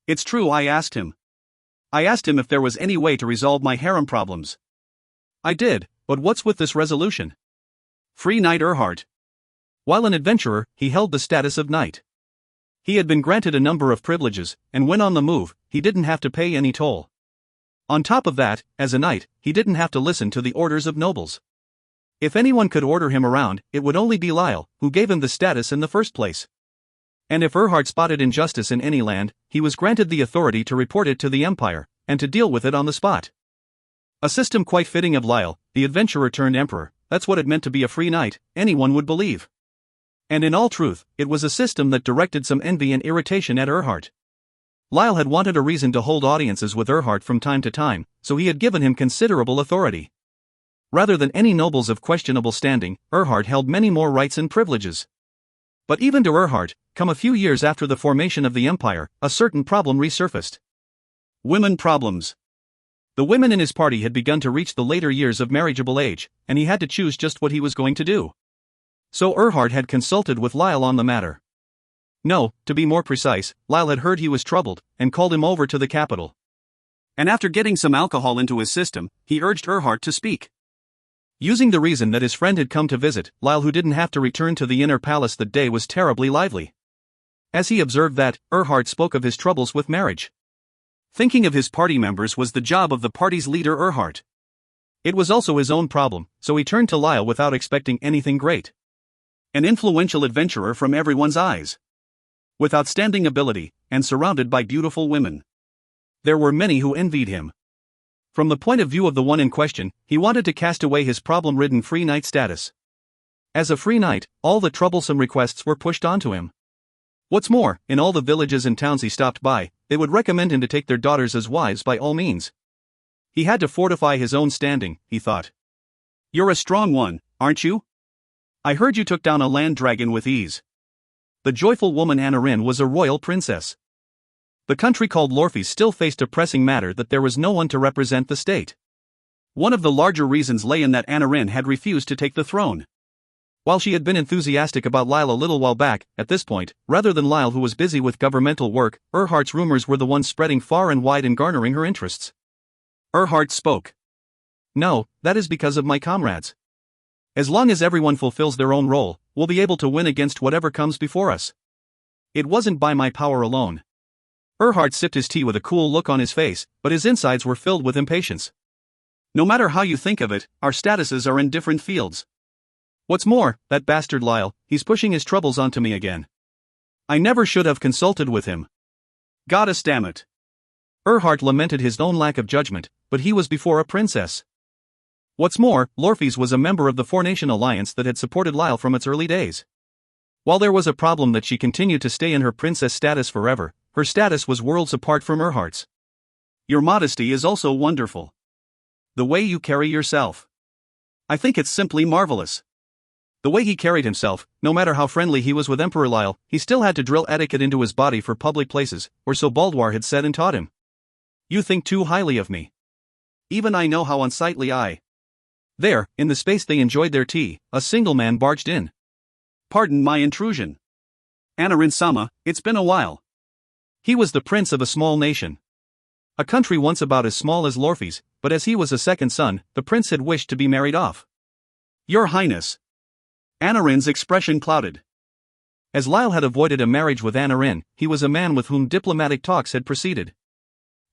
It's true, I asked him. I asked him if there was any way to resolve my harem problems. I did, but what's with this resolution? Free Knight Erhardt. While an adventurer, he held the status of knight. He had been granted a number of privileges, and when on the move, he didn't have to pay any toll. On top of that, as a knight, he didn't have to listen to the orders of nobles. If anyone could order him around, it would only be Lyle, who gave him the status in the first place. And if Erhardt spotted injustice in any land, he was granted the authority to report it to the Empire, and to deal with it on the spot. A system quite fitting of Lyle, the adventurer turned emperor. That's what it meant to be a free knight, anyone would believe. And in all truth, it was a system that directed some envy and irritation at Erhardt. Lyle had wanted a reason to hold audiences with Erhardt from time to time, so he had given him considerable authority. Rather than any nobles of questionable standing, Erhardt held many more rights and privileges. But even to Erhardt, come a few years after the formation of the Empire, a certain problem resurfaced. Women problems. The women in his party had begun to reach the later years of marriageable age, and he had to choose just what he was going to do. So Erhardt had consulted with Lyle on the matter. No, to be more precise, Lyle had heard he was troubled, and called him over to the capital. And after getting some alcohol into his system, he urged Erhardt to speak. Using the reason that his friend had come to visit, Lyle, who didn't have to return to the inner palace that day, was terribly lively. As he observed that, Erhardt spoke of his troubles with marriage. Thinking of his party members was the job of the party's leader Erhardt. It was also his own problem, so he turned to Lyle without expecting anything great. An influential adventurer from everyone's eyes. With outstanding ability, and surrounded by beautiful women. There were many who envied him. From the point of view of the one in question, he wanted to cast away his problem-ridden free knight status. As a free knight, all the troublesome requests were pushed onto him. What's more, in all the villages and towns he stopped by, they would recommend him to take their daughters as wives by all means. He had to fortify his own standing, he thought. You're a strong one, aren't you? I heard you took down a land dragon with ease. The joyful woman Anarin was a royal princess. The country called Lorphis still faced a pressing matter that there was no one to represent the state. One of the larger reasons lay in that Anarin had refused to take the throne. While she had been enthusiastic about Lyle a little while back, at this point, rather than Lyle who was busy with governmental work, Erhardt's rumors were the ones spreading far and wide and garnering her interests. Erhardt spoke. No, that is because of my comrades. As long as everyone fulfills their own role, we'll be able to win against whatever comes before us. It wasn't by my power alone. Erhardt sipped his tea with a cool look on his face, but his insides were filled with impatience. No matter how you think of it, our statuses are in different fields. What's more, that bastard Lyle, he's pushing his troubles onto me again. I never should have consulted with him. Goddess damn it. Erhardt lamented his own lack of judgment, but he was before a princess. What's more, Lorphis was a member of the Four-Nation Alliance that had supported Lyle from its early days. While there was a problem that she continued to stay in her princess status forever, her status was worlds apart from Erhardt's. Your modesty is also wonderful. The way you carry yourself. I think it's simply marvelous. The way he carried himself, no matter how friendly he was with Emperor Lyle, he still had to drill etiquette into his body for public places, or so Baldwar had said and taught him. You think too highly of me. Even I know how unsightly I. There, in the space they enjoyed their tea, a single man barged in. Pardon my intrusion. Anarin-sama, it's been a while. He was the prince of a small nation. A country once about as small as Lorphis, but as he was a second son, the prince had wished to be married off. Your Highness. Anarin's expression clouded. As Lyle had avoided a marriage with Anarin, he was a man with whom diplomatic talks had proceeded.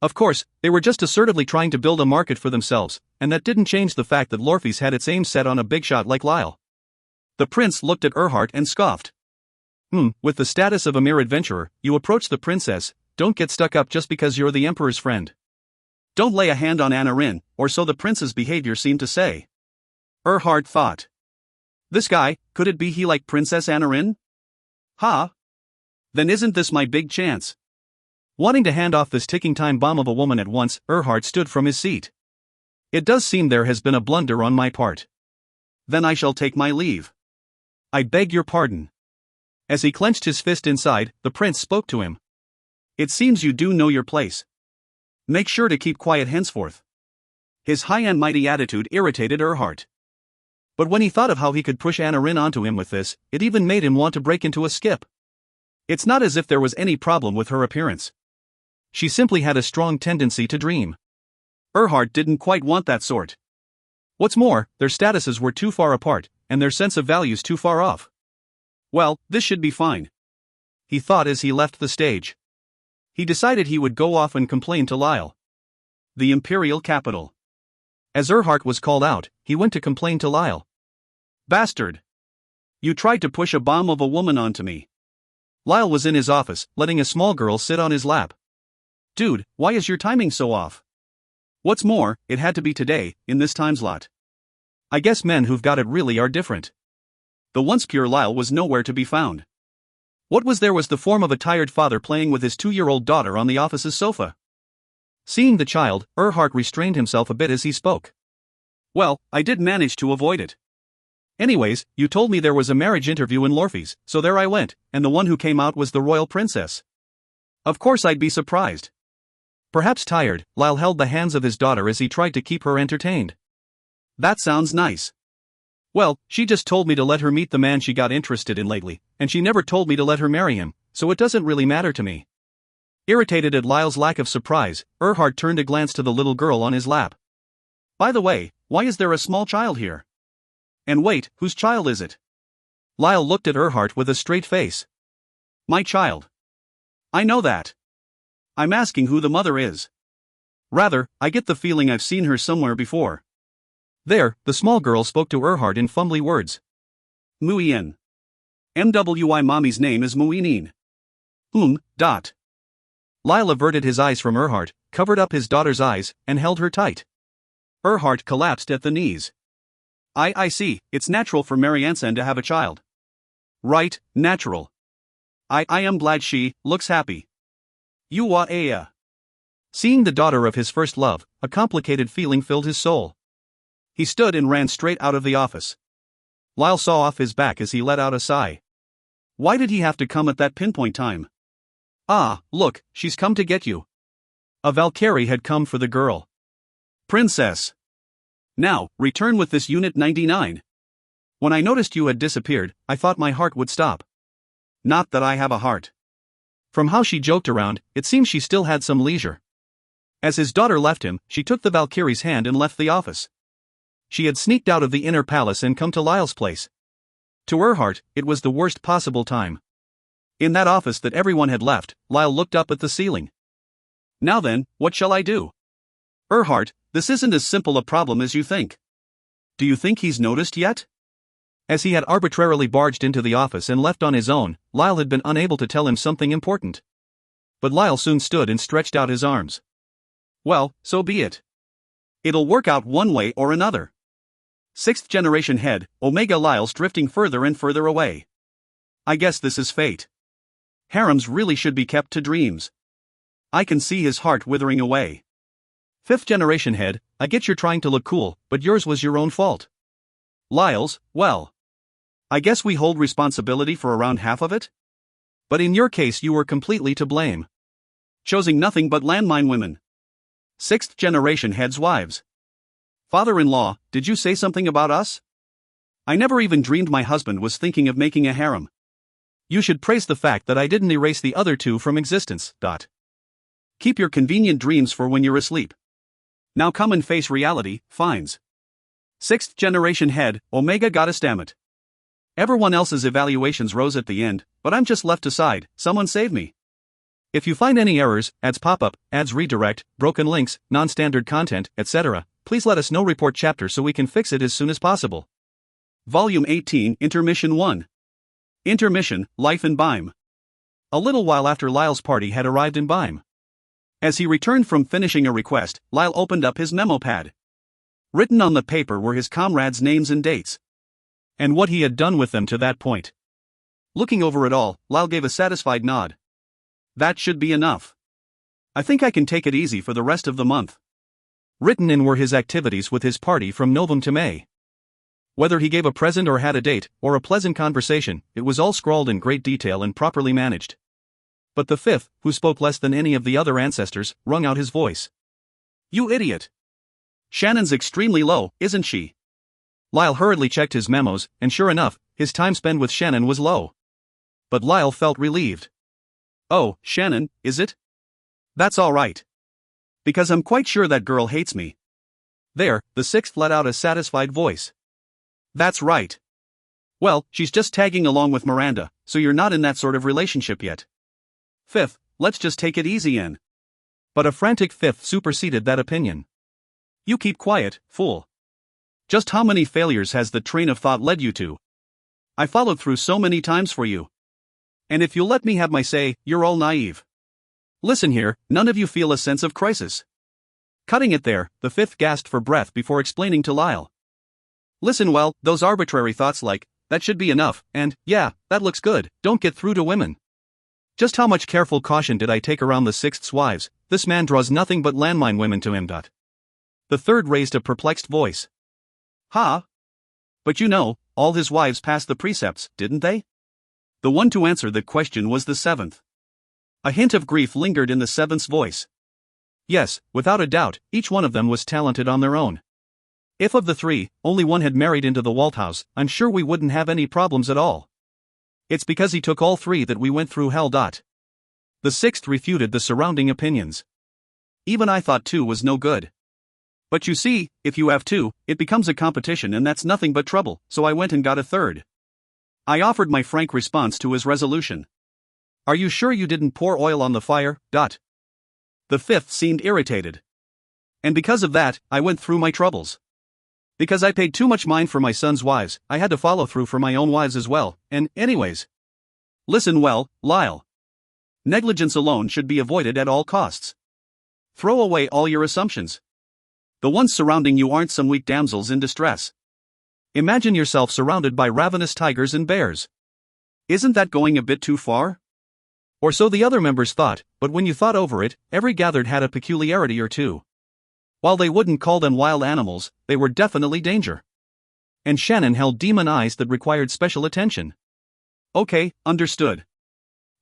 Of course, they were just assertively trying to build a market for themselves, and that didn't change the fact that Lorphis had its aim set on a big shot like Lyle. The prince looked at Erhardt and scoffed. With the status of a mere adventurer, you approach the princess. Don't get stuck up just because you're the emperor's friend. Don't lay a hand on Anarin, or so the prince's behavior seemed to say. Erhardt thought. This guy, could it be he like Princess Anarin? Ha! Then isn't this my big chance? Wanting to hand off this ticking time bomb of a woman at once, Erhardt stood from his seat. It does seem there has been a blunder on my part. Then I shall take my leave. I beg your pardon. As he clenched his fist inside, the prince spoke to him. It seems you do know your place. Make sure to keep quiet henceforth. His high and mighty attitude irritated Erhardt. But when he thought of how he could push Anarin onto him with this, it even made him want to break into a skip. It's not as if there was any problem with her appearance. She simply had a strong tendency to dream. Erhardt didn't quite want that sort. What's more, their statuses were too far apart, and their sense of values too far off. Well, this should be fine, he thought as he left the stage. He decided he would go off and complain to Lyle. The imperial capital. As Erhardt was called out, he went to complain to Lyle. Bastard! You tried to push a bomb of a woman onto me. Lyle was in his office, letting a small girl sit on his lap. Dude, why is your timing so off? What's more, it had to be today, in this time slot. I guess men who've got it really are different. The once pure Lyle was nowhere to be found. What was there was the form of a tired father playing with his 2-year-old daughter on the office's sofa. Seeing the child, Erhardt restrained himself a bit as he spoke. Well, I did manage to avoid it. Anyways, you told me there was a marriage interview in Lorphis, so there I went, and the one who came out was the royal princess. Of course I'd be surprised. Perhaps tired, Lyle held the hands of his daughter as he tried to keep her entertained. That sounds nice. Well, she just told me to let her meet the man she got interested in lately, and she never told me to let her marry him, so it doesn't really matter to me. Irritated at Lyle's lack of surprise, Erhardt turned a glance to the little girl on his lap. By the way, why is there a small child here? And wait, whose child is it? Lyle looked at Erhardt with a straight face. My child. I know that. I'm asking who the mother is. Rather, I get the feeling I've seen her somewhere before. There, the small girl spoke to Erhardt in fumbly words. Muyin. MWI mommy's name is Muinin. Lyle averted his eyes from Erhardt, covered up his daughter's eyes, and held her tight. Erhardt collapsed at the knees. I see, it's natural for Mariansen to have a child. Right, natural. I am glad she looks happy. You wa aya. Seeing the daughter of his first love, a complicated feeling filled his soul. He stood and ran straight out of the office. Lyle saw off his back as he let out a sigh. Why did he have to come at that pinpoint time? Ah, look, she's come to get you. A Valkyrie had come for the girl. Princess. Now, return with this Unit 99. When I noticed you had disappeared, I thought my heart would stop. Not that I have a heart. From how she joked around, it seemed she still had some leisure. As his daughter left him, she took the Valkyrie's hand and left the office. She had sneaked out of the inner palace and come to Lyle's place. To her heart, it was the worst possible time. In that office that everyone had left, Lyle looked up at the ceiling. Now then, what shall I do? Erhart, this isn't as simple a problem as you think. Do you think he's noticed yet? As he had arbitrarily barged into the office and left on his own, Lyle had been unable to tell him something important. But Lyle soon stood and stretched out his arms. Well, so be it. It'll work out one way or another. Sixth generation head, Omega Lyle's drifting further and further away. I guess this is fate. Harems really should be kept to dreams. I can see his heart withering away. Fifth generation head, I get you're trying to look cool, but yours was your own fault. Lyle's, well. I guess we hold responsibility for around half of it? But in your case you were completely to blame. Choosing nothing but landmine women. Sixth generation heads' wives. Father-in-law, did you say something about us? I never even dreamed my husband was thinking of making a harem. You should praise the fact that I didn't erase the other two from existence. Keep your convenient dreams for when you're asleep. Now come and face reality, fines. Sixth generation head, Omega goddess dammit. Everyone else's evaluations rose at the end, but I'm just left aside, someone save me. If you find any errors, ads pop up, ads redirect, broken links, non-standard content, etc., please let us know. Report chapter so we can fix it as soon as possible. Volume 18, Intermission 1. Intermission, Life in Bime. A little while after Lyle's party had arrived in Bime. As he returned from finishing a request, Lyle opened up his memo pad. Written on the paper were his comrades' names and dates. And what he had done with them to that point. Looking over it all, Lyle gave a satisfied nod. That should be enough. I think I can take it easy for the rest of the month. Written in were his activities with his party from November to May. Whether he gave a present or had a date, or a pleasant conversation, it was all scrawled in great detail and properly managed. But the fifth, who spoke less than any of the other ancestors, wrung out his voice. You idiot! Shannon's extremely low, isn't she? Lyle hurriedly checked his memos, and sure enough, his time spent with Shannon was low. But Lyle felt relieved. Oh, Shannon, is it? That's all right. Because I'm quite sure that girl hates me. There, the sixth let out a satisfied voice. That's right. Well, she's just tagging along with Miranda, so you're not in that sort of relationship yet. Fifth, let's just take it easy in. But a frantic fifth superseded that opinion. You keep quiet, fool. Just how many failures has the train of thought led you to? I followed through so many times for you. And if you'll let me have my say, you're all naive. Listen here, none of you feel a sense of crisis. Cutting it there, the fifth gasped for breath before explaining to Lyle. Listen, well, those arbitrary thoughts like, that should be enough, and, yeah, that looks good, don't get through to women. Just how much careful caution did I take around the sixth's wives? This man draws nothing but landmine women to him. The third raised a perplexed voice. Ha! But you know, all his wives passed the precepts, didn't they? The one to answer the question was the seventh. A hint of grief lingered in the seventh's voice. Yes, without a doubt, each one of them was talented on their own. If of the three, only one had married into the Walt house, I'm sure we wouldn't have any problems at all. It's because he took all three that we went through hell. The sixth refuted the surrounding opinions. Even I thought two was no good. But you see, if you have two, it becomes a competition and that's nothing but trouble, so I went and got a third. I offered my frank response to his resolution. Are you sure you didn't pour oil on the fire? The fifth seemed irritated. And because of that, I went through my troubles. Because I paid too much mind for my son's wives, I had to follow through for my own wives as well, and anyways. Listen well, Lyle. Negligence alone should be avoided at all costs. Throw away all your assumptions. The ones surrounding you aren't some weak damsels in distress. Imagine yourself surrounded by ravenous tigers and bears. Isn't that going a bit too far? Or so the other members thought, but when you thought over it, every gathered had a peculiarity or two. While they wouldn't call them wild animals, they were definitely danger. And Shannon held demon eyes that required special attention. Okay, understood.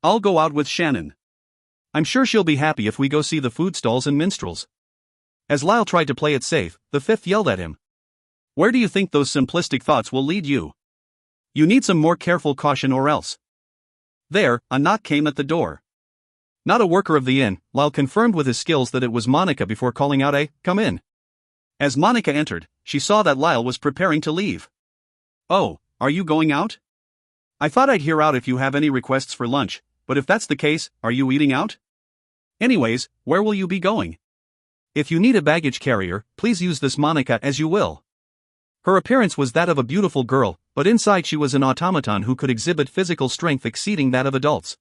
I'll go out with Shannon. I'm sure she'll be happy if we go see the food stalls and minstrels. As Lyle tried to play it safe, the fifth yelled at him. Where do you think those simplistic thoughts will lead you? You need some more careful caution or else. There, a knock came at the door. Not a worker of the inn, Lyle confirmed with his skills that it was Monica before calling out a, "Come in." As Monica entered, she saw that Lyle was preparing to leave. Oh, are you going out? I thought I'd hear out if you have any requests for lunch, but if that's the case, are you eating out? Anyways, where will you be going? If you need a baggage carrier, please use this Monica as you will. Her appearance was that of a beautiful girl, but inside she was an automaton who could exhibit physical strength exceeding that of adults.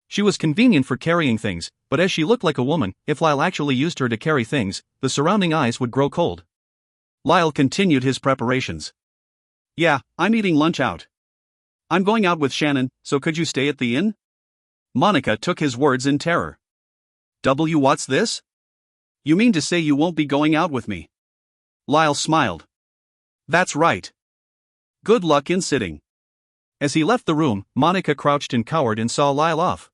She was convenient for carrying things, but as she looked like a woman, if Lyle actually used her to carry things, the surrounding eyes would grow cold. Lyle continued his preparations. Yeah, I'm eating lunch out. I'm going out with Shannon, so could you stay at the inn? Monica took his words in terror. What's this? You mean to say you won't be going out with me? Lyle smiled. That's right. Good luck in sitting. As he left the room, Monica crouched and cowered and saw Lyle off.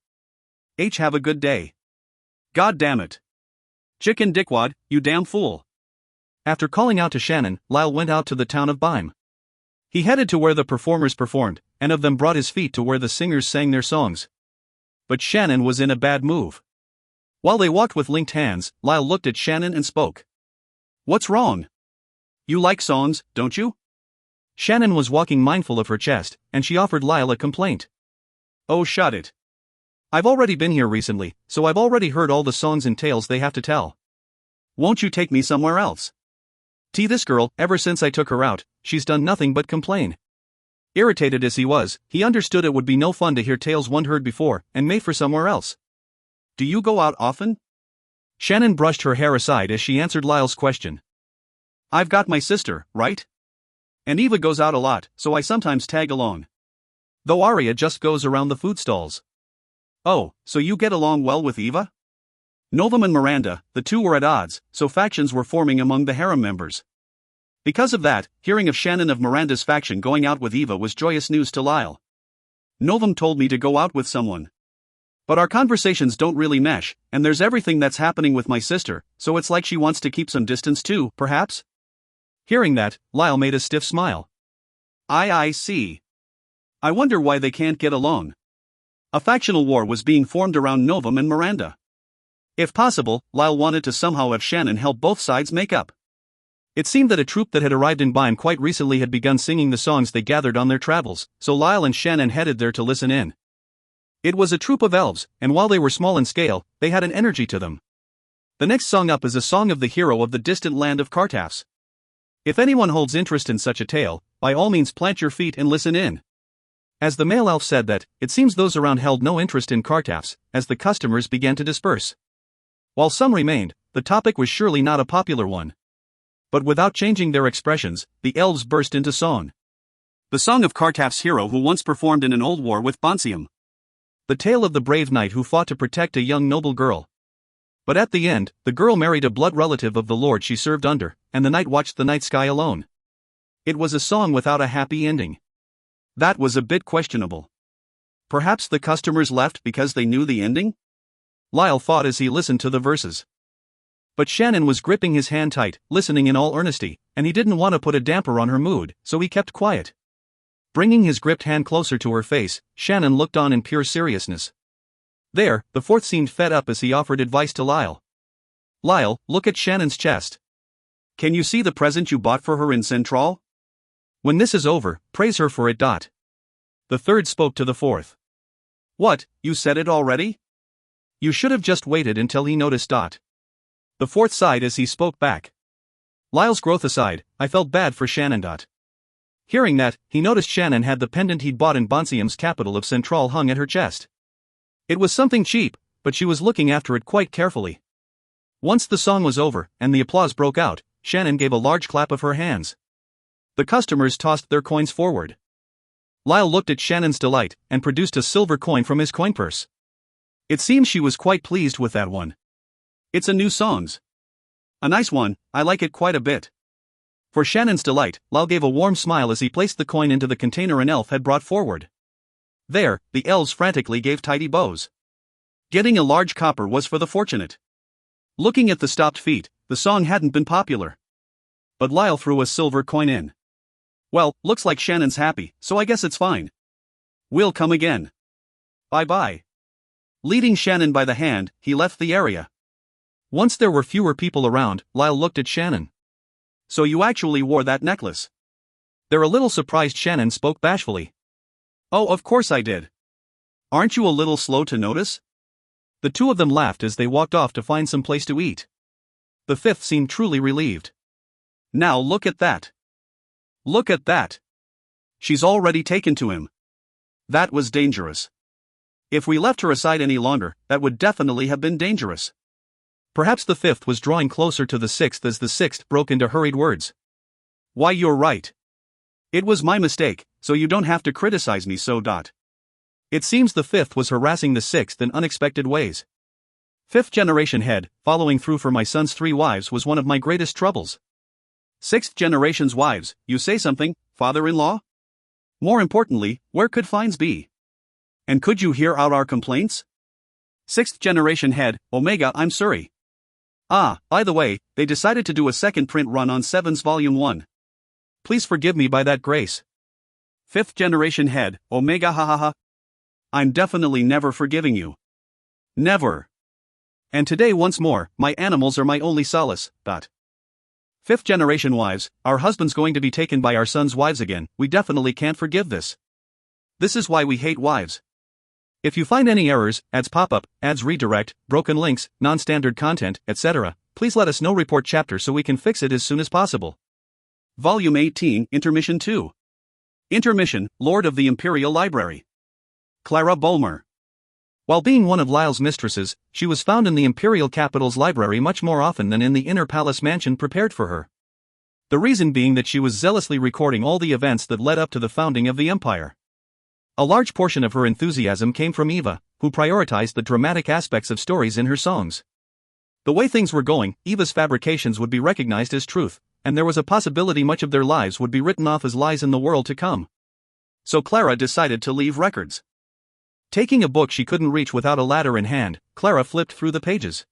Have a good day. God damn it. Chicken dickwad, you damn fool. After calling out to Shannon, Lyle went out to the town of Bime. He headed to where the performers performed, and of them brought his feet to where the singers sang their songs. But Shannon was in a bad move. While they walked with linked hands, Lyle looked at Shannon and spoke. What's wrong? You like songs, don't you? Shannon was walking mindful of her chest, and she offered Lyle a complaint. Oh, shut it. I've already been here recently, so I've already heard all the songs and tales they have to tell. Won't you take me somewhere else? This girl, ever since I took her out, she's done nothing but complain. Irritated as he was, he understood it would be no fun to hear tales one heard before, and made for somewhere else. Do you go out often? Shannon brushed her hair aside as she answered Lyle's question. I've got my sister, right? And Eva goes out a lot, so I sometimes tag along. Though Aria just goes around the food stalls. Oh, so you get along well with Eva? Novum and Miranda, the two were at odds, so factions were forming among the harem members. Because of that, hearing of Shannon of Miranda's faction going out with Eva was joyous news to Lyle. Novum told me to go out with someone. But our conversations don't really mesh, and there's everything that's happening with my sister, so it's like she wants to keep some distance too, perhaps? Hearing that, Lyle made a stiff smile. I see. I wonder why they can't get along. A factional war was being formed around Novum and Miranda. If possible, Lyle wanted to somehow have Shannon help both sides make up. It seemed that a troupe that had arrived in Bime quite recently had begun singing the songs they gathered on their travels, so Lyle and Shannon headed there to listen in. It was a troupe of elves, and while they were small in scale, they had an energy to them. The next song up is a song of the hero of the distant land of Kartafs. If anyone holds interest in such a tale, by all means plant your feet and listen in. As the male elf said that, it seems those around held no interest in Kartafs, as the customers began to disperse. While some remained, the topic was surely not a popular one. But without changing their expressions, the elves burst into song. The song of Kartaf's hero who once performed in an old war with Bonsium. The tale of the brave knight who fought to protect a young noble girl. But at the end, the girl married a blood relative of the lord she served under, and the knight watched the night sky alone. It was a song without a happy ending. That was a bit questionable. Perhaps the customers left because they knew the ending? Lyle thought as he listened to the verses. But Shannon was gripping his hand tight, listening in all earnesty, and he didn't want to put a damper on her mood, so he kept quiet. Bringing his gripped hand closer to her face, Shannon looked on in pure seriousness. There, the fourth seemed fed up as he offered advice to Lyle. Lyle, look at Shannon's chest. Can you see the present you bought for her in Central? When this is over, praise her for it. The third spoke to the fourth. What, you said it already? You should have just waited until he noticed. The fourth sighed as he spoke back. Lyle's growth aside, I felt bad for Shannon. Hearing that, he noticed Shannon had the pendant he'd bought in Bonsium's capital of Central hung at her chest. It was something cheap, but she was looking after it quite carefully. Once the song was over, and the applause broke out, Shannon gave a large clap of her hands. The customers tossed their coins forward. Lyle looked at Shannon's delight, and produced a silver coin from his coin purse. It seems she was quite pleased with that one. It's a new songs. A nice one, I like it quite a bit. For Shannon's delight, Lyle gave a warm smile as he placed the coin into the container an elf had brought forward. There, the elves frantically gave tidy bows. Getting a large copper was for the fortunate. Looking at the stopped feet, the song hadn't been popular. But Lyle threw a silver coin in. Well, looks like Shannon's happy, so I guess it's fine. We'll come again. Bye-bye. Leading Shannon by the hand, he left the area. Once there were fewer people around, Lyle looked at Shannon. So you actually wore that necklace? They're a little surprised. Shannon spoke bashfully. Oh, of course I did. Aren't you a little slow to notice? The two of them laughed as they walked off to find some place to eat. The fifth seemed truly relieved. Now look at that. Look at that. She's already taken to him. That was dangerous. If we left her aside any longer, that would definitely have been dangerous. Perhaps the fifth was drawing closer to the sixth as the sixth broke into hurried words. Why, you're right. It was my mistake, so you don't have to criticize me so. It seems the fifth was harassing the sixth in unexpected ways. Fifth generation head, following through for my son's 3 wives was one of my greatest troubles. 6th generation's wives, you say something, father-in-law? More importantly, where could fines be? And could you hear out our complaints? 6th generation head, Omega, I'm sorry. Ah, by the way, they decided to do a second print run on 7's volume 1. Please forgive me by that grace. 5th generation head, Omega, hahaha. I'm definitely never forgiving you. Never. And today once more, my animals are my only solace. 5th generation wives, our husband's going to be taken by our son's wives again. We definitely can't forgive this. This is why we hate wives. If you find any errors, ads pop up, ads redirect, broken links, non-standard content, etc., please let us know. Report chapter so we can fix it as soon as possible. Volume 18, Intermission 2. Intermission, Lord of the Imperial Library. Clara Bulmer. While being one of Lyle's mistresses, she was found in the Imperial Capital's library much more often than in the inner palace mansion prepared for her. The reason being that she was zealously recording all the events that led up to the founding of the empire. A large portion of her enthusiasm came from Eva, who prioritized the dramatic aspects of stories in her songs. The way things were going, Eva's fabrications would be recognized as truth, and there was a possibility much of their lives would be written off as lies in the world to come. So Clara decided to leave records. Taking a book she couldn't reach without a ladder in hand, Clara flipped through the pages.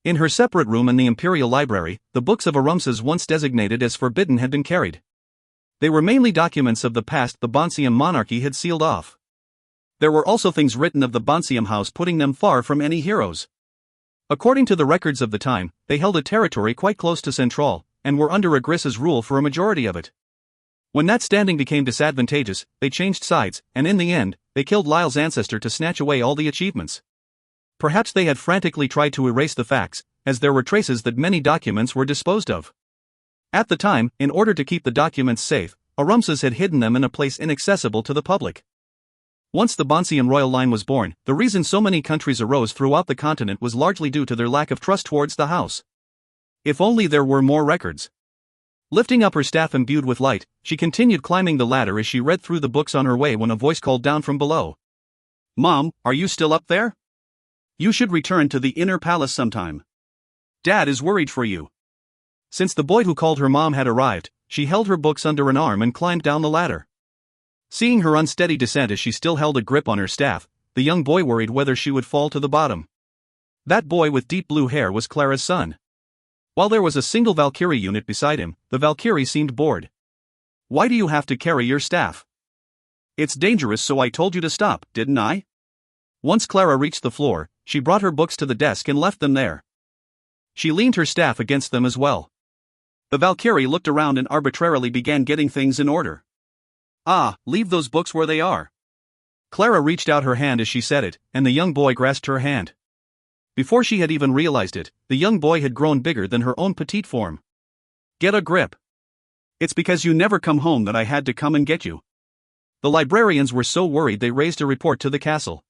In her separate room in the Imperial Library, the books of Arumsas once designated as forbidden had been carried. They were mainly documents of the past the Bonsium monarchy had sealed off. There were also things written of the Bonsium house putting them far from any heroes. According to the records of the time, they held a territory quite close to Central, and were under Agrissa's rule for a majority of it. When that standing became disadvantageous, they changed sides, and in the end, they killed Lyle's ancestor to snatch away all the achievements. Perhaps they had frantically tried to erase the facts, as there were traces that many documents were disposed of. At the time, in order to keep the documents safe, Arumsas had hidden them in a place inaccessible to the public. Once the Bonsium royal line was born, the reason so many countries arose throughout the continent was largely due to their lack of trust towards the house. If only there were more records. Lifting up her staff imbued with light, she continued climbing the ladder as she read through the books on her way when a voice called down from below. Mom, are you still up there? You should return to the inner palace sometime. Dad is worried for you. Since the boy who called her mom had arrived, she held her books under an arm and climbed down the ladder. Seeing her unsteady descent as she still held a grip on her staff, the young boy worried whether she would fall to the bottom. That boy with deep blue hair was Clara's son. While there was a single Valkyrie unit beside him, the Valkyrie seemed bored. Why do you have to carry your staff? It's dangerous, so I told you to stop, didn't I? Once Clara reached the floor, she brought her books to the desk and left them there. She leaned her staff against them as well. The Valkyrie looked around and arbitrarily began getting things in order. Ah, leave those books where they are. Clara reached out her hand as she said it, and the young boy grasped her hand. Before she had even realized it, the young boy had grown bigger than her own petite form. Get a grip. It's because you never come home that I had to come and get you. The librarians were so worried they raised a report to the castle.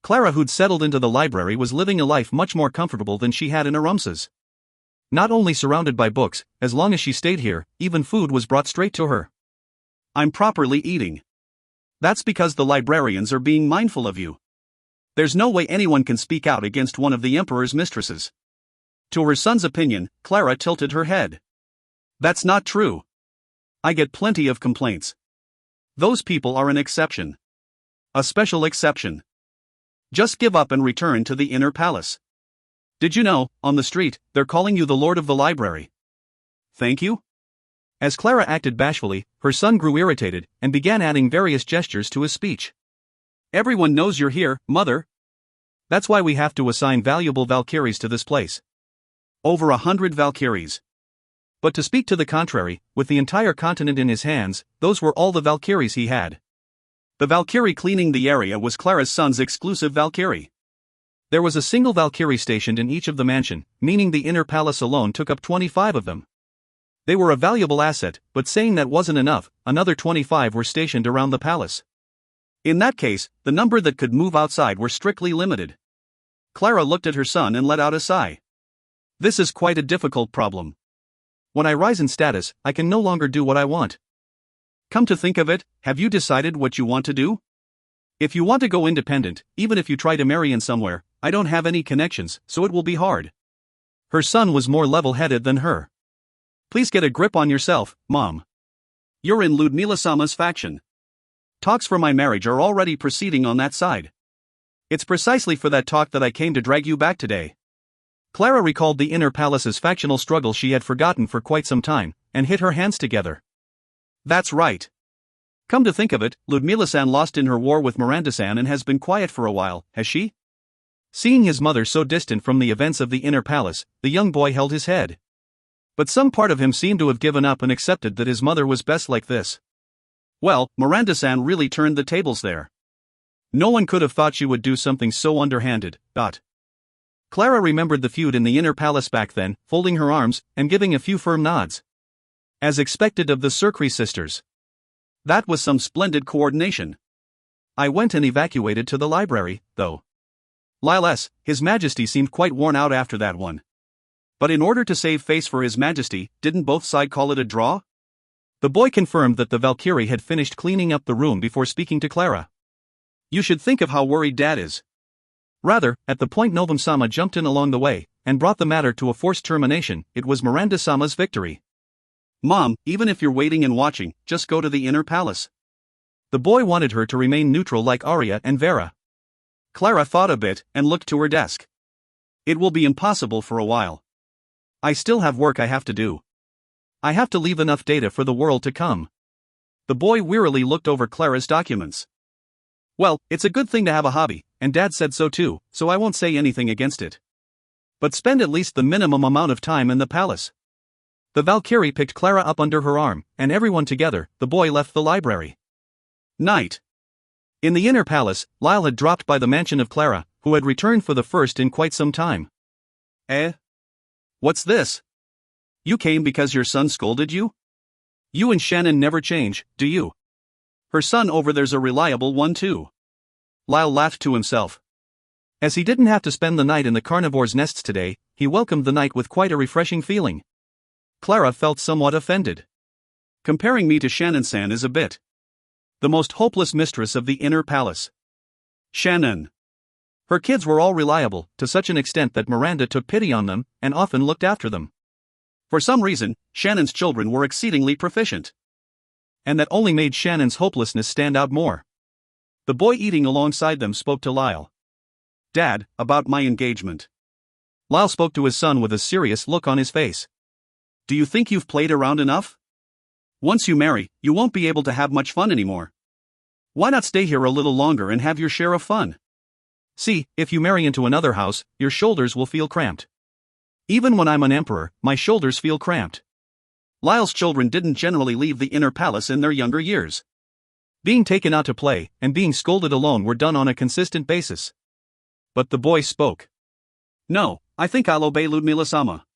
Clara, who'd settled into the library, was living a life much more comfortable than she had in Arumsas. Not only surrounded by books, as long as she stayed here, even food was brought straight to her. I'm properly eating. That's because the librarians are being mindful of you. There's no way anyone can speak out against one of the Emperor's mistresses. To her son's opinion, Clara tilted her head. That's not true. I get plenty of complaints. Those people are an exception. A special exception. Just give up and return to the inner palace. Did you know, on the street, they're calling you the Lord of the Library? Thank you? As Clara acted bashfully, her son grew irritated and began adding various gestures to his speech. Everyone knows you're here, Mother. That's why we have to assign valuable Valkyries to this place. Over 100 Valkyries. But to speak to the contrary, with the entire continent in his hands, those were all the Valkyries he had. The Valkyrie cleaning the area was Clara's son's exclusive Valkyrie. There was a single Valkyrie stationed in each of the mansion, meaning the inner palace alone took up 25 of them. They were a valuable asset, but saying that wasn't enough, another 25 were stationed around the palace. In that case, the number that could move outside were strictly limited. Clara looked at her son and let out a sigh. This is quite a difficult problem. When I rise in status, I can no longer do what I want. Come to think of it, have you decided what you want to do? If you want to go independent, even if you try to marry in somewhere, I don't have any connections, so it will be hard. Her son was more level-headed than her. Please get a grip on yourself, Mom. You're in Ludmila-sama's faction. Talks for my marriage are already proceeding on that side. It's precisely for that talk that I came to drag you back today. Clara recalled the inner palace's factional struggle she had forgotten for quite some time, and hit her hands together. That's right. Come to think of it, Ludmila-san lost in her war with Miranda-san and has been quiet for a while, has she? Seeing his mother so distant from the events of the inner palace, the young boy held his head. But some part of him seemed to have given up and accepted that his mother was best like this. Well, Miranda-san really turned the tables there. No one could have thought she would do something so underhanded. Clara remembered the feud in the inner palace back then, folding her arms and giving a few firm nods. As expected of the Surkree sisters. That was some splendid coordination. I went and evacuated to the library, though. Lyle, His Majesty seemed quite worn out after that one. But in order to save face for His Majesty, didn't both sides call it a draw? The boy confirmed that the Valkyrie had finished cleaning up the room before speaking to Clara. You should think of how worried Dad is. Rather, at the point Novum-sama jumped in along the way, and brought the matter to a forced termination, it was Miranda-sama's victory. Mom, even if you're waiting and watching, just go to the inner palace. The boy wanted her to remain neutral like Arya and Vera. Clara thought a bit, and looked to her desk. It will be impossible for a while. I still have work I have to do. I have to leave enough data for the world to come. The boy wearily looked over Clara's documents. Well, it's a good thing to have a hobby, and Dad said so too, so I won't say anything against it. But spend at least the minimum amount of time in the palace. The Valkyrie picked Clara up under her arm, and everyone together, the boy left the library. Night. In the inner palace, Lyle had dropped by the mansion of Clara, who had returned for the first in quite some time. What's this? You came because your son scolded you? You and Shannon never change, do you? Her son over there's a reliable one too. Lyle laughed to himself. As he didn't have to spend the night in the carnivore's nests today, he welcomed the night with quite a refreshing feeling. Clara felt somewhat offended. Comparing me to Shannon-san is a bit. The most hopeless mistress of the inner palace. Shannon. Her kids were all reliable, to such an extent that Miranda took pity on them, and often looked after them. For some reason, Shannon's children were exceedingly proficient. And that only made Shannon's hopelessness stand out more. The boy eating alongside them spoke to Lyle. Dad, about my engagement. Lyle spoke to his son with a serious look on his face. Do you think you've played around enough? Once you marry, you won't be able to have much fun anymore. Why not stay here a little longer and have your share of fun? See, if you marry into another house, your shoulders will feel cramped. Even when I'm an emperor, my shoulders feel cramped. Lyle's children didn't generally leave the inner palace in their younger years. Being taken out to play and being scolded alone were done on a consistent basis. But the boy spoke. No, I think I'll obey Ludmila-sama.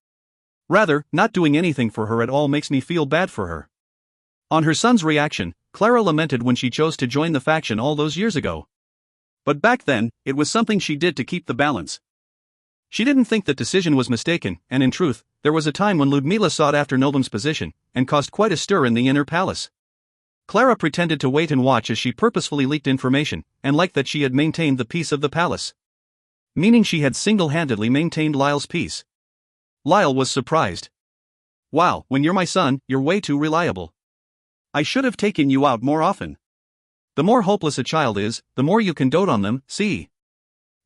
Rather, not doing anything for her at all makes me feel bad for her. On her son's reaction, Clara lamented when she chose to join the faction all those years ago. But back then, it was something she did to keep the balance. She didn't think that decision was mistaken, and in truth, there was a time when Ludmila sought after Novum's position, and caused quite a stir in the inner palace. Clara pretended to wait and watch as she purposefully leaked information, and liked that she had maintained the peace of the palace. Meaning she had single-handedly maintained Lyle's peace. Lyle was surprised. Wow, when you're my son, you're way too reliable. I should have taken you out more often. The more hopeless a child is, the more you can dote on them, see.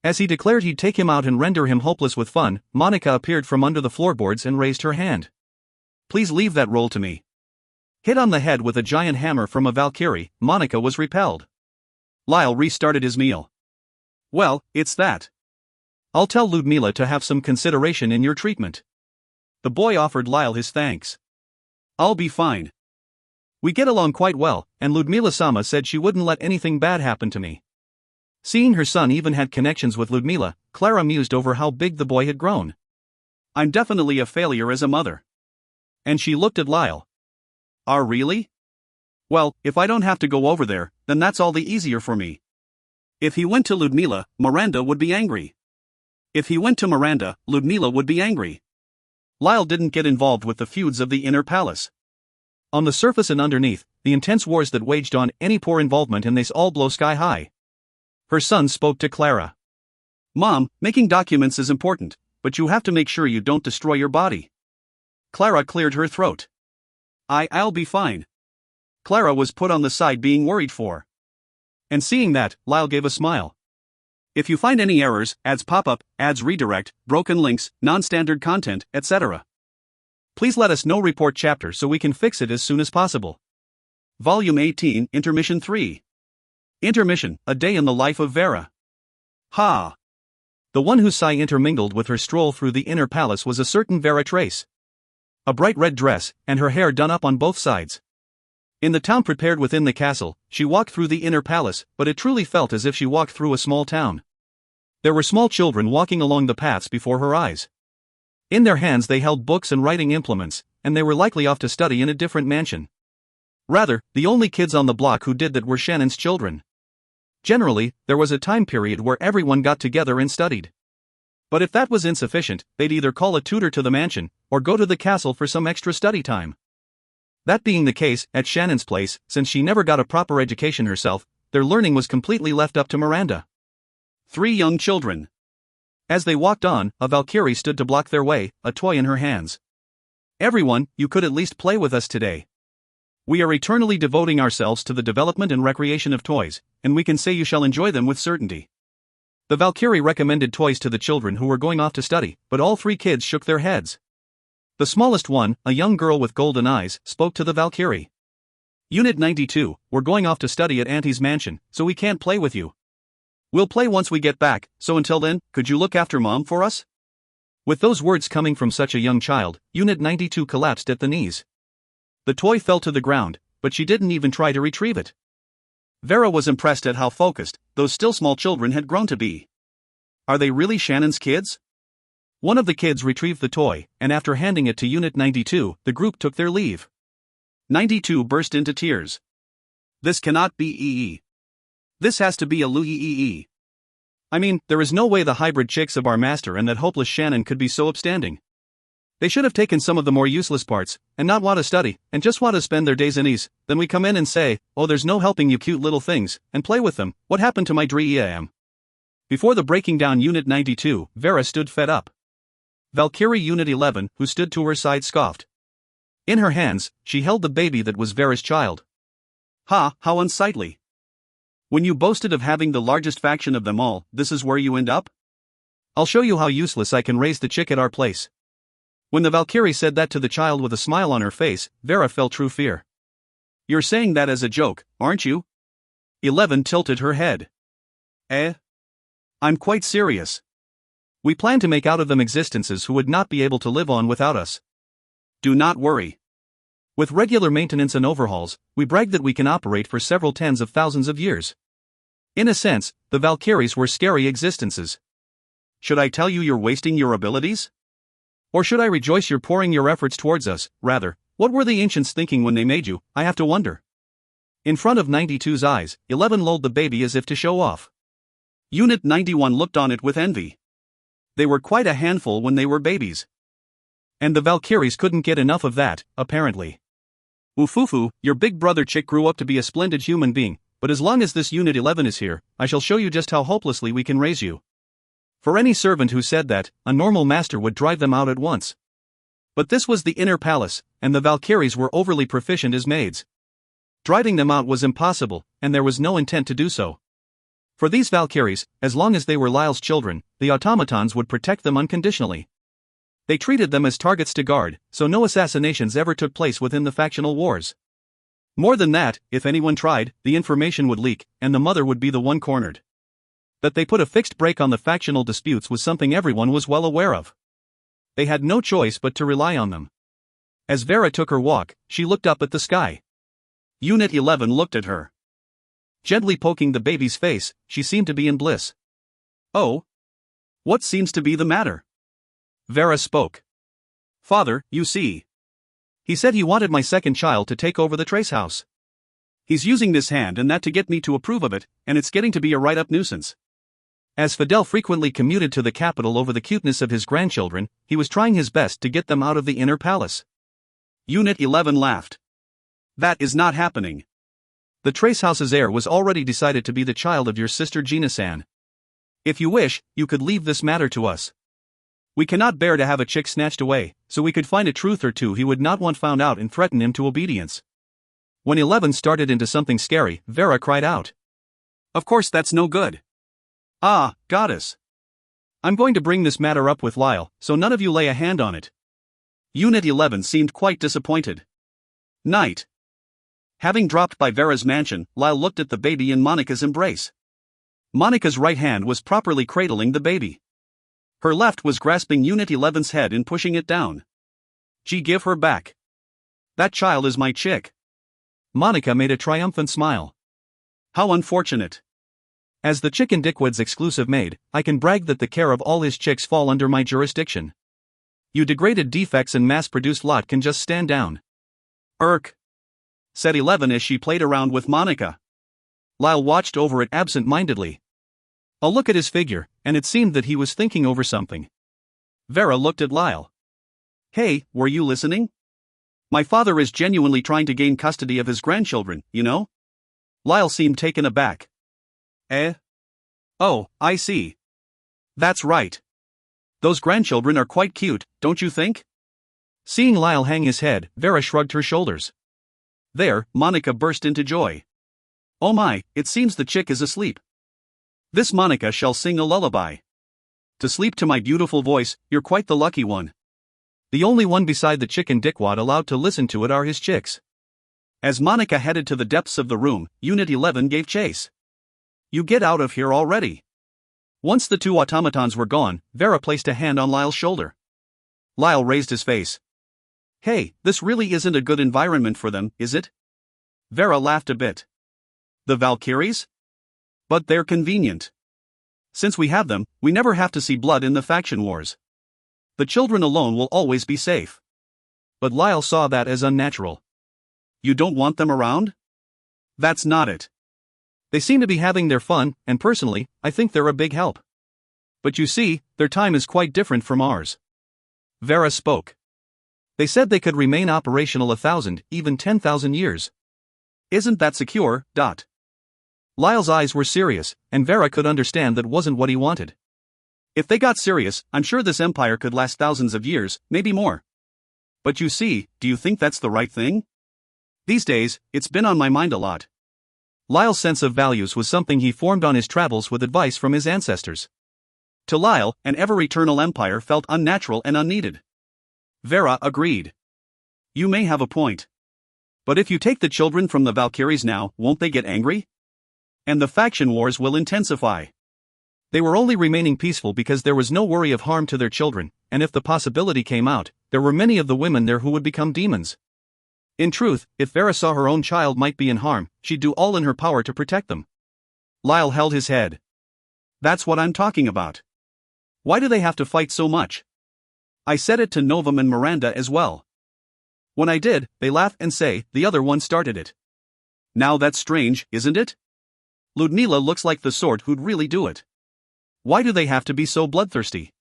As he declared he'd take him out and render him hopeless with fun, Monica appeared from under the floorboards and raised her hand. Please leave that role to me. Hit on the head with a giant hammer from a Valkyrie, Monica was repelled. Lyle restarted his meal. Well, it's that. I'll tell Ludmila to have some consideration in your treatment. The boy offered Lyle his thanks. I'll be fine. We get along quite well, and Ludmila-sama said she wouldn't let anything bad happen to me. Seeing her son even had connections with Ludmila, Clara mused over how big the boy had grown. I'm definitely a failure as a mother. And she looked at Lyle. Really? Well, if I don't have to go over there, then that's all the easier for me. If he went to Ludmila, Miranda would be angry. If he went to Miranda, Ludmila would be angry. Lyle didn't get involved with the feuds of the inner palace. On the surface and underneath, the intense wars that waged on, any poor involvement and they all blow sky high. Her son spoke to Clara. Mom, making documents is important, but you have to make sure you don't destroy your body. Clara cleared her throat. I'll be fine. Clara was put on the side being worried for. And seeing that, Lyle gave a smile. If you find any errors, ads pop up, ads redirect, broken links, non-standard content, etc. Please let us know. Report chapter so we can fix it as soon as possible. Volume 18, Intermission 3. Intermission, a day in the life of Vera. Ha! The one whose sigh intermingled with her stroll through the inner palace was a certain Vera Trace. A bright red dress, and her hair done up on both sides. In the town prepared within the castle, she walked through the inner palace, but it truly felt as if she walked through a small town. There were small children walking along the paths before her eyes. In their hands they held books and writing implements, and they were likely off to study in a different mansion. Rather, the only kids on the block who did that were Shannon's children. Generally, there was a time period where everyone got together and studied. But if that was insufficient, they'd either call a tutor to the mansion, or go to the castle for some extra study time. That being the case, at Shannon's place, since she never got a proper education herself, their learning was completely left up to Miranda. 3 young children. As they walked on, a Valkyrie stood to block their way, a toy in her hands. Everyone, you could at least play with us today. We are eternally devoting ourselves to the development and recreation of toys, and we can say you shall enjoy them with certainty. The Valkyrie recommended toys to the children who were going off to study, but all 3 kids shook their heads. The smallest one, a young girl with golden eyes, spoke to the Valkyrie. Unit 92, we're going off to study at Auntie's mansion, so we can't play with you. We'll play once we get back, so until then, could you look after Mom for us? With those words coming from such a young child, Unit 92 collapsed at the knees. The toy fell to the ground, but she didn't even try to retrieve it. Vera was impressed at how focused those still small children had grown to be. Are they really Shannon's kids? One of the kids retrieved the toy, and after handing it to Unit 92, the group took their leave. 92 burst into tears. This cannot be EE. This has to be a Louie. I mean, there is no way the hybrid chicks of our master and that hopeless Shannon could be so upstanding. They should have taken some of the more useless parts, and not want to study, and just want to spend their days in ease. Then we come in and say, oh, there's no helping you cute little things, and play with them. What happened to my dream? Before the breaking down Unit 92, Vera stood fed up. Valkyrie Unit 11, who stood to her side, scoffed. In her hands, she held the baby that was Vera's child. Ha, how unsightly. When you boasted of having the largest faction of them all, this is where you end up? I'll show you how useless I can raise the chick at our place. When the Valkyrie said that to the child with a smile on her face, Vera felt true fear. You're saying that as a joke, aren't you? 11 tilted her head. I'm quite serious. We plan to make out of them existences who would not be able to live on without us. Do not worry. With regular maintenance and overhauls, we brag that we can operate for several tens of thousands of years. In a sense, the Valkyries were scary existences. Should I tell you you're wasting your abilities? Or should I rejoice you're pouring your efforts towards us? Rather, what were the ancients thinking when they made you, I have to wonder. In front of 92's eyes, 11 lulled the baby as if to show off. Unit 91 looked on it with envy. They were quite a handful when they were babies. And the Valkyries couldn't get enough of that, apparently. Ufufu, your big brother chick grew up to be a splendid human being, but as long as this Unit 11 is here, I shall show you just how hopelessly we can raise you. For any servant who said that, a normal master would drive them out at once. But this was the inner palace, and the Valkyries were overly proficient as maids. Driving them out was impossible, and there was no intent to do so. For these Valkyries, as long as they were Lyle's children, the automatons would protect them unconditionally. They treated them as targets to guard, so no assassinations ever took place within the factional wars. More than that, if anyone tried, the information would leak, and the mother would be the one cornered. That they put a fixed brake on the factional disputes was something everyone was well aware of. They had no choice but to rely on them. As Vera took her walk, she looked up at the sky. Unit 11 looked at her. Gently poking the baby's face, she seemed to be in bliss. Oh? What seems to be the matter? Vera spoke. Father, you see. He said he wanted my second child to take over the trace house. He's using this hand and that to get me to approve of it, and it's getting to be a right-up nuisance. As Fidel frequently commuted to the capital over the cuteness of his grandchildren, he was trying his best to get them out of the inner palace. Unit 11 laughed. That is not happening. The trace house's heir was already decided to be the child of your sister Gina-san. If you wish, you could leave this matter to us. We cannot bear to have a chick snatched away, so we could find a truth or two he would not want found out and threaten him to obedience. When 11 started into something scary, Vera cried out. Of course that's no good. Ah, goddess. I'm going to bring this matter up with Lyle, so none of you lay a hand on it. Unit 11 seemed quite disappointed. Night. Having dropped by Vera's mansion, Lyle looked at the baby in Monica's embrace. Monica's right hand was properly cradling the baby. Her left was grasping Unit 11's head and pushing it down. Gee, give her back. That child is my chick. Monica made a triumphant smile. How unfortunate. As the Chicken Dickwood's exclusive maid, I can brag that the care of all his chicks fall under my jurisdiction. You degraded defects and mass-produced lot can just stand down. Irk, said 11 as she played around with Monica. Lyle watched over it absent-mindedly. A look at his figure, and it seemed that he was thinking over something. Vera looked at Lyle. Hey, were you listening? My father is genuinely trying to gain custody of his grandchildren, you know? Lyle seemed taken aback. Eh? Oh, I see. That's right. Those grandchildren are quite cute, don't you think? Seeing Lyle hang his head, Vera shrugged her shoulders. There, Monica burst into joy. Oh my, it seems the chick is asleep. This Monica shall sing a lullaby. To sleep to my beautiful voice, you're quite the lucky one. The only one beside the Chicken Dickwad allowed to listen to it are his chicks. As Monica headed to the depths of the room, Unit 11 gave chase. You get out of here already. Once the two automatons were gone, Vera placed a hand on Lyle's shoulder. Lyle raised his face. Hey, this really isn't a good environment for them, is it? Vera laughed a bit. The Valkyries? But they're convenient. Since we have them, we never have to see blood in the faction wars. The children alone will always be safe. But Lyle saw that as unnatural. You don't want them around? That's not it. They seem to be having their fun, and personally, I think they're a big help. But you see, their time is quite different from ours. Vera spoke. They said they could remain operational 1,000, even 10,000 years. Isn't that secure? Lyle's eyes were serious, and Vera could understand that wasn't what he wanted. If they got serious, I'm sure this empire could last thousands of years, maybe more. But you see, do you think that's the right thing? These days, it's been on my mind a lot. Lyle's sense of values was something he formed on his travels with advice from his ancestors. To Lyle, an ever-eternal empire felt unnatural and unneeded. Vera agreed. You may have a point. But if you take the children from the Valkyries now, won't they get angry? And the faction wars will intensify. They were only remaining peaceful because there was no worry of harm to their children, and if the possibility came out, there were many of the women there who would become demons. In truth, if Vera saw her own child might be in harm, she'd do all in her power to protect them. Lyle held his head. That's what I'm talking about. Why do they have to fight so much? I said it to Novum and Miranda as well. When I did, they laugh and say, the other one started it. Now that's strange, isn't it? Ludmila looks like the sort who'd really do it. Why do they have to be so bloodthirsty?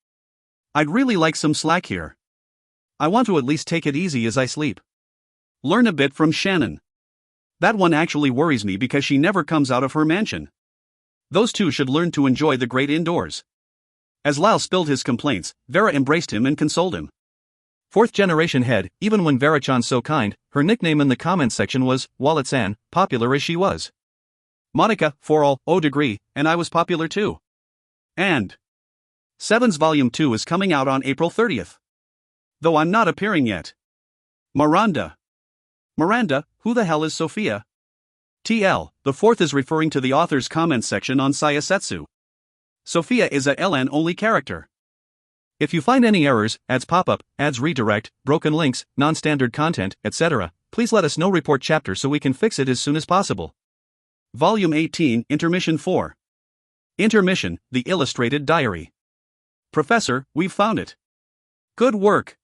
I'd really like some slack here. I want to at least take it easy as I sleep. Learn a bit from Shannon. That one actually worries me because she never comes out of her mansion. Those two should learn to enjoy the great indoors. As Lyle spilled his complaints, Vera embraced him and consoled him. Fourth generation head, even when Vera-chan's so kind, her nickname in the comments section was Wallet-san, popular as she was. Monica, for all, degree, and I was popular too. And Seven's Volume 2 is coming out on April 30th. Though I'm not appearing yet. Miranda, who the hell is Sophia? TL, the fourth is referring to the author's comments section on Saiyasetsu. Sophia is a LN-only character. If you find any errors, ads pop-up, ads redirect, broken links, non-standard content, etc., please let us know. Report chapter so we can fix it as soon as possible. Volume 18, Intermission 4. Intermission, the Illustrated Diary. Professor, we've found it. Good work.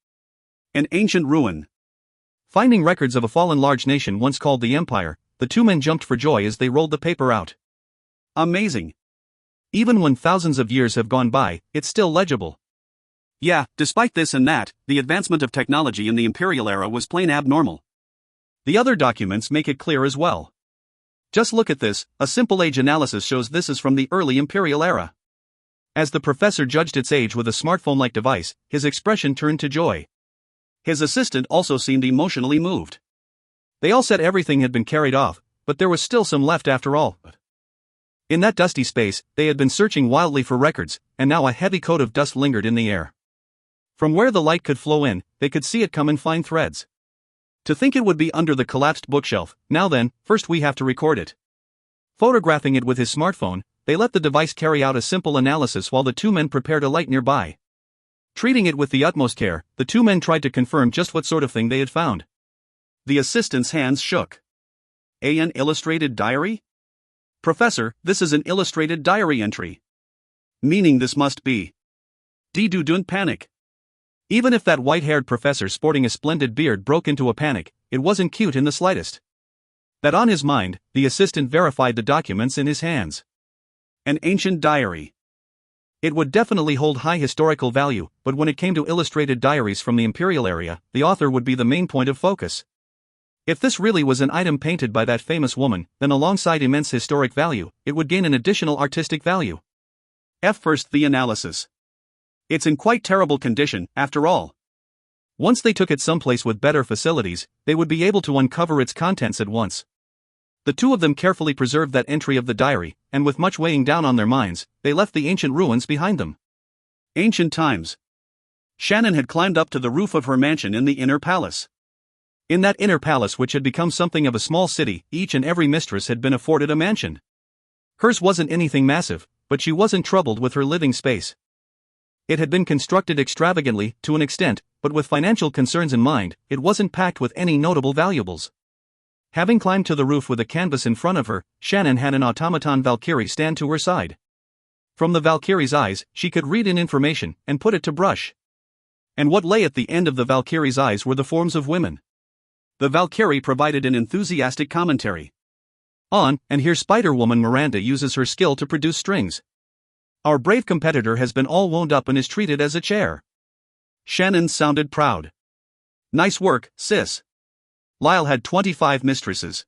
An ancient ruin. Finding records of a fallen large nation once called the Empire, the two men jumped for joy as they rolled the paper out. Amazing. Even when thousands of years have gone by, it's still legible. Yeah, despite this and that, the advancement of technology in the Imperial era was plain abnormal. The other documents make it clear as well. Just look at this, a simple age analysis shows this is from the early Imperial era. As the professor judged its age with a smartphone-like device, his expression turned to joy. His assistant also seemed emotionally moved. They all said everything had been carried off, but there was still some left after all. In that dusty space, they had been searching wildly for records, and now a heavy coat of dust lingered in the air. From where the light could flow in, they could see it come in fine threads. To think it would be under the collapsed bookshelf. Now then, first we have to record it. Photographing it with his smartphone, they let the device carry out a simple analysis while the two men prepared a light nearby. Treating it with the utmost care, the two men tried to confirm just what sort of thing they had found. The assistant's hands shook. An illustrated diary? Professor, this is an illustrated diary entry. Meaning this must be. Don't panic. Even if that white-haired professor sporting a splendid beard broke into a panic, it wasn't cute in the slightest. That on his mind, the assistant verified the documents in his hands. An ancient diary. It would definitely hold high historical value, but when it came to illustrated diaries from the Imperial area, the author would be the main point of focus. If this really was an item painted by that famous woman, then alongside immense historic value, it would gain an additional artistic value. First, the analysis. It's in quite terrible condition, after all. Once they took it someplace with better facilities, they would be able to uncover its contents at once. The two of them carefully preserved that entry of the diary, and with much weighing down on their minds, they left the ancient ruins behind them. Ancient times. Shannon had climbed up to the roof of her mansion in the inner palace. In that inner palace, which had become something of a small city, each and every mistress had been afforded a mansion. Hers wasn't anything massive, but she wasn't troubled with her living space. It had been constructed extravagantly, to an extent, but with financial concerns in mind, it wasn't packed with any notable valuables. Having climbed to the roof with a canvas in front of her, Shannon had an automaton Valkyrie stand to her side. From the Valkyrie's eyes, she could read in information, and put it to brush. And what lay at the end of the Valkyrie's eyes were the forms of women. The Valkyrie provided an enthusiastic commentary. And here Spider-Woman Miranda uses her skill to produce strings. Our brave competitor has been all wound up and is treated as a chair. Shannon sounded proud. Nice work, sis. Lyle had 25 mistresses.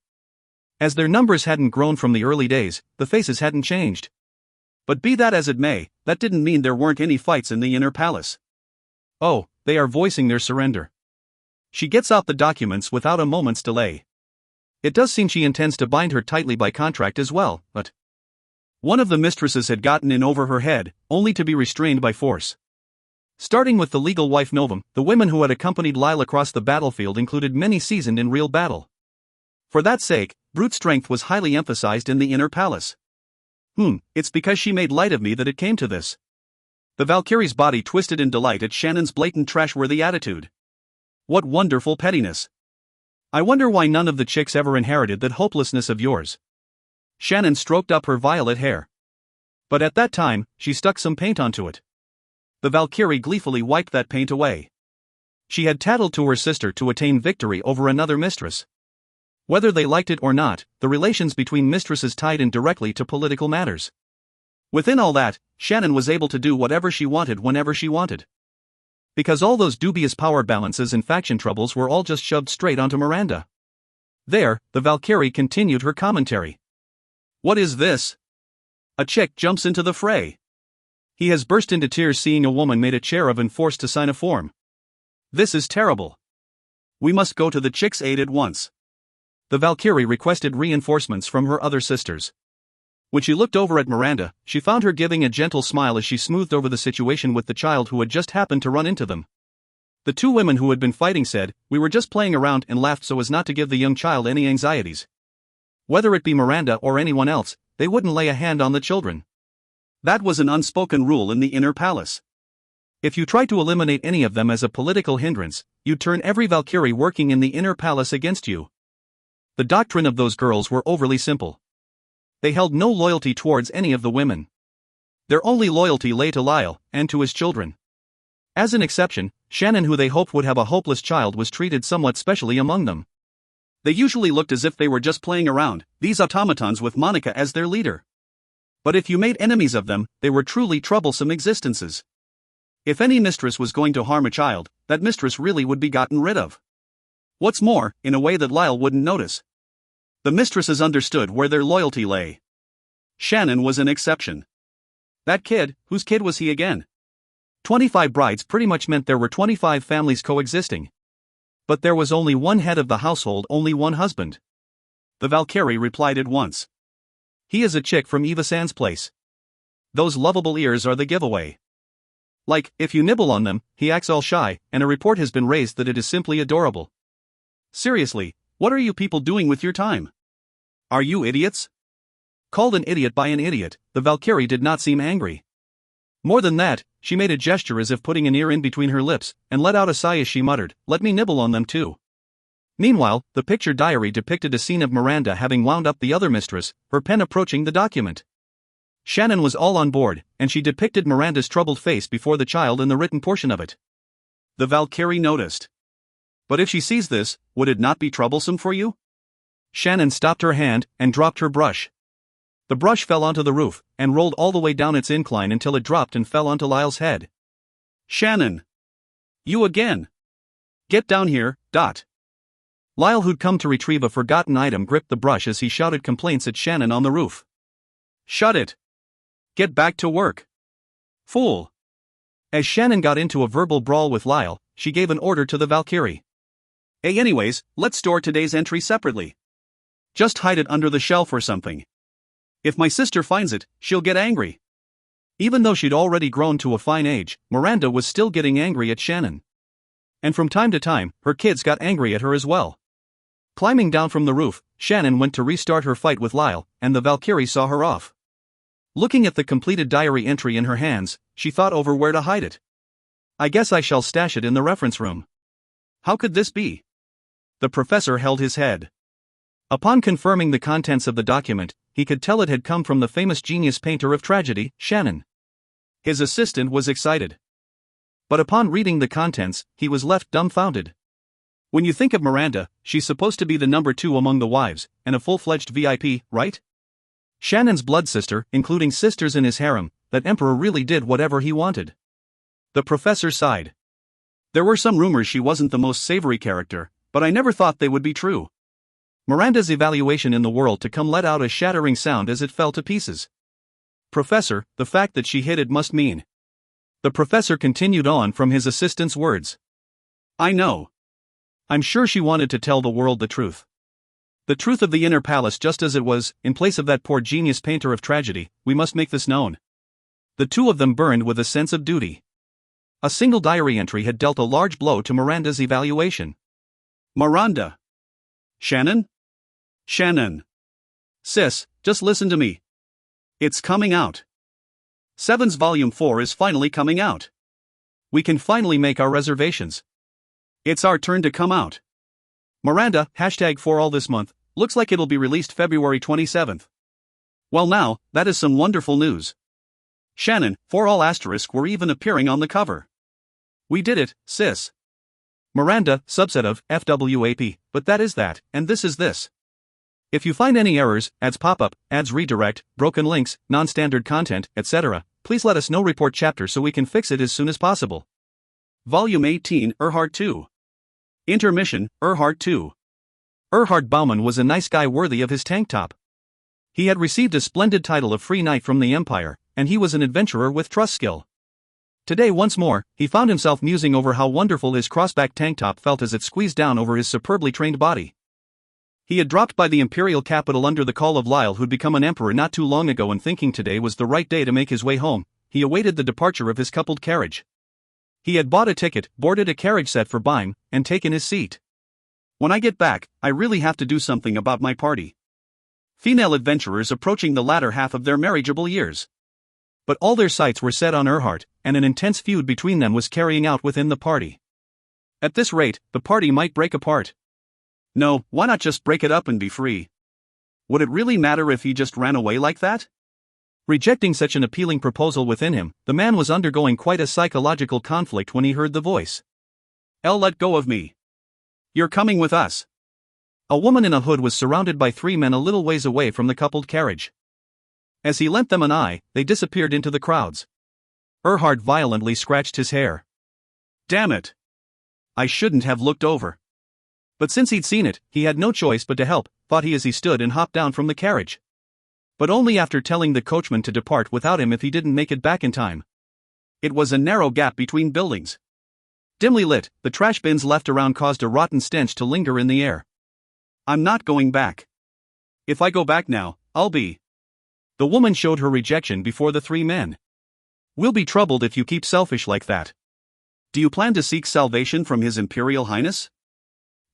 As their numbers hadn't grown from the early days, the faces hadn't changed. But be that as it may, that didn't mean there weren't any fights in the inner palace. Oh, they are voicing their surrender. She gets out the documents without a moment's delay. It does seem she intends to bind her tightly by contract as well, but one of the mistresses had gotten in over her head, only to be restrained by force. Starting with the legal wife Novum, the women who had accompanied Lyle across the battlefield included many seasoned in real battle. For that sake, brute strength was highly emphasized in the inner palace. It's because she made light of me that it came to this. The Valkyrie's body twisted in delight at Shannon's blatant trashworthy attitude. What wonderful pettiness. I wonder why none of the chicks ever inherited that hopelessness of yours. Shannon stroked up her violet hair. But at that time, she stuck some paint onto it. The Valkyrie gleefully wiped that paint away. She had tattled to her sister to attain victory over another mistress. Whether they liked it or not, the relations between mistresses tied in directly to political matters. Within all that, Shannon was able to do whatever she wanted whenever she wanted. Because all those dubious power balances and faction troubles were all just shoved straight onto Miranda. There, the Valkyrie continued her commentary. What is this? A chick jumps into the fray. He has burst into tears seeing a woman made a chair of and forced to sign a form. This is terrible. We must go to the chick's aid at once. The Valkyrie requested reinforcements from her other sisters. When she looked over at Miranda, she found her giving a gentle smile as she smoothed over the situation with the child who had just happened to run into them. The two women who had been fighting said, "We were just playing around," and laughed so as not to give the young child any anxieties. Whether it be Miranda or anyone else, they wouldn't lay a hand on the children. That was an unspoken rule in the inner palace. If you tried to eliminate any of them as a political hindrance, you'd turn every Valkyrie working in the inner palace against you. The doctrine of those girls were overly simple. They held no loyalty towards any of the women. Their only loyalty lay to Lyle, and to his children. As an exception, Shannon, who they hoped would have a hopeless child, was treated somewhat specially among them. They usually looked as if they were just playing around, these automatons with Monica as their leader. But if you made enemies of them, they were truly troublesome existences. If any mistress was going to harm a child, that mistress really would be gotten rid of. What's more, in a way that Lyle wouldn't notice. The mistresses understood where their loyalty lay. Shannon was an exception. That kid, whose kid was he again? 25 brides pretty much meant there were 25 families coexisting. But there was only one head of the household, only one husband. The Valkyrie replied at once. He is a chick from Eva Sands' place. Those lovable ears are the giveaway. Like, if you nibble on them, he acts all shy, and a report has been raised that it is simply adorable. Seriously, what are you people doing with your time? Are you idiots? Called an idiot by an idiot, the Valkyrie did not seem angry. More than that, she made a gesture as if putting an ear in between her lips, and let out a sigh as she muttered, "Let me nibble on them too." Meanwhile, the picture diary depicted a scene of Miranda having wound up the other mistress, her pen approaching the document. Shannon was all on board, and she depicted Miranda's troubled face before the child in the written portion of it. The Valkyrie noticed. But if she sees this, would it not be troublesome for you? Shannon stopped her hand, and dropped her brush. The brush fell onto the roof, and rolled all the way down its incline until it dropped and fell onto Lyle's head. Shannon! You again! Get down here, Dot! Lyle, who'd come to retrieve a forgotten item, gripped the brush as he shouted complaints at Shannon on the roof. Shut it! Get back to work! Fool! As Shannon got into a verbal brawl with Lyle, she gave an order to the Valkyrie. Hey, anyways, let's store today's entry separately. Just hide it under the shelf or something. If my sister finds it, she'll get angry. Even though she'd already grown to a fine age, Miranda was still getting angry at Shannon. And from time to time, her kids got angry at her as well. Climbing down from the roof, Shannon went to restart her fight with Lyle, and the Valkyrie saw her off. Looking at the completed diary entry in her hands, she thought over where to hide it. "I guess I shall stash it in the reference room." How could this be? The professor held his head. Upon confirming the contents of the document, he could tell it had come from the famous genius painter of tragedy, Shannon. His assistant was excited. But upon reading the contents, he was left dumbfounded. When you think of Miranda, she's supposed to be the number 2 among the wives, and a full-fledged VIP, right? Shannon's blood sister, including sisters in his harem, that emperor really did whatever he wanted. The professor sighed. There were some rumors she wasn't the most savory character, but I never thought they would be true. Miranda's evaluation in the world to come let out a shattering sound as it fell to pieces. "Professor, the fact that she hid it must mean..." The professor continued on from his assistant's words. "I know. I'm sure she wanted to tell the world the truth. The truth of the inner palace just as it was, in place of that poor genius painter of tragedy. We must make this known." The two of them burned with a sense of duty. A single diary entry had dealt a large blow to Miranda's evaluation. Miranda! Shannon? Shannon! Sis, just listen to me. It's coming out. Seven's Volume 4 is finally coming out. We can finally make our reservations. It's our turn to come out. Miranda, #for all this month, looks like it'll be released February 27th. Well now, that is some wonderful news. Shannon, for all *, were even appearing on the cover. We did it, sis. Miranda, subset of FWAP, but that is that, and this is this. If you find any errors, ads pop up, ads redirect, broken links, non-standard content, etc., please let us know. Report chapter so we can fix it as soon as possible. Volume 18, Erhard 2. Intermission, Erhard 2. Erhard Baumann was a nice guy worthy of his tank top. He had received a splendid title of Free Knight from the Empire, and he was an adventurer with trust skill. Today once more, he found himself musing over how wonderful his crossback tank top felt as it squeezed down over his superbly trained body. He had dropped by the imperial capital under the call of Lyle, who'd become an emperor not too long ago, and thinking today was the right day to make his way home, he awaited the departure of his coupled carriage. He had bought a ticket, boarded a carriage set for Bime, and taken his seat. When I get back, I really have to do something about my party. Female adventurers approaching the latter half of their marriageable years. But all their sights were set on Erhard, and an intense feud between them was carrying out within the party. At this rate, the party might break apart. No, why not just break it up and be free? Would it really matter if he just ran away like that? Rejecting such an appealing proposal within him, the man was undergoing quite a psychological conflict when he heard the voice. "Elle, let go of me. You're coming with us." A woman in a hood was surrounded by three men a little ways away from the coupled carriage. As he lent them an eye, they disappeared into the crowds. Erhard violently scratched his hair. Damn it! I shouldn't have looked over. But since he'd seen it, he had no choice but to help, thought he as he stood and hopped down from the carriage. But only after telling the coachman to depart without him if he didn't make it back in time. It was a narrow gap between buildings. Dimly lit, the trash bins left around caused a rotten stench to linger in the air. I'm not going back. If I go back now, I'll be. The woman showed her rejection before the three men. We'll be troubled if you keep selfish like that. Do you plan to seek salvation from His Imperial Highness?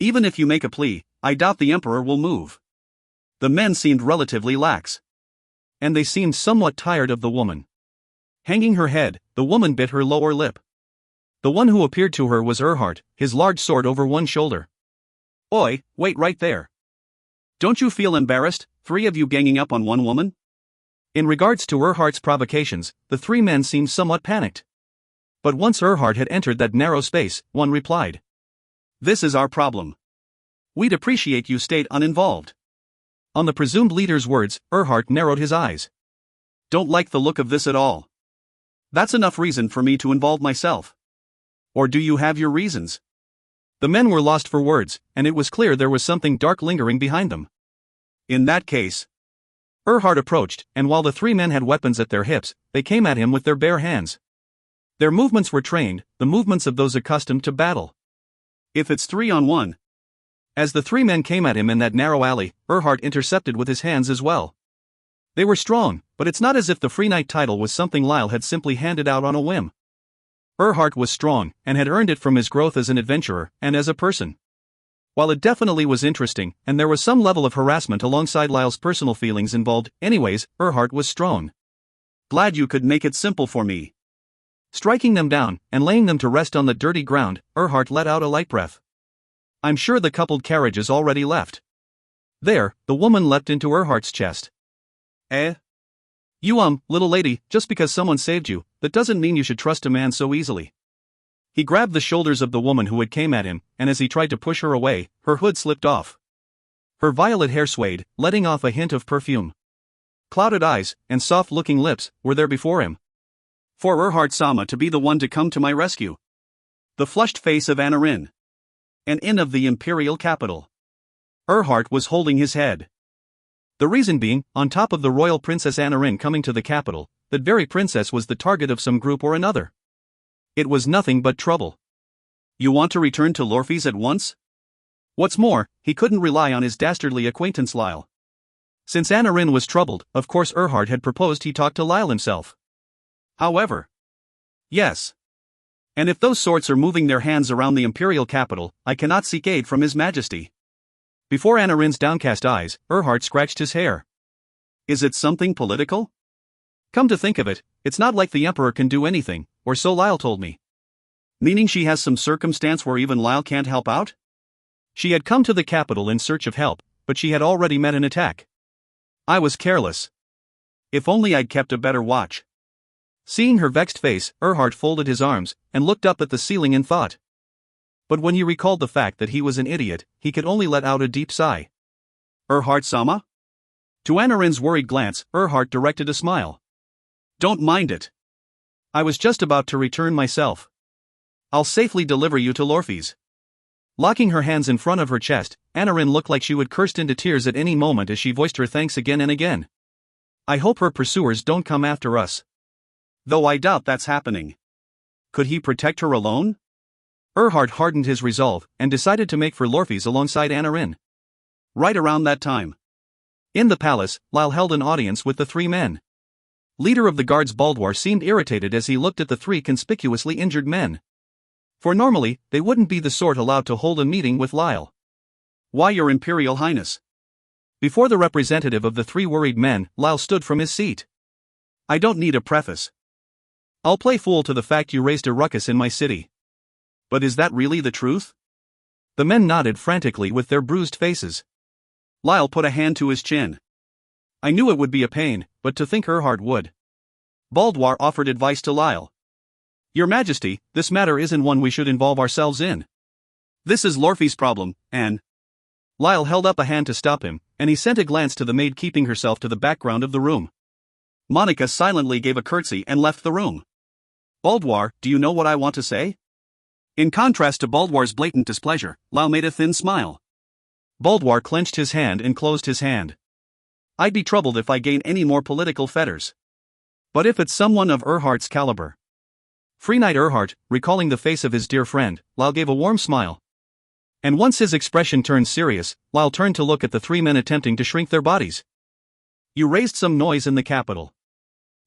Even if you make a plea, I doubt the Emperor will move. The men seemed relatively lax. And they seemed somewhat tired of the woman. Hanging her head, the woman bit her lower lip. The one who appeared to her was Erhard, his large sword over one shoulder. Oi, wait right there. Don't you feel embarrassed, three of you ganging up on one woman? In regards to Erhard's provocations, the three men seemed somewhat panicked. But once Erhard had entered that narrow space, one replied. This is our problem. We'd appreciate you stayed uninvolved. On the presumed leader's words, Erhard narrowed his eyes. Don't like the look of this at all. That's enough reason for me to involve myself. Or do you have your reasons? The men were lost for words, and it was clear there was something dark lingering behind them. In that case, Erhard approached, and while the three men had weapons at their hips, they came at him with their bare hands. Their movements were trained, the movements of those accustomed to battle. If it's 3-on-1. As the three men came at him in that narrow alley, Erhard intercepted with his hands as well. They were strong, but it's not as if the Free Knight title was something Lyle had simply handed out on a whim. Erhard was strong, and had earned it from his growth as an adventurer, and as a person. While it definitely was interesting, and there was some level of harassment alongside Lyle's personal feelings involved, anyways, Erhard was strong. Glad you could make it simple for me. Striking them down, and laying them to rest on the dirty ground, Erhard let out a light breath. I'm sure the coupled carriage is already left. There, the woman leapt into Erhard's chest. Eh? You little lady, just because someone saved you, that doesn't mean you should trust a man so easily. He grabbed the shoulders of the woman who had came at him, and as he tried to push her away, her hood slipped off. Her violet hair swayed, letting off a hint of perfume. Clouded eyes, and soft-looking lips, were there before him. For Erhard-sama to be the one to come to my rescue. The flushed face of Anarin. An inn of the imperial capital. Erhard was holding his head. The reason being, on top of the royal Princess Anarin coming to the capital, that very princess was the target of some group or another. It was nothing but trouble. You want to return to Lorphes at once? What's more, he couldn't rely on his dastardly acquaintance Lyle. Since Anarin was troubled, of course Erhard had proposed he talk to Lyle himself. However. Yes. And if those sorts are moving their hands around the imperial capital, I cannot seek aid from His Majesty. Before Anarin's downcast eyes, Erhard scratched his hair. Is it something political? Come to think of it, it's not like the Emperor can do anything, or so Lyle told me. Meaning she has some circumstance where even Lyle can't help out? She had come to the capital in search of help, but she had already met an attack. I was careless. If only I'd kept a better watch. Seeing her vexed face, Erhard folded his arms, and looked up at the ceiling in thought. But when he recalled the fact that he was an idiot, he could only let out a deep sigh. Erhard-sama? To Anarin's worried glance, Erhard directed a smile. Don't mind it. I was just about to return myself. I'll safely deliver you to Lorphes. Locking her hands in front of her chest, Anarin looked like she would burst into tears at any moment as she voiced her thanks again and again. I hope her pursuers don't come after us. Though I doubt that's happening. Could he protect her alone? Erhard hardened his resolve and decided to make for Lorphes alongside Anarin. Right around that time. In the palace, Lyle held an audience with the three men. Leader of the guards Baldwar seemed irritated as he looked at the three conspicuously injured men. For normally, they wouldn't be the sort allowed to hold a meeting with Lyle. Why, Your Imperial Highness? Before the representative of the three worried men, Lyle stood from his seat. I don't need a preface. I'll play fool to the fact you raised a ruckus in my city. But is that really the truth? The men nodded frantically with their bruised faces. Lyle put a hand to his chin. I knew it would be a pain, but to think Erhard would. Baldwar offered advice to Lyle. Your Majesty, this matter isn't one we should involve ourselves in. This is Lorphes' problem, and... Lyle held up a hand to stop him, and he sent a glance to the maid keeping herself to the background of the room. Monica silently gave a curtsy and left the room. Baldwar, do you know what I want to say? In contrast to Baldwar's blatant displeasure, Lyle made a thin smile. Baldwar clenched his hand and closed his hand. I'd be troubled if I gain any more political fetters. But if it's someone of Erhard's caliber. Free Knight Erhard, recalling the face of his dear friend, Lyle gave a warm smile. And once his expression turned serious, Lyle turned to look at the three men attempting to shrink their bodies. You raised some noise in the capital.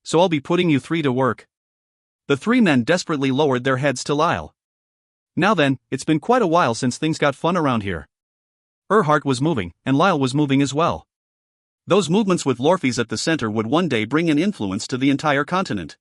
So I'll be putting you three to work. The three men desperately lowered their heads to Lyle. Now then, it's been quite a while since things got fun around here. Erhard was moving, and Lyle was moving as well. Those movements with Lorphes at the center would one day bring an influence to the entire continent.